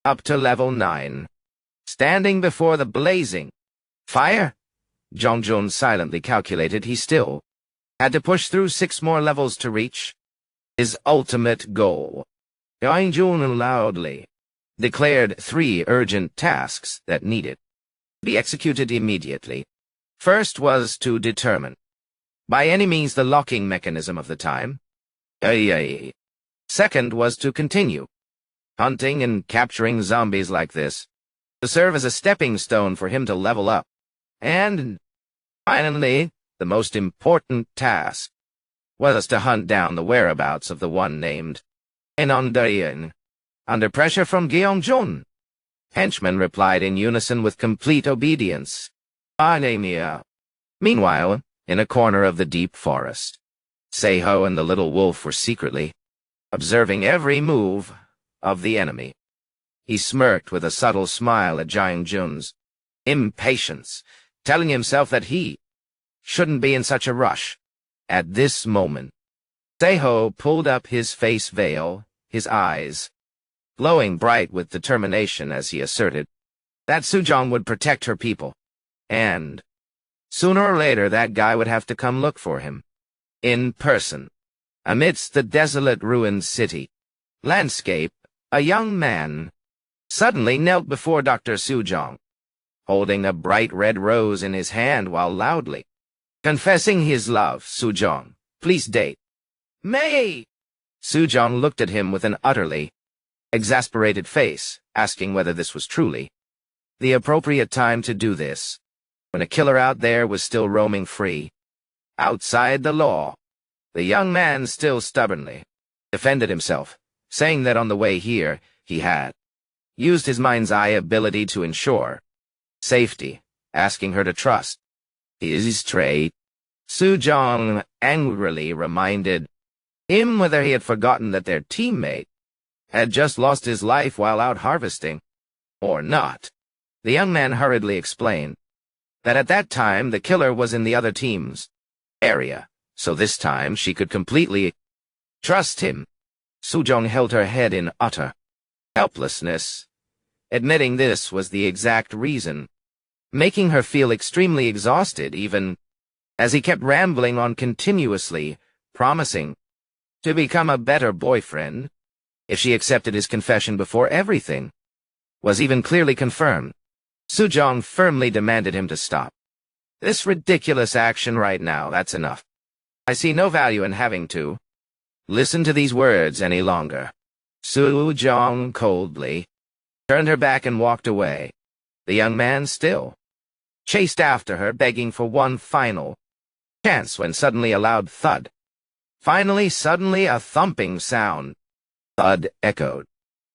up to level 9. Standing before the blazing fire, Jeong-jeon silently calculated he still had to push through 6 more levels to reach his ultimate goal. Jeong-jeon loudly declared 3 urgent tasks that needed to be executed immediately. First was to determine by any means the locking mechanism of the time. Second was to continue hunting and capturing zombies like this, to serve as a stepping stone for him to level up. And finally, the most important task was to hunt down the whereabouts of the one named Enondayan. Under pressure from Jeong-jeon, henchmen replied in unison with complete obedience. Meanwhile, in a corner of the deep forest, Seiho and the little wolf were secretly observing every move of the enemy. He smirked with a subtle smile at Jeong-jeon's impatience, telling himself that he shouldn't be in such a rush. At this moment, Seiho pulled up his face veil, his eyes glowing bright with determination as he asserted that Soo-jong would protect her people, and sooner or later that guy would have to come look for him in person. Amidst the desolate ruined city landscape, a young man suddenly knelt before Dr. Soo-jong, holding a bright red rose in his hand while loudly confessing his love. Soo-jong, please date. May! Soo-jong looked at him with an utterly exasperated face, asking whether this was truly the appropriate time to do this, when a killer out there was still roaming free outside the law. The young man still stubbornly defended himself, saying that on the way here he had used his mind's eye ability to ensure safety, asking her to trust his trait. Soo-jong angrily reminded him whether he had forgotten that their teammate had just lost his life while out harvesting, or not. The young man hurriedly explained that at that time the killer was in the other team's area, so this time she could completely trust him. Soo-jong held her head in utter helplessness, admitting this was the exact reason making her feel extremely exhausted even as he kept rambling on continuously, promising to become a better boyfriend if she accepted his confession before everything was even clearly confirmed. Soo-jong firmly demanded him to stop. This ridiculous action right now, that's enough. I see no value in having to listen to these words any longer. Soo-jong coldly turned her back and walked away. The young man still chased after her, begging for one final chance when suddenly a loud thud. Finally, suddenly a thumping sound. Thud echoed.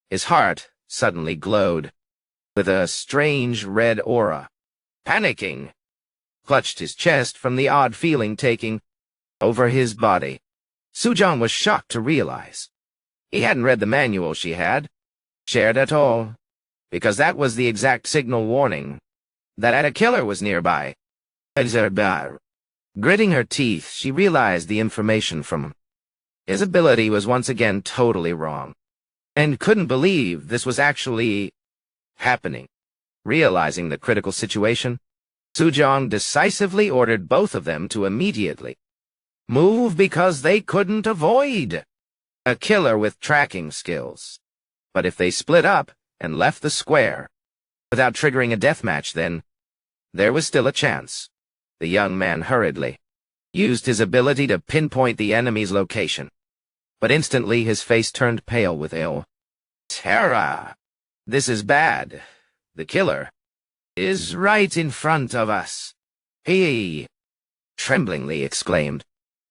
His heart suddenly glowed with a strange red aura. Panicking, clutched his chest from the odd feeling taking over his body. Soo-jong was shocked to realize he hadn't read the manual she had shared at all, because that was the exact signal warning that a killer was nearby. Gritting her teeth, she realized the information from his ability was once again totally wrong, and couldn't believe this was actually happening. Realizing the critical situation, Soo-jong decisively ordered both of them to immediately move because they couldn't avoid a killer with tracking skills. But if they split up and left the square without triggering a deathmatch, then there was still a chance. The young man hurriedly used his ability to pinpoint the enemy's location, but instantly his face turned pale with ill terror. This is bad. The killer is right in front of us, he tremblingly exclaimed.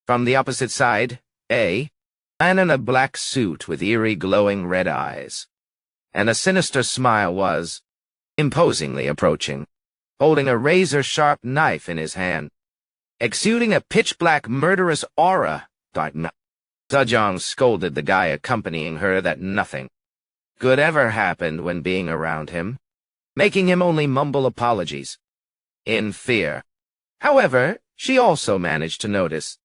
From the opposite side, a man in a black suit with eerie glowing red eyes and a sinister smile was imposingly approaching, holding a razor-sharp knife in his hand, exuding a pitch-black murderous aura. Soo-jong scolded the guy accompanying her that nothing good ever happened when being around him, making him only mumble apologies in fear. However, she also managed to notice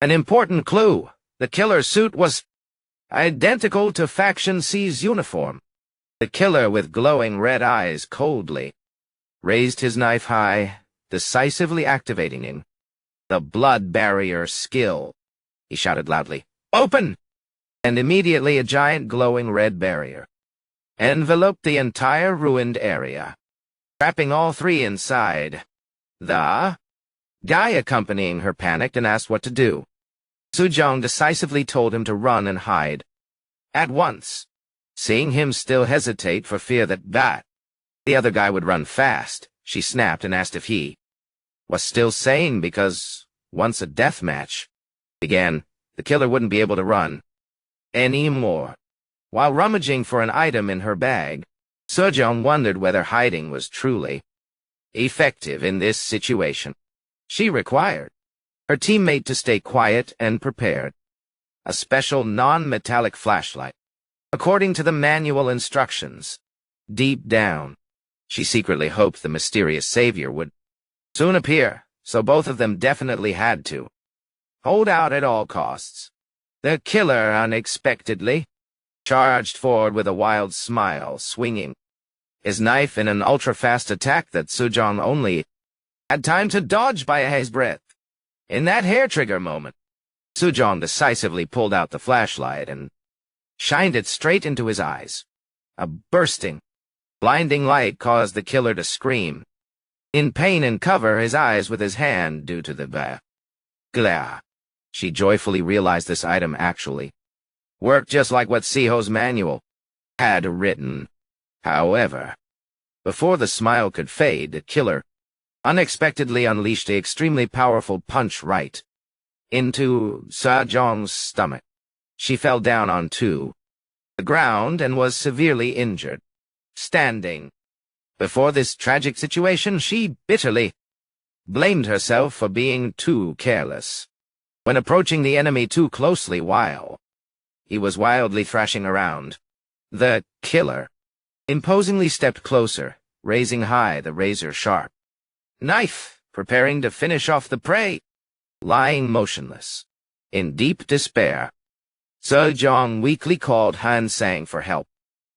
an important clue. The killer's suit was identical to Faction C's uniform. The killer, with glowing red eyes, coldly raised his knife high, decisively activating the blood barrier skill. He shouted loudly, "Open!" And immediately a giant glowing red barrier enveloped the entire ruined area, trapping all three inside. The guy accompanying her panicked and asked what to do. Soo-jong decisively told him to run and hide at once. Seeing him still hesitate for fear that the other guy would run fast, she snapped and asked if he was still sane, because once a death match began, the killer wouldn't be able to run anymore. While rummaging for an item in her bag, Soo-jong wondered whether hiding was truly effective in this situation. She required her teammate to stay quiet and prepared a special non-metallic flashlight, according to the manual instructions. Deep down, she secretly hoped the mysterious savior would soon appear, so both of them definitely had to hold out at all costs. The killer unexpectedly charged forward with a wild smile, swinging his knife in an ultra-fast attack that Soo-jong only had time to dodge by a hair's breadth. In that hair-trigger moment, Soo-jong decisively pulled out the flashlight and shined it straight into his eyes. A bursting, blinding light caused the killer to scream in pain and cover his eyes with his hand due to the glare. She joyfully realized this item actually worked just like what Seho's manual had written. However, before the smile could fade, the killer unexpectedly unleashed an extremely powerful punch right into Soo-jong's stomach. She fell down onto the ground and was severely injured. Standing before this tragic situation, she bitterly blamed herself for being too careless when approaching the enemy too closely while he was wildly thrashing around. The killer imposingly stepped closer, raising high the razor-sharp knife, preparing to finish off the prey. Lying motionless, in deep despair, Soo-jong weakly called Han Sang for help,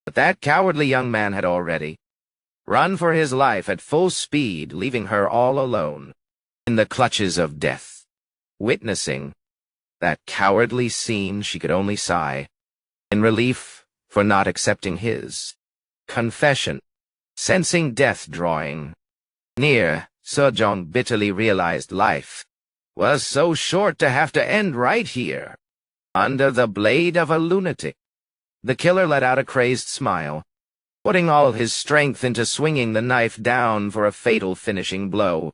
but that cowardly young man had already run for his life at full speed, leaving her all alone, in the clutches of death. Witnessing that cowardly scene, she could only sigh, in relief for not accepting his confession. Sensing death drawing near, Sejong bitterly realized life was so short to have to end right here, under the blade of a lunatic. The killer let out a crazed smile, putting all his strength into swinging the knife down for a fatal finishing blow.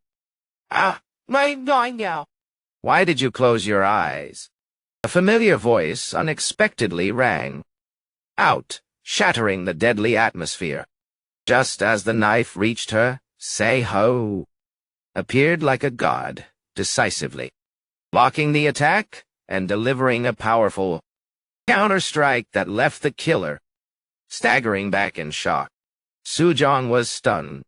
"Ah, my God, now. Why did you close your eyes?" A familiar voice unexpectedly rang out, shattering the deadly atmosphere. Just as the knife reached her, Se-ho appeared like a god, decisively, blocking the attack and delivering a powerful counter-strike that left the killer staggering back in shock. Sejong was stunned,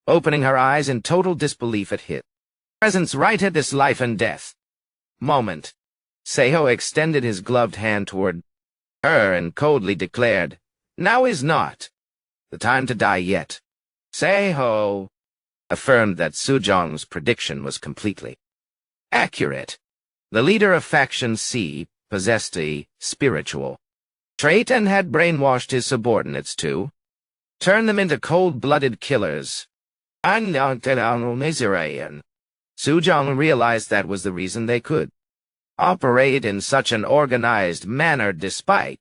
opening her eyes in total disbelief at his presence right at this life-and-death moment. Se-ho extended his gloved hand toward her and coldly declared, "Now is not the time to die yet." Se-ho affirmed that Sejong's prediction was completely accurate. The leader of Faction C possessed a spiritual trait and had brainwashed his subordinates to turn them into cold-blooded killers. Sejong realized that was the reason they could operate in such an organized manner despite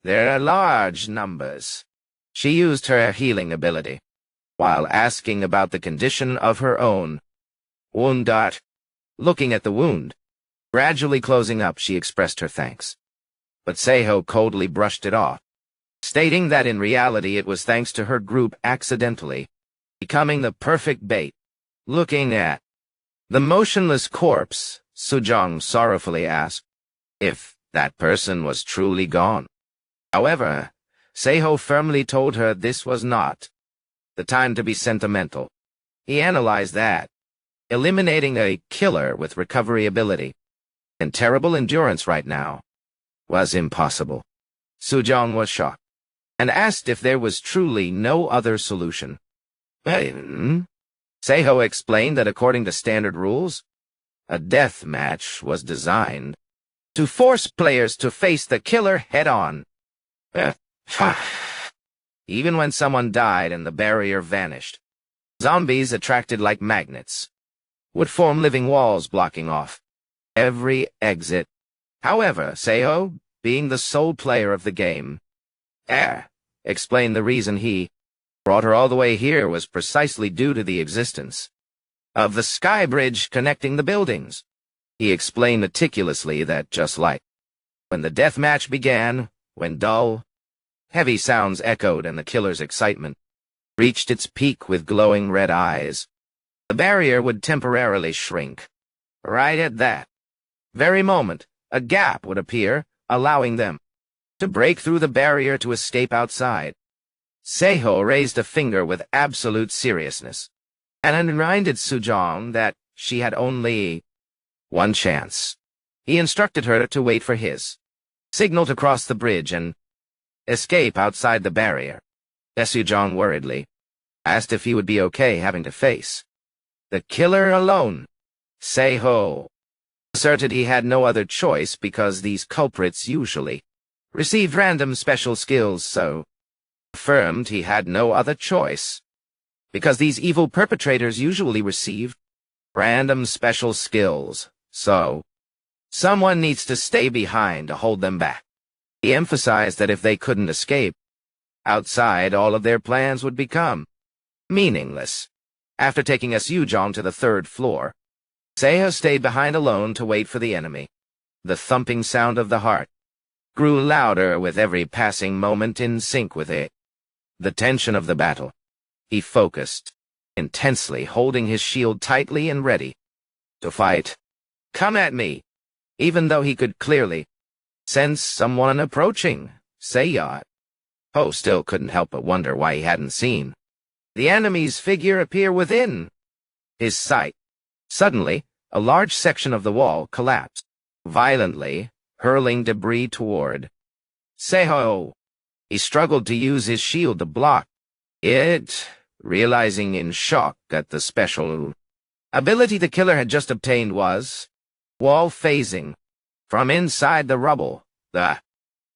their large numbers. She used her healing ability, while asking about the condition of her own wound. Looking at the wound, gradually closing up, she expressed her thanks. But Se-ho coldly brushed it off, stating that in reality it was thanks to her group accidentally becoming the perfect bait. Looking at the motionless corpse, Sejong sorrowfully asked if that person was truly gone. However, Se-ho firmly told her this was not the time to be sentimental. He analyzed that eliminating a killer with recovery ability and terrible endurance right now was impossible. Sejong was shocked and asked if there was truly no other solution. Se-ho explained that according to standard rules, a death match was designed to force players to face the killer head-on. Even when someone died and the barrier vanished, zombies, attracted like magnets, would form living walls blocking off every exit. However, Se-ho, being the sole player of the game, explained the reason he brought her all the way here was precisely due to the existence of the sky bridge connecting the buildings. He explained meticulously that just like when the death match began, when dull, heavy sounds echoed and the killer's excitement reached its peak with glowing red eyes, the barrier would temporarily shrink. Right at that very moment, a gap would appear, allowing them to break through the barrier to escape outside. Se-ho raised a finger with absolute seriousness, and reminded Sejong that she had only one chance. He instructed her to wait for his signal to cross the bridge and escape outside the barrier. Sejong worriedly asked if he would be okay having to face the killer alone. Se-ho asserted he had no other choice because these culprits usually received random special skills, so affirmed he had no other choice because these evil perpetrators usually received random special skills, so someone needs to stay behind to hold them back. He emphasized that if they couldn't escape outside, all of their plans would become meaningless. After taking Sejong to the third floor, Se-ho stayed behind alone to wait for the enemy. The thumping sound of the heart grew louder with every passing moment, in sync with it. The tension of the battle. He focused intensely, holding his shield tightly and ready to fight. "Come at me!" Even though he could clearly sense someone approaching, Se-ho still couldn't help but wonder why he hadn't seen the enemy's figure appear within his sight. Suddenly, a large section of the wall collapsed violently, hurling debris toward Se-ho. He struggled to use his shield to block it, realizing in shock that the special ability the killer had just obtained was wall phasing. From inside the rubble, the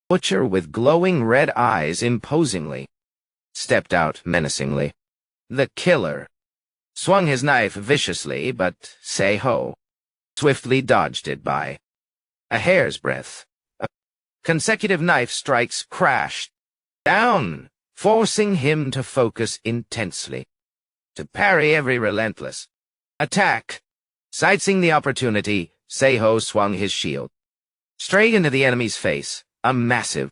butcher with glowing red eyes imposingly stepped out menacingly. The killer swung his knife viciously, but Sei-ho swiftly dodged it by a hair's breadth. Consecutive knife strikes crashed down, forcing him to focus intensely, to parry every relentless attack. Seizing the opportunity, Sei-ho swung his shield straight into the enemy's face. A massive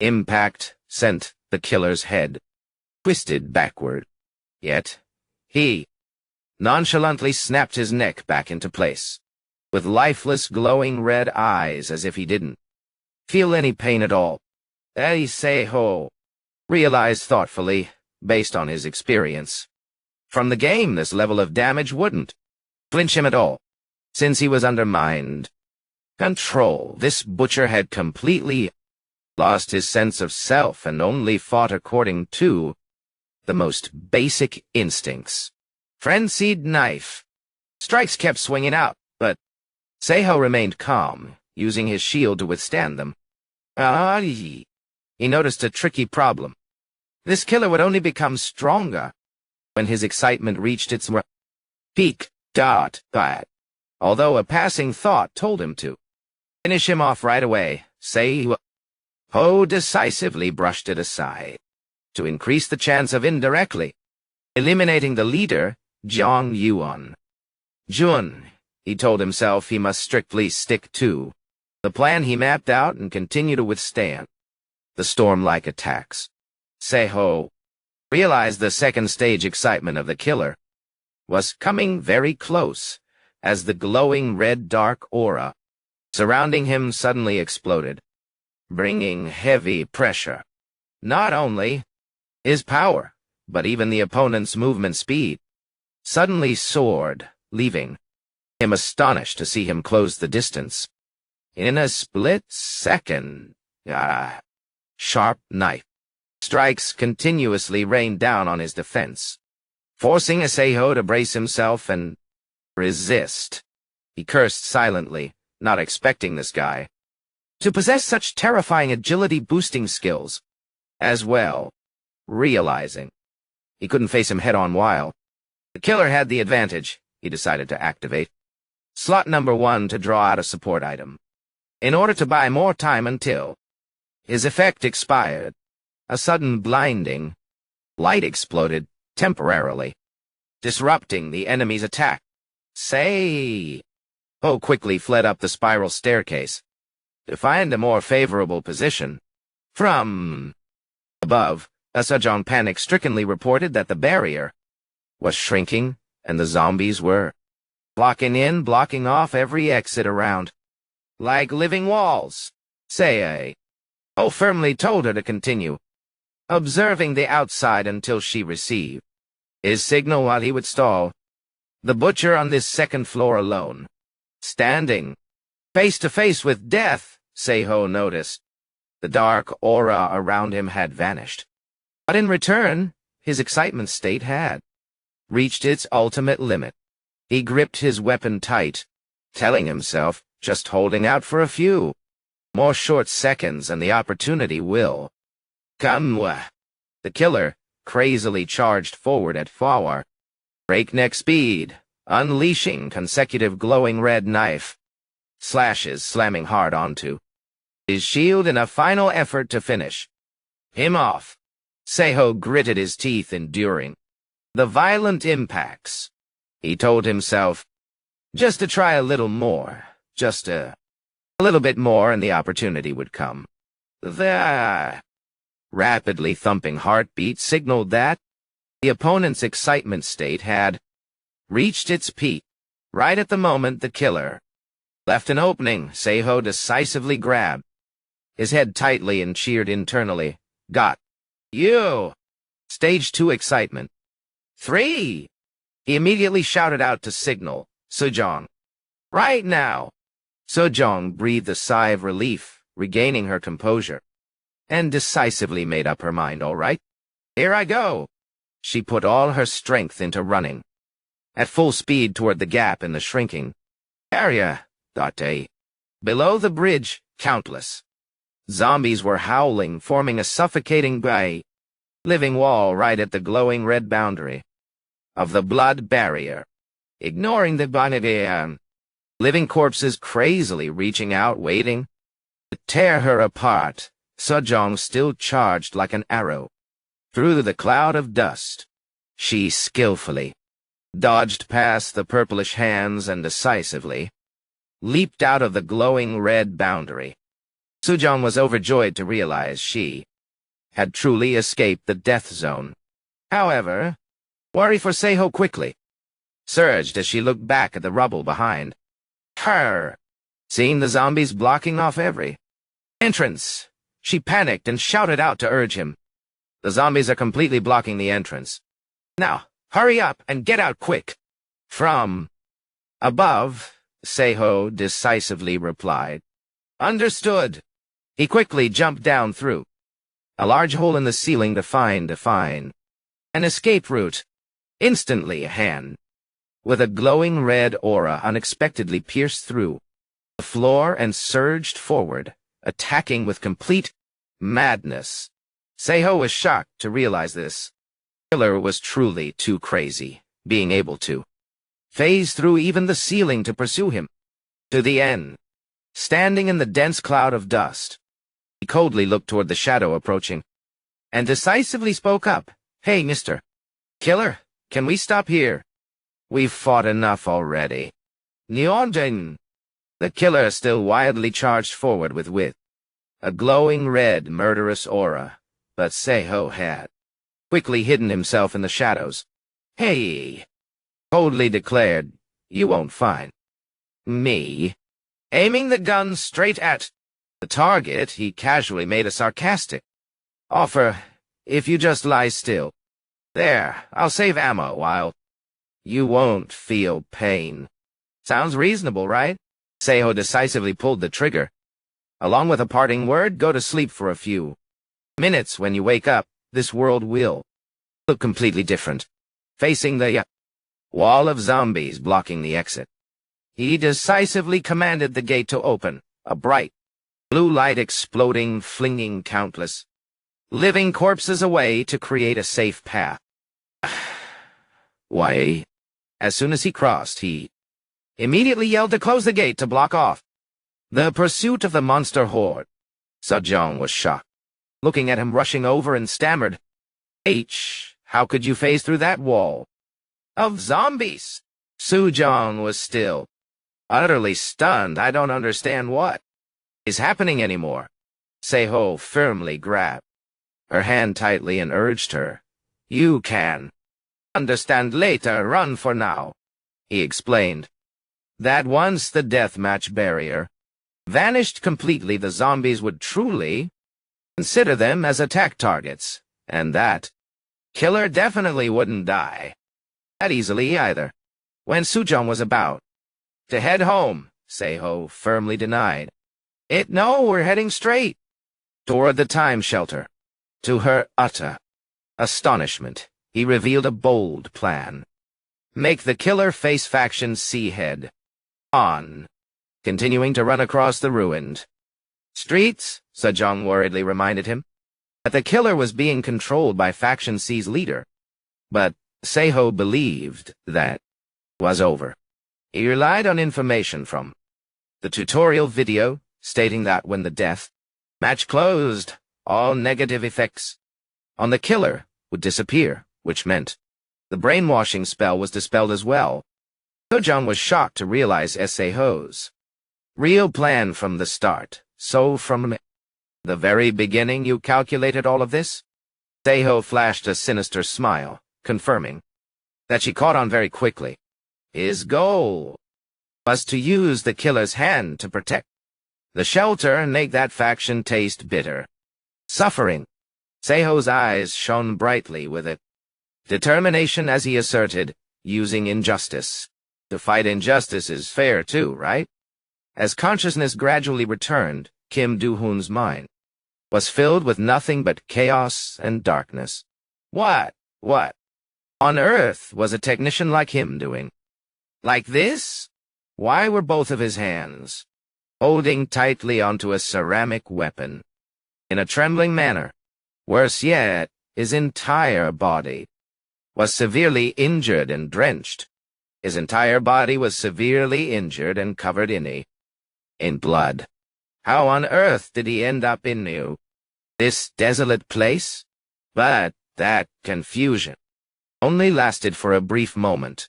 impact sent the killer's head twisted backward. Yet he nonchalantly snapped his neck back into place, with lifeless glowing red eyes, as if he didn't feel any pain at all. Sei-ho realized thoughtfully, based on his experience from the game, this level of damage wouldn't flinch him at all. Since he was under mind control, this butcher had completely lost his sense of self and only fought according to the most basic instincts. Frenzied knife strikes kept swinging out, but Sei-ho remained calm, using his shield to withstand them. He noticed a tricky problem. This killer would only become stronger when his excitement reached its peak. Although a passing thought told him to finish him off right away, Sei-ho decisively brushed it aside to increase the chance of indirectly eliminating the leader, Jiang Yuan. Jun, he told himself he must strictly stick to the plan he mapped out and continue to withstand the storm-like attacks. Sei-ho realized the second-stage excitement of the killer was coming very close as the glowing red dark aura surrounding him suddenly exploded, bringing heavy pressure. Not only his power, but even the opponent's movement speed suddenly soared, leaving him astonished to see him close the distance. In a split second, sharp knife strikes continuously rained down on his defense, forcing Sei-ho to brace himself and resist. He cursed silently, not expecting this guy to possess such terrifying agility-boosting skills as well, realizing he couldn't face him head-on while the killer had the advantage. He decided to activate slot number 1 to draw out a support item, in order to buy more time until his effect expired. A sudden blinding light exploded temporarily, disrupting the enemy's attack. Sei-ho quickly fled up the spiral staircase to find a more favorable position. From above, Sejong panic-strickenly reported that the barrier was shrinking and the zombies were blocking in, blocking off every exit around, like living walls. Sei-ho firmly told her to continue observing the outside until she received his signal while he would stall. The butcher on this second floor alone, standing face to face with death, Sei-ho noticed. The dark aura around him had vanished, but in return, his excitement state had reached its ultimate limit. He gripped his weapon tight, telling himself, just holding out for a few more short seconds and the opportunity will come. The killer crazily charged forward at far breakneck speed, unleashing consecutive glowing red knife slashes slamming hard onto his shield in a final effort to finish him off. Sei-ho gritted his teeth, enduring the violent impacts. He told himself, just to try a little more, just a little bit more, and the opportunity would come. The rapidly thumping heartbeat signaled that the opponent's excitement state had reached its peak. Right at the moment the killer left an opening, Sei-ho decisively grabbed his head tightly and cheered internally. Got you! Stage 2 excitement. 3! He immediately shouted out to signal Sejong. Right now! Sejong breathed a sigh of relief, regaining her composure, and decisively made up her mind. All right, here I go. She put all her strength into running. At full speed toward the gap in the shrinking area. Below the bridge, countless zombies were howling, forming a suffocating living wall right at the glowing red boundary of the blood barrier. Ignoring the living corpses crazily reaching out, waiting to tear her apart, Sejong still charged like an arrow. Through the cloud of dust, she skillfully dodged past the purplish hands and decisively leaped out of the glowing red boundary. Sejong was overjoyed to realize she had truly escaped the death zone. However, worry for Seho quickly surged as she looked back at the rubble behind her. Seeing the zombies blocking off every entrance, she panicked and shouted out to urge him. The zombies are completely blocking the entrance. Now, hurry up and get out quick. From above, Seho decisively replied. Understood. He quickly jumped down through a large hole in the ceiling to find an escape route. Instantly, a hand with a glowing red aura unexpectedly pierced through the floor and surged forward, attacking with complete madness. Seho was shocked to realize this. The killer was truly too crazy, being able to phase through even the ceiling to pursue him. To the end, standing in the dense cloud of dust, he coldly looked toward the shadow approaching, and decisively spoke up. Hey, Mr. Killer, can we stop here? We've fought enough already. Neonjin. The killer still wildly charged forward with a glowing red, murderous aura, but Seho had quickly hidden himself in the shadows. Hey, coldly declared, you won't find me. Aiming the gun straight at the target, he casually made a sarcastic offer. If you just lie still. There, I'll save ammo while you won't feel pain. Sounds reasonable, right? Seho decisively pulled the trigger. Along with a parting word, go to sleep for a few minutes. When you wake up, this world will look completely different. Facing the wall of zombies blocking the exit, he decisively commanded the gate to open, a bright blue light exploding, flinging countless living corpses away to create a safe path. Why? As soon as he crossed, he immediately yelled to close the gate to block off the pursuit of the monster horde. Sejong was shocked, looking at him rushing over, and stammered, how could you phase through that wall of zombies? Sejong was still utterly stunned. I don't understand what is happening anymore. Seho firmly grabbed her hand tightly and urged her. You can understand later, run for now, he explained. That once the deathmatch barrier vanished completely, the zombies would truly consider them as attack targets, and that killer definitely wouldn't die that easily either. When Sejong was about to head home, Seho firmly denied it. No, we're heading straight toward the time shelter. To her utter astonishment, he revealed a bold plan. Make the killer face faction see head on. Continuing to run across the ruined streets, Sejong worriedly reminded him that the killer was being controlled by Faction C's leader. But Seho believed that was over. He relied on information from the tutorial video, stating that when the death match closed, all negative effects on the killer would disappear, which meant the brainwashing spell was dispelled as well. Sejong was shocked to realize Seho's real plan from the start. So from the very beginning you calculated all of this? Seho flashed a sinister smile, confirming that she caught on very quickly. His goal was to use the killer's hand to protect the shelter and make that faction taste bitter suffering. Seho's eyes shone brightly with a determination as he asserted, using injustice to fight injustice is fair too, right? As consciousness gradually returned, Kim Do-hoon's mind was filled with nothing but chaos and darkness. What? on earth was a technician like him doing? Like this? Why were both of his hands holding tightly onto a ceramic weapon? In a trembling manner, worse yet, his entire body was severely injured and drenched. His entire body was severely injured and covered in blood. How on earth did he end up in this desolate place? But that confusion only lasted for a brief moment.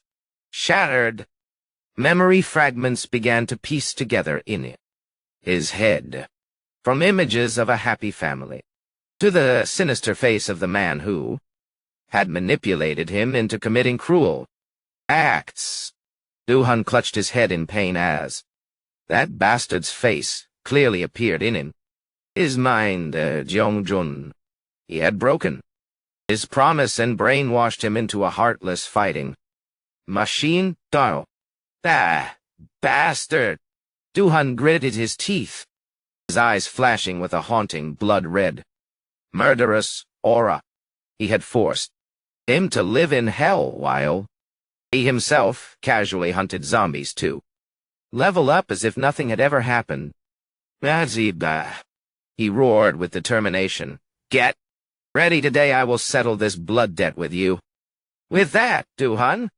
Shattered memory fragments began to piece together in his head, from images of a happy family to the sinister face of the man who had manipulated him into committing cruel acts. Du-hun clutched his head in pain as that bastard's face clearly appeared in him. His mind, Jong-jun, he had broken. His promise and brainwashed him into a heartless fighting machine. That bastard! Du-hun gritted his teeth, his eyes flashing with a haunting blood-red, murderous aura. He had forced him to live in hell while he himself casually hunted zombies too. Level up as if nothing had ever happened. He roared with determination. Get ready, today I will settle this blood debt with you. With that, Du-hun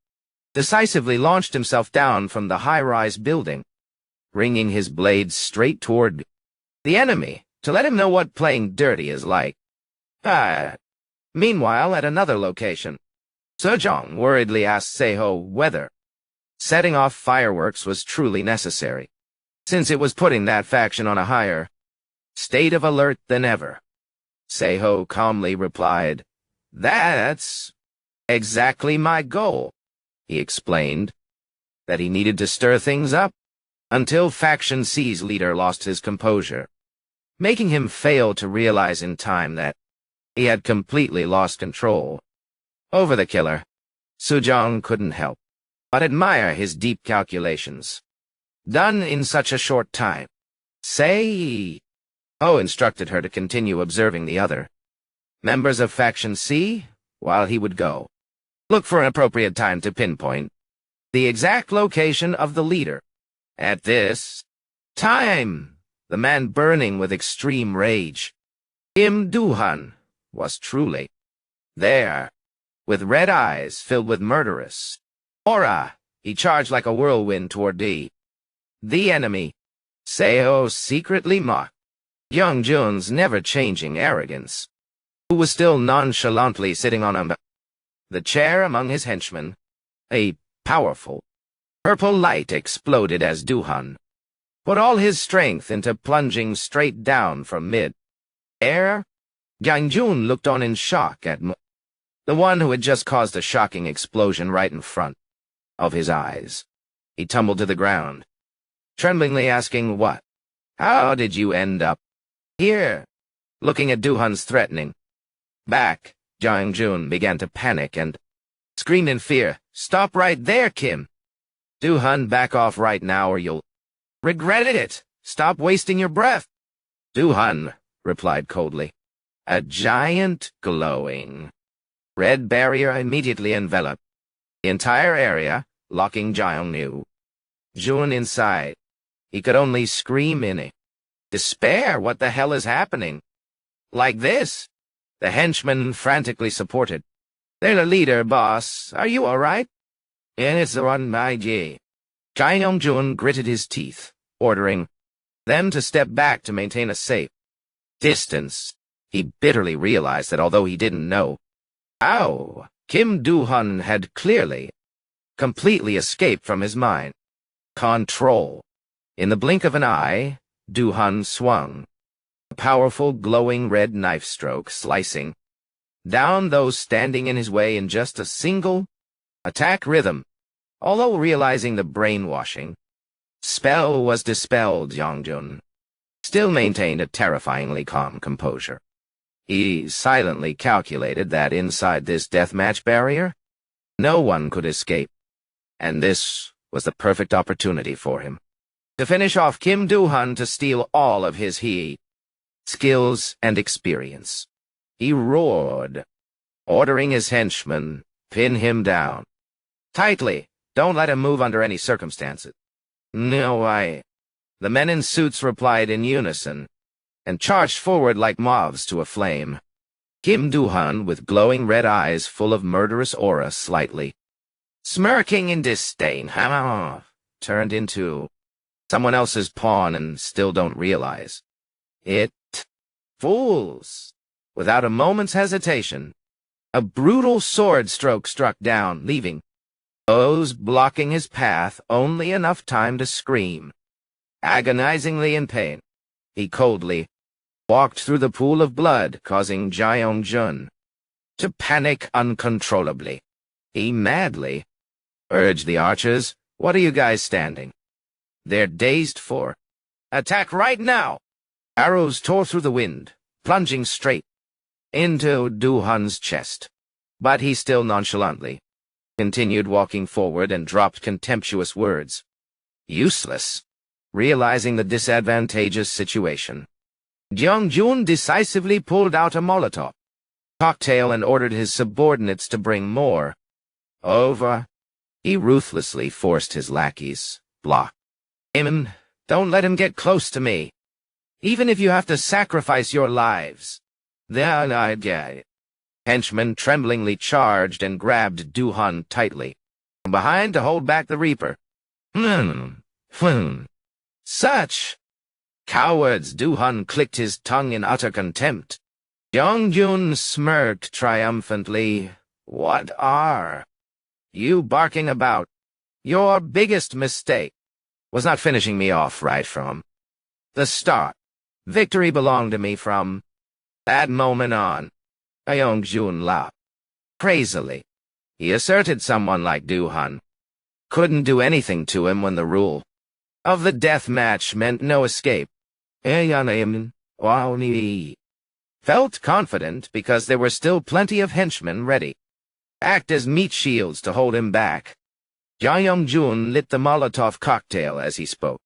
decisively launched himself down from the high-rise building, bringing his blades straight toward the enemy to let him know what playing dirty is like. Meanwhile, at another location, Sejong worriedly asked Seho whether setting off fireworks was truly necessary, since it was putting that faction on a higher state of alert than ever. Seho calmly replied, "That's exactly my goal." He explained that he needed to stir things up until Faction C's leader lost his composure, making him fail to realize in time that he had completely lost control over the killer. Sejong couldn't help but admire his deep calculations, done in such a short time. Seho instructed her to continue observing the other members of Faction C while he would go look for an appropriate time to pinpoint the exact location of the leader. At this time, the man burning with extreme rage, Kim Du-hun, was truly there. With red eyes filled with murderous aura, he charged like a whirlwind toward the enemy. Seho secretly mocked Young-jun's never-changing arrogance, who was still nonchalantly sitting on the chair among his henchmen. A powerful purple light exploded as Du-hun put all his strength into plunging straight down from mid-air. Yang-jun looked on in shock at the one who had just caused a shocking explosion right in front of his eyes. He tumbled to the ground, tremblingly asking, "What? How did you end up here?" Looking at Du-hun's threatening back, Yang-jun began to panic and screamed in fear, "Stop right there, Kim! Du-hun, back off right now or you'll regret it! Stop wasting your breath!" Du-hun replied coldly. A giant, glowing red barrier immediately enveloped the entire area, locking Jun inside. He could only scream in despair. What the hell is happening? Like this? The henchmen frantically supported their leader. "Boss, are you all right?" "And it's on my G." Jun gritted his teeth, ordering them to step back to maintain a safe distance. He bitterly realized that although he didn't know how, Kim Du-hun had clearly completely escaped from his mind control. In the blink of an eye, Du-hun swung a powerful, glowing red knife stroke, slicing down those standing in his way in just a single attack rhythm. Although realizing the brainwashing spell was dispelled, Yang-jun still maintained a terrifyingly calm composure. He silently calculated that inside this deathmatch barrier, no one could escape, and this was the perfect opportunity for him to finish off Kim Du-hun, to steal all of his skills and experience. He roared, ordering his henchmen Pin him down. Tightly. Don't let him move under any circumstances. No way. The men in suits replied in unison, and charged forward like moths to a flame. Kim Do-hun, with glowing red eyes full of murderous aura, slightly smirking in disdain, turned into someone else's pawn and still don't realize it. Fools! Without a moment's hesitation, a brutal sword stroke struck down, leaving those blocking his path only enough time to scream. Agonizingly in pain, he coldly walked through the pool of blood, causing Jae-young-jun to panic uncontrollably. He madly urged the archers, "What are you guys standing? They're dazed for. Attack right now!" Arrows tore through the wind, plunging straight into Do-hun's chest. But he still nonchalantly continued walking forward and dropped contemptuous words. Useless. Realizing the disadvantageous situation, Jeong-jun decisively pulled out a Molotov cocktail and ordered his subordinates to bring more. Over. He ruthlessly forced his lackeys. Block him. Don't let him get close to me. Even if you have to sacrifice your lives. Then I'd get it. Henchmen tremblingly charged and grabbed Do-hun tightly from behind to hold back the Reaper. Such cowards! Do-hun clicked his tongue in utter contempt. Jeong-jun smirked triumphantly. What are you barking about? Your biggest mistake was not finishing me off right from the start. Victory belonged to me from that moment on. Jeong-jun laughed crazily. He asserted someone like Do-hun couldn't do anything to him when the rule of the death match meant no escape. Felt confident because there were still plenty of henchmen ready. Act as meat shields to hold him back. Jae-young-jun lit the Molotov cocktail as he spoke.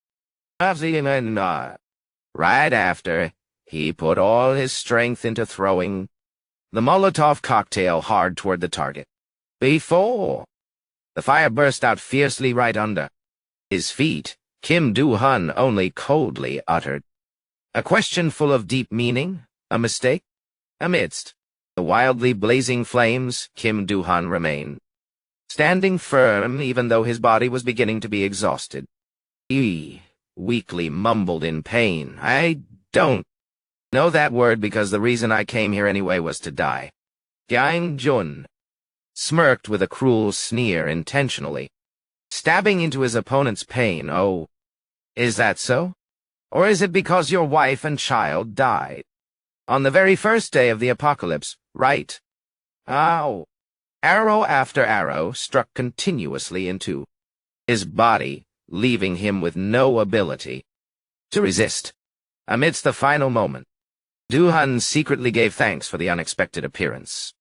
Right after, he put all his strength into throwing the Molotov cocktail hard toward the target. Before the fire burst out fiercely right under his feet, Kim Do-hun only coldly uttered a question full of deep meaning. A mistake? Amidst the wildly blazing flames, Kim Do-hun remained standing firm even though his body was beginning to be exhausted. He weakly mumbled in pain, "I don't know that word because the reason I came here anyway was to die." Jeong-jun smirked with a cruel sneer, intentionally stabbing into his opponent's pain. "Oh, is that so? Or is it because your wife and child died on the very first day of the apocalypse, right?" Ow! Arrow after arrow struck continuously into his body, leaving him with no ability to resist. Amidst the final moment, Do-hun secretly gave thanks for the unexpected appearance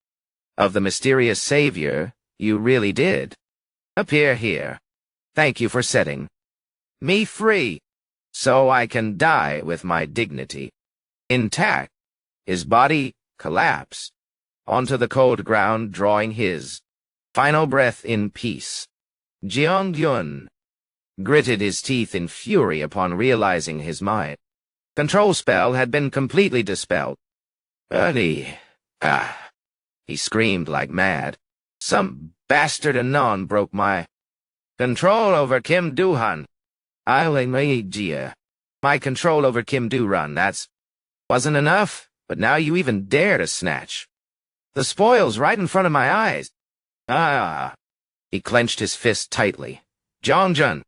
of the mysterious savior. "You really did appear here. Thank you for setting me free, so I can die with my dignity intact." His body collapsed onto the cold ground, drawing his final breath in peace. Jeong-jun gritted his teeth in fury upon realizing his mind control spell had been completely dispelled. He screamed like mad. "Some bastard anon broke my control over Kim Do-hun. My control over Kim Do-run, that's wasn't enough, but now you even dare to snatch the spoils right in front of my eyes." He clenched his fist tightly. Jeong-jun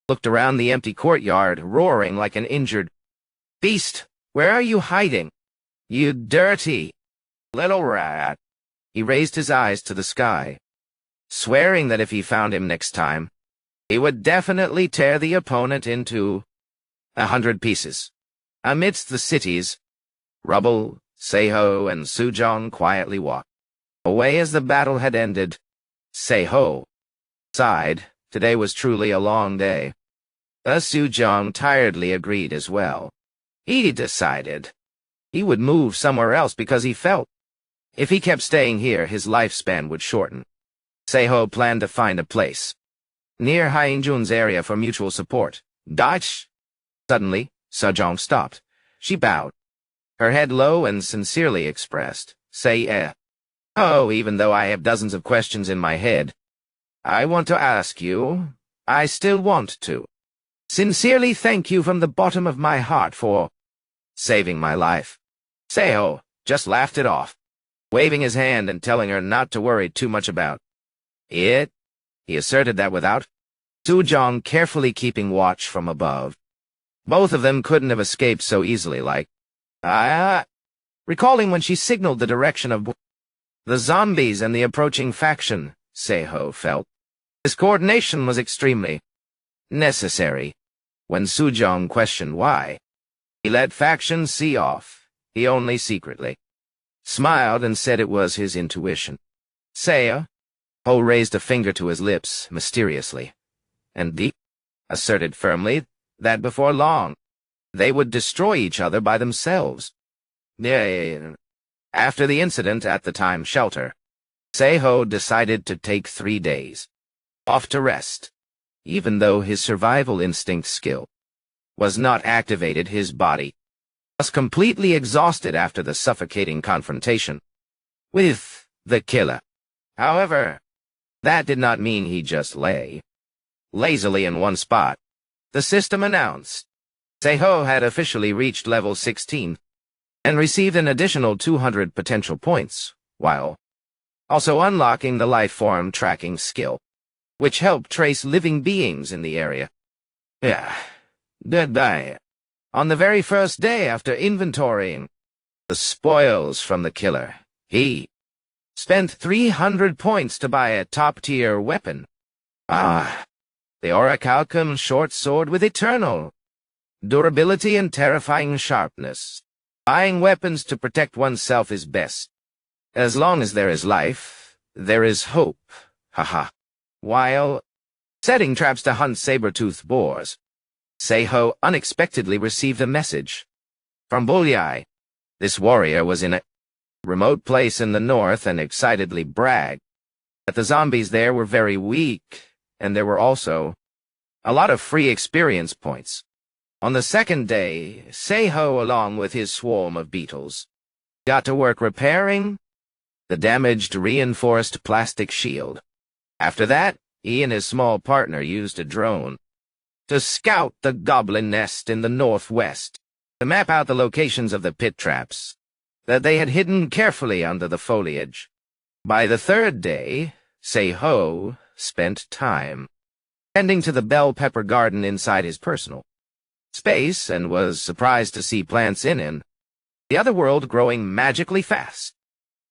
looked around the empty courtyard, roaring like an injured beast. "Where are you hiding, you dirty little rat?" He raised his eyes to the sky, swearing that if he found him next time, he would definitely tear the opponent into 100 pieces. Amidst the city's rubble, Seo and Sujong quietly walked away as the battle had ended. Seo sighed. Today was truly a long day. Sujong tiredly agreed as well. He decided he would move somewhere else because he felt if he kept staying here, his lifespan would shorten. Seiho planned to find a place near Hyungjun's area for mutual support. Dutch. Suddenly, Sejong stopped. She bowed, her head low and sincerely expressed. Oh, even though I have dozens of questions in my head, I want to ask you. I still want to. Sincerely thank you from the bottom of my heart for saving my life. Seiho just laughed it off, waving his hand and telling her not to worry too much about it. He asserted that without Sejong carefully keeping watch from above. Both of them couldn't have escaped so easily, recalling when she signaled the direction of the zombies and the approaching faction, Seiho felt his coordination was extremely necessary. When Sejong questioned why he let faction see off, he only secretly smiled and said it was his intuition. Seiho raised a finger to his lips mysteriously, and Deep asserted firmly that before long they would destroy each other by themselves. After the incident at the time shelter, Seiho decided to take 3 days off to rest. Even though his survival instinct skill was not activated, his body was completely exhausted after the suffocating confrontation with the killer. However, that did not mean he just lay lazily in one spot. The system announced Seiho had officially reached level 16 and received an additional 200 potential points, while also unlocking the life form tracking skill, which helped trace living beings in the area. Goodbye. On the very first day after inventorying the spoils from the killer, he spent 300 points to buy a top-tier weapon. The Orichalcum short sword with eternal durability and terrifying sharpness. Buying weapons to protect oneself is best. As long as there is life, there is hope. While setting traps to hunt saber-toothed boars, Seiho unexpectedly received a message from Bulyai. This warrior was in a remote place in the north and excitedly bragged that the zombies there were very weak, and there were also a lot of free experience points. On the second day, Seiho, along with his swarm of beetles, got to work repairing the damaged reinforced plastic shield. After that, he and his small partner used a drone to scout the goblin nest in the northwest, to map out the locations of the pit traps that they had hidden carefully under the foliage. By the third day, Seiho spent time tending to the bell pepper garden inside his personal space and was surprised to see plants in the other world growing magically fast.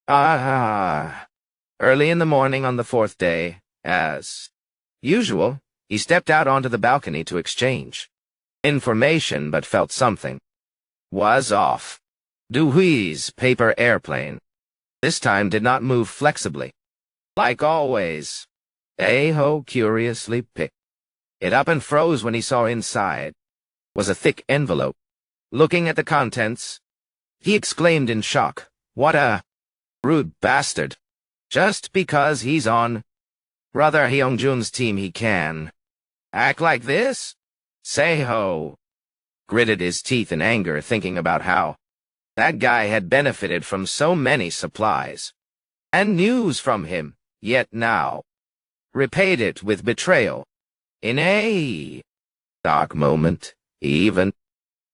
Early in the morning on the fourth day, as usual, he stepped out onto the balcony to exchange information, but felt something was off. Duhui's paper airplane this time did not move flexibly. Like always, Seiho curiously picked it up and froze when he saw inside was a thick envelope. Looking at the contents, he exclaimed in shock, "What a rude bastard. Just because he's on Brother Hyungjun's team he can act like this?" Seiho gritted his teeth in anger, thinking about how that guy had benefited from so many supplies and news from him, yet now repaid it with betrayal. In a dark moment, he even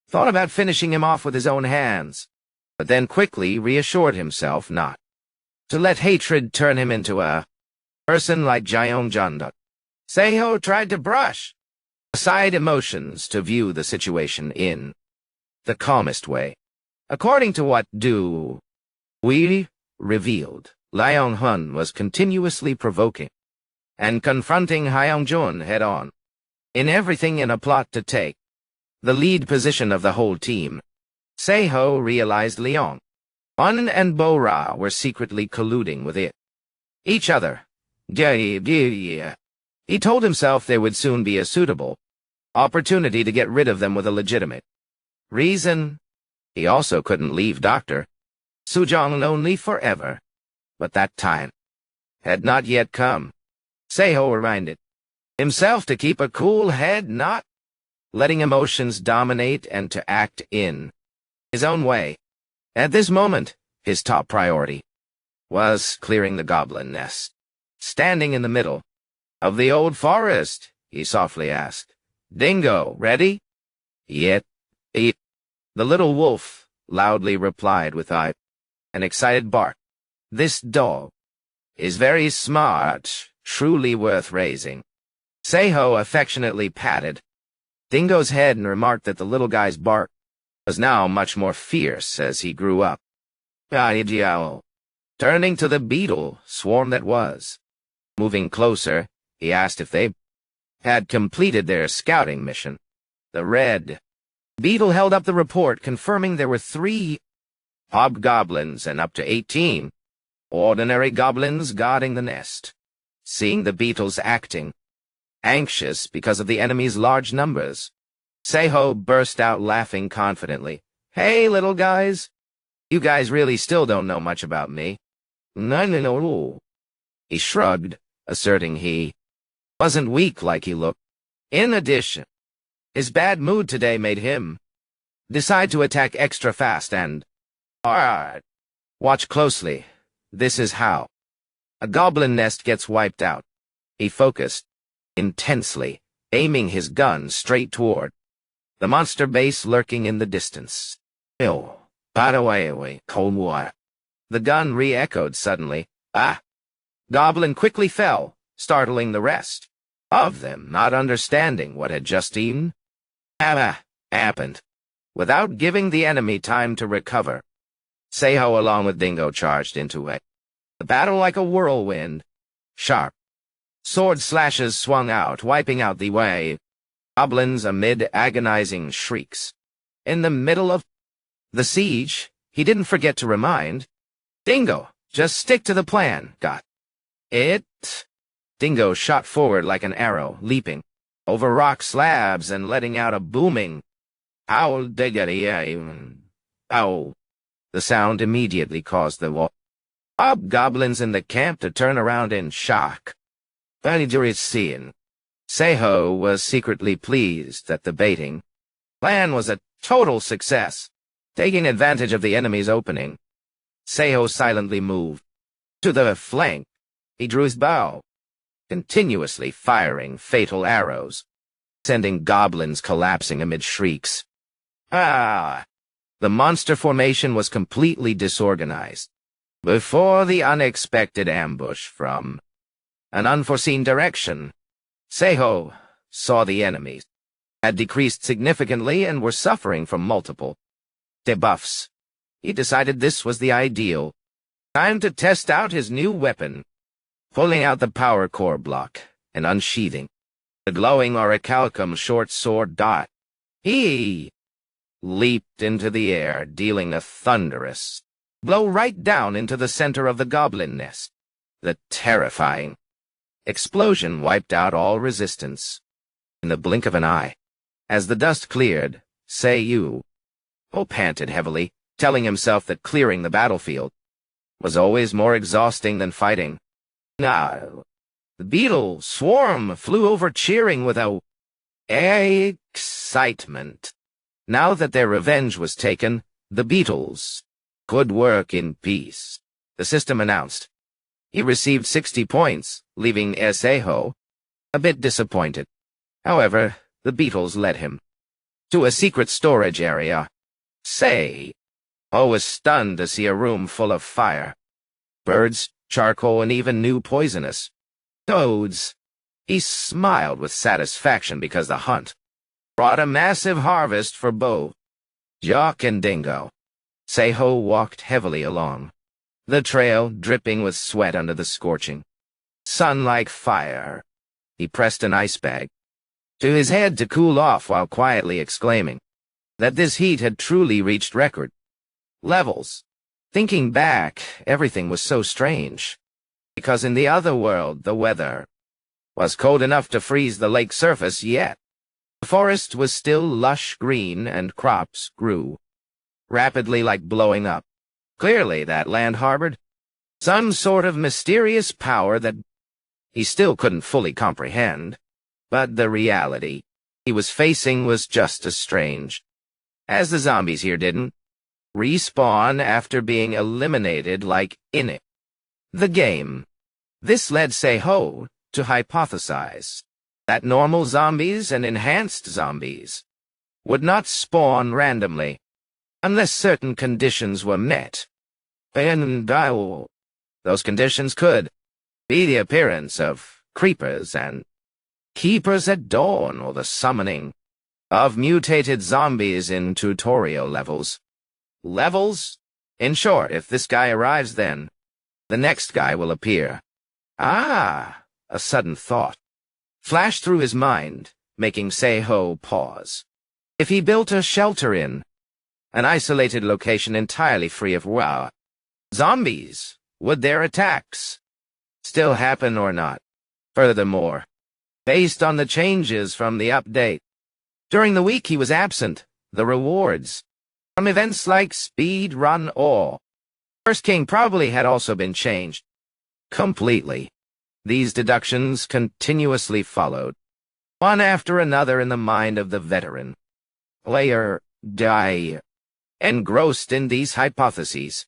thought about finishing him off with his own hands, but then quickly reassured himself not to let hatred turn him into a person like Jeongjun. Seiho tried to brush aside emotions to view the situation in the calmest way. According to what we revealed, Leong-hun was continuously provoking and confronting Hyungjun head-on in everything in a plot to take the lead position of the whole team. Seiho realized Leong-hun and Bo-ra were secretly colluding with each other. He told himself there would soon be a suitable opportunity to get rid of them with a legitimate reason. He also couldn't leave Dr. Sejong lonely forever. But that time had not yet come. Seiho reminded himself to keep a cool head, not letting emotions dominate, and to act in his own way. At this moment, his top priority was clearing the goblin nest. Standing in the middle of the old forest, he softly asked, "Dingo, ready?" "Yet, eat." The little wolf loudly replied with an excited bark. "This dog is very smart, truly worth raising." Seiho affectionately patted Dingo's head and remarked that the little guy's bark was now much more fierce as he grew up. Turning to the beetle swarm that was. Moving closer, he asked if they had completed their scouting mission. The red beetle held up the report, confirming there were 3 hobgoblins and up to 18 ordinary goblins guarding the nest. Seeing the beetles acting anxious because of the enemy's large numbers, Seiho burst out laughing confidently. "Hey, little guys, you guys really still don't know much about me." "No. He shrugged, asserting he wasn't weak like he looked. In addition, his bad mood today made him decide to attack extra fast and hard. Watch closely. This is how a goblin nest gets wiped out. He focused intensely, aiming his gun straight toward the monster base lurking in the distance. By the way, cold war. The gun re-echoed suddenly. Goblin quickly fell, startling the rest of them, not understanding what had just even happened. Without giving the enemy time to recover, Seiho along with Dingo charged into it. The battle like a whirlwind. Sharp sword slashes swung out, wiping out the way goblins amid agonizing shrieks. In the middle of the siege, he didn't forget to remind Dingo, just stick to the plan. Got it? Dingo shot forward like an arrow, leaping over rock slabs and letting out a booming owl. Ow. The sound immediately caused the hobgoblins in the camp to turn around in shock. Seiho was secretly pleased that the baiting plan was a total success. Taking advantage of the enemy's opening, Seiho silently moved to the flank. He drew his bow, continuously firing fatal arrows, sending goblins collapsing amid shrieks. The monster formation was completely disorganized before the unexpected ambush from an unforeseen direction. Seiho saw the enemies had decreased significantly and were suffering from multiple debuffs. He decided this was the ideal time to test out his new weapon. Pulling out the power core block and unsheathing the glowing orichalcum short sword dot, he leaped into the air, dealing a thunderous blow right down into the center of the goblin nest. The terrifying explosion wiped out all resistance in the blink of an eye. As the dust cleared, Seiho panted heavily, telling himself that clearing the battlefield was always more exhausting than fighting. The beetle swarm flew over, cheering with excitement. Now that their revenge was taken, the beetles could work in peace, the system announced. He received 60 points, leaving Seiho a bit disappointed. However, the beetles led him to a secret storage area. Seiho was stunned to see a room full of fire, birds, charcoal, and even new poisonous toads. He smiled with satisfaction because the hunt brought a massive harvest for both Jock and Dingo. Seiho walked heavily along the trail, dripping with sweat under the scorching sun like fire. He pressed an ice bag to his head to cool off while quietly exclaiming that this heat had truly reached record levels. Thinking back, everything was so strange, because in the other world the weather was cold enough to freeze the lake surface, yet the forest was still lush green and crops grew rapidly like blowing up. Clearly that land harbored Some sort of mysterious power that he still couldn't fully comprehend. But the reality he was facing was just as strange. As the zombies here didn't respawn after being eliminated like in it. The game. This led Seiho to hypothesize that normal zombies and enhanced zombies would not spawn randomly unless certain conditions were met. And those conditions could be the appearance of creepers and keepers at dawn, or the summoning of mutated zombies in tutorial levels. Levels? In short, if this guy arrives then, the next guy will appear. Ah! A sudden thought flashed through his mind, making Seiho pause. If he built a shelter in an isolated location entirely free of zombies, would their attacks still happen or not? Furthermore, based on the changes from the update, during the week he was absent, the rewards from events like Speed Run or First King probably had also been changed completely. These deductions continuously followed, one after another in the mind of the veteran player, engrossed in these hypotheses.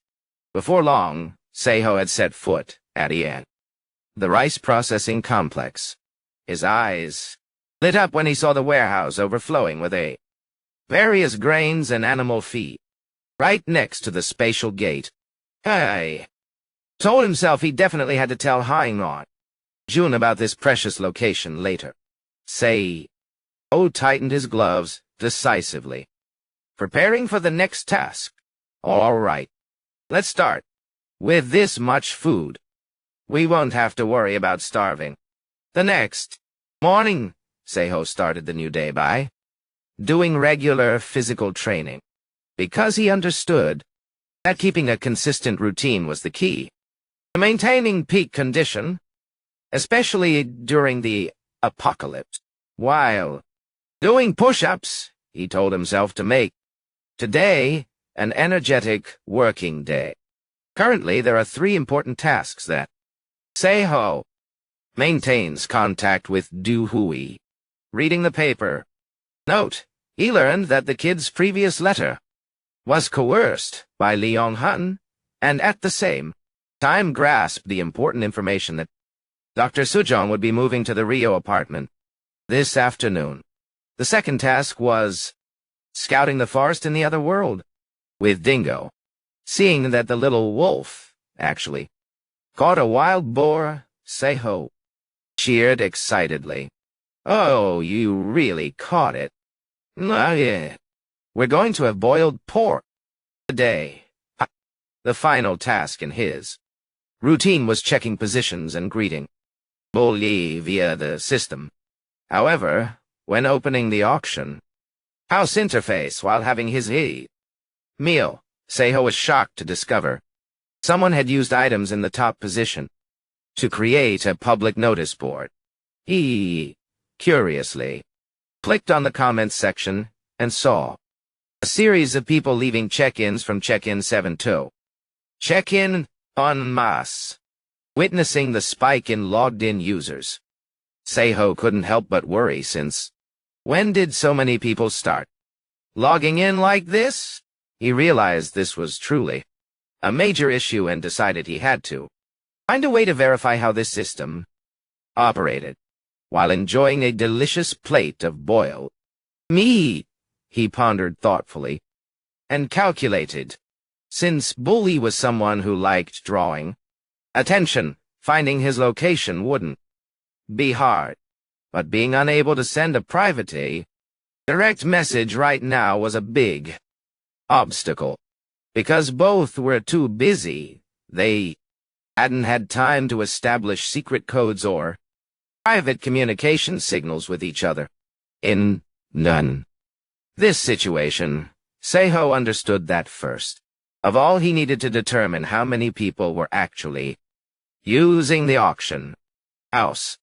Before long, Seiho had set foot at the rice processing complex. His eyes lit up when he saw the warehouse overflowing with various grains and animal feed, right next to the spatial gate. He told himself he definitely had to tell Hainan Jun about this precious location later. Seiho tightened his gloves decisively, preparing for the next task. All right, let's start. With this much food, we won't have to worry about starving. The next morning, Seiho started the new day by doing regular physical training, because he understood that keeping a consistent routine was the key to maintaining peak condition, especially during the apocalypse. While doing push-ups, he told himself to make today an energetic working day. Currently, there are 3 important tasks that Seiho maintains contact with Du Hui. Reading the paper. Note, he learned that the kid's previous letter was coerced by Li Yonghun, and at the same time grasped the important information that Dr. Sujong would be moving to the Rio apartment this afternoon. The second task was scouting the forest in the other world with Dingo, seeing that the little wolf actually caught a wild boar. Seiho cheered excitedly. Oh, you really caught it. Yeah. We're going to have boiled pork today. The final task in his routine was checking positions and greeting Bully via the system. However, when opening the auction house interface while having his meal, Seiho was shocked to discover someone had used items in the top position to create a public notice board. He, curiously, clicked on the comments section and saw a series of people leaving check-ins from check-in 72. Check-in en masse, witnessing the spike in logged-in users. Seiho couldn't help but worry, since when did so many people start logging in like this? He realized this was truly a major issue and decided he had to find a way to verify how this system operated. While enjoying a delicious plate of boiled meat, he pondered thoughtfully and calculated. Since Bully was someone who liked drawing attention, finding his location wouldn't be hard. But being unable to send a private direct message right now was a big obstacle. Because both were too busy, they hadn't had time to establish secret codes or private communication signals with each other. In none. This situation, Seiho understood that first of all he needed to determine how many people were actually using the auction house.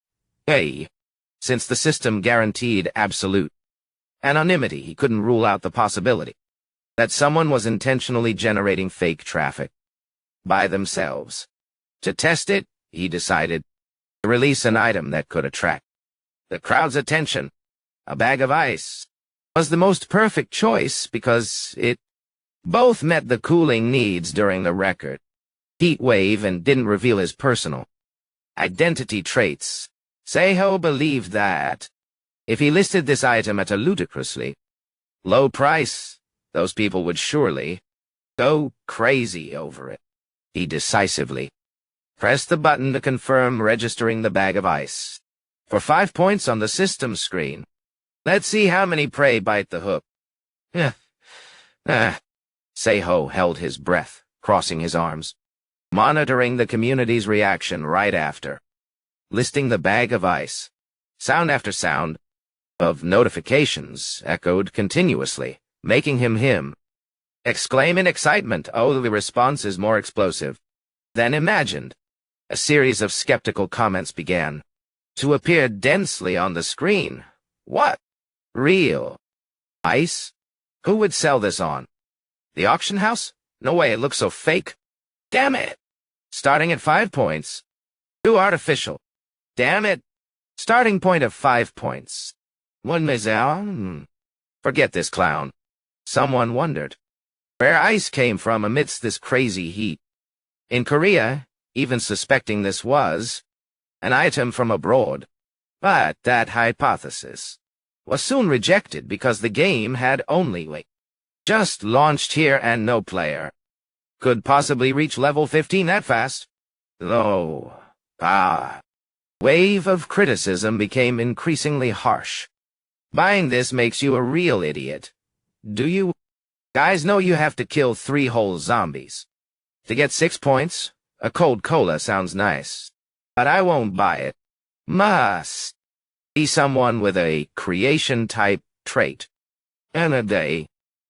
Since the system guaranteed absolute anonymity, he couldn't rule out the possibility that someone was intentionally generating fake traffic by themselves. To test it, he decided to release an item that could attract the crowd's attention. A bag of ice was the most perfect choice because it both met the cooling needs during the record heat wave and didn't reveal his personal identity traits. Seiho believed that if he listed this item at a ludicrously low price, those people would surely go crazy over it. He decisively pressed the button to confirm registering the bag of ice. For 5 points on the system screen. Let's see how many prey bite the hook. Seiho held his breath, crossing his arms, monitoring the community's reaction right after listing the bag of ice. Sound after sound of notifications echoed continuously, making him exclaim in excitement. Oh, the response is more explosive than imagined. A series of skeptical comments began to appear densely on the screen. What? Real ice? Who would sell this on the auction house? No way, it looks so fake. Damn it! Starting at 5 points. Too artificial. Damn it! Starting point of 5 points. One mezal? Forget this clown. Someone wondered where ice came from amidst this crazy heat. In Korea, even suspecting this was an item from abroad. But that hypothesis was soon rejected because the game had only just launched here and no player could possibly reach level 15 that fast. Wave of criticism became increasingly harsh. Buying this makes you a real idiot. Do you guys know you have to kill 3 whole zombies to get 6 points? A cold cola sounds nice, but I won't buy it. Must be someone with a creation-type trait. And a day,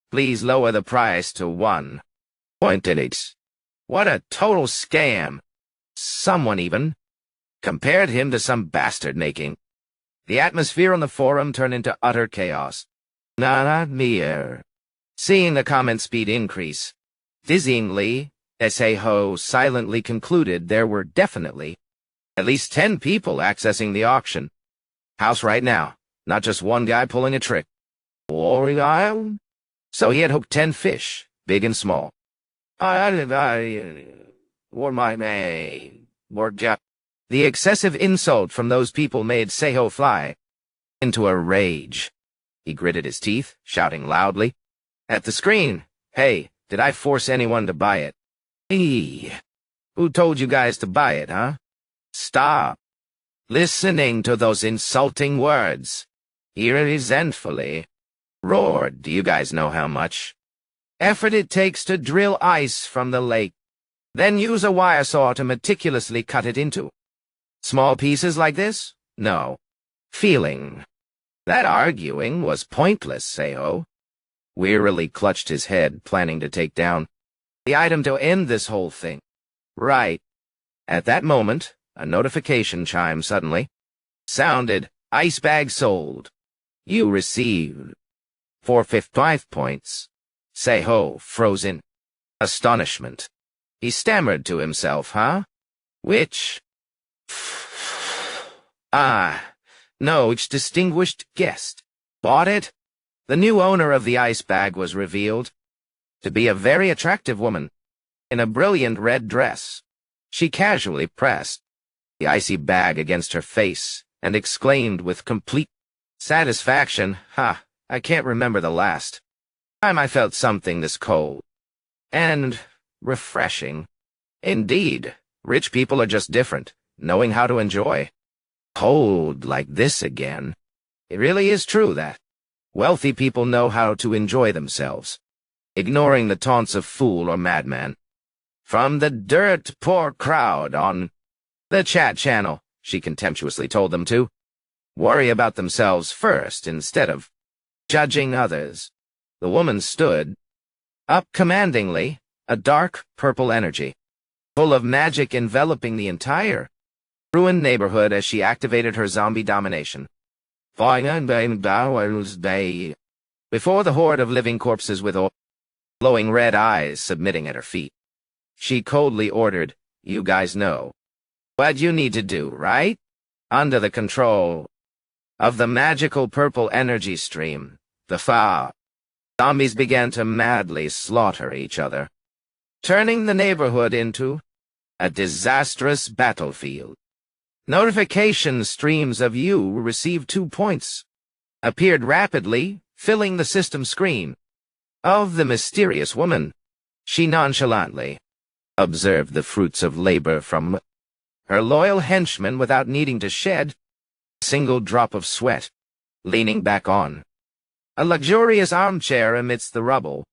please lower the price to 1 point. What a total scam. Someone even compared him to some bastard making the atmosphere on the forum turn into utter chaos. Not me. Seeing the comment speed increase dizzyingly, Seiho silently concluded there were definitely at least 10 people accessing the auction house right now, not just one guy pulling a trick. So he had hooked 10 fish, big and small. The excessive insult from those people made Seiho fly into a rage. He gritted his teeth, shouting loudly at the screen, "Hey, did I force anyone to buy it? Hey, who told you guys to buy it, huh? Stop listening to those insulting words." He resentfully roared, "Do you guys know how much effort it takes to drill ice from the lake, then use a wire saw to meticulously cut it into small pieces like this? No. Feeling that arguing was pointless, Seiho wearily clutched his head, planning to take down the item to end this whole thing. Right. At that moment, a notification chime suddenly sounded. Ice bag sold. You received 455 points. Seiho froze in astonishment. He stammered to himself, huh? Which? No, which distinguished guest bought it? The new owner of the ice bag was revealed to be a very attractive woman in a brilliant red dress. She casually pressed the icy bag against her face and exclaimed with complete satisfaction, I can't remember the last time I felt something this cold and refreshing. Indeed, rich people are just different, knowing how to enjoy cold like this again. It really is true that wealthy people know how to enjoy themselves, ignoring the taunts of fool or madman. From the dirt poor crowd on the chat channel, she contemptuously told them to worry about themselves first instead of judging others. The woman stood up commandingly, a dark purple energy, full of magic enveloping the entire ruined neighborhood as she activated her zombie domination. Before the horde of living corpses with glowing red eyes submitting at her feet, she coldly ordered, You guys know what you need to do, right? Under the control of the magical purple energy stream, the Fa, zombies began to madly slaughter each other, turning the neighborhood into a disastrous battlefield. Notification streams of you received 2 points appeared rapidly, filling the system screen. Of the mysterious woman, she nonchalantly observed the fruits of labor from her loyal henchmen without needing to shed a single drop of sweat, leaning back on a luxurious armchair amidst the rubble.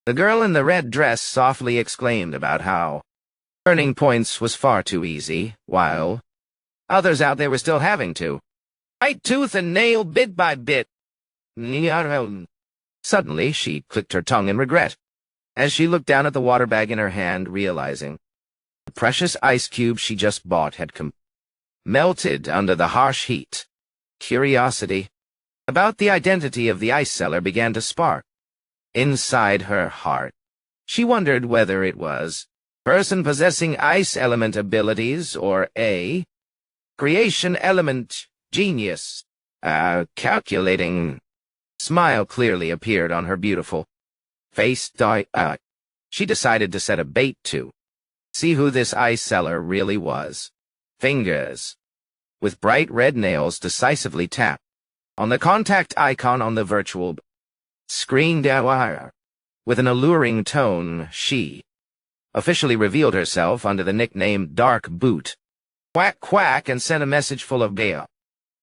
The girl in the red dress softly exclaimed about how earning points was far too easy, while others out there were still having to fight tooth and nail bit by bit. Suddenly, she clicked her tongue in regret, as she looked down at the water bag in her hand, realizing the precious ice cube she just bought had melted under the harsh heat. Curiosity about the identity of the ice seller began to spark. Inside her heart, she wondered whether it was a person possessing ice element abilities or a creation element genius. A calculating smile clearly appeared on her beautiful face. She decided to set a bait to see who this ice seller really was. Fingers with bright red nails decisively tapped on the contact icon on the virtual screen. With an alluring tone, she officially revealed herself under the nickname Dark Boot. Quack quack, and sent a message full of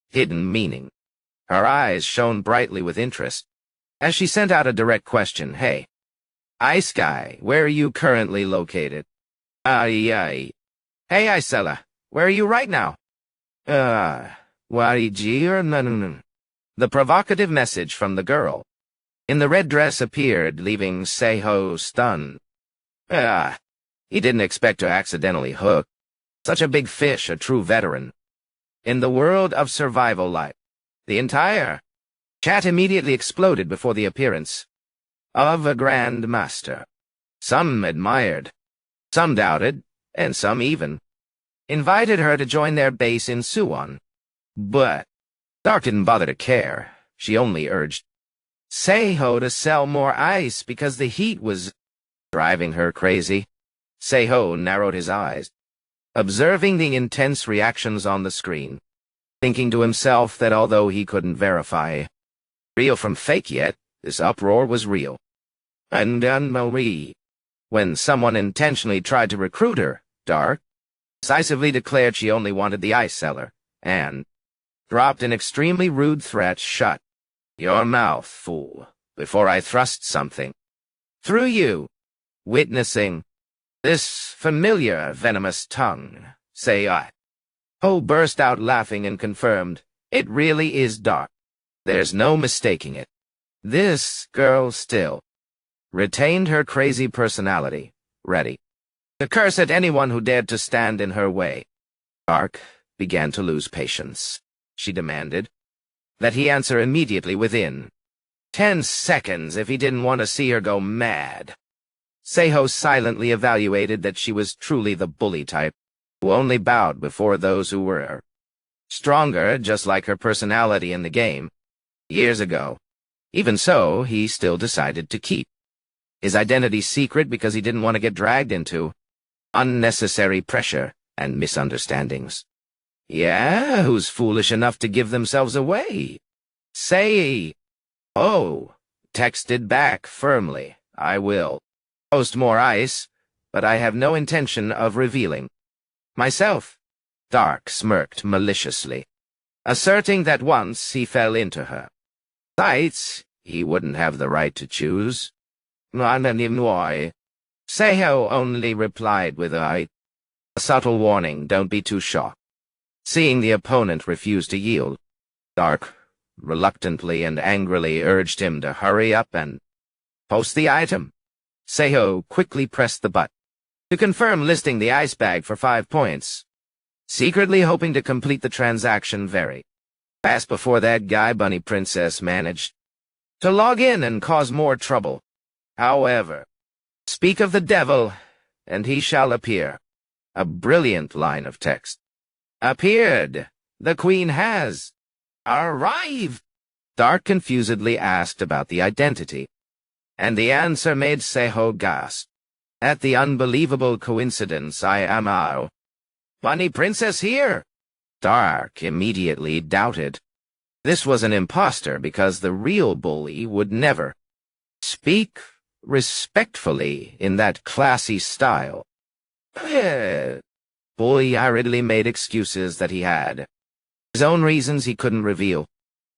hidden meaning. Her eyes shone brightly with interest as she sent out a direct question. Hey, Ice Guy, where are you currently located? Hey, Ice Seller, where are you right now? The provocative message from the girl in the red dress appeared, leaving Seiho stunned. He didn't expect to accidentally hook such a big fish, a true veteran in the world of survival life. The entire chat immediately exploded before the appearance of a Grand Master. Some admired, some doubted, and some even invited her to join their base in Suwon. But Dark didn't bother to care. She only urged Seiho to sell more ice because the heat was driving her crazy. Seiho narrowed his eyes, observing the intense reactions on the screen, thinking to himself that although he couldn't verify real from fake yet, this uproar was real. And Marie, when someone intentionally tried to recruit her, Dark decisively declared she only wanted the ice seller, and dropped an extremely rude threat. Shut your mouth, fool, before I thrust something through you. Witnessing this familiar venomous tongue, Ho burst out laughing and confirmed, it really is Dark. There's no mistaking it. This girl still retained her crazy personality, ready to curse at anyone who dared to stand in her way. Dark began to lose patience. She demanded that he answer immediately within 10 seconds if he didn't want to see her go mad. Seiho silently evaluated that she was truly the bully type, who only bowed before those who were stronger, just like her personality in the game years ago. Even so, he still decided to keep his identity secret because he didn't want to get dragged into unnecessary pressure and misunderstandings. Yeah, who's foolish enough to give themselves away? Texted back firmly, I will post more ice, but I have no intention of revealing myself. Dark smirked maliciously, asserting that once he fell into her sights, he wouldn't have the right to choose. Seiho only replied with a subtle warning, don't be too shocked. Seeing the opponent refuse to yield, Dark reluctantly and angrily urged him to hurry up and post the item. Seiho quickly pressed the button to confirm, listing the ice bag for 5 points, secretly hoping to complete the transaction very fast before that guy Bunny Princess managed to log in and cause more trouble. However, speak of the devil, and he shall appear. A brilliant line of text. Appeared. The Queen has arrived. Dark confusedly asked about the identity, and the answer made Seho gasp. At the unbelievable coincidence, I am our Bunny Princess here. Dark immediately doubted. This was an impostor because the real bully would never speak respectfully in that classy style. Bully hurriedly made excuses that he had his own reasons he couldn't reveal.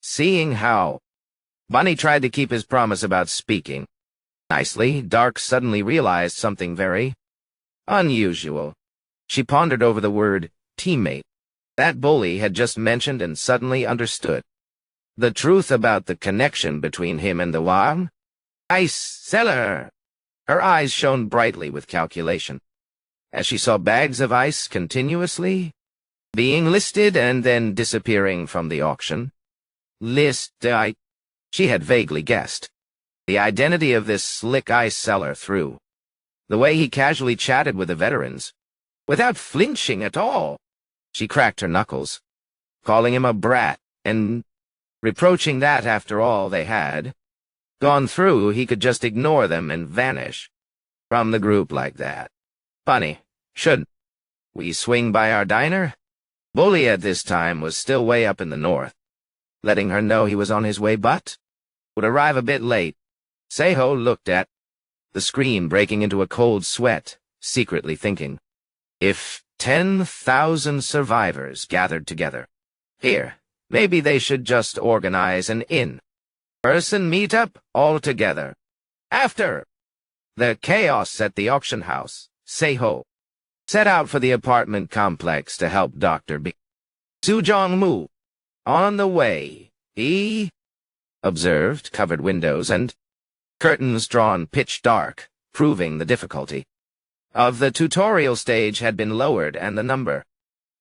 Seeing how Bunny tried to keep his promise about speaking nicely, Dark suddenly realized something very unusual. She pondered over the word teammate that Bully had just mentioned and suddenly understood the truth about the connection between him and the Wan ice seller. Her eyes shone brightly with calculation as she saw bags of ice continuously being listed and then disappearing from the auction. She had vaguely guessed the identity of this slick ice seller through the way he casually chatted with the veterans, without flinching at all. She cracked her knuckles, calling him a brat, and reproaching that after all they had gone through, he could just ignore them and vanish from the group like that. Bunny, shouldn't we swing by our diner? Bully at this time was still way up in the north, letting her know he was on his way but would arrive a bit late. Seho looked at the screen, breaking into a cold sweat, secretly thinking, if 10,000 survivors gathered together here, maybe they should just organize an in-person meetup all together. After the chaos at the auction house, Seho set out for the apartment complex to help Dr. B. Sujong-mu. On the way, he observed covered windows and curtains drawn pitch dark, proving the difficulty of the tutorial stage had been lowered and the number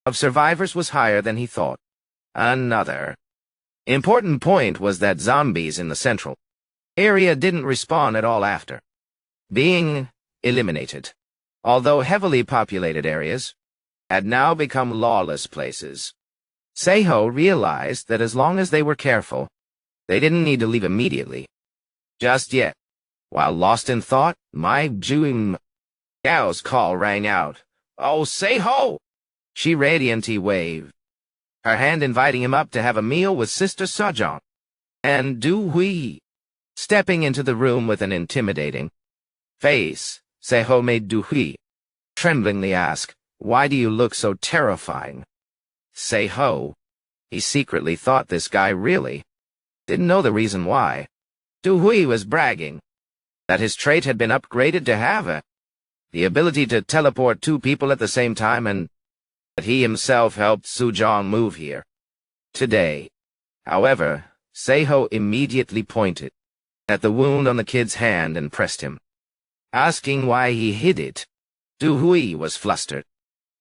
of survivors was higher than he thought. Another important point was that zombies in the central area didn't respawn at all after being eliminated, although heavily populated areas had now become lawless places. Seho realized that as long as they were careful, they didn't need to leave immediately. Just yet, while lost in thought, my Juing Gao's call rang out. Oh, Seho! She radiantly waved, her hand inviting him up to have a meal with Sister Sejong and Du Hui. Stepping into the room with an intimidating face, Seho made Du Hui tremblingly ask, why do you look so terrifying? Seho. He secretly thought this guy really didn't know the reason why. Du Hui was bragging that his trait had been upgraded to have the ability to teleport two people at the same time, and that he himself helped Sujong move here today. However, Seho immediately pointed at the wound on the kid's hand and pressed him, asking why he hid it. Du Hui was flustered,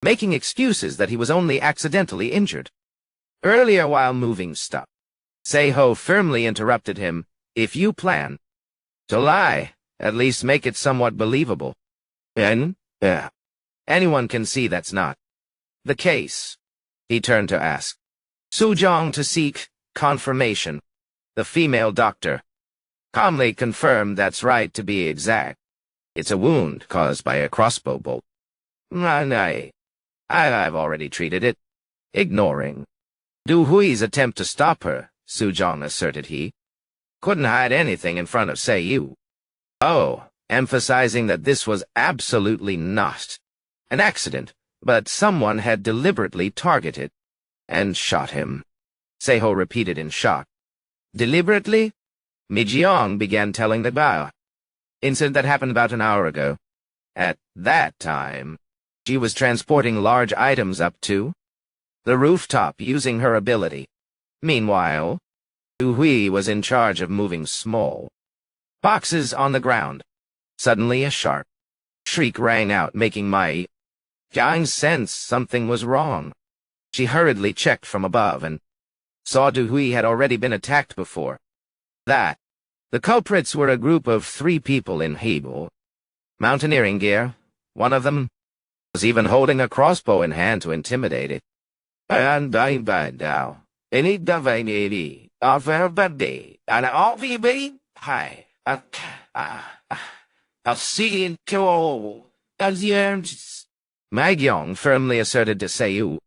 making excuses that he was only accidentally injured earlier while moving stuff. Seho firmly interrupted him. If you plan to lie, at least make it somewhat believable. And, anyone can see that's not the case. He turned to ask Sujong to seek confirmation. The female doctor calmly confirmed that's right, to be exact. It's a wound caused by a crossbow bolt. I've already treated it. Ignoring Du Hui's attempt to stop her, Sujong asserted he couldn't hide anything in front of Seiyu. Oh, emphasizing that this was absolutely not an accident, but someone had deliberately targeted and shot him. Seho repeated in shock. Deliberately? Mijiong began telling the Bao incident that happened about an hour ago. At that time, she was transporting large items up to the rooftop using her ability. Meanwhile, Du Hui was in charge of moving small boxes on the ground. Suddenly a sharp shriek rang out, making Mai Jiang sense something was wrong. She hurriedly checked from above and saw Du Hui had already been attacked before that. The culprits were a group of 3 people in Hebel mountaineering gear, one of them was even holding a crossbow in hand to intimidate it. And I bad now. Any divinity, offer birthday, and all be hi. I'll see you to as you. Magyong firmly asserted to Seiyu.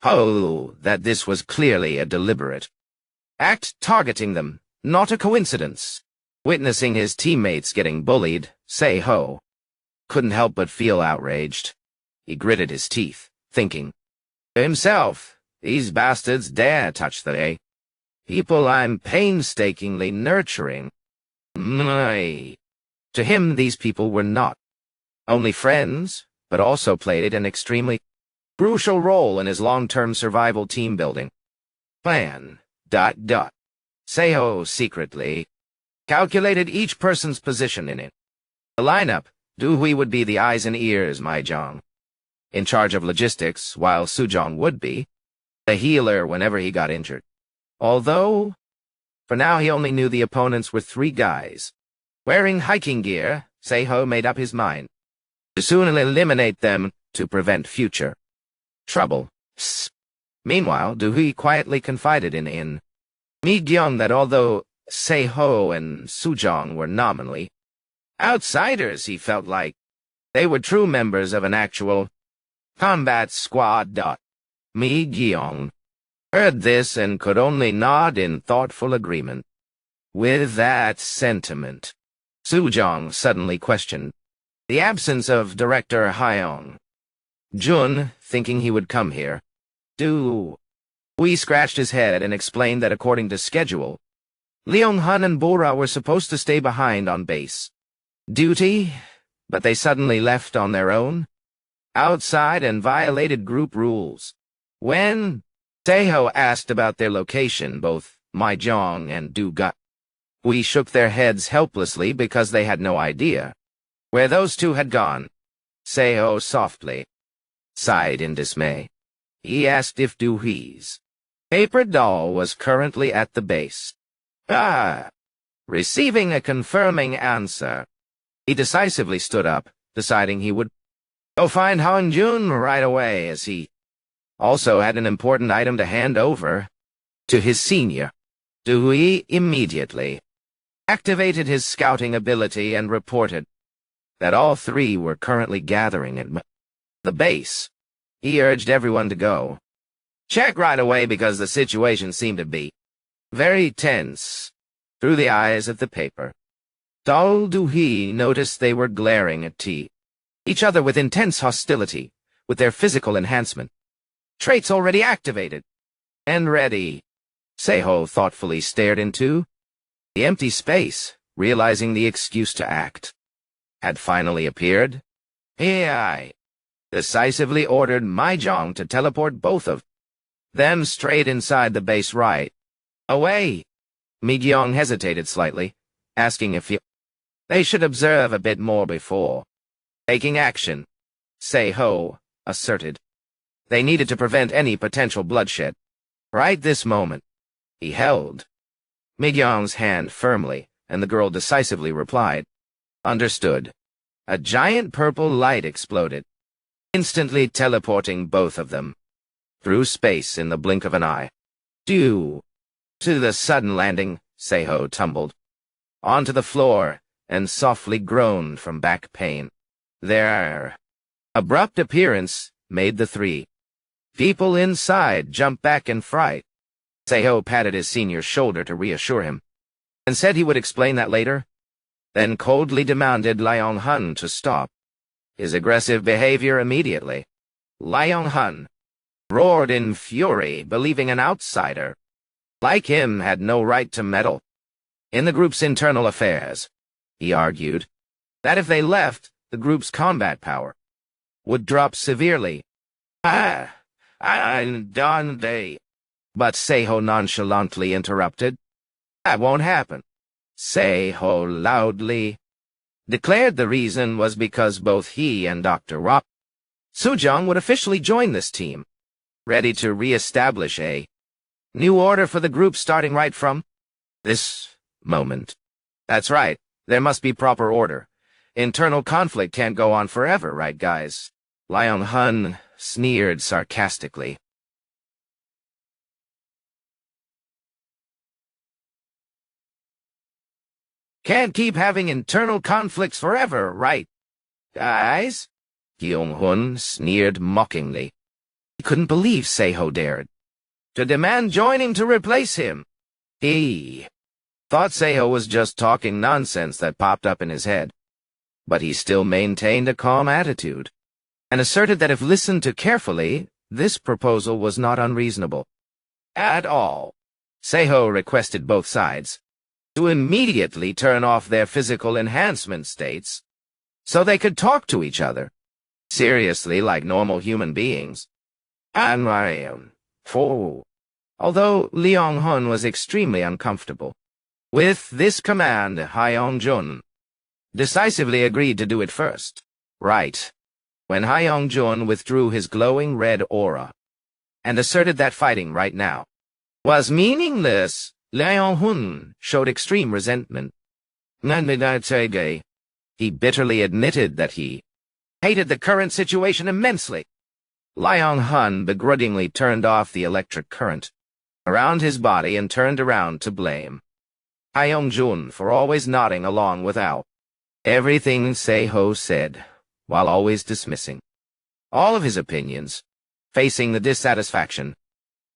Oh, that this was clearly a deliberate act targeting them, not a coincidence. Witnessing his teammates getting bullied, Sei-ho couldn't help but feel outraged. He gritted his teeth, thinking to himself, these bastards dare touch the people I'm painstakingly nurturing. To him, these people were not only friends, but also played an extremely crucial role in his long-term survival team-building plan. Sei-ho secretly calculated each person's position in it. The lineup, Doohui would be the eyes and ears, Mahjong, in charge of logistics, while Sujong would be the healer whenever he got injured. Although, for now he only knew the opponents were 3 guys. Wearing hiking gear, Sei-ho made up his mind to soon eliminate them to prevent future trouble. Meanwhile, Doohui quietly confided in Mi-gyung that although Sei-ho and Sujong were nominally outsiders, he felt like they were true members of an actual combat squad. Mi-gyung heard this and could only nod in thoughtful agreement with that sentiment. Sujong suddenly questioned the absence of Director Hyong Jun, thinking he would come here. We scratched his head and explained that according to schedule, Leong-hun and Bora were supposed to stay behind on base duty, but they suddenly left on their own, outside, and violated group rules. When Sei-ho asked about their location, both Mahjong and Du-gu, we shook their heads helplessly because they had no idea where those two had gone. Sei-ho softly sighed in dismay. He asked if Doohui's paper doll was currently at the base. Receiving a confirming answer, he decisively stood up, deciding he would go find Han Jun right away, as he also had an important item to hand over to his senior. Doohui immediately activated his scouting ability and reported that all 3 were currently gathering at the base. He urged everyone to go check right away because the situation seemed to be very tense. Through the eyes of the paper, Dal Doohui noticed they were glaring at each other with intense hostility, with their physical enhancement traits already activated and ready. Sei-ho thoughtfully stared into the empty space, realizing the excuse to act had finally appeared. He decisively ordered Mahjong to teleport both of them straight inside the base right away. Mi-gyung hesitated slightly, asking if they should observe a bit more before taking action. Sei-ho asserted they needed to prevent any potential bloodshed right this moment. He held Mi-gyung's hand firmly, and the girl decisively replied, "Understood." A giant purple light exploded, instantly teleporting both of them through space in the blink of an eye. Due to the sudden landing, Sei-ho tumbled onto the floor and softly groaned from back pain. Their abrupt appearance made the 3 people inside jump back in fright. Sei-ho patted his senior's shoulder to reassure him, and said he would explain that later, then coldly demanded Leong-hun to stop his aggressive behavior immediately. Leong-hun roared in fury, believing an outsider like him had no right to meddle in the group's internal affairs. He argued that if they left, the group's combat power would drop severely. I'm done, but Sei-ho nonchalantly interrupted. That won't happen. Sei-ho loudly declared the reason was because both he and Dr. Sujong would officially join this team, ready to re-establish a new order for the group starting right from This moment. That's right. There must be proper order. Internal conflict can't go on forever, right, guys? Leon Hun sneered sarcastically. Can't keep having internal conflicts forever, right, guys? Kyung-hun sneered mockingly. He couldn't believe Seiho dared to demand joining to replace him. He thought Seiho was just talking nonsense that popped up in his head, but he still maintained a calm attitude, and asserted that if listened to carefully, this proposal was not unreasonable at all. Seiho requested both sides to immediately turn off their physical enhancement states so they could talk to each other seriously like normal human beings. Although Leon Hun was extremely uncomfortable with this command, Hyong-jun decisively agreed to do it first. Right when Hyong-jun withdrew his glowing red aura and asserted that fighting right now was meaningless, Leon Hun showed extreme resentment. He bitterly admitted that he hated the current situation immensely. Leon Hun begrudgingly turned off the electric current around his body and turned around to blame Hyong-jun for always nodding along without everything Seiho said, while always dismissing all of his opinions, facing the dissatisfaction.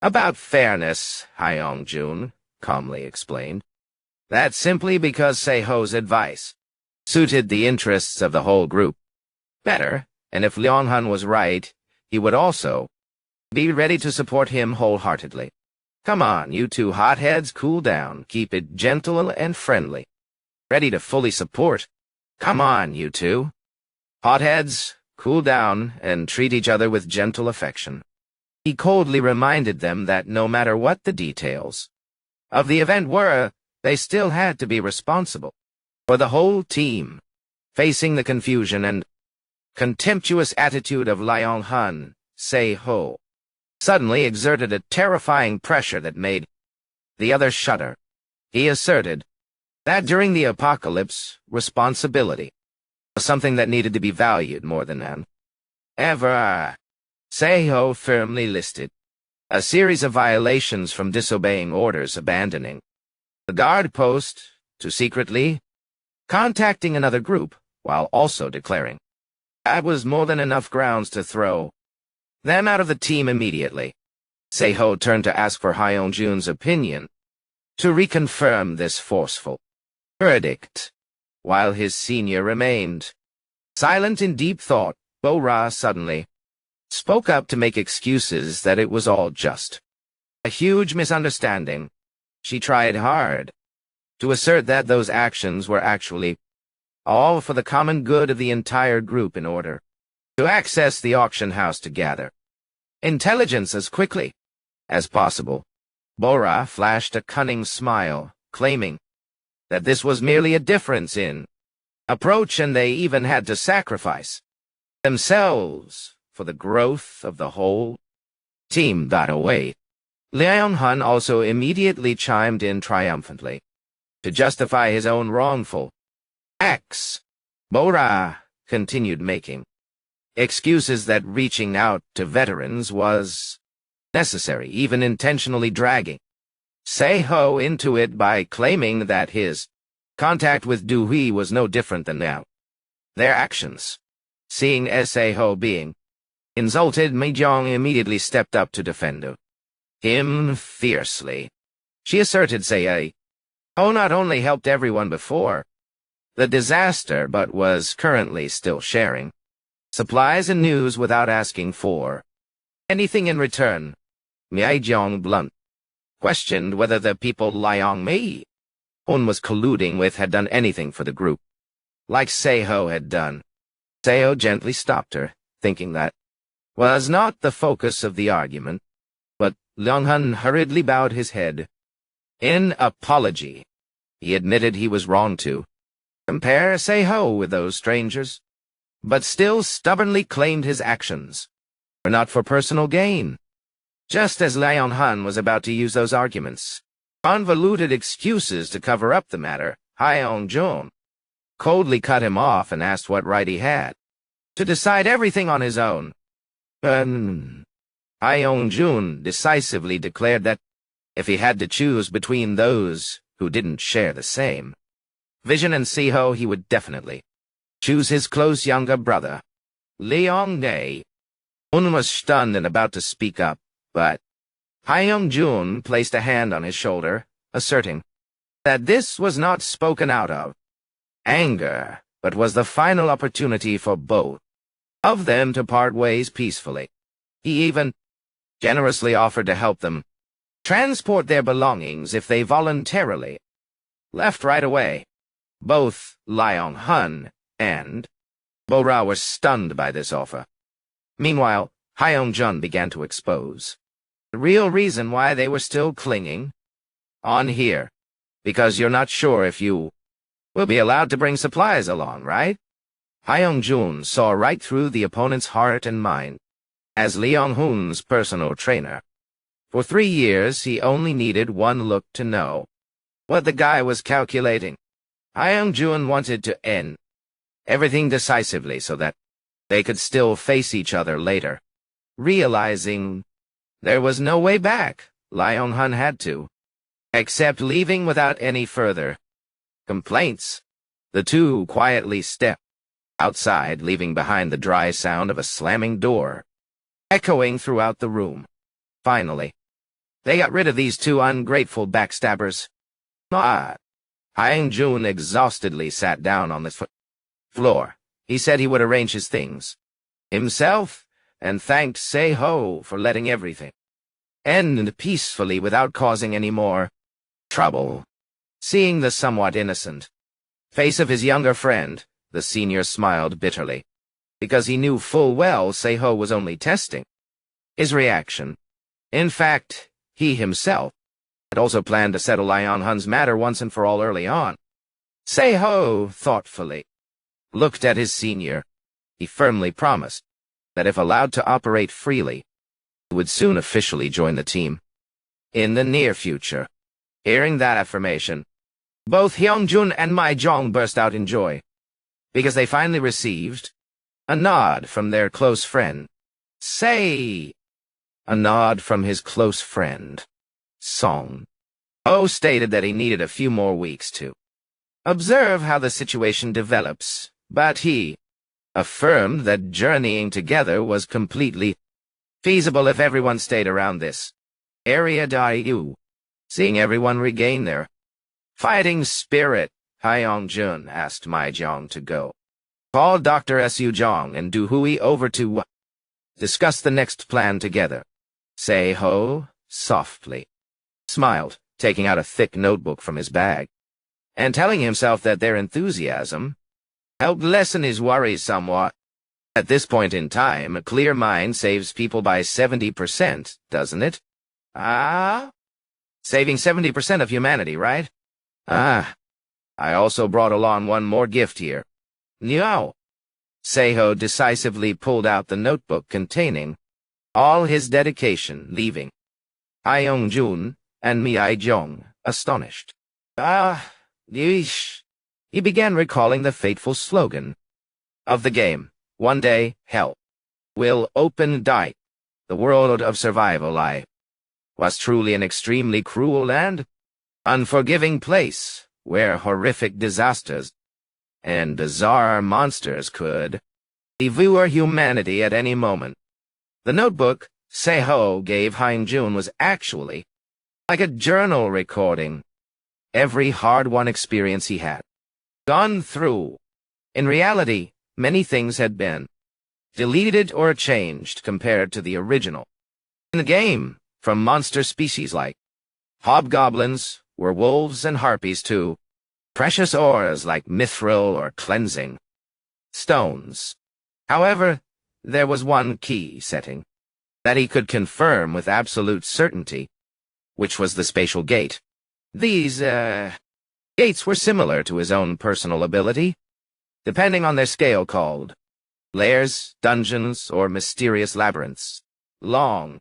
About fairness, Hyong-jun calmly explained. That's simply because Seiho's advice suited the interests of the whole group better, and if Leon Hun was right, he would also be ready to support him wholeheartedly. Come on, you two hotheads, cool down. Keep it gentle and friendly. Ready to fully support. Come on, you two hotheads, cool down and treat each other with gentle affection. He coldly reminded them that no matter what the details of the event were, they still had to be responsible for the whole team. Facing the confusion and contemptuous attitude of Leon Hun, Seiho suddenly exerted a terrifying pressure that made the others shudder. He asserted that during the apocalypse, responsibility was something that needed to be valued more than ever. Seiho firmly listed a series of violations from disobeying orders, abandoning the guard post to secretly contacting another group, while also declaring that was more than enough grounds to throw them out of the team immediately. Seiho turned to ask for Hyong-jun's opinion to reconfirm this forceful verdict. While his senior remained silent in deep thought, Bo-ra suddenly spoke up to make excuses that it was all just a huge misunderstanding. She tried hard to assert that those actions were actually all for the common good of the entire group in order to access the auction house to gather intelligence as quickly as possible. Bo-ra flashed a cunning smile, claiming that this was merely a difference in approach and they even had to sacrifice themselves for the growth of the whole team. Away. Leon Hun also immediately chimed in triumphantly to justify his own wrongful acts. Bo-ra continued making excuses that reaching out to veterans was necessary, even intentionally dragging Seiho into it by claiming that his contact with Du-hui was no different than their actions. Seeing Seiho being insulted, Mi-jong immediately stepped up to defend him fiercely. She asserted Seiho not only helped everyone before the disaster, but was currently still sharing supplies and news without asking for anything in return. Mi-jong blunt questioned whether the people Leon Mi-hun was colluding with had done anything for the group, like Seiho had done. Seiho gently stopped her, thinking that was not the focus of the argument, but Leon Hun hurriedly bowed his head in apology. He admitted he was wrong to compare Seiho with those strangers, but still stubbornly claimed his actions were not for personal gain. Just as Leon Hun was about to use those arguments, convoluted excuses to cover up the matter, Hyung-jun coldly cut him off and asked what right he had to decide everything on his own. Hyung-jun decisively declared that if he had to choose between those who didn't share the same vision and Seho, he would definitely choose his close younger brother, Leong-dae. Un was stunned and about to speak up, but Hyung-jun placed a hand on his shoulder, asserting that this was not spoken out of anger, but was the final opportunity for both of them to part ways peacefully. He even generously offered to help them transport their belongings if they voluntarily left right away. Both Leong-hun and Bo-ra were stunned by this offer. Meanwhile, Hyung-jun began to expose the real reason why they were still clinging on here, because you're not sure if you will be allowed to bring supplies along, right? Hyung-jun saw right through the opponent's heart and mind. As Leong-hun's personal trainer, for 3 years he only needed one look to know what the guy was calculating. Hyung-jun wanted to end everything decisively so that they could still face each other later. Realizing there was no way back, Leong-hun had to accept leaving without any further complaints. The two quietly stepped outside, leaving behind the dry sound of a slamming door echoing throughout the room. Finally, they got rid of these two ungrateful backstabbers. Hyung-jun exhaustedly sat down on the floor. He said he would arrange his things himself and thanked Seho for letting everything end peacefully without causing any more trouble. Seeing the somewhat innocent face of his younger friend, the senior smiled bitterly, because he knew full well Seho was only testing his reaction. In fact, he himself had also planned to settle Leong-hun's matter once and for all early on. Seho thoughtfully looked at his senior. He firmly promised that if allowed to operate freely, he would soon officially join the team in the near future. Hearing that affirmation, both Hyung-jun and Mi-jong burst out in joy, because they finally received a nod from their close friend. A nod from his close friend, Song. Oh stated that he needed a few more weeks to observe how the situation develops, but he affirmed that journeying together was completely feasible if everyone stayed around this area. Seeing everyone regain their fighting spirit, Hyung-jun asked Mi-jong to go call Dr. Su-jong and do Hui over to discuss the next plan together. Seho softly smiled, taking out a thick notebook from his bag, and telling himself that their enthusiasm helped lessen his worries somewhat. At this point in time, a clear mind saves people by 70%, doesn't it? Saving 70% of humanity, right? I also brought along one more gift here. No. Seho decisively pulled out the notebook containing all his dedication, leaving Hyung-jun and Mi-jong astonished. Yeesh. He began recalling the fateful slogan of the game. One day, hell will open die. The world of survival was truly an extremely cruel and unforgiving place, where horrific disasters and bizarre monsters could devour humanity at any moment. The notebook Seho gave Hyung-jun was actually like a journal recording every hard-won experience he had gone through. In reality, many things had been deleted or changed compared to the original. In the game, from monster species like hobgoblins, werewolves, and harpies to precious ores like mithril or cleansing stones. However, there was one key setting that he could confirm with absolute certainty, which was the spatial gate. These, gates were similar to his own personal ability, depending on their scale, called lairs, dungeons, or mysterious labyrinths. Long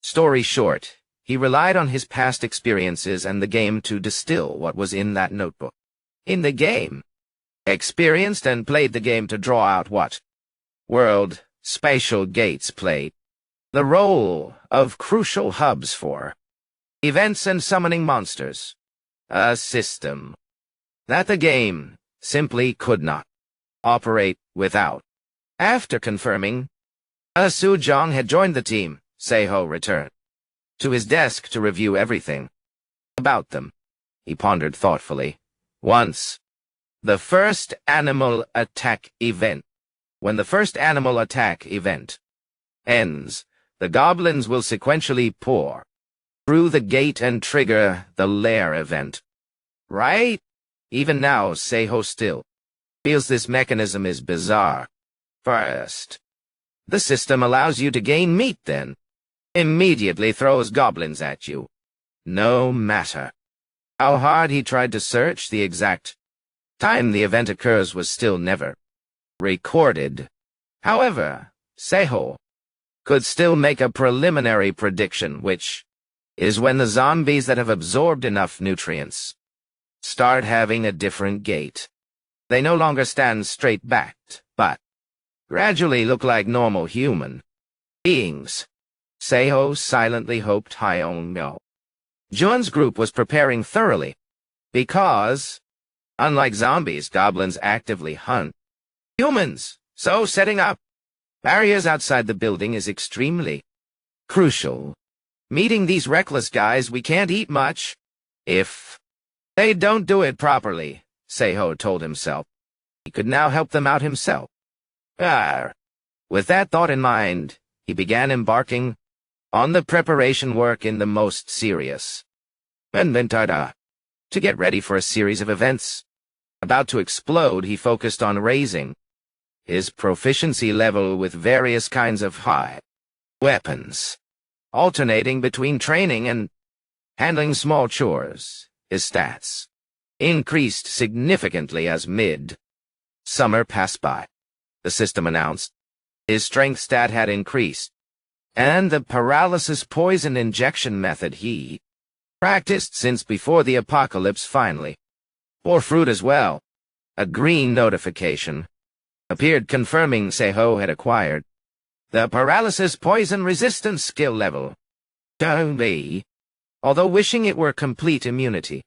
story short, he relied on his past experiences and the game to distill what was in that notebook. In the game, experienced and played the game to draw out what world spatial gates played the role of crucial hubs for events and summoning monsters, a system that the game simply could not operate without. After confirming Soo-jong had joined the team, Seo returned to his desk to review everything about them. He pondered thoughtfully. Once, the first animal attack event. When the first animal attack event ends, the goblins will sequentially pour through the gate and trigger the lair event. Right? Even now, Seo still feels this mechanism is bizarre. First, the system allows you to gain meat, then immediately throws goblins at you. No matter how hard he tried to search, the exact time the event occurs was still never recorded. However, Seo could still make a preliminary prediction, which is when the zombies that have absorbed enough nutrients start having a different gait. They no longer stand straight-backed, but gradually look like normal human beings. Seo silently hoped Hyung-myo Jun's group was preparing thoroughly, because, unlike zombies, goblins actively hunt humans, so setting up barriers outside the building is extremely crucial. Meeting these reckless guys, we can't eat much if they don't do it properly, Seo told himself. He could now help them out himself. With that thought in mind, he began embarking on the preparation work in the most serious inventada to get ready for a series of events about to explode. He focused on raising his proficiency level with various kinds of high weapons, alternating between training and handling small chores. His stats increased significantly as mid-summer passed by. The system announced his strength stat had increased, and the paralysis poison injection method he practiced since before the apocalypse finally bore fruit as well. A green notification appeared confirming Seo had acquired the paralysis poison resistance skill level. Although wishing it were complete immunity,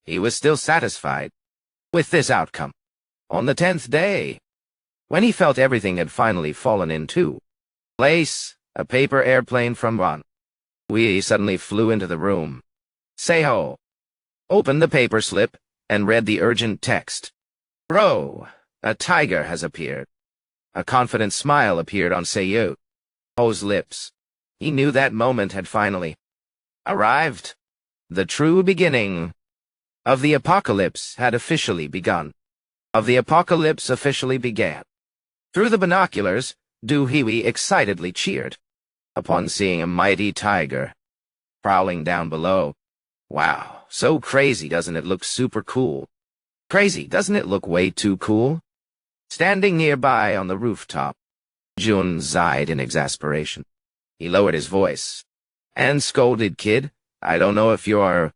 he was still satisfied with this outcome. On the 10th day, when he felt everything had finally fallen into place, a paper airplane from Manhwa suddenly flew into the room. Seo opened the paper slip and read the urgent text. Bro, a tiger has appeared. A confident smile appeared on Seo's lips. He knew that moment had finally arrived. The true beginning of the apocalypse had officially begun. The apocalypse officially began. Through the binoculars, Do-hee excitedly cheered upon seeing a mighty tiger prowling down below. Wow, so crazy, doesn't it look super cool? Crazy, doesn't it look way too cool? Standing nearby on the rooftop, Jun sighed in exasperation. He lowered his voice and scolded, Kid, I don't know if you're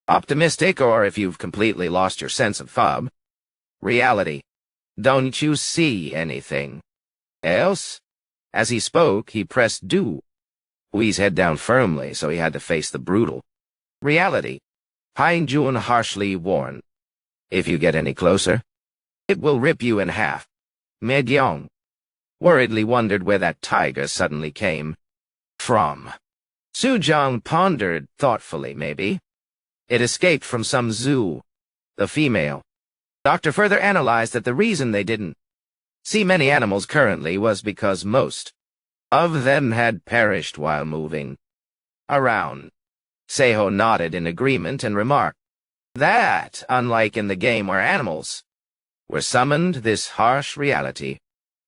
optimistic or if you've completely lost your sense of reality. Don't you see anything else? As he spoke, he pressed Do-hee's head down firmly so he had to face the brutal reality. Jun harshly warned, if you get any closer, it will rip you in half. Megyong worriedly wondered where that tiger suddenly came from. Soo-jong pondered thoughtfully. Maybe it escaped from some zoo. The female doctor further analyzed that the reason they didn't see many animals currently was because most of them had perished while moving around. Seo nodded in agreement and remarked that, unlike in the game where animals were summoned, this harsh reality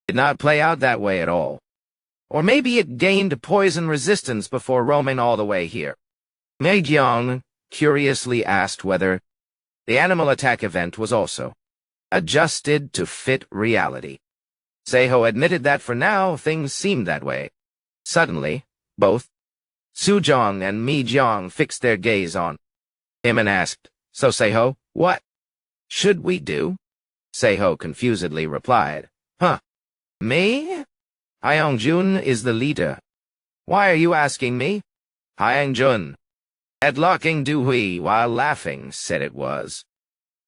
did not play out that way at all. Or maybe it gained poison resistance before roaming all the way here. Megyong curiously asked whether the animal attack event was also adjusted to fit reality. Seo admitted that for now things seemed that way. Suddenly, both Sujong and Mi Jiang fixed their gaze on him and asked, "So, Seiho, what should we do?" Seiho confusedly replied, "Huh, me? Hyung-jun is the leader. Why are you asking me?" Hyung-jun, headlocking Du-hui while laughing, said it was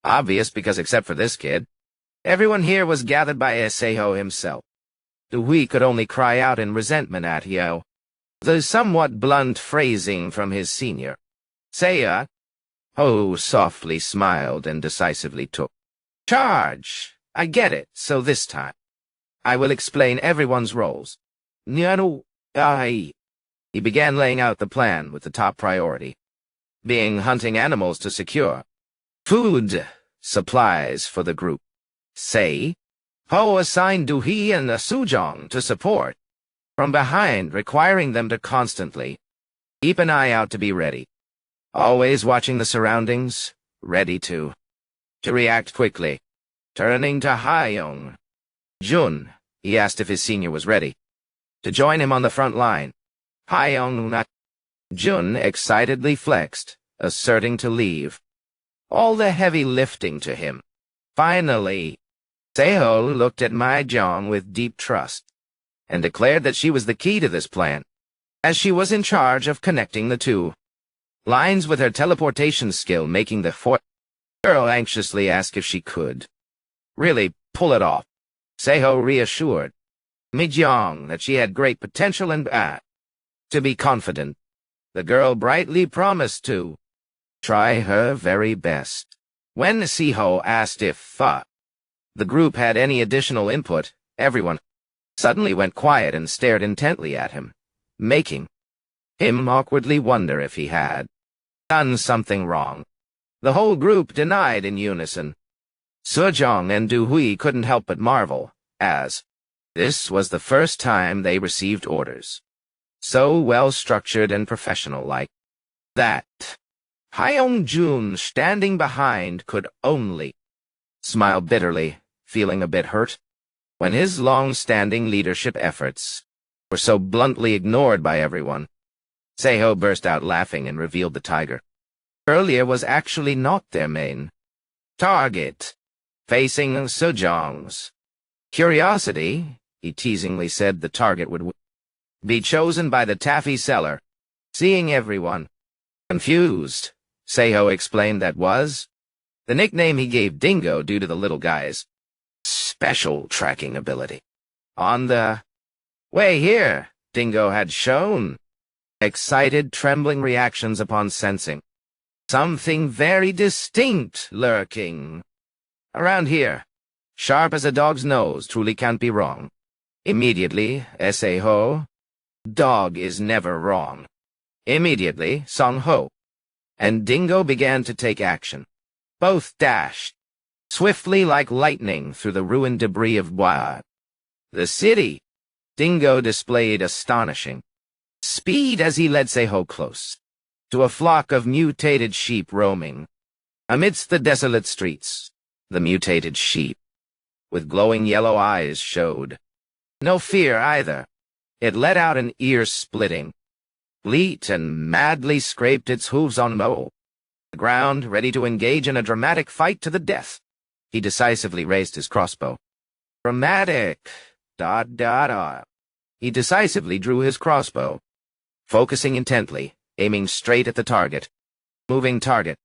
obvious because except for this kid, everyone here was gathered by Seiho himself. Du-hui could only cry out in resentment at Hyo, the somewhat blunt phrasing from his senior. Seiya, Ho softly smiled and decisively took charge. I get it, so this time I will explain everyone's roles. He began laying out the plan with the top priority being hunting animals to secure food supplies for the group. Say, Ho assigned Du-hee and Sujong to support from behind, requiring them to constantly keep an eye out to be ready, always watching the surroundings, ready to react quickly. Turning to Hyung-jun, he asked if his senior was ready to join him on the front line. Hyung-jun excitedly flexed, asserting to leave all the heavy lifting to him. Finally, Seiho looked at Mi Jiang with deep trust and declared that she was the key to this plan, as she was in charge of connecting the two lines with her teleportation skill, making the girl anxiously ask if she could really pull it off. Seiho reassured Mi Jiang that she had great potential and to be confident. The girl brightly promised to try her very best. When Seiho asked if the group had any additional input, everyone suddenly went quiet and stared intently at him, making him awkwardly wonder if he had done something wrong. The whole group denied in unison. Sujong and Du-hui couldn't help but marvel, as this was the first time they received orders so well-structured and professional-like that. Hyung-jun, standing behind, could only smile bitterly, feeling a bit hurt when his long-standing leadership efforts were so bluntly ignored by everyone. Seiho burst out laughing and revealed the tiger earlier was actually not their main target. Facing Sujong's curiosity, he teasingly said the target would be chosen by the taffy seller. Seeing everyone confused, Seiho explained that was the nickname he gave Dingo due to the little guy's special tracking ability. On the way here, Dingo had shown excited, trembling reactions upon sensing something very distinct lurking around here. Sharp as a dog's nose, truly can't be wrong. Immediately, Seiho, dog is never wrong. Immediately, Song-ho and Dingo began to take action. Both dashed swiftly like lightning through the ruined debris of the city. Dingo displayed astonishing speed as he led Seiho close to a flock of mutated sheep roaming amidst the desolate streets. The mutated sheep, with glowing yellow eyes, showed no fear either. It let out an ear-splitting bleat and madly scraped its hooves on the ground, ready to engage in a dramatic fight to the death. He decisively raised his crossbow. Dramatic. ... He decisively drew his crossbow, focusing intently, aiming straight at the target. Moving target.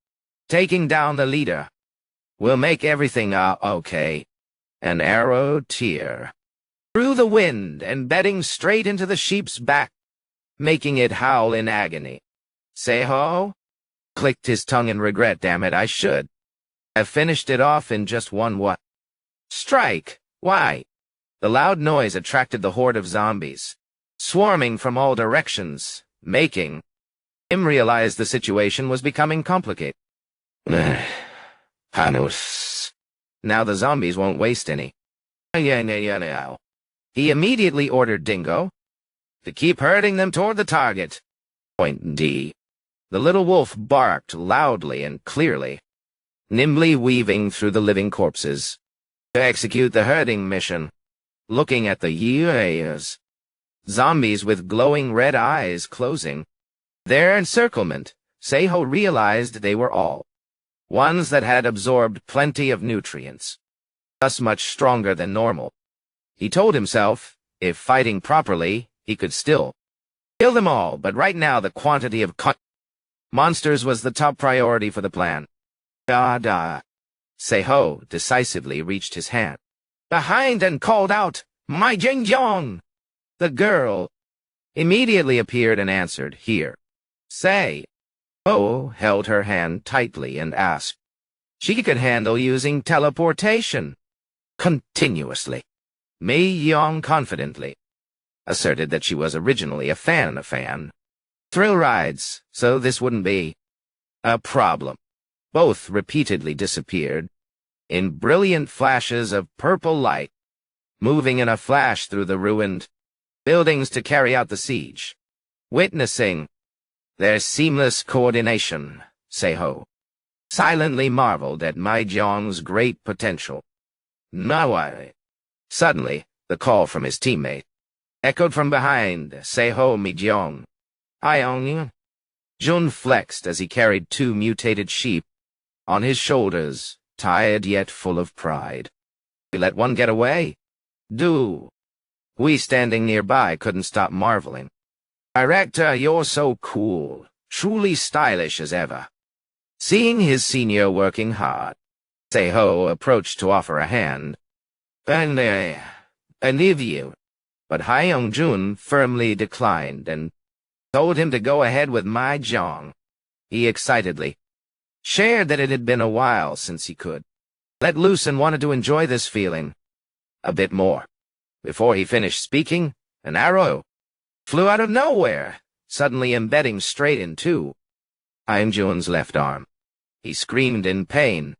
Taking down the leader. We'll make everything okay. An arrow tear through the wind, embedding straight into the sheep's back, making it howl in agony. Seiho clicked his tongue in regret. Damn it, I should have finished it off in just one strike. Why? The loud noise attracted the horde of zombies, swarming from all directions, making him realize the situation was becoming complicated. Hanus. Now the zombies won't waste any. He immediately ordered Dingo to keep herding them toward the target. Point D. The little wolf barked loudly and clearly, nimbly weaving through the living corpses to execute the herding mission. Looking at the years, zombies with glowing red eyes closing Their encirclement, Seiho realized they were all ones that had absorbed plenty of nutrients, thus much stronger than normal. He told himself, if fighting properly, he could still kill them all, but right now the quantity of monsters was the top priority for the plan. Seiho decisively reached his hand behind and called out, "My Jingyong!" The girl immediately appeared and answered, "Here." Seiho held her hand tightly and asked she could handle using teleportation continuously. Mei Yong confidently asserted that she was originally a fan of thrill rides, so this wouldn't be a problem. Both repeatedly disappeared in brilliant flashes of purple light, moving in a flash through the ruined buildings to carry out the siege. Witnessing their seamless coordination, Seiho silently marveled at Mahjong's great potential. Manhwa. Suddenly, the call from his teammate echoed from behind Seiho Mahjong. "Iong." Jun flexed as he carried 2 mutated sheep on his shoulders, tired yet full of pride. "We let one get away?" We standing nearby couldn't stop marveling. "Director, you're so cool, truly stylish as ever." Seeing his senior working hard, Seiho approached to offer a hand. I leave you." But Hyung-jun firmly declined and told him to go ahead with Mahjong. He excitedly shared that it had been a while since he could let loose and wanted to enjoy this feeling a bit more. Before he finished speaking, an arrow flew out of nowhere, suddenly embedding straight into Hyung-jun's left arm. He screamed in pain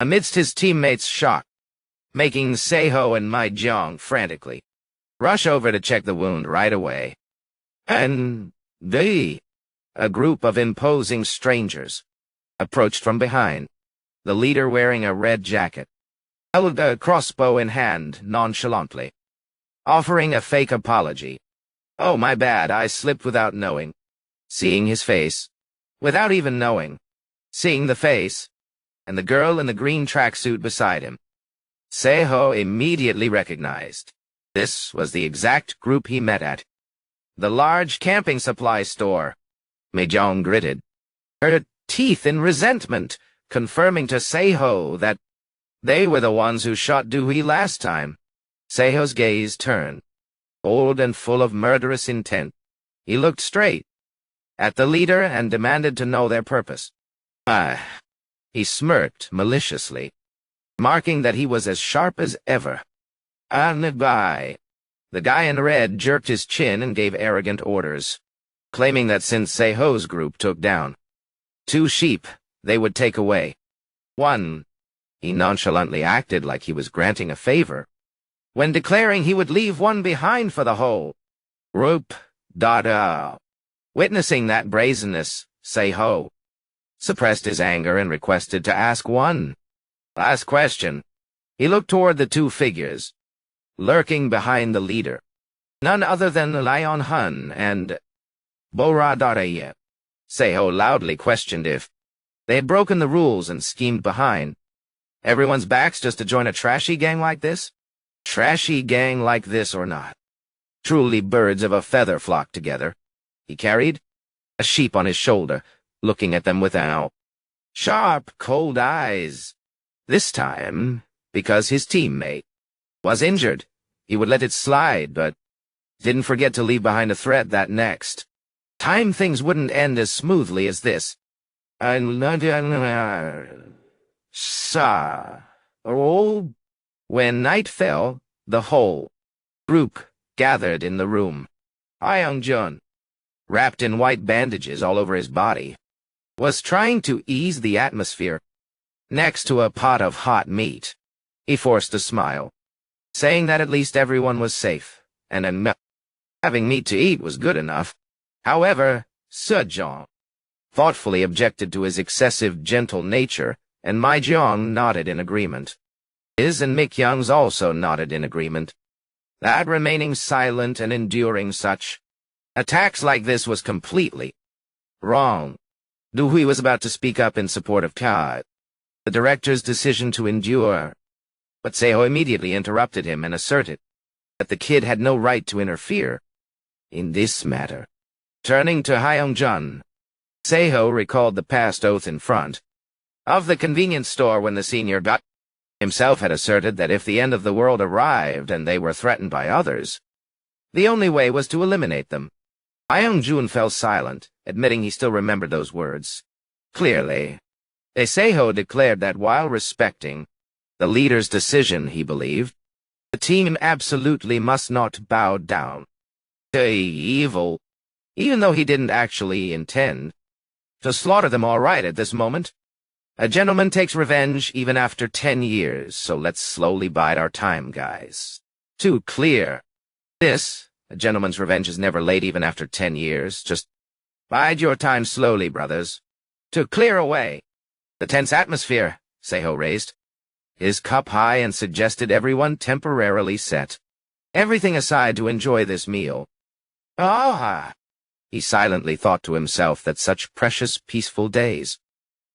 amidst his teammates' shock, making Seiho and Mahjong frantically rush over to check the wound right away. And a group of imposing strangers approached from behind, the leader wearing a red jacket, held a crossbow in hand nonchalantly, offering a fake apology. "Oh, my bad, I slipped without knowing." Seeing his face, without even knowing, seeing the face, and the girl in the green tracksuit beside him, Seiho immediately recognized this was the exact group he met at the large camping supply store. Mahjong gritted, her teeth in resentment, confirming to Seiho that they were the ones who shot Doohee last time. Seiho's gaze turned, cold and full of murderous intent. He looked straight at the leader and demanded to know their purpose. He smirked maliciously, marking that he was as sharp as ever. "Bye." The guy in red jerked his chin and gave arrogant orders, claiming that since Seiho's group took down 2 sheep, they would take away 1. He nonchalantly acted like he was granting a favor, when declaring he would leave 1 behind for the whole group. Witnessing that brazenness, Seiho suppressed his anger and requested to ask one last question. He looked toward the 2 figures lurking behind the leader, none other than Lion Hun and Bora Dareye. Seiho loudly questioned if they had broken the rules and schemed behind everyone's backs just to join a trashy gang like this? Trashy gang like this or not, truly birds of a feather flock together. He carried a sheep on his shoulder, looking at them with sharp, cold eyes. This time, because his teammate was injured, he would let it slide, but didn't forget to leave behind a threat that next time things wouldn't end as smoothly as this. When night fell, the whole group gathered in the room. Hyung-jun, wrapped in white bandages all over his body, was trying to ease the atmosphere next to a pot of hot meat. He forced a smile, saying that at least everyone was safe, and having meat to eat was good enough. However, Sejong thoughtfully objected to his excessive gentle nature, and Mahjong nodded in agreement. His and Mikyung's also nodded in agreement, that remaining silent and enduring such attacks like this was completely Wrong. Du Hui was about to speak up in support of Ka, the director's decision to endure, but Seiho immediately interrupted him and asserted that the kid had no right to interfere in this matter. Turning to Hyung-jun, Seiho recalled the past oath in front of the convenience store when the senior got himself had asserted that if the end of the world arrived and they were threatened by others, the only way was to eliminate them. Hyung-jun fell silent, admitting he still remembered those words. Clearly, Seiho declared that while respecting the leader's decision, he believed, the team absolutely must not bow down to evil, even though he didn't actually intend to slaughter them all right at this moment. A gentleman takes revenge even after 10 years, so let's slowly bide our time, guys. Too clear. A gentleman's revenge is never late even after 10 years. Just bide your time slowly, brothers. To clear away the tense atmosphere, Seiho raised his cup high and suggested everyone temporarily set everything aside to enjoy this meal. He silently thought to himself that such precious, peaceful days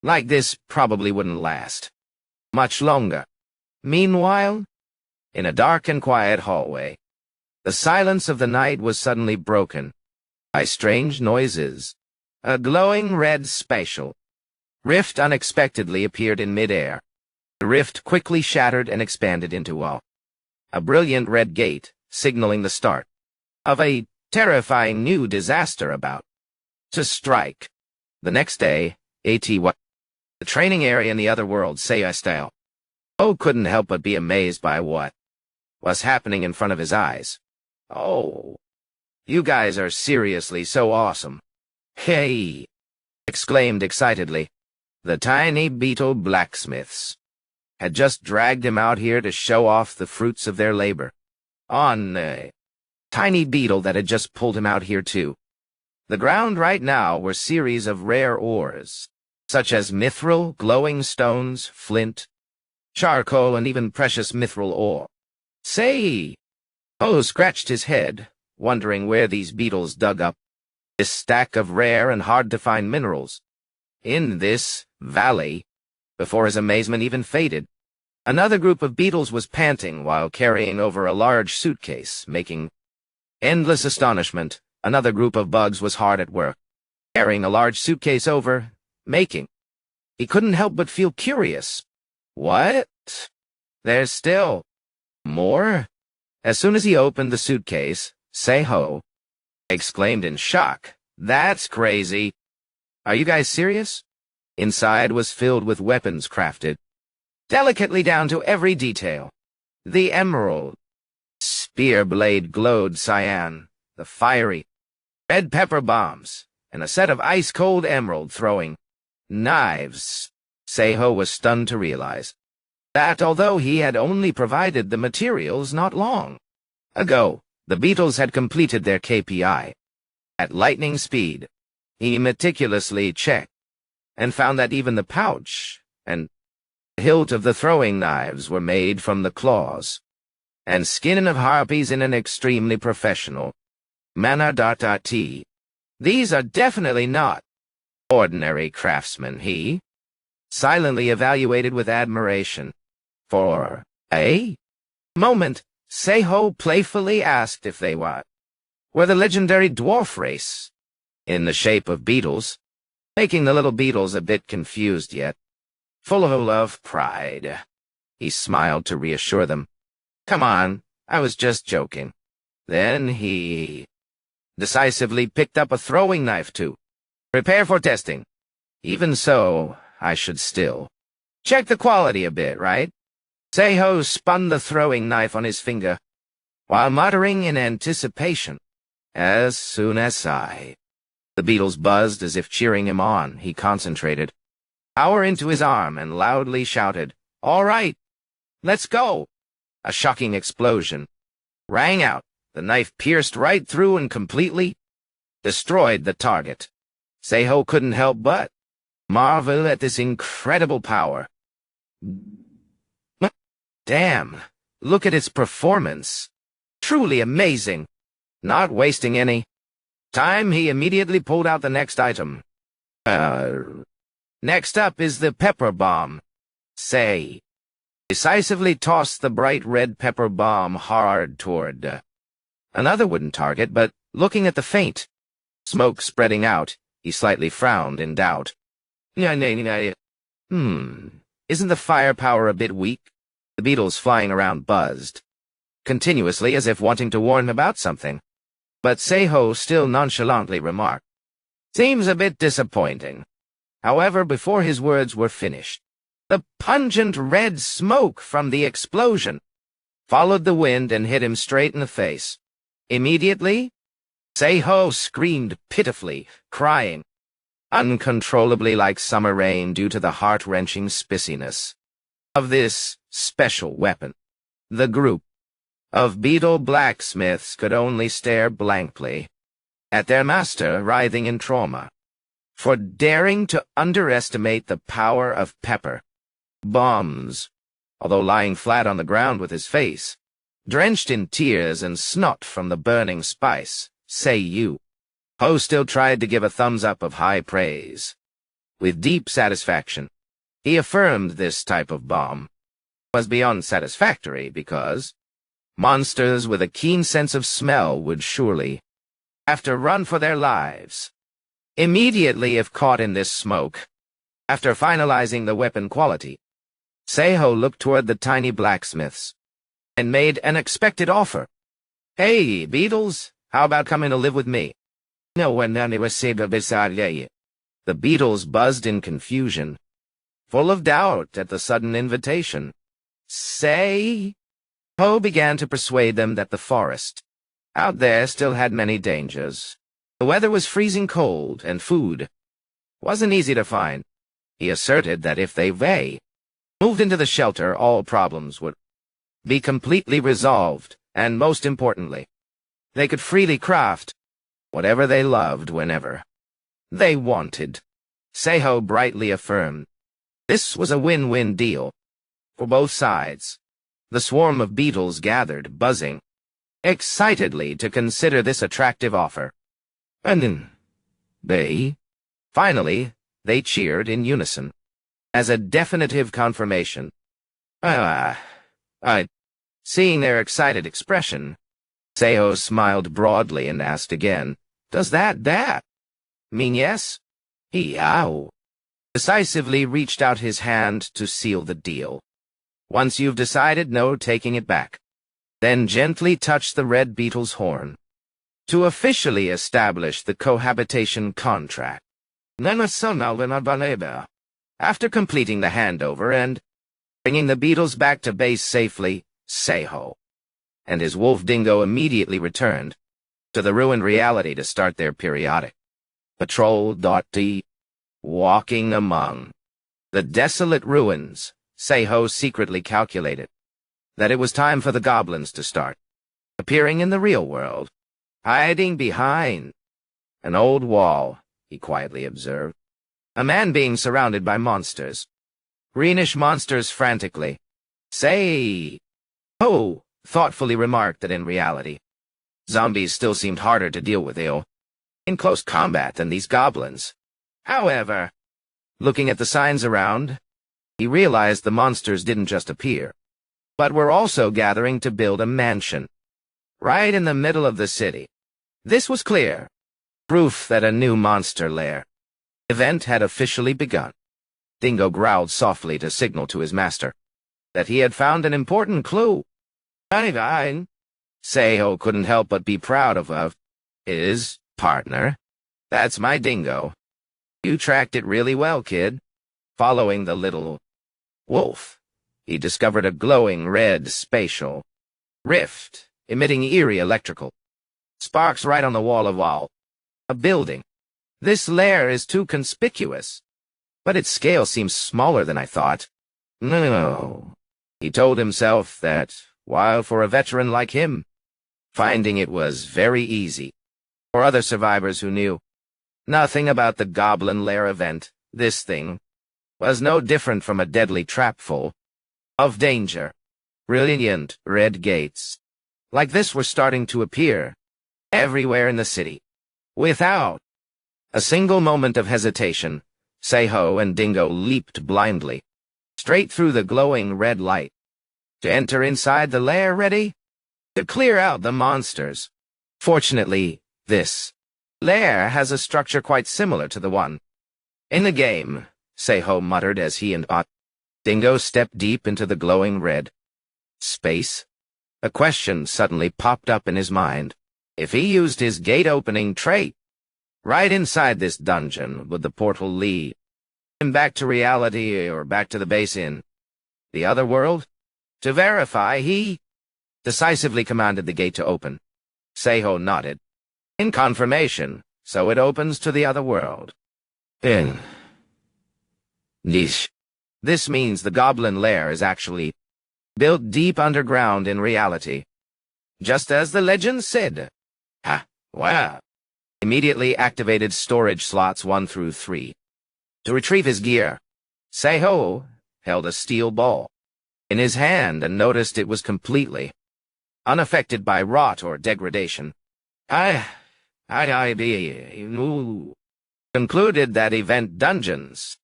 like this probably wouldn't last much longer. Meanwhile, in a dark and quiet hallway, the silence of the night was suddenly broken by strange noises. A glowing red spatial rift unexpectedly appeared in midair. The rift quickly shattered and expanded into a brilliant red gate, signaling the start of a terrifying new disaster about to strike. The next day, the training area in the other world, Seiho couldn't help but be amazed by what was happening in front of his eyes. Oh, you guys are seriously so awesome. Hey! Exclaimed excitedly. The tiny beetle blacksmiths had just dragged him out here to show off the fruits of their labor. On a tiny beetle that had just pulled him out here too. The ground right now were series of rare ores, such as mithril, glowing stones, flint, charcoal, and even precious mithril ore. Seiho scratched his head, wondering where these beetles dug up this stack of rare and hard-to-find minerals. In this valley, before his amazement even faded, another group of beetles was panting while carrying over a large suitcase, making endless astonishment. Another group of bugs was hard at work, carrying a large suitcase over, making. He couldn't help but feel curious. What? There's still more? As soon as he opened the suitcase, Seiho exclaimed in shock. That's crazy. Are you guys serious? Inside was filled with weapons crafted delicately down to every detail. The emerald spear blade glowed cyan, the fiery red pepper bombs, and a set of ice-cold emerald-throwing knives. Seiho was stunned to realize that although he had only provided the materials not long ago, the beetles had completed their KPI. At lightning speed, he meticulously checked and found that even the pouch and hilt of the throwing knives were made from the claws and skin of harpies in an extremely professional manner. These are definitely not ordinary craftsmen, he silently evaluated with admiration. For a moment, Seiho playfully asked if they were the legendary dwarf race, in the shape of beetles, making the little beetles a bit confused yet full of pride. He smiled to reassure them. Come on, I was just joking. Then he decisively picked up a throwing knife to prepare for testing. Even so, I should still check the quality a bit, right? Seiho spun the throwing knife on his finger, while muttering in anticipation. As soon as the beetles buzzed as if cheering him on, he concentrated power into his arm and loudly shouted, All right, let's go! A shocking explosion rang out. The knife pierced right through and completely destroyed the target. Seiho couldn't help but marvel at this incredible power. Damn, look at its performance. Truly amazing. Not wasting any time, he immediately pulled out the next item, Uh, Next up is the pepper bomb. Say. Decisively tossed the bright red pepper bomb hard toward another wooden target, but looking at the faint smoke spreading out, he slightly frowned in doubt. Isn't the firepower a bit weak? The beetles flying around buzzed continuously as if wanting to warn him about something. But Seiho still nonchalantly remarked, "Seems a bit disappointing." However, before his words were finished, the pungent red smoke from the explosion followed the wind and hit him straight in the face. Immediately, Seiho screamed pitifully, crying uncontrollably like summer rain due to the heart-wrenching spissiness of this special weapon. The group of beetle blacksmiths could only stare blankly at their master writhing in trauma for daring to underestimate the power of pepper bombs. Although lying flat on the ground with his face drenched in tears and snot from the burning spice, Seiho still tried to give a thumbs-up of high praise. With deep satisfaction, he affirmed this type of bomb was beyond satisfactory because monsters with a keen sense of smell would surely have to run for their lives immediately if caught in this smoke. After finalizing the weapon quality, Seiho looked toward the tiny blacksmiths and made an expected offer. "Hey, beetles, how about coming to live with me?" No one was saved beside ye. The beetles buzzed in confusion, full of doubt at the sudden invitation. Seiho began to persuade them that the forest out there still had many dangers. The weather was freezing cold, and food wasn't easy to find. He asserted that if they moved into the shelter, all problems would be completely resolved, and most importantly, they could freely craft whatever they loved whenever they wanted. Seiho brightly affirmed this was a win-win deal for both sides. The swarm of beetles gathered, buzzing excitedly to consider this attractive offer. And then finally, they cheered in unison as a definitive confirmation. Seeing their excited expression, Seiho smiled broadly and asked again, "Does that mean yes?" He decisively reached out his hand to seal the deal. "Once you've decided, no taking it back." Then gently touched the red beetle's horn to officially establish the cohabitation contract. After completing the handover and bringing the beetles back to base safely, Seiho and his wolf dingo immediately returned to the ruined reality to start their periodic patrol. Walking among the desolate ruins, Seiho secretly calculated that it was time for the goblins to start appearing in the real world, hiding behind an old wall, he quietly observed. A man being surrounded by monsters. Greenish monsters frantically. Seiho thoughtfully remarked that in reality, zombies still seemed harder to deal with in close combat than these goblins. However, looking at the signs around, he realized the monsters didn't just appear, but were also gathering to build a mansion right in the middle of the city. This was clear proof that a new monster lair event had officially begun. Dingo growled softly to signal to his master that he had found an important clue. Seiho couldn't help but be proud of his partner. "That's my dingo. You tracked it really well, kid." Following the little wolf, he discovered a glowing red spatial rift, emitting eerie electrical sparks right on the wall of a building. "This lair is too conspicuous, but its scale seems smaller than I thought." No, he told himself that, while for a veteran like him, finding it was very easy. For other survivors who knew nothing about the Goblin Lair event, this thing was no different from a deadly trap full of danger. Brilliant red gates like this were starting to appear everywhere in the city, without A single moment of hesitation, Seiho and Dingo leaped blindly, straight through the glowing red light. To enter inside the lair ready? To clear out the monsters. Fortunately, this lair has a structure quite similar to the one in the game, Seiho muttered as he and Dingo stepped deep into the glowing red space. A question suddenly popped up in his mind. If he used his gate-opening trait right inside this dungeon, would the portal lead him back to reality or back to the base in the other world? To verify, he decisively commanded the gate to open. Seiho nodded. In confirmation, so it opens to the other world. In niche. This means the goblin lair is actually built deep underground in reality. Just as the legend said. Ha, wow. Immediately activated storage slots 1 through 3. To retrieve his gear, Seiho held a steel ball in his hand and noticed it was completely unaffected by rot or degradation. Concluded that event dungeons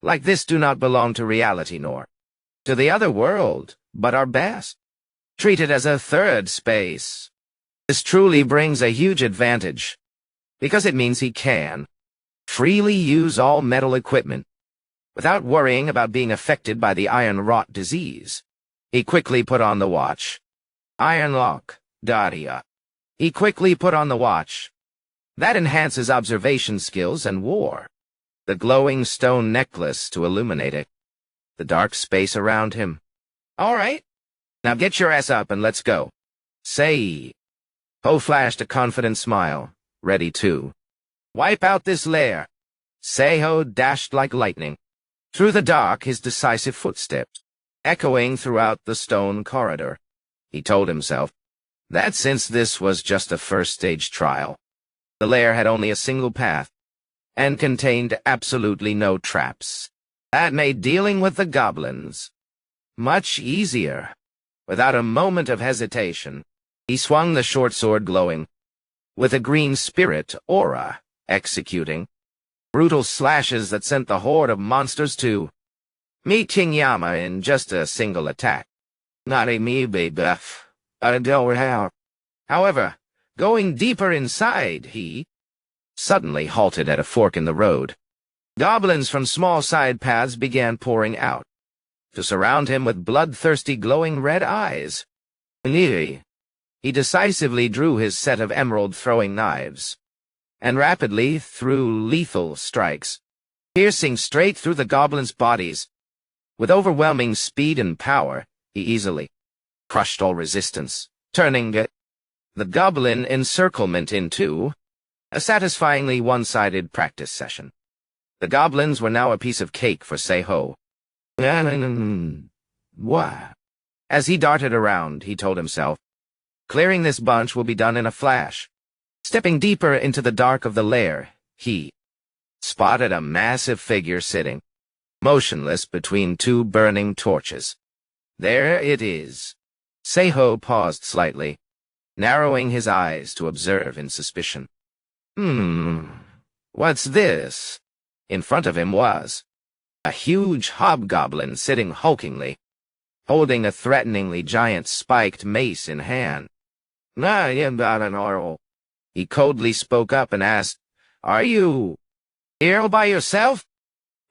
like this do not belong to reality nor to the other world, but are best treated as a third space. This truly brings a huge advantage, because it means he can freely use all metal equipment without worrying about being affected by the iron rot disease. He quickly put on the watch. Iron lock, Daria. He quickly put on the watch. That enhances observation skills and war. The glowing stone necklace to illuminate it. The dark space around him. All right. Now get your ass up and let's go. Say. Ho flashed a confident smile, ready to wipe out this lair. Seiho dashed like lightning. Through the dark, his decisive footsteps echoing throughout the stone corridor. He told himself that since this was just a first-stage trial, the lair had only a single path and contained absolutely no traps. That made dealing with the goblins much easier. Without a moment of hesitation, he swung the short sword glowing with a green spirit aura, executing brutal slashes that sent the horde of monsters to meet Kinyama in just a single attack. Not a me, baby. I don't have. However, going deeper inside, he suddenly halted at a fork in the road. Goblins from small side paths began pouring out to surround him with bloodthirsty glowing red eyes. He decisively drew his set of emerald throwing knives and rapidly threw lethal strikes, piercing straight through the goblins' bodies. With overwhelming speed and power, he easily crushed all resistance, turning the goblin encirclement into a satisfyingly one-sided practice session. The goblins were now a piece of cake for Seiho. What? As he darted around, he told himself, clearing this bunch will be done in a flash. Stepping deeper into the dark of the lair, he spotted a massive figure sitting motionless between 2 burning torches. There it is. Seiho paused slightly, narrowing his eyes to observe in suspicion. What's this? In front of him was a huge hobgoblin sitting hulkingly, holding a threateningly giant spiked mace in hand. He coldly spoke up and asked, "Are you here by yourself?"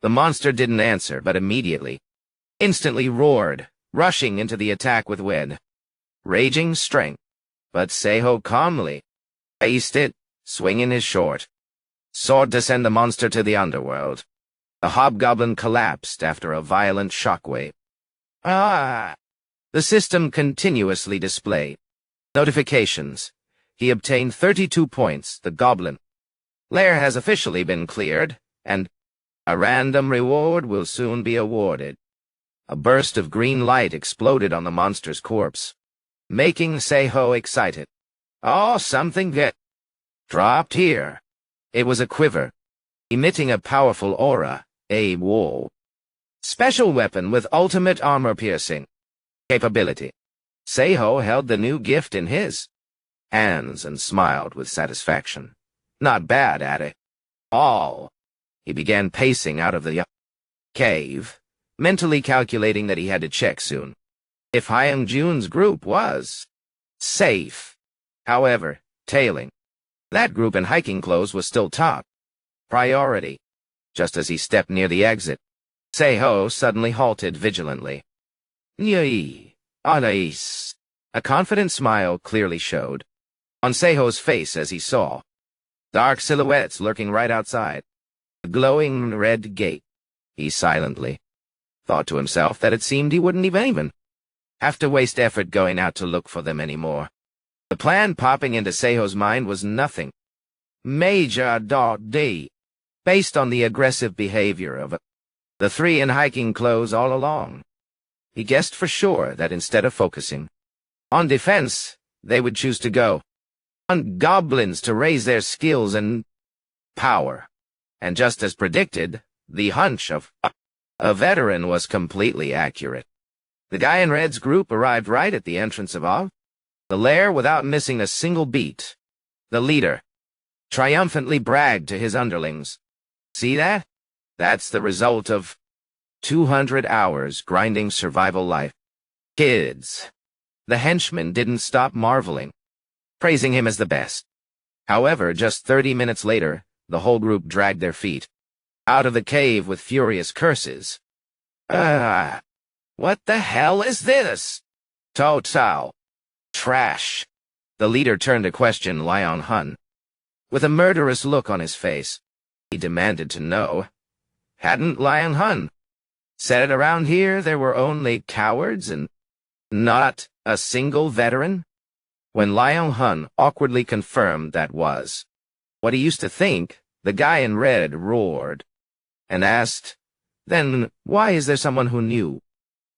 The monster didn't answer, but instantly roared, rushing into the attack with raging strength. But Seiho calmly faced it, swinging his short sword to send the monster to the underworld. The hobgoblin collapsed after a violent shockwave. The system continuously displayed notifications. He obtained 32 points. The goblin lair has officially been cleared, and a random reward will soon be awarded. A burst of green light exploded on the monster's corpse, making Seiho excited. Oh, something dropped here. It was a quiver, emitting a powerful aura, a wall. Special weapon with ultimate armor-piercing capability. Seiho held the new gift in his hands and smiled with satisfaction. Not bad at it. All. He began pacing out of the cave, mentally calculating that he had to check soon if Hyung-jun's group was safe. However, tailing. That group in hiking clothes was still top priority. Just as he stepped near the exit, Seiho suddenly halted vigilantly. Nyei, Anais. A confident smile clearly showed on Seiho's face as he saw dark silhouettes lurking right outside the glowing red gate. He silently thought to himself that it seemed he wouldn't even have to waste effort going out to look for them anymore. The plan popping into Seiho's mind was nothing major.d, based on the aggressive behavior of the three in hiking clothes all along. He guessed for sure that instead of focusing on defense, they would choose to go on goblins to raise their skills and power. And just as predicted, the hunch of a veteran was completely accurate. The guy in red's group arrived right at the entrance of the lair without missing a single beat. The leader triumphantly bragged to his underlings. See that? That's the result of 200 hours grinding survival life. Kids. The henchmen didn't stop marveling, praising him as the best. However, just 30 minutes later, the whole group dragged their feet out of the cave with furious curses. What the hell is this? Total trash. The leader turned to question Liang Hun. With a murderous look on his face, he demanded to know, hadn't Liang Hun said around here there were only cowards and not a single veteran? When Liang Hun awkwardly confirmed that was what he used to think, the guy in red roared and asked, then why is there someone who knew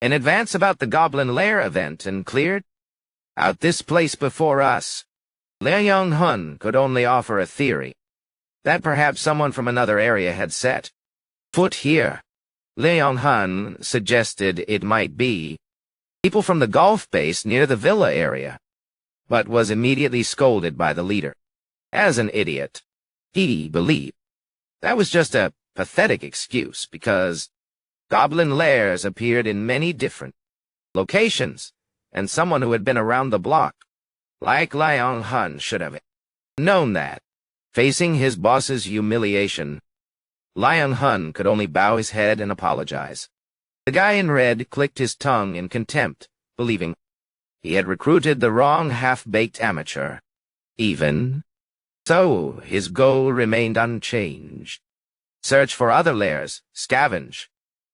in advance about the Goblin Lair event and cleared out this place before us? Liang Hun could only offer a theory that perhaps someone from another area had set foot here. Liang Hun suggested it might be people from the golf base near the villa area, but was immediately scolded by the leader. As an idiot, he believed that was just a pathetic excuse because goblin lairs appeared in many different locations, and someone who had been around the block, like Liang Hun, should have known that. Facing his boss's humiliation, Liang Hun could only bow his head and apologize. The guy in red clicked his tongue in contempt, believing he had recruited the wrong half-baked amateur. Even so, his goal remained unchanged. Search for other lairs, scavenge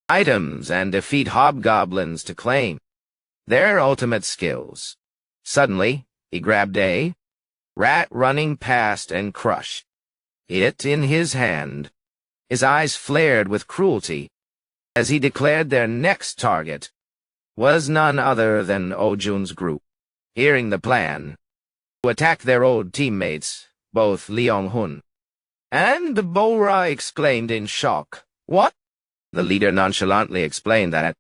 items, and defeat hobgoblins to claim their ultimate skills. Suddenly, he grabbed a rat running past and crushed it in his hand. His eyes flared with cruelty as he declared their next target was none other than Oh-jun's group. Hearing the plan to attack their old teammates, both Liang Hun and Bo-ra exclaimed in shock. What? The leader nonchalantly explained that,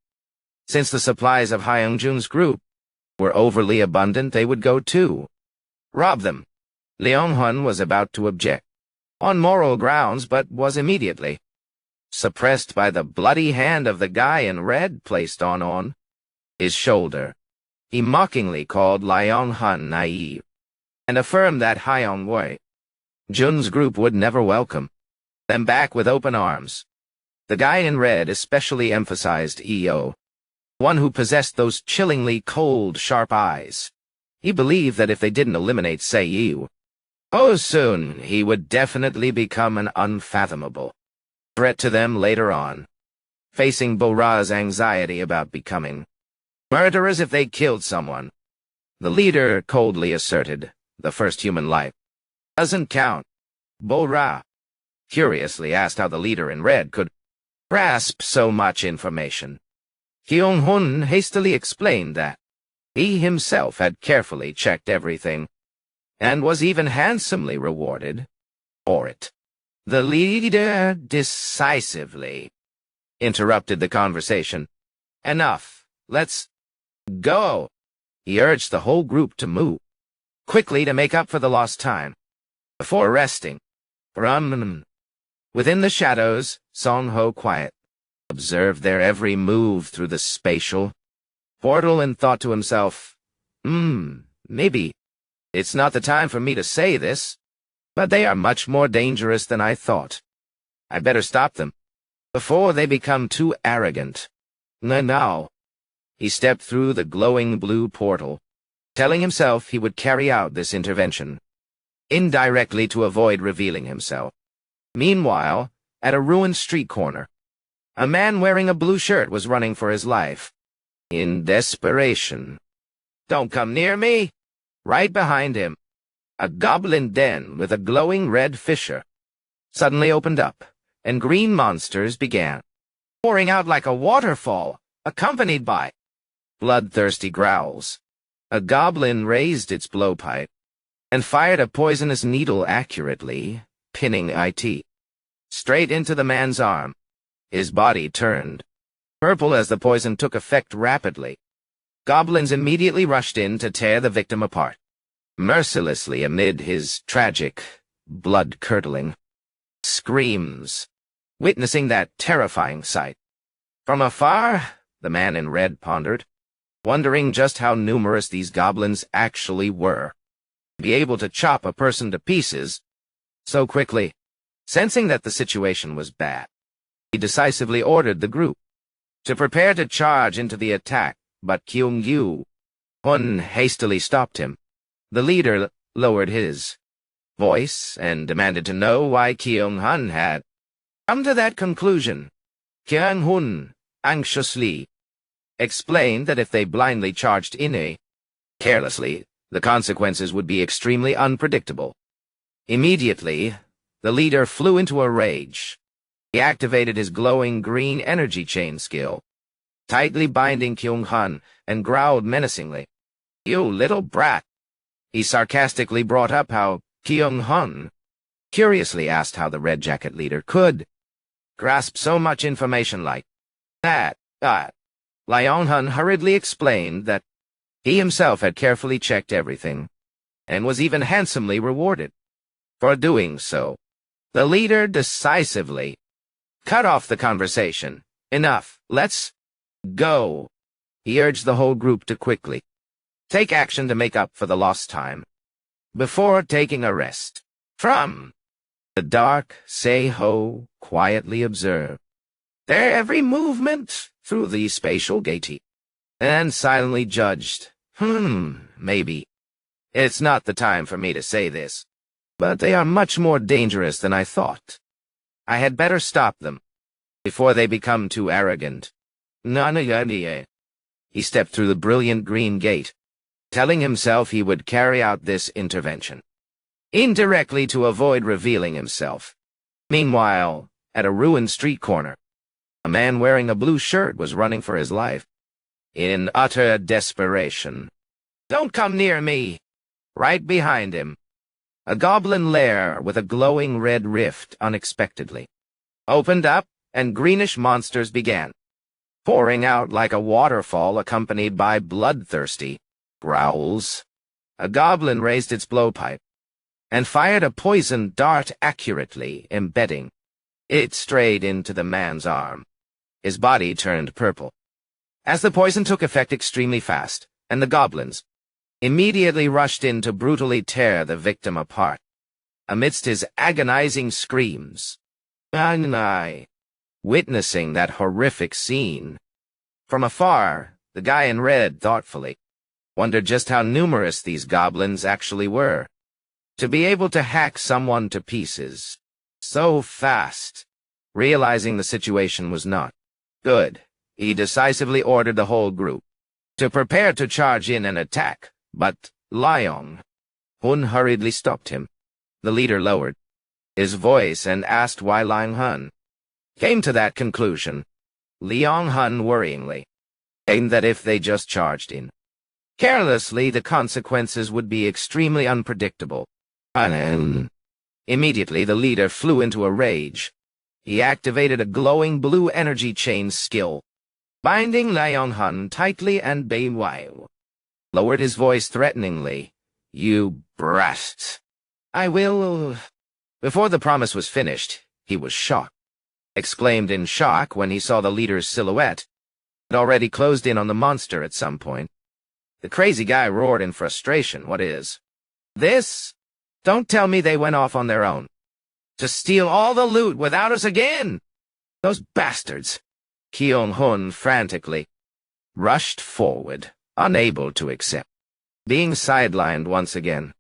since the supplies of Hyung-jun's group were overly abundant, they would go too. Rob them. Liang Hun was about to object on moral grounds, but was immediately suppressed by the bloody hand of the guy in red placed on his shoulder. He mockingly called Liang Hun naive and affirmed that Hyung-jun's group would never welcome them back with open arms. The guy in red especially emphasized EO, one who possessed those chillingly cold, sharp eyes. He believed that if they didn't eliminate Seiyu, soon he would definitely become an unfathomable threat to them later on, facing Bo-ra's anxiety about becoming murderers if they killed someone. The leader coldly asserted the first human life doesn't count. Bo-ra curiously asked how the leader in red could grasp so much information. Hyung-hun hastily explained that he himself had carefully checked everything and was even handsomely rewarded for it. The leader decisively interrupted the conversation. Enough. Let's go. He urged the whole group to move quickly to make up for the lost time before resting from Within the shadows, Song Ho quiet observed their every move through the spatial portal and thought to himself, maybe it's not the time for me to say this, but they are much more dangerous than I thought. I better stop them before they become too arrogant. Now, he stepped through the glowing blue portal, telling himself he would carry out this intervention, indirectly to avoid revealing himself. Meanwhile, at a ruined street corner, a man wearing a blue shirt was running for his life. In desperation. "Don't come near me!" Right behind him, a goblin den with a glowing red fissure suddenly opened up, and green monsters began pouring out like a waterfall, accompanied by bloodthirsty growls. A goblin raised its blowpipe and fired a poisonous needle accurately, pinning it straight into the man's arm. His body turned purple as the poison took effect rapidly. Goblins immediately rushed in to tear the victim apart, mercilessly amid his tragic, blood-curdling screams. Witnessing that terrifying sight from afar, the man in red pondered, wondering just how numerous these goblins actually were. To be able to chop a person to pieces so quickly. Sensing that the situation was bad, he decisively ordered the group to prepare to charge into the attack, but Kyung-Hun hastily stopped him. The leader lowered his voice and demanded to know why Kyung-Hun had come to that conclusion. Kyung-Hun anxiously explained that if they blindly charged in carelessly, the consequences would be extremely unpredictable. Immediately, the leader flew into a rage. He activated his glowing green energy chain skill, tightly binding Kyung-Hun, and growled menacingly. "You little brat!" He sarcastically brought up how Kyung-Hun curiously asked how the Red Jacket leader could grasp so much information like that. Leong-hun hurriedly explained that he himself had carefully checked everything, and was even handsomely rewarded for doing so. The leader decisively cut off the conversation. "Enough, let's go." He urged the whole group to quickly take action to make up for the lost time, before taking a rest. From the dark, Se-Ho quietly observed their every movement through the spatial gate, and silently judged, maybe it's not the time for me to say this, but they are much more dangerous than I thought. I had better stop them before they become too arrogant. He stepped through the brilliant green gate, telling himself he would carry out this intervention, indirectly to avoid revealing himself. Meanwhile, at a ruined street corner, a man wearing a blue shirt was running for his life, in utter desperation. "Don't come near me!" Right behind him, a goblin lair with a glowing red rift unexpectedly opened up, and greenish monsters began pouring out like a waterfall, accompanied by bloodthirsty growls. A goblin raised its blowpipe and fired a poison dart accurately, embedding it straight into the man's arm. His body turned purple as the poison took effect extremely fast, and the goblins immediately rushed in to brutally tear the victim apart. Amidst his agonizing screams, witnessing that horrific scene from afar, the guy in red thoughtfully wondered just how numerous these goblins actually were. To be able to hack someone to pieces so fast, realizing the situation was not good, he decisively ordered the whole group to prepare to charge in and attack, but Leong-hun hurriedly stopped him. The leader lowered his voice and asked why Leong-hun came to that conclusion. Leong-hun worryingly claimed that if they just charged in carelessly, the consequences would be extremely unpredictable. Immediately, the leader flew into a rage. He activated a glowing blue energy chain skill, binding Leong-hun tightly, and meanwhile lowered his voice threateningly. "You brat! I will—" Before the promise was finished, He was shocked. Exclaimed in shock when he saw the leader's silhouette. Had already closed in on the monster at some point. The crazy guy roared in frustration. What is this? Don't tell me they went off on their own. To steal all the loot without us again! Those bastards! Kyung-hun frantically rushed forward, unable to accept. Being sidelined once again.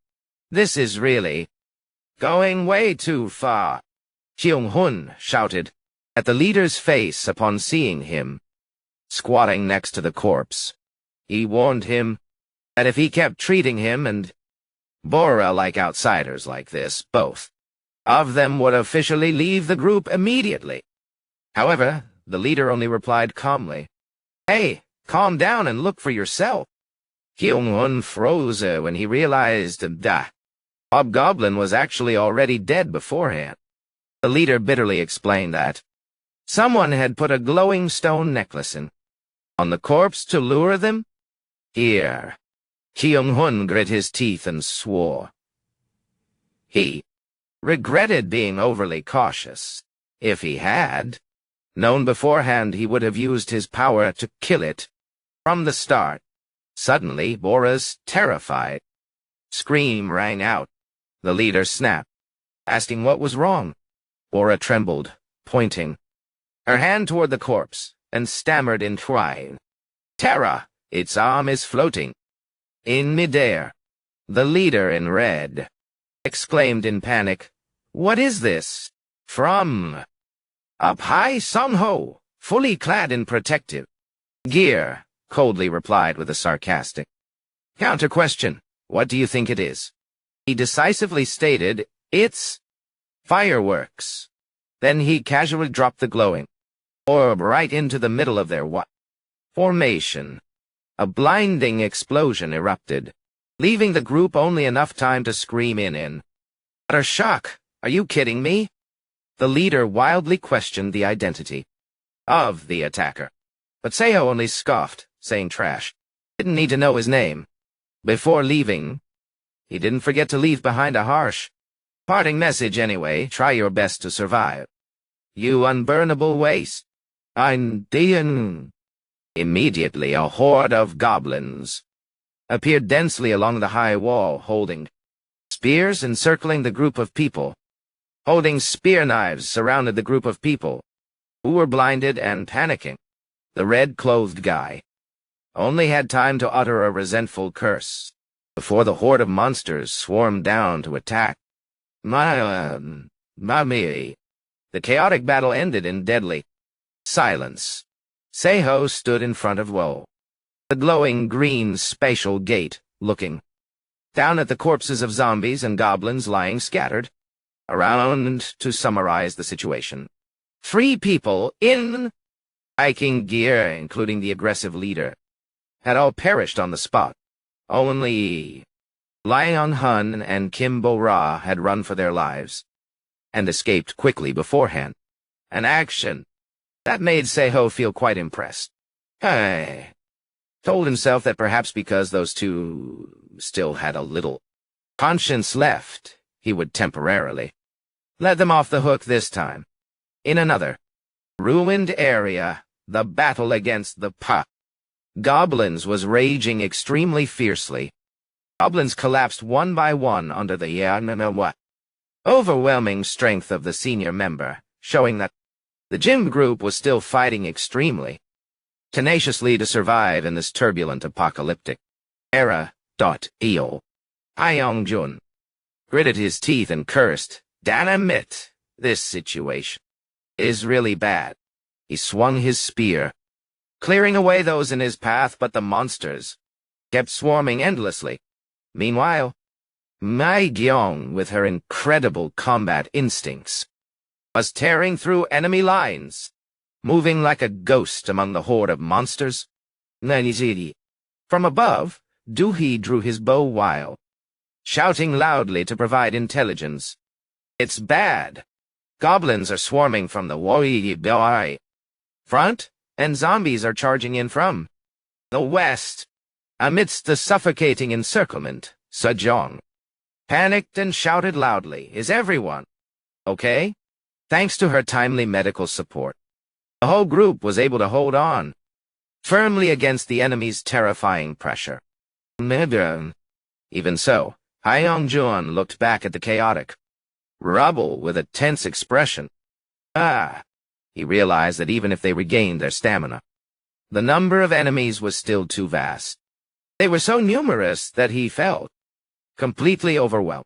This is really going way too far. Kyung-hun shouted at the leader's face upon seeing him, squatting next to the corpse. He warned him that if he kept treating him and Bora like outsiders like this, both of them would officially leave the group immediately. However, the leader only replied calmly, "Hey, calm down and look for yourself." Kyung-hun froze when he realized that Hobgoblin was actually already dead beforehand. The leader bitterly explained that someone had put a glowing stone necklace on the corpse to lure them. Here, Kyung-hun grit his teeth and swore. He regretted being overly cautious. If he had known beforehand, he would have used his power to kill it from the start. Suddenly, Bora's terrified scream rang out. The leader snapped, asking what was wrong. Bora trembled, pointing her hand toward the corpse, and stammered in crying. "Terra! Its arm is floating in midair." The leader in red exclaimed in panic, "What is this?" "From up high, Sung-ho, fully clad in protective gear," coldly replied with a sarcastic counter-question. "What do you think it is?" He decisively stated, "It's fireworks." Then he casually dropped the glowing orb right into the middle of their formation. A blinding explosion erupted, leaving the group only enough time to scream in utter shock. "Are you kidding me?" The leader wildly questioned the identity of the attacker. But Seo only scoffed, saying trash. Didn't need to know his name. Before leaving, he didn't forget to leave behind a harsh parting message anyway. Try your best to survive. You unburnable waste. Ein Dien. Immediately, a horde of goblins appeared densely along the high wall, holding spears encircling the group of people. Holding spear knives surrounded the group of people, who were blinded and panicking. The red-clothed guy only had time to utter a resentful curse before the horde of monsters swarmed down to attack. Mami. The chaotic battle ended in deadly silence. Seo stood in front of the glowing green spatial gate, looking down at the corpses of zombies and goblins lying scattered around. To summarize the situation, 3 people in hiking gear, including the aggressive leader, had all perished on the spot. Only Lion-hun and Kim Bo-ra had run for their lives and escaped quickly beforehand. An action that made Seo feel quite impressed. Hey, told himself that perhaps because those two still had a little conscience left, he would temporarily let them off the hook this time. In another ruined area, the battle against the goblins was raging extremely fiercely. Goblins collapsed one by one under the overwhelming strength of the senior member, showing that the gym group was still fighting extremely tenaciously to survive in this turbulent apocalyptic era. Eo Hyung-jun gritted his teeth and cursed, "Damn-it, this situation is really bad." He swung his spear, clearing away those in his path, but the monsters kept swarming endlessly. Meanwhile, Mai Gyeong, with her incredible combat instincts, was tearing through enemy lines, moving like a ghost among the horde of monsters. From above, Doohee drew his bow while shouting loudly to provide intelligence. "It's bad. Goblins are swarming from the Woi front, and zombies are charging in from the west." Amidst the suffocating encirclement, Sejong panicked and shouted loudly, "Is everyone okay?" Thanks to her timely medical support, the whole group was able to hold on firmly against the enemy's terrifying pressure. Even so, Hyung-jun looked back at the chaotic rubble with a tense expression. He realized that even if they regained their stamina, the number of enemies was still too vast. They were so numerous that he felt completely overwhelmed.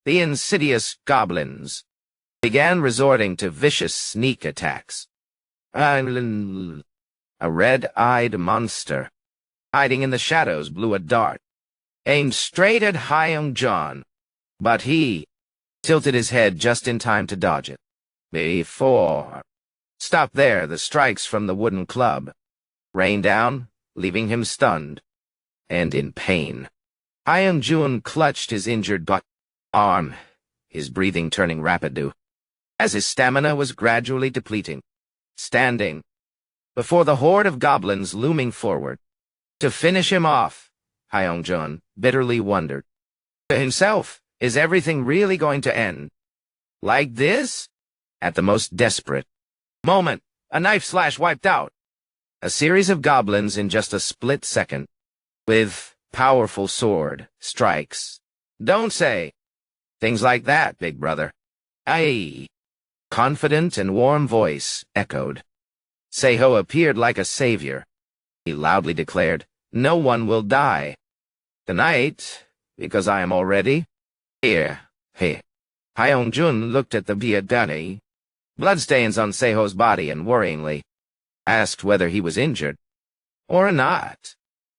The insidious goblins began resorting to vicious sneak attacks. A red-eyed monster, hiding in the shadows, blew a dart, aimed straight at Hyung-jun, but he tilted his head just in time to dodge it. Stop there, the strikes from the wooden club rained down, leaving him stunned and in pain. Hyung-jun clutched his injured arm, his breathing turning rapid as his stamina was gradually depleting. Standing before the horde of goblins looming forward to finish him off, Hyung-jun bitterly wondered to himself, is everything really going to end like this? At the most desperate moment, a knife slash wiped out a series of goblins in just a split second, with powerful sword strikes. Don't say things like that, big brother. Aye. Confident and warm voice echoed. Seiho appeared like a savior. He loudly declared, "No one will die tonight, because I am already here." Hyung-jun looked at the bloodstains on Seiho's body and worryingly asked whether he was injured or not.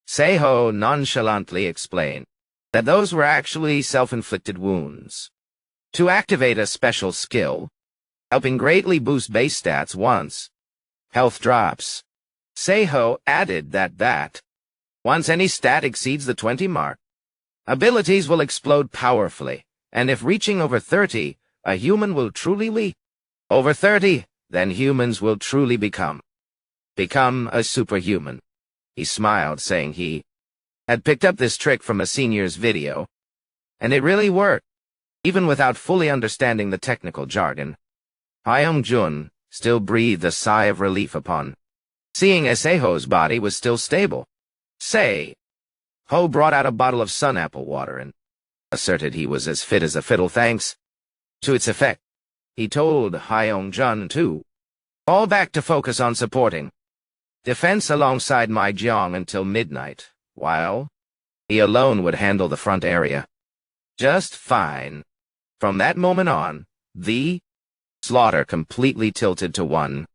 Seiho nonchalantly explained that those were actually self-inflicted wounds. To activate a special skill, helping greatly boost base stats once health drops, Seiho added that once any stat exceeds the 20 mark, abilities will explode powerfully, and if reaching over 30, a human will truly leap. Over 30, then humans will truly become a superhuman. He smiled, saying he had picked up this trick from a senior's video, and it really worked. Even without fully understanding the technical jargon, Hyung-jun still breathed a sigh of relief upon seeing Seiho's body was still stable. Ho brought out a bottle of sun apple water and asserted he was as fit as a fiddle thanks to its effect. He told Hyung-jun to fall back to focus on supporting defense alongside my Jeong until midnight, while he alone would handle the front area just fine. From that moment on, the slaughter completely tilted to one.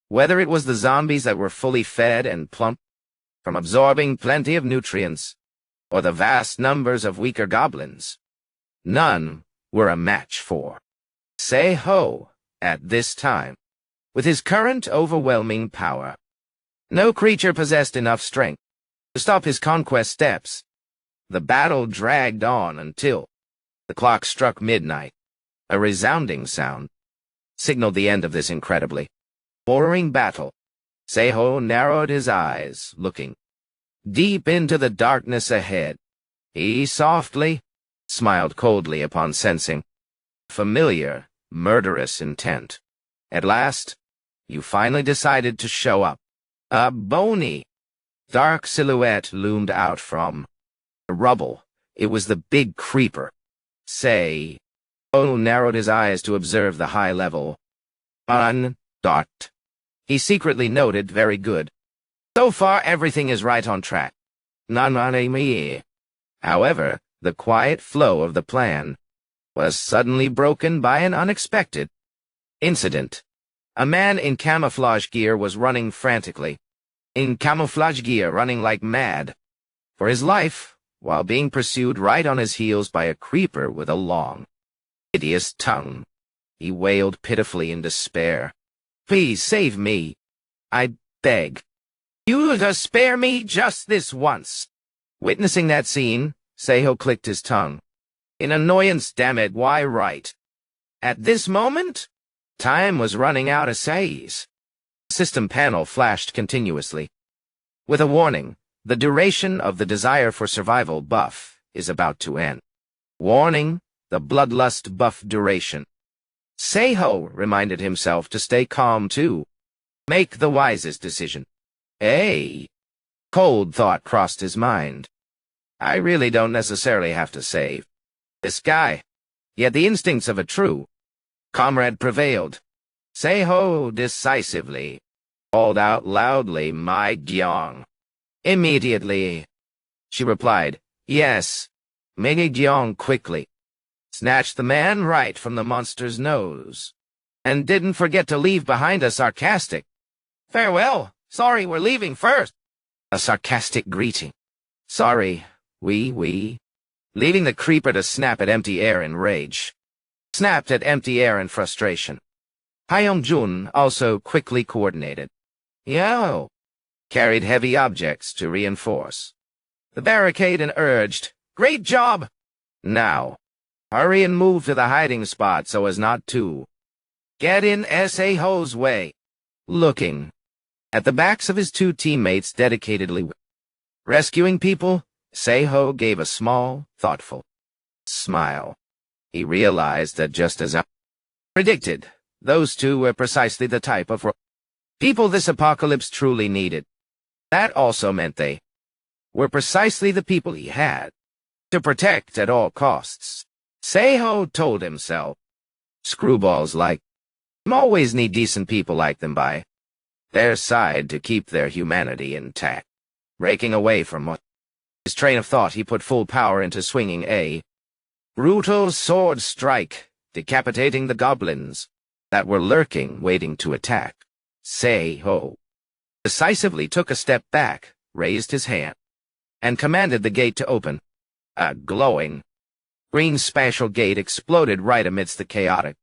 Whether it was the zombies that were fully fed and plump from absorbing plenty of nutrients, or the vast numbers of weaker goblins, none were a match for Seiho at this time. With his current overwhelming power, no creature possessed enough strength to stop his conquest steps. The battle dragged on until the clock struck midnight. A resounding sound signaled the end of this incredibly boring battle. Seiho narrowed his eyes, looking deep into the darkness ahead. He softly smiled coldly upon sensing familiar, murderous intent. At last, you finally decided to show up. A bony, dark silhouette loomed out from the rubble. It was the big creeper. Seiho narrowed his eyes to observe the high-level dot. He secretly noted, very good. So far, everything is right on track. However, the quiet flow of the plan was suddenly broken by an unexpected incident. A man in camouflage gear was running frantically. Running like mad for his life, while being pursued right on his heels by a creeper with a long, hideous tongue. He wailed pitifully in despair. "Please save me, I beg. You just spare me just this once." Witnessing that scene, Seiho clicked his tongue. In annoyance, damn it, why right? At this moment, time was running out of Sei's. System panel flashed continuously. With a warning, the duration of the desire for survival buff is about to end. Warning, the bloodlust buff duration. Seiho reminded himself to stay calm too. Make the wisest decision. A cold thought crossed his mind. I really don't necessarily have to save this guy. Yet the instincts of a true comrade prevailed. Seiho decisively called out loudly, "My Gyeong." Immediately, she replied, "Yes." Mei Gyeong quickly snatched the man right from the monster's nose, and didn't forget to leave behind a sarcastic, "Farewell, sorry we're leaving first." A sarcastic greeting. Sorry, we. Leaving the creeper to snap at empty air in rage. Snapped at empty air in frustration. Hyung-jun also quickly coordinated. Yo! Carried heavy objects to reinforce the barricade and urged, "Great job! Now, hurry and move to the hiding spot so as not to get in Seiho's way." Looking at the backs of his two teammates dedicatedly rescuing people, Seiho gave a small, thoughtful smile. He realized that just as I predicted, those two were precisely the type of people this apocalypse truly needed. That also meant they were precisely the people he had to protect at all costs. Seiho told himself, screwballs like him always need decent people like them by their side to keep their humanity intact. Breaking away from his train of thought, he put full power into swinging a brutal sword strike, decapitating the goblins that were lurking, waiting to attack. Seiho decisively took a step back, raised his hand, and commanded the gate to open. A glowing green spatial gate exploded right amidst the chaotic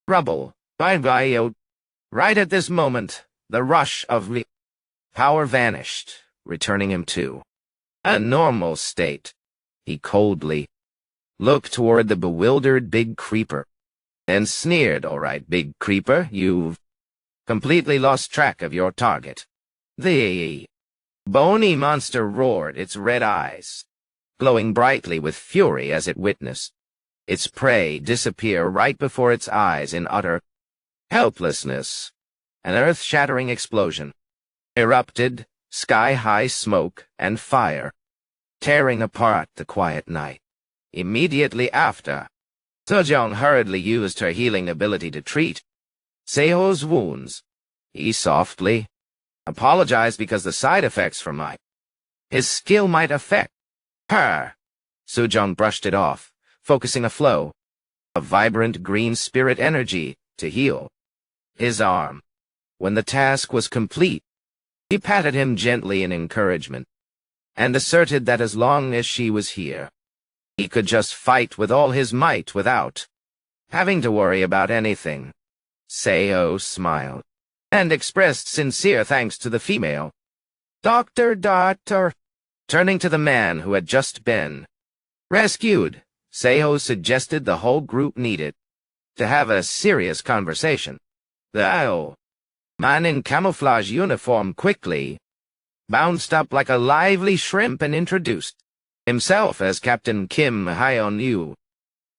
rubble. Right at this moment, the rush of power vanished, returning him to a normal state. He coldly looked toward the bewildered big creeper and sneered, "All right, big creeper, you've completely lost track of your target." The bony monster roared, its red eyes glowing brightly with fury as it witnessed its prey disappear right before its eyes in utter helplessness. An earth-shattering explosion erupted, sky-high smoke and fire, tearing apart the quiet night. Immediately after, Sejong hurriedly used her healing ability to treat Seiho's wounds. He softly apologized because the side effects from his skill might affect her. Sejong brushed it off, focusing a flow of vibrant green spirit energy to heal his arm. When the task was complete, he patted him gently in encouragement and asserted that as long as she was here, he could just fight with all his might without having to worry about anything. Seiho smiled and expressed sincere thanks to the female doctor. Turning to the man who had just been rescued, Seiho suggested the whole group needed to have a serious conversation. The man in camouflage uniform quickly bounced up like a lively shrimp and introduced himself as Captain Kim Hyun-yu.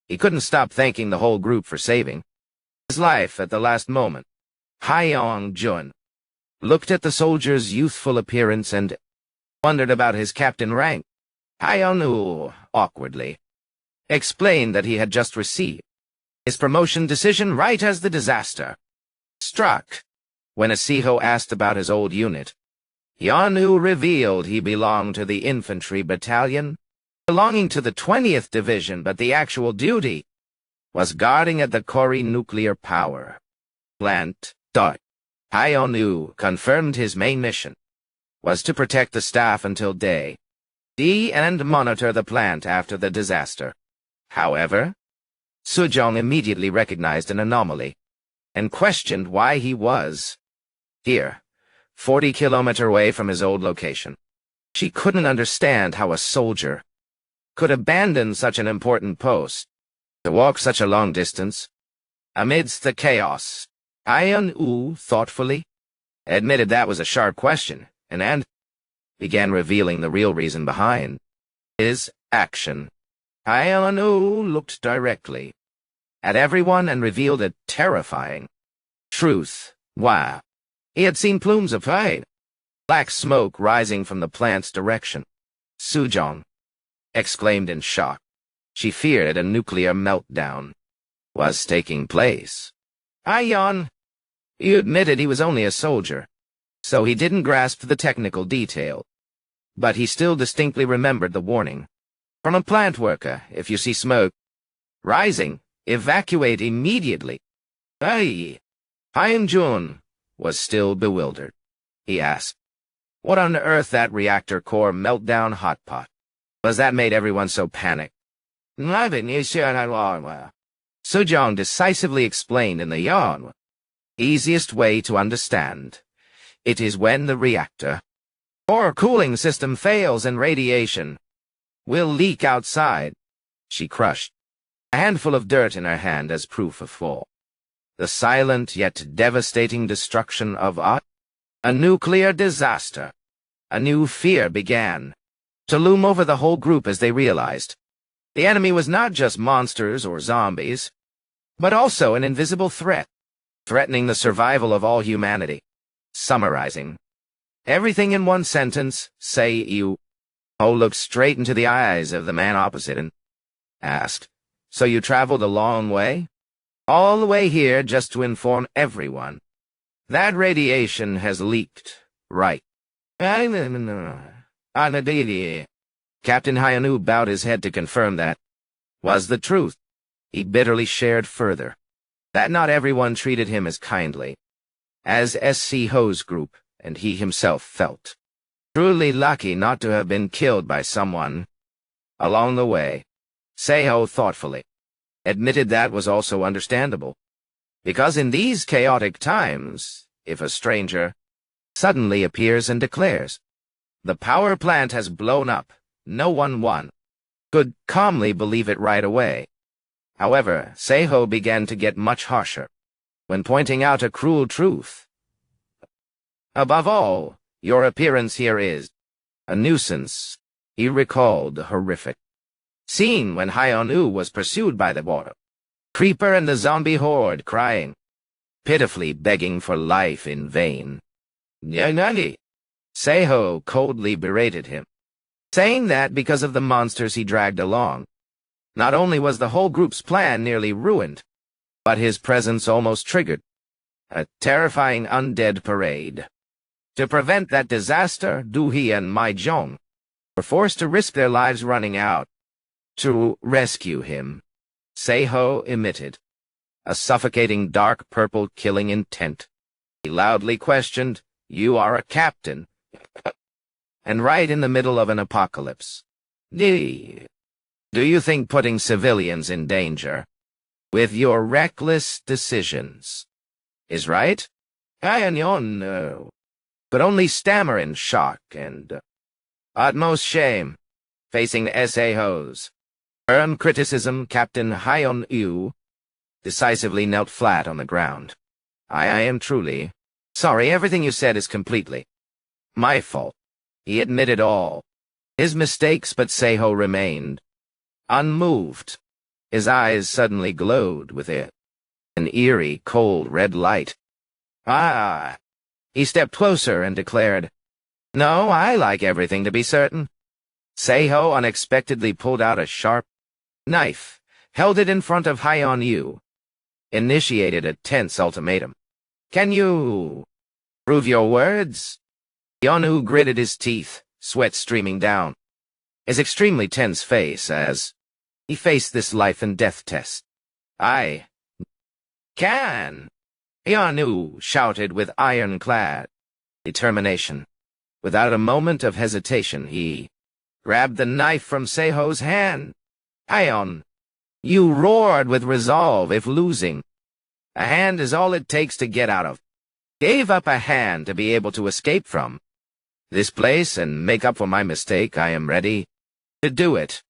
He couldn't stop thanking the whole group for saving his life at the last moment. Hyung-jun looked at the soldier's youthful appearance and wondered about his captain rank. Hyun-yu awkwardly explained that he had just received his promotion decision right as the disaster struck. When Seiho asked about his old unit, Hyun-yu revealed he belonged to the infantry battalion, belonging to the 20th Division, but the actual duty was guarding at the Kori nuclear power plant. Hyun-yu confirmed his main mission was to protect the staff until day and monitor the plant after the disaster. However, Sejong immediately recognized an anomaly and questioned why he was here, 40 kilometers away from his old location. She couldn't understand how a soldier could abandon such an important post to walk such a long distance amidst the chaos. Hyun-yu thoughtfully admitted that was a sharp question and began revealing the real reason behind his action. Hayanu looked directly at everyone and revealed a terrifying truth. Wow. He had seen plumes of fire, black smoke rising from the plant's direction. Sujong exclaimed in shock. She feared a nuclear meltdown was taking place. Ayan, you admitted he was only a soldier, so he didn't grasp the technical detail. But he still distinctly remembered the warning. From a plant worker, if you see smoke rising, evacuate immediately. Aye. Hyun-jun was still bewildered. He asked, what on earth that reactor core meltdown hotpot? Was that made everyone so panicked? Sujong decisively explained in the yarn. Easiest way to understand. It is when the reactor or cooling system fails and radiation will leak outside. She crushed a handful of dirt in her hand as proof of fall. The silent yet devastating destruction of a nuclear disaster. A new fear began to loom over the whole group as they realized the enemy was not just monsters or zombies, but also an invisible threat, threatening the survival of all humanity. Summarizing everything in one sentence, say you. Ho looked straight into the eyes of the man opposite and asked, so you traveled a long way? All the way here just to inform everyone. That radiation has leaked, right? Captain Hyanu bowed his head to confirm that was the truth. He bitterly shared further that not everyone treated him as kindly as SC Ho's group, and he himself felt truly lucky not to have been killed by someone along the way. Seho thoughtfully admitted that was also understandable, because in these chaotic times, if a stranger suddenly appears and declares, the power plant has blown up, no one could calmly believe it right away. However, Seho began to get much harsher when pointing out a cruel truth. Above all, your appearance here is a nuisance. He recalled the horrific scene when Hyun-woo was pursued by the water creeper and the zombie horde, crying, pitifully begging for life in vain. Nani? Seho coldly berated him, saying that because of the monsters he dragged along, not only was the whole group's plan nearly ruined, but his presence almost triggered a terrifying undead parade. To prevent that disaster, Du-hee and Mai-jong were forced to risk their lives running out to rescue him. Seho emitted a suffocating dark purple killing intent. He loudly questioned, you are a captain, and right in the middle of an apocalypse. Do you think putting civilians in danger with your reckless decisions is right? No. Could only stammer in shock and utmost shame, facing the SAOs. Firm criticism, Captain Hyun-woo decisively knelt flat on the ground. I am truly sorry. Everything you said is completely my fault. He admitted all his mistakes, but Seho remained unmoved. His eyes suddenly glowed with an eerie, cold red light. He stepped closer and declared, no, I like everything to be certain. Seho unexpectedly pulled out a sharp knife, held it in front of Hyun-woo, initiated a tense ultimatum. Can you prove your words? Hyun-woo gritted his teeth, sweat streaming down his extremely tense face as he faced this life-and-death test. I can, Hyun-woo shouted with ironclad determination. Without a moment of hesitation, he grabbed the knife from Seho's hand. Hyun, you roared with resolve. If losing a hand is all it takes to get out of, gave up a hand to be able to escape from this place and make up for my mistake, I am ready to do it.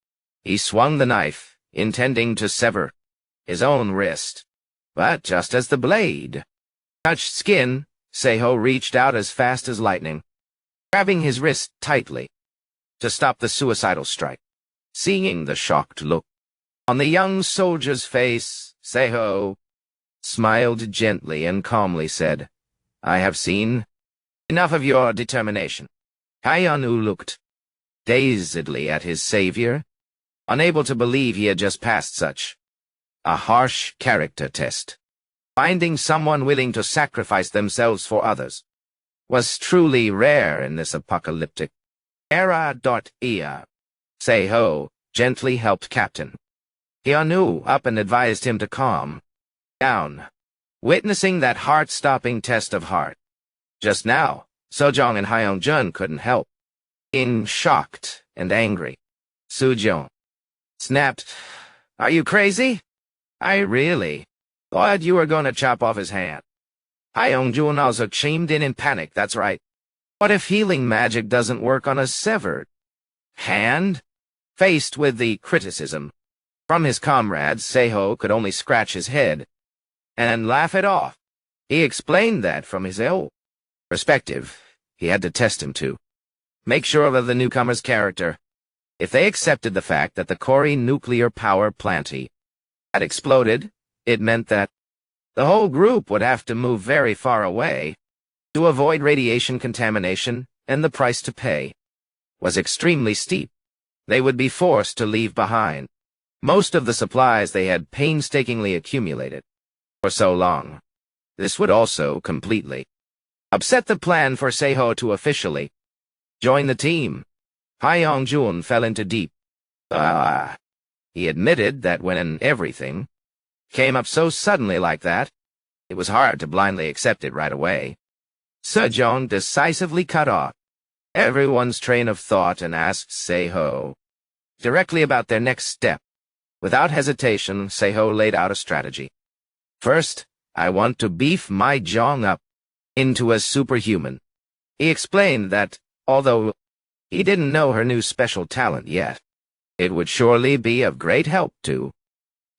He swung the knife, intending to sever his own wrist. But just as the blade touched skin, Seho reached out as fast as lightning, grabbing his wrist tightly to stop the suicidal strike. Seeing the shocked look on the young soldier's face, Seiho smiled gently and calmly said, "I have seen enough of your determination." Hyun-woo looked dazedly at his savior, unable to believe he had just passed such a harsh character test. Finding someone willing to sacrifice themselves for others was truly rare in this apocalyptic era. Seiho gently helped Captain Hyun-woo up and advised him to calm down, witnessing that heart-stopping test of heart. Just now, Sojong and Hyung-jun couldn't help being shocked and angry. Soo-jong snapped, "Are you crazy? I really thought you were going to chop off his hand." Hyung-jun also chimed in panic. "That's right. What if healing magic doesn't work on a severed hand?" Faced with the criticism from his comrades, Seiho could only scratch his head and laugh it off. He explained that from his own perspective, he had to test him to make sure of the newcomer's character. If they accepted the fact that the Kori nuclear power plant had exploded, it meant that the whole group would have to move very far away to avoid radiation contamination, and the price to pay was extremely steep. They would be forced to leave behind most of the supplies they had painstakingly accumulated for so long. This would also completely upset the plan for Seiho to officially join the team. Hyung-jun fell into deep he admitted that when everything came up so suddenly like that, it was hard to blindly accept it right away. Sejong decisively cut off everyone's train of thought and asked Seiho directly about their next step. Without hesitation, Seiho laid out a strategy. "First, I want to beef my Jong up into a superhuman." He explained that, although he didn't know her new special talent yet, it would surely be of great help to.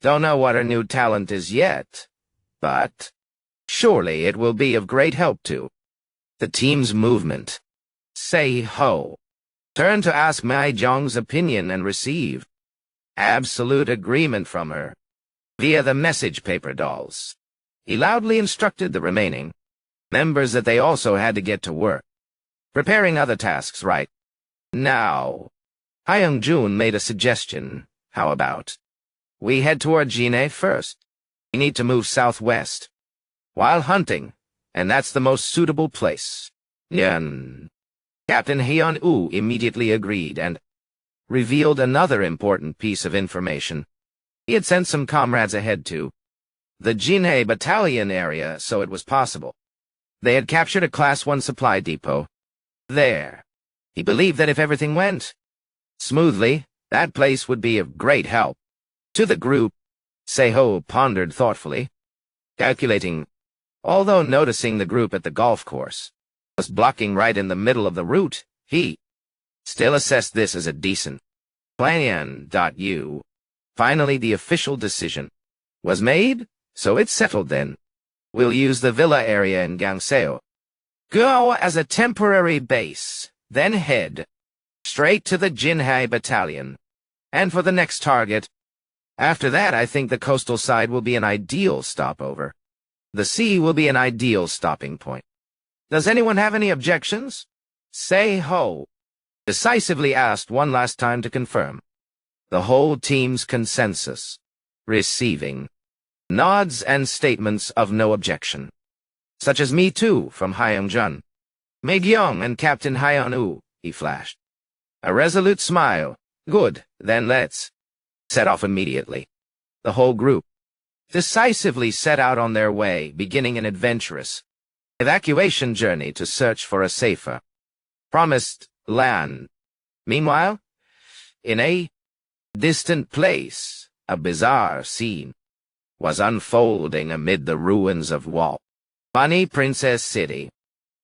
Don't know what her new talent is yet, but surely it will be of great help to the team's movement. Seiho turned to ask Mai Jong's opinion and received absolute agreement from her via the message paper dolls. He loudly instructed the remaining members that they also had to get to work preparing other tasks right now. Hyung-jun made a suggestion. "How about we head toward Jine first? We need to move southwest while hunting, and that's the most suitable place." Captain Hyun-woo immediately agreed and revealed another important piece of information. He had sent some comrades ahead to the Jinhae battalion area, so it was possible they had captured a Class 1 supply depot there. He believed that if everything went smoothly, that place would be of great help to the group. Seiho pondered thoughtfully, calculating, although noticing the group at the golf course was blocking right in the middle of the route, he still assessed this as a decent plan. Finally, the official decision was made, so it's settled then. We'll use the villa area in Gangseo. Go as a temporary base, then head straight to the Jinhae battalion. And for the next target, after that, I think the coastal side will be an ideal stopover. The sea will be an ideal stopping point. Does anyone have any objections? Seiho decisively asked one last time to confirm the whole team's consensus, receiving nods and statements of no objection, such as "me too" from Hyung-jun, Mig-young, and Captain Hyun-woo. He flashed a resolute smile. "Good, then let's set off immediately." The whole group decisively set out on their way, beginning an adventurous evacuation journey to search for a safer, promised land. Meanwhile, in a distant place, a bizarre scene was unfolding amid the ruins of Wall Bunny Princess City.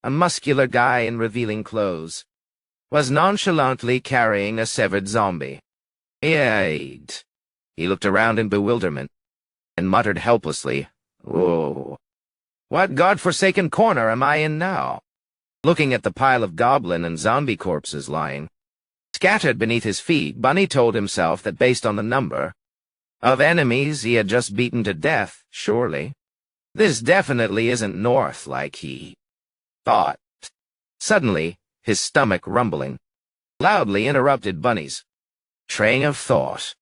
A muscular guy in revealing clothes was nonchalantly carrying a severed zombie. He looked around in bewilderment and muttered helplessly, "Whoa. What godforsaken corner am I in now?" Looking at the pile of goblin and zombie corpses lying scattered beneath his feet, Bunny told himself that based on the number of enemies he had just beaten to death, surely, this definitely isn't north like he thought. Suddenly, his stomach rumbling loudly interrupted Bunny's train of thought.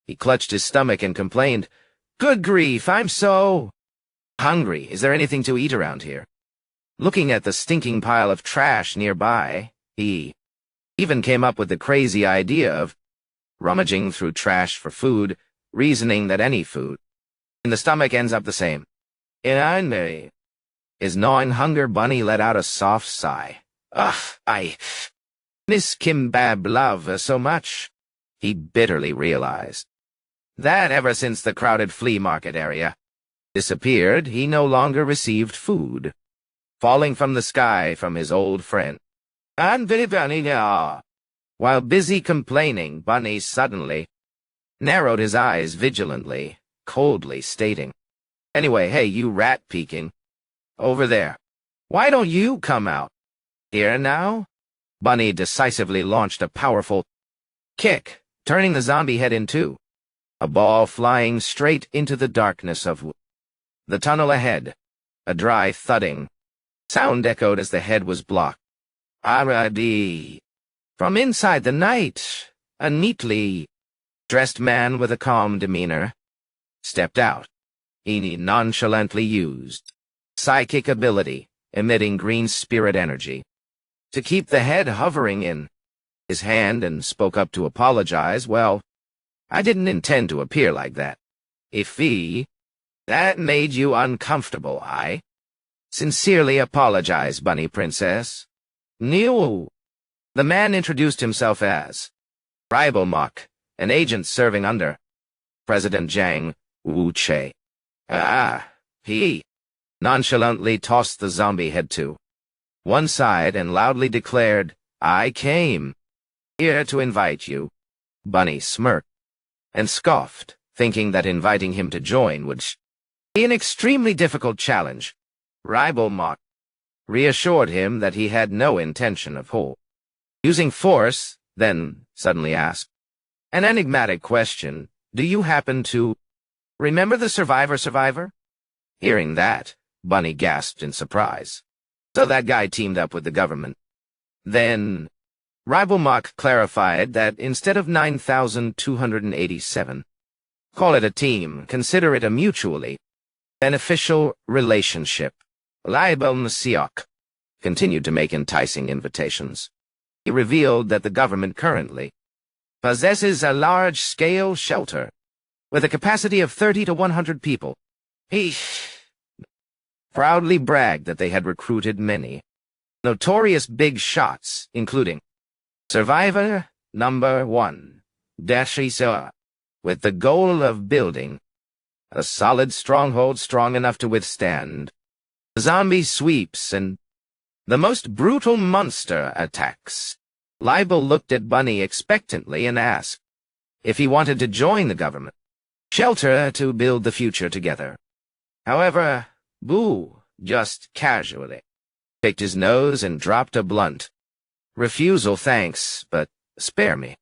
He clutched his stomach and complained, "Good grief, I'm so hungry. Is there anything to eat around here?" Looking at the stinking pile of trash nearby, he even came up with the crazy idea of rummaging through trash for food, reasoning that any food in the stomach ends up the same. His gnawing hunger, Bunny let out a soft sigh. "Ugh, I miss kimbab love so much," he bitterly realized. That ever since the crowded flea market area disappeared, he no longer received food falling from the sky from his old friend. While busy complaining, Bunny suddenly narrowed his eyes vigilantly, coldly stating, "Anyway, hey, you rat peeking over there. Why don't you come out here now?" Bunny decisively launched a powerful kick, turning the zombie head in two, a ball flying straight into the darkness of the tunnel ahead. A dry thudding sound echoed as the head was blocked. R.I.D. From inside the night, a neatly dressed man with a calm demeanor stepped out. He nonchalantly used psychic ability, emitting green spirit energy, to keep the head hovering in his hand, and spoke up to apologize. "Well, I didn't intend to appear like that. If that made you uncomfortable, I sincerely apologize, Bunny Princess." "No." The man introduced himself as Ribelmock, an agent serving under President Jiang Wu-che. He nonchalantly tossed the zombie head to one side and loudly declared, "I came here to invite you." Bunny smirked and scoffed, thinking that inviting him to join would be an extremely difficult challenge. Ribelmock reassured him that he had no intention of using force, then suddenly asked an enigmatic question, "Do you happen to remember the survivor?" Hearing that, Bunny gasped in surprise. So that guy teamed up with the government. Then Ribelmock clarified that instead of 9,287, call it a team, consider it a mutually beneficial relationship. Ribelmock continued to make enticing invitations. He revealed that the government currently possesses a large-scale shelter with a capacity of 30 to 100 people. He proudly bragged that they had recruited many notorious big shots, including Survivor Number 1, Dashisa, with the goal of building a solid stronghold strong enough to withstand zombie sweeps and the most brutal monster attacks. Libel looked at Bunny expectantly and asked if he wanted to join the government shelter to build the future together. However, Boo just casually picked his nose and dropped a blunt refusal. "Thanks, but spare me."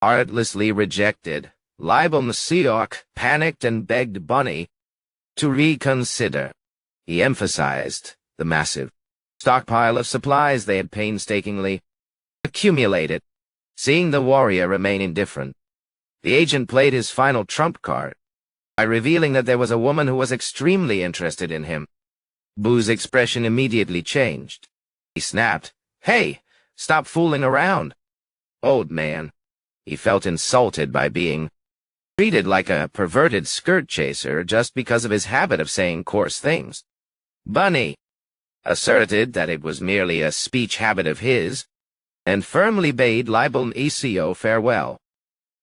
Artlessly rejected, Ribelmock panicked and begged Bunny to reconsider. He emphasized the massive stockpile of supplies they had painstakingly accumulated. Seeing the warrior remain indifferent, the agent played his final trump card by revealing that there was a woman who was extremely interested in him. Boo's expression immediately changed. He snapped, "Hey, stop fooling around, old man." He felt insulted by being treated like a perverted skirt chaser just because of his habit of saying coarse things. Bunny asserted that it was merely a speech habit of his, and firmly bade Ribelmock farewell,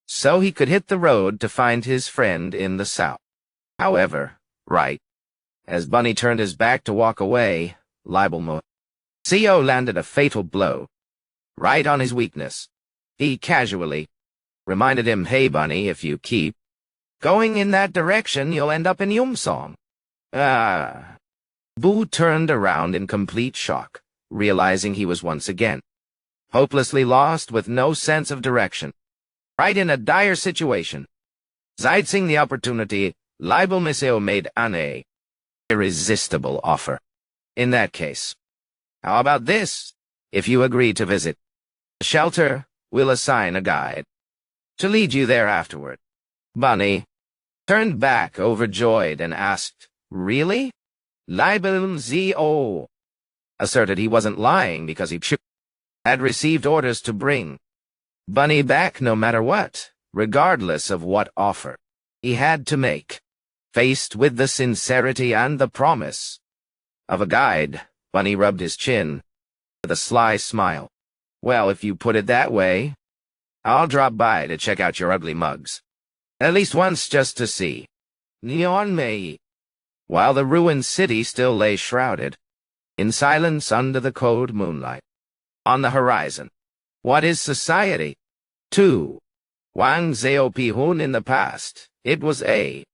so he could hit the road to find his friend in the south. However, as Bunny turned his back to walk away, Ribelmock landed a fatal blow right on his weakness. He casually reminded him, "Hey, Bunny, if you keep going in that direction, you'll end up in Yumsong." Boo turned around in complete shock, realizing he was once again hopelessly lost with no sense of direction. Right in a dire situation. Seizing the opportunity, Leibel Miseo made an irresistible offer. In that case, how about this? If you agree to visit the shelter, we'll assign a guide to lead you there afterward. Bunny turned back overjoyed and asked, Really? Leibel Zio asserted he wasn't lying because he had received orders to bring Bunny back no matter what, regardless of what offer he had to make. Faced with the sincerity and the promise of a guide, Bunny rubbed his chin with a sly smile. Well, if you put it that way, I'll drop by to check out your ugly mugs. At least once just to see. Neon Mei. While the ruined city still lay shrouded in silence under the cold moonlight. On the horizon. What is society? 2. Wang Zeopihun in the past. It was a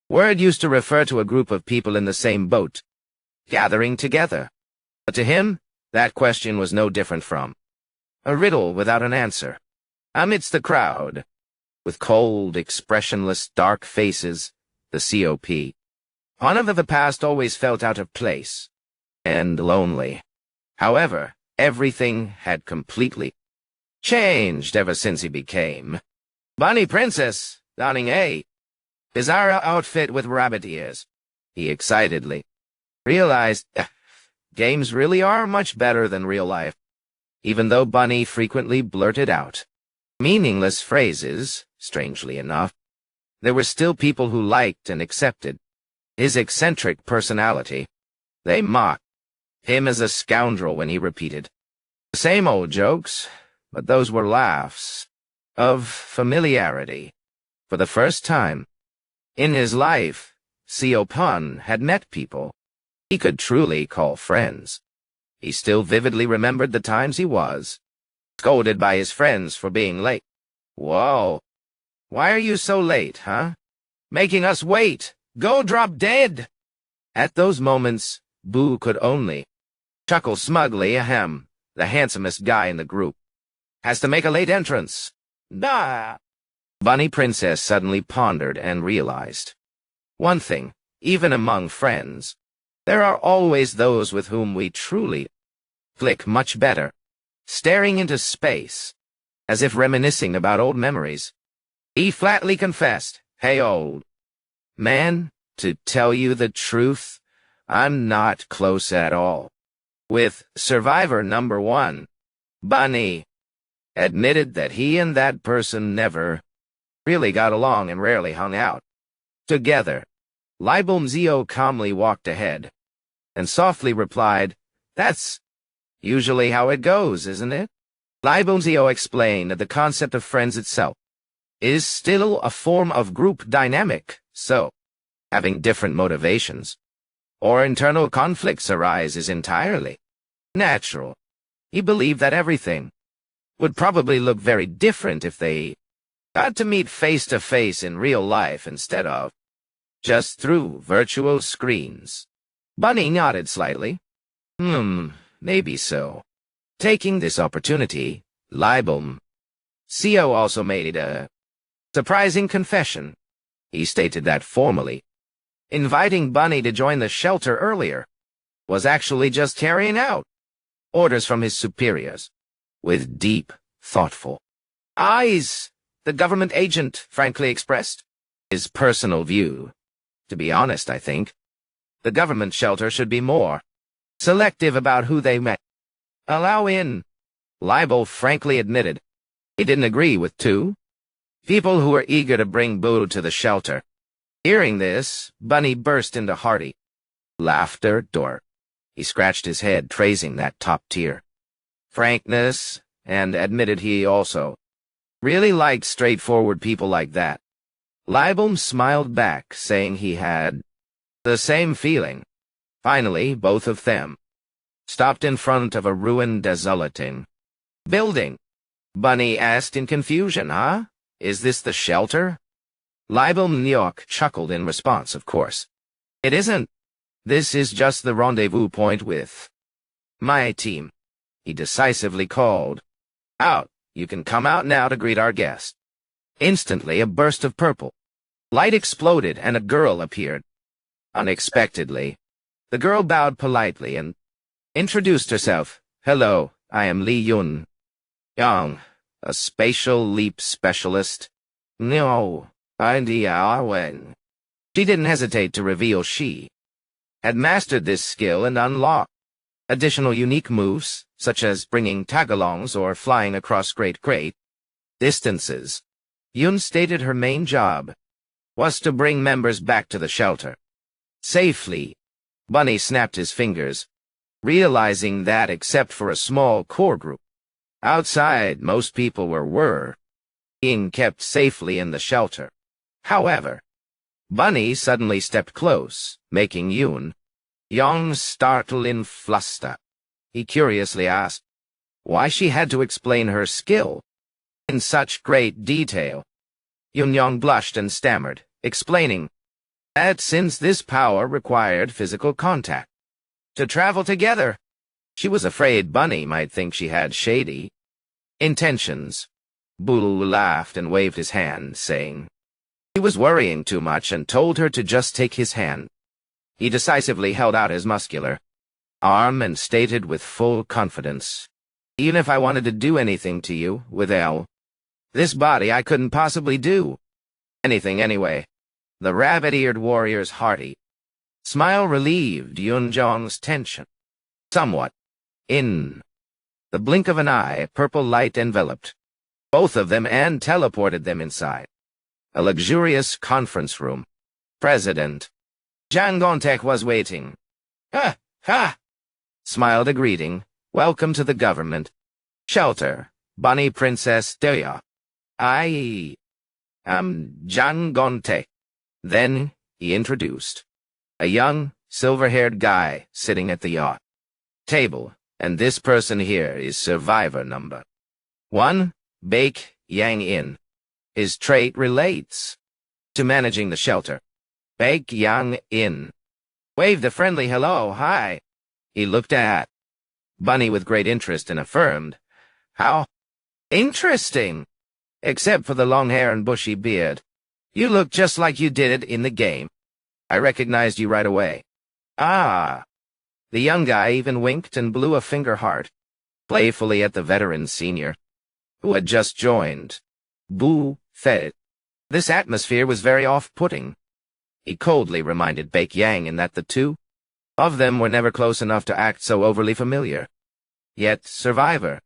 word used to refer to a group of people in the same boat, gathering together. But to him, that question was no different from a riddle without an answer. Amidst the crowd, with cold, expressionless, dark faces, the COP. One of the past always felt out of place and lonely. However, everything had completely changed ever since he became Bunny Princess, donning a bizarre outfit with rabbit ears. He excitedly realized games really are much better than real life. Even though Bunny frequently blurted out meaningless phrases, strangely enough, there were still people who liked and accepted his eccentric personality. They mocked him as a scoundrel when he repeated the same old jokes, but those were laughs of familiarity. For the first time in his life, Seo Pun had met people he could truly call friends. He still vividly remembered the times he was scolded by his friends for being late. Whoa, why are you so late, huh? Making us wait. Go drop dead. At those moments, Boo could only chuckle smugly. Ahem, the handsomest guy in the group has to make a late entrance. Nah. Bunny Princess suddenly pondered and realized one thing. Even among friends, there are always those with whom we truly click much better. Staring into space, as if reminiscing about old memories, he flatly confessed, Hey, old man, to tell you the truth, I'm not close at all with survivor number 1. Bunny admitted that he and that person never really got along and rarely hung out together. Leibel Zio calmly walked ahead and softly replied, That's usually how it goes, isn't it? Leibel Zio explained that the concept of friends itself is still a form of group dynamic, so having different motivations or internal conflicts arise is entirely natural. He believed that everything would probably look very different if they got to meet face-to-face in real life instead of just through virtual screens. Bunny nodded slightly. Maybe so. Taking this opportunity, Leibel Zio also made a surprising confession. He stated that formally inviting Bunny to join the shelter earlier was actually just carrying out orders from his superiors. With deep, thoughtful eyes, the government agent frankly expressed his personal view. To be honest, I think the government shelter should be more selective about who they met. Allow in. Leibel frankly admitted he didn't agree with 2 people who were eager to bring Boo to the shelter. Hearing this, Bunny burst into hearty laughter. He scratched his head, praising that top-tier frankness, and admitted he also really liked straightforward people like that. Leibel smiled back, saying he had the same feeling. Finally, both of them stopped in front of a ruined, desolating building. Bunny asked in confusion, Huh? Is this the shelter? Leibel Nyok chuckled in response, Of course. It isn't. This is just the rendezvous point with my team, he decisively called. Out. You can come out now to greet our guest. Instantly, a burst of purple light exploded and a girl appeared. Unexpectedly, the girl bowed politely and introduced herself. Hello, I am Lee Yun Young, a spatial leap specialist. No, idea. She didn't hesitate to reveal she had mastered this skill and unlocked additional unique moves, such as bringing tagalongs or flying across great distances. Yun stated her main job was to bring members back to the shelter safely. Bunny snapped his fingers, realizing that except for a small core group outside, most people were being kept safely in the shelter. However, Bunny suddenly stepped close, making Yun Young startle in fluster. He curiously asked why she had to explain her skill in such great detail. Yun Young blushed and stammered, explaining that since this power required physical contact to travel together, she was afraid Bunny might think she had shady intentions. Boo laughed and waved his hand, saying he was worrying too much and told her to just take his hand. He decisively held out his muscular arm and stated with full confidence, even if I wanted to do anything to you, with this body I couldn't possibly do anything anyway. The rabbit-eared warrior's hearty smile relieved Yun Jong's tension somewhat. In the blink of an eye, purple light enveloped both of them and teleported them inside a luxurious conference room. President Jang Gontek was waiting. Ha! Ha! Smiled a greeting. Welcome to the government shelter, Bunny Princess Deya. I am Jang Gontek. Then he introduced a young, silver-haired guy sitting at the yacht table, and this person here is survivor number 1, Baek Yang In. His trait relates to managing the shelter. Baek Yang In waved a friendly hello, hi. He looked at Bunny with great interest and affirmed, how interesting. Except for the long hair and bushy beard. You look just like you did it in the game. I recognized you right away. Ah. The young guy even winked and blew a finger heart playfully at the veteran senior, who had just joined. Boo fed. This atmosphere was very off-putting. He coldly reminded Baek Yang in that the two of them were never close enough to act so overly familiar. Yet survivor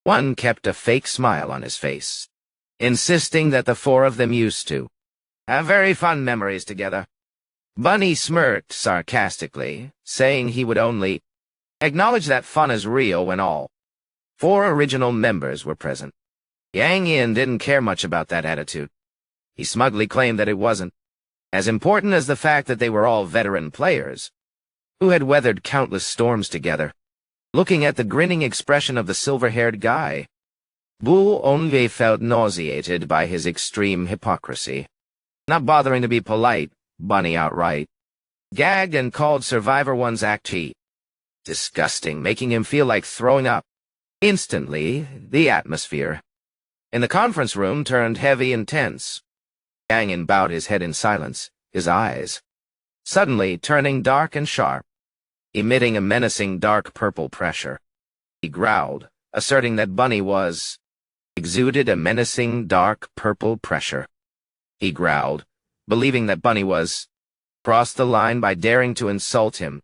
1 kept a fake smile on his face, insisting that the four of them used to have very fun memories together. Bunny smirked sarcastically, saying he would only acknowledge that fun is real when all 4 original members were present. Yang Yin didn't care much about that attitude. He smugly claimed that it wasn't as important as the fact that they were all veteran players who had weathered countless storms together. Looking at the grinning expression of the silver-haired guy, Boo only felt nauseated by his extreme hypocrisy. Not bothering to be polite, Bunny outright gagged and called Survivor 1's act disgusting, making him feel like throwing up. Instantly, the atmosphere in the conference room turned heavy and tense. Yang bowed his head in silence, his eyes suddenly turning dark and sharp, emitting a menacing dark purple pressure. He growled, asserting that Bunny exuded a menacing dark purple pressure. He growled, believing that Bunny crossed the line by daring to insult him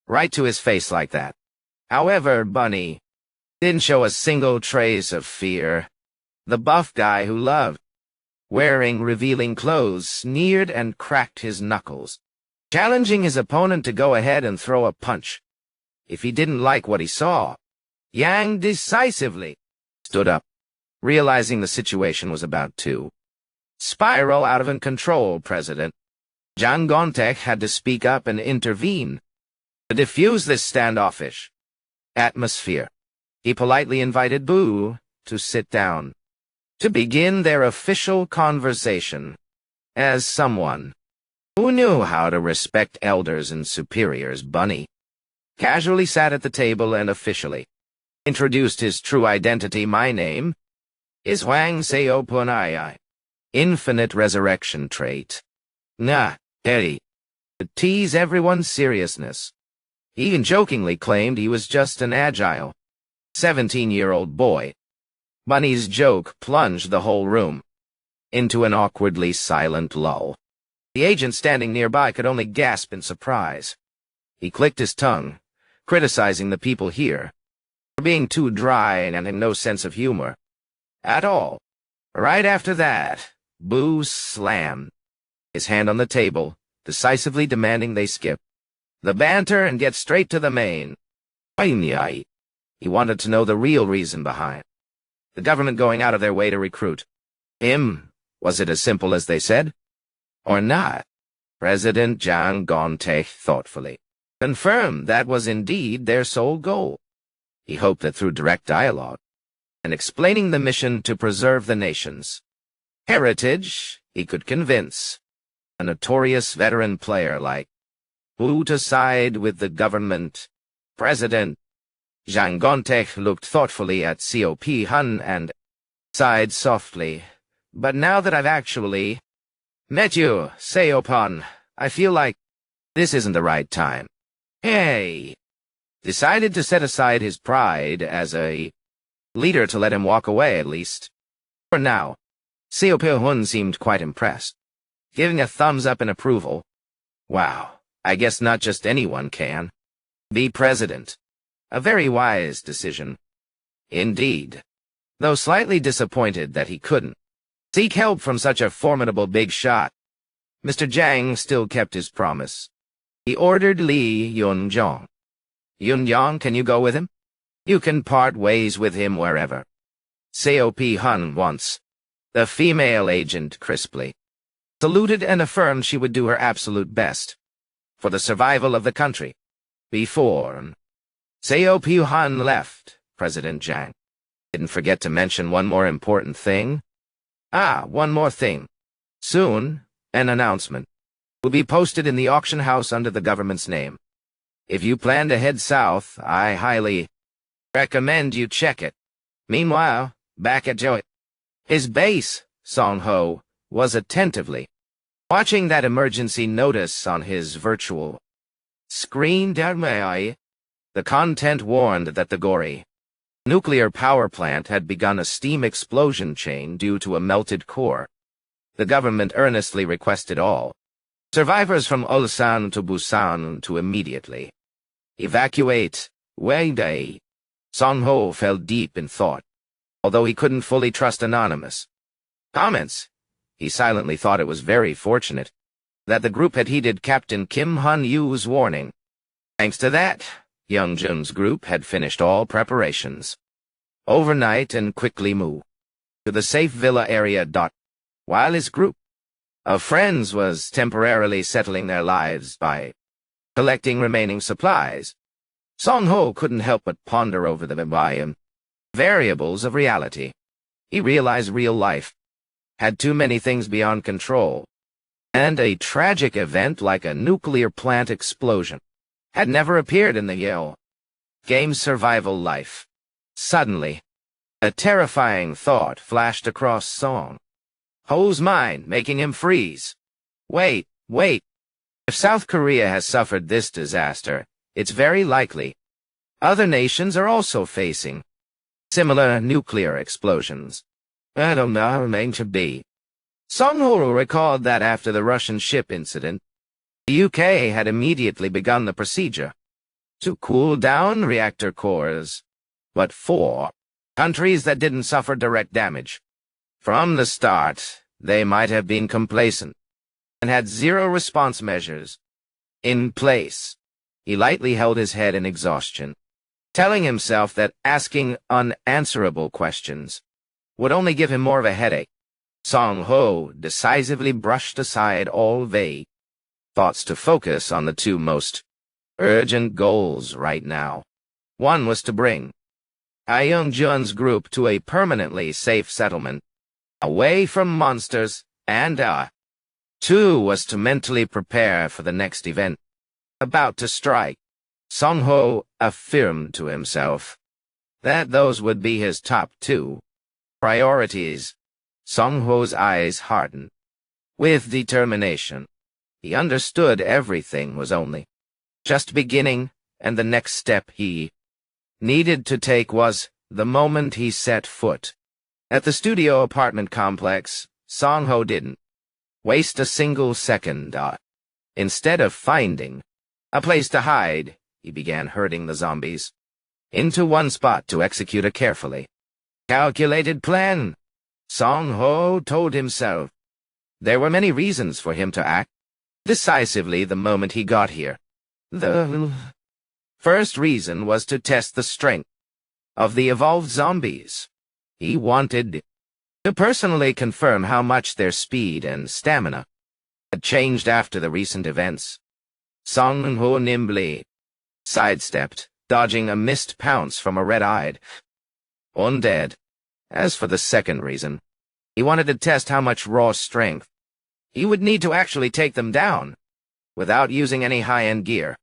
right to his face like that. However, Bunny didn't show a single trace of fear. The buff guy who loved wearing revealing clothes sneered and cracked his knuckles, challenging his opponent to go ahead and throw a punch if he didn't like what he saw. Yang decisively stood up, realizing the situation was about to spiral out of control. President Jang Gontek had to speak up and intervene to diffuse this standoffish atmosphere. He politely invited Boo to sit down to begin their official conversation. As someone who knew how to respect elders and superiors, Bunny casually sat at the table and officially introduced his true identity. My name is Huang Seopunai. Infinite resurrection trait. Nah, Eddie. To tease everyone's seriousness. He even jokingly claimed he was just an agile 17-year-old boy. Bunny's joke plunged the whole room into an awkwardly silent lull. The agent standing nearby could only gasp in surprise. He clicked his tongue, criticizing the people here for being too dry and having no sense of humor at all. Right after that, Boo slammed his hand on the table, decisively demanding they skip the banter and get straight to the main. He wanted to know the real reason behind the government going out of their way to recruit him. Was it as simple as they said? Or not? President Zhang Gontech thoughtfully confirmed that was indeed their sole goal. He hoped that through direct dialogue and explaining the mission to preserve the nation's heritage, he could convince a notorious veteran player like Wu to side with the government. President Zhang Gontech looked thoughtfully at COP Hun and sighed softly. But now that I've actually met you, Seopan, I feel like this isn't the right time. Hey! Decided to set aside his pride as a leader to let him walk away, at least. For now, Seopan Hun seemed quite impressed, giving a thumbs up in approval. Wow, I guess not just anyone can be president. A very wise decision. Indeed. Though slightly disappointed that he couldn't seek help from such a formidable big shot, Mr. Zhang still kept his promise. He ordered Li Yunjiang. Yunjiang, can you go with him? You can part ways with him wherever. COP Hun wants. The female agent crisply saluted and affirmed she would do her absolute best for the survival of the country. Before COP Hun left, President Zhang didn't forget to mention one more important thing. One more thing. Soon, an announcement will be posted in the auction house under the government's name. If you plan to head south, I highly recommend you check it. Meanwhile, back at his base, Song Ho was attentively watching that emergency notice on his virtual screen. The content warned that the gory nuclear power plant had begun a steam explosion chain due to a melted core. The government earnestly requested all survivors from Ulsan to Busan to immediately evacuate Weidai. Song Ho fell deep in thought. Although he couldn't fully trust anonymous comments, he silently thought it was very fortunate that the group had heeded Captain Kim Hun-yu's warning. Thanks to that, Young Jun's group had finished all preparations overnight and quickly moved to the safe villa area. While his group of friends was temporarily settling their lives by collecting remaining supplies, Song Ho couldn't help but ponder over the variables of reality. He realized real life had too many things beyond control, and a tragic event like a nuclear plant explosion had never appeared in the game's survival life. Suddenly, a terrifying thought flashed across Song Ho's mind, making him freeze. Wait. If South Korea has suffered this disaster, it's very likely other nations are also facing similar nuclear explosions. I don't know, meant to be. Song Ho recalled that after the Russian ship incident, the UK had immediately begun the procedure to cool down reactor cores, but for countries that didn't suffer direct damage. From the start, they might have been complacent and had zero response measures in place. He lightly held his head in exhaustion, telling himself that asking unanswerable questions would only give him more of a headache. Song Ho decisively brushed aside all vague thoughts to focus on the two most urgent goals right now. One was to bring Young Jun's group to a permanently safe settlement, away from monsters, and two was to mentally prepare for the next event about to strike. Song Ho affirmed to himself that those would be his top two priorities. Song-ho's eyes hardened. With determination, he understood everything was only just beginning, and the next step he needed to take was the moment he set foot at the studio apartment complex. Song-ho didn't waste a single second. Instead of finding a place to hide, he began herding the zombies into one spot to execute a carefully calculated plan. Song-ho told himself there were many reasons for him to act decisively the moment he got here. The first reason was to test the strength of the evolved zombies. He wanted to personally confirm how much their speed and stamina had changed after the recent events. Song-ho nimbly sidestepped, dodging a missed pounce from a red-eyed undead. As for the second reason, he wanted to test how much raw strength he would need to actually take them down without using any high-end gear.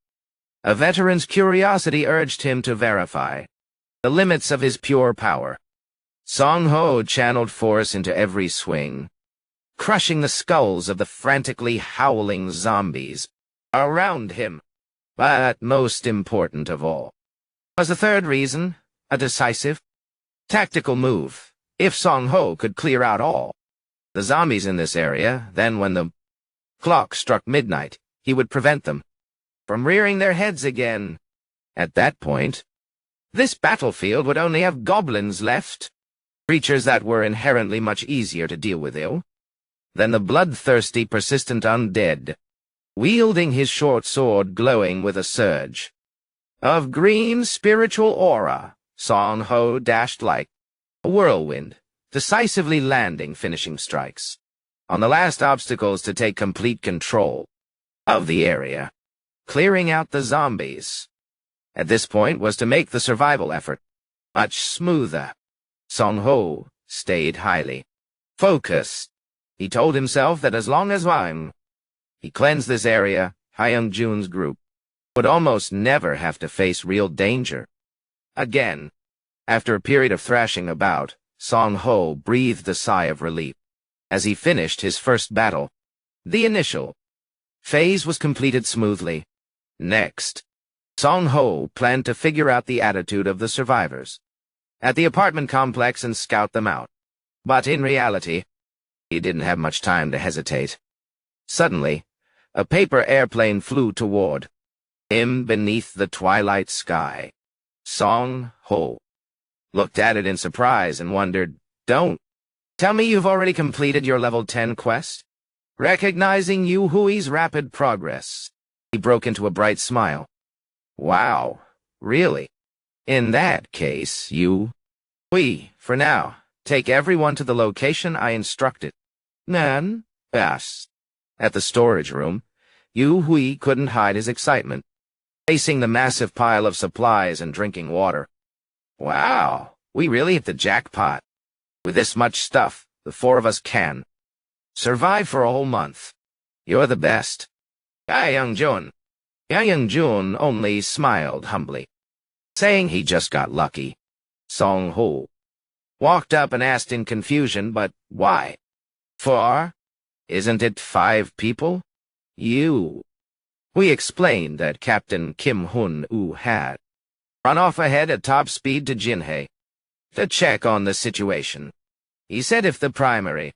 A veteran's curiosity urged him to verify the limits of his pure power. Song-ho channeled force into every swing, crushing the skulls of the frantically howling zombies around him. But most important of all was the third reason, a decisive, tactical move. If Song-ho could clear out all the zombies in this area, then when the clock struck midnight, he would prevent them from rearing their heads again. At that point, this battlefield would only have goblins left, creatures that were inherently much easier to deal with than the bloodthirsty, persistent undead. Wielding his short sword glowing with a surge of green spiritual aura, Song-ho dashed like a whirlwind, decisively landing finishing strikes on the last obstacles to take complete control of the area. Clearing out the zombies at this point was to make the survival effort much smoother. Song-ho stayed highly focused. He told himself that as long as he cleansed this area, Hyung-jun's group would almost never have to face real danger again. After a period of thrashing about, Song-ho breathed a sigh of relief as he finished his first battle. The initial phase was completed smoothly. Next, Song-ho planned to figure out the attitude of the survivors at the apartment complex and scout them out. But in reality, he didn't have much time to hesitate. Suddenly, a paper airplane flew toward him beneath the twilight sky. Song-ho looked at it in surprise and wondered, "Don't tell me you've already completed your level 10 quest?" Recognizing Yu Hui's rapid progress, he broke into a bright smile. "Wow, really? In that case, Yu Hui, for now, take everyone to the location I instructed." "Nan?" asked. At the storage room, Yu Hui couldn't hide his excitement, facing the massive pile of supplies and drinking water. "Wow, we really hit the jackpot. With this much stuff, the four of us can survive for a whole month. You're the best." Hyung-jun only smiled humbly, saying he just got lucky. Song-ho walked up and asked in confusion, "But why? 4? Isn't it 5 people?" We explained that Captain Kim Hun-woo had run off ahead at top speed to Jinhae to check on the situation. He said if the primary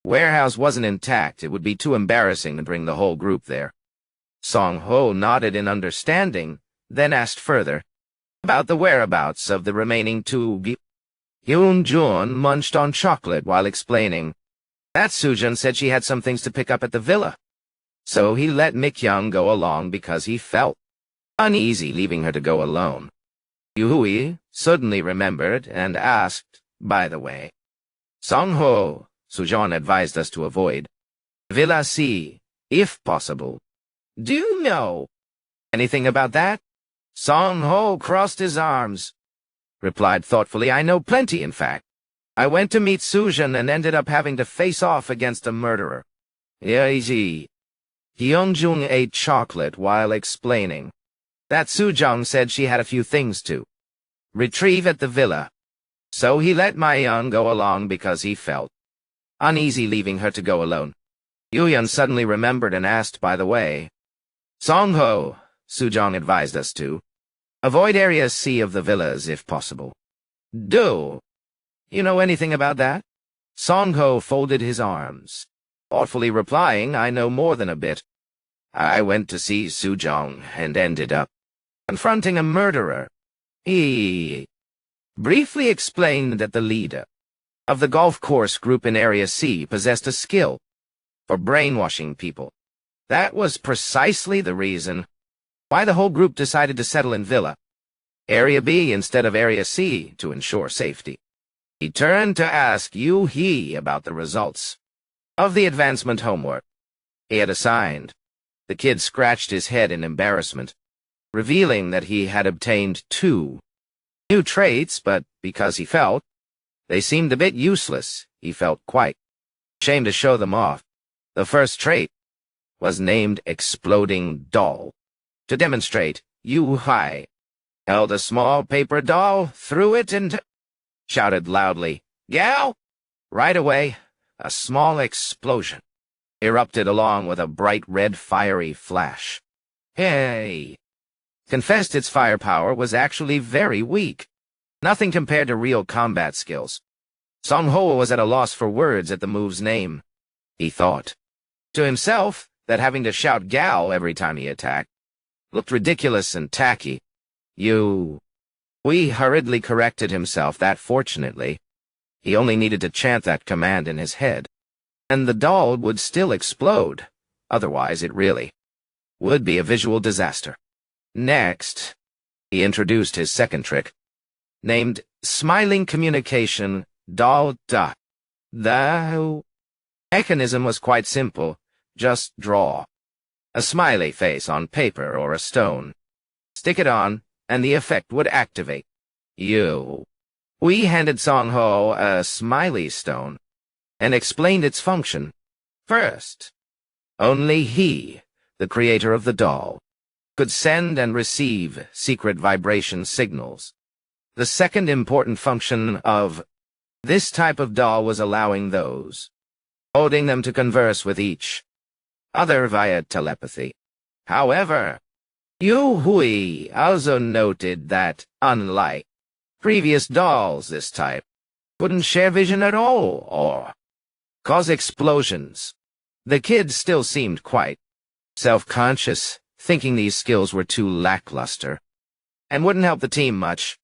warehouse wasn't intact, it would be too embarrassing to bring the whole group there. Song-ho nodded in understanding, then asked further about the whereabouts of the remaining 2. Hyun-jun munched on chocolate while explaining that Soo-jun said she had some things to pick up at the villa, so he let Mi-kyung go along because he felt uneasy leaving her to go alone. Yu Hui suddenly remembered and asked, "By the way, Song-ho, Soo-jun advised us to avoid Villa C, if possible. Do you know anything about that?" Song-ho crossed his arms, replied thoughtfully, "I know plenty, in fact. I went to meet Soo-jun and ended up having to face off against a murderer." Easy. Hyung-jun ate chocolate while explaining that Soo-jun said she had a few things to retrieve at the villa. So he let Mayan go along because he felt uneasy leaving her to go alone. Yuyan suddenly remembered and asked, by the way, Songho, Sujong advised us to. Avoid Area C of the villas if possible. Do. You know anything about that? Songho folded his arms, thoughtfully replying, I know more than a bit. I went to see Sujong and ended up confronting a murderer. He briefly explained that the leader of the golf course group in Area C possessed a skill for brainwashing people. That was precisely the reason why the whole group decided to settle in Villa Area B instead of Area C to ensure safety. He turned to ask Yu He about the results of the advancement homework he had assigned. The kid scratched his head in embarrassment, revealing that he had obtained 2 new traits, but because he felt they seemed a bit useless, he felt quite ashamed to show them off. The first trait was named Exploding Doll. To demonstrate, Yu Hai held a small paper doll, threw it, and shouted loudly, Gal! Right away, a small explosion erupted along with a bright red fiery flash. Hey! Confessed its firepower was actually very weak. Nothing compared to real combat skills. Song Ho was at a loss for words at the move's name. He thought to himself that having to shout Gal every time he attacked looked ridiculous and tacky. We hurriedly corrected himself that, fortunately, he only needed to chant that command in his head, and the doll would still explode. Otherwise, it really would be a visual disaster. Next, he introduced his second trick, named Smiling Communication Doll Da. The mechanism was quite simple. Just draw a smiley face on paper or a stone, stick it on, and the effect would activate. We handed Song Ho a smiley stone and explained its function. First, only he, the creator of the doll, could send and receive secret vibration signals. The second important function of this type of doll was allowing those holding them to converse with each other via telepathy. However, Yu Hui also noted that, unlike previous dolls, this type couldn't share vision at all or cause explosions. The kid still seemed quite self-conscious, thinking these skills were too lackluster and wouldn't help the team much.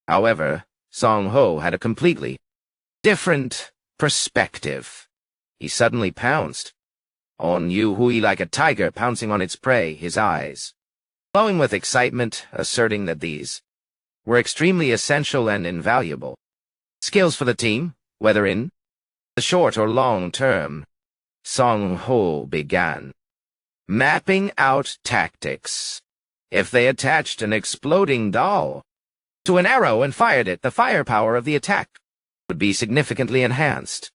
However, Song Ho had a completely different perspective. He suddenly pounced on Yu Hui like a tiger pouncing on its prey, his eyes glowing with excitement, asserting that these were extremely essential and invaluable skills for the team, whether in the short or long term. Song Ho began mapping out tactics. If they attached an exploding doll to an arrow and fired it, the firepower of the attack would be significantly enhanced.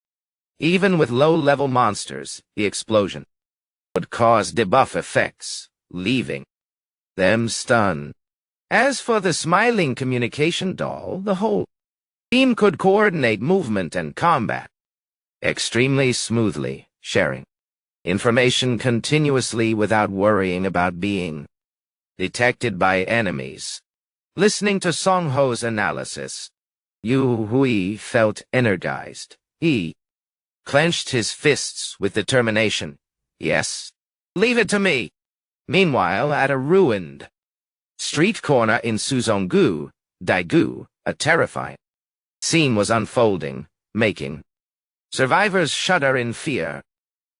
Even with low-level monsters, the explosion would cause debuff effects, leaving them stunned. As for the smiling communication doll, the whole team could coordinate movement and combat extremely smoothly, sharing information continuously without worrying about being detected by enemies. Listening to Song Ho's analysis, Yu Hui felt energized. He clenched his fists with determination. Yes, leave it to me. Meanwhile, at a ruined street corner in Suzonggu, Daegu, a terrifying scene was unfolding, making survivors shudder in fear.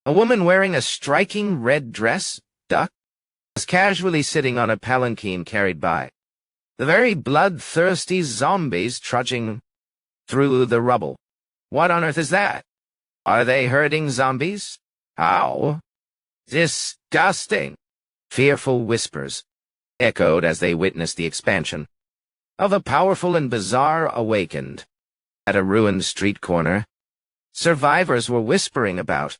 A woman wearing a striking red dress, was casually sitting on a palanquin carried by the very bloodthirsty zombies trudging through the rubble. What on earth is that? Are they herding zombies? How disgusting! Fearful whispers echoed as they witnessed the expansion of a powerful and bizarre awakened. At a ruined street corner, survivors were whispering about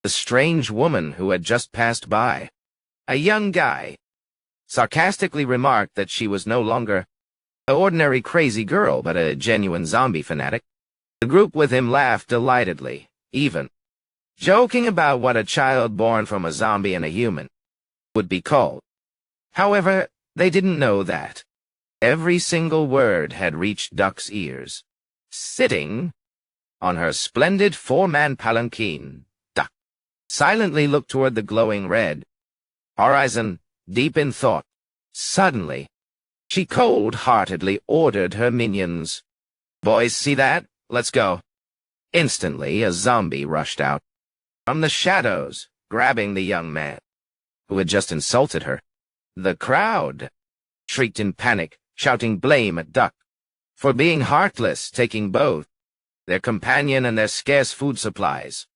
the strange woman who had just passed by. A young guy sarcastically remarked that she was no longer An ordinary crazy girl, but a genuine zombie fanatic. The group with him laughed delightedly, even joking about what a child born from a zombie and a human would be called. However, they didn't know that every single word had reached Duck's ears. Sitting on her splendid four-man palanquin, Duck silently looked toward the glowing red horizon, deep in thought. Suddenly, she cold-heartedly ordered her minions, "Boys, see that? Let's go." Instantly, a zombie rushed out from the shadows, grabbing the young man who had just insulted her. The crowd shrieked in panic, shouting blame at Duck for being heartless, taking both their companion and their scarce food supplies.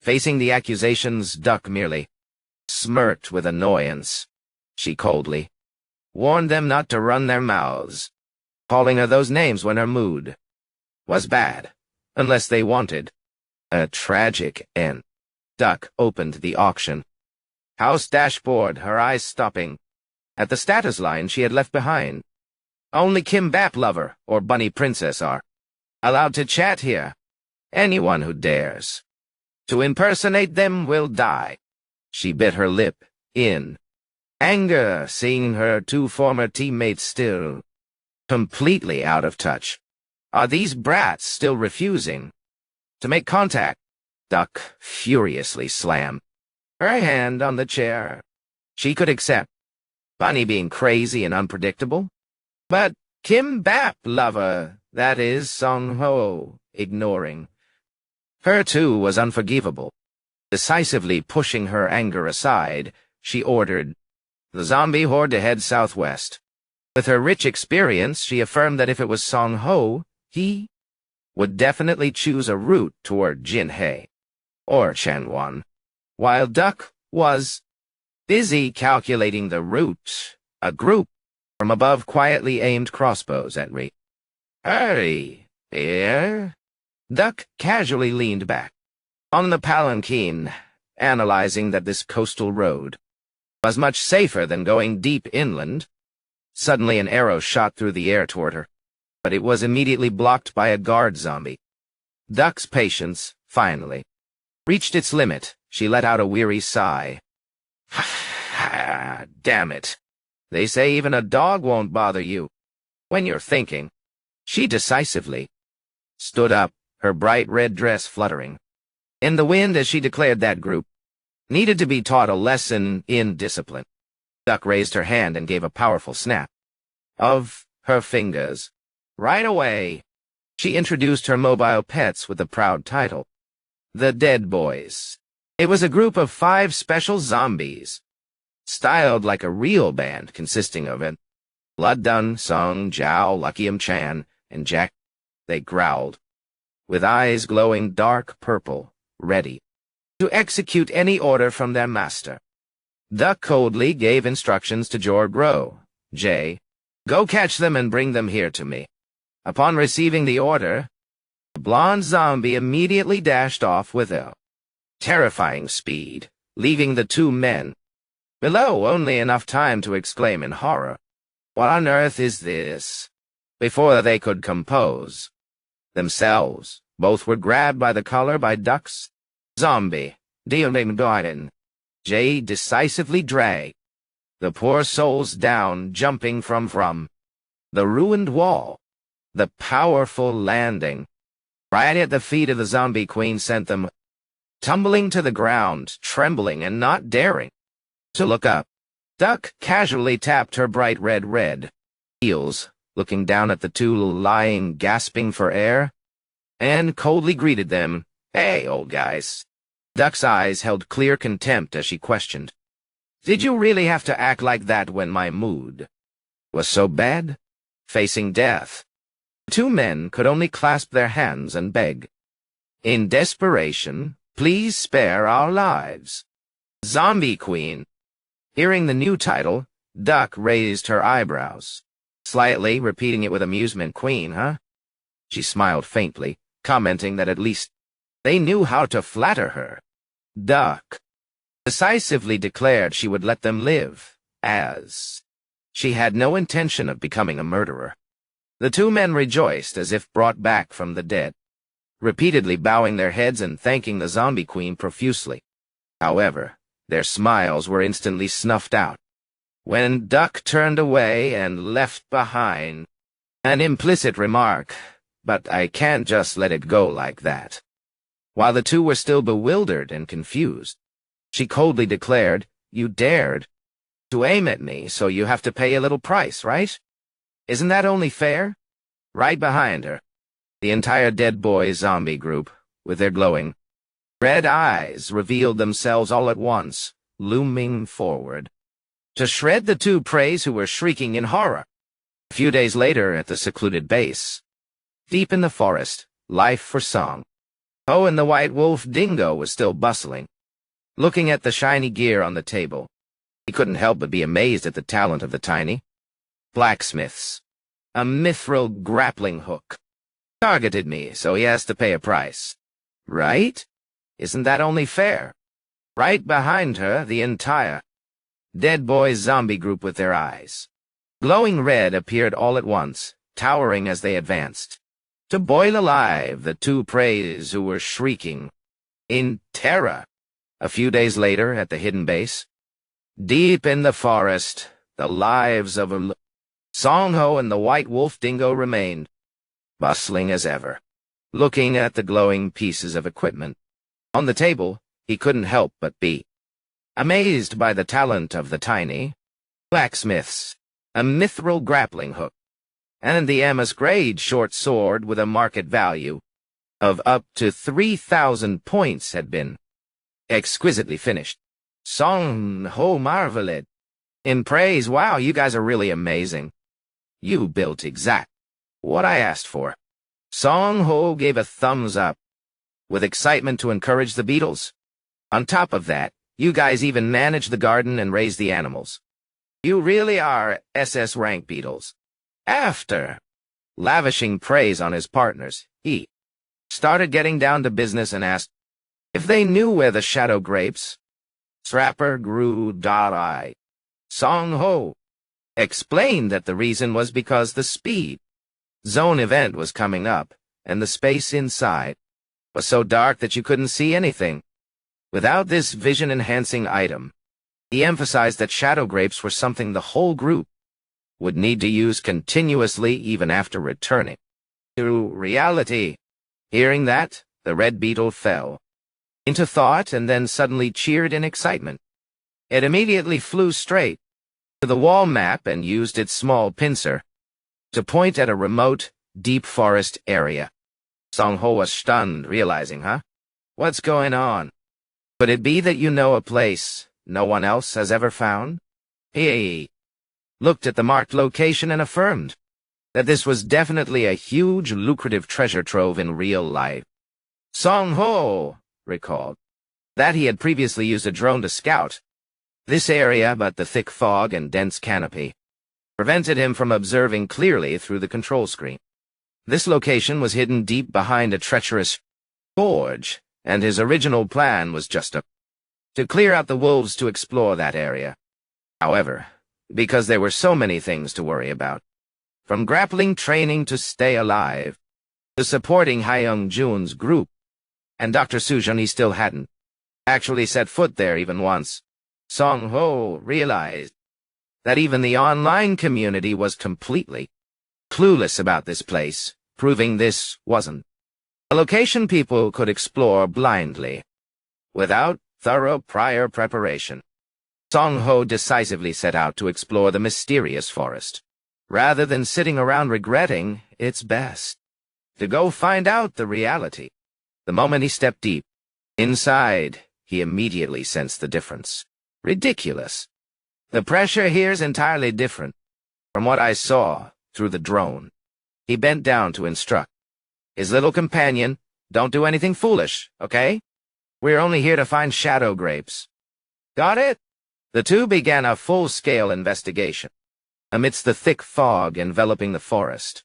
Facing the accusations, Duck merely smirked with annoyance. She coldly warned them not to run their mouths, calling her those names when her mood was bad, unless they wanted a tragic end. Duck opened the auction house dashboard, her eyes stopping at the status line she had left behind. Only Kimbap Lover or Bunny Princess are allowed to chat here. Anyone who dares to impersonate them will die. She bit her lip in anger, seeing her two former teammates still completely out of touch. Are these brats still refusing to make contact? Duck furiously slammed her hand on the chair. She could accept Bunny being crazy and unpredictable, but Kimbap Lover, that is Song-ho, ignoring her too, was unforgivable. Decisively pushing her anger aside, she ordered the zombie horde to head southwest. With her rich experience, she affirmed that if it was Song-ho, he would definitely choose a route toward Jinhae or Chanwon, while Duck was busy calculating the route. A group from above quietly aimed crossbows at me. "Hurry, here." Duck casually leaned back on the palanquin, analyzing that this coastal road was much safer than going deep inland. Suddenly an arrow shot through the air toward her, but it was immediately blocked by a guard zombie. Duck's patience, finally, reached its limit. She let out a weary sigh. Damn it. They say even a dog won't bother you when you're thinking. She decisively stood up, her bright red dress fluttering in the wind as she declared that group needed to be taught a lesson in discipline. Duck raised her hand and gave a powerful snap of her fingers. Right away, she introduced her mobile pets with the proud title, the Dead Boys. It was a group of 5 special zombies, styled like a real band consisting of it. Blood Dun, Sung, Zhao, Luckyum Chan, and Jack. They growled, with eyes glowing dark purple, ready to execute any order from their master. Duck coldly gave instructions to Jorgro. "Jay, go catch them and bring them here to me." Upon receiving the order, the blonde zombie immediately dashed off with a terrifying speed, leaving the 2 men below only enough time to exclaim in horror, "What on earth is this?" Before they could compose themselves, both were grabbed by the collar by Duck's zombie, Biden. Jay decisively dragged the poor souls down, jumping from the ruined wall. The powerful landing right at the feet of the zombie queen sent them tumbling to the ground, trembling and not daring to look up. Duck casually tapped her bright red heels, looking down at the 2 lying gasping for air, and coldly greeted them. "Hey, old guys." Duck's eyes held clear contempt as she questioned, "Did you really have to act like that when my mood was so bad?" Facing death, the 2 men could only clasp their hands and beg, in desperation, "Please spare our lives." Zombie Queen. Hearing the new title, Duck raised her eyebrows slightly, repeating it with amusement. "Queen, huh?" She smiled faintly, commenting that at least they knew how to flatter her. Duck decisively declared she would let them live, as she had no intention of becoming a murderer. The two men rejoiced as if brought back from the dead, repeatedly bowing their heads and thanking the zombie queen profusely. However, their smiles were instantly snuffed out when Duck turned away and left behind an implicit remark, "But I can't just let it go like that." While the two were still bewildered and confused, she coldly declared, "You dared to aim at me, so you have to pay a little price, right? Isn't that only fair?" Right behind her, the entire Dead Boys zombie group, with their glowing red eyes, revealed themselves all at once, looming forward to shred the two preys who were shrieking in horror. A few days later, at the secluded base, deep in the forest, life for Song Ho and the white wolf dingo was still bustling. Looking at the shiny gear on the table, he couldn't help but be amazed at the talent of the tiny blacksmiths. A mithril grappling hook targeted me, so he has to pay a price. Right? Isn't that only fair? Right behind her, the entire Dead Boys zombie group with their eyes glowing red appeared all at once, towering as they advanced to boil alive the two preys who were shrieking in terror. A few days later, at the hidden base, deep in the forest, the lives of Song Ho and the white wolf dingo remained, bustling as ever. Looking at the glowing pieces of equipment on the table, he couldn't help but be amazed by the talent of the tiny blacksmiths, a mithril grappling hook, and the Amos-grade short sword with a market value of up to 3,000 points had been exquisitely finished. Song Ho marveled in praise. "Wow, you guys are really amazing. You built exact what I asked for." Song Ho gave a thumbs up, with excitement to encourage the beetles. "On top of that, you guys even manage the garden and raise the animals. You really are SS rank beetles." After lavishing praise on his partners, he started getting down to business and asked if they knew where the shadow grapes Trapper grew. I. Song Ho explained that the reason was because the speed zone event was coming up, and the space inside was so dark that you couldn't see anything. Without this vision-enhancing item, he emphasized that shadow grapes were something the whole group would need to use continuously even after returning to reality. Hearing that, the red beetle fell into thought and then suddenly cheered in excitement. It immediately flew straight to the wall map and used its small pincer to point at a remote, deep forest area. Song Ho was stunned, realizing, What's going on? Could it be that you know a place no one else has ever found? He looked at the marked location and affirmed that this was definitely a huge, lucrative treasure trove in real life. Song Ho recalled that he had previously used a drone to scout this area, but the thick fog and dense canopy prevented him from observing clearly through the control screen. This location was hidden deep behind a treacherous gorge, and his original plan was just to clear out the wolves to explore that area. However, because there were so many things to worry about, from grappling training to stay alive, to supporting Hyung Jun's group, and Dr. Sujun, he still hadn't actually set foot there even once. Song Ho realized that even the online community was completely clueless about this place, proving this wasn't a location people could explore blindly, without thorough prior preparation. Song Ho decisively set out to explore the mysterious forest, rather than sitting around regretting its best to go find out the reality. The moment he stepped deep inside, he immediately sensed the difference. Ridiculous. The pressure here's entirely different from what I saw through the drone. He bent down to instruct his little companion, "Don't do anything foolish, okay? We're only here to find shadow grapes." Got it? The two began a full-scale investigation amidst the thick fog enveloping the forest.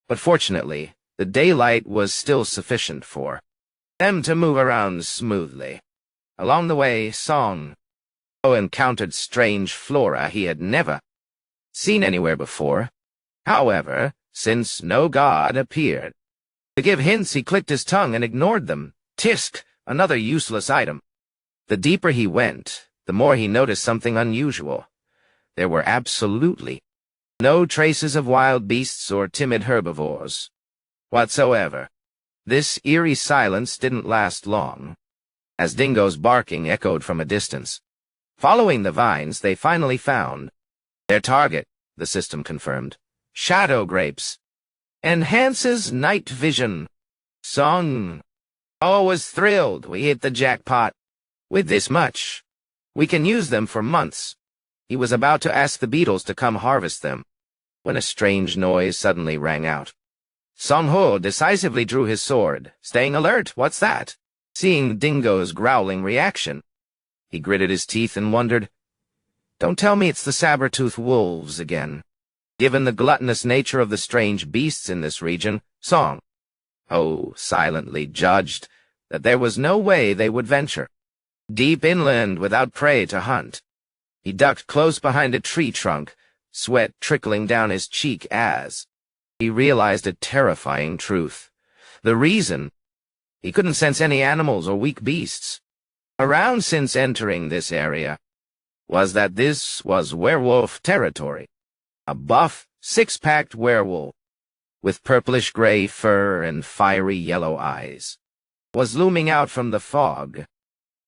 But fortunately, the daylight was still sufficient for them to move around smoothly. Along the way, Song Ho encountered strange flora he had never seen anywhere before. However, since no god appeared. To give hints, he clicked his tongue and ignored them. Tisk, another useless item. The deeper he went, the more he noticed something unusual. There were absolutely no traces of wild beasts or timid herbivores whatsoever. This eerie silence didn't last long, as Dingo's barking echoed from a distance. Following the vines, they finally found their target, the system confirmed. Shadow grapes. Enhances night vision. Song Ho was thrilled. We hit the jackpot. With this much, we can use them for months. He was about to ask the beetles to come harvest them, when a strange noise suddenly rang out. Song Ho decisively drew his sword, staying alert. What's that? Seeing Dingo's growling reaction, he gritted his teeth and wondered, don't tell me it's the saber-tooth wolves again. Given the gluttonous nature of the strange beasts in this region, Song Ho silently judged that there was no way they would venture deep inland without prey to hunt. He ducked close behind a tree trunk, sweat trickling down his cheek as he realized a terrifying truth. The reason he couldn't sense any animals or weak beasts around since entering this area was that this was werewolf territory. A buff, six-packed werewolf with purplish-gray fur and fiery yellow eyes was looming out from the fog,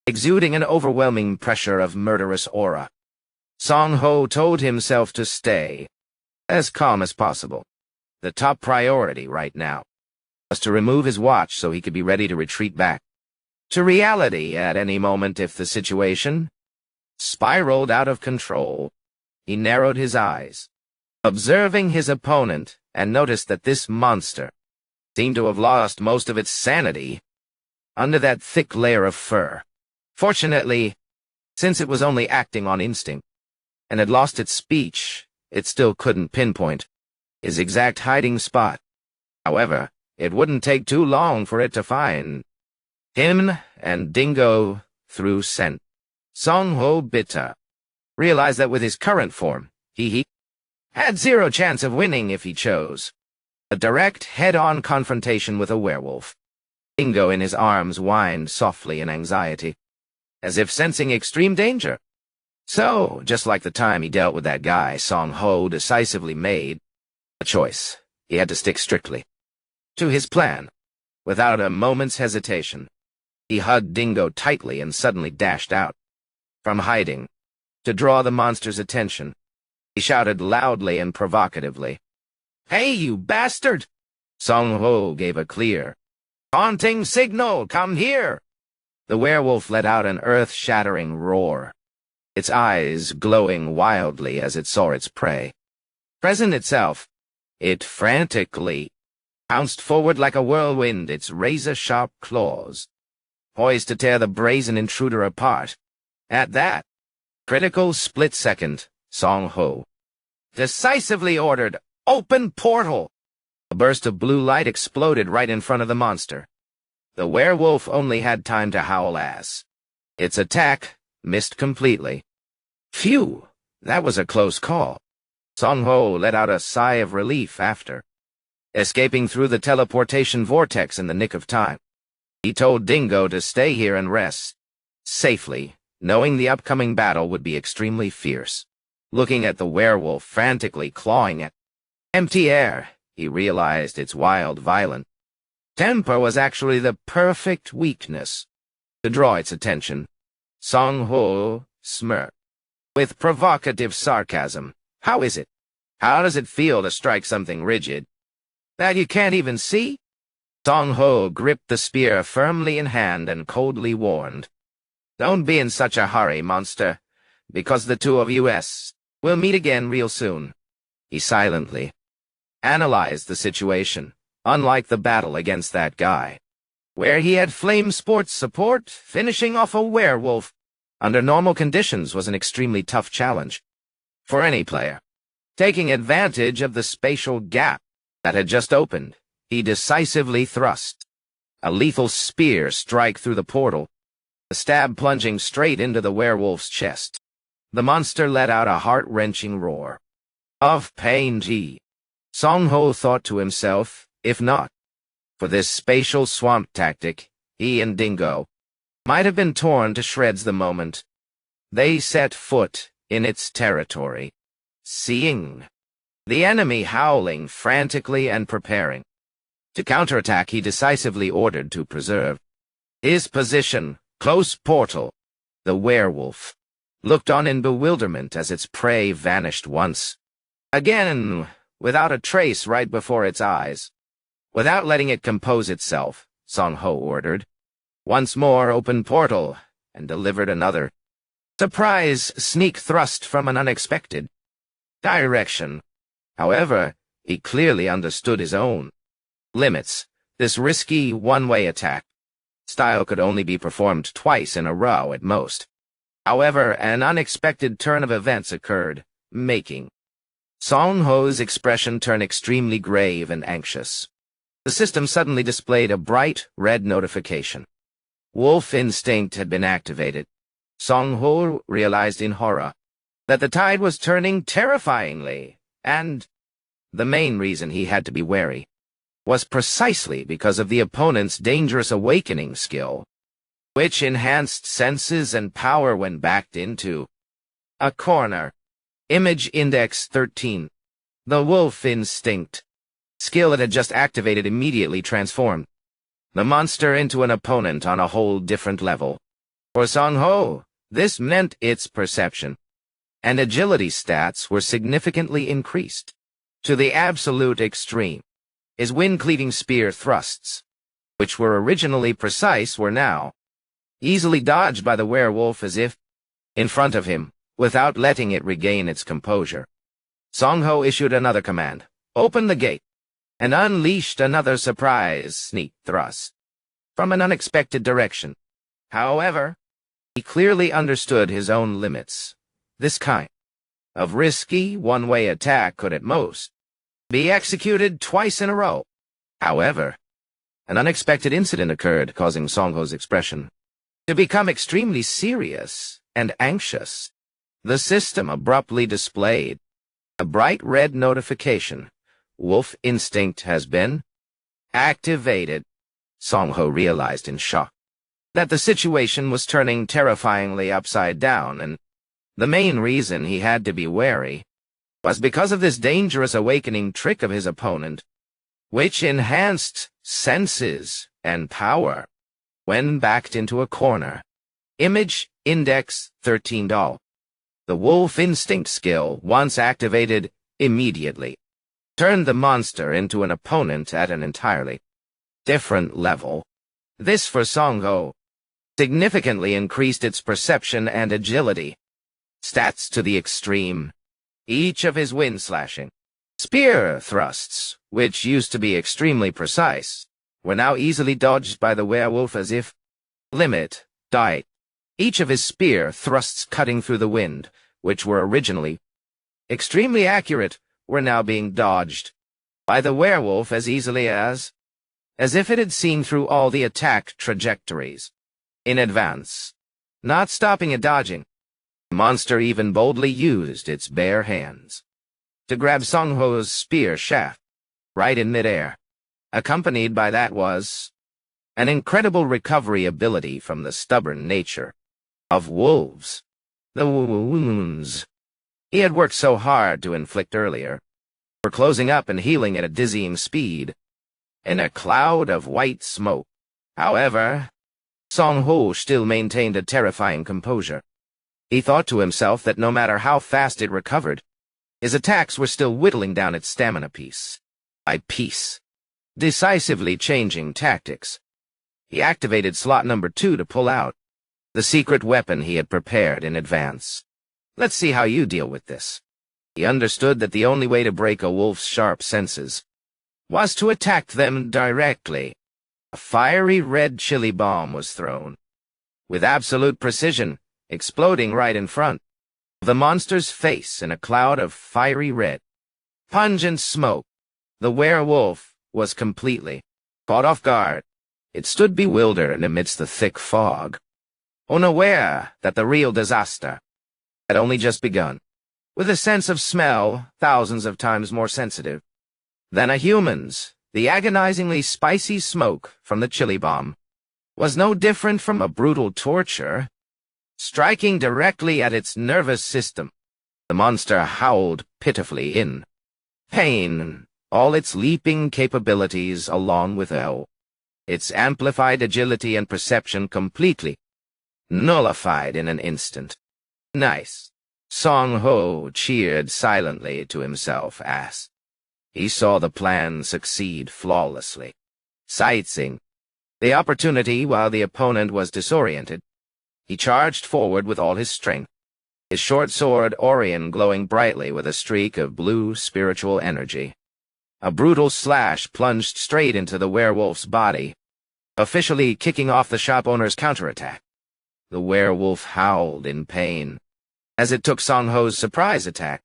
exuding an overwhelming pressure of murderous aura. Song Ho told himself to stay as calm as possible. The top priority right now was to remove his watch so he could be ready to retreat back to reality at any moment if the situation spiraled out of control. He narrowed his eyes, observing his opponent, and noticed that this monster seemed to have lost most of its sanity under that thick layer of fur. Fortunately, since it was only acting on instinct and had lost its speech, it still couldn't pinpoint his exact hiding spot. However, it wouldn't take too long for it to find him and Dingo through scent. Song Ho Bitta realized that with his current form, he had zero chance of winning if he chose a direct head-on confrontation with a werewolf. Dingo in his arms whined softly in anxiety, as if sensing extreme danger. So, just like the time he dealt with that guy, Song Ho decisively made a choice. He had to stick strictly to his plan. Without a moment's hesitation, he hugged Dingo tightly and suddenly dashed out from hiding to draw the monster's attention. He shouted loudly and provocatively, "Hey, you bastard!" Song Ho gave a clear, taunting signal, "Come here!" The werewolf let out an earth-shattering roar, its eyes glowing wildly as it saw its prey. Present itself, it frantically pounced forward like a whirlwind, its razor-sharp claws poised to tear the brazen intruder apart. At that critical split second, Song Ho decisively ordered, "Open portal!" A burst of blue light exploded right in front of the monster. The werewolf only had time to howl as its attack missed completely. Phew, that was a close call. Song Ho let out a sigh of relief after escaping through the teleportation vortex in the nick of time. He told Dingo to stay here and rest safely, knowing the upcoming battle would be extremely fierce. Looking at the werewolf frantically clawing at empty air, he realized its wild, violent temper was actually the perfect weakness to draw its attention. Song Ho smirked with provocative sarcasm. "How is it? How does it feel to strike something rigid that you can't even see?" Song Ho gripped the spear firmly in hand and coldly warned, "Don't be in such a hurry, monster, because the two of us will meet again real soon." He silently analyzed the situation. Unlike the battle against that guy, where he had flame sports support, finishing off a werewolf under normal conditions was an extremely tough challenge for any player. Taking advantage of the spatial gap that had just opened, he decisively thrust a lethal spear strike through the portal, the stab plunging straight into the werewolf's chest. The monster let out a heart-wrenching roar of pain. Song-ho thought to himself, if not for this spatial swamp tactic, he and Dingo might have been torn to shreds the moment they set foot in its territory. Seeing the enemy howling frantically and preparing to counterattack, he decisively ordered to preserve his position. Close portal. The werewolf looked on in bewilderment as its prey vanished once again, without a trace right before its eyes. Without letting it compose itself, Song-ho ordered, "Once more open portal," and delivered another surprise sneak thrust from an unexpected direction. However, he clearly understood his own limits. This risky one-way attack style could only be performed twice in a row at most. However, an unexpected turn of events occurred, making Song-ho's expression turn extremely grave and anxious. The system suddenly displayed a bright red notification. Wolf instinct had been activated. Song-ho realized in horror that the tide was turning terrifyingly, and the main reason he had to be wary was precisely because of the opponent's dangerous awakening skill, which enhanced senses and power when backed into a corner. Image Index 13. The wolf instinct skill it had just activated immediately transformed the monster into an opponent on a whole different level. For Song-ho, this meant its perception and agility stats were significantly increased to the absolute extreme. His wind-cleaving spear thrusts, which were originally precise, were now easily dodged by the werewolf as if in front of him, without letting it regain its composure. Song-ho issued another command, "Open the gate," and unleashed another surprise sneak thrust from an unexpected direction. However, he clearly understood his own limits. This kind of risky one-way attack could at most be executed twice in a row. However, an unexpected incident occurred, causing Song-ho's expression to become extremely serious and anxious. The system abruptly displayed a bright red notification. Wolf instinct has been activated. Song-ho realized in shock that the situation was turning terrifyingly upside down, and the main reason he had to be wary was because of this dangerous awakening trick of his opponent, which enhanced senses and power when backed into a corner. Image Index 13. The wolf instinct skill, once activated immediately, turned the monster into an opponent at an entirely different level. This, for Song-ho, significantly increased its perception and agility stats to the extreme. Each of his wind-slashing spear thrusts, which used to be extremely precise, were now easily dodged by the werewolf as if limit died. Each of his spear thrusts cutting through the wind, which were originally extremely accurate, were now being dodged by the werewolf as easily as if it had seen through all the attack trajectories in advance. Not stopping at dodging, the monster even boldly used its bare hands to grab Song-ho's spear shaft right in midair. Accompanied by that was an incredible recovery ability from the stubborn nature of wolves. The wounds he had worked so hard to inflict earlier were closing up and healing at a dizzying speed in a cloud of white smoke. However, Song-ho still maintained a terrifying composure. He thought to himself that no matter how fast it recovered, his attacks were still whittling down its stamina piece by piece, decisively changing tactics. He activated slot number 2 to pull out the secret weapon he had prepared in advance. Let's see how you deal with this. He understood that the only way to break a wolf's sharp senses was to attack them directly. A fiery red chili bomb was thrown, with absolute precision, exploding right in front of the monster's face in a cloud of fiery red, pungent smoke. The werewolf was completely caught off guard. It stood bewildered amidst the thick fog, unaware that the real disaster had only just begun. With a sense of smell thousands of times more sensitive than a human's. The agonizingly spicy smoke from the chili bomb was no different from a brutal torture, striking directly at its nervous system. The monster howled pitifully in pain, all its leaping capabilities along with its amplified agility and perception completely nullified in an instant. Nice. Song Ho cheered silently to himself as he saw the plan succeed flawlessly. Seizing the opportunity while the opponent was disoriented, he charged forward with all his strength, his short sword Orion glowing brightly with a streak of blue spiritual energy. A brutal slash plunged straight into the werewolf's body, officially kicking off the shop owner's counterattack. The werewolf howled in pain as it took Song Ho's surprise attack.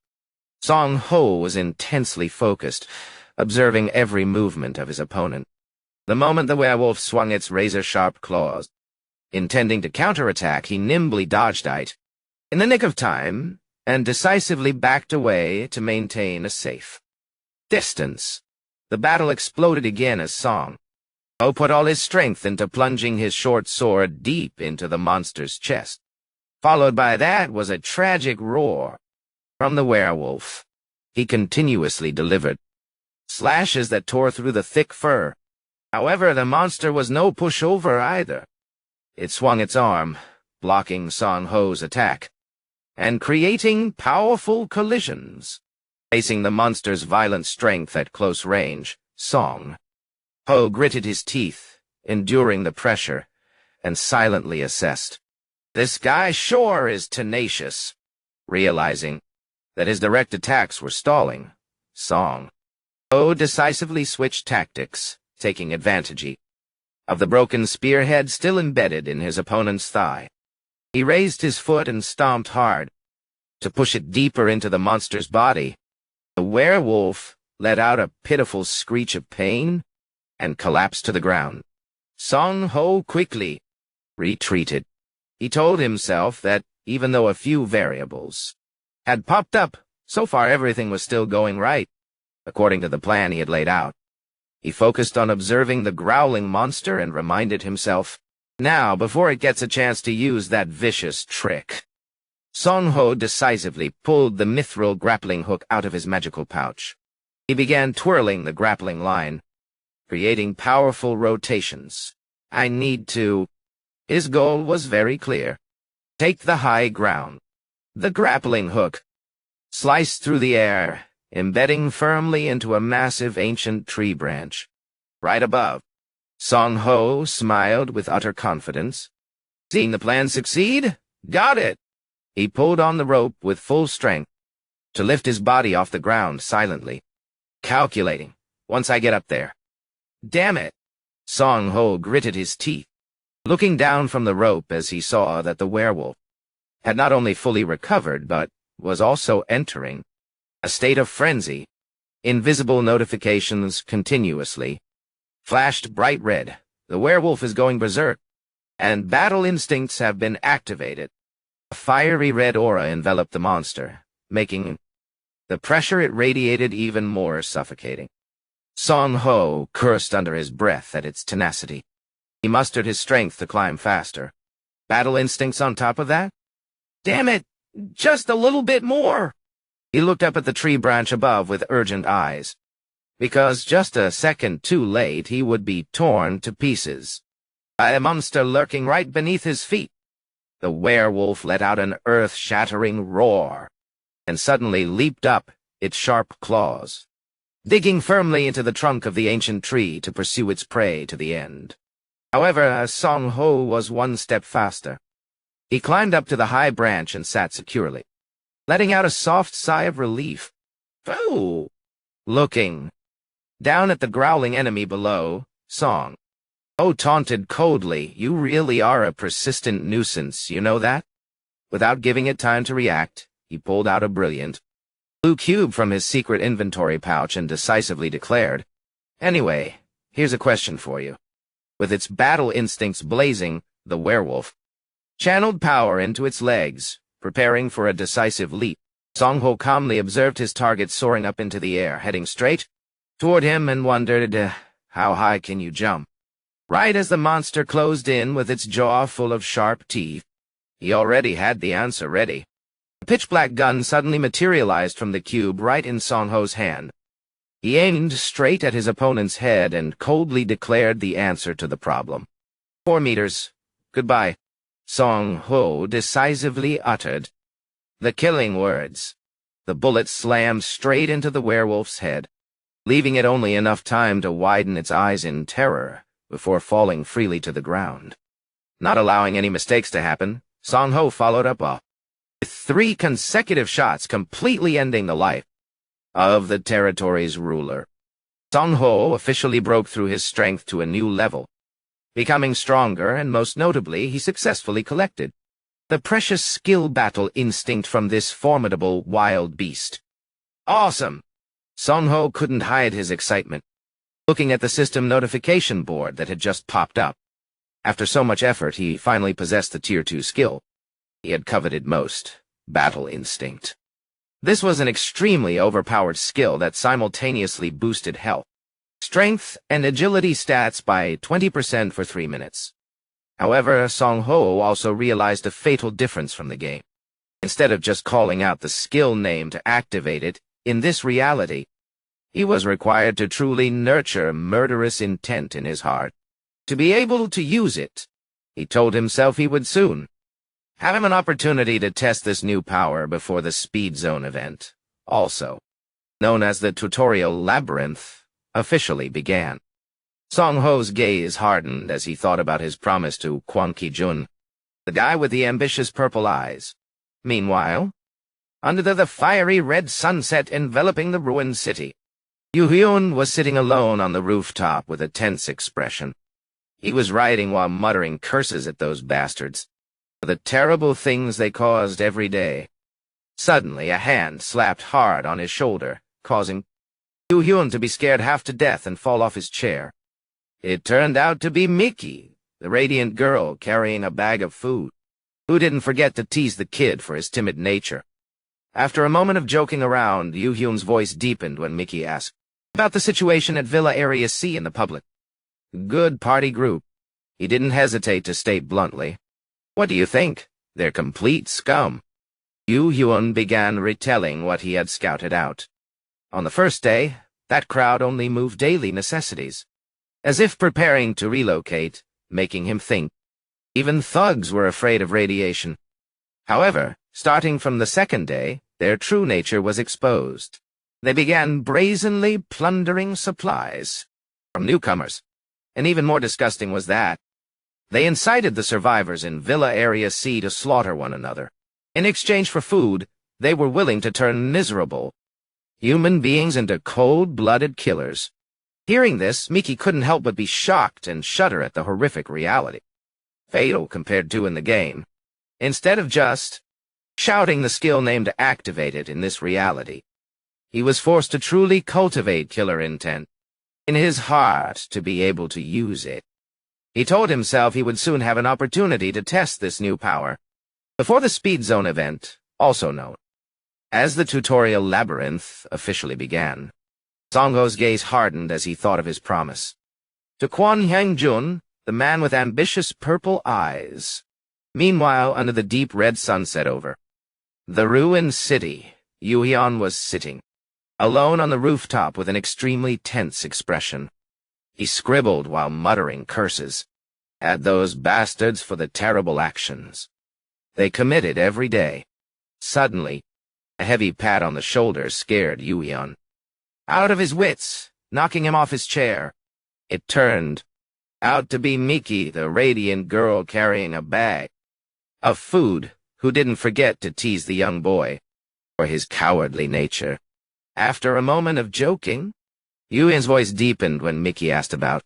Song Ho was intensely focused, observing every movement of his opponent. The moment the werewolf swung its razor-sharp claws, intending to counterattack, he nimbly dodged it in the nick of time and decisively backed away to maintain a safe distance. The battle exploded again as Song Ho put all his strength into plunging his short sword deep into the monster's chest. Followed by that was a tragic roar from the werewolf. He continuously delivered slashes that tore through the thick fur. However, the monster was no pushover either. It swung its arm, blocking Song Ho's attack, and creating powerful collisions. Facing the monster's violent strength at close range, Song Ho gritted his teeth, enduring the pressure, and silently assessed. This guy sure is tenacious. Realizing that his direct attacks were stalling, Song Ho decisively switched tactics, taking advantage of the broken spearhead still embedded in his opponent's thigh. He raised his foot and stomped hard to push it deeper into the monster's body. The werewolf let out a pitiful screech of pain and collapsed to the ground. Song Ho quickly retreated. He told himself that, even though a few variables had popped up, so far everything was still going right, according to the plan he had laid out. He focused on observing the growling monster and reminded himself, now, before it gets a chance to use that vicious trick. Song Ho decisively pulled the mithril grappling hook out of his magical pouch. He began twirling the grappling line, creating powerful rotations. I need to... His goal was very clear. Take the high ground. The grappling hook sliced through the air, embedding firmly into a massive ancient tree branch. Right above, Song Ho smiled with utter confidence. Seeing the plan succeed? Got it! He pulled on the rope with full strength to lift his body off the ground silently, calculating, once I get up there. Damn it! Song Ho gritted his teeth, looking down from the rope as he saw that the werewolf had not only fully recovered, but was also entering a state of frenzy. Invisible notifications continuously flashed bright red. The werewolf is going berserk, and battle instincts have been activated. A fiery red aura enveloped the monster, making the pressure it radiated even more suffocating. Song Ho cursed under his breath at its tenacity. He mustered his strength to climb faster. Battle instincts on top of that? Damn it! Just a little bit more! He looked up at the tree branch above with urgent eyes, because just a second too late he would be torn to pieces by a monster lurking right beneath his feet. The werewolf let out an earth-shattering roar, and suddenly leaped up, its sharp claws digging firmly into the trunk of the ancient tree to pursue its prey to the end. However, Song Ho was one step faster. He climbed up to the high branch and sat securely, letting out a soft sigh of relief. Oh! Looking down at the growling enemy below, Song Ho taunted coldly, "You really are a persistent nuisance, you know that?" Without giving it time to react, he pulled out a brilliant blue cube from his secret inventory pouch and decisively declared, "Anyway, here's a question for you." With its battle instincts blazing, the werewolf channeled power into its legs, preparing for a decisive leap. Song Ho calmly observed his target soaring up into the air, heading straight toward him and wondered, how high can you jump? Right as the monster closed in with its jaw full of sharp teeth, he already had the answer ready. A pitch-black gun suddenly materialized from the cube right in Song Ho's hand. He aimed straight at his opponent's head and coldly declared the answer to the problem. 4 meters. Goodbye, Song Ho decisively uttered. The killing words. The bullet slammed straight into the werewolf's head, leaving it only enough time to widen its eyes in terror before falling freely to the ground. Not allowing any mistakes to happen, Song Ho followed up with 3 consecutive shots, completely ending the life of the territory's ruler. Song Ho officially broke through his strength to a new level. Becoming stronger, and most notably, he successfully collected the precious skill battle instinct from this formidable wild beast. Awesome! Song Ho couldn't hide his excitement, looking at the system notification board that had just popped up. After so much effort, he finally possessed the Tier 2 skill he had coveted most, battle instinct. This was an extremely overpowered skill that simultaneously boosted health, strength, and agility stats by 20% for 3 minutes. However, Song Ho also realized a fatal difference from the game. Instead of just calling out the skill name to activate it, in this reality, he was required to truly nurture murderous intent in his heart. To be able to use it, he told himself he would soon have an opportunity to test this new power before the Speed Zone event, also known as the Tutorial Labyrinth, officially began. Song Ho's gaze hardened as he thought about his promise to Kwon Ki-jun, the guy with the ambitious purple eyes. Meanwhile, under the fiery red sunset enveloping the ruined city, Yoo-hyun was sitting alone on the rooftop with a tense expression. He was writing while muttering curses at those bastards for the terrible things they caused every day. Suddenly, a hand slapped hard on his shoulder, causing Yoo-hyun to be scared half to death and fall off his chair. It turned out to be Mickey, the radiant girl carrying a bag of food, who didn't forget to tease the kid for his timid nature. After a moment of joking around, Yoo-hyun's voice deepened when Mickey asked about the situation at Villa Area C in the public. Good party group. He didn't hesitate to state bluntly. What do you think? They're complete scum. Yoo-hyun began retelling what he had scouted out. On the first day, that crowd only moved daily necessities, as if preparing to relocate, making him think even thugs were afraid of radiation. However, starting from the second day, their true nature was exposed. They began brazenly plundering supplies from newcomers. And even more disgusting was that they incited the survivors in Villa Area C to slaughter one another. In exchange for food, they were willing to turn miserable human beings into cold-blooded killers. Hearing this, Miki couldn't help but be shocked and shudder at the horrific reality. Fatal compared to in the game. Instead of just shouting the skill name to activate it in this reality, he was forced to truly cultivate killer intent in his heart to be able to use it. He told himself he would soon have an opportunity to test this new power before the Speed Zone event, also known as the Tutorial Labyrinth, officially began. Song Ho's gaze hardened as he thought of his promise to Kwon Hyung-jun, the man with ambitious purple eyes. Meanwhile, under the deep red sunset over the ruined city, Yoo-hyun was sitting alone on the rooftop with an extremely tense expression. He scribbled while muttering curses at those bastards for the terrible actions they committed every day. Suddenly, a heavy pat on the shoulder scared Yoo-hyun out of his wits, knocking him off his chair. It turned out to be Miki, the radiant girl carrying a bag of food, who didn't forget to tease the young boy for his cowardly nature. After a moment of joking, Yoo-hyun's voice deepened when Miki asked about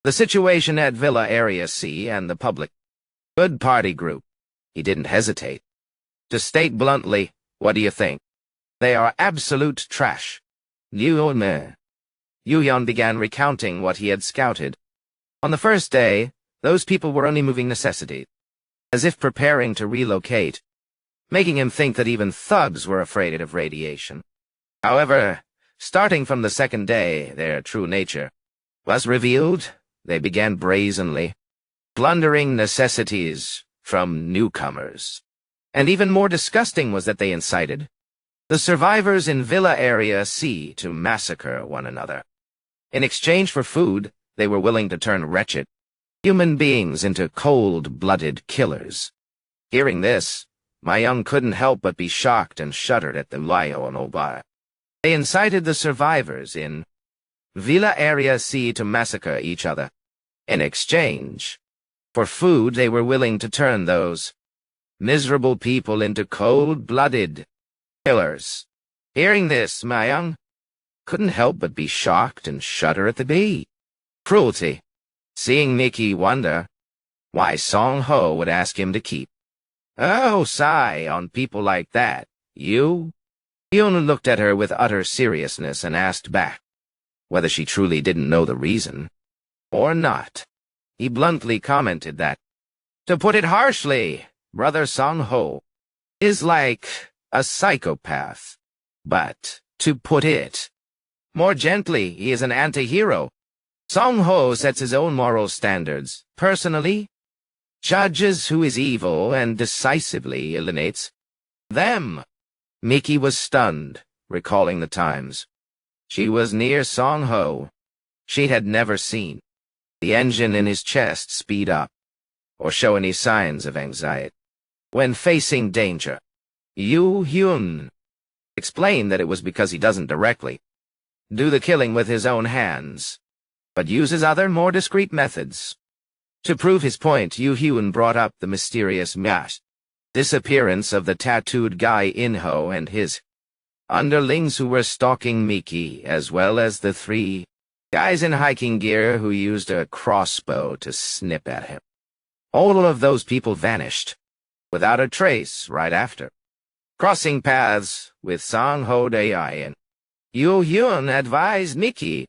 the situation at Villa Area C and the public good party group. He didn't hesitate to state bluntly, what do you think? They are absolute trash. Yoo-hyun began recounting what he had scouted. On the first day, those people were only moving necessities, as if preparing to relocate, making him think that even thugs were afraid of radiation. However, starting from the second day, their true nature was revealed. They began brazenly plundering necessities from newcomers. And even more disgusting was that they incited the survivors in Villa Area C to massacre one another. In exchange for food, they were willing to turn wretched human beings into cold-blooded killers. Hearing this, my young couldn't help but be shocked and shuddered at the Lionoba. They incited the survivors in Villa Area C to massacre each other. In exchange for food, they were willing to turn those miserable people into cold-blooded killers. Hearing this, my young couldn't help but be shocked and shudder at the cruelty. Seeing Mickey wonder why Song Ho would ask him to keep sigh on people like that. Hyun looked at her with utter seriousness and asked back whether she truly didn't know the reason or not. He bluntly commented that, to put it harshly, Brother Song Ho is like a psychopath. But, to put it more gently, he is an anti-hero. Song Ho sets his own moral standards, personally, judges who is evil, and decisively eliminates them. Miki was stunned, recalling the times she was near Song Ho. She had never seen the engine in his chest speed up or show any signs of anxiety. When facing danger, Hyun explained that it was because he doesn't directly do the killing with his own hands, but uses other, more discreet methods. To prove his point, Hyun brought up the mysterious disappearance of the tattooed guy Inho and his underlings who were stalking Miki, as well as the 3 guys in hiking gear who used a crossbow to snip at him. All of those people vanished without a trace right after crossing paths with Song Ho Dai, and Hyun advised Miki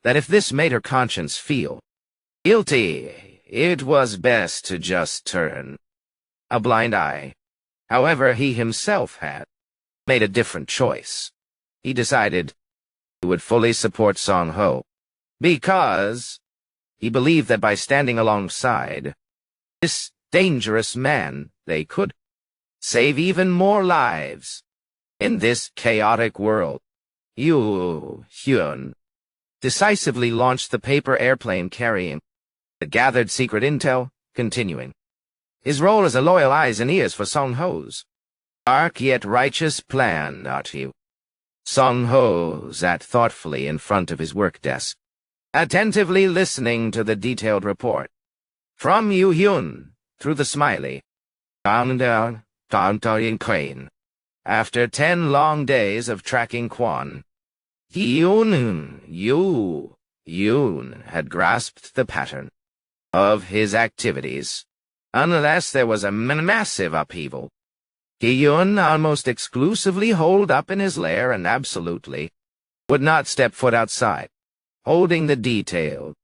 that if this made her conscience feel guilty, it was best to just turn a blind eye. However, he himself had made a different choice. He decided he would fully support Song Ho because he believed that by standing alongside this dangerous man, they could save even more lives. In this chaotic world, Hyun decisively launched the paper airplane carrying the gathered secret intel, continuing his role as a loyal eyes and ears for Song Ho's dark yet righteous plan. Song Ho sat thoughtfully in front of his work desk, attentively listening to the detailed report from Hyun through the smiley down crane. After 10 long days of tracking Kwon, Hyun had grasped the pattern of his activities. Unless there was a massive upheaval, Hyun almost exclusively holed up in his lair and absolutely would not step foot outside, holding the detailed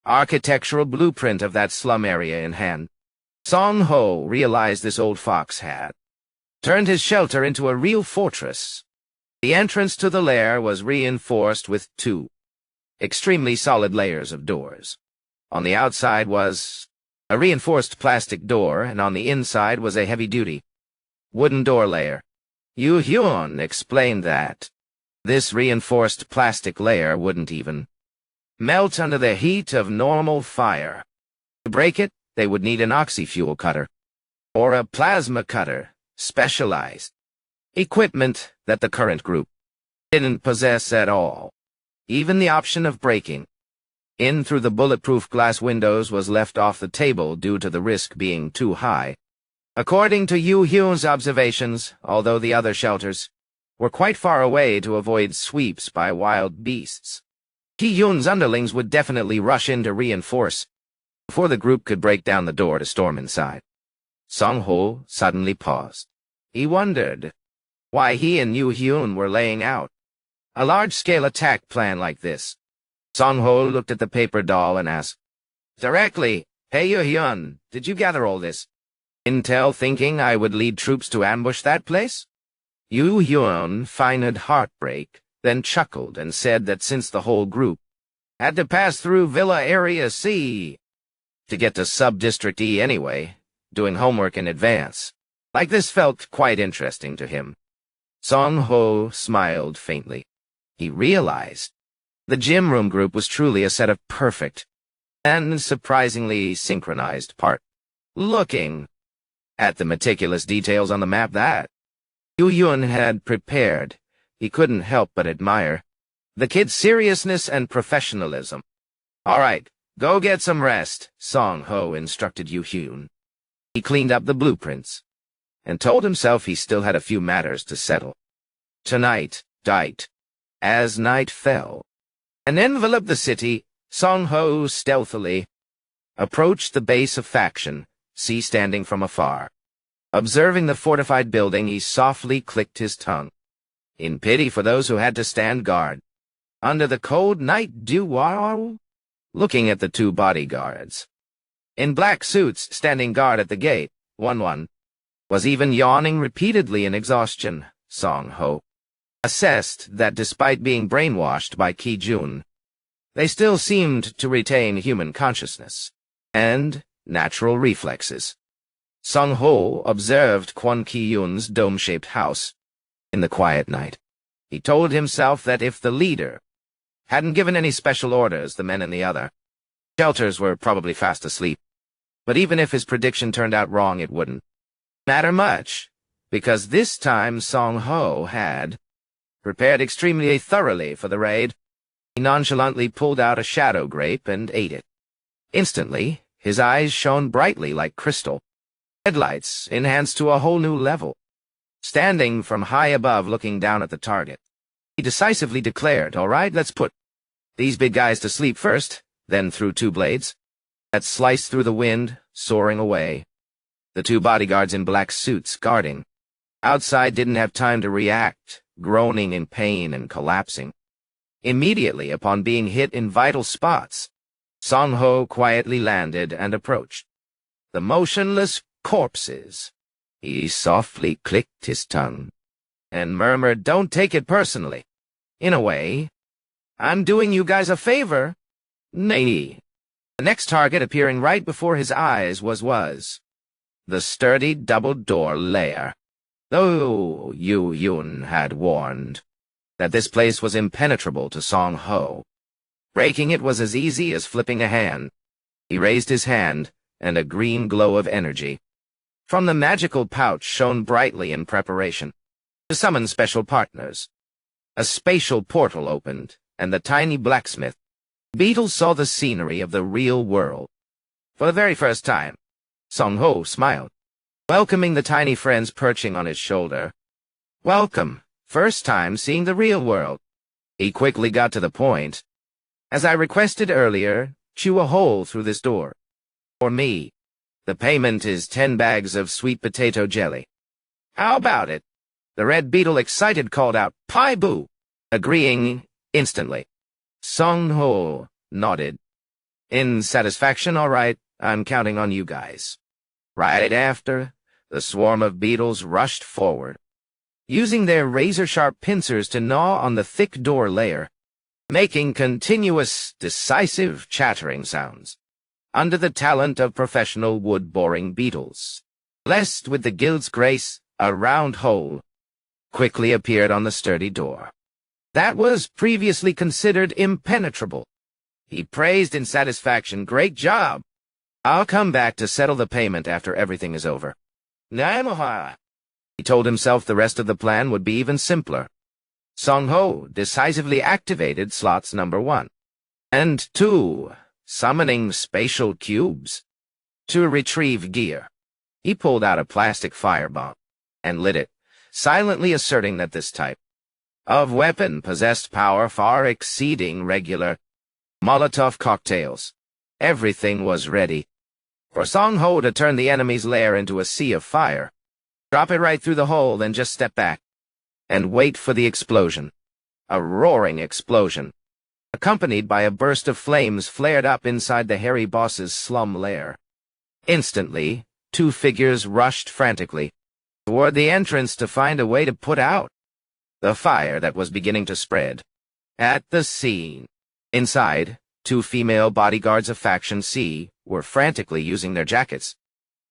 architectural blueprint of that slum area in hand. Song Ho realized this old fox had turned his shelter into a real fortress. The entrance to the lair was reinforced with 2 extremely solid layers of doors. On the outside was a reinforced plastic door, and on the inside was a heavy-duty wooden door layer. Hyun explained that this reinforced plastic layer wouldn't even melt under the heat of normal fire. To break it, they would need an oxy-fuel cutter or a plasma cutter, specialized equipment that the current group didn't possess at all. Even the option of breaking in through the bulletproof glass windows was left off the table due to the risk being too high. According to Hyun's observations, although the other shelters were quite far away to avoid sweeps by wild beasts, Hyun's underlings would definitely rush in to reinforce before the group could break down the door to storm inside. Song Ho suddenly paused. He wondered why he and Hyun were laying out a large-scale attack plan like this. Song Ho looked at the paper doll and asked directly, "Hey Hyun, did you gather all this intel thinking I would lead troops to ambush that place?" Hyun feigned heartbreak then chuckled and said that since the whole group had to pass through Villa Area C to get to Sub-District E anyway, doing homework in advance, like this felt quite interesting to him. Song-ho smiled faintly. He realized the gym room group was truly a set of perfect and surprisingly synchronized part. Looking at the meticulous details on the map that Yu-yun had prepared, he couldn't help but admire the kid's seriousness and professionalism. "All right, go get some rest," Song-ho instructed Yu-hyun. He cleaned up the blueprints and told himself he still had a few matters to settle. Tonight, as night fell and enveloped the city, Song-ho stealthily approached the base of faction, standing from afar. Observing the fortified building, he softly clicked his tongue, in pity for those who had to stand guard under the cold night dew, looking at the two bodyguards in black suits standing guard at the gate. One was even yawning repeatedly in exhaustion. Song-ho assessed that despite being brainwashed by Ki-jun, they still seemed to retain human consciousness and natural reflexes. Song-ho observed Kwon Ki-yun's dome-shaped house in the quiet night. He told himself that if the leader hadn't given any special orders, the men in the other shelters were probably fast asleep. But even if his prediction turned out wrong, it wouldn't matter much, because this time Song-ho had prepared extremely thoroughly for the raid. He nonchalantly pulled out a shadow grape and ate it. Instantly, his eyes shone brightly like crystal, headlights enhanced to a whole new level. Standing from high above looking down at the target, he decisively declared, "All right, let's put these big guys to sleep first," then threw two blades that sliced through the wind, soaring away. The two bodyguards in black suits guarding outside didn't have time to react, groaning in pain and collapsing. Immediately upon being hit in vital spots, Song-ho quietly landed and approached the motionless corpses. He softly clicked his tongue and murmured, "Don't take it personally. In a way, I'm doing you guys a favor." Nay. The next target appearing right before his eyes was the sturdy double-door lair. Though Yu-yun had warned that this place was impenetrable to Song-ho, breaking it was as easy as flipping a hand. He raised his hand, and a green glow of energy from the magical pouch shone brightly in preparation to summon special partners. A spatial portal opened, and the tiny blacksmith beetle saw the scenery of the real world. For the very first time, Song-ho smiled, welcoming the tiny friends perching on his shoulder. "Welcome. First time seeing the real world." He quickly got to the point. "As I requested earlier, chew a hole through this door. For me, the payment is 10 bags of sweet potato jelly. How about it?" The red beetle, excited, called out, "Pai boo," agreeing instantly. Song-ho nodded in satisfaction. "All right, I'm counting on you guys." Right after, the swarm of beetles rushed forward, using their razor-sharp pincers to gnaw on the thick door layer, making continuous, decisive chattering sounds. Under the talent of professional wood-boring beetles, blessed with the guild's grace, a round hole quickly appeared on the sturdy door that was previously considered impenetrable. He praised in satisfaction, "Great job. I'll come back to settle the payment after everything is over." Manhwa. He told himself the rest of the plan would be even simpler. Song-ho decisively activated slots number 1 and 2, summoning spatial cubes to retrieve gear. He pulled out a plastic firebomb and lit it, silently asserting that this type of weapon possessed power far exceeding regular Molotov cocktails. Everything was ready for Song-ho to turn the enemy's lair into a sea of fire. Drop it right through the hole, then just step back and wait for the explosion. A roaring explosion, accompanied by a burst of flames, flared up inside the hairy boss's slum lair. Instantly, two figures rushed frantically toward the entrance to find a way to put out the fire that was beginning to spread. At the scene. Inside, 2 female bodyguards of Faction C were frantically using their jackets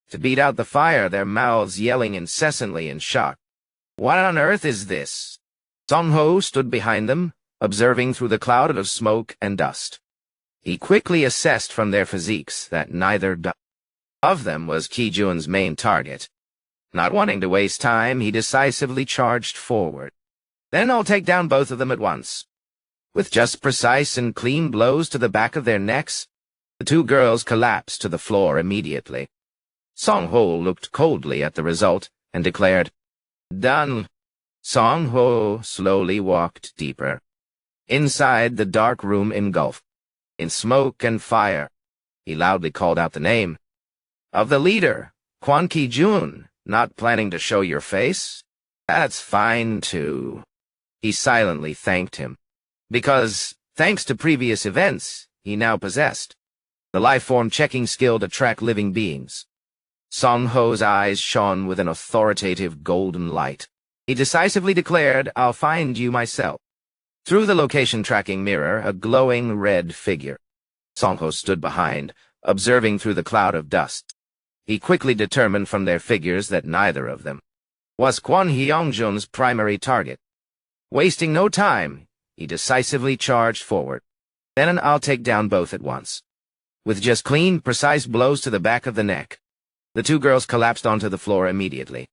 to beat out the fire, their mouths yelling incessantly in shock. What on earth is this? Song-ho stood behind them, observing through the cloud of smoke and dust. He quickly assessed from their physiques that neither of them was Ki-jun's main target. Not wanting to waste time, he decisively charged forward. Then I'll take down both of them at once. With just precise and clean blows to the back of their necks, the 2 girls collapsed to the floor immediately. Song-ho looked coldly at the result and declared, "Done." Song-ho slowly walked deeper. Inside, the dark room engulfed in smoke and fire. He loudly called out the name of the leader, Kwon Ki-jun. Not planning to show your face? That's fine, too. He silently thanked him, because, thanks to previous events, he now possessed the life-form checking skill to track living beings. Song-ho's eyes shone with an authoritative golden light. He decisively declared, "I'll find you myself." Through the location tracking mirror, a glowing red figure. Song-ho stood behind, observing through the cloud of dust. He quickly determined from their figures that neither of them was Kwon Hyungjun's primary target. Wasting no time, he decisively charged forward. Then I'll take down both at once. With just clean, precise blows to the back of the neck, the 2 girls collapsed onto the floor immediately.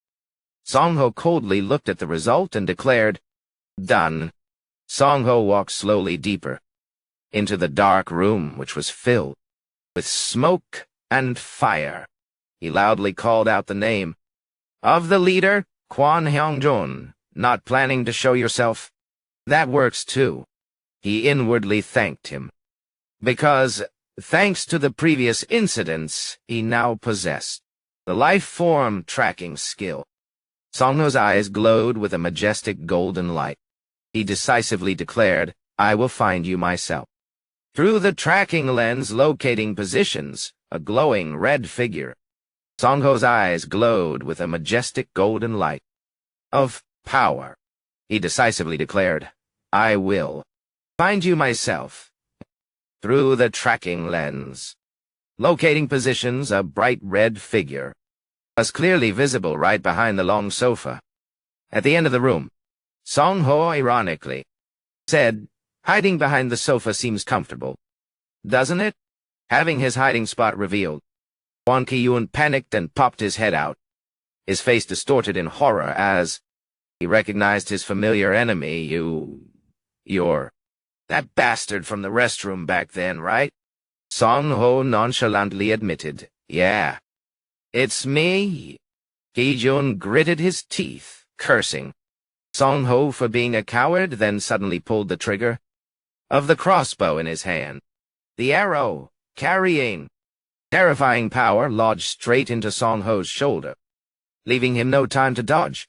Song-ho coldly looked at the result and declared, "Done." Song-ho walked slowly deeper into the dark room, which was filled with smoke and fire. He loudly called out the name of the leader, Kwon Hyungjun. Not planning to show yourself? That works too. He inwardly thanked him, because, thanks to the previous incidents, he now possessed the life-form tracking skill. Song-ho's eyes glowed with a majestic golden light. He decisively declared, "I will find you myself." Through the tracking lens locating positions, a glowing red figure. Song-ho's eyes glowed with a majestic golden light of power. He decisively declared, "I will find you myself." Through the tracking lens locating positions, a bright red figure was clearly visible right behind the long sofa. At the end of the room, Song-ho ironically said, "Hiding behind the sofa seems comfortable, doesn't it?" Having his hiding spot revealed, Kwon Ki-yun panicked and popped his head out, his face distorted in horror as he recognized his familiar enemy. You're that bastard from the restroom back then, right?" Song-ho nonchalantly admitted, "Yeah, it's me." Ki-jun gritted his teeth, cursing Song-ho for being a coward, then suddenly pulled the trigger of the crossbow in his hand. The arrow, carrying terrifying power, lodged straight into Song-ho's shoulder, leaving him no time to dodge.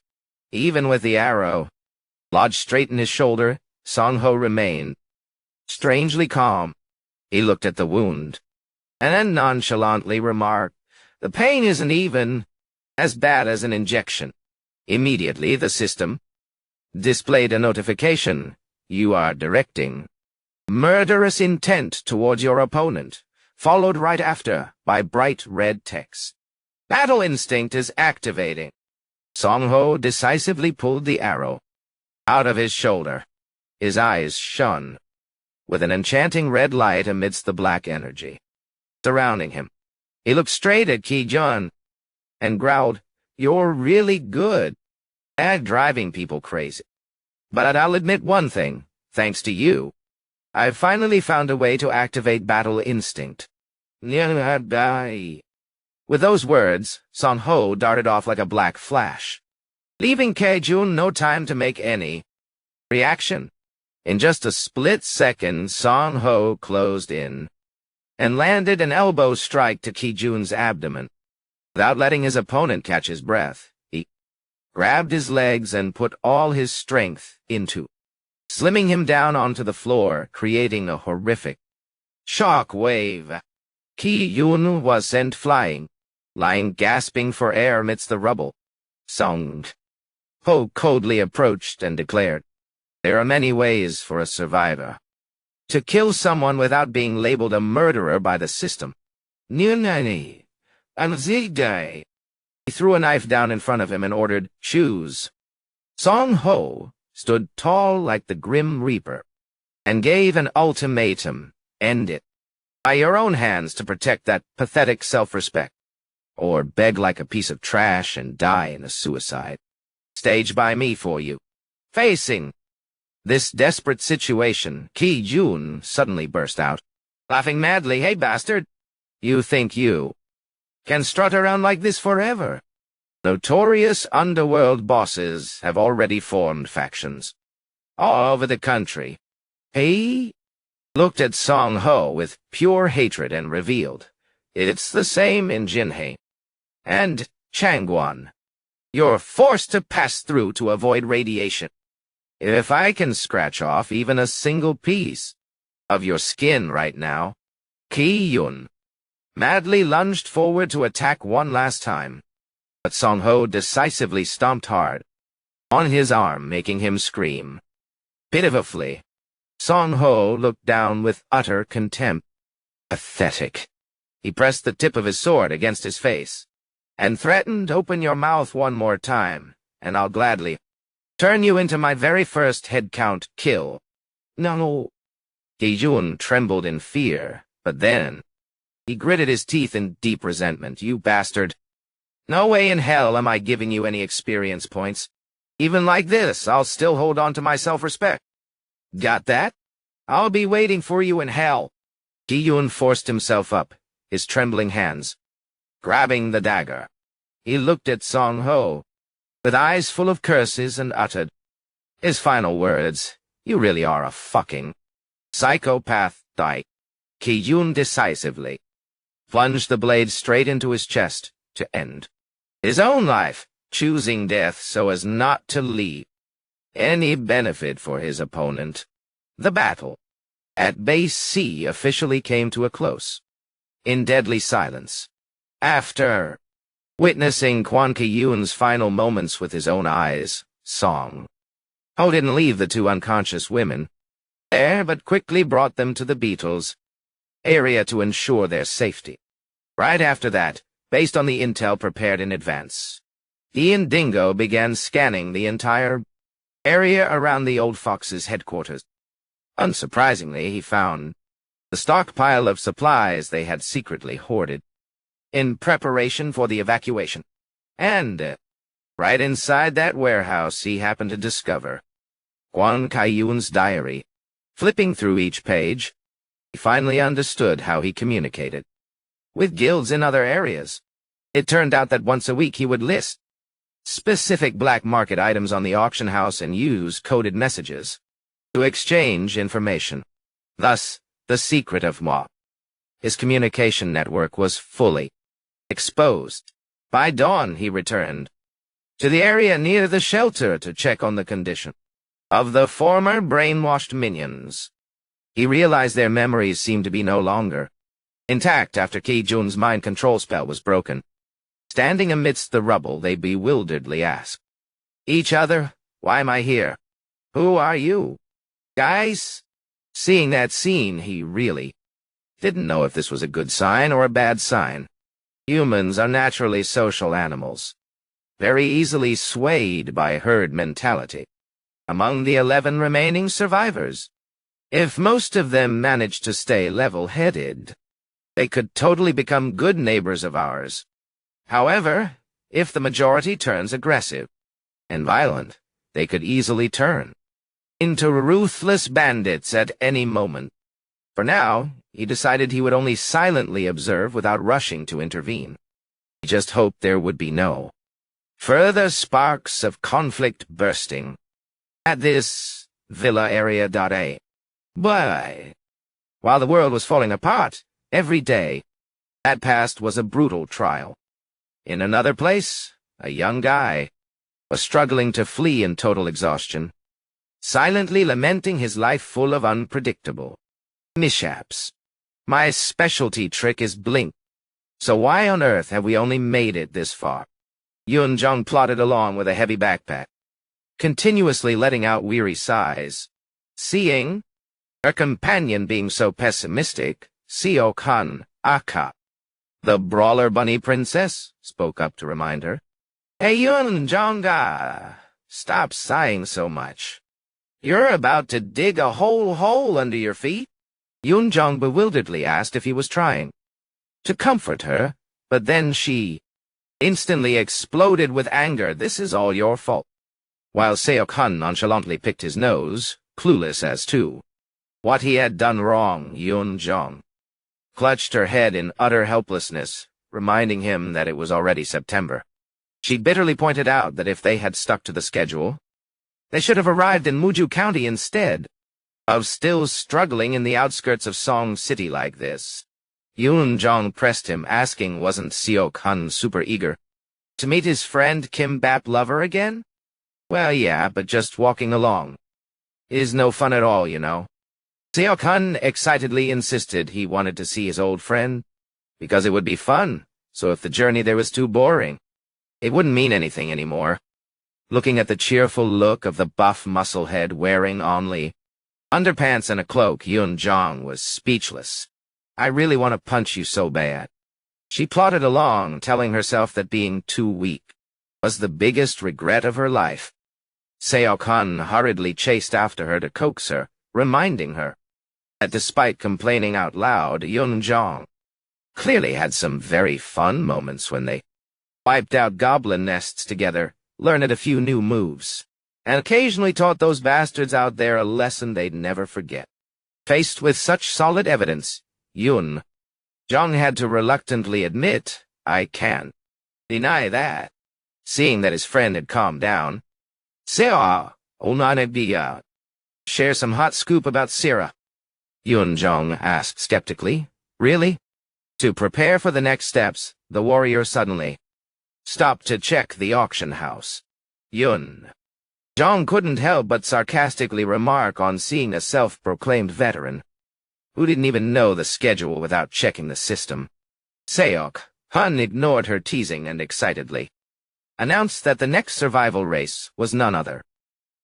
Even with the arrow lodged straight in his shoulder, Song-ho remained strangely calm. He looked at the wound, and then nonchalantly remarked, "The pain isn't even as bad as an injection." Immediately, the system displayed a notification. "You are directing murderous intent towards your opponent," followed right after by bright red text. "Battle instinct is activating." Song-ho decisively pulled the arrow out of his shoulder. His eyes shone with an enchanting red light amidst the black energy surrounding him. He looked straight at Ki-jun and growled, "You're really good at driving people crazy. But I'll admit one thing, thanks to you, I've finally found a way to activate battle instinct." With those words, Song-ho darted off like a black flash, leaving Ki-jun no time to make any reaction. In just a split second, Song-ho closed in and landed an elbow strike to Ki-jun's abdomen. Without letting his opponent catch his breath, he grabbed his legs and put all his strength into slimming him down onto the floor, creating a horrific shock wave. Ki-jun was sent flying, lying gasping for air amidst the rubble. Song-ho Ho coldly approached and declared, "There are many ways for a survivor. To kill someone without being labeled a murderer by the system. Nunani, Anzigdai." He threw a knife down in front of him and ordered, "Choose." Song Ho stood tall like the Grim Reaper and gave an ultimatum: end it. By your own hands to protect that pathetic self-respect, or beg like a piece of trash and die in a suicide. Staged by me for you. Facing this desperate situation, Ki-jun suddenly burst out, laughing madly. "Hey, bastard! You think you can strut around like this forever? Notorious underworld bosses have already formed factions all over the country." He looked at Song Ho with pure hatred and revealed, "It's the same in Jinhei and Changwon. You're forced to pass through to avoid radiation. If I can scratch off even a single piece of your skin right now..." Ki-yun madly lunged forward to attack one last time, but Song Ho decisively stomped hard on his arm, making him scream. Pitifully, Song Ho looked down with utter contempt. Pathetic. He pressed the tip of his sword against his face and threatened, "Open your mouth one more time, and I'll gladly turn you into my very first head-count kill." No. Ki-jun trembled in fear, but then he gritted his teeth in deep resentment. "You bastard. No way in hell am I giving you any experience points. Even like this, I'll still hold on to my self-respect. Got that? I'll be waiting for you in hell." Ki-yun forced himself up, his trembling hands grabbing the dagger. He looked at Song Ho with eyes full of curses and uttered his final words, "You really are a fucking psychopath, Dai." Ki-yun decisively plunged the blade straight into his chest to end his own life, choosing death so as not to leave any benefit for his opponent. The battle at Base C officially came to a close in deadly silence. After witnessing Kwon Ki-yun's final moments with his own eyes, Song Ho didn't leave the two unconscious women there, but quickly brought them to the Beatles area to ensure their safety. Right after that, based on the intel prepared in advance, he and Dingo began scanning the entire area around the Old Fox's headquarters. Unsurprisingly, he found the stockpile of supplies they had secretly hoarded in preparation for the evacuation. And right inside that warehouse, he happened to discover Kwon Ki-yun's diary. Flipping through each page, he finally understood how he communicated with guilds in other areas. It turned out that once a week he would list specific black market items on the auction house and use coded messages to exchange information. Thus, the secret of Manhwa. His communication network was fully exposed. By dawn, he returned to the area near the shelter to check on the condition of the former brainwashed minions. He realized their memories seemed to be no longer intact after Ki-jun's mind control spell was broken. Standing amidst the rubble, they bewilderedly asked each other, "Why am I here? Who are you?" Guys, seeing that scene, he really didn't know if this was a good sign or a bad sign. Humans are naturally social animals, very easily swayed by herd mentality. Among the 11 remaining survivors, if most of them managed to stay level-headed, they could totally become good neighbors of ours. However, if the majority turns aggressive and violent, they could easily turn into ruthless bandits at any moment. For now, he decided he would only silently observe without rushing to intervene. He just hoped there would be no further sparks of conflict bursting at this villa area. But while the world was falling apart, every day that passed was a brutal trial. In another place, a young guy was struggling to flee in total exhaustion, silently lamenting his life full of unpredictable mishaps. "My specialty trick is blink, so why on earth have we only made it this far?" Yun-jung plodded along with a heavy backpack, continuously letting out weary sighs. Seeing her companion being so pessimistic, Seo-kun, Aka, the brawler bunny princess, spoke up to remind her. Hey, Yun-jong-ga, stop sighing so much. You're about to dig a whole hole under your feet? Yun-jong bewilderedly asked if he was trying to comfort her, but then she instantly exploded with anger. This is all your fault. While Seo-kun nonchalantly picked his nose, clueless as to what he had done wrong, Yun-jong clutched her head in utter helplessness, reminding him that it was already September. She bitterly pointed out that if they had stuck to the schedule, they should have arrived in Muju County instead of still struggling in the outskirts of Song City like this. Yun-jong pressed him, asking wasn't Seo-kun super eager to meet his friend Kimbap lover again? Well, yeah, but just walking along is no fun at all, you know. Seo-kun excitedly insisted he wanted to see his old friend because it would be fun, so if the journey there was too boring, it wouldn't mean anything anymore. Looking at the cheerful look of the buff musclehead wearing only underpants and a cloak, Yun-jong was speechless. I really want to punch you so bad. She plodded along, telling herself that being too weak was the biggest regret of her life. Seo-kun hurriedly chased after her to coax her, reminding her that despite complaining out loud, Yun-jong clearly had some very fun moments when they wiped out goblin nests together, learned a few new moves, and occasionally taught those bastards out there a lesson they'd never forget. Faced with such solid evidence, Yun-jong had to reluctantly admit, I can't deny that. Seeing that his friend had calmed down, Seo, Onanabiya, share some hot scoop about Sira? Yun-jong asked skeptically. Really? To prepare for the next steps, the warrior suddenly stopped to check the auction house. Yun-jong couldn't help but sarcastically remark on seeing a self-proclaimed veteran who didn't even know the schedule without checking the system. Seo-kun ignored her teasing and excitedly announced that the next survival race was none other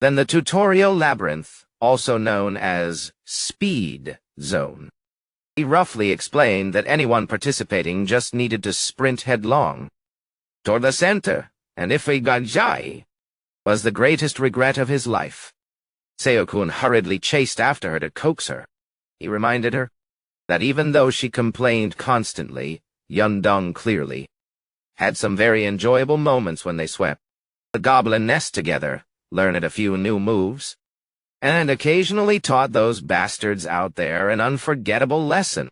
than the tutorial labyrinth, also known as Speed Zone. He roughly explained that anyone participating just needed to sprint headlong toward the center, and if he got shy, was the greatest regret of his life. Seo-kun hurriedly chased after her to coax her. He reminded her that even though she complained constantly, Yun-jong clearly had some very enjoyable moments when they swept the goblin nest together, learned a few new moves, and occasionally taught those bastards out there an unforgettable lesson.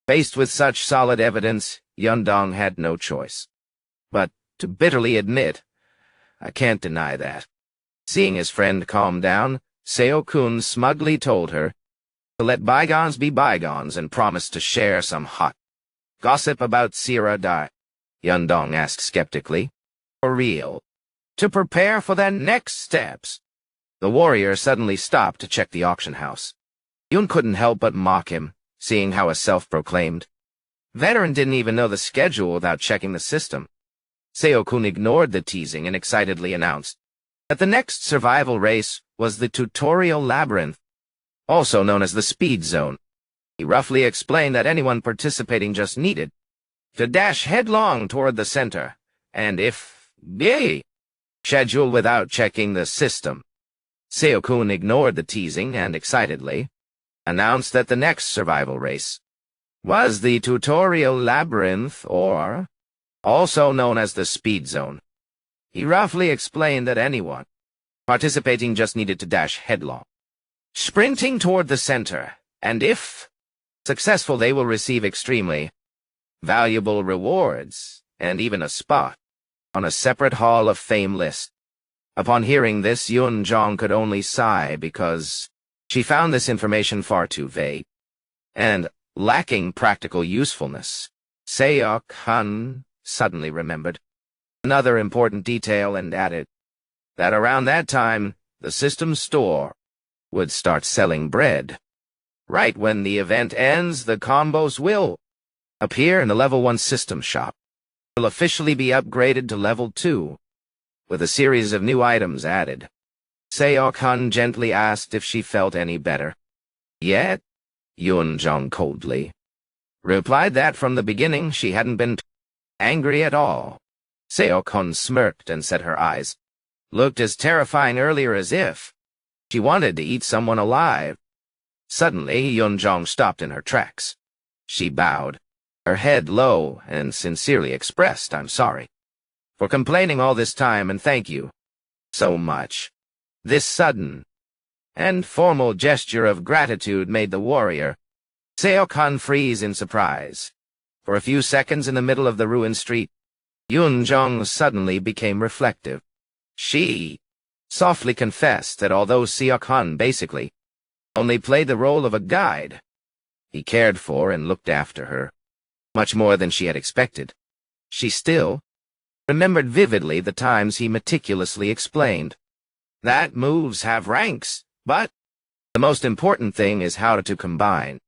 Faced with such solid evidence, Yun-jong had no choice but to bitterly admit, I can't deny that. Seeing his friend calm down, Seo-kun smugly told her to let bygones be bygones and promised to share some hot gossip about Sira Dai. Yun-jong asked skeptically. For real? To prepare for their next steps? The warrior suddenly stopped to check the auction house. Yun couldn't help but mock him, seeing how a self-proclaimed veteran didn't even know the schedule without checking the system. Seo-kun ignored the teasing and excitedly announced that the next survival race was the tutorial labyrinth, also known as the Speed Zone. He roughly explained that anyone participating just needed to dash headlong toward the center, and if they schedule without checking the system. Seo-kun ignored the teasing and excitedly announced that the next survival race was the tutorial labyrinth, or also known as the Speed Zone. He roughly explained that anyone participating just needed to dash headlong, sprinting toward the center, and if successful they will receive extremely valuable rewards, and even a spot on a separate Hall of Fame list. Upon hearing this, Yun-jong could only sigh because she found this information far too vague and lacking practical usefulness. Seo-kun suddenly remembered another important detail and added that around that time, the system store would start selling bread. Right when the event ends, the combos will appear in the Level 1 system shop. Will officially be upgraded to Level 2, with a series of new items added. Seok-hun gently asked if she felt any better. Yet, Yun-jong coldly replied that from the beginning she hadn't been angry at all. Seok-hun smirked and said her eyes looked as terrifying earlier as if she wanted to eat someone alive. Suddenly, Yun-jong stopped in her tracks. She bowed, her head low, and sincerely expressed, "I'm sorry for complaining all this time, and thank you so much." This sudden and formal gesture of gratitude made the warrior Seok-hun freeze in surprise. For a few seconds in the middle of the ruined street, Yun-jong suddenly became reflective. She softly confessed that although Seok-hun basically only played the role of a guide, he cared for and looked after her much more than she had expected. She still remembered vividly the times he meticulously explained that moves have ranks, but the most important thing is how to combine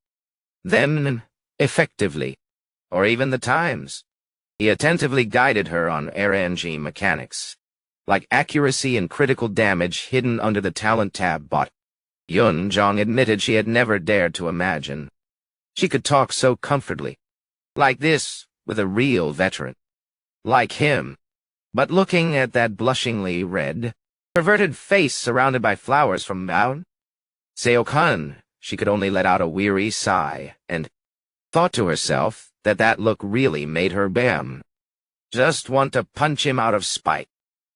them effectively, or even the times. He attentively guided her on RNG mechanics, like accuracy and critical damage hidden under the talent tab bot. Yun-jong admitted she had never dared to imagine she could talk so comfortably like this with a real veteran like him. But looking at that blushingly red, perverted face surrounded by flowers from Mound Seok-hun, she could only let out a weary sigh, and thought to herself that that look really made her just want to punch him out of spite.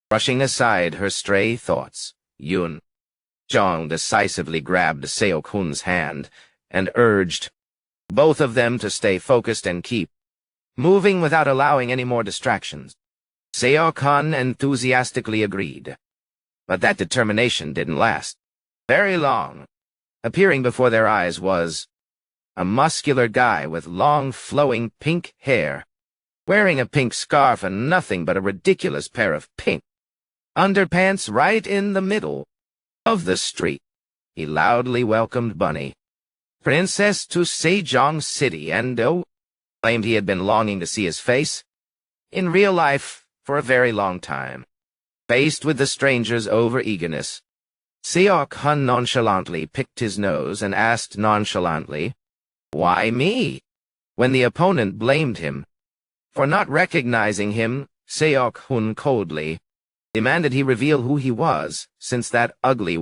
Brushing aside her stray thoughts, Yun-jong decisively grabbed Seok-hun's hand and urged both of them to stay focused and keep moving without allowing any more distractions. Seok-hun enthusiastically agreed, but that determination didn't last very long. Appearing before their eyes was a muscular guy with long, flowing pink hair, wearing a pink scarf and nothing but a ridiculous pair of pink underpants right in the middle of the street. He loudly welcomed Bunny Princess to Sejong City and claimed he had been longing to see his face in real life for a very long time. Faced with the stranger's over-eagerness, Seok-hun nonchalantly picked his nose and asked nonchalantly, "Why me?" When the opponent blamed him for not recognizing him, Seok-hun coldly demanded he reveal who he was, since that ugly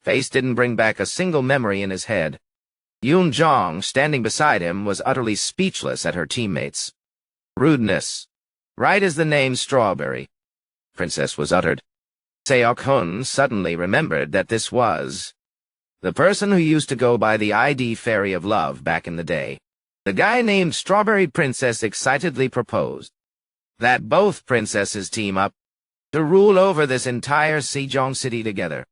face didn't bring back a single memory in his head. Yun-jong, standing beside him, was utterly speechless at her teammates' rudeness. Right as the name Strawberry Princess was uttered, Seok-hun suddenly remembered that this was the person who used to go by the ID Fairy of Love back in the day. The guy named Strawberry Princess excitedly proposed that both princesses team up to rule over this entire Sejong City together.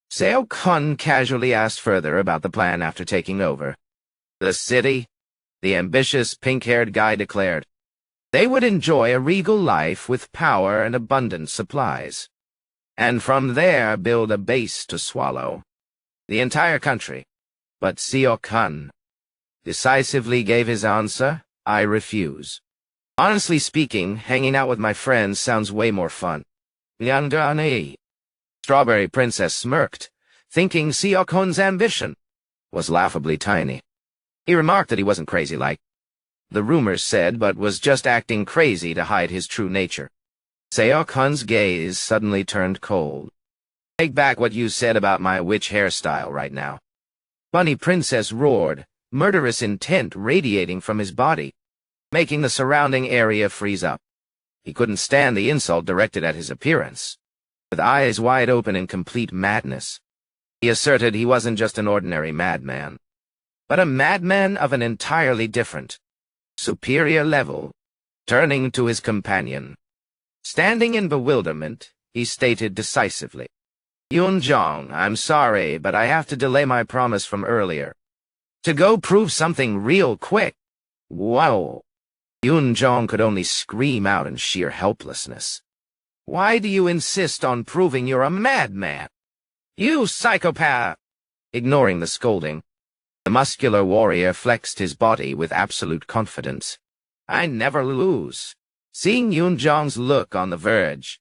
Seok-hun casually asked further about the plan after taking over the city. The ambitious pink-haired guy declared they would enjoy a regal life with power and abundant supplies, and from there build a base to swallow the entire country. But Seok-hun decisively gave his answer, "I refuse. Honestly speaking, hanging out with my friends sounds way more fun." Liandane. Strawberry Princess smirked, thinking Seok-hun's ambition was laughably tiny. He remarked that he wasn't crazy like the rumors said, but was just acting crazy to hide his true nature. Seok-hun's gaze suddenly turned cold. "Take back what you said about my witch hairstyle right now." Bunny Princess roared, murderous intent radiating from his body, making the surrounding area freeze up. He couldn't stand the insult directed at his appearance. With eyes wide open in complete madness, he asserted he wasn't just an ordinary madman, but a madman of an entirely different, superior level. Turning to his companion, standing in bewilderment, he stated decisively, "Yun-jong, I'm sorry, but I have to delay my promise from earlier to go prove something real quick." Whoa! Yun-jong could only scream out in sheer helplessness. "Why do you insist on proving you're a madman? You psychopath!" Ignoring the scolding, the muscular warrior flexed his body with absolute confidence. "I never lose." Seeing Yun-jong's look on the verge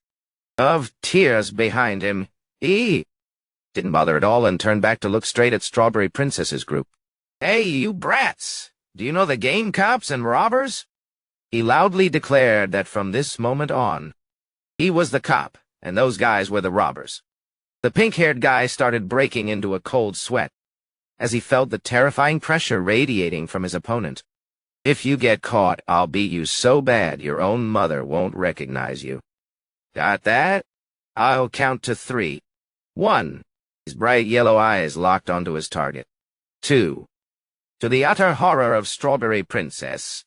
of tears behind him, He didn't bother at all and turned back to look straight at Strawberry Princess's group. "Hey, you brats! Do you know the game cops and robbers?" He loudly declared that from this moment on, he was the cop, and those guys were the robbers. The pink-haired guy started breaking into a cold sweat as he felt the terrifying pressure radiating from his opponent. "If you get caught, I'll beat you so bad your own mother won't recognize you. Got that? I'll count to 3. 1. His bright yellow eyes locked onto his target. 2. To the utter horror of Strawberry Princess,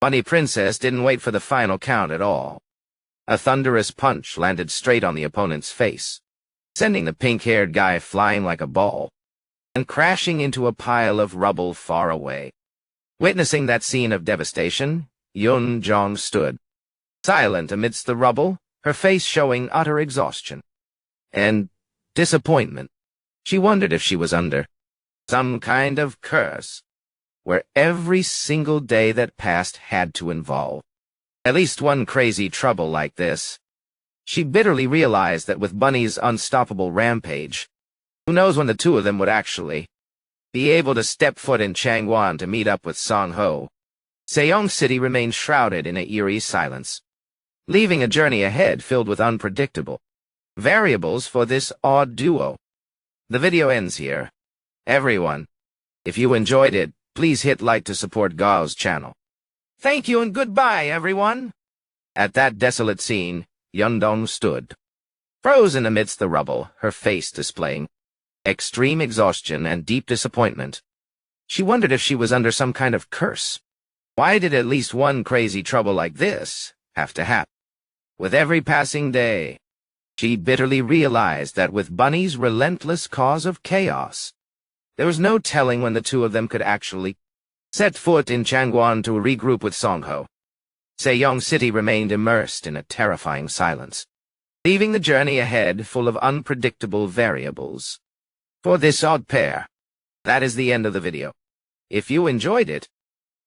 Bunny Princess didn't wait for the final count at all. A thunderous punch landed straight on the opponent's face, sending the pink-haired guy flying like a ball and crashing into a pile of rubble far away. Witnessing that scene of devastation, Yun-jong stood, silent amidst the rubble, her face showing utter exhaustion and disappointment. She wondered if she was under some kind of curse, where every single day that passed had to involve at least one crazy trouble like this. She bitterly realized that with Bunny's unstoppable rampage, who knows when the two of them would actually be able to step foot in Changwon to meet up with Song-ho. Seong City remained shrouded in an eerie silence, leaving a journey ahead filled with unpredictable variables for this odd duo. The video ends here. Everyone, if you enjoyed it, please hit like to support Gao's channel. Thank you and goodbye, everyone. At that desolate scene, Yun-dong stood, frozen amidst the rubble, her face displaying extreme exhaustion and deep disappointment. She wondered if she was under some kind of curse. Why did at least one crazy trouble like this have to happen? With every passing day, she bitterly realized that with Bunny's relentless cause of chaos, there was no telling when the two of them could actually set foot in Changwon to regroup with Song-ho. Seong City remained immersed in a terrifying silence, leaving the journey ahead full of unpredictable variables. For this odd pair, that is the end of the video. If you enjoyed it,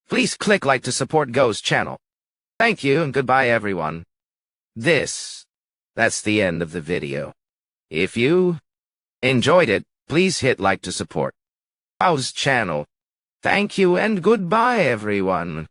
please click like to support Go's channel. Thank you and goodbye, everyone. That's the end of the video. If you enjoyed it, please hit like to support Go's channel. Thank you and goodbye, everyone.